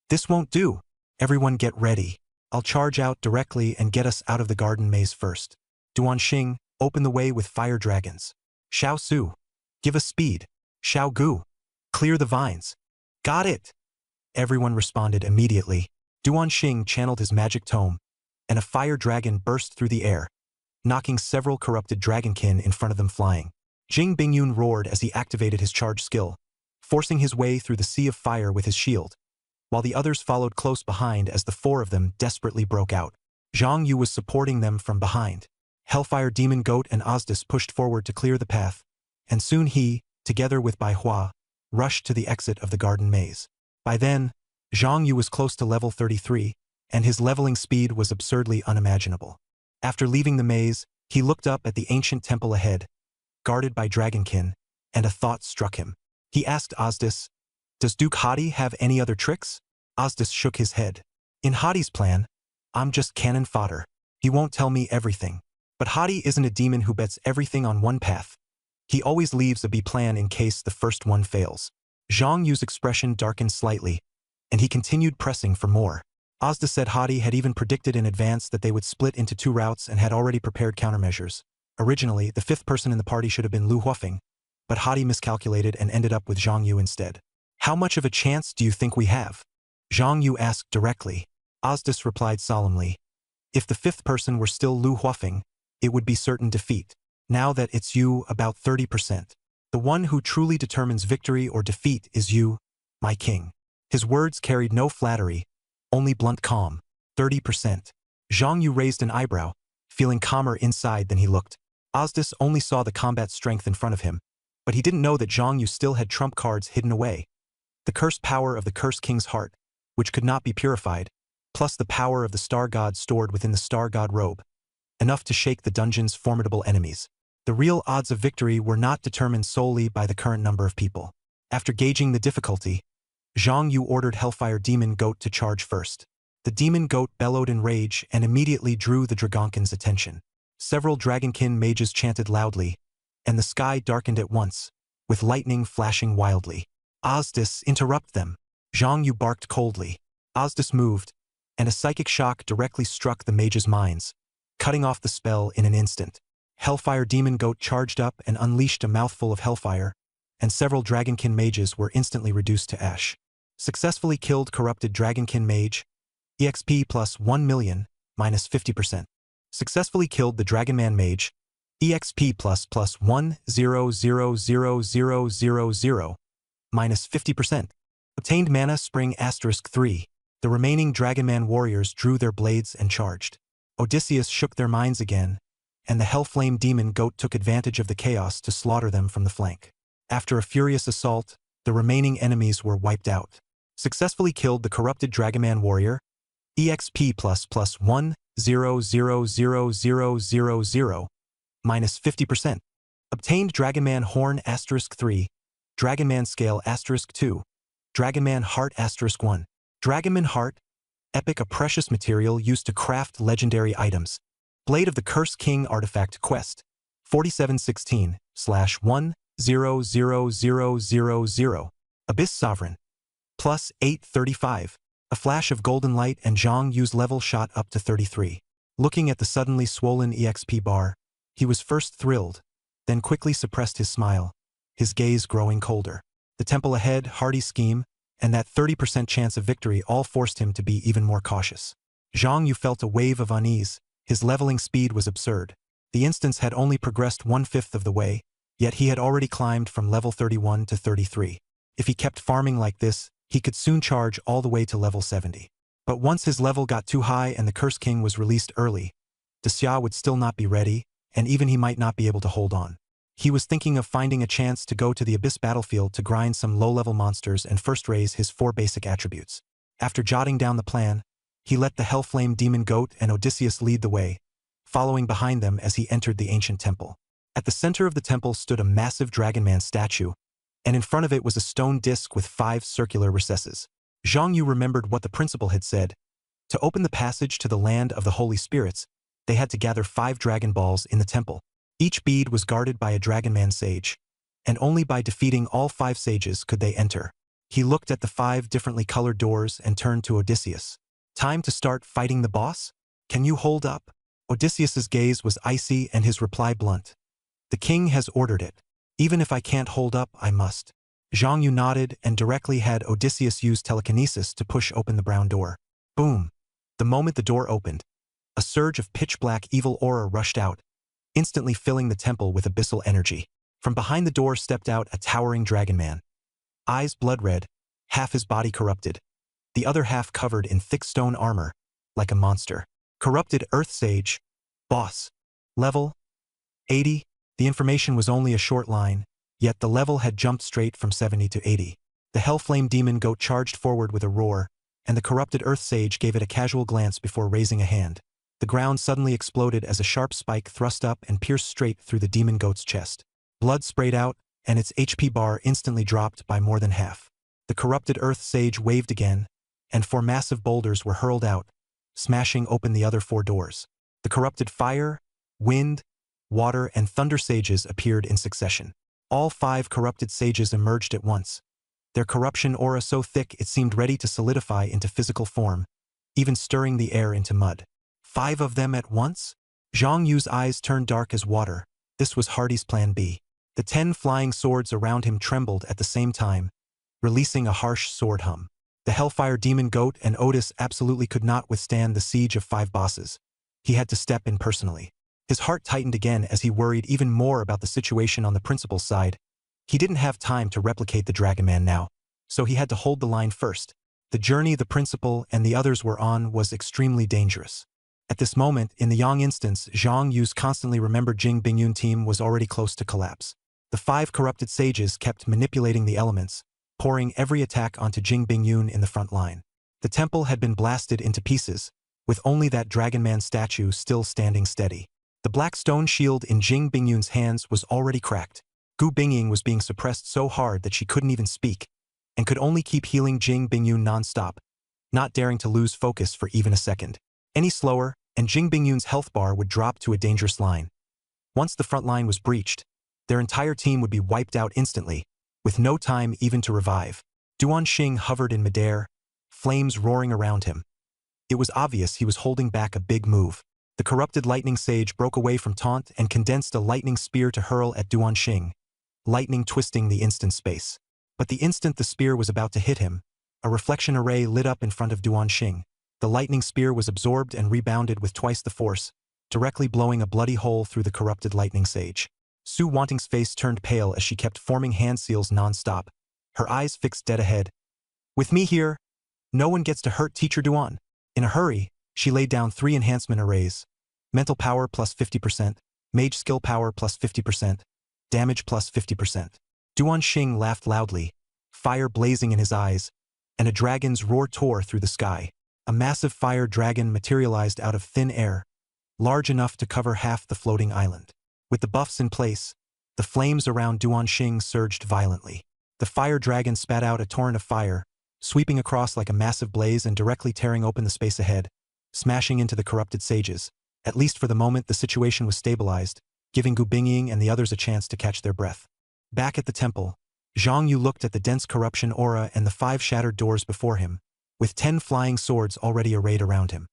"This won't do. Everyone get ready. I'll charge out directly and get us out of the garden maze first. Duan Xing, open the way with fire dragons. Xiao Su, give us speed. Xiao Gu, clear the vines." "Got it!" Everyone responded immediately. Duan Xing channeled his magic tome, and a fire dragon burst through the air, knocking several corrupted dragonkin in front of them flying. Jing Bingyun roared as he activated his charge skill, forcing his way through the sea of fire with his shield, while the others followed close behind as the four of them desperately broke out. Zhang Yu was supporting them from behind. Hellfire Demon Goat and Ozdis pushed forward to clear the path, and soon he, together with Bai Hua, rushed to the exit of the garden maze. By then, Zhang Yu was close to level 33, and his leveling speed was absurdly unimaginable. After leaving the maze, he looked up at the ancient temple ahead, guarded by dragonkin, and a thought struck him. He asked Ozdis, "Does Duke Hadi have any other tricks?" Ozdis shook his head. "In Hadi's plan, I'm just cannon fodder. He won't tell me everything. But Hadi isn't a demon who bets everything on one path. He always leaves a B plan in case the first one fails." Zhang Yu's expression darkened slightly, and he continued pressing for more. Ozdis said Hadi had even predicted in advance that they would split into two routes and had already prepared countermeasures. Originally, the fifth person in the party should have been Lu Huofeng, but Hadi miscalculated and ended up with Zhang Yu instead. "How much of a chance do you think we have?" Zhang Yu asked directly. Ozdis replied solemnly, "If the fifth person were still Lu Huofeng, it would be certain defeat. Now that it's you, about 30%. The one who truly determines victory or defeat is you, my king." His words carried no flattery, only blunt calm. 30%. Zhang Yu raised an eyebrow, feeling calmer inside than he looked. Ozdis only saw the combat strength in front of him, but he didn't know that Zhang Yu still had trump cards hidden away. The cursed power of the Cursed King's heart, which could not be purified, plus the power of the Star God stored within the Star God robe, enough to shake the dungeon's formidable enemies. The real odds of victory were not determined solely by the current number of people. After gauging the difficulty, Zhang Yu ordered Hellfire Demon Goat to charge first. The demon goat bellowed in rage and immediately drew the Dragonkin's attention. Several Dragonkin mages chanted loudly, and the sky darkened at once, with lightning flashing wildly. "Ozdis, interrupt them!" Zhang Yu barked coldly. Ozdis moved, and a psychic shock directly struck the mages' minds, cutting off the spell in an instant. Hellfire Demon Goat charged up and unleashed a mouthful of hellfire, and several Dragonkin mages were instantly reduced to ash. Successfully killed corrupted Dragonkin mage, EXP plus 1,000,000, minus 50%. Successfully killed the Dragonman mage, EXP plus 1,000,000, minus 50%. Obtained mana spring *3. The remaining Dragonman warriors drew their blades and charged. Odysseus shook their minds again, and the Hellflame Demon Goat took advantage of the chaos to slaughter them from the flank. After a furious assault, the remaining enemies were wiped out. Successfully killed the corrupted Dragonman warrior, EXP plus 1,000,000, minus 50%. Obtained Dragonman Horn *3, Dragonman Scale *2, Dragonman Heart *1. Dragonman Heart, epic, a precious material used to craft legendary items. Blade of the Cursed King Artifact Quest, 4716/10000. Abyss Sovereign, plus 835. A flash of golden light and Zhang Yu's level shot up to 33. Looking at the suddenly swollen EXP bar, he was first thrilled, then quickly suppressed his smile, his gaze growing colder. The temple ahead, Hardy's scheme, and that 30% chance of victory all forced him to be even more cautious. Zhang Yu felt a wave of unease. His leveling speed was absurd. The instance had only progressed 1/5 of the way, yet he had already climbed from level 31 to 33. If he kept farming like this, he could soon charge all the way to level 70. But once his level got too high and the Cursed King was released early, Xia would still not be ready, and even he might not be able to hold on. He was thinking of finding a chance to go to the Abyss battlefield to grind some low-level monsters and first raise his 4 basic attributes. After jotting down the plan, he let the Hellflame Demon Goat and Odysseus lead the way, following behind them as he entered the ancient temple. At the center of the temple stood a massive Dragonman statue, and in front of it was a stone disc with 5 circular recesses. Zhang Yu remembered what the principal had said. To open the passage to the land of the Holy Spirits, they had to gather 5 Dragon Balls in the temple. Each bead was guarded by a Dragonman sage, and only by defeating all 5 sages could they enter. He looked at the 5 differently colored doors and turned to Odysseus. Time to start fighting the boss? Can you hold up? Odysseus's gaze was icy and his reply blunt. The king has ordered it. Even if I can't hold up, I must. Zhang Yu nodded and directly had Odysseus use telekinesis to push open the brown door. Boom! The moment the door opened, a surge of pitch-black evil aura rushed out, instantly filling the temple with abyssal energy. From behind the door stepped out a towering dragon man. Eyes blood-red, half his body corrupted, the other half covered in thick stone armor, like a monster. Corrupted Earth Sage. Boss. Level 80. The information was only a short line, yet the level had jumped straight from 70 to 80. The Hellflame Demon Goat charged forward with a roar, and the corrupted Earth Sage gave it a casual glance before raising a hand. The ground suddenly exploded as a sharp spike thrust up and pierced straight through the Demon Goat's chest. Blood sprayed out, and its HP bar instantly dropped by more than half. The corrupted Earth Sage waved again, and 4 massive boulders were hurled out, smashing open the other 4 doors. The corrupted Fire, Wind, Water, and Thunder Sages appeared in succession. All 5 corrupted sages emerged at once, their corruption aura so thick it seemed ready to solidify into physical form, even stirring the air into mud. 5 of them at once? Zhang Yu's eyes turned dark as water. This was Hardy's plan B. The 10 flying swords around him trembled at the same time, releasing a harsh sword hum. The Hellfire Demon Goat and Otis absolutely could not withstand the siege of 5 bosses. He had to step in personally. His heart tightened again as he worried even more about the situation on the principal's side. He didn't have time to replicate the Dragon Man now, so he had to hold the line first. The journey the principal and the others were on was extremely dangerous. At this moment, in the Yang instance, Zhang Yu's constantly remembered Jing Bingyun team was already close to collapse. The 5 corrupted sages kept manipulating the elements, pouring every attack onto Jing Bingyun in the front line. The temple had been blasted into pieces, with only that Dragon Man statue still standing steady. The black stone shield in Jing Bingyun's hands was already cracked. Gu Bingying was being suppressed so hard that she couldn't even speak, and could only keep healing Jing Bingyun non-stop, not daring to lose focus for even a second. Any slower, and Jing Bingyun's health bar would drop to a dangerous line. Once the front line was breached, their entire team would be wiped out instantly, with no time even to revive. Duanxing hovered in midair, flames roaring around him. It was obvious he was holding back a big move. The corrupted lightning sage broke away from taunt and condensed a lightning spear to hurl at Duanxing, lightning twisting the instant space. But the instant the spear was about to hit him, a reflection array lit up in front of Duanxing. The lightning spear was absorbed and rebounded with twice the force, directly blowing a bloody hole through the corrupted lightning sage. Su Wanting's face turned pale as she kept forming hand seals non-stop, her eyes fixed dead ahead. With me here, no one gets to hurt Teacher Duan. In a hurry, she laid down 3 enhancement arrays: mental power plus 50%, mage skill power plus 50%, damage plus 50%. Duanxing laughed loudly, fire blazing in his eyes, and a dragon's roar tore through the sky. A massive fire dragon materialized out of thin air, large enough to cover half the floating island. With the buffs in place, the flames around Duanxing surged violently. The fire dragon spat out a torrent of fire, sweeping across like a massive blaze and directly tearing open the space ahead, smashing into the corrupted sages. At least for the moment, the situation was stabilized, giving Gu Bingying and the others a chance to catch their breath. Back at the temple, Zhang Yu looked at the dense corruption aura and the 5 shattered doors before him, with 10 flying swords already arrayed around him.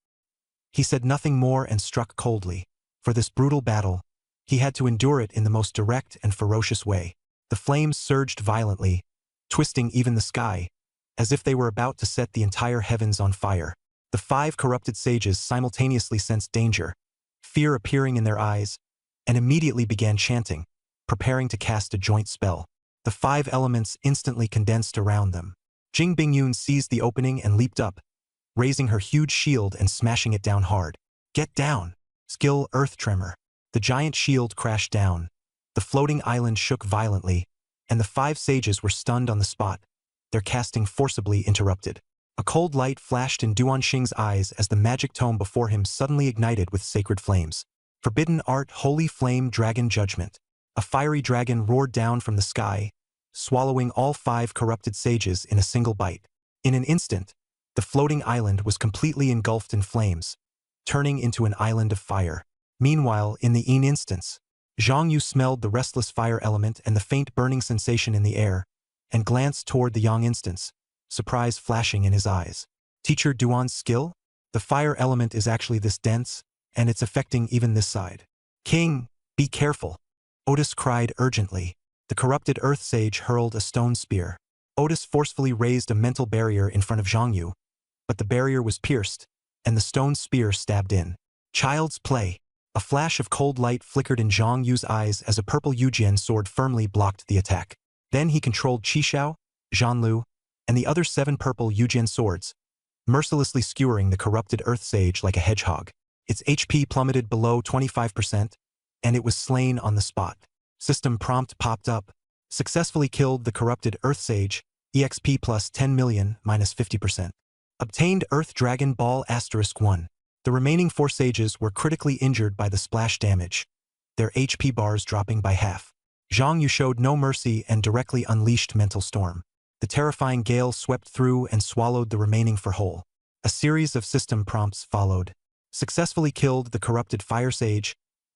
He said nothing more and struck coldly. For this brutal battle, he had to endure it in the most direct and ferocious way. The flames surged violently, twisting even the sky, as if they were about to set the entire heavens on fire. The 5 corrupted sages simultaneously sensed danger, fear appearing in their eyes, and immediately began chanting, preparing to cast a joint spell. The 5 elements instantly condensed around them. Jing Bingyun seized the opening and leaped up, raising her huge shield and smashing it down hard. Get down! Skill Earth Tremor. The giant shield crashed down. The floating island shook violently, and the 5 sages were stunned on the spot, their casting forcibly interrupted. A cold light flashed in Duanxing's eyes as the magic tome before him suddenly ignited with sacred flames. Forbidden Art Holy Flame Dragon Judgment. A fiery dragon roared down from the sky, swallowing all 5 corrupted sages in a single bite. In an instant, the floating island was completely engulfed in flames, turning into an island of fire. Meanwhile, in the Yin instance, Zhang Yu smelled the restless fire element and the faint burning sensation in the air, and glanced toward the Yang instance, surprise flashing in his eyes. Teacher Duan's skill? The fire element is actually this dense, and it's affecting even this side. King, be careful. Otis cried urgently. The corrupted earth sage hurled a stone spear. Otis forcefully raised a mental barrier in front of Zhang Yu, but the barrier was pierced, and the stone spear stabbed in. Child's play. A flash of cold light flickered in Zhang Yu's eyes as a purple Yujian sword firmly blocked the attack. Then he controlled Qishao, Zhanlu, and the other 7 purple Yujian swords, mercilessly skewering the corrupted earth sage like a hedgehog. Its HP plummeted below 25%, and it was slain on the spot. System prompt popped up. Successfully killed the corrupted earth sage, EXP plus 10 million minus 50%. Obtained Earth Dragon Ball *1. The remaining 4 sages were critically injured by the splash damage, their HP bars dropping by half. Zhang Yu showed no mercy and directly unleashed Mental Storm. The terrifying gale swept through and swallowed the remaining 4 whole. A series of system prompts followed. Successfully killed the corrupted fire sage,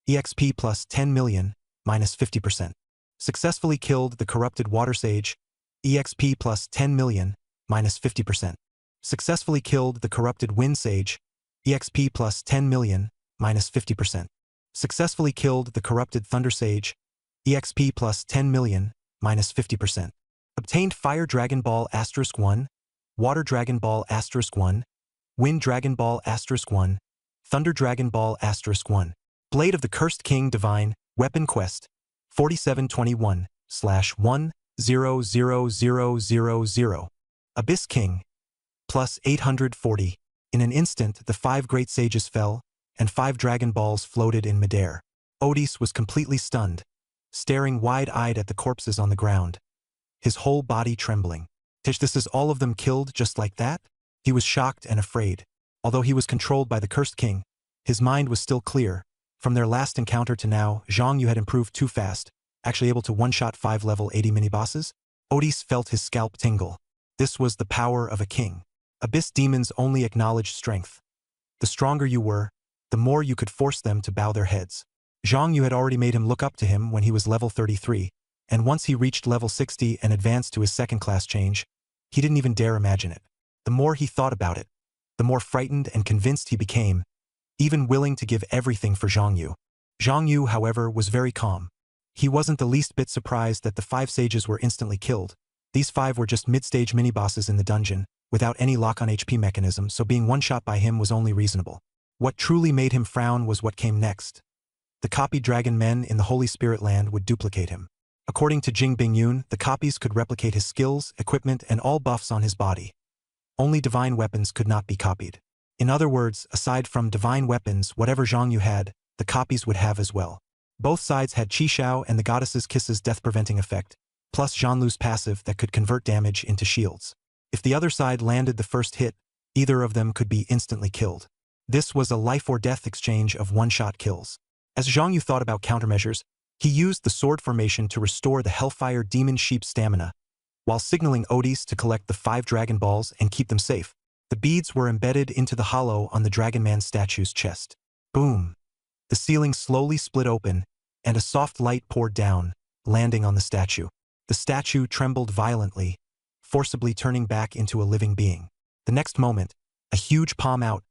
EXP plus 10 million minus 50%. Successfully killed the corrupted water sage, EXP plus 10 million minus 50%. Successfully killed the corrupted wind sage, EXP plus 10 million minus 50%. Successfully killed the corrupted thunder sage, EXP plus 10 million minus 50%. Obtained Fire Dragon Ball *1, Water Dragon Ball *1, Wind Dragon Ball *1, Thunder Dragon Ball *1. Blade of the Cursed King Divine, Weapon Quest, 4721/100000. Abyss King, plus 840. In an instant, the 5 great sages fell, and 5 Dragon Balls floated in midair. Otis was completely stunned, staring wide-eyed at the corpses on the ground, his whole body trembling. This is all of them killed just like that? He was shocked and afraid. Although he was controlled by the Cursed King, his mind was still clear. From their last encounter to now, Zhang Yu had improved too fast, actually able to one-shot 5 level 80 mini-bosses. Otis felt his scalp tingle. This was the power of a king. Abyss demons only acknowledged strength. The stronger you were, the more you could force them to bow their heads. Zhang Yu had already made him look up to him when he was level 33, and once he reached level 60 and advanced to his second-class change, he didn't even dare imagine it. The more he thought about it, the more frightened and convinced he became, even willing to give everything for Zhang Yu. Zhang Yu, however, was very calm. He wasn't the least bit surprised that the 5 sages were instantly killed. These 5 were just mid-stage mini-bosses in the dungeon, without any lock-on HP mechanism, so being one-shot by him was only reasonable. What truly made him frown was what came next. The copied dragon men in the Holy Spirit Land would duplicate him. According to Jing Bingyun, the copies could replicate his skills, equipment, and all buffs on his body. Only divine weapons could not be copied. In other words, aside from divine weapons, whatever Zhang Yu had, the copies would have as well. Both sides had Qishao and the Goddess's Kiss's death-preventing effect, plus Zhanlu's passive that could convert damage into shields. If the other side landed the first hit, either of them could be instantly killed. This was a life-or-death exchange of one-shot kills. As Zhang Yu thought about countermeasures, he used the sword formation to restore the Hellfire Demon Sheep's stamina, while signaling Otis to collect the 5 Dragon Balls and keep them safe. The beads were embedded into the hollow on the Dragon Man statue's chest. Boom! The ceiling slowly split open, and a soft light poured down, landing on the statue. The statue trembled violently, forcibly turning back into a living being. The next moment, a huge palm out,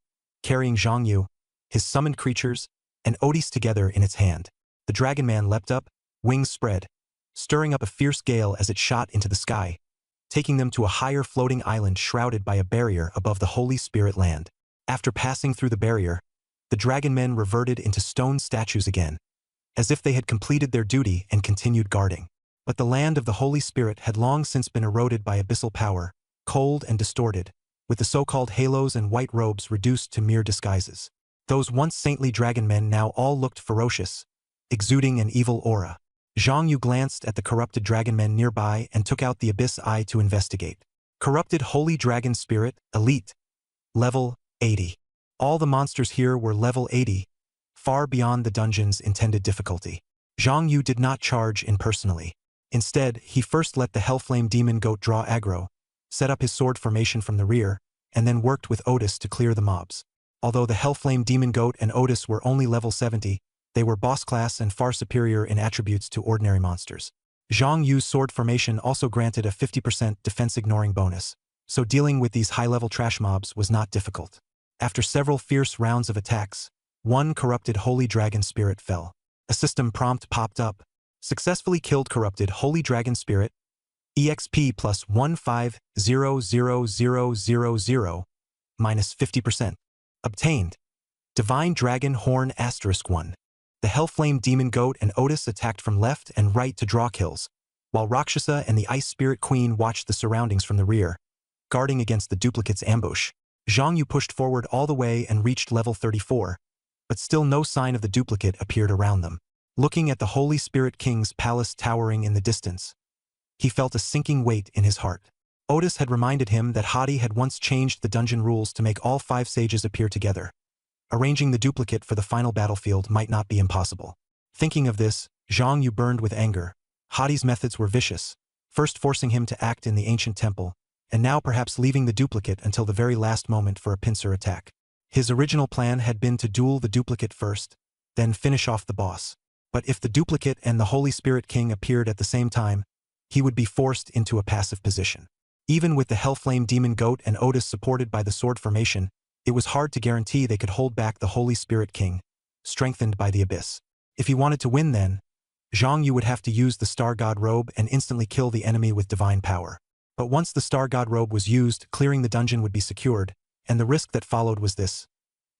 carrying Zhang Yu, his summoned creatures, and Otis together in its hand. The Dragon Man leapt up, wings spread, stirring up a fierce gale as it shot into the sky, taking them to a higher floating island shrouded by a barrier above the Holy Spirit Land. After passing through the barrier, the Dragon Men reverted into stone statues again, as if they had completed their duty and continued guarding. But the land of the Holy Spirit had long since been eroded by abyssal power, cold and distorted, with the so-called halos and white robes reduced to mere disguises. Those once saintly dragon men now all looked ferocious, exuding an evil aura. Zhang Yu glanced at the corrupted dragon men nearby and took out the Abyss Eye to investigate. Corrupted Holy Dragon Spirit, Elite. Level 80. All the monsters here were level 80, far beyond the dungeon's intended difficulty. Zhang Yu did not charge in personally. Instead, he first let the Hellflame Demon Goat draw aggro, set up his sword formation from the rear, and then worked with Otis to clear the mobs. Although the Hellflame Demon Goat and Otis were only level 70, They were boss class and far superior in attributes to ordinary monsters. Zhang Yu's sword formation also granted a 50% defense ignoring bonus, so dealing with these high-level trash mobs was not difficult. After several fierce rounds of attacks, one corrupted Holy Dragon Spirit fell. A system prompt popped up. Successfully killed corrupted Holy Dragon Spirit. EXP plus 1500000 minus 50%. Obtained. Divine Dragon Horn *1. The Hellflame Demon Goat and Otis attacked from left and right to draw kills, while Rakshasa and the Ice Spirit Queen watched the surroundings from the rear, guarding against the duplicate's ambush. Zhang Yu pushed forward all the way and reached level 34, but still no sign of the duplicate appeared around them. Looking at the Holy Spirit King's palace towering in the distance, he felt a sinking weight in his heart. Otis had reminded him that Hadi had once changed the dungeon rules to make all 5 sages appear together. Arranging the duplicate for the final battlefield might not be impossible. Thinking of this, Zhang Yu burned with anger. Hadi's methods were vicious, first forcing him to act in the ancient temple, and now perhaps leaving the duplicate until the very last moment for a pincer attack. His original plan had been to duel the duplicate first, then finish off the boss. But if the duplicate and the Holy Spirit King appeared at the same time, he would be forced into a passive position. Even with the Hellflame Demon Goat and Otis supported by the sword formation, it was hard to guarantee they could hold back the Holy Spirit King, strengthened by the Abyss. If he wanted to win then, Zhang Yu would have to use the Star God Robe and instantly kill the enemy with divine power. But once the Star God Robe was used, clearing the dungeon would be secured, and the risk that followed was this.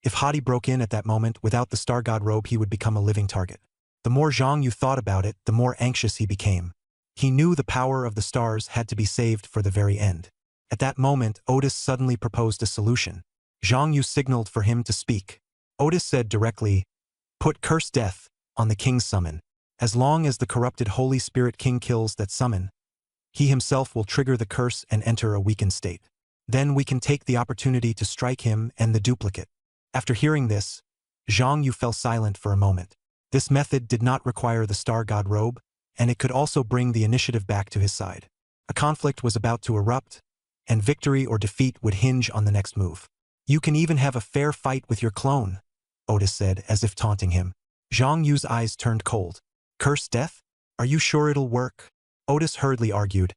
If Hadi broke in at that moment without the Star God Robe, he would become a living target. The more Zhang Yu thought about it, the more anxious he became. He knew the power of the stars had to be saved for the very end. At that moment, Otis suddenly proposed a solution. Zhang Yu signaled for him to speak. Otis said directly, "Put Curse Death on the King's summon. As long as the corrupted Holy Spirit King kills that summon, he himself will trigger the curse and enter a weakened state. Then we can take the opportunity to strike him and the duplicate." After hearing this, Zhang Yu fell silent for a moment. This method did not require the Star God Robe, and it could also bring the initiative back to his side. A conflict was about to erupt, and victory or defeat would hinge on the next move. "You can even have a fair fight with your clone," Otis said, as if taunting him. Zhang Yu's eyes turned cold. "Curse Death? Are you sure it'll work?" Otis hurriedly argued.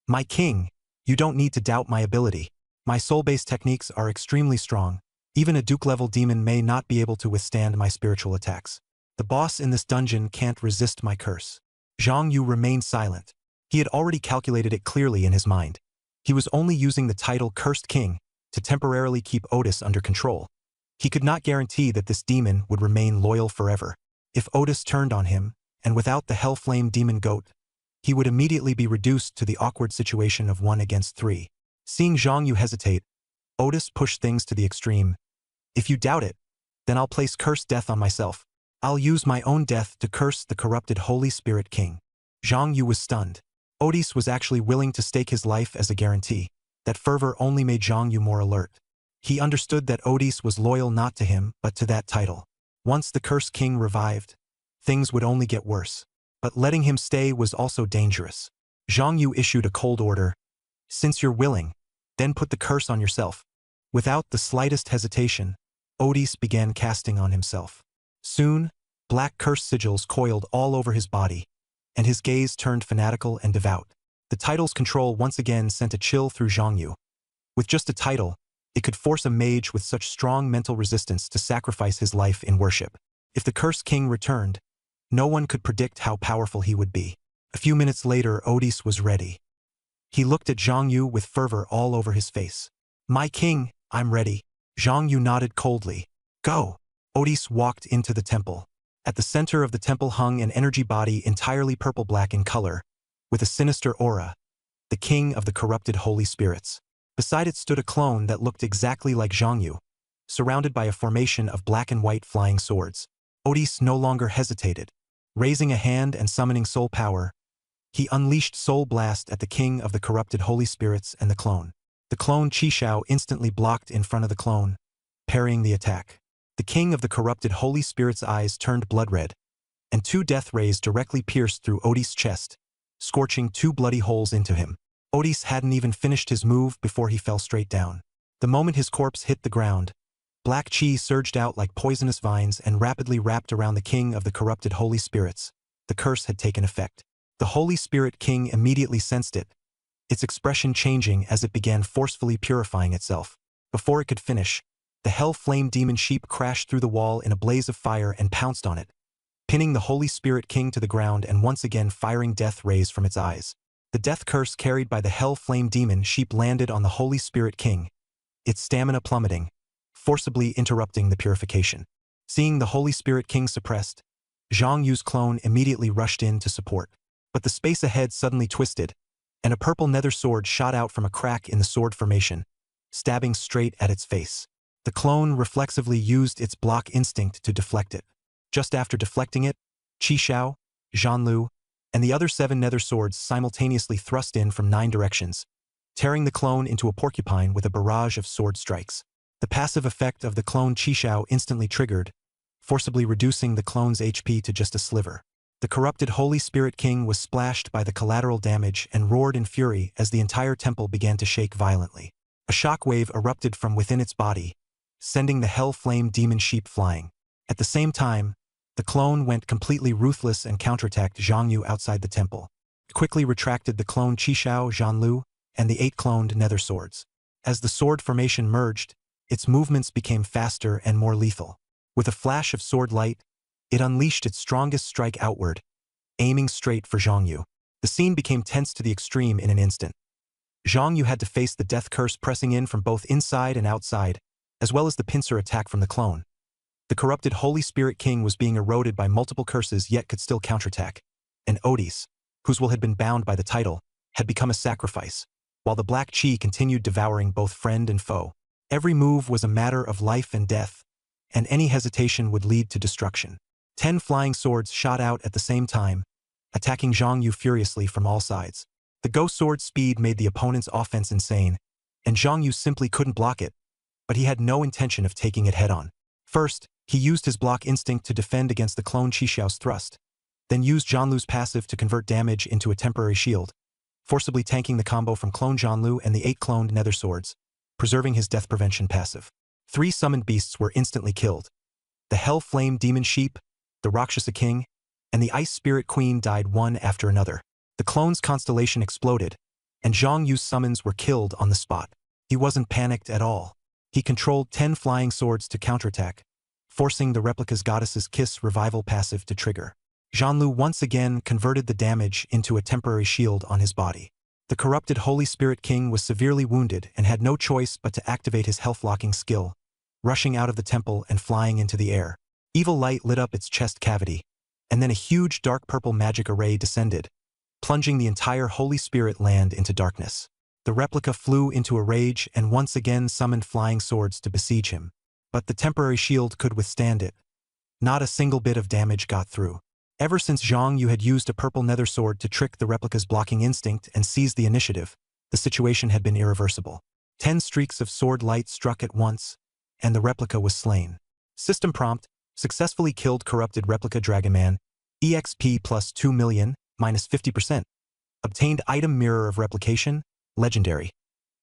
"My king, you don't need to doubt my ability. My soul-based techniques are extremely strong. Even a Duke-level demon may not be able to withstand my spiritual attacks. The boss in this dungeon can't resist my curse." Zhang Yu remained silent. He had already calculated it clearly in his mind. He was only using the title Cursed King to temporarily keep Otis under control. He could not guarantee that this demon would remain loyal forever. If Otis turned on him, and without the Hellflame Demon Goat, he would immediately be reduced to the awkward situation of 1 against 3. Seeing Zhang Yu hesitate, Otis pushed things to the extreme. "If you doubt it, then I'll place Curse Death on myself. I'll use my own death to curse the corrupted Holy Spirit King." Zhang Yu was stunned. Otis was actually willing to stake his life as a guarantee. That fervor only made Zhang Yu more alert. He understood that Otis was loyal not to him, but to that title. Once the Cursed King revived, things would only get worse. But letting him stay was also dangerous. Zhang Yu issued a cold order. "Since you're willing, then put the curse on yourself." Without the slightest hesitation, Otis began casting on himself. Soon, black curse sigils coiled all over his body, and his gaze turned fanatical and devout. The title's control once again sent a chill through Zhang Yu. With just a title, it could force a mage with such strong mental resistance to sacrifice his life in worship. If the Cursed King returned, no one could predict how powerful he would be. A few minutes later, Otis was ready. He looked at Zhang Yu with fervor all over his face. "My king, I'm ready." Zhang Yu nodded coldly. "Go." Otis walked into the temple. At the center of the temple hung an energy body entirely purple-black in color, with a sinister aura, the king of the corrupted holy spirits. Beside it stood a clone that looked exactly like Zhang Yu, surrounded by a formation of black and white flying swords. Otis no longer hesitated. Raising a hand and summoning soul power, he unleashed Soul Blast at the king of the corrupted holy spirits and the clone. The clone Qishao instantly blocked in front of the clone, parrying the attack. The king of the corrupted holy spirit's eyes turned blood red, and 2 death rays directly pierced through Otis' chest, scorching 2 bloody holes into him. Otis hadn't even finished his move before he fell straight down. The moment his corpse hit the ground, Black chi surged out like poisonous vines and rapidly wrapped around the king of the corrupted holy spirits. The curse had taken effect. The Holy Spirit King immediately sensed it, its expression changing as it began forcefully purifying itself. Before it could finish, the hell flame demon sheep crashed through the wall in a blaze of fire and pounced on it, pinning the Holy Spirit King to the ground and once again firing death rays from its eyes. The death curse carried by the hell flame demon sheep landed on the Holy Spirit King, its stamina plummeting, forcibly interrupting the purification. Seeing the Holy Spirit King suppressed, Zhang Yu's clone immediately rushed in to support. But the space ahead suddenly twisted, and a purple nether sword shot out from a crack in the sword formation, stabbing straight at its face. The clone reflexively used its block instinct to deflect it. Just after deflecting it, Qi Xiao, Zhan Lu, and the other 7 nether swords simultaneously thrust in from 9 directions, tearing the clone into a porcupine with a barrage of sword strikes. The passive effect of the clone Qi Xiao instantly triggered, forcibly reducing the clone's HP to just a sliver. The corrupted Holy Spirit King was splashed by the collateral damage and roared in fury as the entire temple began to shake violently. A shockwave erupted from within its body, sending the hell flame demon sheep flying. At the same time, the clone went completely ruthless and counterattacked Zhang Yu outside the temple. It quickly retracted the clone Qi Xiao, Zhan Lu, and the 8 cloned nether swords. As the sword formation merged, its movements became faster and more lethal. With a flash of sword light, it unleashed its strongest strike outward, aiming straight for Zhang Yu. The scene became tense to the extreme in an instant. Zhang Yu had to face the death curse pressing in from both inside and outside, as well as the pincer attack from the clone. The corrupted Holy Spirit King was being eroded by multiple curses yet could still counterattack, and Odis, whose will had been bound by the title, had become a sacrifice, while the Black Chi continued devouring both friend and foe. Every move was a matter of life and death, and any hesitation would lead to destruction. 10 flying swords shot out at the same time, attacking Zhang Yu furiously from all sides. The ghost sword's speed made the opponent's offense insane, and Zhang Yu simply couldn't block it, but he had no intention of taking it head-on. First, he used his block instinct to defend against the clone Qi Xiao's thrust, then used Zhan Lu's passive to convert damage into a temporary shield, forcibly tanking the combo from clone Zhan Lu and the 8 cloned nether swords, preserving his death prevention passive. 3 summoned beasts were instantly killed. The Hell Flame Demon Sheep, the Rakshasa King, and the Ice Spirit Queen died one after another. The clone's constellation exploded, and Zhang Yu's summons were killed on the spot. He wasn't panicked at all. He controlled 10 flying swords to counterattack, forcing the replica's Goddess's Kiss revival passive to trigger. Zhan Lu once again converted the damage into a temporary shield on his body. The corrupted Holy Spirit King was severely wounded and had no choice but to activate his health-locking skill, rushing out of the temple and flying into the air. Evil light lit up its chest cavity, and then a huge dark purple magic array descended, plunging the entire Holy Spirit land into darkness. The replica flew into a rage and once again summoned flying swords to besiege him. But the temporary shield could withstand it. Not a single bit of damage got through. Ever since Zhang Yu had used a purple nether sword to trick the replica's blocking instinct and seize the initiative, the situation had been irreversible. 10 streaks of sword light struck at once, and the replica was slain. System prompt: successfully killed corrupted replica Dragonman, EXP plus 2 million, minus 50%. Obtained item Mirror of Replication, legendary.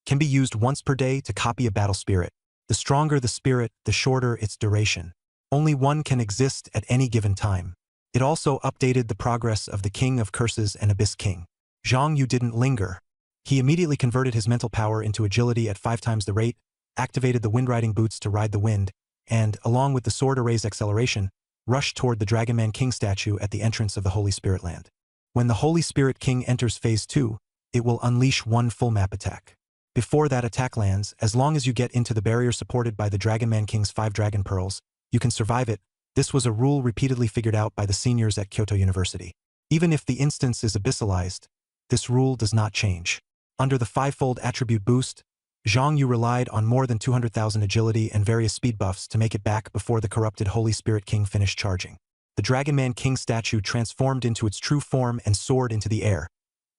Can be used once per day to copy a battle spirit. The stronger the spirit, the shorter its duration. Only one can exist at any given time. It also updated the progress of the King of Curses and Abyss King. Zhang Yu didn't linger. He immediately converted his mental power into agility at 5 times the rate, activated the wind-riding boots to ride the wind, and, along with the sword array's acceleration, rushed toward the Dragonman King statue at the entrance of the Holy Spirit Land. When the Holy Spirit King enters Phase 2, it will unleash one full map attack. Before that attack lands, as long as you get into the barrier supported by the Dragonman King's 5 Dragon Pearls, you can survive it. This was a rule repeatedly figured out by the seniors at Kyoto University. Even if the instance is abyssalized, this rule does not change. Under the 5-fold attribute boost, Zhang Yu relied on more than 200,000 agility and various speed buffs to make it back before the corrupted Holy Spirit King finished charging. The Dragonman King statue transformed into its true form and soared into the air,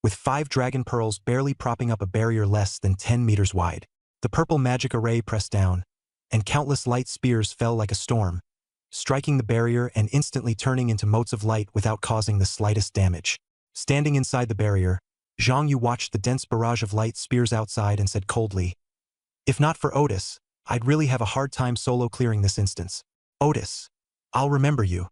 with 5 dragon pearls barely propping up a barrier less than 10 meters wide. The purple magic array pressed down, and countless light spears fell like a storm, striking the barrier and instantly turning into motes of light without causing the slightest damage. Standing inside the barrier, Zhang Yu watched the dense barrage of light spears outside and said coldly, "If not for Otis, I'd really have a hard time solo clearing this instance. Otis. I'll remember you.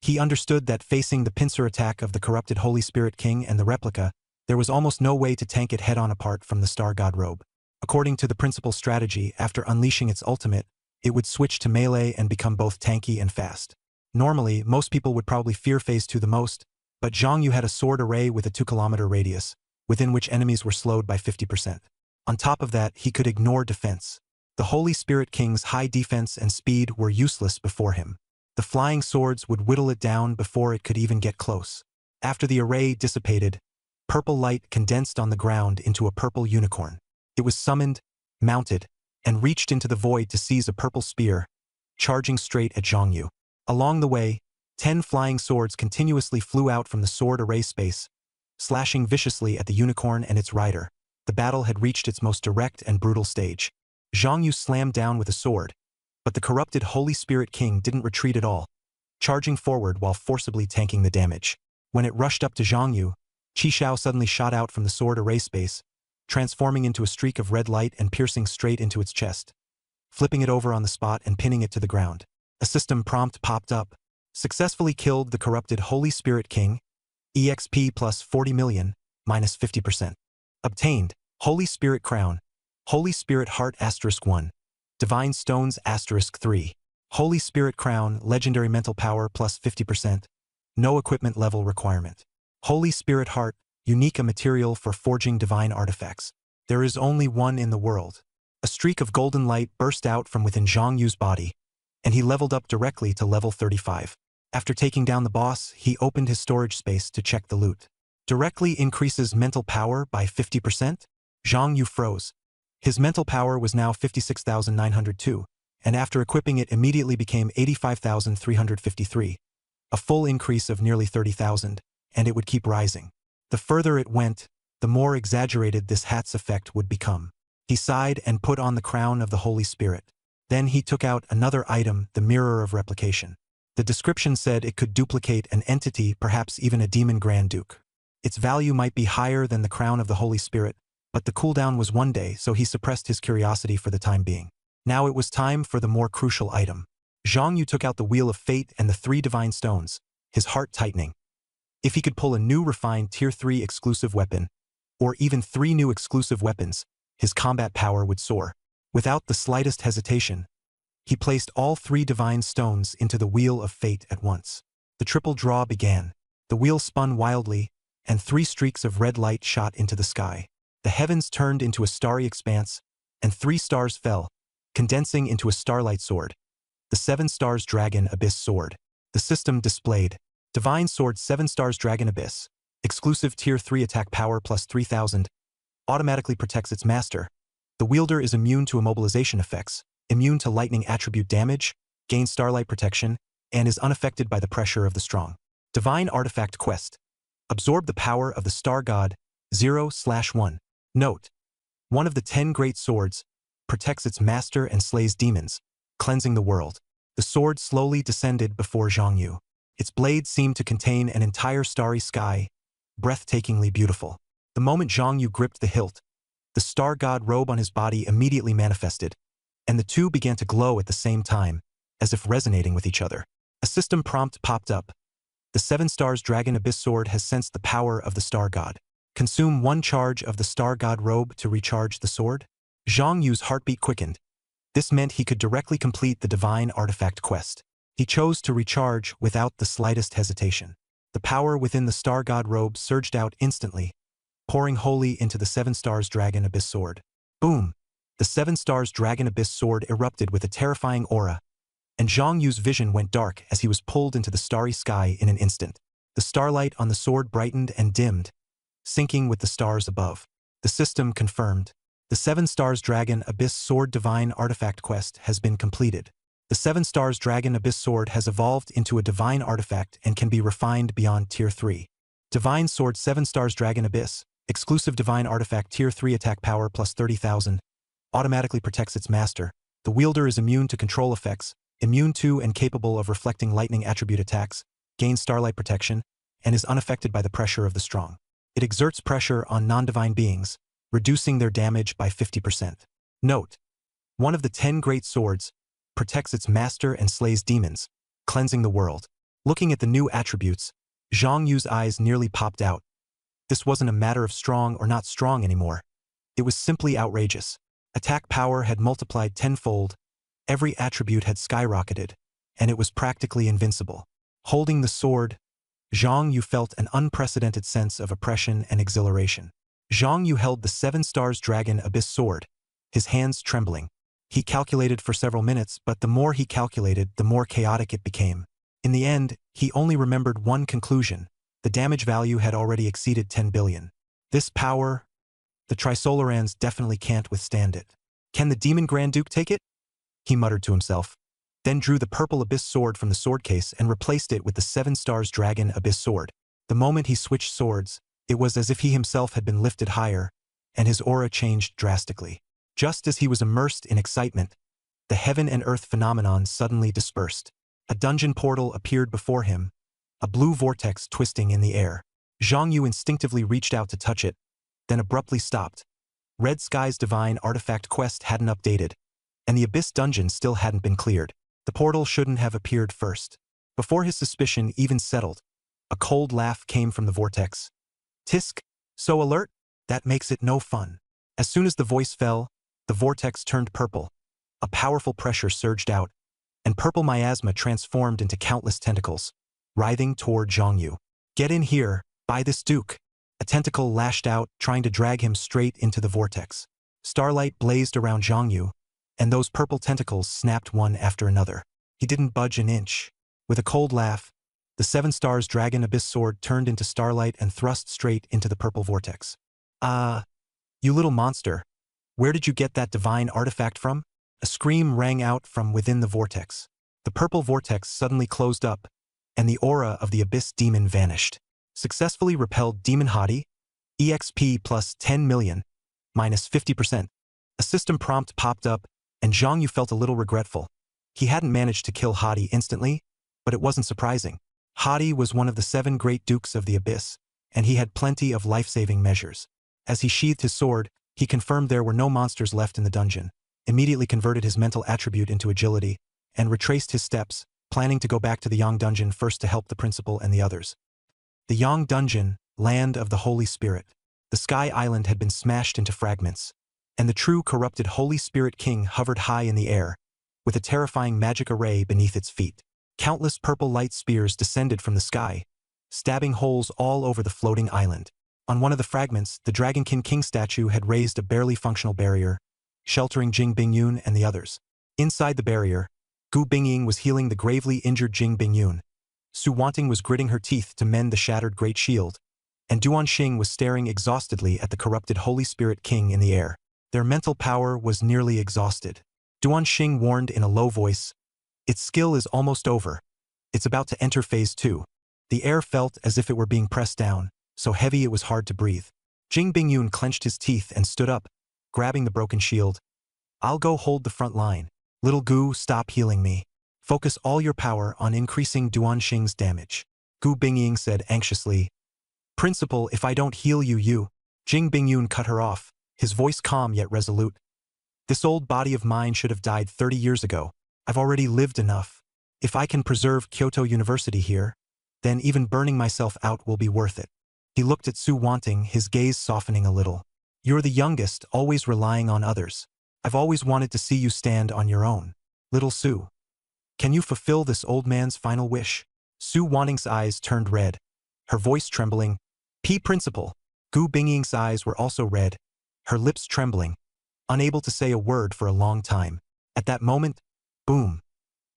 He understood that facing the pincer attack of the corrupted Holy Spirit King and the replica, there was almost no way to tank it head-on apart from the Star God robe. According to the principal strategy, after unleashing its ultimate, it would switch to melee and become both tanky and fast. Normally, most people would probably fear Phase 2 the most, but Zhang Yu had a sword array with a 2-kilometer radius, within which enemies were slowed by 50%. On top of that, he could ignore defense. The Holy Spirit King's high defense and speed were useless before him. The flying swords would whittle it down before it could even get close. After the array dissipated, purple light condensed on the ground into a purple unicorn. It was summoned, mounted, and reached into the void to seize a purple spear, charging straight at Zhang Yu. Along the way, 10 flying swords continuously flew out from the sword array space, slashing viciously at the unicorn and its rider. The battle had reached its most direct and brutal stage. Zhang Yu slammed down with a sword, but the corrupted Holy Spirit King didn't retreat at all, charging forward while forcibly tanking the damage. When it rushed up to Zhang Yu, Qi Shao suddenly shot out from the sword array space, transforming into a streak of red light and piercing straight into its chest, flipping it over on the spot and pinning it to the ground. A system prompt popped up. Successfully killed the corrupted Holy Spirit King, EXP plus 40 million, minus 50%. Obtained, Holy Spirit Crown, Holy Spirit Heart *1, Divine Stones *3, Holy Spirit Crown, Legendary Mental Power plus 50%, no equipment level requirement. Holy Spirit Heart, unique, a material for forging divine artifacts. There is only one in the world. A streak of golden light burst out from within Zhang Yu's body, and he leveled up directly to level 35. After taking down the boss, he opened his storage space to check the loot. Directly increases mental power by 50%? Zhang Yu froze. His mental power was now 56,902, and after equipping it immediately became 85,353, a full increase of nearly 30,000, and it would keep rising. The further it went, the more exaggerated this hat's effect would become. He sighed and put on the crown of the Holy Spirit. Then he took out another item, the Mirror of Replication. The description said it could duplicate an entity, perhaps even a demon Grand Duke. Its value might be higher than the crown of the Holy Spirit, but the cooldown was 1 day, so he suppressed his curiosity for the time being. Now it was time for the more crucial item. Zhang Yu took out the Wheel of Fate and the 3 Divine Stones, his heart tightening. If he could pull a new refined Tier 3 exclusive weapon, or even 3 new exclusive weapons, his combat power would soar. Without the slightest hesitation, he placed all 3 Divine Stones into the Wheel of Fate at once. The triple draw began. The wheel spun wildly, and 3 streaks of red light shot into the sky. The heavens turned into a starry expanse, and 3 stars fell, condensing into a starlight sword. The 7 Stars Dragon Abyss Sword. The system displayed. Divine Sword 7 Stars Dragon Abyss. Exclusive Tier 3 attack power plus 3000. Automatically protects its master. The wielder is immune to immobilization effects, immune to lightning attribute damage, gains starlight protection, and is unaffected by the pressure of the strong. Divine Artifact Quest. Absorb the power of the Star God, 0/1. Note: one of the 10 great swords protects its master and slays demons, cleansing the world. The sword slowly descended before Zhang Yu. Its blade seemed to contain an entire starry sky, breathtakingly beautiful. The moment Zhang Yu gripped the hilt, the Star God robe on his body immediately manifested, and the two began to glow at the same time, as if resonating with each other. A system prompt popped up. The 7 Stars Dragon Abyss Sword has sensed the power of the Star God. Consume 1 charge of the Star God robe to recharge the sword? Zhang Yu's heartbeat quickened. This meant he could directly complete the Divine Artifact Quest. He chose to recharge without the slightest hesitation. The power within the Star God robe surged out instantly, pouring wholly into the 7 Stars Dragon Abyss Sword. Boom! The 7 Stars Dragon Abyss Sword erupted with a terrifying aura, and Zhang Yu's vision went dark as he was pulled into the starry sky in an instant. The starlight on the sword brightened and dimmed, syncing with the stars above. The system confirmed. The 7 Stars Dragon Abyss Sword Divine Artifact Quest has been completed. The 7 Stars Dragon Abyss Sword has evolved into a divine artifact and can be refined beyond Tier 3. Divine Sword 7 Stars Dragon Abyss. Exclusive Divine Artifact Tier 3 attack power plus 30,000. Automatically protects its master. The wielder is immune to control effects, immune to and capable of reflecting lightning attribute attacks, gains starlight protection, and is unaffected by the pressure of the strong. It exerts pressure on non-divine beings, reducing their damage by 50%. Note: One of the 10 great swords, protects its master and slays demons, cleansing the world. Looking at the new attributes, Zhang Yu's eyes nearly popped out. This wasn't a matter of strong or not strong anymore. It was simply outrageous. Attack power had multiplied tenfold, every attribute had skyrocketed, and it was practically invincible. Holding the sword, Zhang Yu felt an unprecedented sense of oppression and exhilaration. Zhang Yu held the 7 Stars Dragon Abyss sword, his hands trembling. He calculated for several minutes, but the more he calculated, the more chaotic it became. In the end, he only remembered one conclusion. The damage value had already exceeded 10 billion. This power, the Trisolarans definitely can't withstand it. Can the Demon Grand Duke take it? He muttered to himself, then drew the purple Abyss sword from the sword case and replaced it with the 7 Stars Dragon Abyss sword. The moment he switched swords, it was as if he himself had been lifted higher, and his aura changed drastically. Just as he was immersed in excitement, the heaven and earth phenomenon suddenly dispersed. A dungeon portal appeared before him, a blue vortex twisting in the air. Zhang Yu instinctively reached out to touch it, then abruptly stopped. Red Sky's divine artifact quest hadn't updated, and the Abyss dungeon still hadn't been cleared. The portal shouldn't have appeared first. Before his suspicion even settled, a cold laugh came from the vortex. Tisk, so alert? That makes it no fun. As soon as the voice fell, the vortex turned purple. A powerful pressure surged out, and purple miasma transformed into countless tentacles, writhing toward Zhang Yu. Get in here, by this duke. A tentacle lashed out, trying to drag him straight into the vortex. Starlight blazed around Zhang Yu, and those purple tentacles snapped one after another. He didn't budge an inch. With a cold laugh, the 7 Stars Dragon Abyss sword turned into starlight and thrust straight into the purple vortex. You little monster. Where did you get that divine artifact from? A scream rang out from within the vortex. The purple vortex suddenly closed up, and the aura of the Abyss demon vanished. Successfully repelled Demon Hadi, EXP plus 10 million, minus 50%. A system prompt popped up, and Zhang Yu felt a little regretful. He hadn't managed to kill Hadi instantly, but it wasn't surprising. Hadi was one of the 7 great dukes of the Abyss, and he had plenty of life-saving measures. As he sheathed his sword, he confirmed there were no monsters left in the dungeon, immediately converted his mental attribute into agility, and retraced his steps, planning to go back to the Yang dungeon first to help the principal and the others. The Yang dungeon, land of the Holy Spirit. The Sky Island had been smashed into fragments, and the true corrupted Holy Spirit King hovered high in the air, with a terrifying magic array beneath its feet. Countless purple light spears descended from the sky, stabbing holes all over the floating island. On one of the fragments, the Dragonkin King statue had raised a barely functional barrier, sheltering Jing Bingyun and the others. Inside the barrier, Gu Bingying was healing the gravely injured Jing Bingyun. Su Wanting was gritting her teeth to mend the shattered great shield, and Duan Xing was staring exhaustedly at the corrupted Holy Spirit King in the air. Their mental power was nearly exhausted. Duan Xing warned in a low voice, "Its skill is almost over. It's about to enter phase 2. The air felt as if it were being pressed down, so heavy it was hard to breathe. Jing Bingyun clenched his teeth and stood up, grabbing the broken shield. "I'll go hold the front line. Little Gu, stop healing me. Focus all your power on increasing Duan Xing's damage." Gu Bingying said anxiously. "Principal, if I don't heal you." Jing Bingyun cut her off, his voice calm yet resolute. "This old body of mine should have died 30 years ago. I've already lived enough. If I can preserve Kyoto University here, then even burning myself out will be worth it." He looked at Su Wanting, his gaze softening a little. "You're the youngest, always relying on others. I've always wanted to see you stand on your own. Little Su, can you fulfill this old man's final wish?" Su Wanting's eyes turned red, her voice trembling. Principal." Gu Bingying's eyes were also red, her lips trembling, unable to say a word for a long time. At that moment, boom,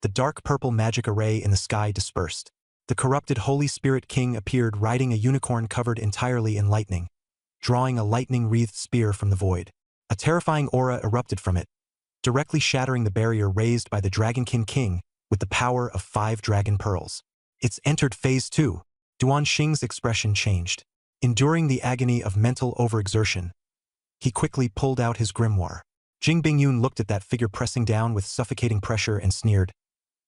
the dark purple magic array in the sky dispersed. The corrupted Holy Spirit King appeared riding a unicorn covered entirely in lightning, drawing a lightning-wreathed spear from the void. A terrifying aura erupted from it, directly shattering the barrier raised by the Dragonkin King with the power of 5 dragon pearls. It's entered phase 2. Duan Xing's expression changed. Enduring the agony of mental overexertion, he quickly pulled out his grimoire. Jing Bingyun looked at that figure pressing down with suffocating pressure and sneered.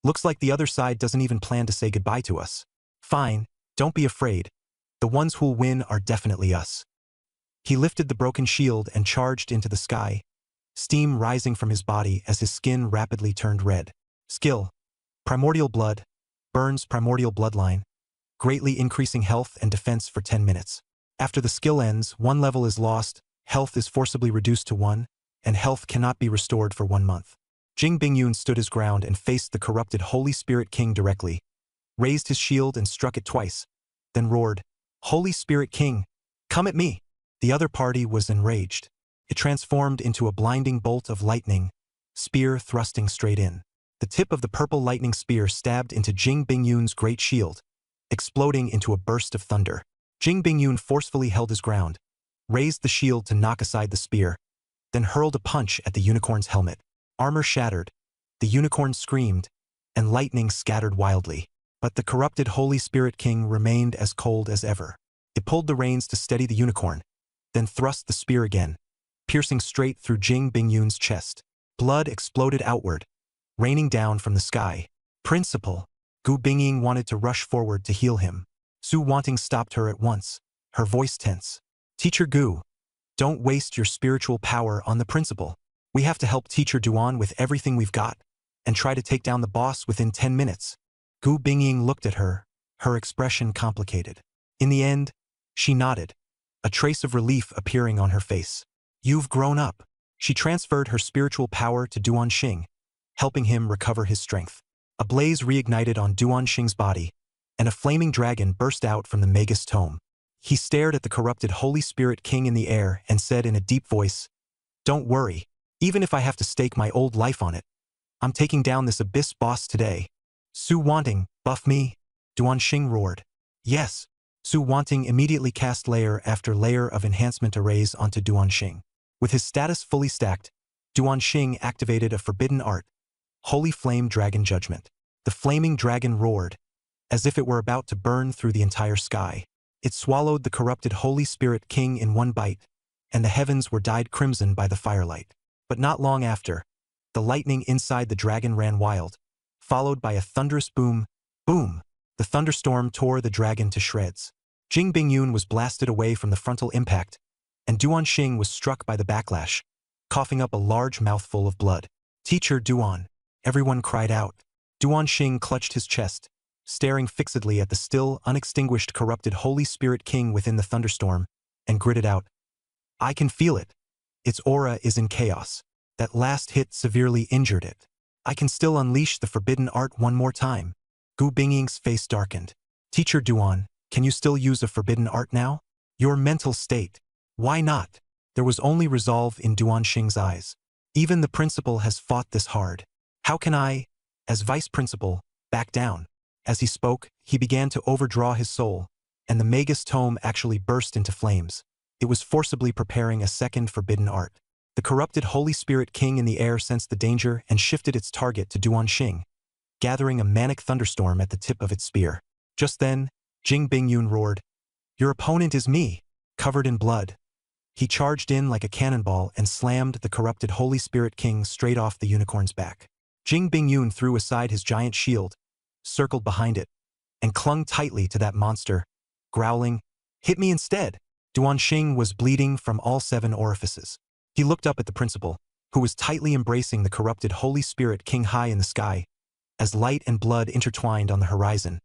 "Looks like the other side doesn't even plan to say goodbye to us. Fine, don't be afraid. The ones who'll win are definitely us." He lifted the broken shield and charged into the sky, steam rising from his body as his skin rapidly turned red. Skill: Primordial Blood, burns primordial bloodline, greatly increasing health and defense for 10 minutes. After the skill ends, 1 level is lost, health is forcibly reduced to 1, and health cannot be restored for 1 month. Jing Bingyun stood his ground and faced the corrupted Holy Spirit King directly, raised his shield and struck it twice, then roared, "Holy Spirit King, come at me!" The other party was enraged. It transformed into a blinding bolt of lightning, spear thrusting straight in. The tip of the purple lightning spear stabbed into Jing Bingyun's great shield, exploding into a burst of thunder. Jing Bingyun forcefully held his ground, raised the shield to knock aside the spear, then hurled a punch at the unicorn's helmet. Armor shattered, the unicorn screamed, and lightning scattered wildly. But the corrupted Holy Spirit King remained as cold as ever. It pulled the reins to steady the unicorn, then thrust the spear again, piercing straight through Jing Bingyun's chest. Blood exploded outward, raining down from the sky. "Principal!" Gu Bingying wanted to rush forward to heal him. Su Wanting stopped her at once, her voice tense. "Teacher Gu, don't waste your spiritual power on the principal. We have to help Teacher Duan with everything we've got, and try to take down the boss within 10 minutes. Gu Bingying looked at her, her expression complicated. In the end, she nodded, a trace of relief appearing on her face. "You've grown up." She transferred her spiritual power to Duan Xing, helping him recover his strength. A blaze reignited on Duan Xing's body, and a flaming dragon burst out from the Magus Tome. He stared at the corrupted Holy Spirit King in the air and said in a deep voice, "Don't worry, even if I have to stake my old life on it, I'm taking down this abyss boss today." "Su Wanting, buff me?" Duan Xing roared. "Yes." Su Wanting immediately cast layer after layer of enhancement arrays onto Duan Xing. With his status fully stacked, Duan Xing activated a forbidden art, Holy Flame Dragon Judgment. The flaming dragon roared, as if it were about to burn through the entire sky. It swallowed the corrupted Holy Spirit King in one bite, and the heavens were dyed crimson by the firelight. But not long after, the lightning inside the dragon ran wild, followed by a thunderous boom, boom. The thunderstorm tore the dragon to shreds. Jing Bingyun was blasted away from the frontal impact, and Duan Xing was struck by the backlash, coughing up a large mouthful of blood. "Teacher Duan!" Everyone cried out. Duan Xing clutched his chest, staring fixedly at the still, unextinguished corrupted Holy Spirit King within the thunderstorm, and gritted out, "I can feel it. Its aura is in chaos. That last hit severely injured it. I can still unleash the forbidden art one more time." Gu Bingying's face darkened. "Teacher Duan, can you still use a forbidden art now? Your mental state. Why not?" There was only resolve in Duan Xing's eyes. "Even the principal has fought this hard. How can I, as vice principal, back down?" As he spoke, he began to overdraw his soul, and the Magus Tome actually burst into flames. It was forcibly preparing a second forbidden art. The corrupted Holy Spirit King in the air sensed the danger and shifted its target to Duan Xing, gathering a manic thunderstorm at the tip of its spear. Just then, Jing Bingyun roared, "Your opponent is me, covered in blood." He charged in like a cannonball and slammed the corrupted Holy Spirit King straight off the unicorn's back. Jing Bingyun threw aside his giant shield, circled behind it, and clung tightly to that monster, growling, "Hit me instead!" Duan Xing was bleeding from all 7 orifices. He looked up at the principal, who was tightly embracing the corrupted Holy Spirit King high in the sky, as light and blood intertwined on the horizon,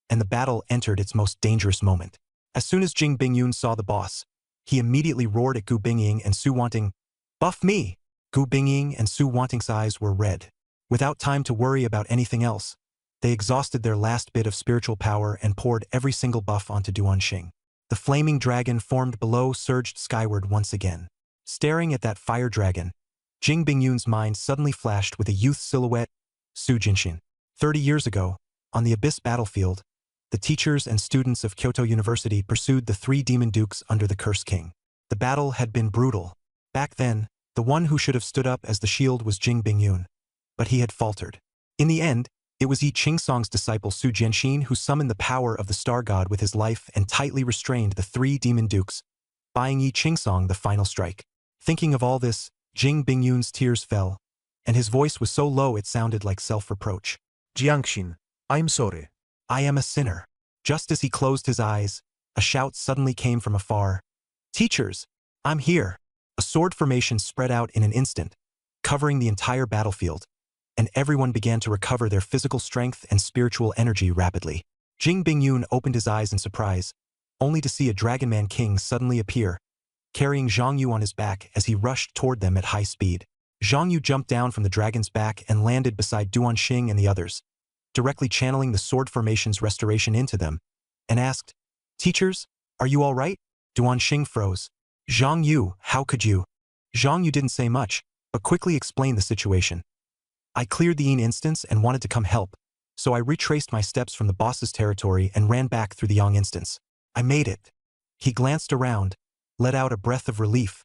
and the battle entered its most dangerous moment. As soon as Jing Bingyun saw the boss, he immediately roared at Gu Bingying and Su Wanting, "Buff me!" Gu Bingying and Su Wanting's eyes were red. Without time to worry about anything else, they exhausted their last bit of spiritual power and poured every single buff onto Duan Xing. The flaming dragon formed below surged skyward once again. Staring at that fire dragon, Jing Bingyun's mind suddenly flashed with a youth silhouette, Su Jinshin. 30 years ago, on the Abyss battlefield, the teachers and students of Kyoto University pursued the 3 demon dukes under the Curse King. The battle had been brutal. Back then, the one who should have stood up as the shield was Jing Bingyun, but he had faltered. In the end, it was Yi Qingsong's disciple Su Jinshin who summoned the power of the Star God with his life and tightly restrained the 3 demon dukes, buying Yi Qingsong the final strike. Thinking of all this, Jing Bingyun's tears fell, and his voice was so low it sounded like self-reproach. Jiangxin, I'm sorry. "I am a sinner." Just as he closed his eyes, a shout suddenly came from afar. "Teachers, I'm here." A sword formation spread out in an instant, covering the entire battlefield, and everyone began to recover their physical strength and spiritual energy rapidly. Jing Bingyun opened his eyes in surprise, only to see a Dragon Man King suddenly appear, carrying Zhang Yu on his back as he rushed toward them at high speed. Zhang Yu jumped down from the dragon's back and landed beside Duan Xing and the others, directly channeling the sword formation's restoration into them, and asked, "Teachers, are you all right?" Duan Xing froze. "Zhang Yu, how could you?" Zhang Yu didn't say much, but quickly explained the situation. "I cleared the Yin instance and wanted to come help, so I retraced my steps from the boss's territory and ran back through the Yang instance. I made it." He glanced around, let out a breath of relief,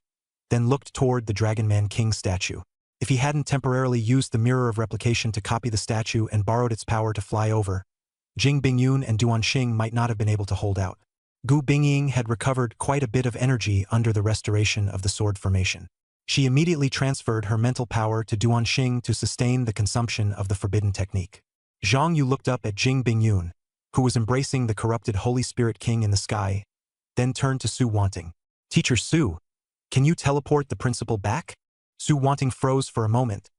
then looked toward the Dragon Man King statue. If he hadn't temporarily used the mirror of replication to copy the statue and borrowed its power to fly over, Jing Bingyun and Duan Xing might not have been able to hold out. Gu Bingying had recovered quite a bit of energy under the restoration of the sword formation. She immediately transferred her mental power to Duan Xing to sustain the consumption of the forbidden technique. Zhang Yu looked up at Jing Bingyun, who was embracing the corrupted Holy Spirit King in the sky, then turned to Su Wanting. "Teacher Su, can you teleport the principal back?" Su Wanting froze for a moment,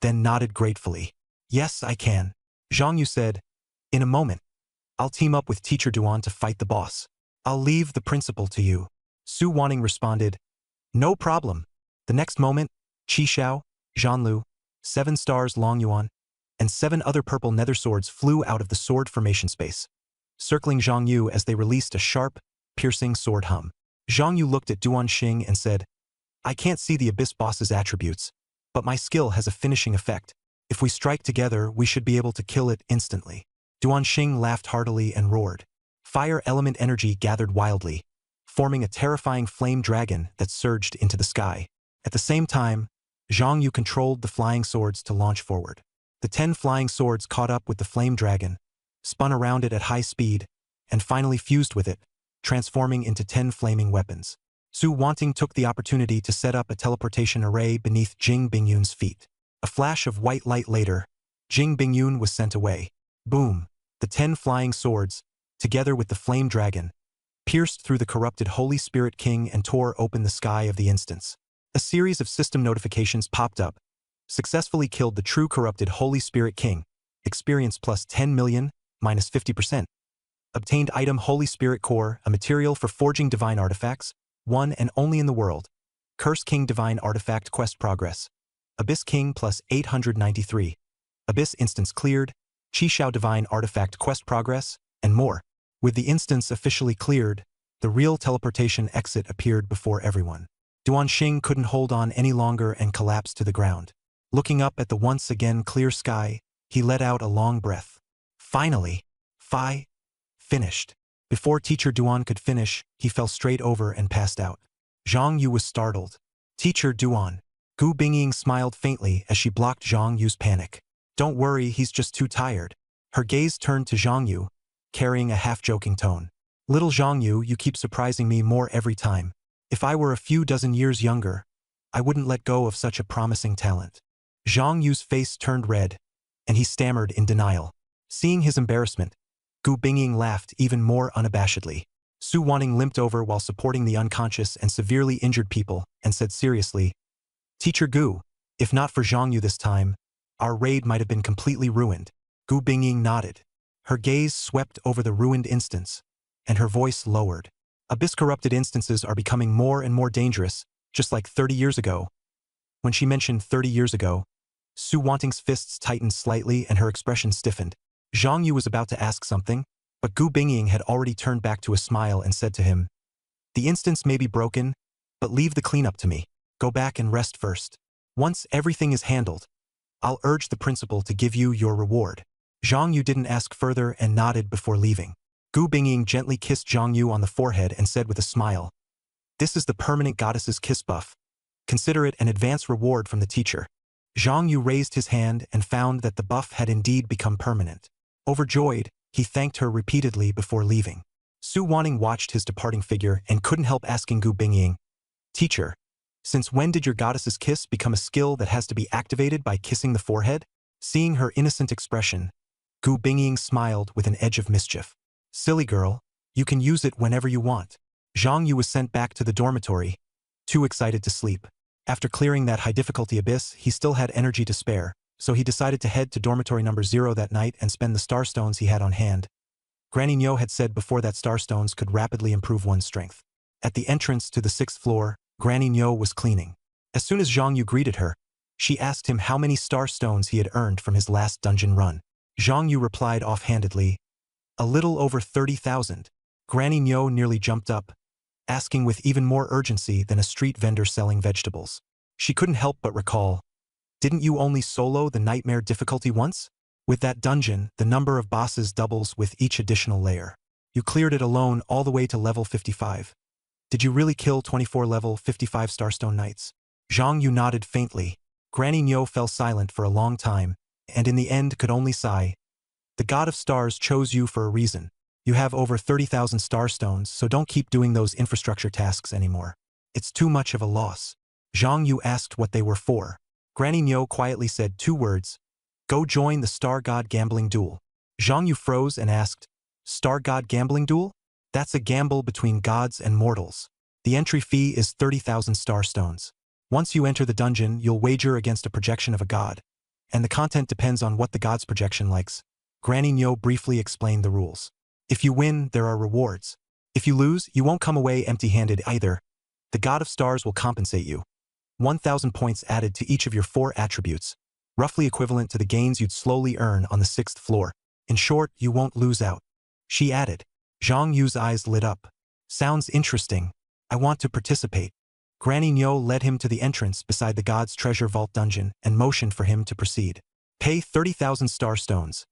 then nodded gratefully. "Yes, I can." Zhang Yu said, "In a moment, I'll team up with Teacher Duan to fight the boss. I'll leave the principal to you." Su Wanting responded, "No problem." The next moment, Qi Xiao, Zhanlu, 7 stars Long Yuan, and 7 other purple nether swords flew out of the sword formation space, circling Zhang Yu as they released a sharp, piercing sword hum. Zhang Yu looked at Duan Xing and said, "I can't see the Abyss Boss's attributes, but my skill has a finishing effect. If we strike together, we should be able to kill it instantly." Duan Xing laughed heartily and roared. Fire element energy gathered wildly, forming a terrifying flame dragon that surged into the sky. At the same time, Zhang Yu controlled the flying swords to launch forward. The 10 flying swords caught up with the flame dragon, spun around it at high speed, and finally fused with it, transforming into 10 flaming weapons. Su Wanting took the opportunity to set up a teleportation array beneath Jing Bingyun's feet. A flash of white light later, Jing Bingyun was sent away. Boom! The 10 flying swords, together with the flame dragon, pierced through the corrupted Holy Spirit King and tore open the sky of the instance. A series of system notifications popped up. Successfully killed the true corrupted Holy Spirit King. Experience plus 10 million, minus 50%. Obtained item Holy Spirit Core, a material for forging divine artifacts, one and only in the world. Curse King Divine Artifact Quest Progress. Abyss King plus 893. Abyss Instance Cleared, Qi Xiao Divine Artifact Quest Progress, and more. With the instance officially cleared, the real teleportation exit appeared before everyone. Duan Xing couldn't hold on any longer and collapsed to the ground. Looking up at the once again clear sky, he let out a long breath. Finally, finished. Before Teacher Duan could finish, he fell straight over and passed out. Zhang Yu was startled. "Teacher Duan." Gu Bingying smiled faintly as she blocked Zhang Yu's panic. "Don't worry, he's just too tired." Her gaze turned to Zhang Yu, carrying a half-joking tone. "Little Zhang Yu, you keep surprising me more every time. If I were a few dozen years younger, I wouldn't let go of such a promising talent." Zhang Yu's face turned red, and he stammered in denial. Seeing his embarrassment, Gu Bingying laughed even more unabashedly. Su Wanting limped over while supporting the unconscious and severely injured people and said seriously, "Teacher Gu, if not for Zhang Yu this time, our raid might have been completely ruined." Gu Bingying nodded. Her gaze swept over the ruined instance, and her voice lowered. "Abyss-corrupted instances are becoming more and more dangerous, just like 30 years ago." When she mentioned 30 years ago, Su Wanting's fists tightened slightly and her expression stiffened. Zhang Yu was about to ask something, but Gu Bingying had already turned back to a smile and said to him, "The instance may be broken, but leave the cleanup to me. Go back and rest first. Once everything is handled, I'll urge the principal to give you your reward." Zhang Yu didn't ask further and nodded before leaving. Gu Bingying gently kissed Zhang Yu on the forehead and said with a smile, "This is the permanent goddess's kiss buff. Consider it an advance reward from the teacher." Zhang Yu raised his hand and found that the buff had indeed become permanent. Overjoyed, he thanked her repeatedly before leaving. Su Wanting watched his departing figure and couldn't help asking Gu Bingying, "Teacher, since when did your goddess's kiss become a skill that has to be activated by kissing the forehead?" Seeing her innocent expression, Gu Bingying smiled with an edge of mischief. "Silly girl, you can use it whenever you want." Zhang Yu was sent back to the dormitory, too excited to sleep. After clearing that high-difficulty abyss, he still had energy to spare, so he decided to head to dormitory number 0 that night and spend the starstones he had on hand. Granny Nyo had said before that starstones could rapidly improve one's strength. At the entrance to the 6th floor, Granny Nyo was cleaning. As soon as Zhang Yu greeted her, she asked him how many starstones he had earned from his last dungeon run. Zhang Yu replied offhandedly, "A little over 30,000. Granny Nyo nearly jumped up, asking with even more urgency than a street vendor selling vegetables. She couldn't help but recall, "Didn't you only solo the nightmare difficulty once? With that dungeon, the number of bosses doubles with each additional layer. You cleared it alone all the way to level 55. Did you really kill 24 level 55 Starstone Knights?" Zhang Yu nodded faintly. Granny Nyo fell silent for a long time, and in the end could only sigh. "The God of Stars chose you for a reason. You have over 30,000 starstones, so don't keep doing those infrastructure tasks anymore. It's too much of a loss." Zhang Yu asked what they were for. Granny Nyo quietly said 2 words, "Go join the Star God Gambling Duel." Zhang Yu froze and asked, "Star God Gambling Duel? That's a gamble between gods and mortals. The entry fee is 30,000 starstones. Once you enter the dungeon, you'll wager against a projection of a god, and the content depends on what the god's projection likes." Granny Nyo briefly explained the rules. If you win, there are rewards. If you lose, you won't come away empty-handed either. The God of Stars will compensate you. 1,000 points added to each of your 4 attributes, roughly equivalent to the gains you'd slowly earn on the 6th floor. In short, you won't lose out. She added. Zhang Yu's eyes lit up. "Sounds interesting. I want to participate." Granny Nyo led him to the entrance beside the God's Treasure Vault dungeon and motioned for him to proceed. "Pay 30,000 starstones,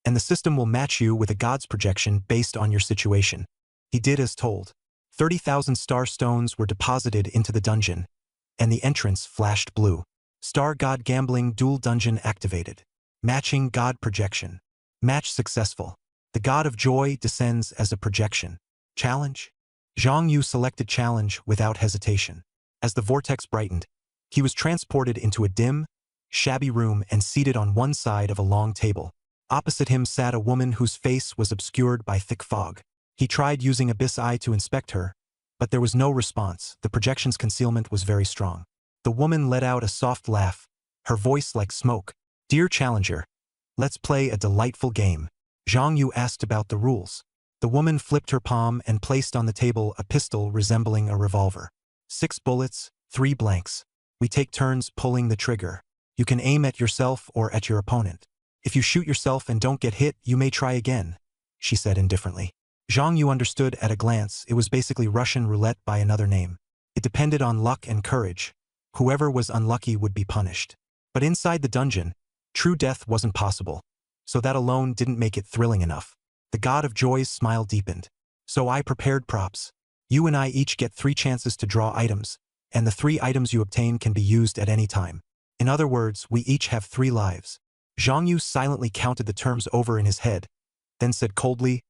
and the system will match you with a god's projection based on your situation." He did as told. 30,000 starstones were deposited into the dungeon, and the entrance flashed blue. Star God Gambling Duel Dungeon activated. Matching God Projection. Match successful. The God of Joy descends as a projection. Challenge? Zhang Yu selected challenge without hesitation. As the vortex brightened, he was transported into a dim, shabby room and seated on one side of a long table. Opposite him sat a woman whose face was obscured by thick fog. He tried using Abyss Eye to inspect her, but there was no response. The projection's concealment was very strong. The woman let out a soft laugh, her voice like smoke. "Dear challenger, let's play a delightful game." Zhang Yu asked about the rules. The woman flipped her palm and placed on the table a pistol resembling a revolver. 6 bullets, 3 blanks. We take turns pulling the trigger. You can aim at yourself or at your opponent. If you shoot yourself and don't get hit, you may try again, she said indifferently. Zhang Yu understood at a glance it was basically Russian roulette by another name. It depended on luck and courage. Whoever was unlucky would be punished. But inside the dungeon, true death wasn't possible, so that alone didn't make it thrilling enough. The God of Joy's smile deepened. "So I prepared props. You and I each get 3 chances to draw items, and the 3 items you obtain can be used at any time. In other words, we each have 3 lives." Zhang Yu silently counted the terms over in his head, then said coldly,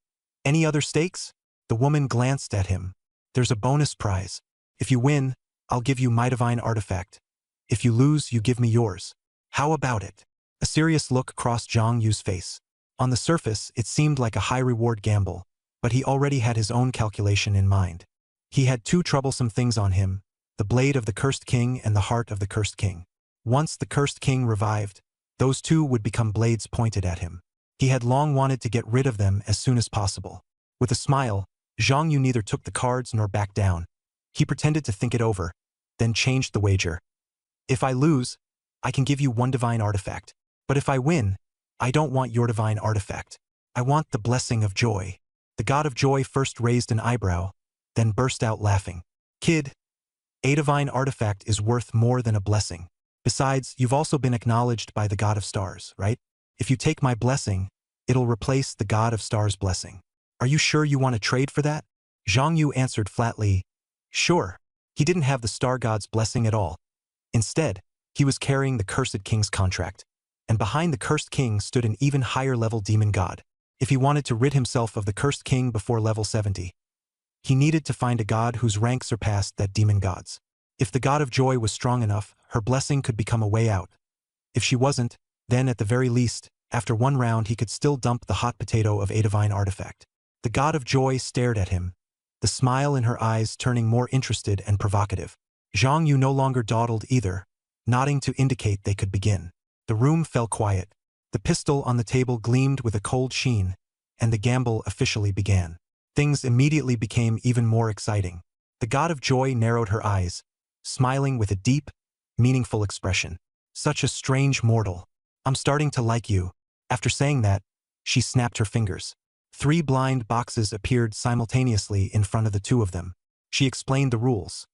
"Any other stakes?" The woman glanced at him. "There's a bonus prize. If you win, I'll give you my divine artifact. If you lose, you give me yours. How about it?" A serious look crossed Zhang Yu's face. On the surface, it seemed like a high-reward gamble, but he already had his own calculation in mind. He had 2 troublesome things on him, the blade of the Cursed King and the heart of the Cursed King. Once the Cursed King revived, those 2 would become blades pointed at him. He had long wanted to get rid of them as soon as possible. With a smile, Zhang Yu neither took the cards nor backed down. He pretended to think it over, then changed the wager. "If I lose, I can give you 1 divine artifact. But if I win, I don't want your divine artifact. I want the blessing of joy." The God of Joy first raised an eyebrow, then burst out laughing. "Kid, a divine artifact is worth more than a blessing. Besides, you've also been acknowledged by the God of Stars, right? If you take my blessing, it'll replace the God of Stars' blessing. Are you sure you want to trade for that?" Zhang Yu answered flatly, "Sure." He didn't have the Star God's blessing at all. Instead, he was carrying the Cursed King's contract, and behind the Cursed King stood an even higher-level demon god. If he wanted to rid himself of the Cursed King before level 70, he needed to find a god whose rank surpassed that demon god's. If the God of Joy was strong enough, her blessing could become a way out. If she wasn't, then at the very least, after 1 round he could still dump the hot potato of a divine artifact. The God of Joy stared at him, the smile in her eyes turning more interested and provocative. Zhang Yu no longer dawdled either, nodding to indicate they could begin. The room fell quiet. The pistol on the table gleamed with a cold sheen, and the gamble officially began. Things immediately became even more exciting. The god of joy narrowed her eyes, smiling with a deep, meaningful expression. Such a strange mortal. I'm starting to like you. After saying that, she snapped her fingers. 3 blind boxes appeared simultaneously in front of the two of them. She explained the rules.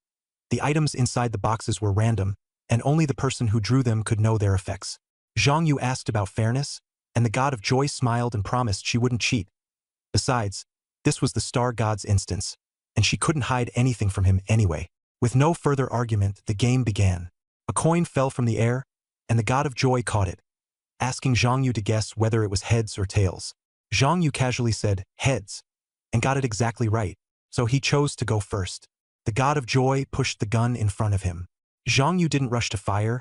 The items inside the boxes were random, and only the person who drew them could know their effects. Zhang Yu asked about fairness, and the god of joy smiled and promised she wouldn't cheat. Besides, this was the star god's instance, and she couldn't hide anything from him anyway. With no further argument, the game began. A coin fell from the air, and the god of joy caught it, asking Zhang Yu to guess whether it was heads or tails. Zhang Yu casually said, heads, and got it exactly right, so he chose to go first. The god of joy pushed the gun in front of him. Zhang Yu didn't rush to fire,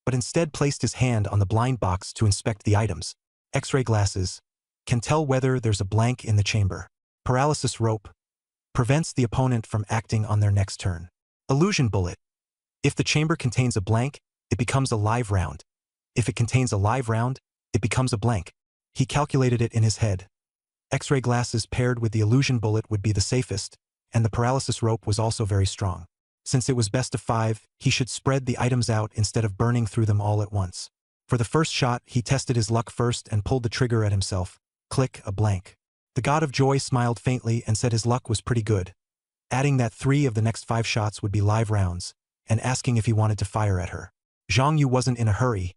but instead placed his hand on the blind box to inspect the items. X-ray glasses can tell whether there's a blank in the chamber. Paralysis rope prevents the opponent from acting on their next turn. Illusion bullet. If the chamber contains a blank, it becomes a live round. If it contains a live round, it becomes a blank. He calculated it in his head. X-ray glasses paired with the illusion bullet would be the safest, and the paralysis rope was also very strong. Since it was best of 5, he should spread the items out instead of burning through them all at once. For the first shot, he tested his luck first and pulled the trigger at himself. Click, a blank. The god of joy smiled faintly and said his luck was pretty good, adding that 3 of the next 5 shots would be live rounds, and asking if he wanted to fire at her. Zhang Yu wasn't in a hurry.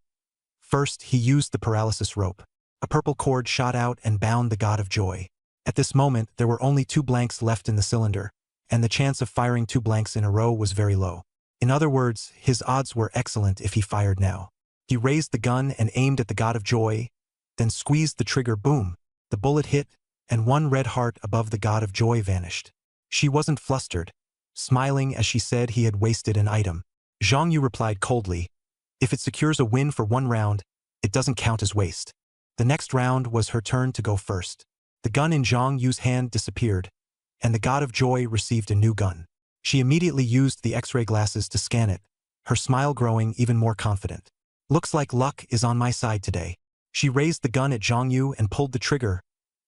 First, he used the paralysis rope. A purple cord shot out and bound the god of joy. At this moment, there were only 2 blanks left in the cylinder, and the chance of firing 2 blanks in a row was very low. In other words, his odds were excellent if he fired now. He raised the gun and aimed at the god of joy, then squeezed the trigger. Boom! The bullet hit, and 1 red heart above the god of joy vanished. She wasn't flustered, smiling as she said he had wasted an item. Zhang Yu replied coldly, if it secures a win for 1 round, it doesn't count as waste. The next round was her turn to go first. The gun in Zhang Yu's hand disappeared, and the god of joy received a new gun. She immediately used the X-ray glasses to scan it, her smile growing even more confident. Looks like luck is on my side today. She raised the gun at Zhang Yu and pulled the trigger.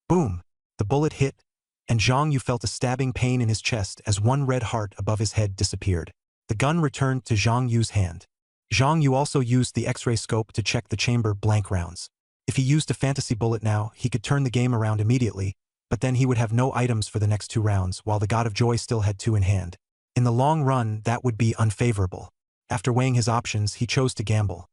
Boom! The bullet hit, and Zhang Yu felt a stabbing pain in his chest as 1 red heart above his head disappeared. The gun returned to Zhang Yu's hand. Zhang Yu also used the X-ray scope to check the chamber blank rounds. If he used a fantasy bullet now, he could turn the game around immediately, but then he would have no items for the next 2 rounds, while the god of joy still had 2 in hand. In the long run, that would be unfavorable. After weighing his options, he chose to gamble.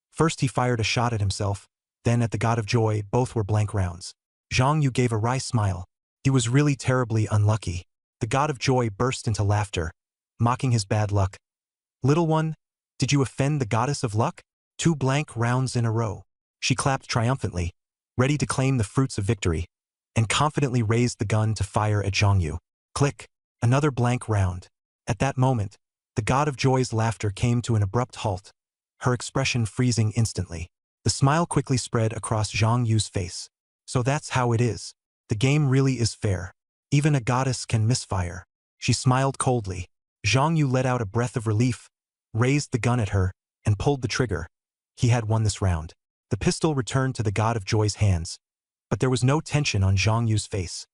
First he fired a shot at himself, then at the god of joy. Both were blank rounds. Zhang Yu gave a wry smile. He was really terribly unlucky. The god of joy burst into laughter, mocking his bad luck. Little one, did you offend the goddess of luck? 2 blank rounds in a row. She clapped triumphantly, ready to claim the fruits of victory, and confidently raised the gun to fire at Zhang Yu. Click! Another blank round. At that moment, the god of joy's laughter came to an abrupt halt, her expression freezing instantly. The smile quickly spread across Zhang Yu's face. So that's how it is. The game really is fair. Even a goddess can misfire. She smiled coldly. Zhang Yu let out a breath of relief, raised the gun at her, and pulled the trigger. He had won this round. The pistol returned to the god of joy's hands, but there was no tension on Zhang Yu's face.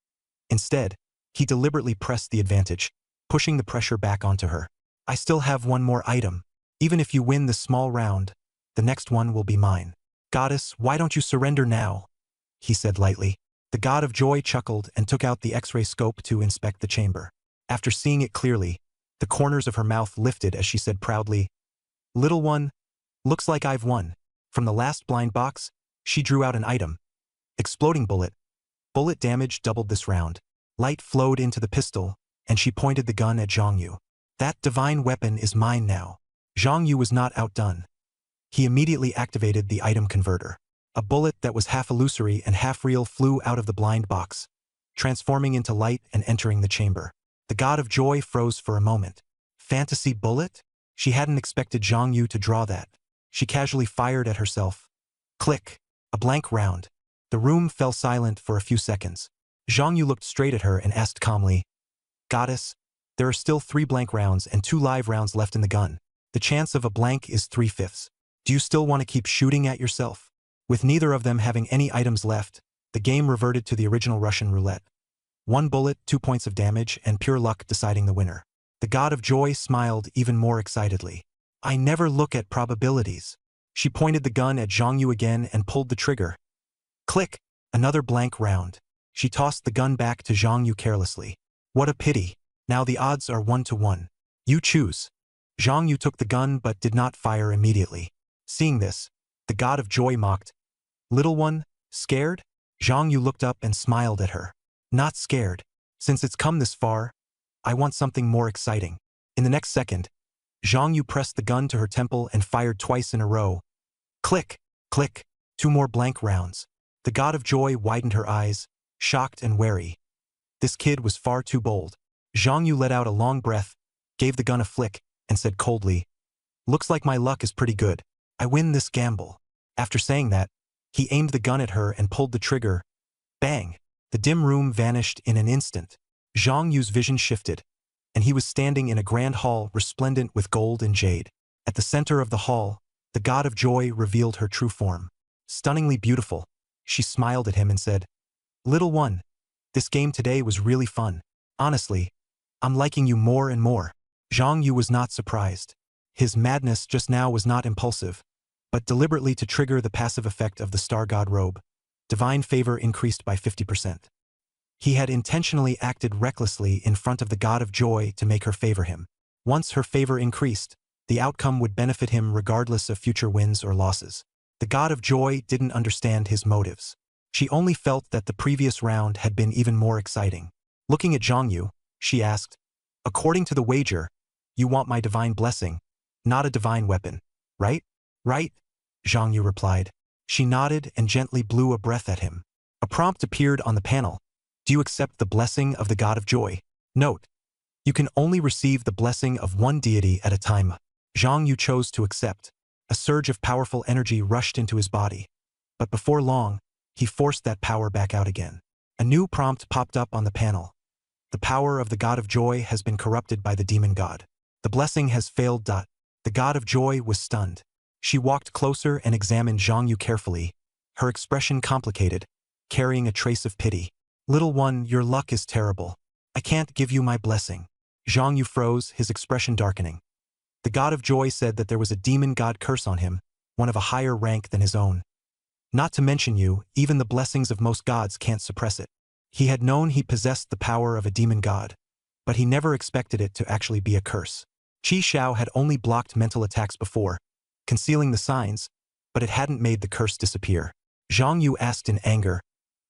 Instead, he deliberately pressed the advantage, pushing the pressure back onto her. I still have 1 more item. Even if you win this small round, the next one will be mine. Goddess, why don't you surrender now? He said lightly. The god of joy chuckled and took out the X-ray scope to inspect the chamber. After seeing it clearly, the corners of her mouth lifted as she said proudly, Little one, looks like I've won. From the last blind box, she drew out an item. Exploding bullet. Bullet damage doubled this round. Light flowed into the pistol, and she pointed the gun at Zhang Yu. That divine weapon is mine now. Zhang Yu was not outdone. He immediately activated the item converter. A bullet that was half illusory and half real flew out of the blind box, transforming into light and entering the chamber. The god of joy froze for a moment. Fantasy bullet? She hadn't expected Zhang Yu to draw that. She casually fired at herself. Click! A blank round. The room fell silent for a few seconds. Zhang Yu looked straight at her and asked calmly, Goddess, There are still 3 blank rounds and 2 live rounds left in the gun. The chance of a blank is 3/5. Do you still want to keep shooting at yourself? With neither of them having any items left, the game reverted to the original Russian roulette. 1 bullet, 2 points of damage, and pure luck deciding the winner. The God of Joy smiled even more excitedly. I never look at probabilities. She pointed the gun at Zhang Yu again and pulled the trigger. Click! Another blank round. She tossed the gun back to Zhang Yu carelessly. What a pity. Now the odds are 1-1. You choose. Zhang Yu took the gun but did not fire immediately. Seeing this, the God of Joy mocked. Little one, scared? Zhang Yu looked up and smiled at her. Not scared. Since it's come this far, I want something more exciting. In the next second, Zhang Yu pressed the gun to her temple and fired twice in a row. Click! Click! 2 more blank rounds. The God of Joy widened her eyes, shocked and wary. This kid was far too bold. Zhang Yu let out a long breath, gave the gun a flick, and said coldly, Looks like my luck is pretty good. I win this gamble. After saying that, he aimed the gun at her and pulled the trigger. Bang! The dim room vanished in an instant. Zhang Yu's vision shifted, and he was standing in a grand hall resplendent with gold and jade. At the center of the hall, the God of Joy revealed her true form. Stunningly beautiful, she smiled at him and said, Little one, this game today was really fun. Honestly, I'm liking you more and more. Zhang Yu was not surprised. His madness just now was not impulsive, but deliberately to trigger the passive effect of the Star God robe. Divine favor increased by 50%. He had intentionally acted recklessly in front of the God of Joy to make her favor him. Once her favor increased, the outcome would benefit him regardless of future wins or losses. The God of Joy didn't understand his motives. She only felt that the previous round had been even more exciting. Looking at Zhang Yu, she asked, According to the wager, you want my divine blessing, not a divine weapon, right? Right? Zhang Yu replied. She nodded and gently blew a breath at him. A prompt appeared on the panel. Do you accept the blessing of the God of Joy? Note: you can only receive the blessing of one deity at a time. Zhang Yu chose to accept. A surge of powerful energy rushed into his body. But before long, he forced that power back out again. A new prompt popped up on the panel. The power of the God of Joy has been corrupted by the demon god. The blessing has failed. The God of Joy was stunned. She walked closer and examined Zhang Yu carefully, her expression complicated, carrying a trace of pity. Little one, your luck is terrible. I can't give you my blessing. Zhang Yu froze, his expression darkening. The God of Joy said that there was a demon god curse on him, one of a higher rank than his own. Not to mention you, even the blessings of most gods can't suppress it. He had known he possessed the power of a demon god, but he never expected it to actually be a curse. Qi Xiao had only blocked mental attacks before, concealing the signs, but it hadn't made the curse disappear. Zhang Yu asked in anger,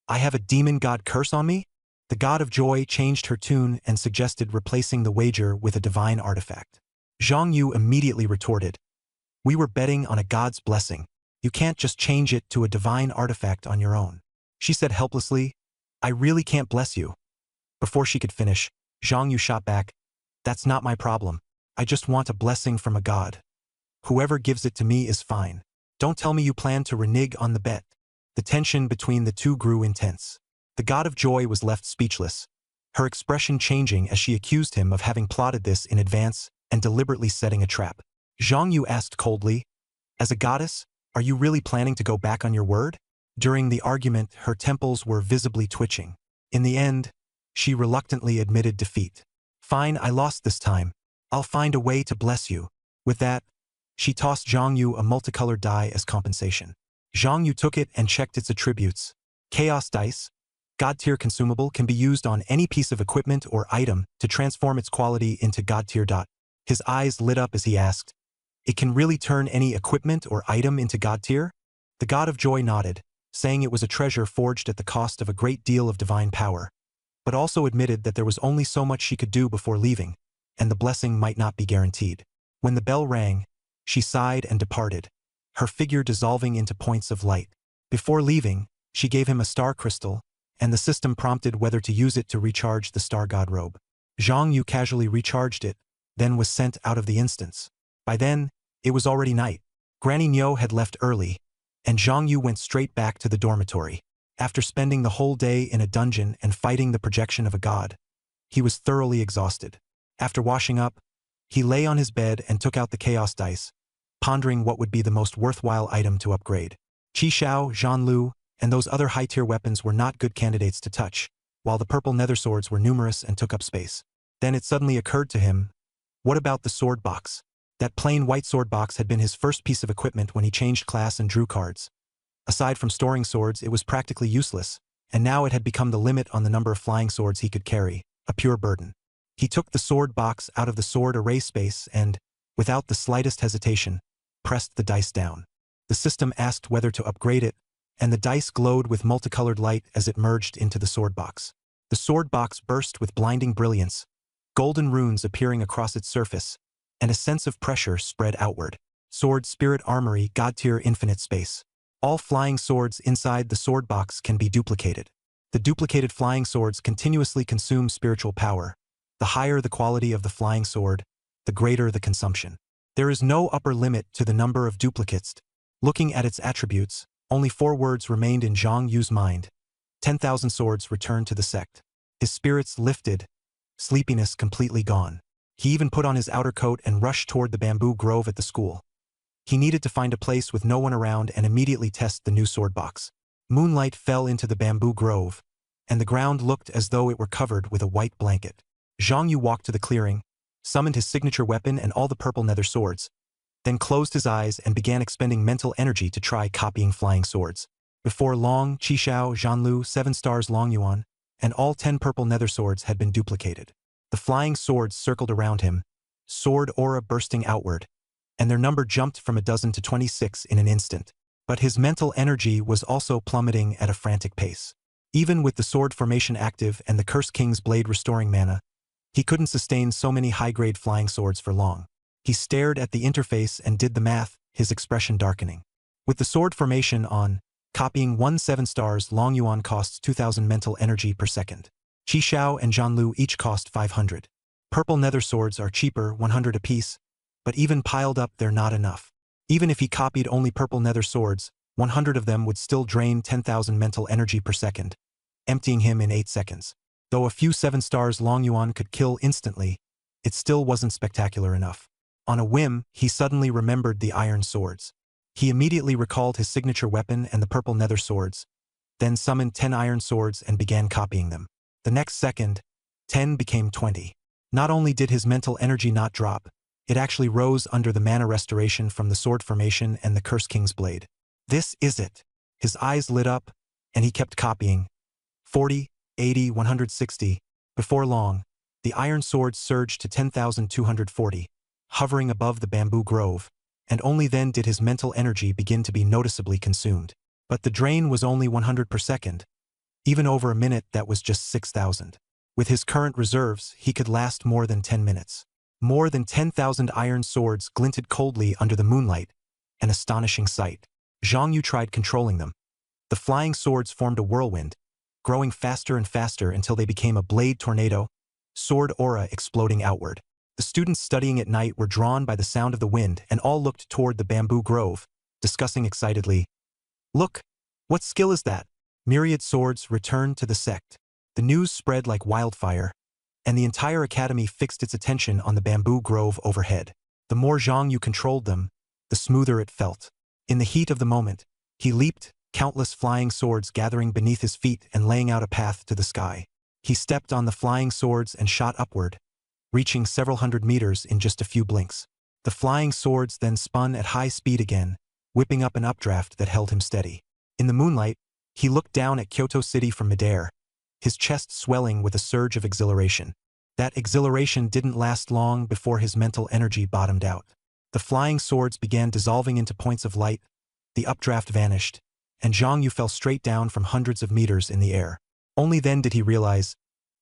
I have a demon god curse on me? The God of Joy changed her tune and suggested replacing the wager with a divine artifact. Zhang Yu immediately retorted, We were betting on a god's blessing. You can't just change it to a divine artifact on your own. She said helplessly, I really can't bless you. Before she could finish, Zhang Yu shot back, That's not my problem. I just want a blessing from a god. Whoever gives it to me is fine. Don't tell me you plan to renege on the bet. The tension between the two grew intense. The God of Joy was left speechless, her expression changing as she accused him of having plotted this in advance and deliberately setting a trap. Zhang Yu asked coldly, As a goddess, are you really planning to go back on your word? During the argument, her temples were visibly twitching. In the end, she reluctantly admitted defeat. Fine, I lost this time. I'll find a way to bless you. With that, she tossed Zhang Yu a multicolored die as compensation. Zhang Yu took it and checked its attributes. Chaos Dice, God-tier consumable, can be used on any piece of equipment or item to transform its quality into God-tier. His eyes lit up as he asked, It can really turn any equipment or item into God-tier? The God of Joy nodded, saying it was a treasure forged at the cost of a great deal of divine power, but also admitted that there was only so much she could do before leaving, and the blessing might not be guaranteed. When the bell rang, she sighed and departed, her figure dissolving into points of light. Before leaving, she gave him a star crystal, and the system prompted whether to use it to recharge the Star God robe. Zhang Yu casually recharged it, then was sent out of the instance. By then, it was already night. Granny Niu had left early, and Zhang Yu went straight back to the dormitory. After spending the whole day in a dungeon and fighting the projection of a god, he was thoroughly exhausted. After washing up, he lay on his bed and took out the chaos dice, pondering what would be the most worthwhile item to upgrade. Qi Xiao, Zhan Lu, and those other high-tier weapons were not good candidates to touch, while the purple nether swords were numerous and took up space. Then it suddenly occurred to him, what about the sword box? That plain white sword box had been his first piece of equipment when he changed class and drew cards. Aside from storing swords, it was practically useless, and now it had become the limit on the number of flying swords he could carry, a pure burden. He took the sword box out of the sword array space and, without the slightest hesitation, pressed the dice down. The system asked whether to upgrade it, and the dice glowed with multicolored light as it merged into the sword box. The sword box burst with blinding brilliance, golden runes appearing across its surface, and a sense of pressure spread outward. Sword Spirit Armory, God-tier infinite space. All flying swords inside the sword box can be duplicated. The duplicated flying swords continuously consume spiritual power. The higher the quality of the flying sword, the greater the consumption. There is no upper limit to the number of duplicates. Looking at its attributes, only 4 words remained in Zhang Yu's mind. 10,000 swords returned to the sect. His spirits lifted, sleepiness completely gone. He even put on his outer coat and rushed toward the bamboo grove at the school. He needed to find a place with no one around and immediately test the new sword box. Moonlight fell into the bamboo grove, and the ground looked as though it were covered with a white blanket. Zhang Yu walked to the clearing, summoned his signature weapon and all the purple nether swords, then closed his eyes and began expending mental energy to try copying flying swords. Before long, Qi Xiao, Zhan Lu, 7 stars Long Yuan, and all 10 purple nether swords had been duplicated. The flying swords circled around him, sword aura bursting outward, and their number jumped from 12 to 26 in an instant. But his mental energy was also plummeting at a frantic pace. Even with the sword formation active and the Curse King's blade restoring mana, he couldn't sustain so many high-grade flying swords for long. He stared at the interface and did the math, his expression darkening. With the sword formation on, copying 1 7 stars Long Yuan costs 2,000 mental energy per second. Qi Xiao and Zhan Lu each cost 500. Purple nether swords are cheaper, 100 apiece, but even piled up they're not enough. Even if he copied only purple nether swords, 100 of them would still drain 10,000 mental energy per second, emptying him in 8 seconds. Though a few 7 stars Long Yuan could kill instantly, it still wasn't spectacular enough. On a whim, he suddenly remembered the iron swords. He immediately recalled his signature weapon and the purple nether swords, then summoned 10 iron swords and began copying them. The next second, 10 became 20. Not only did his mental energy not drop, it actually rose under the mana restoration from the sword formation and the Curse King's blade. This is it. His eyes lit up, and he kept copying. 40, 80, 160. Before long, the iron swords surged to 10,240, hovering above the bamboo grove, and only then did his mental energy begin to be noticeably consumed. But the drain was only 100 per second. Even over a minute, that was just 6,000. With his current reserves, he could last more than 10 minutes. More than 10,000 iron swords glinted coldly under the moonlight, an astonishing sight. Zhang Yu tried controlling them. The flying swords formed a whirlwind, growing faster and faster until they became a blade tornado, sword aura exploding outward. The students studying at night were drawn by the sound of the wind and all looked toward the bamboo grove, discussing excitedly, "Look, what skill is that?" Myriad swords returned to the sect. The news spread like wildfire, and the entire academy fixed its attention on the bamboo grove overhead. The more Zhang Yu controlled them, the smoother it felt. In the heat of the moment, he leaped, countless flying swords gathering beneath his feet and laying out a path to the sky. He stepped on the flying swords and shot upward, reaching several hundred meters in just a few blinks. The flying swords then spun at high speed again, whipping up an updraft that held him steady. In the moonlight, he looked down at Kyoto City from midair, his chest swelling with a surge of exhilaration. That exhilaration didn't last long before his mental energy bottomed out. The flying swords began dissolving into points of light, the updraft vanished, and Zhang Yu fell straight down from hundreds of meters in the air. Only then did he realize,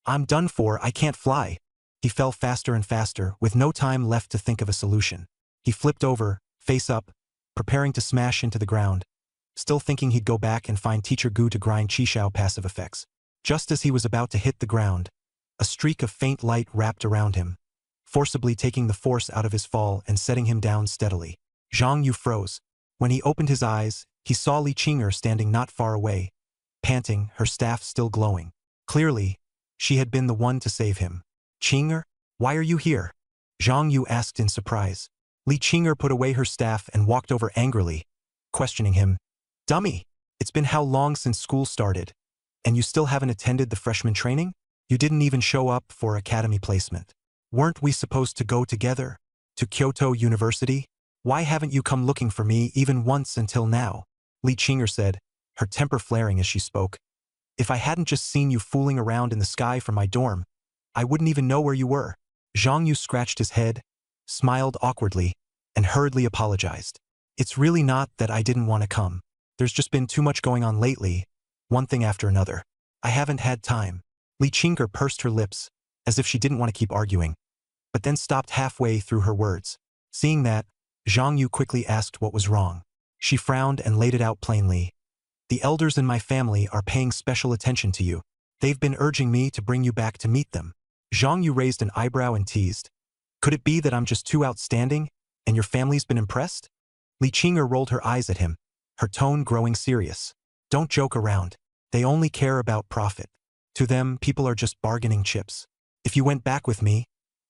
"I'm done for, I can't fly." He fell faster and faster, with no time left to think of a solution. He flipped over, face up, preparing to smash into the ground, still thinking he'd go back and find Teacher Gu to grind Qi Xiao passive effects. Just as he was about to hit the ground, a streak of faint light wrapped around him, forcibly taking the force out of his fall and setting him down steadily. Zhang Yu froze. When he opened his eyes, he saw Li Qing'er standing not far away, panting, her staff still glowing. Clearly, she had been the one to save him. "Qing'er?" Why are you here? Zhang Yu asked in surprise. Li Qing'er put away her staff and walked over angrily, questioning him. Dummy, it's been how long since school started? And you still haven't attended the freshman training? You didn't even show up for academy placement. Weren't we supposed to go together? To Kyoto University? Why haven't you come looking for me even once until now? Li Qing'er said, her temper flaring as she spoke. If I hadn't just seen you fooling around in the sky from my dorm, I wouldn't even know where you were. Zhang Yu scratched his head, smiled awkwardly, and hurriedly apologized. It's really not that I didn't want to come. There's just been too much going on lately, one thing after another. I haven't had time. Li Qing'er pursed her lips, as if she didn't want to keep arguing, but then stopped halfway through her words. Seeing that, Zhang Yu quickly asked what was wrong. She frowned and laid it out plainly. The elders in my family are paying special attention to you. They've been urging me to bring you back to meet them. Zhang Yu raised an eyebrow and teased. Could it be that I'm just too outstanding, and your family's been impressed? Li Qing'er rolled her eyes at him, her tone growing serious. Don't joke around. They only care about profit. To them, people are just bargaining chips. If you went back with me,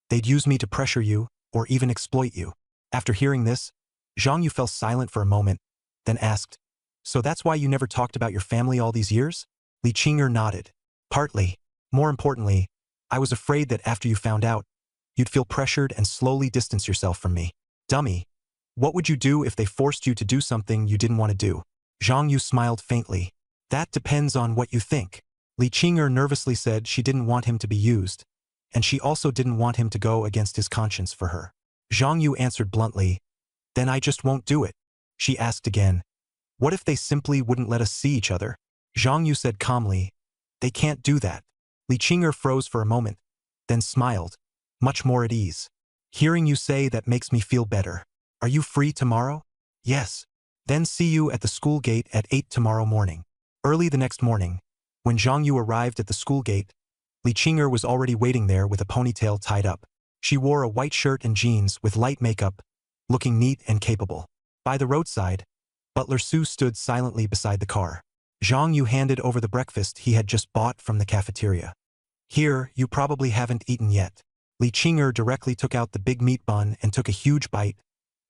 they'd use me to pressure you, or even exploit you. After hearing this, Zhang Yu fell silent for a moment, then asked, So that's why you never talked about your family all these years? Li Qing'er nodded. Partly. More importantly, I was afraid that after you found out, you'd feel pressured and slowly distance yourself from me. Dummy. What would you do if they forced you to do something you didn't want to do? Zhang Yu smiled faintly. That depends on what you think. Li Qing'er nervously said she didn't want him to be used, and she also didn't want him to go against his conscience for her. Zhang Yu answered bluntly, Then I just won't do it. She asked again, What if they simply wouldn't let us see each other? Zhang Yu said calmly, They can't do that. Li Qing'er froze for a moment, then smiled, much more at ease. Hearing you say that makes me feel better. Are you free tomorrow? Yes. Then see you at the school gate at 8 tomorrow morning. Early the next morning, when Zhang Yu arrived at the school gate, Li Qing'er was already waiting there with a ponytail tied up. She wore a white shirt and jeans with light makeup, looking neat and capable. By the roadside, Butler Su stood silently beside the car. Zhang Yu handed over the breakfast he had just bought from the cafeteria. Here, you probably haven't eaten yet. Li Qing'er directly took out the big meat bun and took a huge bite,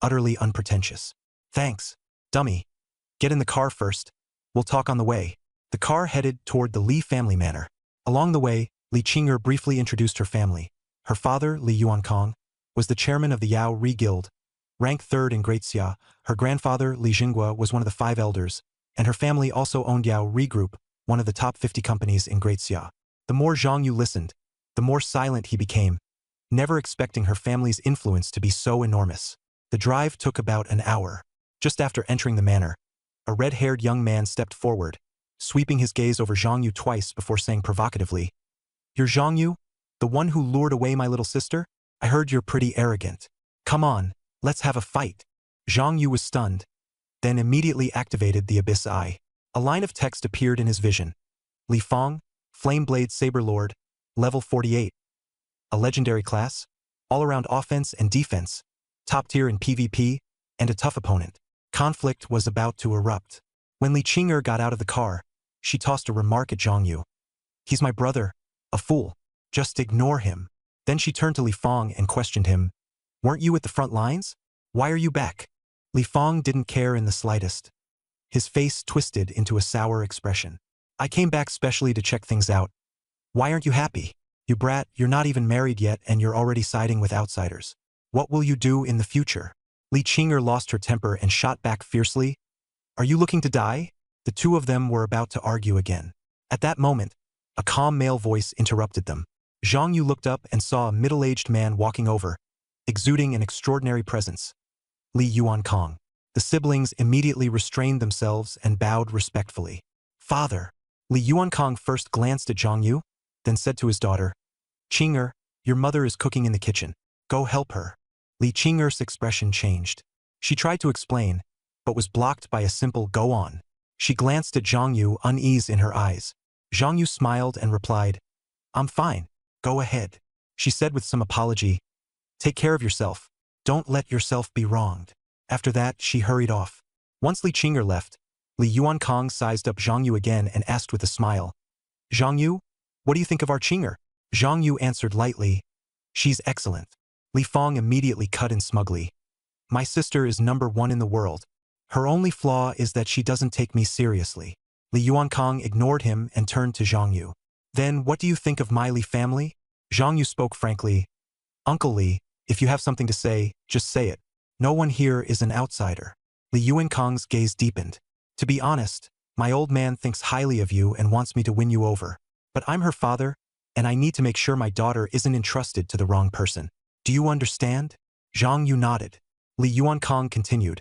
utterly unpretentious. Thanks, dummy. Get in the car first. We'll talk on the way. The car headed toward the Li family manor. Along the way, Li Qing'er briefly introduced her family. Her father, Li Yuankong, was the chairman of the Yao Ri Guild, ranked 3rd in Great Xia. Her grandfather, Li Jinghua, was one of the 5 elders, and her family also owned Yao Ri Group, one of the top 50 companies in Great Xia. The more Zhang Yu listened, the more silent he became, never expecting her family's influence to be so enormous. The drive took about an hour. Just after entering the manor, a red-haired young man stepped forward, sweeping his gaze over Zhang Yu twice before saying provocatively, You're Zhang Yu? The one who lured away my little sister? I heard you're pretty arrogant. Come on, let's have a fight. Zhang Yu was stunned, then immediately activated the Abyss Eye. A line of text appeared in his vision. Li Fong, Flameblade Saber Lord, level 48. A legendary class, all-around offense and defense, top tier in PvP, and a tough opponent. Conflict was about to erupt. When Li Qing'er got out of the car, she tossed a remark at Zhang Yu. He's my brother, a fool. Just ignore him. Then she turned to Li Fong and questioned him. Weren't you at the front lines? Why are you back? Li Fong didn't care in the slightest. His face twisted into a sour expression. I came back specially to check things out. Why aren't you happy? You brat, you're not even married yet and you're already siding with outsiders. What will you do in the future? Li Qing'er lost her temper and shot back fiercely. Are you looking to die? The two of them were about to argue again. At that moment, a calm male voice interrupted them. Zhang Yu looked up and saw a middle-aged man walking over, exuding an extraordinary presence. Li Yuankong. The siblings immediately restrained themselves and bowed respectfully. Father. Li Yuankong first glanced at Zhang Yu, then said to his daughter, Qing'er, your mother is cooking in the kitchen. Go help her. Li Qing'er's expression changed. She tried to explain, but was blocked by a simple go on. She glanced at Zhang Yu, unease in her eyes. Zhang Yu smiled and replied, I'm fine. Go ahead. She said with some apology, Take care of yourself. Don't let yourself be wronged. After that, she hurried off. Once Li Qing'er left, Li Yuankong sized up Zhang Yu again and asked with a smile, Zhang Yu, what do you think of our Qing'er? Zhang Yu answered lightly, She's excellent. Li Fong immediately cut in smugly. My sister is #1 in the world. Her only flaw is that she doesn't take me seriously. Li Yuankang ignored him and turned to Zhang Yu. Then what do you think of my Li family? Zhang Yu spoke frankly. Uncle Li, if you have something to say, just say it. No one here is an outsider. Li Yuankang's gaze deepened. To be honest, my old man thinks highly of you and wants me to win you over. But I'm her father, and I need to make sure my daughter isn't entrusted to the wrong person. Do you understand? Zhang Yu nodded. Li Yuankang continued.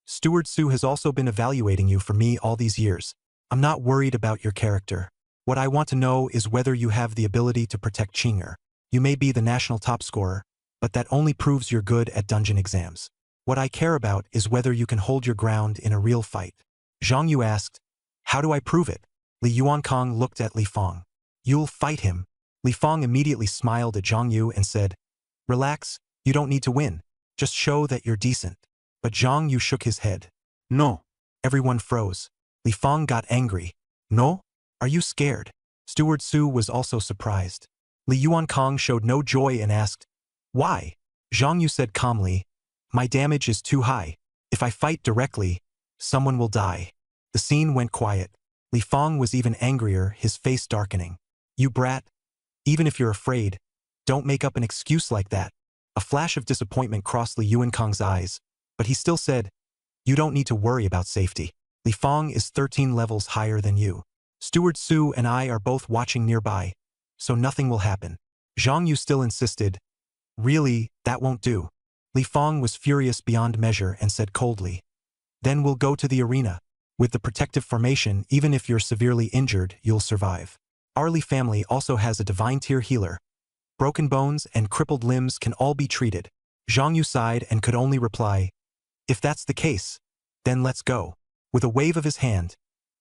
Steward Su has also been evaluating you for me all these years. I'm not worried about your character. What I want to know is whether you have the ability to protect Qing'er. You may be the national top scorer, but that only proves you're good at dungeon exams. What I care about is whether you can hold your ground in a real fight. Zhang Yu asked, how do I prove it? Li Yuankang looked at Li Fong. You'll fight him. Li Fong immediately smiled at Zhang Yu and said, relax, you don't need to win. Just show that you're decent. But Zhang Yu shook his head. No. Everyone froze. Li Fong got angry. No? Are you scared? Steward Su was also surprised. Li Yuankang showed no joy and asked, why? Zhang Yu said calmly, my damage is too high. If I fight directly, someone will die. The scene went quiet. Li Fong was even angrier, his face darkening. You brat. Even if you're afraid, don't make up an excuse like that. A flash of disappointment crossed Li Yuankang's eyes, but he still said, you don't need to worry about safety. Li Fong is 13 levels higher than you. Steward Su and I are both watching nearby, so nothing will happen. Zhang Yu still insisted, really, that won't do. Li Fong was furious beyond measure and said coldly, then we'll go to the arena. With the protective formation, even if you're severely injured, you'll survive. Our Li family also has a divine tier healer. Broken bones and crippled limbs can all be treated. Zhang Yu sighed and could only reply, if that's the case, then let's go. With a wave of his hand,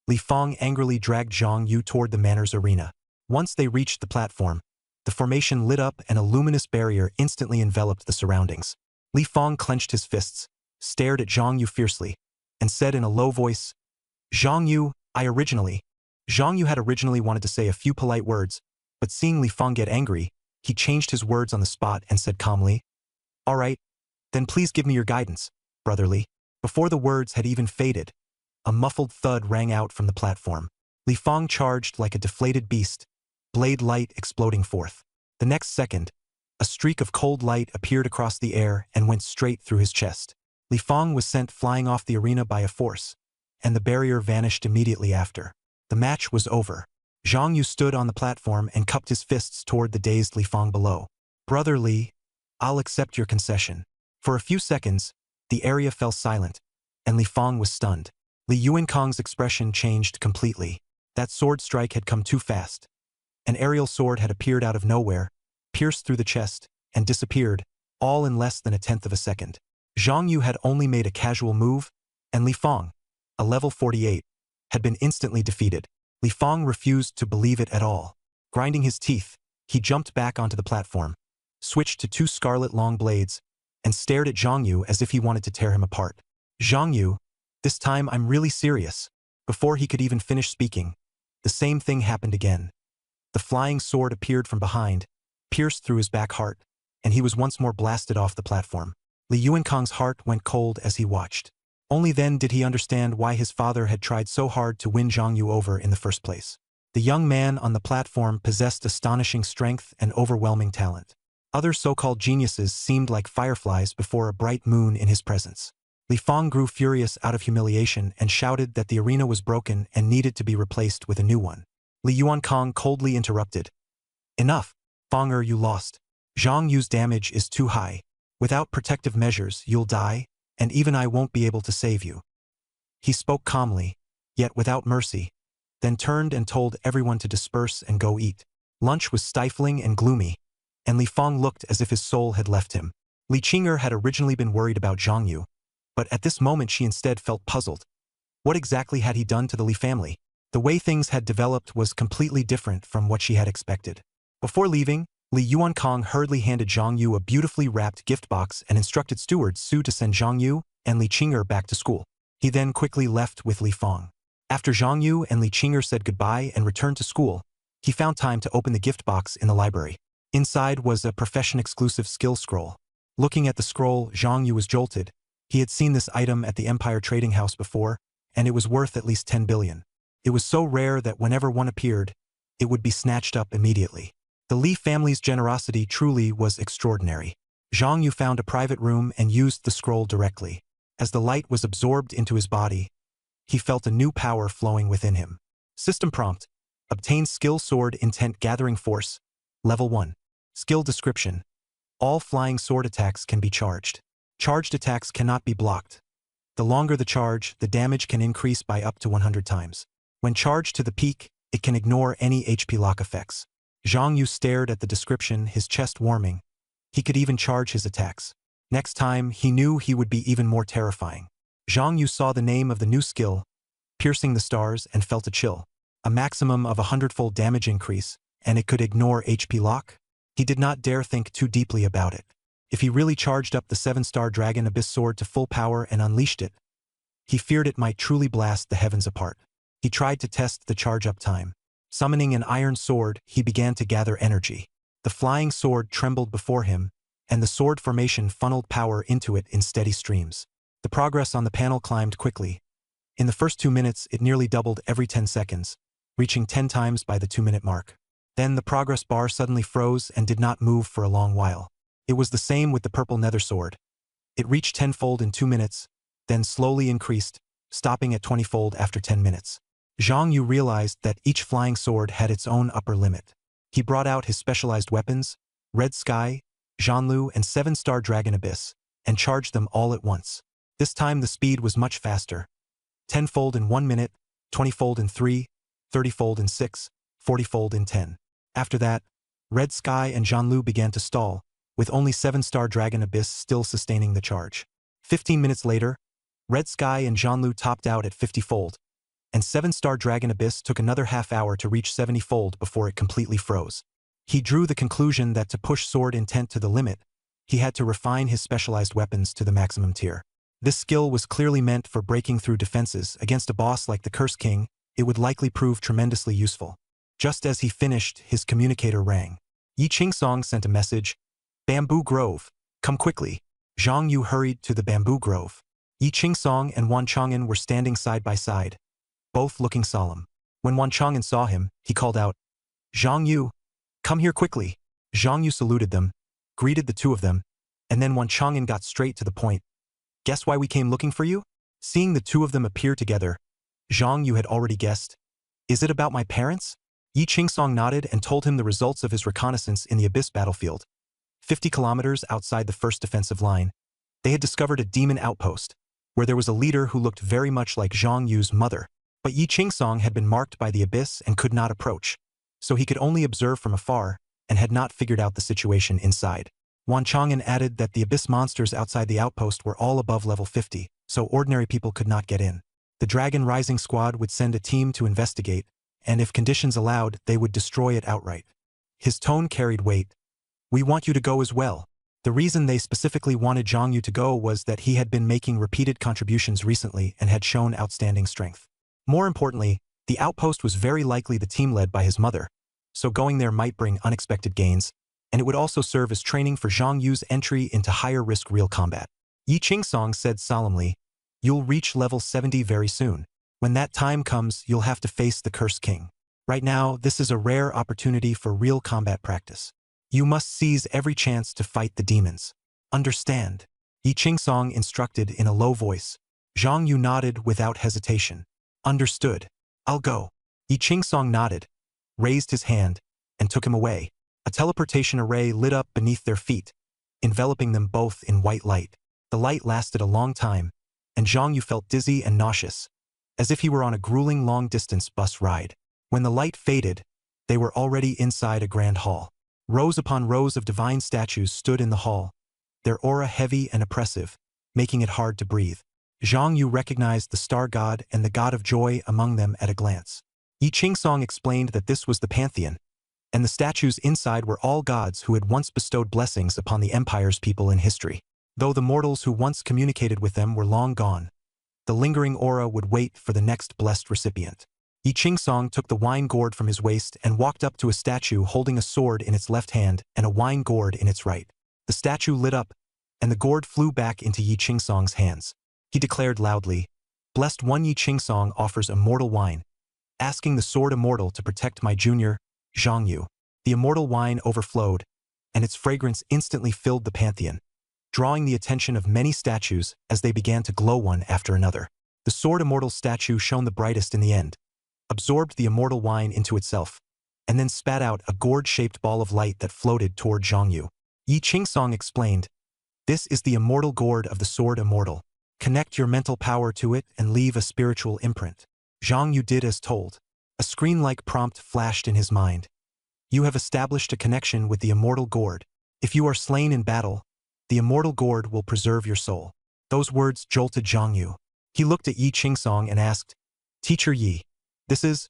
Li Fong angrily dragged Zhang Yu toward the manor's arena. Once they reached the platform, the formation lit up and a luminous barrier instantly enveloped the surroundings. Li Fong clenched his fists, stared at Zhang Yu fiercely, and said in a low voice, Zhang Yu, Zhang Yu had originally wanted to say a few polite words, but seeing Li Fong get angry, he changed his words on the spot and said calmly, all right, then please give me your guidance, Brother Li. Before the words had even faded, a muffled thud rang out from the platform. Li Fong charged like a deflated beast, blade light exploding forth. The next second, a streak of cold light appeared across the air and went straight through his chest. Li Fong was sent flying off the arena by a force, and the barrier vanished immediately after. The match was over. Zhang Yu stood on the platform and cupped his fists toward the dazed Li Fong below. Brother Li, I'll accept your concession. For a few seconds, the area fell silent, and Li Fong was stunned. Li Yuankang's expression changed completely. That sword strike had come too fast. An aerial sword had appeared out of nowhere, pierced through the chest, and disappeared, all in less than a tenth of a second. Zhang Yu had only made a casual move, and Li Fong, a level 48, had been instantly defeated. Li Fong refused to believe it at all. Grinding his teeth, he jumped back onto the platform, switched to 2 scarlet long blades, and stared at Zhang Yu as if he wanted to tear him apart. Zhang Yu, this time I'm really serious. Before he could even finish speaking, the same thing happened again. The flying sword appeared from behind, pierced through his back heart, and he was once more blasted off the platform. Li Yuankang's heart went cold as he watched. Only then did he understand why his father had tried so hard to win Zhang Yu over in the first place. The young man on the platform possessed astonishing strength and overwhelming talent. Other so-called geniuses seemed like fireflies before a bright moon in his presence. Li Fong grew furious out of humiliation and shouted that the arena was broken and needed to be replaced with a new one. Li Yuankang coldly interrupted. Enough, Fonger, you lost. Zhang Yu's damage is too high. Without protective measures, you'll die, and even I won't be able to save you. He spoke calmly, yet without mercy, then turned and told everyone to disperse and go eat. Lunch was stifling and gloomy, and Li Fong looked as if his soul had left him. Li Qing'er had originally been worried about Zhang Yu, but at this moment she instead felt puzzled. What exactly had he done to the Li family? The way things had developed was completely different from what she had expected. Before leaving, Li Yuankang hurriedly handed Zhang Yu a beautifully wrapped gift box and instructed Steward Su to send Zhang Yu and Li Qing'er back to school. He then quickly left with Li Fong. After Zhang Yu and Li Qing'er said goodbye and returned to school, he found time to open the gift box in the library. Inside was a profession-exclusive skill scroll. Looking at the scroll, Zhang Yu was jolted. He had seen this item at the Empire Trading House before, and it was worth at least 10 billion. It was so rare that whenever one appeared, it would be snatched up immediately. The Li family's generosity truly was extraordinary. Zhang Yu found a private room and used the scroll directly. As the light was absorbed into his body, he felt a new power flowing within him. System prompt: obtain skill sword intent gathering force, level 1. Skill description: all flying sword attacks can be charged. Charged attacks cannot be blocked. The longer the charge, the damage can increase by up to 100 times. When charged to the peak, it can ignore any HP lock effects. Zhang Yu stared at the description, his chest warming. He could even charge his attacks. Next time, he knew he would be even more terrifying. Zhang Yu saw the name of the new skill, Piercing the Stars, and felt a chill. A maximum of 100-fold damage increase, and it could ignore HP lock? He did not dare think too deeply about it. If he really charged up the 7-star Dragon Abyss Sword to full power and unleashed it, he feared it might truly blast the heavens apart. He tried to test the charge-up time. Summoning an iron sword, he began to gather energy. The flying sword trembled before him, and the sword formation funneled power into it in steady streams. The progress on the panel climbed quickly. In the first 2 minutes, it nearly doubled every 10 seconds, reaching 10 times by the 2-minute mark. Then the progress bar suddenly froze and did not move for a long while. It was the same with the purple nether sword. It reached 10-fold in 2 minutes, then slowly increased, stopping at 20-fold after 10 minutes. Zhang Yu realized that each flying sword had its own upper limit. He brought out his specialized weapons, Red Sky, Zhanlu, and 7-star Dragon Abyss, and charged them all at once. This time the speed was much faster. 10-fold in 1 minute, 20-fold in 3, 30-fold in 6, 40-fold in 10. After that, Red Sky and Zhanlu began to stall, with only 7-star Dragon Abyss still sustaining the charge. 15 minutes later, Red Sky and Zhanlu topped out at 50-fold, and 7-star Dragon Abyss took another half-hour to reach 70-fold before it completely froze. He drew the conclusion that to push sword intent to the limit, he had to refine his specialized weapons to the maximum tier. This skill was clearly meant for breaking through defenses. Against a boss like the Curse King, it would likely prove tremendously useful. Just as he finished, his communicator rang. Yi Qingsong sent a message: Bamboo Grove, come quickly. Zhang Yu hurried to the Bamboo Grove. Yi Qingsong and Wan Chong'an were standing side by side, both looking solemn. When Wan Chong'an saw him, he called out, Zhang Yu, come here quickly. Zhang Yu saluted them, greeted the two of them, and then Wan Chong'an got straight to the point. Guess why we came looking for you? Seeing the two of them appear together, Zhang Yu had already guessed. Is it about my parents? Yi Qingsong nodded and told him the results of his reconnaissance in the Abyss battlefield. 50 kilometers outside the first defensive line, they had discovered a demon outpost, where there was a leader who looked very much like Zhang Yu's mother. But Yi Qingsong had been marked by the Abyss and could not approach, so he could only observe from afar and had not figured out the situation inside. Wan Chong'an added that the Abyss monsters outside the outpost were all above level 50, so ordinary people could not get in. The Dragon Rising Squad would send a team to investigate, and if conditions allowed, they would destroy it outright. His tone carried weight. We want you to go as well. The reason they specifically wanted Zhang Yu to go was that he had been making repeated contributions recently and had shown outstanding strength. More importantly, the outpost was very likely the team led by his mother, so going there might bring unexpected gains, and it would also serve as training for Zhang Yu's entry into higher-risk real combat. Yi Qingsong said solemnly, You'll reach level 70 very soon. When that time comes, you'll have to face the Curse King. Right now, this is a rare opportunity for real combat practice. You must seize every chance to fight the demons. Understand? Yi Qingsong instructed in a low voice. Zhang Yu nodded without hesitation. Understood. I'll go. Yi Qingsong nodded, raised his hand, and took him away. A teleportation array lit up beneath their feet, enveloping them both in white light. The light lasted a long time, and Zhang Yu felt dizzy and nauseous, as if he were on a grueling long-distance bus ride. When the light faded, they were already inside a grand hall. Rows upon rows of divine statues stood in the hall, their aura heavy and oppressive, making it hard to breathe. Zhang Yu recognized the star god and the god of joy among them at a glance. Yi Qingsong explained that this was the pantheon, and the statues inside were all gods who had once bestowed blessings upon the Empire's people in history. Though the mortals who once communicated with them were long gone, the lingering aura would wait for the next blessed recipient. Yi Qingsong took the wine gourd from his waist and walked up to a statue holding a sword in its left hand and a wine gourd in its right. The statue lit up, and the gourd flew back into Yi Qingsong's hands. He declared loudly, "Blessed one Yi Qingsong offers immortal wine, asking the sword immortal to protect my junior, Zhang Yu." The immortal wine overflowed, and its fragrance instantly filled the pantheon, drawing the attention of many statues as they began to glow one after another. The sword immortal statue shone the brightest in the end, absorbed the immortal wine into itself, and then spat out a gourd-shaped ball of light that floated toward Zhang Yu. Yi Qingsong explained, "This is the immortal gourd of the sword immortal. Connect your mental power to it and leave a spiritual imprint." Zhang Yu did as told. A screen-like prompt flashed in his mind. "You have established a connection with the immortal gourd. If you are slain in battle, the immortal gourd will preserve your soul." Those words jolted Zhang Yu. He looked at Yi Qingsong and asked, "Teacher Yi, this is?"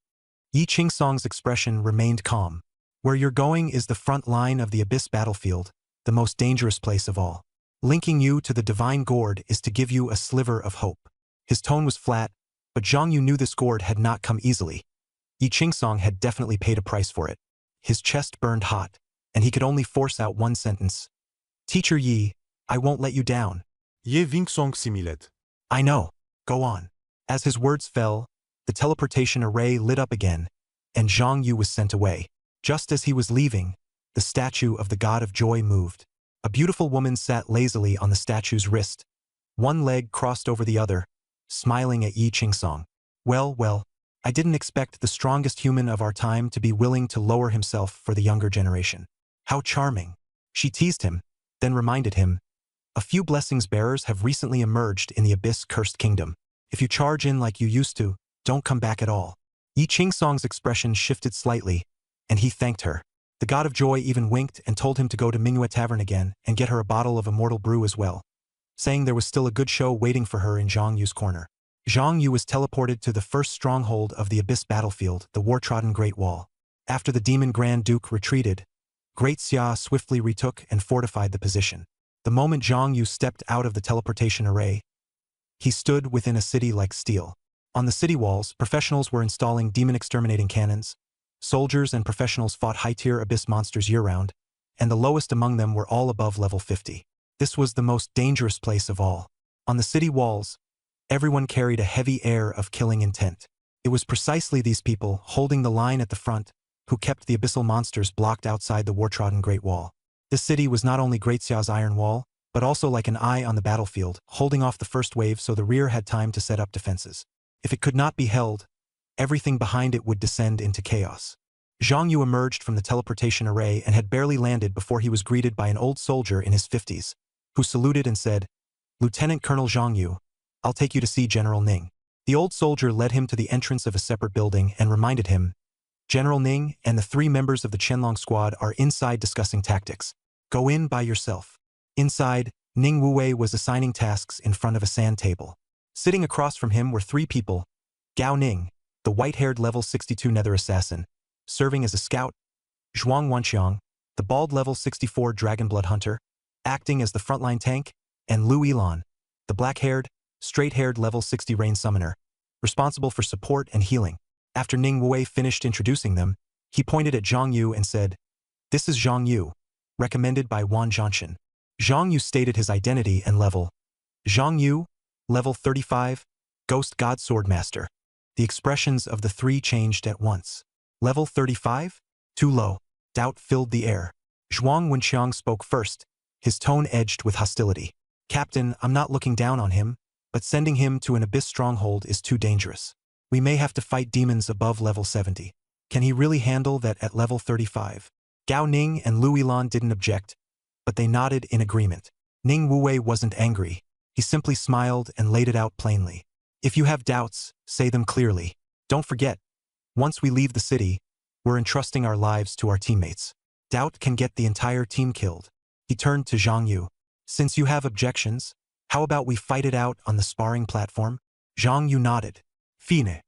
Yi Qingsong's expression remained calm. "Where you're going is the front line of the Abyss battlefield, the most dangerous place of all. Linking you to the divine gourd is to give you a sliver of hope." His tone was flat, but Zhang Yu knew this gourd had not come easily. Yi Qingsong had definitely paid a price for it. His chest burned hot, and he could only force out one sentence. "Teacher Yi, I won't let you down." Ye Wingsong similet. "I know. Go on." As his words fell, the teleportation array lit up again, and Zhang Yu was sent away. Just as he was leaving, the statue of the God of Joy moved. A beautiful woman sat lazily on the statue's wrist, one leg crossed over the other, smiling at Yi Qingsong. Well, I didn't expect the strongest human of our time to be willing to lower himself for the younger generation. How charming." She teased him, then reminded him, "A few blessings bearers have recently emerged in the Abyss-cursed kingdom. If you charge in like you used to, don't come back at all." Yi Qingsong's expression shifted slightly, and he thanked her. The God of Joy even winked and told him to go to Mingyue Tavern again and get her a bottle of immortal brew as well, saying there was still a good show waiting for her in Zhang Yu's corner. Zhang Yu was teleported to the first stronghold of the Abyss battlefield, the war-trodden Great Wall. After the Demon Grand Duke retreated, Great Xia swiftly retook and fortified the position. The moment Zhang Yu stepped out of the teleportation array, he stood within a city like steel. On the city walls, professionals were installing demon-exterminating cannons. Soldiers and professionals fought high-tier Abyss monsters year-round, and the lowest among them were all above level 50. This was the most dangerous place of all. On the city walls, everyone carried a heavy air of killing intent. It was precisely these people, holding the line at the front, who kept the abyssal monsters blocked outside the war-trodden Great Wall. This city was not only Great Xia's iron wall, but also like an eye on the battlefield, holding off the first wave so the rear had time to set up defenses. If it could not be held, everything behind it would descend into chaos. Zhang Yu emerged from the teleportation array and had barely landed before he was greeted by an old soldier in his 50s, who saluted and said, "Lieutenant Colonel Zhang Yu, I'll take you to see General Ning." The old soldier led him to the entrance of a separate building and reminded him, "General Ning and the 3 members of the Qianlong squad are inside discussing tactics. Go in by yourself." Inside, Ning Wuwei was assigning tasks in front of a sand table. Sitting across from him were 3 people: Gao Ning, the white-haired level 62 nether assassin, serving as a scout; Zhuang Wanqiang, the bald level 64 dragonblood hunter, acting as the frontline tank; and Lu Yilan, the black-haired, straight-haired level 60 rain summoner, responsible for support and healing. After Ning Wuwei finished introducing them, he pointed at Zhang Yu and said, "This is Zhang Yu, recommended by Wan Zhanshan." Zhang Yu stated his identity and level. Zhang Yu, level 35, Ghost God Swordmaster. The expressions of the 3 changed at once. Level 35? Too low. Doubt filled the air. Zhuang Wenqiang spoke first, his tone edged with hostility. "Captain, I'm not looking down on him, but sending him to an Abyss stronghold is too dangerous. We may have to fight demons above level 70. Can he really handle that at level 35? Gao Ning and Lu Yilan didn't object, but they nodded in agreement. Ning Wuwei wasn't angry. He simply smiled and laid it out plainly. "If you have doubts, say them clearly. Don't forget, once we leave the city, we're entrusting our lives to our teammates. Doubt can get the entire team killed." He turned to Zhang Yu. "Since you have objections, how about we fight it out on the sparring platform?" Zhang Yu nodded. "Fine."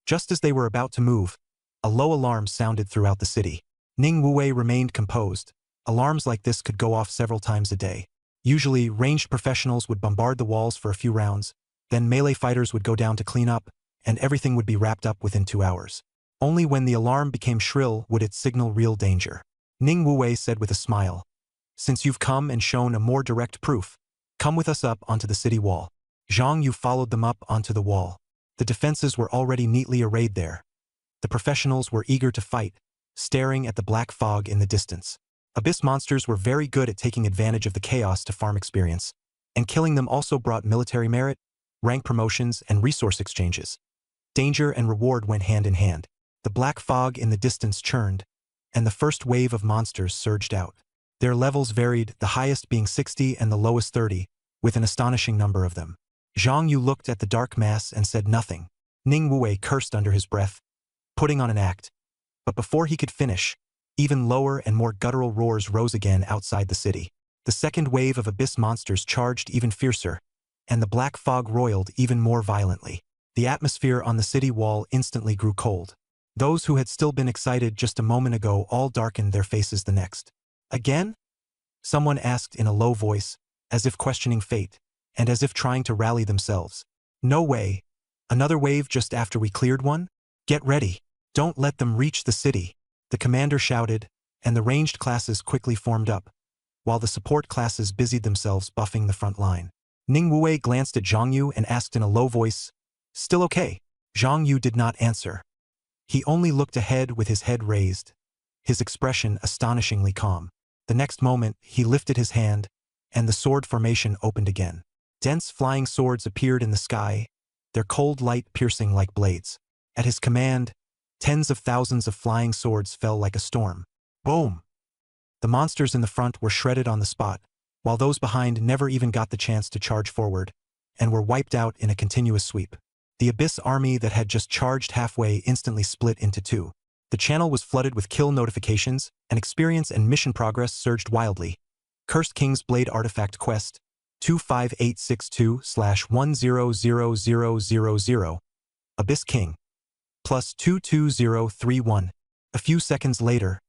Just as they were about to move, a low alarm sounded throughout the city. Ning Wuwei remained composed. Alarms like this could go off several times a day. Usually, ranged professionals would bombard the walls for a few rounds, then melee fighters would go down to clean up, and everything would be wrapped up within 2 hours. Only when the alarm became shrill would it signal real danger. Ning Wuwei said with a smile, "Since you've come and shown a more direct proof, come with us up onto the city wall." Zhang Yu followed them up onto the wall. The defenses were already neatly arrayed there. The professionals were eager to fight, staring at the black fog in the distance. Abyss monsters were very good at taking advantage of the chaos to farm experience, and killing them also brought military merit, rank promotions, and resource exchanges. Danger and reward went hand in hand. The black fog in the distance churned, and the first wave of monsters surged out. Their levels varied, the highest being 60 and the lowest 30, with an astonishing number of them. Zhang Yu looked at the dark mass and said nothing. Ning Wuwei cursed under his breath, putting on an act. But before he could finish, even lower and more guttural roars rose again outside the city. The second wave of abyss monsters charged even fiercer, and the black fog roiled even more violently. The atmosphere on the city wall instantly grew cold. Those who had still been excited just a moment ago all darkened their faces the next. "Again?" someone asked in a low voice, as if questioning fate, and as if trying to rally themselves. "No way. Another wave just after we cleared one? Get ready. Don't let them reach the city," the commander shouted, and the ranged classes quickly formed up, while the support classes busied themselves buffing the front line. Ning Wuwei glanced at Zhang Yu and asked in a low voice, "Still okay?" Zhang Yu did not answer. He only looked ahead with his head raised, his expression astonishingly calm. The next moment, he lifted his hand, and the sword formation opened again. Dense flying swords appeared in the sky, their cold light piercing like blades. At his command, tens of thousands of flying swords fell like a storm. Boom! The monsters in the front were shredded on the spot, while those behind never even got the chance to charge forward, and were wiped out in a continuous sweep. The Abyss army that had just charged halfway instantly split into two. The channel was flooded with kill notifications, and experience and mission progress surged wildly. Cursed King's Blade Artifact Quest 25862/100000 Abyss King plus 22031. A few seconds later,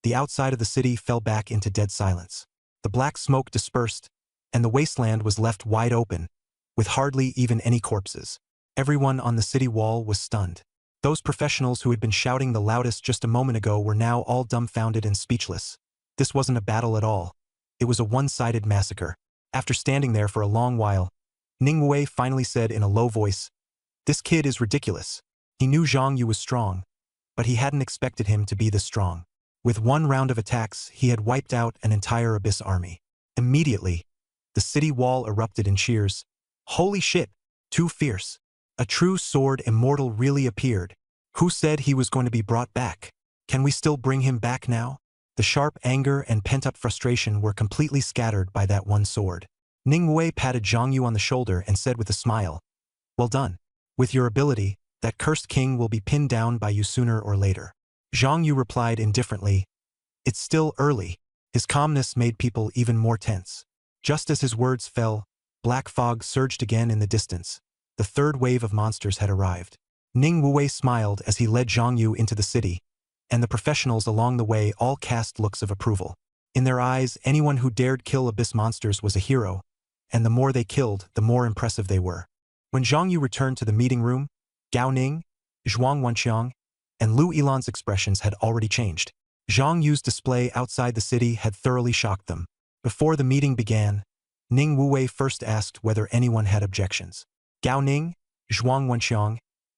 the outside of the city fell back into dead silence. The black smoke dispersed, and the wasteland was left wide open, with hardly even any corpses. Everyone on the city wall was stunned. Those professionals who had been shouting the loudest just a moment ago were now all dumbfounded and speechless. This wasn't a battle at all. It was a one-sided massacre. After standing there for a long while, Ning Wuwei finally said in a low voice, "This kid is ridiculous." He knew Zhang Yu was strong, but he hadn't expected him to be this strong. With one round of attacks, he had wiped out an entire Abyss army. Immediately, the city wall erupted in cheers. "Holy shit! Too fierce. A true sword immortal really appeared. Who said he was going to be brought back? Can we still bring him back now?" The sharp anger and pent-up frustration were completely scattered by that one sword. Ning Wuwei patted Zhang Yu on the shoulder and said with a smile, "Well done. With your ability, that cursed king will be pinned down by you sooner or later." Zhang Yu replied indifferently, "It's still early." His calmness made people even more tense. Just as his words fell, black fog surged again in the distance. The third wave of monsters had arrived. Ning Wuwei smiled as he led Zhang Yu into the city, and the professionals along the way all cast looks of approval. In their eyes, anyone who dared kill Abyss monsters was a hero, and the more they killed, the more impressive they were. When Zhang Yu returned to the meeting room, Gao Ning, Zhuang Wenqiang, and Lu Yilan's expressions had already changed. Zhang Yu's display outside the city had thoroughly shocked them. Before the meeting began, Ning Wuwei first asked whether anyone had objections. Gao Ning, Zhuang Wenqiang,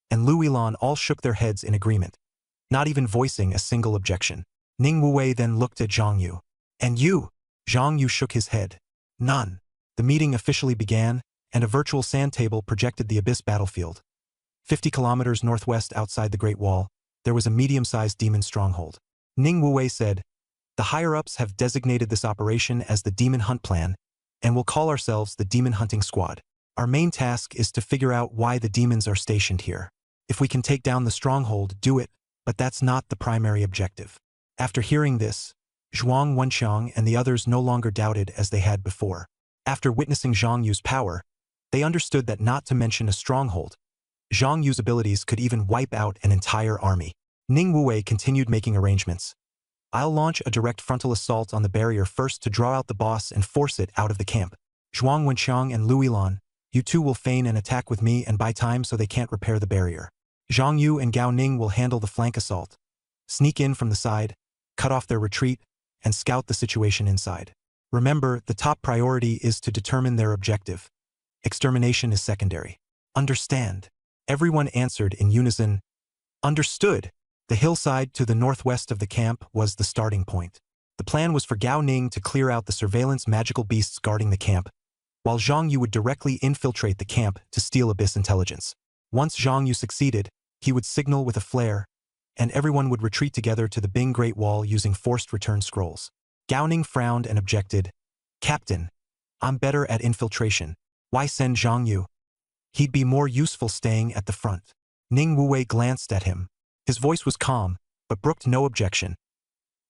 and Lu Yilan all shook their heads in agreement, not even voicing a single objection. Ning Wuwei then looked at Zhang Yu. "And you?" Zhang Yu shook his head. "None." The meeting officially began, and a virtual sand table projected the Abyss battlefield. 50 kilometers northwest outside the Great Wall, there was a medium-sized demon stronghold. Ning Wuwei said, "The higher-ups have designated this operation as the Demon Hunt Plan, and we'll call ourselves the Demon Hunting Squad. Our main task is to figure out why the demons are stationed here. If we can take down the stronghold, do it, but that's not the primary objective." After hearing this, Zhuang Wenqiang and the others no longer doubted as they had before. After witnessing Zhang Yu's power, they understood that not to mention a stronghold, Zhang Yu's abilities could even wipe out an entire army. Ning Wuwei continued making arrangements. "I'll launch a direct frontal assault on the barrier first to draw out the boss and force it out of the camp." Zhuang Wenqiang and Lu Yilan, You two will feign an attack with me and buy time so they can't repair the barrier. Zhang Yu and Gao Ning will handle the flank assault. Sneak in from the side, cut off their retreat, and scout the situation inside. Remember, the top priority is to determine their objective. Extermination is secondary. Understand. Everyone answered in unison. Understood. The hillside to the northwest of the camp was the starting point. The plan was for Gao Ning to clear out the surveillance magical beasts guarding the camp, while Zhang Yu would directly infiltrate the camp to steal Abyss intelligence. Once Zhang Yu succeeded, he would signal with a flare, and everyone would retreat together to the Bing Great Wall using forced return scrolls. Gao Ning frowned and objected. Captain, I'm better at infiltration. Why send Zhang Yu? He'd be more useful staying at the front. Ning Wuwei glanced at him. His voice was calm, but brooked no objection.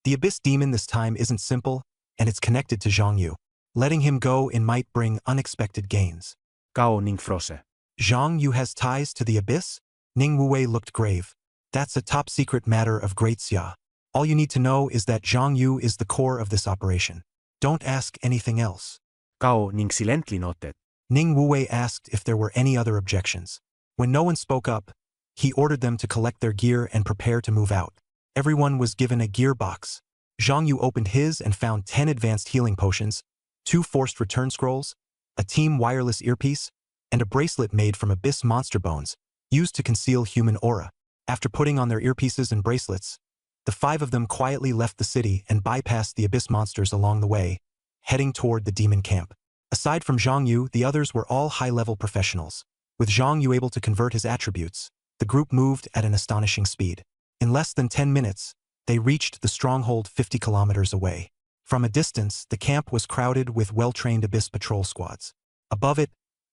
The Abyss Demon this time isn't simple, and it's connected to Zhang Yu. Letting him go in might bring unexpected gains. Gao Ning frose. Zhang Yu has ties to the Abyss? Ning Wuwei looked grave. That's a top-secret matter of Great Xia. All you need to know is that Zhang Yu is the core of this operation. Don't ask anything else. Gao Ning silently nodded. Ning Wuwei asked if there were any other objections. When no one spoke up, he ordered them to collect their gear and prepare to move out. Everyone was given a gear box. Zhang Yu opened his and found 10 advanced healing potions, 2 forced return scrolls, a team wireless earpiece, and a bracelet made from Abyss monster bones, used to conceal human aura. After putting on their earpieces and bracelets, the 5 of them quietly left the city and bypassed the Abyss monsters along the way, heading toward the demon camp. Aside from Zhang Yu, the others were all high-level professionals. With Zhang Yu able to convert his attributes, the group moved at an astonishing speed. In less than 10 minutes, they reached the stronghold 50 kilometers away. From a distance, the camp was crowded with well-trained Abyss patrol squads. Above it,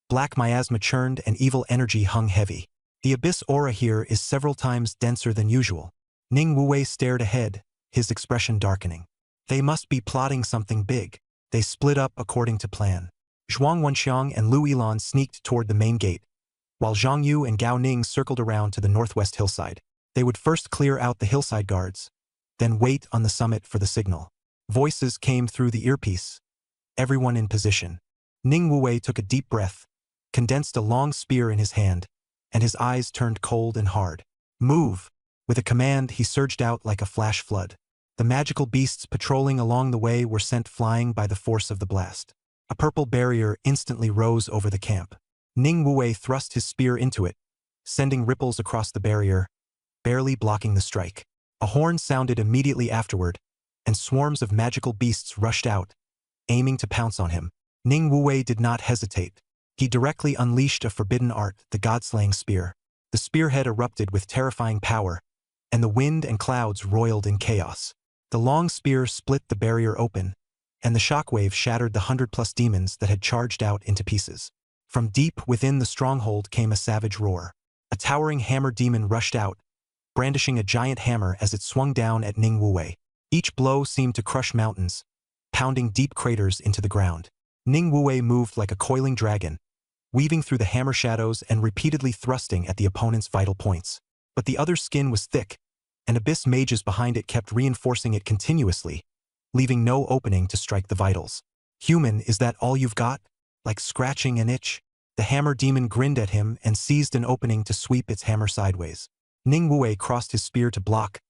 black miasma churned and evil energy hung heavy. The Abyss aura here is several times denser than usual. Ning Wuwei stared ahead, his expression darkening. They must be plotting something big. They split up according to plan. Zhuang Wenxiang and Lu Yilan sneaked toward the main gate, while Zhang Yu and Gao Ning circled around to the northwest hillside. They would first clear out the hillside guards, then wait on the summit for the signal. Voices came through the earpiece. Everyone in position. Ning Wuwei took a deep breath, condensed a long spear in his hand, and his eyes turned cold and hard. Move! With a command, he surged out like a flash flood. The magical beasts patrolling along the way were sent flying by the force of the blast. A purple barrier instantly rose over the camp. Ning Wuwei thrust his spear into it, sending ripples across the barrier, barely blocking the strike. A horn sounded immediately afterward, and swarms of magical beasts rushed out, aiming to pounce on him. Ning Wuwei did not hesitate. He directly unleashed a forbidden art, the god-slaying spear. The spearhead erupted with terrifying power, and the wind and clouds roiled in chaos. The long spear split the barrier open, and the shockwave shattered the 100+ demons that had charged out into pieces. From deep within the stronghold came a savage roar. A towering hammer demon rushed out, brandishing a giant hammer as it swung down at Ning Wuwei. Each blow seemed to crush mountains, pounding deep craters into the ground. Ning Wuwei moved like a coiling dragon, weaving through the hammer shadows and repeatedly thrusting at the opponent's vital points. But the other's skin was thick, and Abyss mages behind it kept reinforcing it continuously, leaving no opening to strike the vitals. Human, is that all you've got? Like scratching an itch? The hammer demon grinned at him and seized an opening to sweep its hammer sideways. Ning Wuwei crossed his spear to block,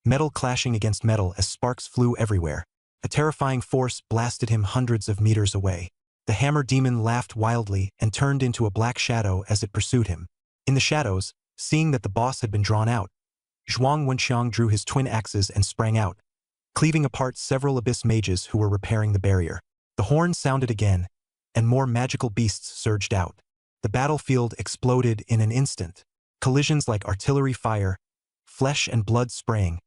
metal clashing against metal as sparks flew everywhere. A terrifying force blasted him hundreds of meters away. The hammer demon laughed wildly and turned into a black shadow as it pursued him. In the shadows, seeing that the boss had been drawn out, Zhuang Wenxiang drew his twin axes and sprang out, cleaving apart several Abyss mages who were repairing the barrier. The horn sounded again, and more magical beasts surged out. The battlefield exploded in an instant. Collisions like artillery fire, flesh and blood spraying,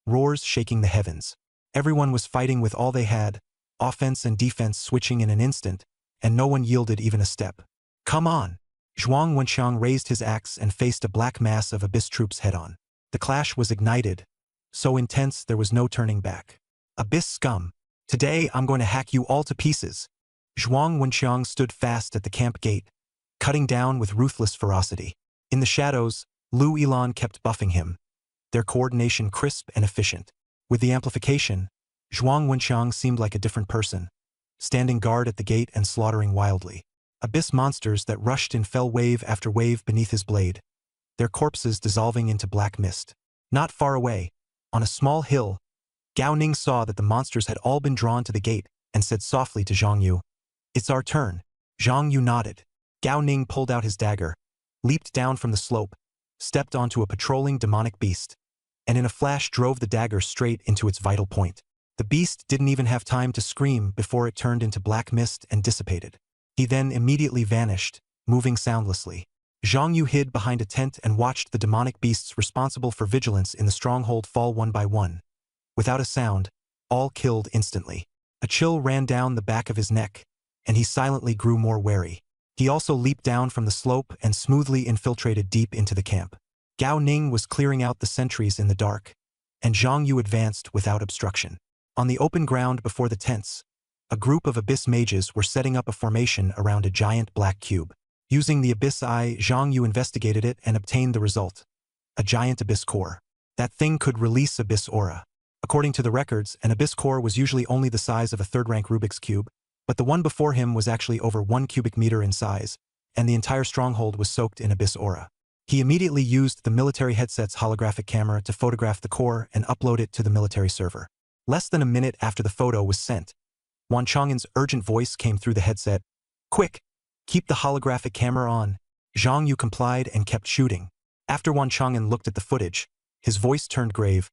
roars shaking the heavens. Everyone was fighting with all they had, offense and defense switching in an instant, and no one yielded even a step. Come on! Zhuang Wenxiang raised his axe and faced a black mass of Abyss troops head-on. The clash was ignited, so intense there was no turning back. Abyss scum! Today I'm going to hack you all to pieces! Zhuang Wenxiang stood fast at the camp gate, cutting down with ruthless ferocity. In the shadows, Lu Yilan kept buffing him, their coordination crisp and efficient. With the amplification, Zhuang Wenxiang seemed like a different person, standing guard at the gate and slaughtering wildly. abyss monsters that rushed in fell wave after wave beneath his blade, their corpses dissolving into black mist. Not far away, on a small hill, Gao Ning saw that the monsters had all been drawn to the gate and said softly to Zhang Yu, "It's our turn." Zhang Yu nodded. Gao Ning pulled out his dagger, leaped down from the slope, stepped onto a patrolling demonic beast, and in a flash drove the dagger straight into its vital point. The beast didn't even have time to scream before it turned into black mist and dissipated. He then immediately vanished, moving soundlessly. Zhang Yu hid behind a tent and watched the demonic beasts responsible for vigilance in the stronghold fall one by one. Without a sound, all killed instantly. A chill ran down the back of his neck, and he silently grew more wary. He also leaped down from the slope and smoothly infiltrated deep into the camp. Gao Ning was clearing out the sentries in the dark, and Zhang Yu advanced without obstruction. On the open ground before the tents, a group of abyss mages were setting up a formation around a giant black cube. Using the abyss eye, Zhang Yu investigated it and obtained the result: a giant abyss core. That thing could release abyss aura. According to the records, an abyss core was usually only the size of a third-rank Rubik's Cube, but the one before him was actually over 1 cubic meter in size, and the entire stronghold was soaked in abyss aura. He immediately used the military headset's holographic camera to photograph the core and upload it to the military server. Less than a minute after the photo was sent, Wan Chong'an's urgent voice came through the headset. "Quick! Keep the holographic camera on." Zhang Yu complied and kept shooting. After Wan Chong'an looked at the footage, his voice turned grave.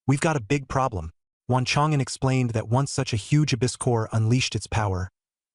"We've got a big problem." Wan Chong'an explained that once such a huge abyss core unleashed its power,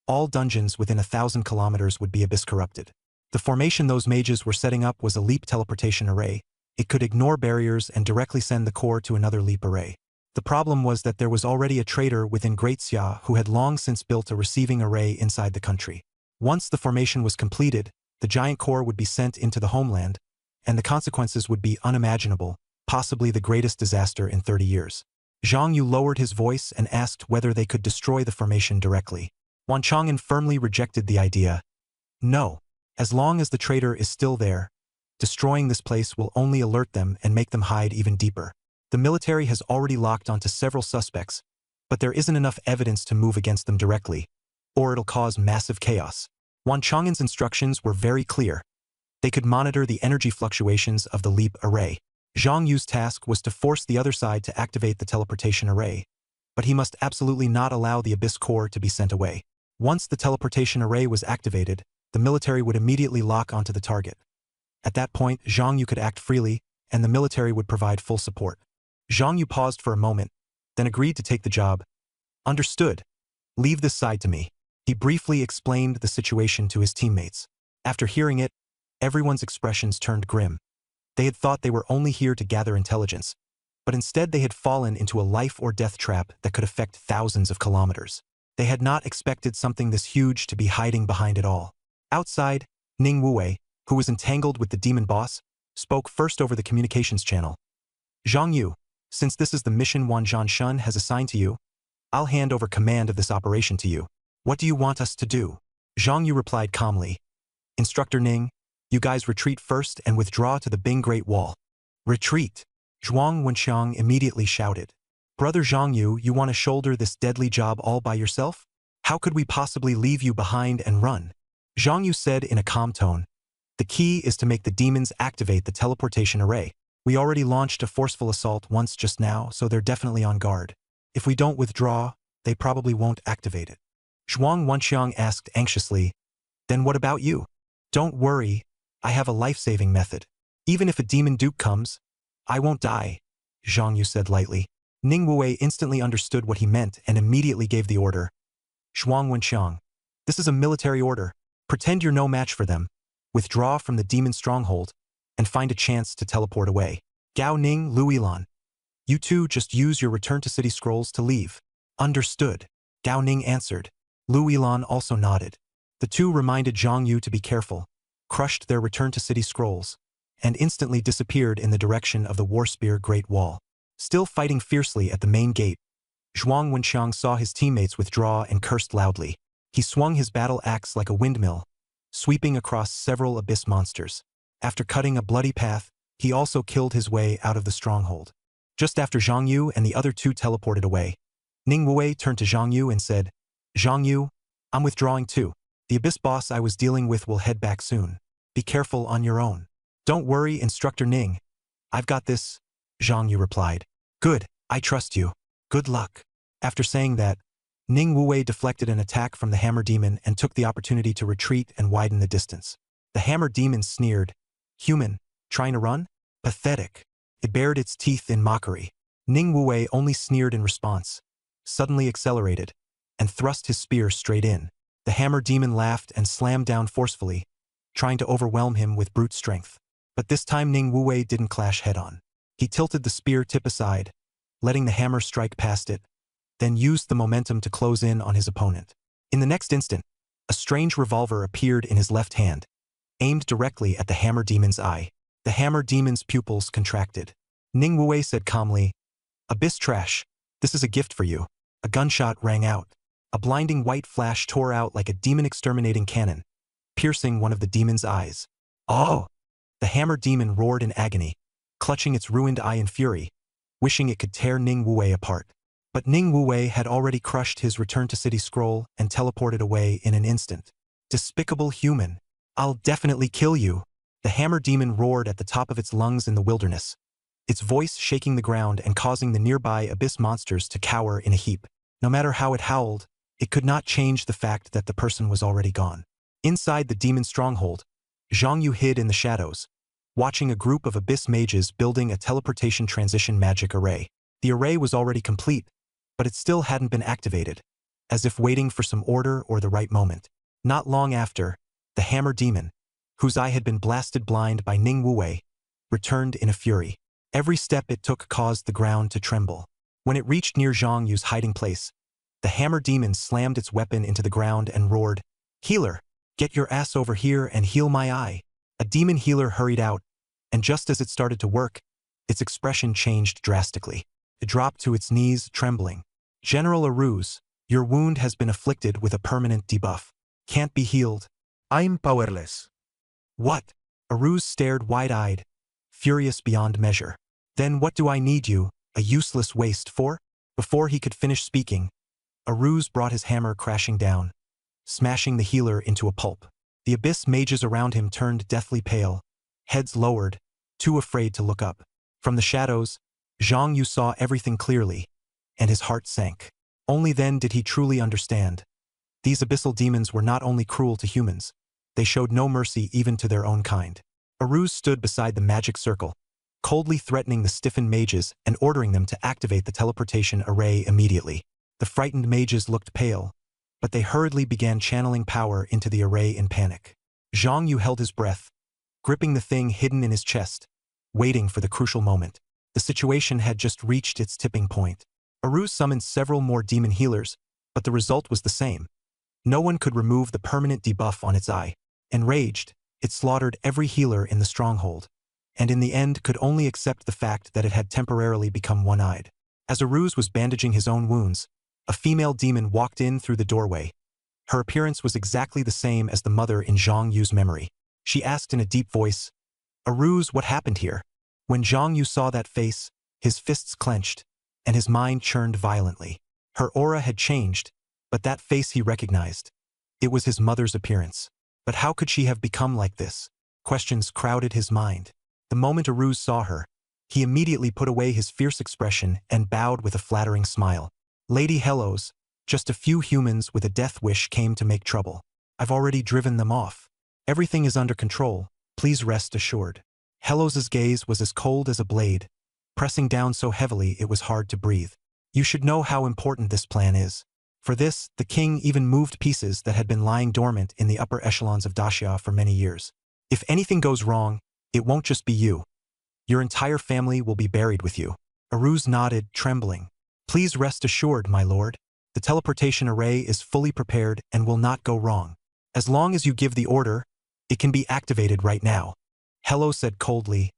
all dungeons within 1,000 kilometers would be abyss corrupted. The formation those mages were setting up was a leap teleportation array. It could ignore barriers and directly send the core to another leap array. The problem was that there was already a trader within Great Xia who had long since built a receiving array inside the country. Once the formation was completed, the giant core would be sent into the homeland, and the consequences would be unimaginable, possibly the greatest disaster in 30 years. Zhang Yu lowered his voice and asked whether they could destroy the formation directly. Wan Chong'an firmly rejected the idea. "No. As long as the trader is still there, destroying this place will only alert them and make them hide even deeper. The military has already locked onto several suspects, but there isn't enough evidence to move against them directly, or it'll cause massive chaos." Wan Chong'an's instructions were very clear. They could monitor the energy fluctuations of the leap array. Zhang Yu's task was to force the other side to activate the teleportation array, but he must absolutely not allow the abyss core to be sent away. Once the teleportation array was activated, the military would immediately lock onto the target. At that point, Zhang Yu could act freely, and the military would provide full support. Zhang Yu paused for a moment, then agreed to take the job. "Understood. Leave this side to me." He briefly explained the situation to his teammates. After hearing it, everyone's expressions turned grim. They had thought they were only here to gather intelligence, but instead they had fallen into a life-or-death trap that could affect thousands of kilometers. They had not expected something this huge to be hiding behind it all. Outside, Ning Wuwei, who was entangled with the demon boss, spoke first over the communications channel. "Zhang Yu, since this is the mission Wan Zhanshun has assigned to you, I'll hand over command of this operation to you. What do you want us to do?" Zhang Yu replied calmly. "Instructor Ning, you guys retreat first and withdraw to the Bing Great Wall." "Retreat!" Zhuang Wenxiang immediately shouted. "Brother Zhang Yu, you want to shoulder this deadly job all by yourself? How could we possibly leave you behind and run?" Zhang Yu said in a calm tone. "The key is to make the demons activate the teleportation array. We already launched a forceful assault once just now, so they're definitely on guard. If we don't withdraw, they probably won't activate it." Zhuang Wenxiang asked anxiously, "Then what about you?" "Don't worry, I have a life-saving method. Even if a demon duke comes, I won't die," Zhang Yu said lightly. Ning Wuwei instantly understood what he meant and immediately gave the order. "Zhuang Wenxiang, this is a military order. Pretend you're no match for them. Withdraw from the demon stronghold, and find a chance to teleport away. Gao Ning, Lu Yilan, you two just use your return to city scrolls to leave." "Understood," Gao Ning answered. Lu Yilan also nodded. The two reminded Zhang Yu to be careful, crushed their return to city scrolls, and instantly disappeared in the direction of the Warspear Great Wall. Still fighting fiercely at the main gate, Zhuang Wenxiang saw his teammates withdraw and cursed loudly. He swung his battle axe like a windmill, sweeping across several abyss monsters. After cutting a bloody path, he also killed his way out of the stronghold. Just after Zhang Yu and the other two teleported away, Ning Wuwei turned to Zhang Yu and said, "Zhang Yu, I'm withdrawing too. The Abyss boss I was dealing with will head back soon. Be careful on your own. Don't worry, Instructor Ning. I've got this, Zhang Yu replied. Good, I trust you. Good luck. After saying that, Ning Wuwei deflected an attack from the Hammer Demon and took the opportunity to retreat and widen the distance. The Hammer Demon sneered. Human, trying to run? Pathetic. It bared its teeth in mockery. Ning Wuwei only sneered in response, suddenly accelerated, and thrust his spear straight in. The Hammer Demon laughed and slammed down forcefully, trying to overwhelm him with brute strength. But this time Ning Wuwei didn't clash head-on. He tilted the spear tip aside, letting the hammer strike past it, then used the momentum to close in on his opponent. In the next instant, a strange revolver appeared in his left hand, aimed directly at the Hammer Demon's eye. The Hammer Demon's pupils contracted. Ning Wuwei said calmly, Abyss trash, this is a gift for you. A gunshot rang out. A blinding white flash tore out like a demon-exterminating cannon, piercing one of the demon's eyes. Oh! The Hammer Demon roared in agony, clutching its ruined eye in fury, wishing it could tear Ning Wuwei apart. But Ning Wuwei had already crushed his Return to City scroll and teleported away in an instant. Despicable human! I'll definitely kill you! The Hammer Demon roared at the top of its lungs in the wilderness, its voice shaking the ground and causing the nearby abyss monsters to cower in a heap. No matter how it howled, it could not change the fact that the person was already gone. Inside the demon stronghold, Zhang Yu hid in the shadows, watching a group of abyss mages building a teleportation transition magic array. The array was already complete, but it still hadn't been activated, as if waiting for some order or the right moment. Not long after, the Hammer Demon, whose eye had been blasted blind by Ning Wuwei, returned in a fury. Every step it took caused the ground to tremble. When it reached near Zhang Yu's hiding place, the Hammer Demon slammed its weapon into the ground and roared, Healer, get your ass over here and heal my eye. A demon healer hurried out, and just as it started to work, its expression changed drastically. It dropped to its knees, trembling. General Aruz, your wound has been afflicted with a permanent debuff. Can't be healed. I'm powerless. What? Aruz stared wide-eyed, furious beyond measure. Then what do I need you, a useless waste, for? Before he could finish speaking, Aruz brought his hammer crashing down, smashing the healer into a pulp. The abyss mages around him turned deathly pale, heads lowered, too afraid to look up. From the shadows, Zhang Yu saw everything clearly, and his heart sank. Only then did he truly understand. These abyssal demons were not only cruel to humans, they showed no mercy even to their own kind. Aruz stood beside the magic circle, coldly threatening the stiffened mages and ordering them to activate the teleportation array immediately. The frightened mages looked pale, but they hurriedly began channeling power into the array in panic. Zhang Yu held his breath, gripping the thing hidden in his chest, waiting for the crucial moment. The situation had just reached its tipping point. Aruz summoned several more demon healers, but the result was the same. No one could remove the permanent debuff on its eye. Enraged, it slaughtered every healer in the stronghold, and in the end could only accept the fact that it had temporarily become one-eyed. As Aruz was bandaging his own wounds, a female demon walked in through the doorway. Her appearance was exactly the same as the mother in Zhang Yu's memory. She asked in a deep voice, Aruz, what happened here? When Zhang Yu saw that face, his fists clenched, and his mind churned violently. Her aura had changed, but that face he recognized. It was his mother's appearance. But how could she have become like this? Questions crowded his mind. The moment Aruz saw her, he immediately put away his fierce expression and bowed with a flattering smile. Lady Hellos, just a few humans with a death wish came to make trouble. I've already driven them off. Everything is under control, please rest assured. Hellos's gaze was as cold as a blade, pressing down so heavily it was hard to breathe. You should know how important this plan is. For this, the king even moved pieces that had been lying dormant in the upper echelons of Daxia for many years. If anything goes wrong, it won't just be you. Your entire family will be buried with you. Aruz nodded, trembling. Please rest assured, my lord. The teleportation array is fully prepared and will not go wrong. As long as you give the order, it can be activated right now. Hello said coldly.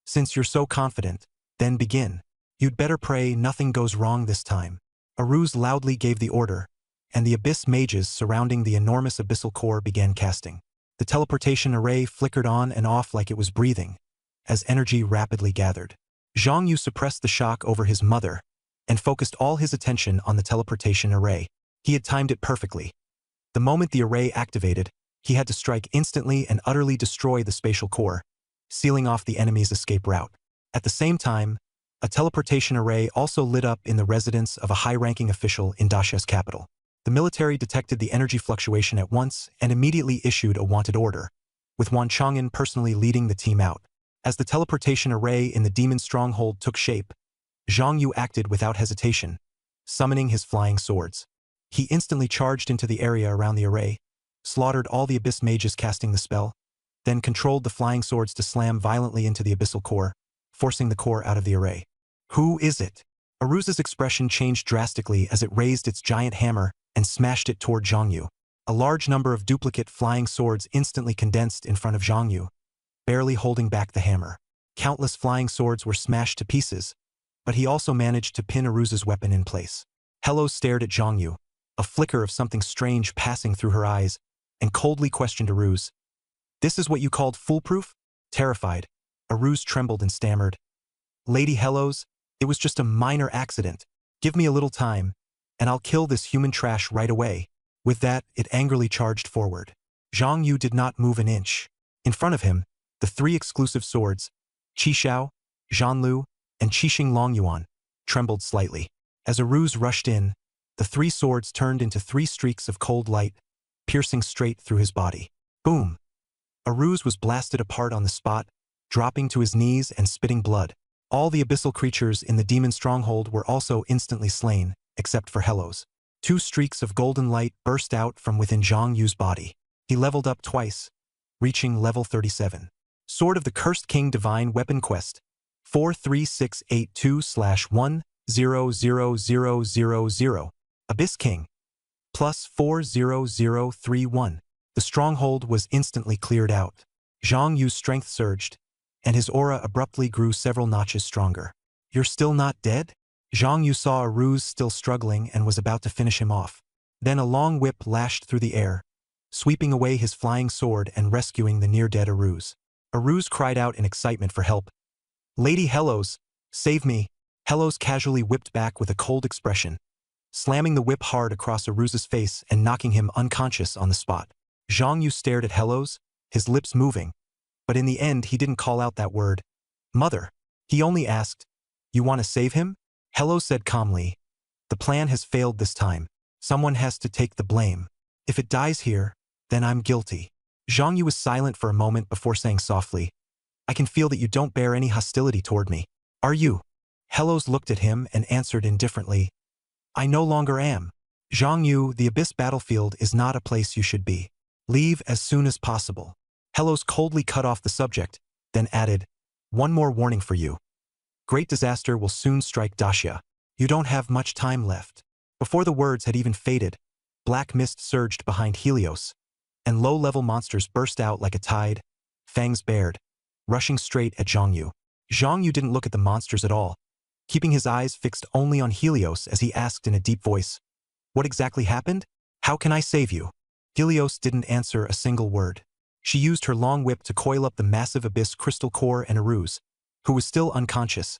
Since you're so confident, then begin. You'd better pray nothing goes wrong this time. Aruz loudly gave the order, and the abyss mages surrounding the enormous abyssal core began casting. The teleportation array flickered on and off like it was breathing, as energy rapidly gathered. Zhang Yu suppressed the shock over his mother and focused all his attention on the teleportation array. He had timed it perfectly. The moment the array activated, he had to strike instantly and utterly destroy the spatial core, sealing off the enemy's escape route. At the same time, a teleportation array also lit up in the residence of a high-ranking official in Dacia's capital. The military detected the energy fluctuation at once and immediately issued a wanted order, with Wan Chang'an personally leading the team out. As the teleportation array in the demon stronghold took shape, Zhang Yu acted without hesitation, summoning his flying swords. He instantly charged into the area around the array, slaughtered all the abyss mages casting the spell, then controlled the flying swords to slam violently into the abyssal core, forcing the core out of the array. Who is it? Aruza's expression changed drastically as it raised its giant hammer and smashed it toward Zhang Yu. A large number of duplicate flying swords instantly condensed in front of Zhang Yu, barely holding back the hammer. Countless flying swords were smashed to pieces, but he also managed to pin Aruza's weapon in place. Hello stared at Zhang Yu, a flicker of something strange passing through her eyes, and coldly questioned Aruz. This is what you called foolproof? Terrified, Aruz trembled and stammered. Lady Hellos, it was just a minor accident. Give me a little time, and I'll kill this human trash right away. With that, it angrily charged forward. Zhang Yu did not move an inch. In front of him, the three exclusive swords, Qi Xiao, Zhan Lu, and Qixing Longyuan, trembled slightly. As Aruz rushed in, the three swords turned into three streaks of cold light, piercing straight through his body. Boom! Aruz was blasted apart on the spot, dropping to his knees and spitting blood. All the abyssal creatures in the demon stronghold were also instantly slain, except for Hellos. Two streaks of golden light burst out from within Zhang Yu's body. He leveled up twice, reaching level 37. Sword of the Cursed King Divine Weapon Quest 43682/100000. Abyss King plus 40031. The stronghold was instantly cleared out. Zhang Yu's strength surged, and his aura abruptly grew several notches stronger. You're still not dead? Zhang Yu saw Aruz still struggling and was about to finish him off. Then a long whip lashed through the air, sweeping away his flying sword and rescuing the near-dead Aruz. Aruz cried out in excitement for help. Lady Hellos, save me! Hellos casually whipped back with a cold expression, slamming the whip hard across Aruz's face and knocking him unconscious on the spot. Zhang Yu stared at Hellos, his lips moving, but in the end he didn't call out that word. Mother. He only asked, You want to save him? Hellos said calmly, The plan has failed this time. Someone has to take the blame. If it dies here, then I'm guilty. Zhang Yu was silent for a moment before saying softly, I can feel that you don't bear any hostility toward me. Are you? Hellos looked at him and answered indifferently, I no longer am. Zhang Yu, the Abyss battlefield is not a place you should be. Leave as soon as possible. Hellos coldly cut off the subject, then added, One more warning for you. Great disaster will soon strike Dacia. You don't have much time left. Before the words had even faded, black mist surged behind Helios, and low-level monsters burst out like a tide, fangs bared, rushing straight at Zhang Yu. Zhang Yu didn't look at the monsters at all, keeping his eyes fixed only on Helios as he asked in a deep voice, What exactly happened? How can I save you? Helios didn't answer a single word. She used her long whip to coil up the massive abyss crystal core and Aruz, who was still unconscious,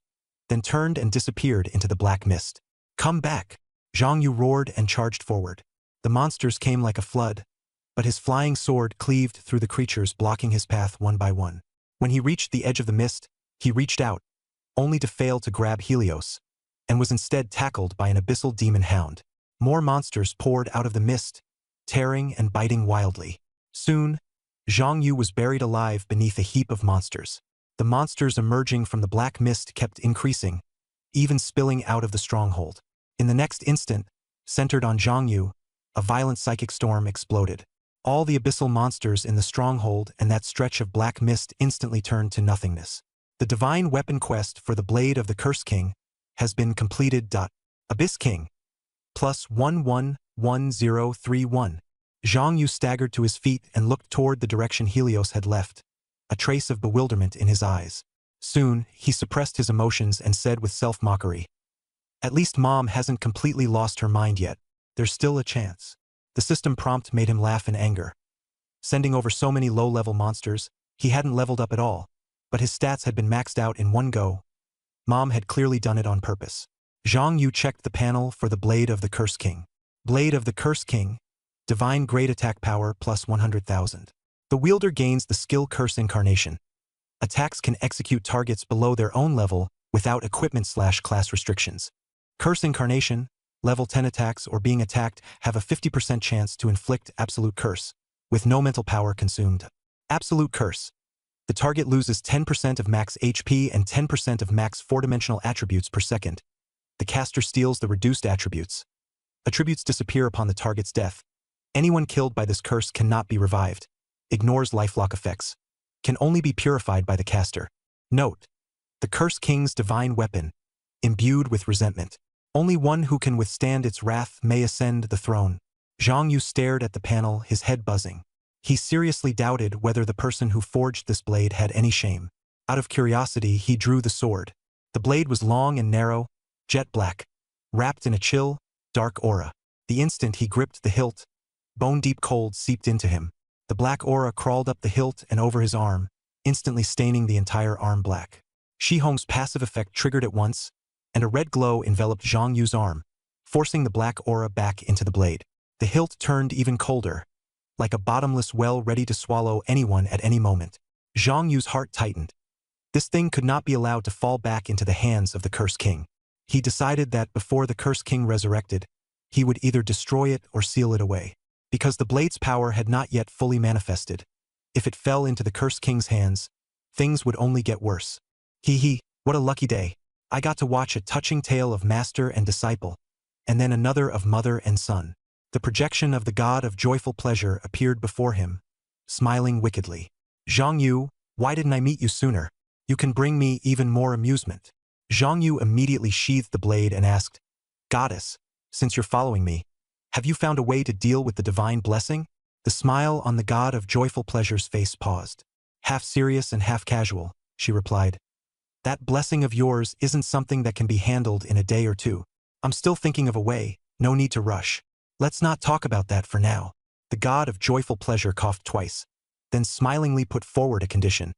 then turned and disappeared into the black mist. Come back! Zhang Yu roared and charged forward. The monsters came like a flood, but his flying sword cleaved through the creatures, blocking his path one by one. When he reached the edge of the mist, he reached out, only to fail to grab Helios, and was instead tackled by an abyssal demon hound. More monsters poured out of the mist, tearing and biting wildly. Soon, Zhang Yu was buried alive beneath a heap of monsters. The monsters emerging from the black mist kept increasing, even spilling out of the stronghold. In the next instant, centered on Zhang Yu, a violent psychic storm exploded. All the abyssal monsters in the stronghold and that stretch of black mist instantly turned to nothingness. The divine weapon quest for the Blade of the Curse King has been completed. Abyss King plus 111031. Zhang Yu staggered to his feet and looked toward the direction Helios had left, a trace of bewilderment in his eyes. Soon, he suppressed his emotions and said with self-mockery, At least Mom hasn't completely lost her mind yet. There's still a chance. The system prompt made him laugh in anger. Sending over so many low-level monsters, he hadn't leveled up at all, but his stats had been maxed out in one go. Mom had clearly done it on purpose. Zhang Yu checked the panel for the Blade of the Curse King. Blade of the Curse King Divine Great Attack Power plus 100,000. The wielder gains the skill Curse Incarnation. Attacks can execute targets below their own level without equipment/class restrictions. Curse Incarnation, level 10 attacks or being attacked have a 50% chance to inflict Absolute Curse, with no mental power consumed. Absolute Curse. The target loses 10% of max HP and 10% of max 4-dimensional attributes per second. The caster steals the reduced attributes. Attributes disappear upon the target's death. Anyone killed by this curse cannot be revived. Ignores lifelock effects. Can only be purified by the caster. Note: the Curse King's divine weapon, imbued with resentment. Only one who can withstand its wrath may ascend the throne. Zhang Yu stared at the panel, his head buzzing. He seriously doubted whether the person who forged this blade had any shame. Out of curiosity, he drew the sword. The blade was long and narrow, jet black, wrapped in a chill, dark aura. The instant he gripped the hilt, bone-deep cold seeped into him. The black aura crawled up the hilt and over his arm, instantly staining the entire arm black. Shi Hong's passive effect triggered at once, and a red glow enveloped Zhang Yu's arm, forcing the black aura back into the blade. The hilt turned even colder, like a bottomless well ready to swallow anyone at any moment. Zhang Yu's heart tightened. This thing could not be allowed to fall back into the hands of the Curse King. He decided that before the Curse King resurrected, he would either destroy it or seal it away. Because the blade's power had not yet fully manifested, if it fell into the Curse King's hands, things would only get worse. What a lucky day. I got to watch a touching tale of master and disciple, and then another of mother and son. The projection of the god of joyful pleasure appeared before him, smiling wickedly. Zhang Yu, why didn't I meet you sooner? You can bring me even more amusement. Zhang Yu immediately sheathed the blade and asked, Goddess, since you're following me, have you found a way to deal with the divine blessing? The smile on the god of joyful pleasure's face paused. Half serious and half casual, she replied. That blessing of yours isn't something that can be handled in a day or two. I'm still thinking of a way, no need to rush. Let's not talk about that for now. The god of joyful pleasure coughed twice, then smilingly put forward a condition.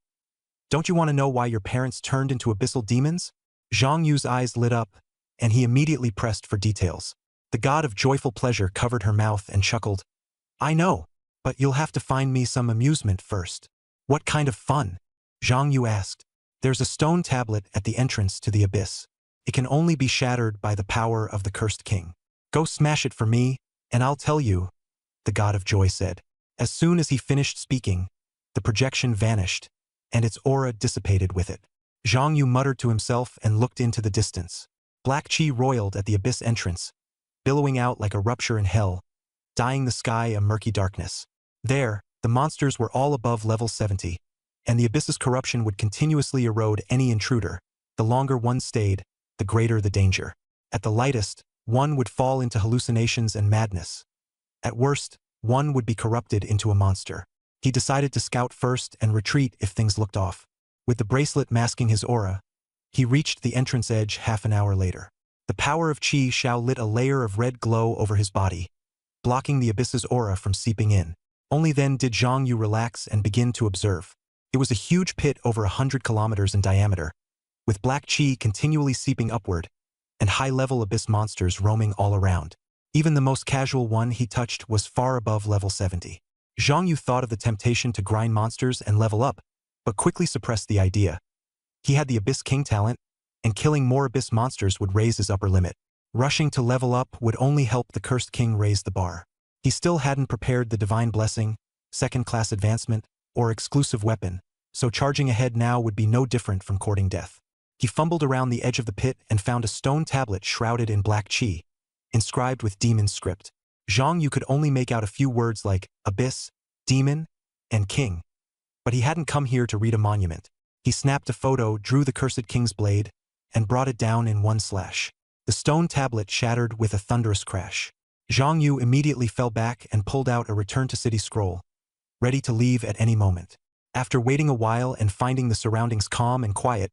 Don't you want to know why your parents turned into abyssal demons? Zhang Yu's eyes lit up, and he immediately pressed for details. The god of joyful pleasure covered her mouth and chuckled. I know, but you'll have to find me some amusement first. What kind of fun? Zhang Yu asked. There's a stone tablet at the entrance to the abyss. It can only be shattered by the power of the Cursed King. Go smash it for me, and I'll tell you, the god of joy said. As soon as he finished speaking, the projection vanished, and its aura dissipated with it. Zhang Yu muttered to himself and looked into the distance. Black Qi roiled at the abyss entrance, billowing out like a rupture in hell, dyeing the sky a murky darkness. There, the monsters were all above level 70, and the abyss's corruption would continuously erode any intruder. The longer one stayed, the greater the danger. At the lightest, one would fall into hallucinations and madness. At worst, one would be corrupted into a monster. He decided to scout first and retreat if things looked off. With the bracelet masking his aura, he reached the entrance edge half an hour later. The power of Qi Shao lit a layer of red glow over his body, blocking the abyss's aura from seeping in. Only then did Zhang Yu relax and begin to observe. It was a huge pit over 100 kilometers in diameter, with black Qi continually seeping upward, and high-level abyss monsters roaming all around. Even the most casual one he touched was far above level 70. Zhang Yu thought of the temptation to grind monsters and level up, but quickly suppressed the idea. He had the Abyss King talent, and killing more abyss monsters would raise his upper limit. Rushing to level up would only help the Cursed King raise the bar. He still hadn't prepared the Divine Blessing, second-class advancement, or exclusive weapon, so charging ahead now would be no different from courting death. He fumbled around the edge of the pit and found a stone tablet shrouded in black Qi, inscribed with demon script. Zhang Yu could only make out a few words like abyss, demon, and king. But he hadn't come here to read a monument. He snapped a photo, drew the Cursed King's blade, and brought it down in one slash. The stone tablet shattered with a thunderous crash. Zhang Yu immediately fell back and pulled out a Return to City scroll, ready to leave at any moment. After waiting a while and finding the surroundings calm and quiet,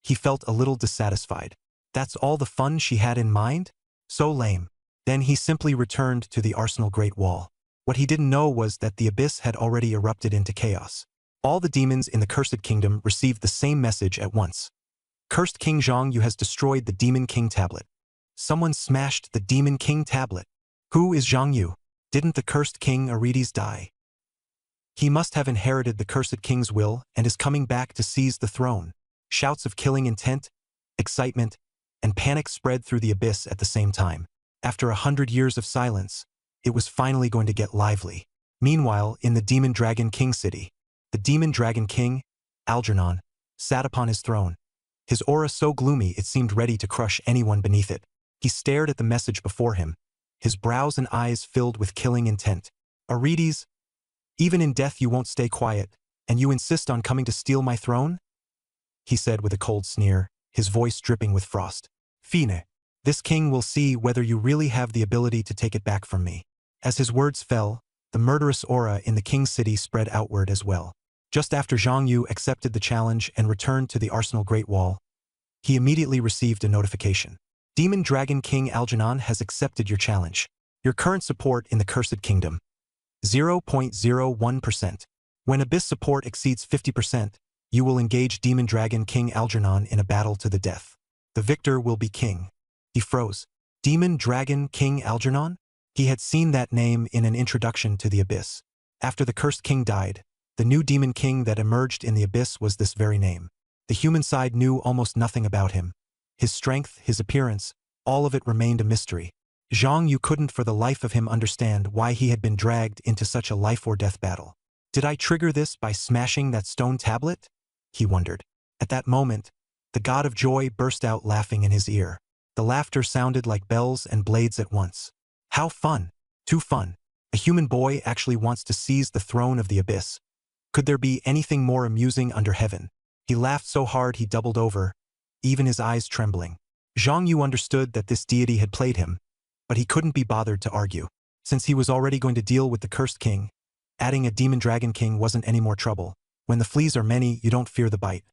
he felt a little dissatisfied. That's all the fun she had in mind? So lame. Then he simply returned to the Arsenal Great Wall. What he didn't know was that the abyss had already erupted into chaos. All the demons in the Cursed Kingdom received the same message at once. Cursed King Zhang Yu has destroyed the Demon King tablet. Someone smashed the Demon King tablet. Who is Zhang Yu? Didn't the cursed king Aretes die? He must have inherited the cursed king's will and is coming back to seize the throne. Shouts of killing intent, excitement, and panic spread through the abyss at the same time. After 100 years of silence, it was finally going to get lively. Meanwhile, in the Demon Dragon King city, the Demon Dragon King, Algernon, sat upon his throne. His aura so gloomy it seemed ready to crush anyone beneath it. He stared at the message before him, his brows and eyes filled with killing intent. Aretes, even in death you won't stay quiet, and you insist on coming to steal my throne? He said with a cold sneer, his voice dripping with frost. Fine. This king will see whether you really have the ability to take it back from me. As his words fell, the murderous aura in the king's city spread outward as well. Just after Zhang Yu accepted the challenge and returned to the Arsenal Great Wall, he immediately received a notification. Demon Dragon King Algernon has accepted your challenge. Your current support in the Cursed Kingdom, 0.01%. When Abyss support exceeds 50%, you will engage Demon Dragon King Algernon in a battle to the death. The victor will be king. He froze. Demon Dragon King Algernon? He had seen that name in an introduction to the Abyss. After the Cursed King died, the new Demon King that emerged in the Abyss was this very name. The human side knew almost nothing about him. His strength, his appearance, all of it remained a mystery. Zhang Yu couldn't for the life of him understand why he had been dragged into such a life-or-death battle. Did I trigger this by smashing that stone tablet? He wondered. At that moment, the god of joy burst out laughing in his ear. The laughter sounded like bells and blades at once. How fun! Too fun. A human boy actually wants to seize the throne of the Abyss. Could there be anything more amusing under heaven? He laughed so hard he doubled over, even his eyes trembling. Zhang Yu understood that this deity had played him, but he couldn't be bothered to argue. Since he was already going to deal with the Cursed King, adding a Demon Dragon King wasn't any more trouble. When the fleas are many, you don't fear the bite.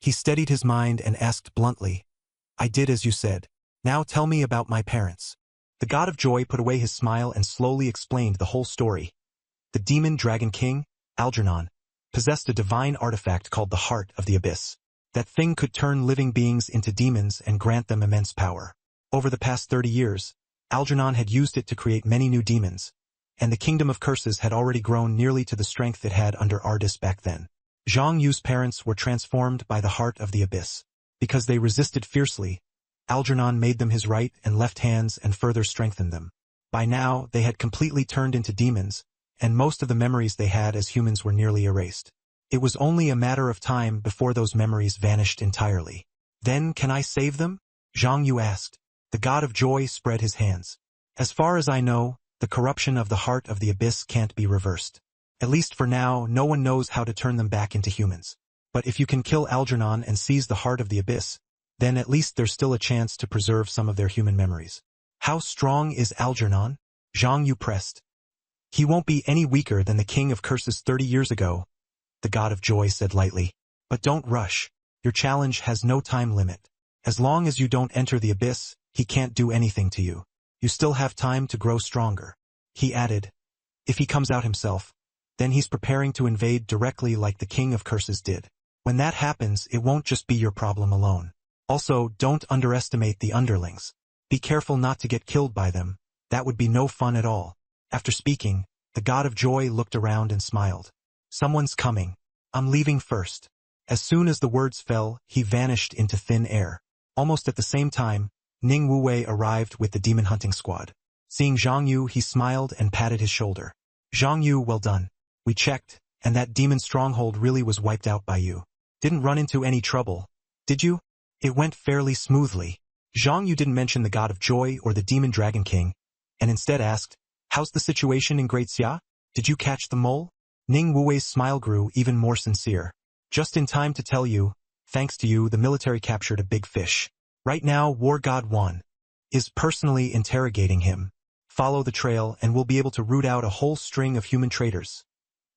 He steadied his mind and asked bluntly, I did as you said. Now tell me about my parents. The god of joy put away his smile and slowly explained the whole story. The Demon Dragon King, Algernon, possessed a divine artifact called the Heart of the Abyss. That thing could turn living beings into demons and grant them immense power. Over the past 30 years, Algernon had used it to create many new demons, and the Kingdom of Curses had already grown nearly to the strength it had under Ardis back then. Zhang Yu's parents were transformed by the Heart of the Abyss. Because they resisted fiercely, Algernon made them his right and left hands and further strengthened them. By now, they had completely turned into demons, and most of the memories they had as humans were nearly erased. It was only a matter of time before those memories vanished entirely. Then can I save them? Zhang Yu asked. The god of joy spread his hands. As far as I know, the corruption of the Heart of the Abyss can't be reversed. At least for now, no one knows how to turn them back into humans. But if you can kill Algernon and seize the Heart of the Abyss, then at least there's still a chance to preserve some of their human memories. How strong is Algernon? Zhang Yu pressed. He won't be any weaker than the King of Curses 30 years ago, the god of joy said lightly. But don't rush. Your challenge has no time limit. As long as you don't enter the Abyss, he can't do anything to you. You still have time to grow stronger. He added, if he comes out himself, then he's preparing to invade directly like the King of Curses did. When that happens, it won't just be your problem alone. Also, don't underestimate the underlings. Be careful not to get killed by them. That would be no fun at all. After speaking, the god of joy looked around and smiled. Someone's coming. I'm leaving first. As soon as the words fell, he vanished into thin air. Almost at the same time, Ning Wuwei arrived with the demon hunting squad. Seeing Zhang Yu, he smiled and patted his shoulder. Zhang Yu, well done. We checked, and that demon stronghold really was wiped out by you. Didn't run into any trouble, did you? It went fairly smoothly. Zhang Yu didn't mention the god of joy or the Demon Dragon King, and instead asked, how's the situation in Great Xia? Did you catch the mole? Ning Wuwei's smile grew even more sincere. Just in time to tell you, thanks to you, the military captured a big fish. Right now, War God Wan is personally interrogating him. Follow the trail and we'll be able to root out a whole string of human traitors,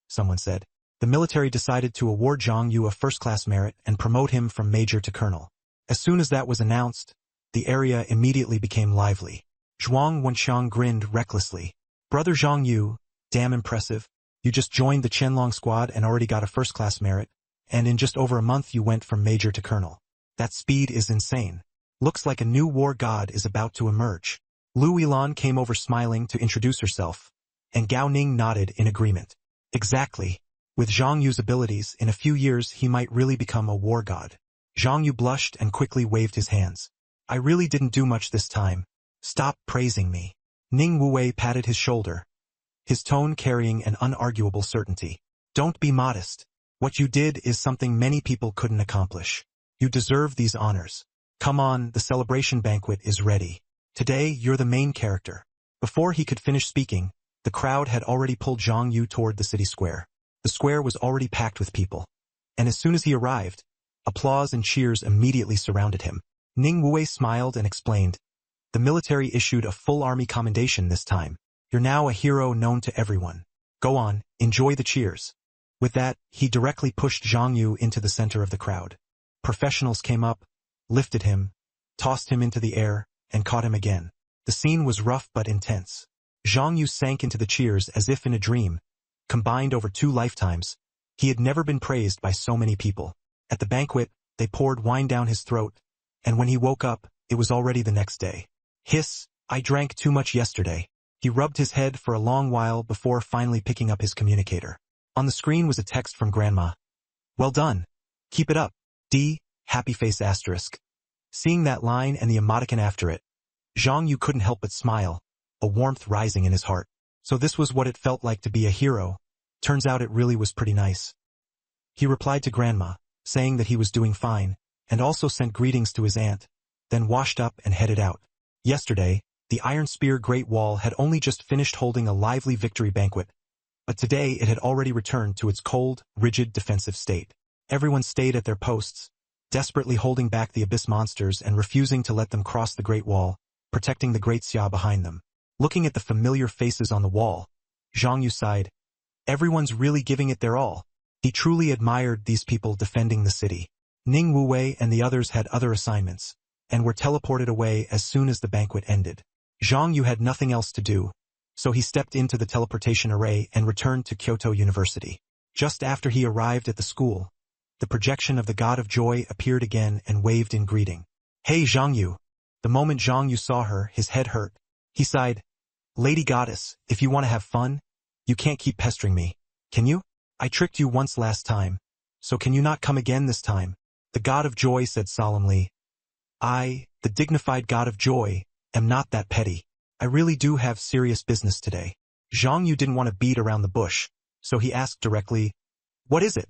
someone said. The military decided to award Zhang Yu a first-class merit and promote him from major to colonel. As soon as that was announced, the area immediately became lively. Zhuang Wenxiang grinned recklessly. Brother Zhang Yu, damn impressive. You just joined the Qianlong squad and already got a first-class merit, and in just over a month you went from major to colonel. That speed is insane. Looks like a new war god is about to emerge. Lu Yilan came over smiling to introduce herself, and Gao Ning nodded in agreement. Exactly. With Zhang Yu's abilities, in a few years he might really become a war god. Zhang Yu blushed and quickly waved his hands. I really didn't do much this time. Stop praising me. Ning Wuwei patted his shoulder, his tone carrying an unarguable certainty. Don't be modest. What you did is something many people couldn't accomplish. You deserve these honors. Come on, the celebration banquet is ready. Today, you're the main character. Before he could finish speaking, the crowd had already pulled Zhang Yu toward the city square. The square was already packed with people. And as soon as he arrived, applause and cheers immediately surrounded him. Ning Wuwei smiled and explained, the military issued a full army commendation this time. You're now a hero known to everyone. Go on, enjoy the cheers. With that, he directly pushed Zhang Yu into the center of the crowd. Professionals came up, lifted him, tossed him into the air, and caught him again. The scene was rough but intense. Zhang Yu sank into the cheers as if in a dream. Combined over 2 lifetimes, he had never been praised by so many people. At the banquet, they poured wine down his throat, and when he woke up, it was already the next day. Hiss, I drank too much yesterday. He rubbed his head for a long while before finally picking up his communicator. On the screen was a text from Grandma. Well done. Keep it up. D, happy face asterisk. Seeing that line and the emoticon after it, Zhang Yu couldn't help but smile, a warmth rising in his heart. So this was what it felt like to be a hero. Turns out it really was pretty nice. He replied to Grandma, saying that he was doing fine, and also sent greetings to his aunt, then washed up and headed out. Yesterday, the Iron Spear Great Wall had only just finished holding a lively victory banquet, but today it had already returned to its cold, rigid defensive state. Everyone stayed at their posts, desperately holding back the abyss monsters and refusing to let them cross the Great Wall, protecting the Great Xia behind them. Looking at the familiar faces on the wall, Zhang Yu sighed. Everyone's really giving it their all. He truly admired these people defending the city. Ning Wuwei and the others had other assignments, and were teleported away as soon as the banquet ended. Zhang Yu had nothing else to do, so he stepped into the teleportation array and returned to Kyoto University. Just after he arrived at the school, the projection of the God of Joy appeared again and waved in greeting. Hey Zhang Yu. The moment Zhang Yu saw her, his head hurt. He sighed. Lady Goddess, if you want to have fun, you can't keep pestering me, can you? I tricked you once last time, so can you not come again this time? The God of Joy said solemnly. I, the dignified God of Joy, am not that petty. I really do have serious business today. Zhang Yu didn't want to beat around the bush, so he asked directly, what is it?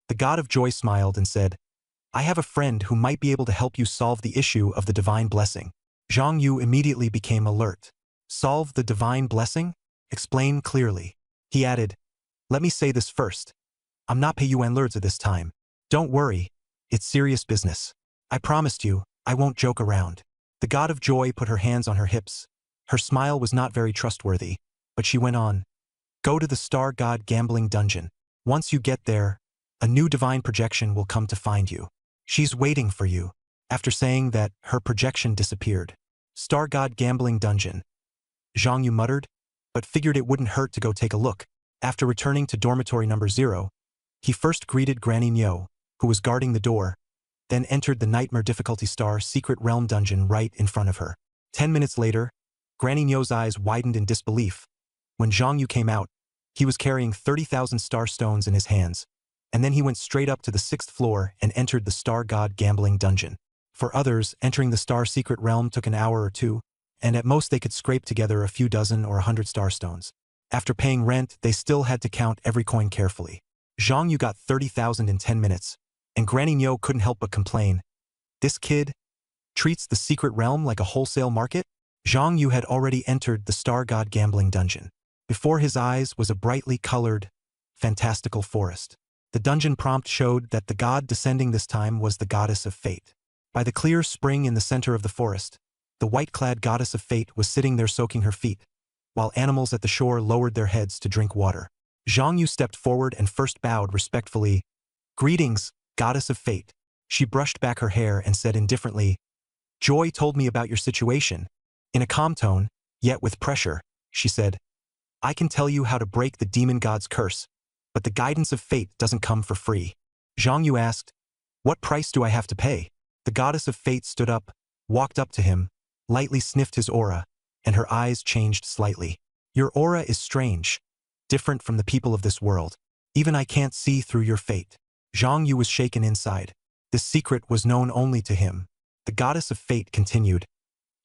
The God of Joy smiled and said, I have a friend who might be able to help you solve the issue of the divine blessing. Zhang Yu immediately became alert. Solve the divine blessing? Explain clearly. He added, let me say this first. I'm not Pei Yuan Lurza this time. Don't worry, it's serious business. I promised you, I won't joke around. The God of Joy put her hands on her hips. Her smile was not very trustworthy, but she went on. Go to the Star God Gambling Dungeon. Once you get there, a new divine projection will come to find you. She's waiting for you. After saying that, her projection disappeared. Star God Gambling Dungeon. Zhang Yu muttered, but figured it wouldn't hurt to go take a look. After returning to dormitory number 0, he first greeted Granny Nyo, who was guarding the door, then entered the Nightmare Difficulty Star Secret Realm Dungeon right in front of her. 10 minutes later, Granny Nyo's eyes widened in disbelief. When Zhang Yu came out, he was carrying 30,000 star stones in his hands, and then he went straight up to the 6th floor and entered the Star God Gambling Dungeon. For others, entering the Star Secret Realm took an hour or 2, and at most they could scrape together a few dozen or 100 star stones. After paying rent, they still had to count every coin carefully. Zhang Yu got 30,000 in 10 minutes, and Granny Nyo couldn't help but complain. This kid treats the secret realm like a wholesale market? Zhang Yu had already entered the Star God Gambling Dungeon. Before his eyes was a brightly colored, fantastical forest. The dungeon prompt showed that the god descending this time was the Goddess of Fate. By the clear spring in the center of the forest, the white-clad Goddess of Fate was sitting there soaking her feet, while animals at the shore lowered their heads to drink water. Zhang Yu stepped forward and first bowed respectfully. Greetings, Goddess of Fate. She brushed back her hair and said indifferently, Joy told me about your situation. In a calm tone, yet with pressure, she said, I can tell you how to break the demon god's curse, but the guidance of fate doesn't come for free. Zhang Yu asked, what price do I have to pay? The Goddess of Fate stood up, walked up to him, lightly sniffed his aura, and her eyes changed slightly. Your aura is strange, different from the people of this world. Even I can't see through your fate. Zhang Yu was shaken inside. This secret was known only to him. The goddess of fate continued.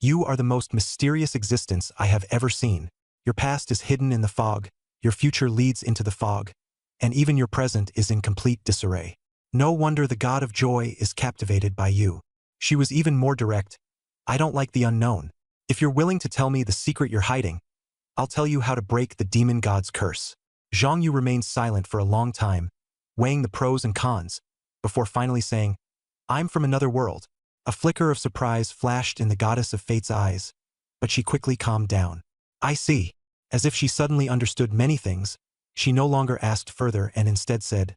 You are the most mysterious existence I have ever seen. Your past is hidden in the fog, your future leads into the fog, and even your present is in complete disarray. No wonder the god of joy is captivated by you. She was even more direct. I don't like the unknown. If you're willing to tell me the secret you're hiding, I'll tell you how to break the demon god's curse. Zhang Yu remained silent for a long time, weighing the pros and cons, before finally saying, I'm from another world. A flicker of surprise flashed in the goddess of fate's eyes, but she quickly calmed down. I see. As if she suddenly understood many things, she no longer asked further and instead said,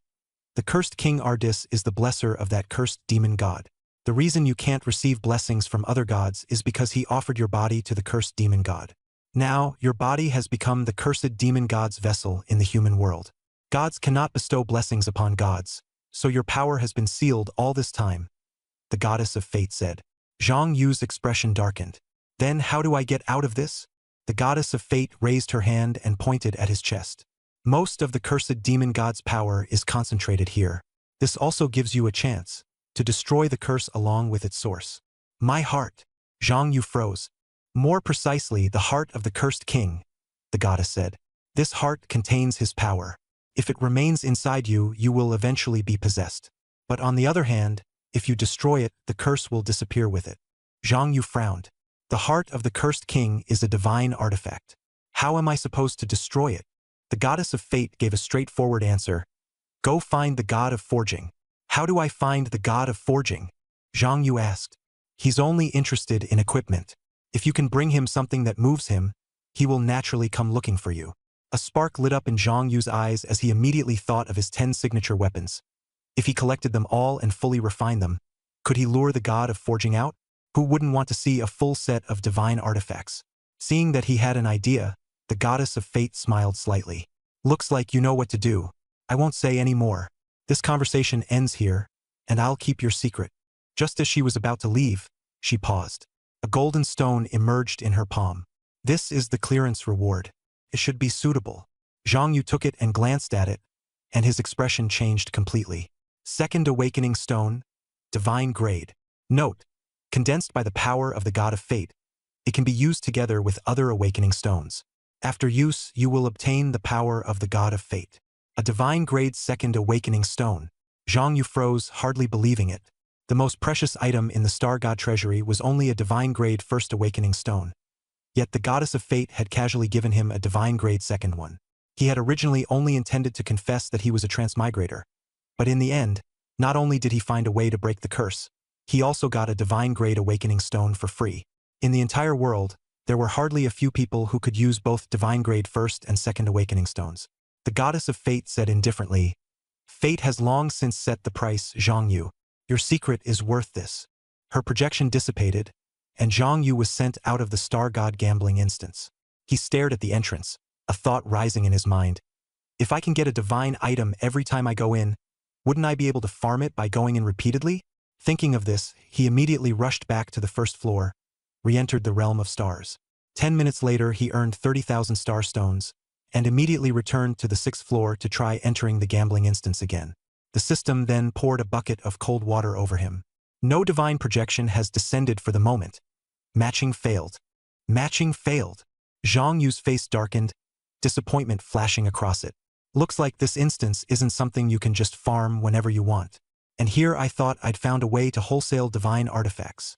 the cursed King Ardis is the blesser of that cursed demon god. The reason you can't receive blessings from other gods is because he offered your body to the cursed demon god. Now, your body has become the cursed demon god's vessel in the human world. Gods cannot bestow blessings upon gods, so your power has been sealed all this time, the goddess of fate said. Zhang Yu's expression darkened. Then how do I get out of this? The goddess of fate raised her hand and pointed at his chest. Most of the cursed demon god's power is concentrated here. This also gives you a chance to destroy the curse along with its source. My heart. Zhang Yu froze. More precisely, the heart of the cursed king, the goddess said. This heart contains his power. If it remains inside you, you will eventually be possessed. But on the other hand, if you destroy it, the curse will disappear with it. Zhang Yu frowned. The heart of the cursed king is a divine artifact. How am I supposed to destroy it? The goddess of fate gave a straightforward answer. Go find the god of forging. How do I find the god of forging? Zhang Yu asked. He's only interested in equipment. If you can bring him something that moves him, he will naturally come looking for you. A spark lit up in Zhang Yu's eyes as he immediately thought of his 10 signature weapons. If he collected them all and fully refined them, could he lure the god of forging out? Who wouldn't want to see a full set of divine artifacts? Seeing that he had an idea, the goddess of fate smiled slightly. Looks like you know what to do. I won't say any more. This conversation ends here, and I'll keep your secret. Just as she was about to leave, she paused. A golden stone emerged in her palm. This is the clearance reward. It should be suitable. Zhang Yu took it and glanced at it, and his expression changed completely. Second Awakening Stone, Divine Grade. Note, condensed by the power of the god of fate, it can be used together with other awakening stones. After use, you will obtain the power of the god of fate. A divine grade Second Awakening Stone. Zhang Yu froze, hardly believing it. The most precious item in the Star God treasury was only a divine grade First Awakening Stone. Yet the goddess of fate had casually given him a divine grade second one. He had originally only intended to confess that he was a transmigrator. But in the end, not only did he find a way to break the curse, he also got a divine grade awakening stone for free. In the entire world, there were hardly a few people who could use both divine grade first and second awakening stones. The goddess of fate said indifferently, Fate has long since set the price, Zhang Yu. Your secret is worth this. Her projection dissipated, and Zhang Yu was sent out of the Star God gambling instance. He stared at the entrance, a thought rising in his mind. If I can get a divine item every time I go in, wouldn't I be able to farm it by going in repeatedly? Thinking of this, he immediately rushed back to the first floor, re-entered the realm of stars. 10 minutes later, he earned 30,000 star stones, and immediately returned to the 6th floor to try entering the gambling instance again. The system then poured a bucket of cold water over him. No divine projection has descended for the moment. Matching failed. Matching failed. Zhang Yu's face darkened, disappointment flashing across it. Looks like this instance isn't something you can just farm whenever you want. And here I thought I'd found a way to wholesale divine artifacts.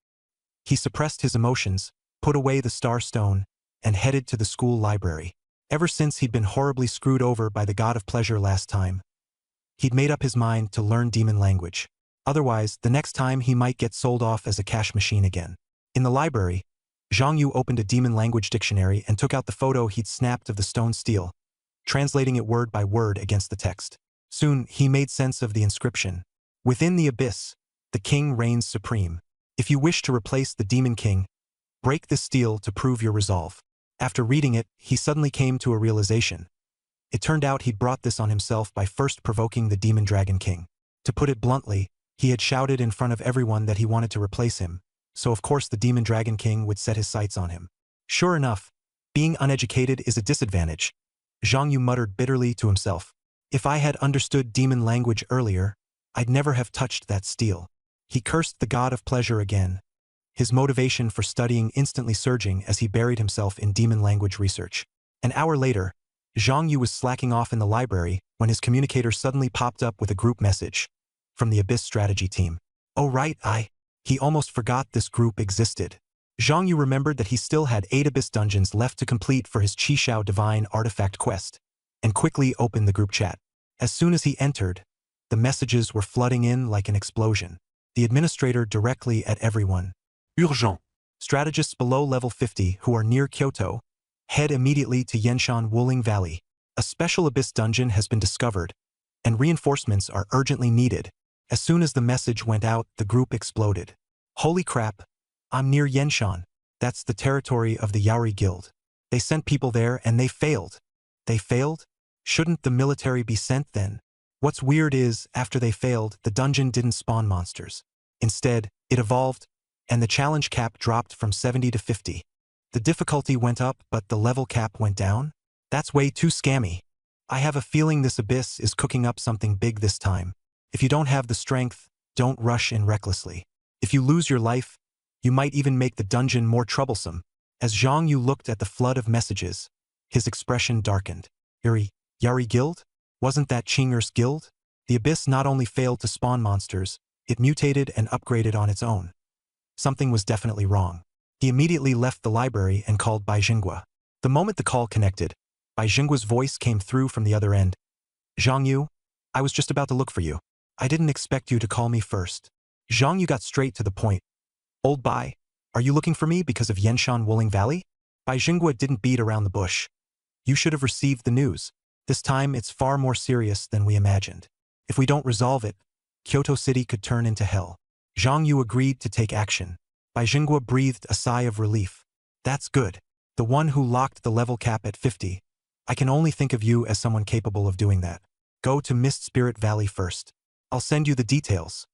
He suppressed his emotions, put away the star stone, and headed to the school library. Ever since he'd been horribly screwed over by the god of pleasure last time, he'd made up his mind to learn demon language. Otherwise, the next time he might get sold off as a cash machine again. In the library, Zhang Yu opened a demon language dictionary and took out the photo he'd snapped of the stone steel, translating it word by word against the text. Soon, he made sense of the inscription. Within the abyss, the king reigns supreme. If you wish to replace the demon king, break the steel to prove your resolve. After reading it, he suddenly came to a realization. It turned out he'd brought this on himself by first provoking the demon dragon king. To put it bluntly, he had shouted in front of everyone that he wanted to replace him, so of course the demon dragon king would set his sights on him. Sure enough, Being uneducated is a disadvantage. Zhang Yu muttered bitterly to himself. If I had understood demon language earlier, I'd never have touched that steel. He cursed the god of pleasure again, his motivation for studying instantly surging as he buried himself in demon language research. An hour later, Zhang Yu was slacking off in the library when his communicator suddenly popped up with a group message from the Abyss strategy team. Oh right, he almost forgot this group existed. Zhang Yu remembered that he still had 8 Abyss dungeons left to complete for his Qishao Divine Artifact quest, and quickly opened the group chat. As soon as he entered, the messages were flooding in like an explosion. The administrator directly at everyone. Urgent. Strategists below level 50 who are near Kyoto, head immediately to Yenshan Wuling Valley. A special Abyss dungeon has been discovered, and reinforcements are urgently needed. As soon as the message went out, the group exploded. Holy crap, I'm near Yenshan. That's the territory of the Yaori Guild. They sent people there and they failed. They failed? Shouldn't the military be sent then? What's weird is, after they failed, the dungeon didn't spawn monsters. Instead, it evolved, and the challenge cap dropped from 70 to 50. The difficulty went up, but the level cap went down? That's way too scammy. I have a feeling this Abyss is cooking up something big this time. If you don't have the strength, don't rush in recklessly. If you lose your life, you might even make the dungeon more troublesome. As Zhang Yu looked at the flood of messages, his expression darkened. Yaori Guild? Wasn't that Qing'er's guild? The Abyss not only failed to spawn monsters, it mutated and upgraded on its own. Something was definitely wrong. He immediately left the library and called Bai Jingua. The moment the call connected, Bai Jingua's voice came through from the other end. Zhang Yu, I was just about to look for you. I didn't expect you to call me first. Zhang Yu got straight to the point. Old Bai, are you looking for me because of Yenshan Wuling Valley? Bai Jingua didn't beat around the bush. You should have received the news. This time it's far more serious than we imagined. If we don't resolve it, Kyoto City could turn into hell. Zhang Yu agreed to take action. Bai Jingua breathed a sigh of relief. That's good. The one who locked the level cap at 50. I can only think of you as someone capable of doing that. Go to Mist Spirit Valley first. I'll send you the details.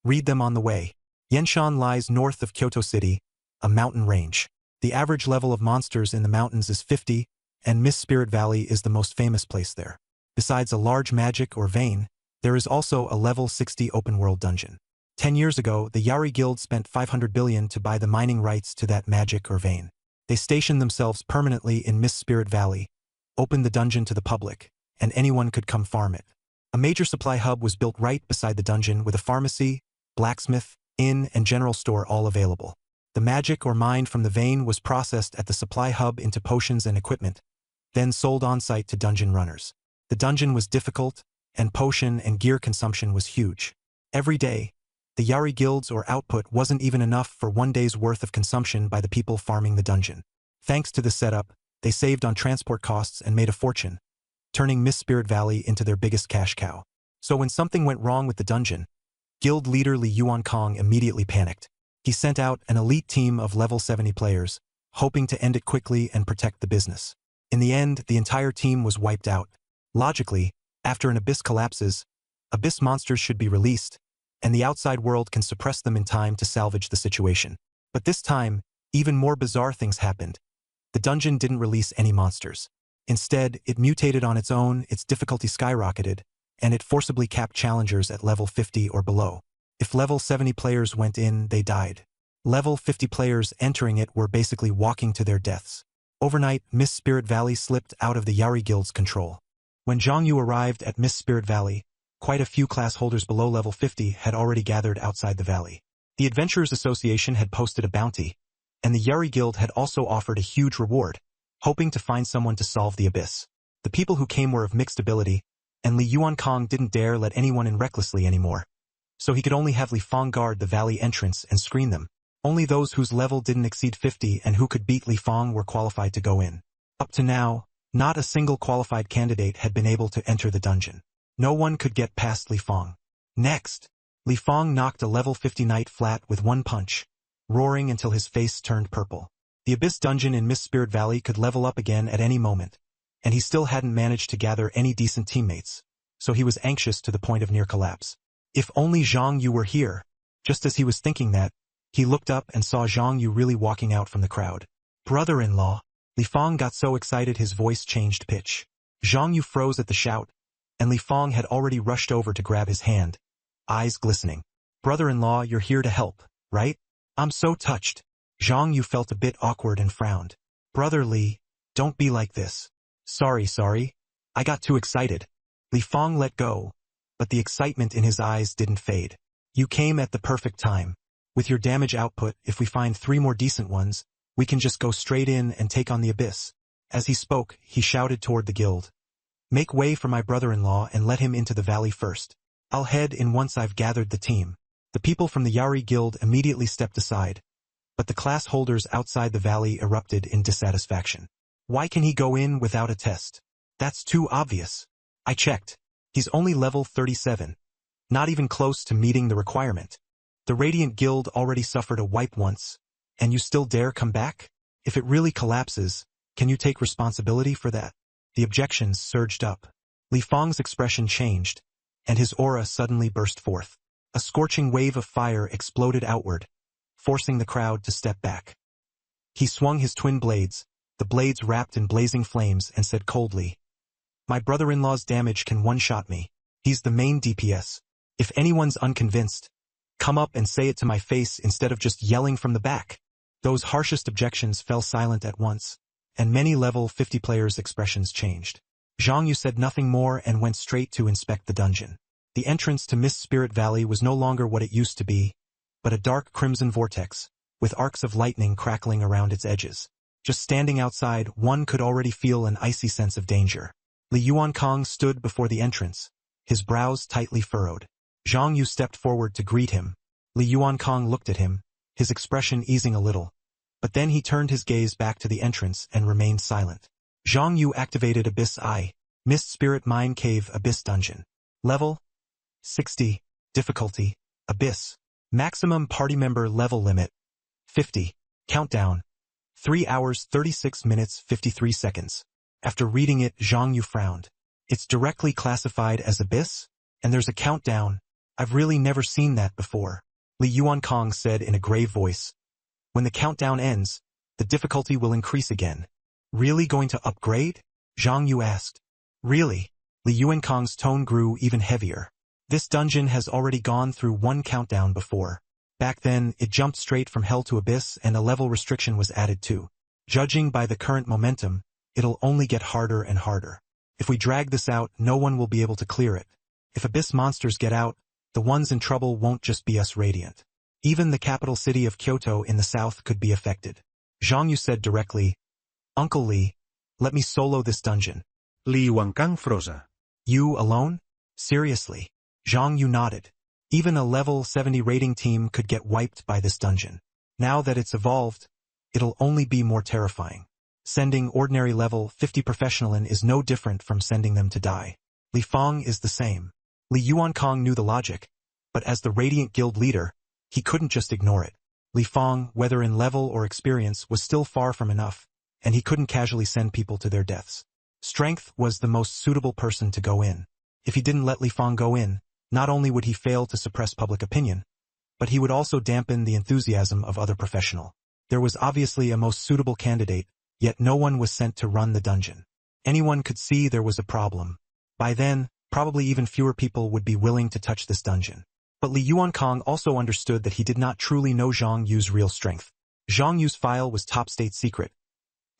Read them on the way. Yenshan lies north of Kyoto City, a mountain range. The average level of monsters in the mountains is 50, and Mist Spirit Valley is the most famous place there. Besides a large magic or vein, there is also a level 60 open-world dungeon. 10 years ago, the Yaori Guild spent 500 billion to buy the mining rights to that magic or vein. They stationed themselves permanently in Mist Spirit Valley, opened the dungeon to the public, and anyone could come farm it. A major supply hub was built right beside the dungeon with a pharmacy, blacksmith, inn, and general store all available. The magic or mine from the vein was processed at the supply hub into potions and equipment, then sold on-site to dungeon runners. The dungeon was difficult, and potion and gear consumption was huge. Every day, the Yaori Guild's or output wasn't even enough for one day's worth of consumption by the people farming the dungeon. Thanks to this setup, they saved on transport costs and made a fortune, turning Mist Spirit Valley into their biggest cash cow. So when something went wrong with the dungeon, guild leader Li Yuankong immediately panicked. He sent out an elite team of level 70 players, hoping to end it quickly and protect the business. In the end, the entire team was wiped out. Logically, after an Abyss collapses, Abyss monsters should be released, and the outside world can suppress them in time to salvage the situation. But this time, even more bizarre things happened. The dungeon didn't release any monsters. Instead, it mutated on its own, its difficulty skyrocketed, and it forcibly capped challengers at level 50 or below. If level 70 players went in, they died. Level 50 players entering it were basically walking to their deaths. Overnight, Mist Spirit Valley slipped out of the Yaori Guild's control. When Zhang Yu arrived at Mist Spirit Valley, quite a few class holders below level 50 had already gathered outside the valley. The Adventurers Association had posted a bounty, and the Yaori Guild had also offered a huge reward, hoping to find someone to solve the Abyss. The people who came were of mixed ability, and Li Yuankong didn't dare let anyone in recklessly anymore. So he could only have Li Fong guard the valley entrance and screen them. Only those whose level didn't exceed 50 and who could beat Li Fong were qualified to go in. Up to now, not a single qualified candidate had been able to enter the dungeon. No one could get past Li Fong. Next, Li Fong knocked a level 50 knight flat with one punch, roaring until his face turned purple. The Abyss dungeon in Mist Spirit Valley could level up again at any moment, and he still hadn't managed to gather any decent teammates, so he was anxious to the point of near collapse. If only Zhang Yu were here. Just as he was thinking that, he looked up and saw Zhang Yu really walking out from the crowd. Brother-in-law, Li Fang got so excited his voice changed pitch. Zhang Yu froze at the shout, and Li Fang had already rushed over to grab his hand, eyes glistening. Brother-in-law, you're here to help, right? I'm so touched. Zhang Yu felt a bit awkward and frowned. Brother Li, don't be like this. Sorry. I got too excited. Li Fang let go, but the excitement in his eyes didn't fade. You came at the perfect time. With your damage output, if we find 3 more decent ones, we can just go straight in and take on the abyss. As he spoke, he shouted toward the guild. Make way for my brother-in-law and let him into the valley first. I'll head in once I've gathered the team. The people from the Yari Guild immediately stepped aside, but the class holders outside the valley erupted in dissatisfaction. Why can he go in without a test? That's too obvious. I checked. He's only level 37. Not even close to meeting the requirement. The Radiant Guild already suffered a wipe once, and you still dare come back? If it really collapses, can you take responsibility for that? The objections surged up. Li Fang's expression changed, and his aura suddenly burst forth. A scorching wave of fire exploded outward, forcing the crowd to step back. He swung his twin blades, the blades wrapped in blazing flames, and said coldly, My brother-in-law's damage can one-shot me. He's the main DPS. If anyone's unconvinced, come up and say it to my face instead of just yelling from the back. Those harshest objections fell silent at once, and many level 50 players' expressions changed. Zhang Yu said nothing more and went straight to inspect the dungeon. The entrance to Mist Spirit Valley was no longer what it used to be, but a dark crimson vortex, with arcs of lightning crackling around its edges. Just standing outside, one could already feel an icy sense of danger. Li Yuankang stood before the entrance, his brows tightly furrowed. Zhang Yu stepped forward to greet him. Li Yuankang looked at him, his expression easing a little, but then he turned his gaze back to the entrance and remained silent. Zhang Yu activated Abyss Eye, Mist Spirit Mine Cave Abyss Dungeon. Level 60. Difficulty Abyss. Maximum party member level limit 50. Countdown 3 hours 36 minutes 53 seconds. After reading it, Zhang Yu frowned. It's directly classified as Abyss, and there's a countdown. I've really never seen that before. Li Yuankang said in a grave voice. When the countdown ends, the difficulty will increase again. Really going to upgrade? Zhang Yu asked. Really? Li Yuankang's tone grew even heavier. This dungeon has already gone through 1 countdown before. Back then, it jumped straight from Hell to Abyss and a level restriction was added too. Judging by the current momentum, it'll only get harder and harder. If we drag this out, no one will be able to clear it. If Abyss monsters get out, the ones in trouble won't just be us Radiant. Even the capital city of Kyoto in the south could be affected. Zhang Yu said directly, Uncle Li, let me solo this dungeon. Li Yuankang froze. You alone? Seriously? Zhang Yu nodded. Even a level 70 rating team could get wiped by this dungeon. Now that it's evolved, it'll only be more terrifying. Sending ordinary level 50 professional in is no different from sending them to die. Li Fang is the same. Li Yuankang knew the logic, but as the Radiant Guild leader, he couldn't just ignore it. Li Fang, whether in level or experience, was still far from enough, and he couldn't casually send people to their deaths. Strength was the most suitable person to go in. If he didn't let Li Fang go in, not only would he fail to suppress public opinion, but he would also dampen the enthusiasm of other professionals. There was obviously a most suitable candidate, yet no one was sent to run the dungeon. Anyone could see there was a problem. By then, probably even fewer people would be willing to touch this dungeon. But Li Yuankang also understood that he did not truly know Zhang Yu's real strength. Zhang Yu's file was top state secret.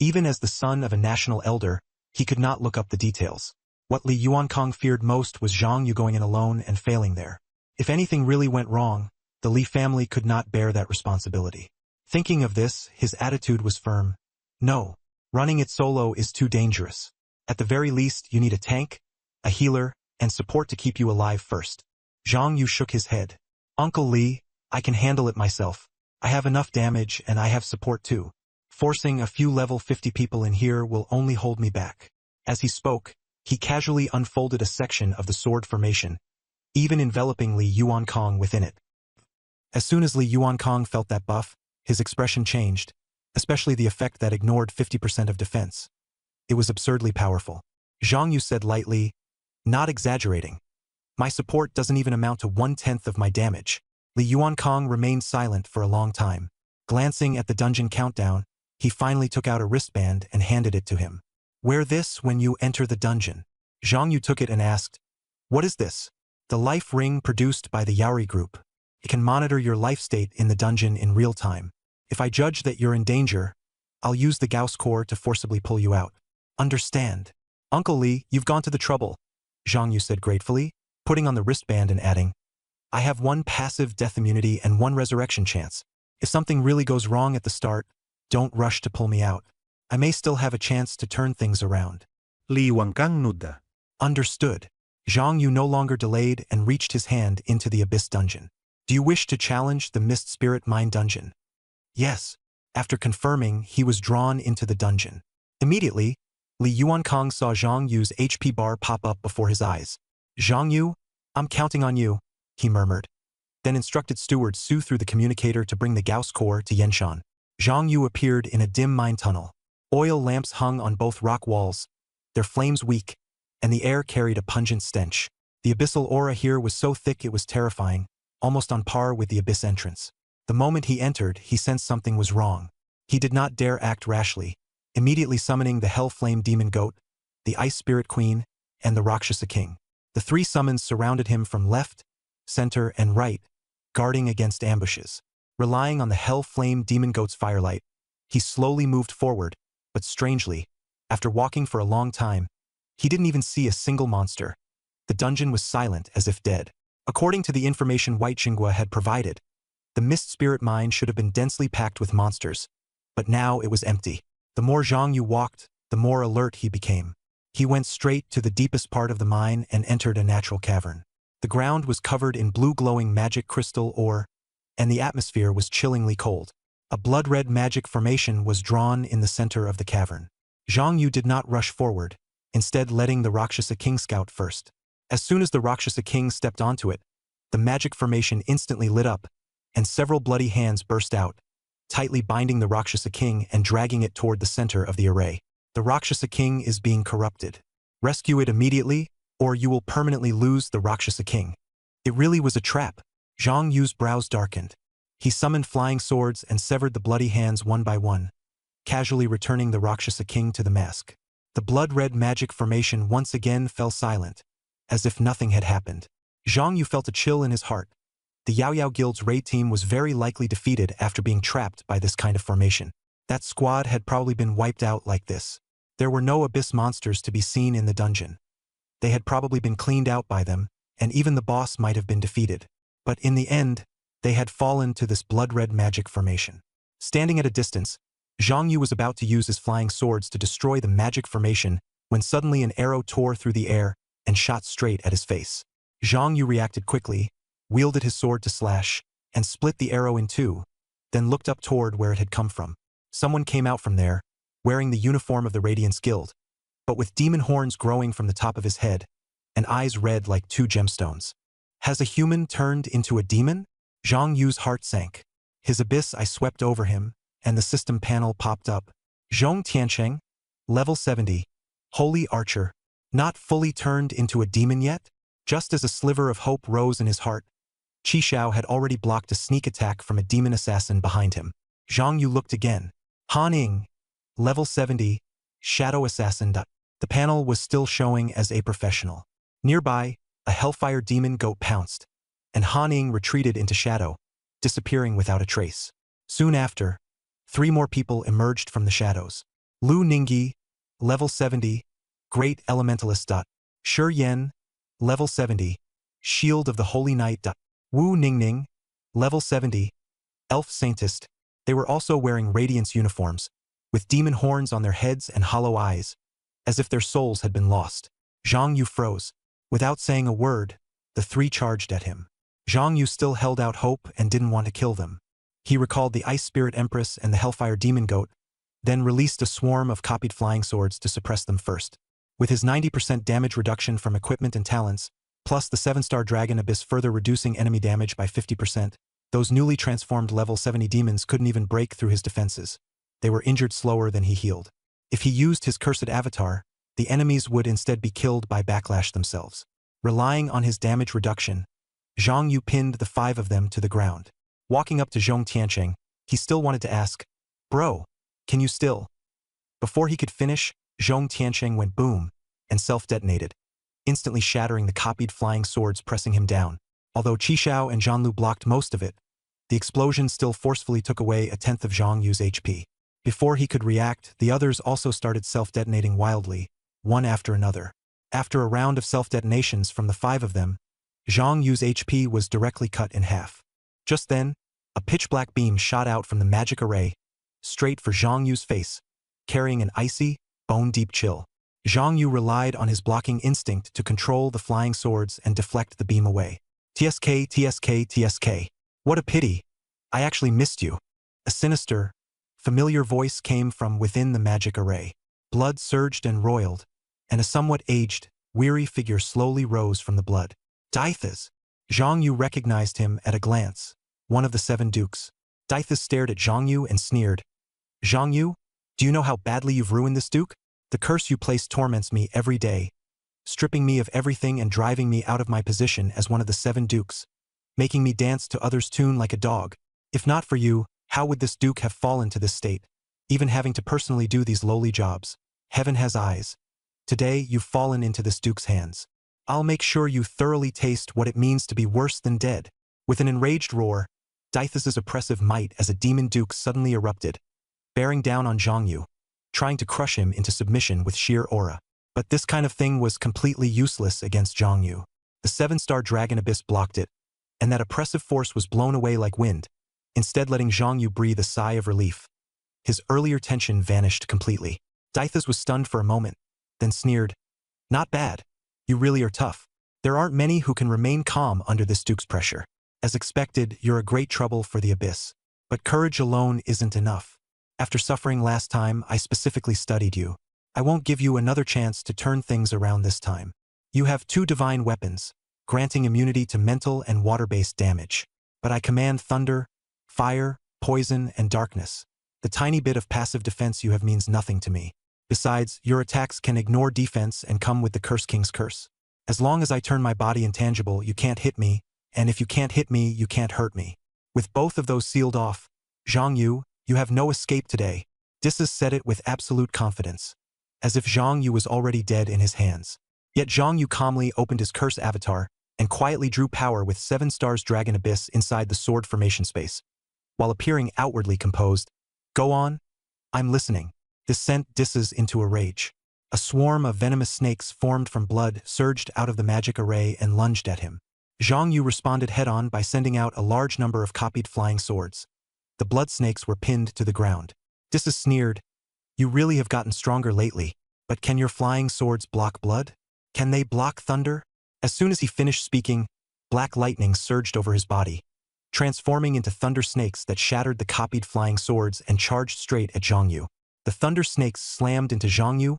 Even as the son of a national elder, he could not look up the details. What Li Yuankang feared most was Zhang Yu going in alone and failing there. If anything really went wrong, the Li family could not bear that responsibility. Thinking of this, his attitude was firm. No, running it solo is too dangerous. At the very least, you need a tank, a healer, and support to keep you alive first. Zhang Yu shook his head. Uncle Li, I can handle it myself. I have enough damage and I have support too. Forcing a few level 50 people in here will only hold me back. As he spoke, he casually unfolded a section of the sword formation, even enveloping Li Yuankang within it. As soon as Li Yuankang felt that buff, his expression changed, especially the effect that ignored 50% of defense. It was absurdly powerful. Zhang Yu said lightly, not exaggerating. My support doesn't even amount to 1/10 of my damage. Li Yuankang remained silent for a long time. Glancing at the dungeon countdown, He finally took out a wristband and handed it to him. Wear this when you enter the dungeon. Zhang Yu took it and asked, what is this? The life ring produced by the Yaori group. It can monitor your life state in the dungeon in real time. If I judge that you're in danger, I'll use the Gauss core to forcibly pull you out. Understand? Uncle Li, you've gone to the trouble, Zhang Yu said gratefully, putting on the wristband and adding, I have 1 passive death immunity and 1 resurrection chance. If something really goes wrong at the start, don't rush to pull me out. I may still have a chance to turn things around. Li Wankang nudda. Understood. Zhang Yu no longer delayed and reached his hand into the Abyss dungeon. Do you wish to challenge the Mist Spirit Mine dungeon? Yes. After confirming, he was drawn into the dungeon. Immediately, Li Yuankang saw Zhang Yu's HP bar pop up before his eyes. Zhang Yu, I'm counting on you, he murmured. Then instructed Steward Su through the communicator to bring the Gauss core to Yenshan. Zhang Yu appeared in a dim mine tunnel. Oil lamps hung on both rock walls, their flames weak, and the air carried a pungent stench. The abyssal aura here was so thick it was terrifying, almost on par with the abyss entrance. The moment he entered, he sensed something was wrong. He did not dare act rashly, immediately summoning the Hell Flame Demon Goat, the Ice Spirit Queen, and the Rakshasa King. The 3 summons surrounded him from left, center, and right, guarding against ambushes. Relying on the Hell Flame Demon Goat's firelight, he slowly moved forward, but strangely, after walking for a long time, he didn't even see a single monster. The dungeon was silent as if dead. According to the information White Xinghua had provided, the Mist Spirit Mine should have been densely packed with monsters, but now it was empty. The more Zhang Yu walked, the more alert he became. He went straight to the deepest part of the mine and entered a natural cavern. The ground was covered in blue-glowing magic crystal ore, and the atmosphere was chillingly cold. A blood-red magic formation was drawn in the center of the cavern. Zhang Yu did not rush forward, instead letting the Rakshasa King scout first. As soon as the Rakshasa King stepped onto it, the magic formation instantly lit up, and several bloody hands burst out, tightly binding the Rakshasa King and dragging it toward the center of the array. The Rakshasa King is being corrupted. Rescue it immediately, or you will permanently lose the Rakshasa King. It really was a trap. Zhang Yu's brows darkened. He summoned flying swords and severed the bloody hands one by one, casually returning the Rakshasa King to the mask. The blood-red magic formation once again fell silent, as if nothing had happened. Zhang Yu felt a chill in his heart. The Yao Yao Guild's raid team was very likely defeated after being trapped by this kind of formation. That squad had probably been wiped out like this. There were no abyss monsters to be seen in the dungeon. They had probably been cleaned out by them, and even the boss might have been defeated. But in the end, they had fallen to this blood-red magic formation. Standing at a distance, Zhang Yu was about to use his flying swords to destroy the magic formation when suddenly an arrow tore through the air and shot straight at his face. Zhang Yu reacted quickly, wielded his sword to slash, and split the arrow in 2, then looked up toward where it had come from. Someone came out from there, wearing the uniform of the Radiance Guild, but with demon horns growing from the top of his head, and eyes red like 2 gemstones. Has a human turned into a demon? Zhang Yu's heart sank. His abyss eye swept over him, and the system panel popped up. Zhong Tiancheng, level 70, Holy Archer, not fully turned into a demon yet? Just as a sliver of hope rose in his heart, Qi Shao had already blocked a sneak attack from a demon assassin behind him. Zhang Yu looked again. Han Ying, level 70, Shadow Assassin. The panel was still showing as a professional. Nearby, a Hellfire Demon Goat pounced, and Han Ying retreated into shadow, disappearing without a trace. Soon after, 3 more people emerged from the shadows. Lu Ningyi, level 70, Great Elementalist. Shi Yan, level 70, Shield of the Holy Knight. Wu Ningning, level 70, Elf Saintist. They were also wearing Radiance uniforms, with demon horns on their heads and hollow eyes, as if their souls had been lost. Zhang Yu froze. Without saying a word, the 3 charged at him. Zhang Yu still held out hope and didn't want to kill them. He recalled the Ice Spirit Empress and the Hellfire Demon Goat, then released a swarm of copied flying swords to suppress them first. With his 90% damage reduction from equipment and talents, plus the 7-star Dragon Abyss further reducing enemy damage by 50%, those newly transformed level 70 demons couldn't even break through his defenses. They were injured slower than he healed. If he used his cursed avatar, the enemies would instead be killed by backlash themselves. Relying on his damage reduction, Zhang Yu pinned the 5 of them to the ground. Walking up to Zhong Tiancheng, he still wanted to ask, "Bro, Can you still? Before he could finish, Zhong Tiansheng went boom and self-detonated, instantly shattering the copied flying swords pressing him down. Although Qishao and Zhang Lu blocked most of it, the explosion still forcefully took away a tenth of Zhang Yu's HP. Before he could react, the others also started self-detonating wildly, one after another. After a round of self-detonations from the 5 of them, Zhang Yu's HP was directly cut in half. Just then, a pitch-black beam shot out from the magic array, straight for Zhang Yu's face, carrying an icy, bone-deep chill. Zhang Yu relied on his blocking instinct to control the flying swords and deflect the beam away. TSK, TSK, TSK. What a pity. I actually missed you. A sinister, familiar voice came from within the magic array. Blood surged and roiled, and a somewhat aged, weary figure slowly rose from the blood. Daithas. Zhang Yu recognized him at a glance, one of the 7 dukes. Daithas stared at Zhang Yu and sneered. Zhang Yu, do you know how badly you've ruined this duke? The curse you place torments me every day, stripping me of everything and driving me out of my position as one of the 7 dukes, making me dance to others' tune like a dog. If not for you, how would this duke have fallen to this state, even having to personally do these lowly jobs? Heaven has eyes. Today, you've fallen into this duke's hands. I'll make sure you thoroughly taste what it means to be worse than dead. With an enraged roar, Daithas' oppressive might as a demon duke suddenly erupted, bearing down on Zhang Yu, trying to crush him into submission with sheer aura. But this kind of thing was completely useless against Zhang Yu. The 7-star dragon abyss blocked it, and that oppressive force was blown away like wind, instead letting Zhang Yu breathe a sigh of relief. His earlier tension vanished completely. Daithas was stunned for a moment, then sneered. Not bad. You really are tough. There aren't many who can remain calm under this duke's pressure. As expected, you're a great trouble for the abyss. But courage alone isn't enough. After suffering last time, I specifically studied you. I won't give you another chance to turn things around this time. You have 2 divine weapons, granting immunity to mental and water-based damage. But I command thunder, fire, poison, and darkness. The tiny bit of passive defense you have means nothing to me. Besides, your attacks can ignore defense and come with the Curse King's curse. As long as I turn my body intangible, you can't hit me, and if you can't hit me, you can't hurt me. With both of those sealed off, Zhang Yu, you have no escape today. Disses said it with absolute confidence, as if Zhang Yu was already dead in his hands. Yet Zhang Yu calmly opened his curse avatar and quietly drew power with 7 stars dragon abyss inside the sword formation space, while appearing outwardly composed. Go on. I'm listening. This sent Disses into a rage. A swarm of venomous snakes formed from blood surged out of the magic array and lunged at him. Zhang Yu responded head-on by sending out a large number of copied flying swords. The blood snakes were pinned to the ground. Disses sneered. You really have gotten stronger lately, but can your flying swords block blood? Can they block thunder? As soon as he finished speaking, black lightning surged over his body, transforming into thunder snakes that shattered the copied flying swords and charged straight at Zhang Yu. The thunder snakes slammed into Zhang Yu,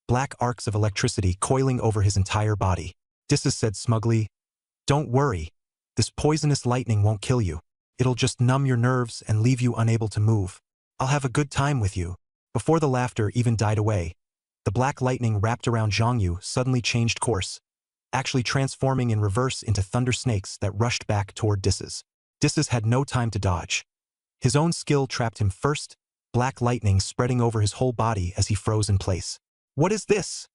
black arcs of electricity coiling over his entire body. Disses said smugly, Don't worry. This poisonous lightning won't kill you. It'll just numb your nerves and leave you unable to move. I'll have a good time with you. Before the laughter even died away, the black lightning wrapped around Zhang Yu suddenly changed course, actually transforming in reverse into thunder snakes that rushed back toward Disses. Disses had no time to dodge. His own skill trapped him first, black lightning spreading over his whole body as he froze in place. What is this?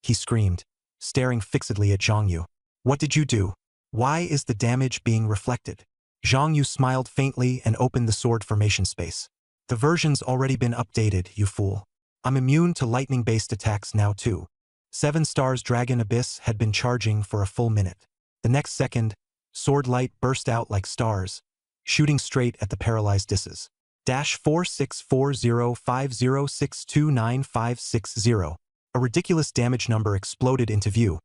He screamed, staring fixedly at Zhang Yu. What did you do? Why is the damage being reflected? Zhang Yu smiled faintly and opened the sword formation space. The version's already been updated, you fool. I'm immune to lightning-based attacks now too. 7 stars Dragon Abyss had been charging for a full minute. The next second, sword light burst out like stars, shooting straight at the paralyzed Disses. -464050629560. A ridiculous damage number exploded into view,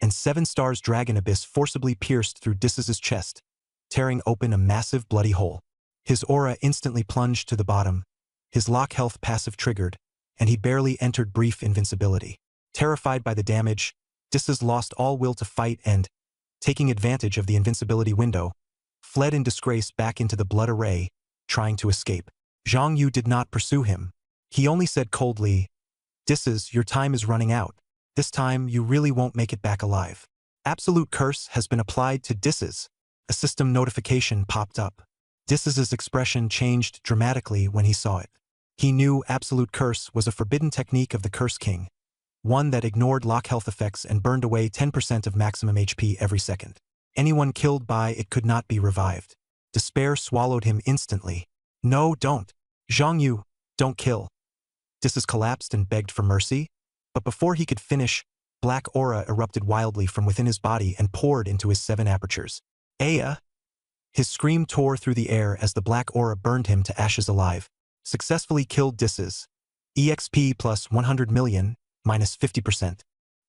and 7 stars Dragon Abyss forcibly pierced through Disses' chest, tearing open a massive bloody hole. His aura instantly plunged to the bottom, his lock health passive triggered, and he barely entered brief invincibility. Terrified by the damage, Disses lost all will to fight and, taking advantage of the invincibility window, fled in disgrace back into the blood array, trying to escape. Zhang Yu did not pursue him. He only said coldly, Disses, your time is running out. This time you really won't make it back alive. Absolute curse has been applied to Disses. A system notification popped up. Disses' expression changed dramatically when he saw it. He knew Absolute Curse was a forbidden technique of the Curse King, one that ignored lock health effects and burned away 10% of maximum HP every second. Anyone killed by it could not be revived. Despair swallowed him instantly. No, don't. Zhang Yu, don't kill. Disses collapsed and begged for mercy, but before he could finish, black aura erupted wildly from within his body and poured into his 7 apertures. Aya! His scream tore through the air as the black aura burned him to ashes alive. Successfully killed Disses. EXP plus 100 million, minus 50%.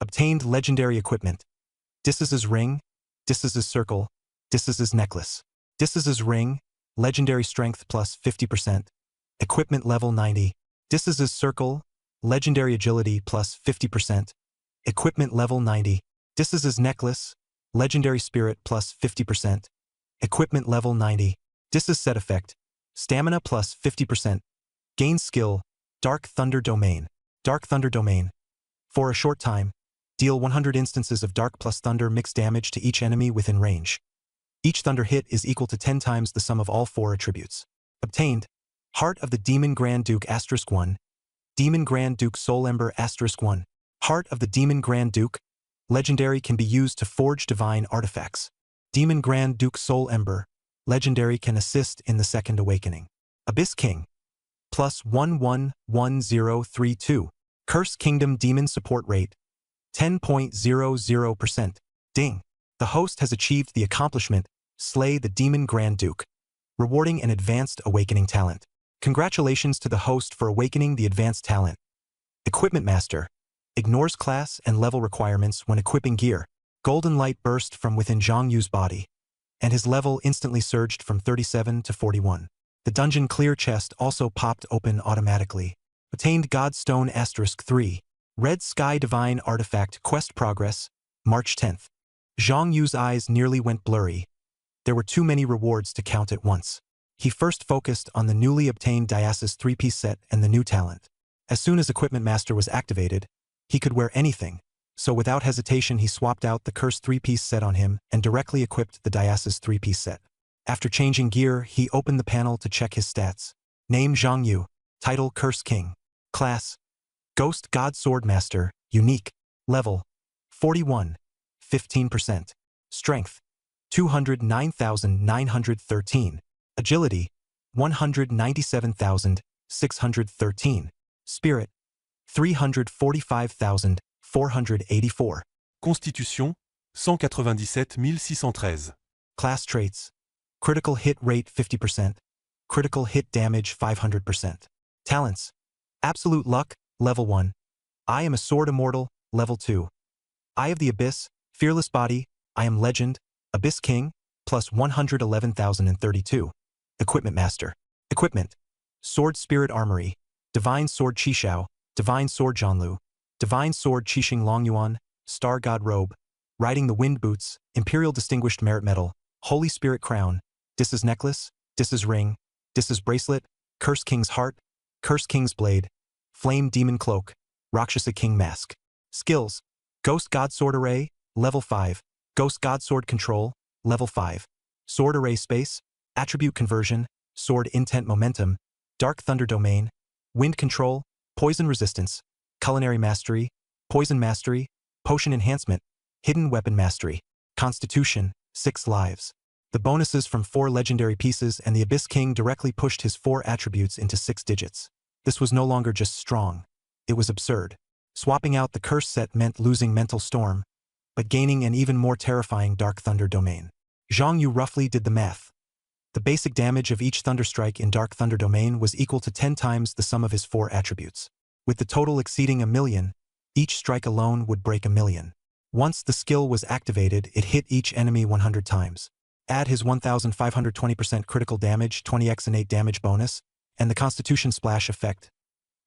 Obtained legendary equipment. Disses's ring, Disses's circle, Disses's necklace. Disses's ring, legendary strength plus 50%. Equipment level 90. Disses's circle, legendary agility plus 50%. Equipment level 90. Disses's necklace, legendary spirit plus 50%. Equipment level 90. Disses set effect, stamina plus 50%. Gain skill, Dark Thunder Domain. Dark Thunder Domain. For a short time, deal 100 instances of Dark plus Thunder mixed damage to each enemy within range. Each Thunder hit is equal to 10 times the sum of all 4 attributes. Obtained, Heart of the Demon Grand Duke *1, Demon Grand Duke Soul Ember *1. Heart of the Demon Grand Duke, legendary, can be used to forge divine artifacts. Demon Grand Duke Soul Ember, legendary, can assist in the second awakening. Abyss King, plus 111032. Curse Kingdom Demon Support Rate, 10.00%. Ding. The host has achieved the accomplishment, Slay the Demon Grand Duke, rewarding an advanced awakening talent. Congratulations to the host for awakening the advanced talent. Equipment Master. Ignores class and level requirements when equipping gear. Golden light burst from within Zhang Yu's body, and his level instantly surged from 37 to 41. The dungeon clear chest also popped open automatically. Attained Godstone *3. Red Sky Divine Artifact Quest Progress, March 10th. Zhang Yu's eyes nearly went blurry. There were too many rewards to count at once. He first focused on the newly obtained Diasis 3-piece set and the new talent. As soon as Equipment Master was activated, he could wear anything, so without hesitation he swapped out the Curse 3-piece set on him and directly equipped the Diasis 3-piece set. After changing gear, he opened the panel to check his stats. Name Zhang Yu. Title Curse King. Class Ghost God Sword Master, Unique. Level 41. 15%. Strength 209,913. Agility 197,613. Spirit 345,484. Constitution 197 613. Class traits: critical hit rate 50%, critical hit damage 500%. Talents: absolute luck, level 1. I am a sword immortal, level 2. Eye of the Abyss, fearless body, I am legend, Abyss King, plus 111,032. Equipment Master. Equipment: Sword Spirit Armory, Divine Sword Qishao, Divine Sword Zhanlu, Divine Sword Qixing Longyuan, Star God Robe, Riding the Wind Boots, Imperial Distinguished Merit Medal, Holy Spirit Crown, Disses Necklace, Disses Ring, Disses Bracelet, Curse King's Heart, Curse King's Blade, Flame Demon Cloak, Rakshasa King Mask. Skills: Ghost God Sword Array, level 5, Ghost God Sword Control, level 5, Sword Array Space, Attribute Conversion, Sword Intent Momentum, Dark Thunder Domain, Wind Control, Poison Resistance, Culinary Mastery, Poison Mastery, Potion Enhancement, Hidden Weapon Mastery. Constitution, 6 lives. The bonuses from 4 legendary pieces and the Abyss King directly pushed his 4 attributes into 6 digits. This was no longer just strong. It was absurd. Swapping out the curse set meant losing Mental Storm, but gaining an even more terrifying Dark Thunder Domain. Zhang Yu roughly did the math. The basic damage of each Thunderstrike in Dark Thunder Domain was equal to 10 times the sum of his 4 attributes. With the total exceeding 1,000,000, each strike alone would break 1,000,000. Once the skill was activated, it hit each enemy 100 times. Add his 1,520% critical damage, 20x innate damage bonus, and the Constitution Splash effect.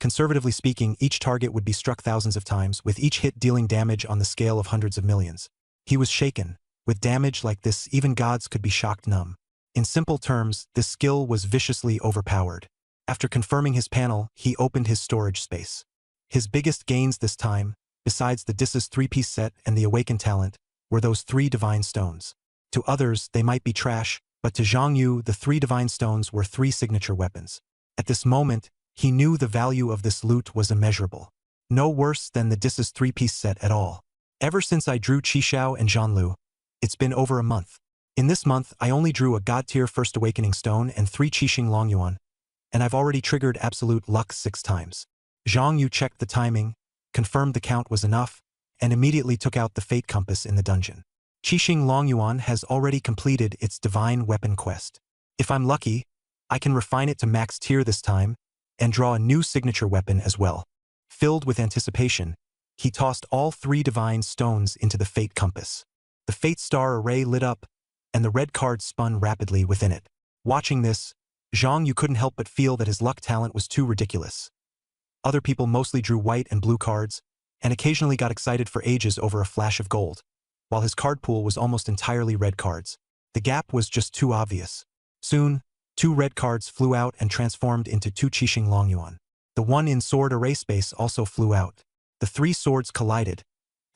Conservatively speaking, each target would be struck thousands of times, with each hit dealing damage on the scale of hundreds of millions. He was shaken. With damage like this, even gods could be shocked numb. In simple terms, this skill was viciously overpowered. After confirming his panel, he opened his storage space. His biggest gains this time, besides the Disses 3-piece set and the Awakened talent, were those 3 Divine Stones. To others, they might be trash, but to Zhang Yu, the 3 Divine Stones were 3 signature weapons. At this moment, He knew the value of this loot was immeasurable. No worse than the Dis's 3-piece set at all. Ever since I drew Qishao and Zhanlu, it's been over a month. In this month, I only drew a God-tier First Awakening Stone and 3 Qixing Longyuan, and I've already triggered absolute luck 6 times. Zhang Yu checked the timing, confirmed the count was enough, and immediately took out the Fate Compass in the dungeon. Qixing Longyuan has already completed its Divine Weapon quest. If I'm lucky, I can refine it to max tier this time, and draw a new signature weapon as well. Filled with anticipation, he tossed all 3 divine stones into the Fate Compass. The Fate Star array lit up, and the red card spun rapidly within it. Watching this, Zhang Yu couldn't help but feel that his luck talent was too ridiculous. Other people mostly drew white and blue cards, and occasionally got excited for ages over a flash of gold, while his card pool was almost entirely red cards. The gap was just too obvious. Soon, 2 red cards flew out and transformed into 2 Qixing Longyuan. The one in sword array space also flew out. The 3 swords collided,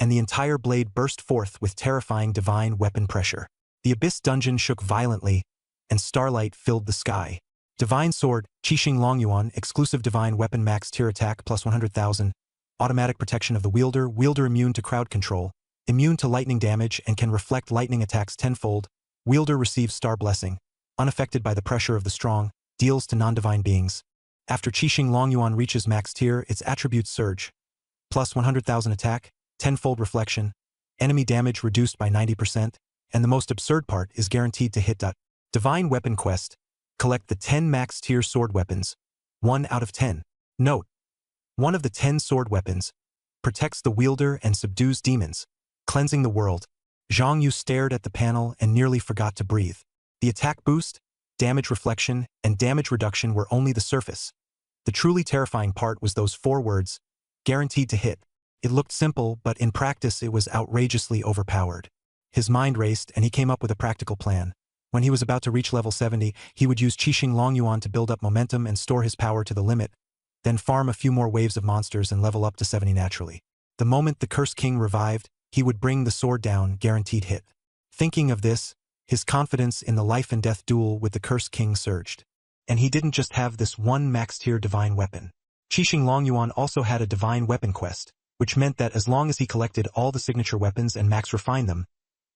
and the entire blade burst forth with terrifying divine weapon pressure. The Abyss dungeon shook violently, and starlight filled the sky. Divine Sword, Qixing Longyuan, exclusive divine weapon max tier attack plus 100,000, automatic protection of the wielder, wielder immune to crowd control, immune to lightning damage and can reflect lightning attacks tenfold, wielder receives star blessing, unaffected by the pressure of the strong, deals to non-divine beings. After Qixing Longyuan reaches max tier, its attributes surge. Plus 100,000 attack, tenfold reflection, enemy damage reduced by 90%, and the most absurd part is guaranteed to hit. Divine Weapon Quest, collect the 10 max tier sword weapons, 1 out of 10. Note: one of the 10 sword weapons protects the wielder and subdues demons, cleansing the world. Zhang Yu stared at the panel and nearly forgot to breathe. The attack boost, damage reflection, and damage reduction were only the surface. The truly terrifying part was those 4 words, guaranteed to hit. It looked simple, but in practice it was outrageously overpowered. His mind raced and he came up with a practical plan. When he was about to reach level 70, he would use Qixing Longyuan to build up momentum and store his power to the limit, then farm a few more waves of monsters and level up to 70 naturally. The moment the Curse King revived, he would bring the sword down, guaranteed hit. Thinking of this, his confidence in the life and death duel with the Curse King surged. And he didn't just have this one max-tier divine weapon. Qixing Longyuan also had a divine weapon quest, which meant that as long as he collected all the signature weapons and max-refined them,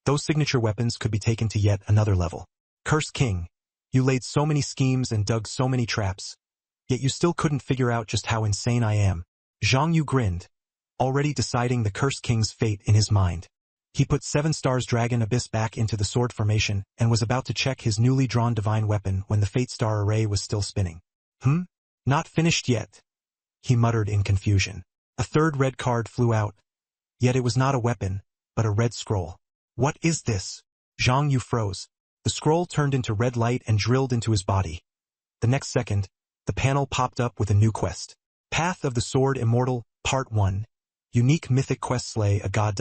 those signature weapons could be taken to yet another level. Curse King, you laid so many schemes and dug so many traps, yet you still couldn't figure out just how insane I am. Zhang Yu grinned, already deciding the Curse King's fate in his mind. He put 7 Stars Dragon Abyss back into the sword formation and was about to check his newly drawn divine weapon when the Fate Star array was still spinning. Not finished yet, he muttered in confusion. A 3rd red card flew out, yet it was not a weapon, but a red scroll. What is this? Zhang Yu froze. The scroll turned into red light and drilled into his body. The next second, the panel popped up with a new quest. Path of the Sword Immortal, Part 1. Unique Mythic Quest Slay a God.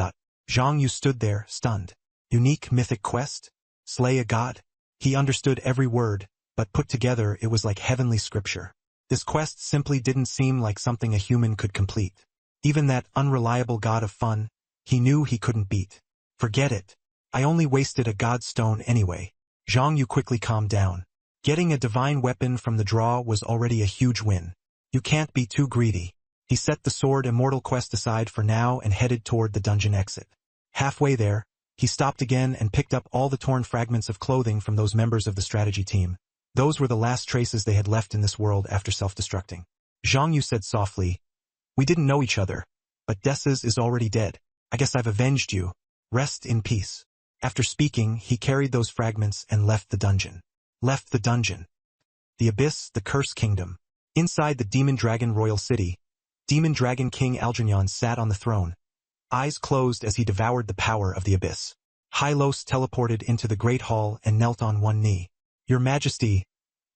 Zhang Yu stood there, stunned. Unique Mythic Quest? Slay a God? He understood every word, but put together it was like heavenly scripture. This quest simply didn't seem like something a human could complete. Even that unreliable god of fun, he knew he couldn't beat. Forget it. I only wasted a god stone anyway. Zhang Yu quickly calmed down. Getting a divine weapon from the draw was already a huge win. You can't be too greedy. He set the Sword Immortal quest aside for now and headed toward the dungeon exit. Halfway there, he stopped again and picked up all the torn fragments of clothing from those members of the strategy team. Those were the last traces they had left in this world after self-destructing. Zhang Yu said softly, "We didn't know each other, but Deses is already dead. I guess I've avenged you. Rest in peace." After speaking, he carried those fragments and left the dungeon. Left the dungeon. The Abyss, the Curse Kingdom. Inside the Demon Dragon Royal City, Demon Dragon King Algernon sat on the throne, eyes closed as he devoured the power of the Abyss. Hylos teleported into the Great Hall and knelt on one knee. "Your Majesty,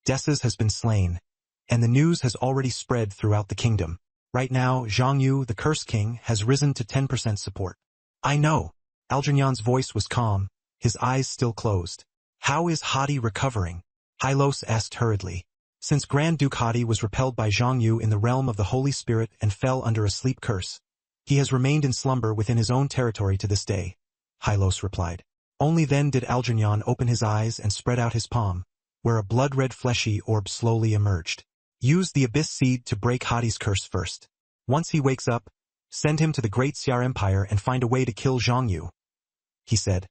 Deses has been slain, and the news has already spread throughout the kingdom. Right now, Zhang Yu, the Curse King, has risen to 10% support." "I know." Algernon's voice was calm, his eyes still closed. "How is Hadi recovering?" Hylos asked hurriedly. "Since Grand Duke Hadi was repelled by Zhang Yu in the realm of the Holy Spirit and fell under a sleep curse, he has remained in slumber within his own territory to this day," Hylos replied. Only then did Algernon open his eyes and spread out his palm, where a blood-red fleshy orb slowly emerged. Use the Abyss Seed to break Hadi's curse first. Once he wakes up, send him to the Great Xiar Empire and find a way to kill Zhang Yu, he said,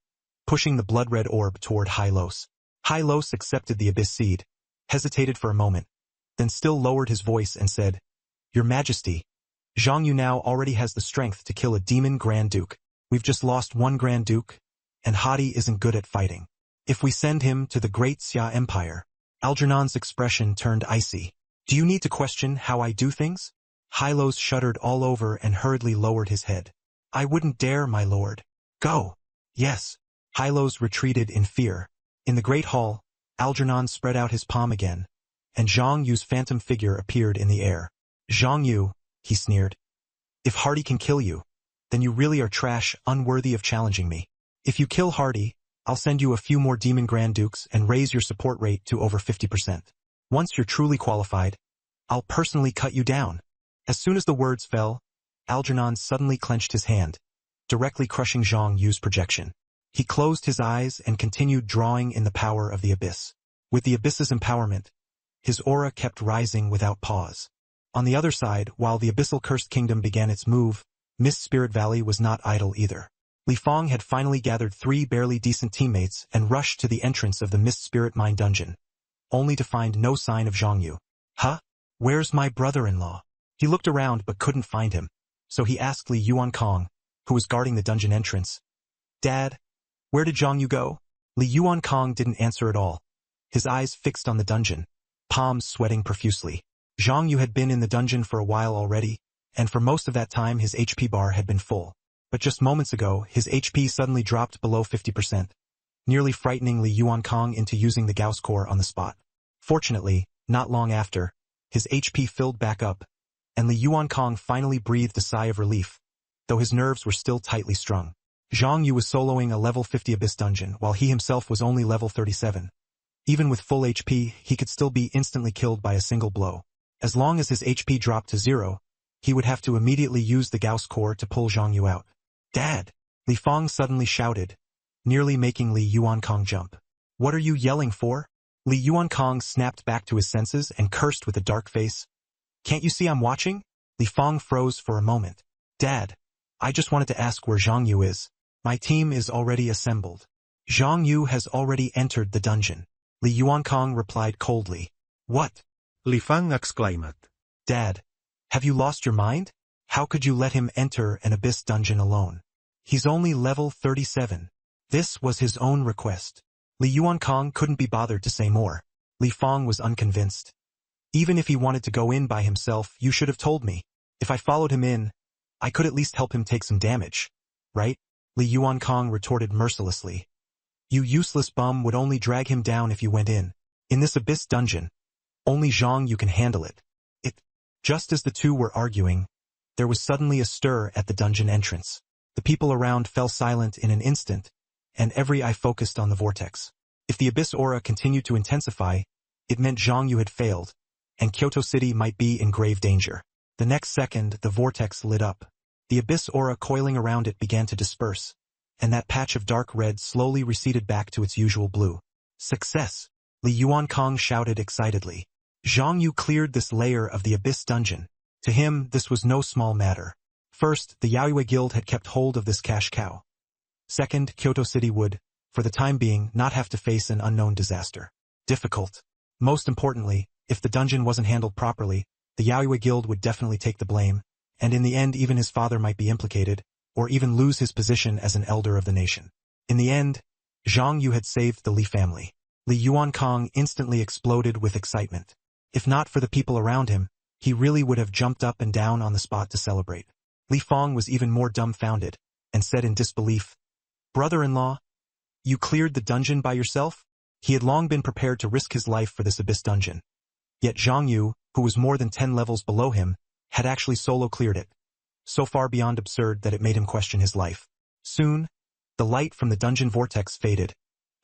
pushing the blood-red orb toward Hylos. Hylos accepted the Abyss Seed, hesitated for a moment, then still lowered his voice and said, Your Majesty, Zhang Yu now already has the strength to kill a demon Grand Duke. We've just lost one Grand Duke, and Hadi isn't good at fighting. If we send him to the Great Xia Empire, Algernon's expression turned icy. Do you need to question how I do things? Hylos shuddered all over and hurriedly lowered his head. I wouldn't dare, my lord. Go. Yes. Hylos retreated in fear. In the Great Hall, Algernon spread out his palm again, and Zhang Yu's phantom figure appeared in the air. Zhang Yu, he sneered. If Hardy can kill you, then you really are trash, unworthy of challenging me. If you kill Hardy, I'll send you a few more Demon Grand Dukes and raise your support rate to over 50%. Once you're truly qualified, I'll personally cut you down. As soon as the words fell, Algernon suddenly clenched his hand, directly crushing Zhang Yu's projection. He closed his eyes and continued drawing in the power of the Abyss. With the Abyss's empowerment, his aura kept rising without pause. On the other side, while the Abyssal Cursed Kingdom began its move, Mist Spirit Valley was not idle either. Li Fang had finally gathered 3 barely decent teammates and rushed to the entrance of the Mist Spirit Mine dungeon, only to find no sign of Zhang Yu. Huh? Where's my brother-in-law? He looked around but couldn't find him, so he asked Li Yuankong, who was guarding the dungeon entrance. Dad, where did Zhang Yu go? Li Yuankong didn't answer at all, his eyes fixed on the dungeon, palms sweating profusely. Zhang Yu had been in the dungeon for a while already, and for most of that time his HP bar had been full. But just moments ago, his HP suddenly dropped below 50%, nearly frightening Li Yuankong into using the Gauss Core on the spot. Fortunately, not long after, his HP filled back up, and Li Yuankong finally breathed a sigh of relief, though his nerves were still tightly strung. Zhang Yu was soloing a level 50 Abyss dungeon while he himself was only level 37. Even with full HP, he could still be instantly killed by a single blow. As long as his HP dropped to 0, he would have to immediately use the Gauss Core to pull Zhang Yu out. Dad! Li Fang suddenly shouted, nearly making Li Yuankong jump. What are you yelling for? Li Yuankong snapped back to his senses and cursed with a dark face. Can't you see I'm watching? Li Fang froze for a moment. Dad, I just wanted to ask where Zhang Yu is. My team is already assembled. Zhang Yu has already entered the dungeon. Li Yuankong replied coldly. What? Li Fang exclaimed. Dad, have you lost your mind? How could you let him enter an Abyss dungeon alone? He's only level 37. This was his own request. Li Yuankong couldn't be bothered to say more. Li Fang was unconvinced. Even if he wanted to go in by himself, you should have told me. If I followed him in, I could at least help him take some damage, right? Li Yuankong retorted mercilessly. You useless bum would only drag him down if you went in. In this Abyss dungeon, only Zhang Yu can handle it. Just as the two were arguing, there was suddenly a stir at the dungeon entrance. The people around fell silent in an instant, and every eye focused on the vortex. If the Abyss aura continued to intensify, it meant Zhang Yu had failed, and Kyoto City might be in grave danger. The next second, the vortex lit up. The Abyss aura coiling around it began to disperse, and that patch of dark red slowly receded back to its usual blue. Success! Li Yuankong shouted excitedly. Zhang Yu cleared this layer of the Abyss dungeon. To him, this was no small matter. First, the Yaoyue Guild had kept hold of this cash cow. Second, Kyoto City would, for the time being, not have to face an unknown disaster. Difficult. Most importantly, if the dungeon wasn't handled properly, the Yaoyue Guild would definitely take the blame, and in the end even his father might be implicated, or even lose his position as an elder of the nation. In the end, Zhang Yu had saved the Li family. Li Yuankong instantly exploded with excitement. If not for the people around him, he really would have jumped up and down on the spot to celebrate. Li Fang was even more dumbfounded, and said in disbelief, Brother-in-law, you cleared the dungeon by yourself? He had long been prepared to risk his life for this Abyss dungeon. Yet Zhang Yu, who was more than 10 levels below him, had actually solo cleared it, so far beyond absurd that it made him question his life. Soon, the light from the dungeon vortex faded,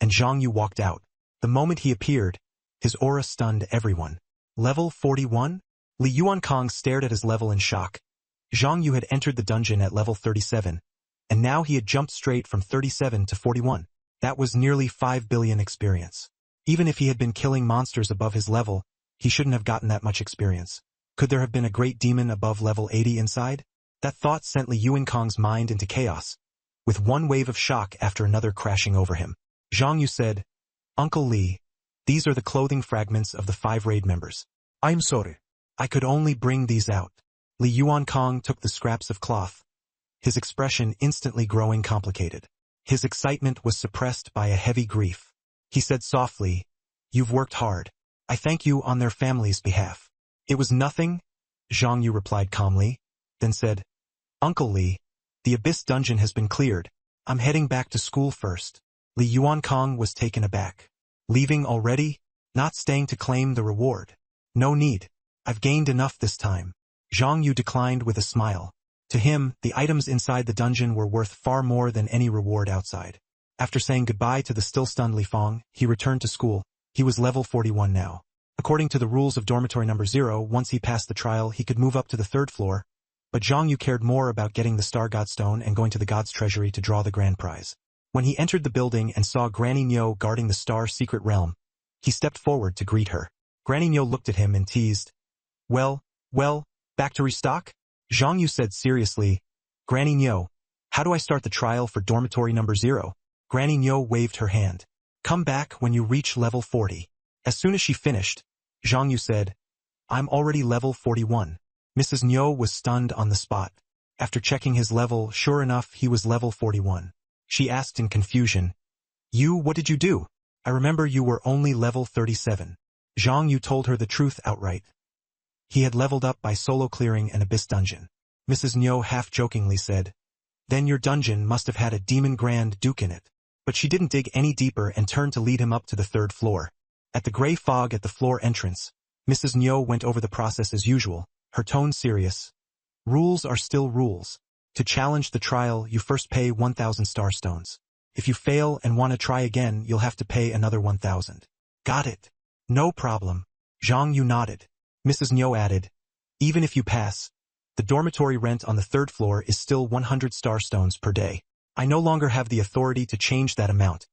and Zhang Yu walked out. The moment he appeared, his aura stunned everyone. Level 41? Li Yuankong stared at his level in shock. Zhang Yu had entered the dungeon at level 37, and now he had jumped straight from 37 to 41. That was nearly 5 billion experience. Even if he had been killing monsters above his level, He shouldn't have gotten that much experience. Could there have been a great demon above level 80 inside? That thought sent Li Yuankong's mind into chaos, with one wave of shock after another crashing over him. Zhang Yu said, "Uncle Li, these are the clothing fragments of the 5 raid members. I'm sorry. I could only bring these out." Li Yuankong took the scraps of cloth, his expression instantly growing complicated. His excitement was suppressed by a heavy grief. He said softly, "You've worked hard. I thank you on their family's behalf." "It was nothing," Zhang Yu replied calmly, then said, "Uncle Li, the Abyss dungeon has been cleared. I'm heading back to school first." Li Yuankong was taken aback. "Leaving already? Not staying to claim the reward?" "No need. I've gained enough this time." Zhang Yu declined with a smile. To him, the items inside the dungeon were worth far more than any reward outside. After saying goodbye to the still-stunned Li Feng, he returned to school. He was level 41 now. According to the rules of dormitory number 0, once he passed the trial, he could move up to the 3rd floor, but Zhang Yu cared more about getting the Star God Stone and going to the God's Treasury to draw the grand prize. When he entered the building and saw Granny Nyo guarding the Star Secret Realm, he stepped forward to greet her. Granny Nyo looked at him and teased, Well, back to restock?" Zhang Yu said seriously, "Granny Nyo, how do I start the trial for dormitory number 0? Granny Nyo waved her hand. "Come back when you reach level 40. As soon as she finished, Zhang Yu said, "I'm already level 41. Mrs. Nyo was stunned on the spot. After checking his level, sure enough, he was level 41. She asked in confusion, What did you do? I remember you were only level 37. Zhang Yu told her the truth outright. He had leveled up by solo clearing an Abyss dungeon. Mrs. Nyo half-jokingly said, "Then your dungeon must have had a Demon Grand Duke in it." But she didn't dig any deeper and turned to lead him up to the 3rd floor. At the gray fog at the floor entrance, Mrs. Nyo went over the process as usual, her tone serious. "Rules are still rules. To challenge the trial, you first pay 1,000 star stones. If you fail and want to try again, you'll have to pay another 1,000. "Got it. No problem." Zhang Yu nodded. Mrs. Nyo added, "Even if you pass, the dormitory rent on the 3rd floor is still 100 star stones per day. I no longer have the authority to change that amount.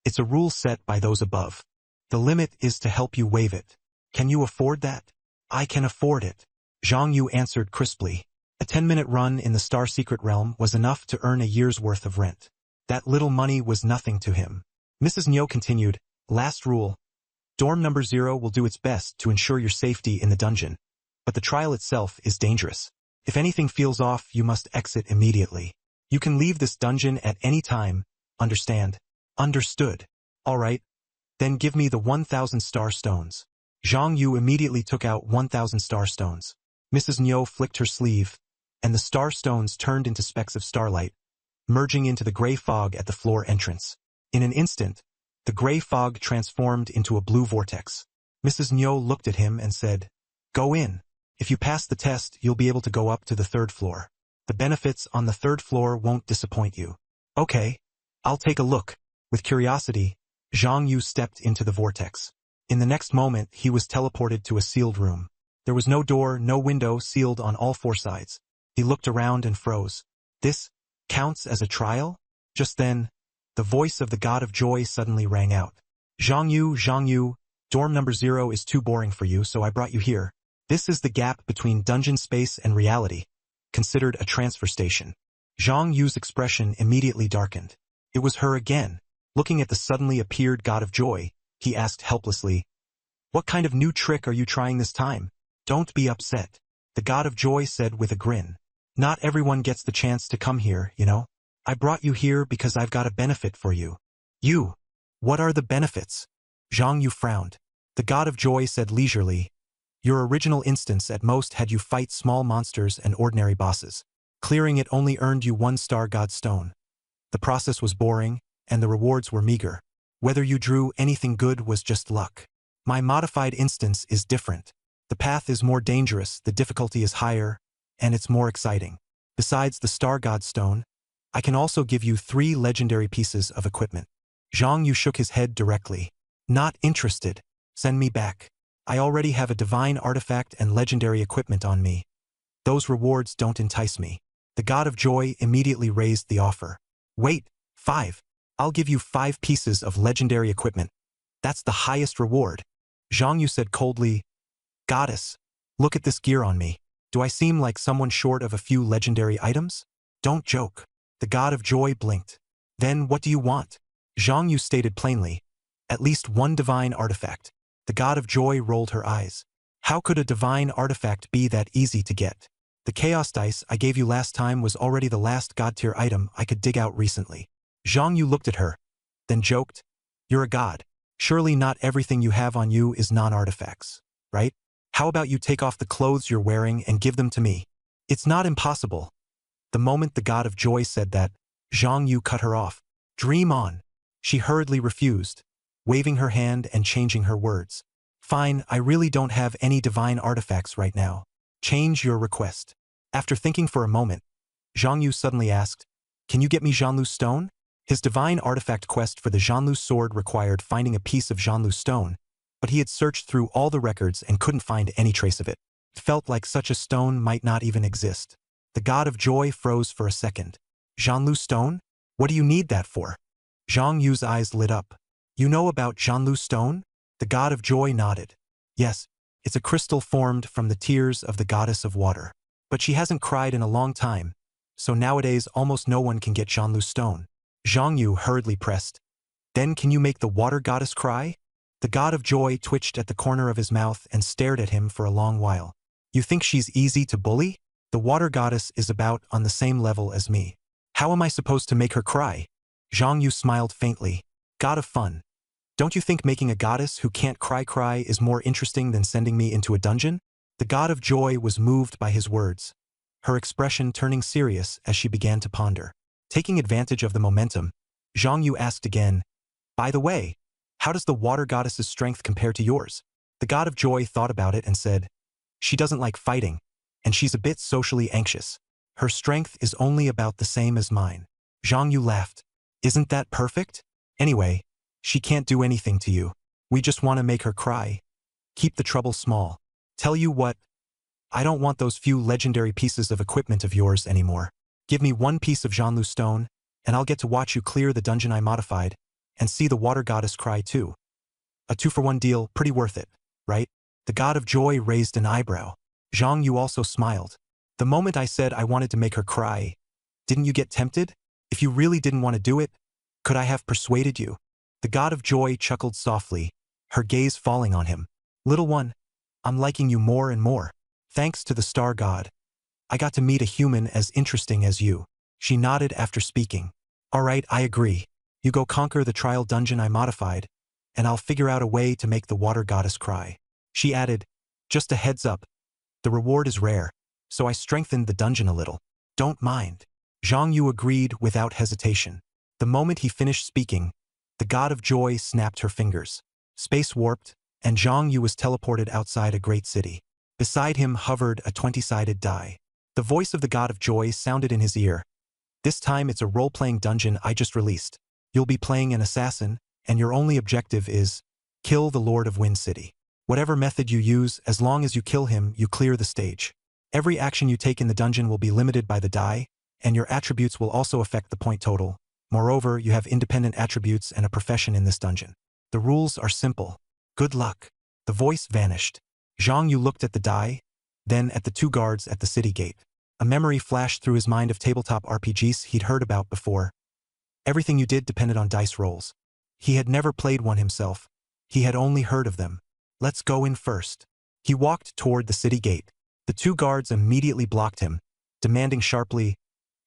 It's a rule set by those above. The limit is to help you waive it. Can you afford that?" "I can afford it," Zhang Yu answered crisply. A 10-minute run in the Star Secret Realm was enough to earn a year's worth of rent. That little money was nothing to him. Mrs. Nyo continued, "Last rule. Dorm number 0 will do its best to ensure your safety in the dungeon, but the trial itself is dangerous. If anything feels off, you must exit immediately. You can leave this dungeon at any time, understand?" "Understood." "All right. Then give me the 1,000 star stones." Zhang Yu immediately took out 1,000 star stones. Mrs. Nyo flicked her sleeve, and the star stones turned into specks of starlight, merging into the gray fog at the floor entrance. In an instant, the gray fog transformed into a blue vortex. Mrs. Nyo looked at him and said, "Go in. If you pass the test, you'll be able to go up to the 3rd floor. The benefits on the 3rd floor won't disappoint you." "Okay, I'll take a look." With curiosity, Zhang Yu stepped into the vortex. In the next moment, he was teleported to a sealed room. There was no door, no window, sealed on all 4 sides. He looked around and froze. "This counts as a trial?" Just then, the voice of the God of Joy suddenly rang out. Zhang Yu, dorm number 0 is too boring for you, so I brought you here. This is the gap between dungeon space and reality, considered a transfer station." Zhang Yu's expression immediately darkened. It was her again. Looking at the suddenly appeared God of Joy, he asked helplessly, "What kind of new trick are you trying this time?" "Don't be upset," the God of Joy said with a grin. "Not everyone gets the chance to come here, you know. I brought you here because I've got a benefit for you." "You? What are the benefits?" Zhang Yu frowned. The God of Joy said leisurely, "Your original instance at most had you fight small monsters and ordinary bosses. Clearing it only earned you 1 Star God Stone. The process was boring, and the rewards were meager. Whether you drew anything good was just luck. My modified instance is different. The path is more dangerous, the difficulty is higher, and it's more exciting. Besides the Star God Stone, I can also give you 3 legendary pieces of equipment." Zhang Yu shook his head directly. "Not interested. Send me back. I already have a divine artifact and legendary equipment on me. Those rewards don't entice me." The God of Joy immediately raised the offer. "Wait, 5. I'll give you 5 pieces of legendary equipment. That's the highest reward." Zhang Yu said coldly, Goddess, look at this gear on me. Do I seem like someone short of a few legendary items? Don't joke. The god of joy blinked. Then what do you want? Zhang Yu stated plainly. At least one divine artifact. The god of joy rolled her eyes. How could a divine artifact be that easy to get? The chaos dice I gave you last time was already the last god-tier item I could dig out recently. Zhang Yu looked at her, then joked. You're a god. Surely not everything you have on you is non-artifacts, right? How about you take off the clothes you're wearing and give them to me? It's not impossible. The moment the god of joy said that, Zhang Yu cut her off. Dream on. She hurriedly refused, waving her hand and changing her words. Fine, I really don't have any divine artifacts right now. Change your request. After thinking for a moment, Zhang Yu suddenly asked, Can you get me Zhanlu's stone? His divine artifact quest for the Zhanlu sword required finding a piece of Zhanlu stone, but he had searched through all the records and couldn't find any trace of it. It felt like such a stone might not even exist. The god of joy froze for a second. Zhanlu stone? What do you need that for? Zhang Yu's eyes lit up. You know about Zhanlu stone? The god of joy nodded. Yes, it's a crystal formed from the tears of the goddess of water. But she hasn't cried in a long time, so nowadays almost no one can get Zhanlu stone. Zhang Yu hurriedly pressed. Then can you make the water goddess cry? The god of joy twitched at the corner of his mouth and stared at him for a long while. You think she's easy to bully? The water goddess is about on the same level as me. How am I supposed to make her cry? Zhang Yu smiled faintly. God of fun. Don't you think making a goddess who can't cry is more interesting than sending me into a dungeon? The god of joy was moved by his words, her expression turning serious as she began to ponder. Taking advantage of the momentum, Zhang Yu asked again, By the way, how does the water goddess's strength compare to yours? The god of joy thought about it and said, She doesn't like fighting, and she's a bit socially anxious. Her strength is only about the same as mine. Zhang Yu laughed. Isn't that perfect? Anyway, she can't do anything to you. We just want to make her cry. Keep the trouble small. Tell you what, I don't want those few legendary pieces of equipment of yours anymore. Give me one piece of Zhanlu stone, and I'll get to watch you clear the dungeon I modified, and see the water goddess cry too. A 2-for-1 deal, pretty worth it, right? The god of joy raised an eyebrow. Zhang Yu also smiled. The moment I said I wanted to make her cry, didn't you get tempted? If you really didn't want to do it, could I have persuaded you? The god of joy chuckled softly, her gaze falling on him. Little one, I'm liking you more and more. Thanks to the star god, I got to meet a human as interesting as you. She nodded after speaking. All right, I agree. You go conquer the trial dungeon I modified, and I'll figure out a way to make the water goddess cry. She added, Just a heads up. The reward is rare, so I strengthened the dungeon a little. Don't mind. Zhang Yu agreed without hesitation. The moment he finished speaking, the god of joy snapped her fingers. Space warped, and Zhang Yu was teleported outside a great city. Beside him hovered a 20-sided die. The voice of the god of joy sounded in his ear. This time it's a role-playing dungeon I just released. You'll be playing an assassin, and your only objective is kill the Lord of Wind City. Whatever method you use, as long as you kill him, you clear the stage. Every action you take in the dungeon will be limited by the die, and your attributes will also affect the point total. Moreover, you have independent attributes and a profession in this dungeon. The rules are simple. Good luck. The voice vanished. Zhang Yu looked at the die, then at the 2 guards at the city gate. A memory flashed through his mind of tabletop RPGs he'd heard about before. Everything you did depended on dice rolls. He had never played one himself. He had only heard of them. Let's go in first. He walked toward the city gate. The 2 guards immediately blocked him, demanding sharply,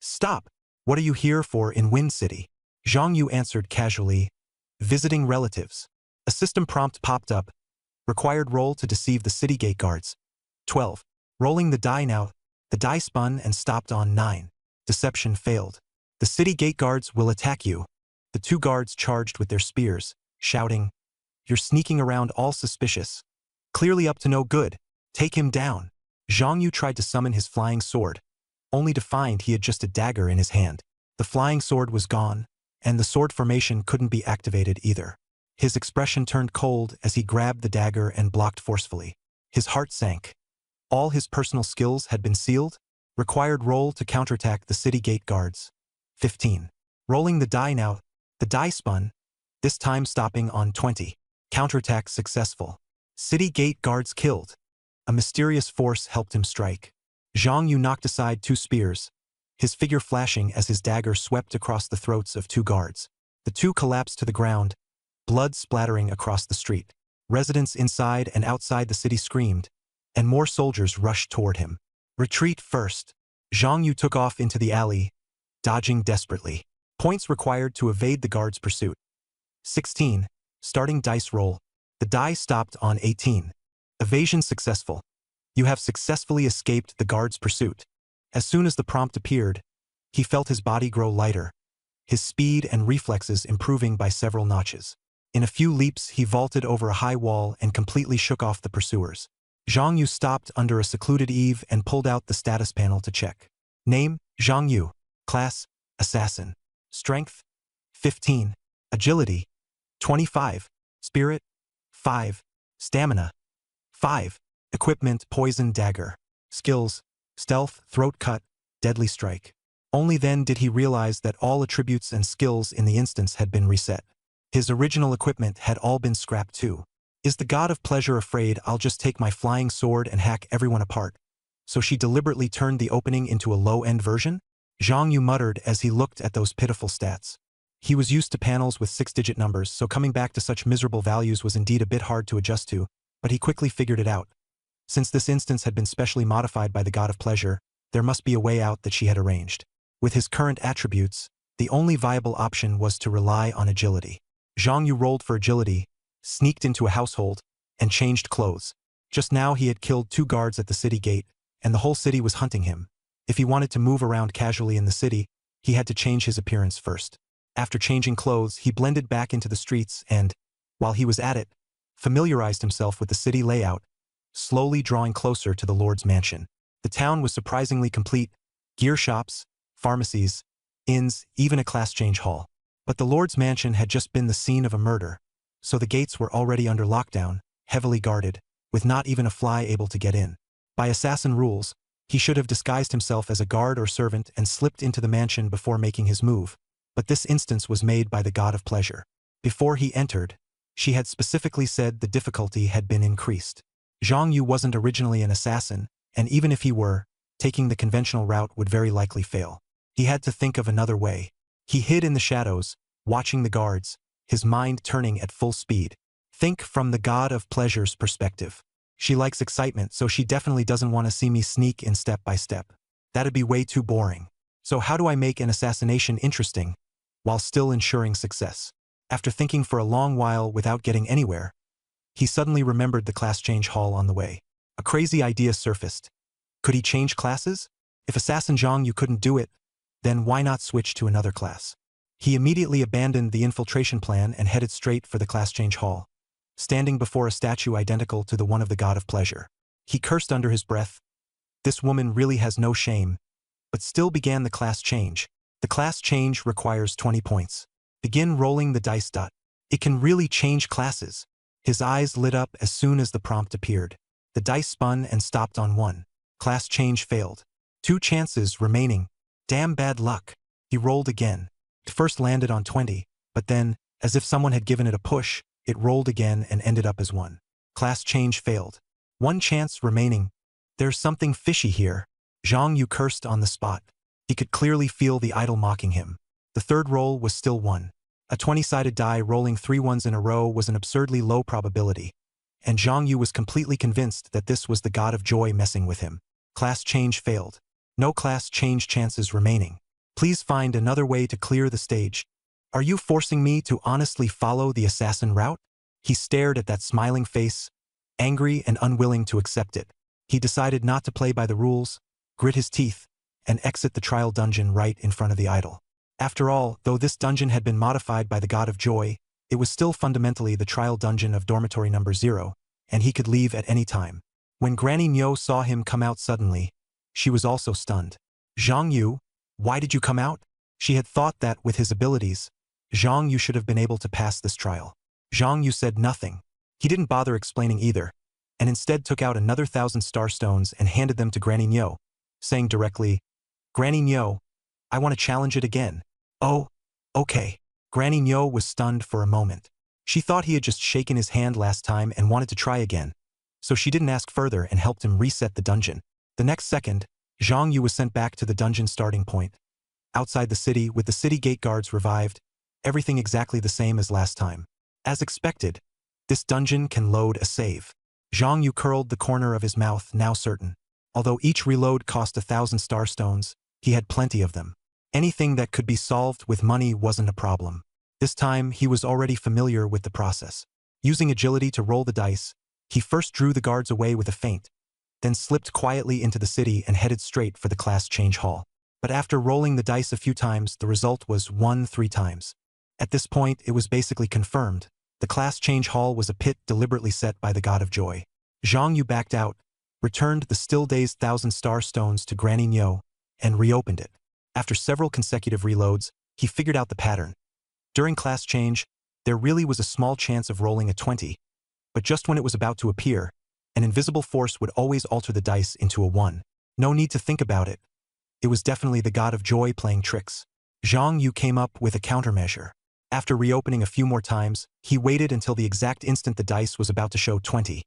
Stop! What are you here for in Wind City? Zhang Yu answered casually, Visiting relatives. A system prompt popped up. Required roll to deceive the city gate guards. 12. Rolling the die now. The die spun and stopped on 9. Deception failed. The city gate guards will attack you. The 2 guards charged with their spears, shouting, You're sneaking around all suspicious. Clearly up to no good. Take him down. Zhang Yu tried to summon his flying sword, only to find he had just a dagger in his hand. The flying sword was gone, and the sword formation couldn't be activated either. His expression turned cold as he grabbed the dagger and blocked forcefully. His heart sank. All his personal skills had been sealed. Required roll to counterattack the city gate guards. 15. Rolling the die now. The die spun, this time stopping on 20. Counterattack successful. City gate guards killed. A mysterious force helped him strike. Zhang Yu knocked aside 2 spears, his figure flashing as his dagger swept across the throats of 2 guards. The 2 collapsed to the ground, blood splattering across the street. Residents inside and outside the city screamed, and more soldiers rushed toward him. Retreat first. Zhang Yu took off into the alley, dodging desperately. Points required to evade the guards' pursuit. 16. Starting dice roll. The die stopped on 18. Evasion successful. You have successfully escaped the guards' pursuit. As soon as the prompt appeared, he felt his body grow lighter, his speed and reflexes improving by several notches. In a few leaps, he vaulted over a high wall and completely shook off the pursuers. Zhang Yu stopped under a secluded eave and pulled out the status panel to check. Name, Zhang Yu. Class, Assassin. Strength, 15. Agility, 25. Spirit, 5. Stamina, 5. Equipment, Poison Dagger. Skills, Stealth, Throat Cut, Deadly Strike. Only then did he realize that all attributes and skills in the instance had been reset. His original equipment had all been scrapped too. Is the god of pleasure afraid I'll just take my flying sword and hack everyone apart? So she deliberately turned the opening into a low-end version? Zhang Yu muttered as he looked at those pitiful stats. He was used to panels with 6-digit numbers, so coming back to such miserable values was indeed a bit hard to adjust to, but he quickly figured it out. Since this instance had been specially modified by the god of pleasure, there must be a way out that she had arranged. With his current attributes, the only viable option was to rely on agility. Zhang Yu rolled for agility, sneaked into a household, and changed clothes. Just now he had killed 2 guards at the city gate, and the whole city was hunting him. If he wanted to move around casually in the city, he had to change his appearance first. After changing clothes, he blended back into the streets and, while he was at it, familiarized himself with the city layout, slowly drawing closer to the Lord's mansion. The town was surprisingly complete: gear shops, pharmacies, inns, even a class change hall. But the Lord's mansion had just been the scene of a murder, so the gates were already under lockdown, heavily guarded, with not even a fly able to get in. By assassin rules, he should have disguised himself as a guard or servant and slipped into the mansion before making his move, but this instance was made by the god of pleasure. Before he entered, she had specifically said the difficulty had been increased. Zhang Yu wasn't originally an assassin, and even if he were, taking the conventional route would very likely fail. He had to think of another way. He hid in the shadows, watching the guards, his mind turning at full speed. Think from the god of pleasure's perspective. She likes excitement, so she definitely doesn't want to see me sneak in step by step. That'd be way too boring. So how do I make an assassination interesting, while still ensuring success? After thinking for a long while without getting anywhere, he suddenly remembered the class change hall on the way. A crazy idea surfaced. Could he change classes? If Assassin Zhang Yu couldn't do it, then why not switch to another class? He immediately abandoned the infiltration plan and headed straight for the class change hall, standing before a statue identical to the one of the god of pleasure. He cursed under his breath. This woman really has no shame, but still began the class change. The class change requires 20 points. Begin rolling the dice. It can really change classes. His eyes lit up as soon as the prompt appeared. The dice spun and stopped on 1. Class change failed. 2 chances remaining. Damn bad luck. He rolled again. It first landed on 20, but then, as if someone had given it a push, it rolled again and ended up as 1. Class change failed. 1 chance remaining. There's something fishy here. Zhang Yu cursed on the spot. He could clearly feel the idol mocking him. The third roll was still 1. A 20-sided die rolling 3 ones in a row was an absurdly low probability, and Zhang Yu was completely convinced that this was the god of joy messing with him. Class change failed. No class change chances remaining. Please find another way to clear the stage. Are you forcing me to honestly follow the assassin route? He stared at that smiling face, angry and unwilling to accept it. He decided not to play by the rules, grit his teeth, and exit the trial dungeon right in front of the idol. After all, though this dungeon had been modified by the god of joy, it was still fundamentally the trial dungeon of dormitory number 0, and he could leave at any time. When Granny Nyo saw him come out suddenly, she was also stunned. Zhang Yu, why did you come out? She had thought that, with his abilities, Zhang Yu should have been able to pass this trial. Zhang Yu said nothing. He didn't bother explaining either, and instead took out another 1,000 star stones and handed them to Granny Nyo, saying directly, Granny Nyo, I want to challenge it again. Oh, okay. Granny Nyo was stunned for a moment. She thought he had just shaken his hand last time and wanted to try again. so she didn't ask further and helped him reset the dungeon. The next second, Zhang Yu was sent back to the dungeon starting point. Outside the city, with the city gate guards revived, everything exactly the same as last time. As expected, this dungeon can load a save. Zhang Yu curled the corner of his mouth, now certain. Although each reload cost 1,000 star stones, he had plenty of them. Anything that could be solved with money wasn't a problem. This time, he was already familiar with the process. Using agility to roll the dice, he first drew the guards away with a feint, then slipped quietly into the city and headed straight for the class change hall. But after rolling the dice a few times, the result was 1 3 times. At this point, it was basically confirmed. The class change hall was a pit deliberately set by the God of Joy. Zhang Yu backed out, returned the still-dazed 1,000 star stones to Granny Nyo, and reopened it. After several consecutive reloads, he figured out the pattern. During class change, there really was a small chance of rolling a 20, but just when it was about to appear, an invisible force would always alter the dice into a 1. No need to think about it. It was definitely the God of Joy playing tricks. Zhang Yu came up with a countermeasure. After reopening a few more times, he waited until the exact instant the dice was about to show 20.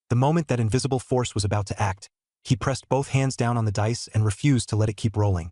The moment that invisible force was about to act, he pressed both hands down on the dice and refused to let it keep rolling.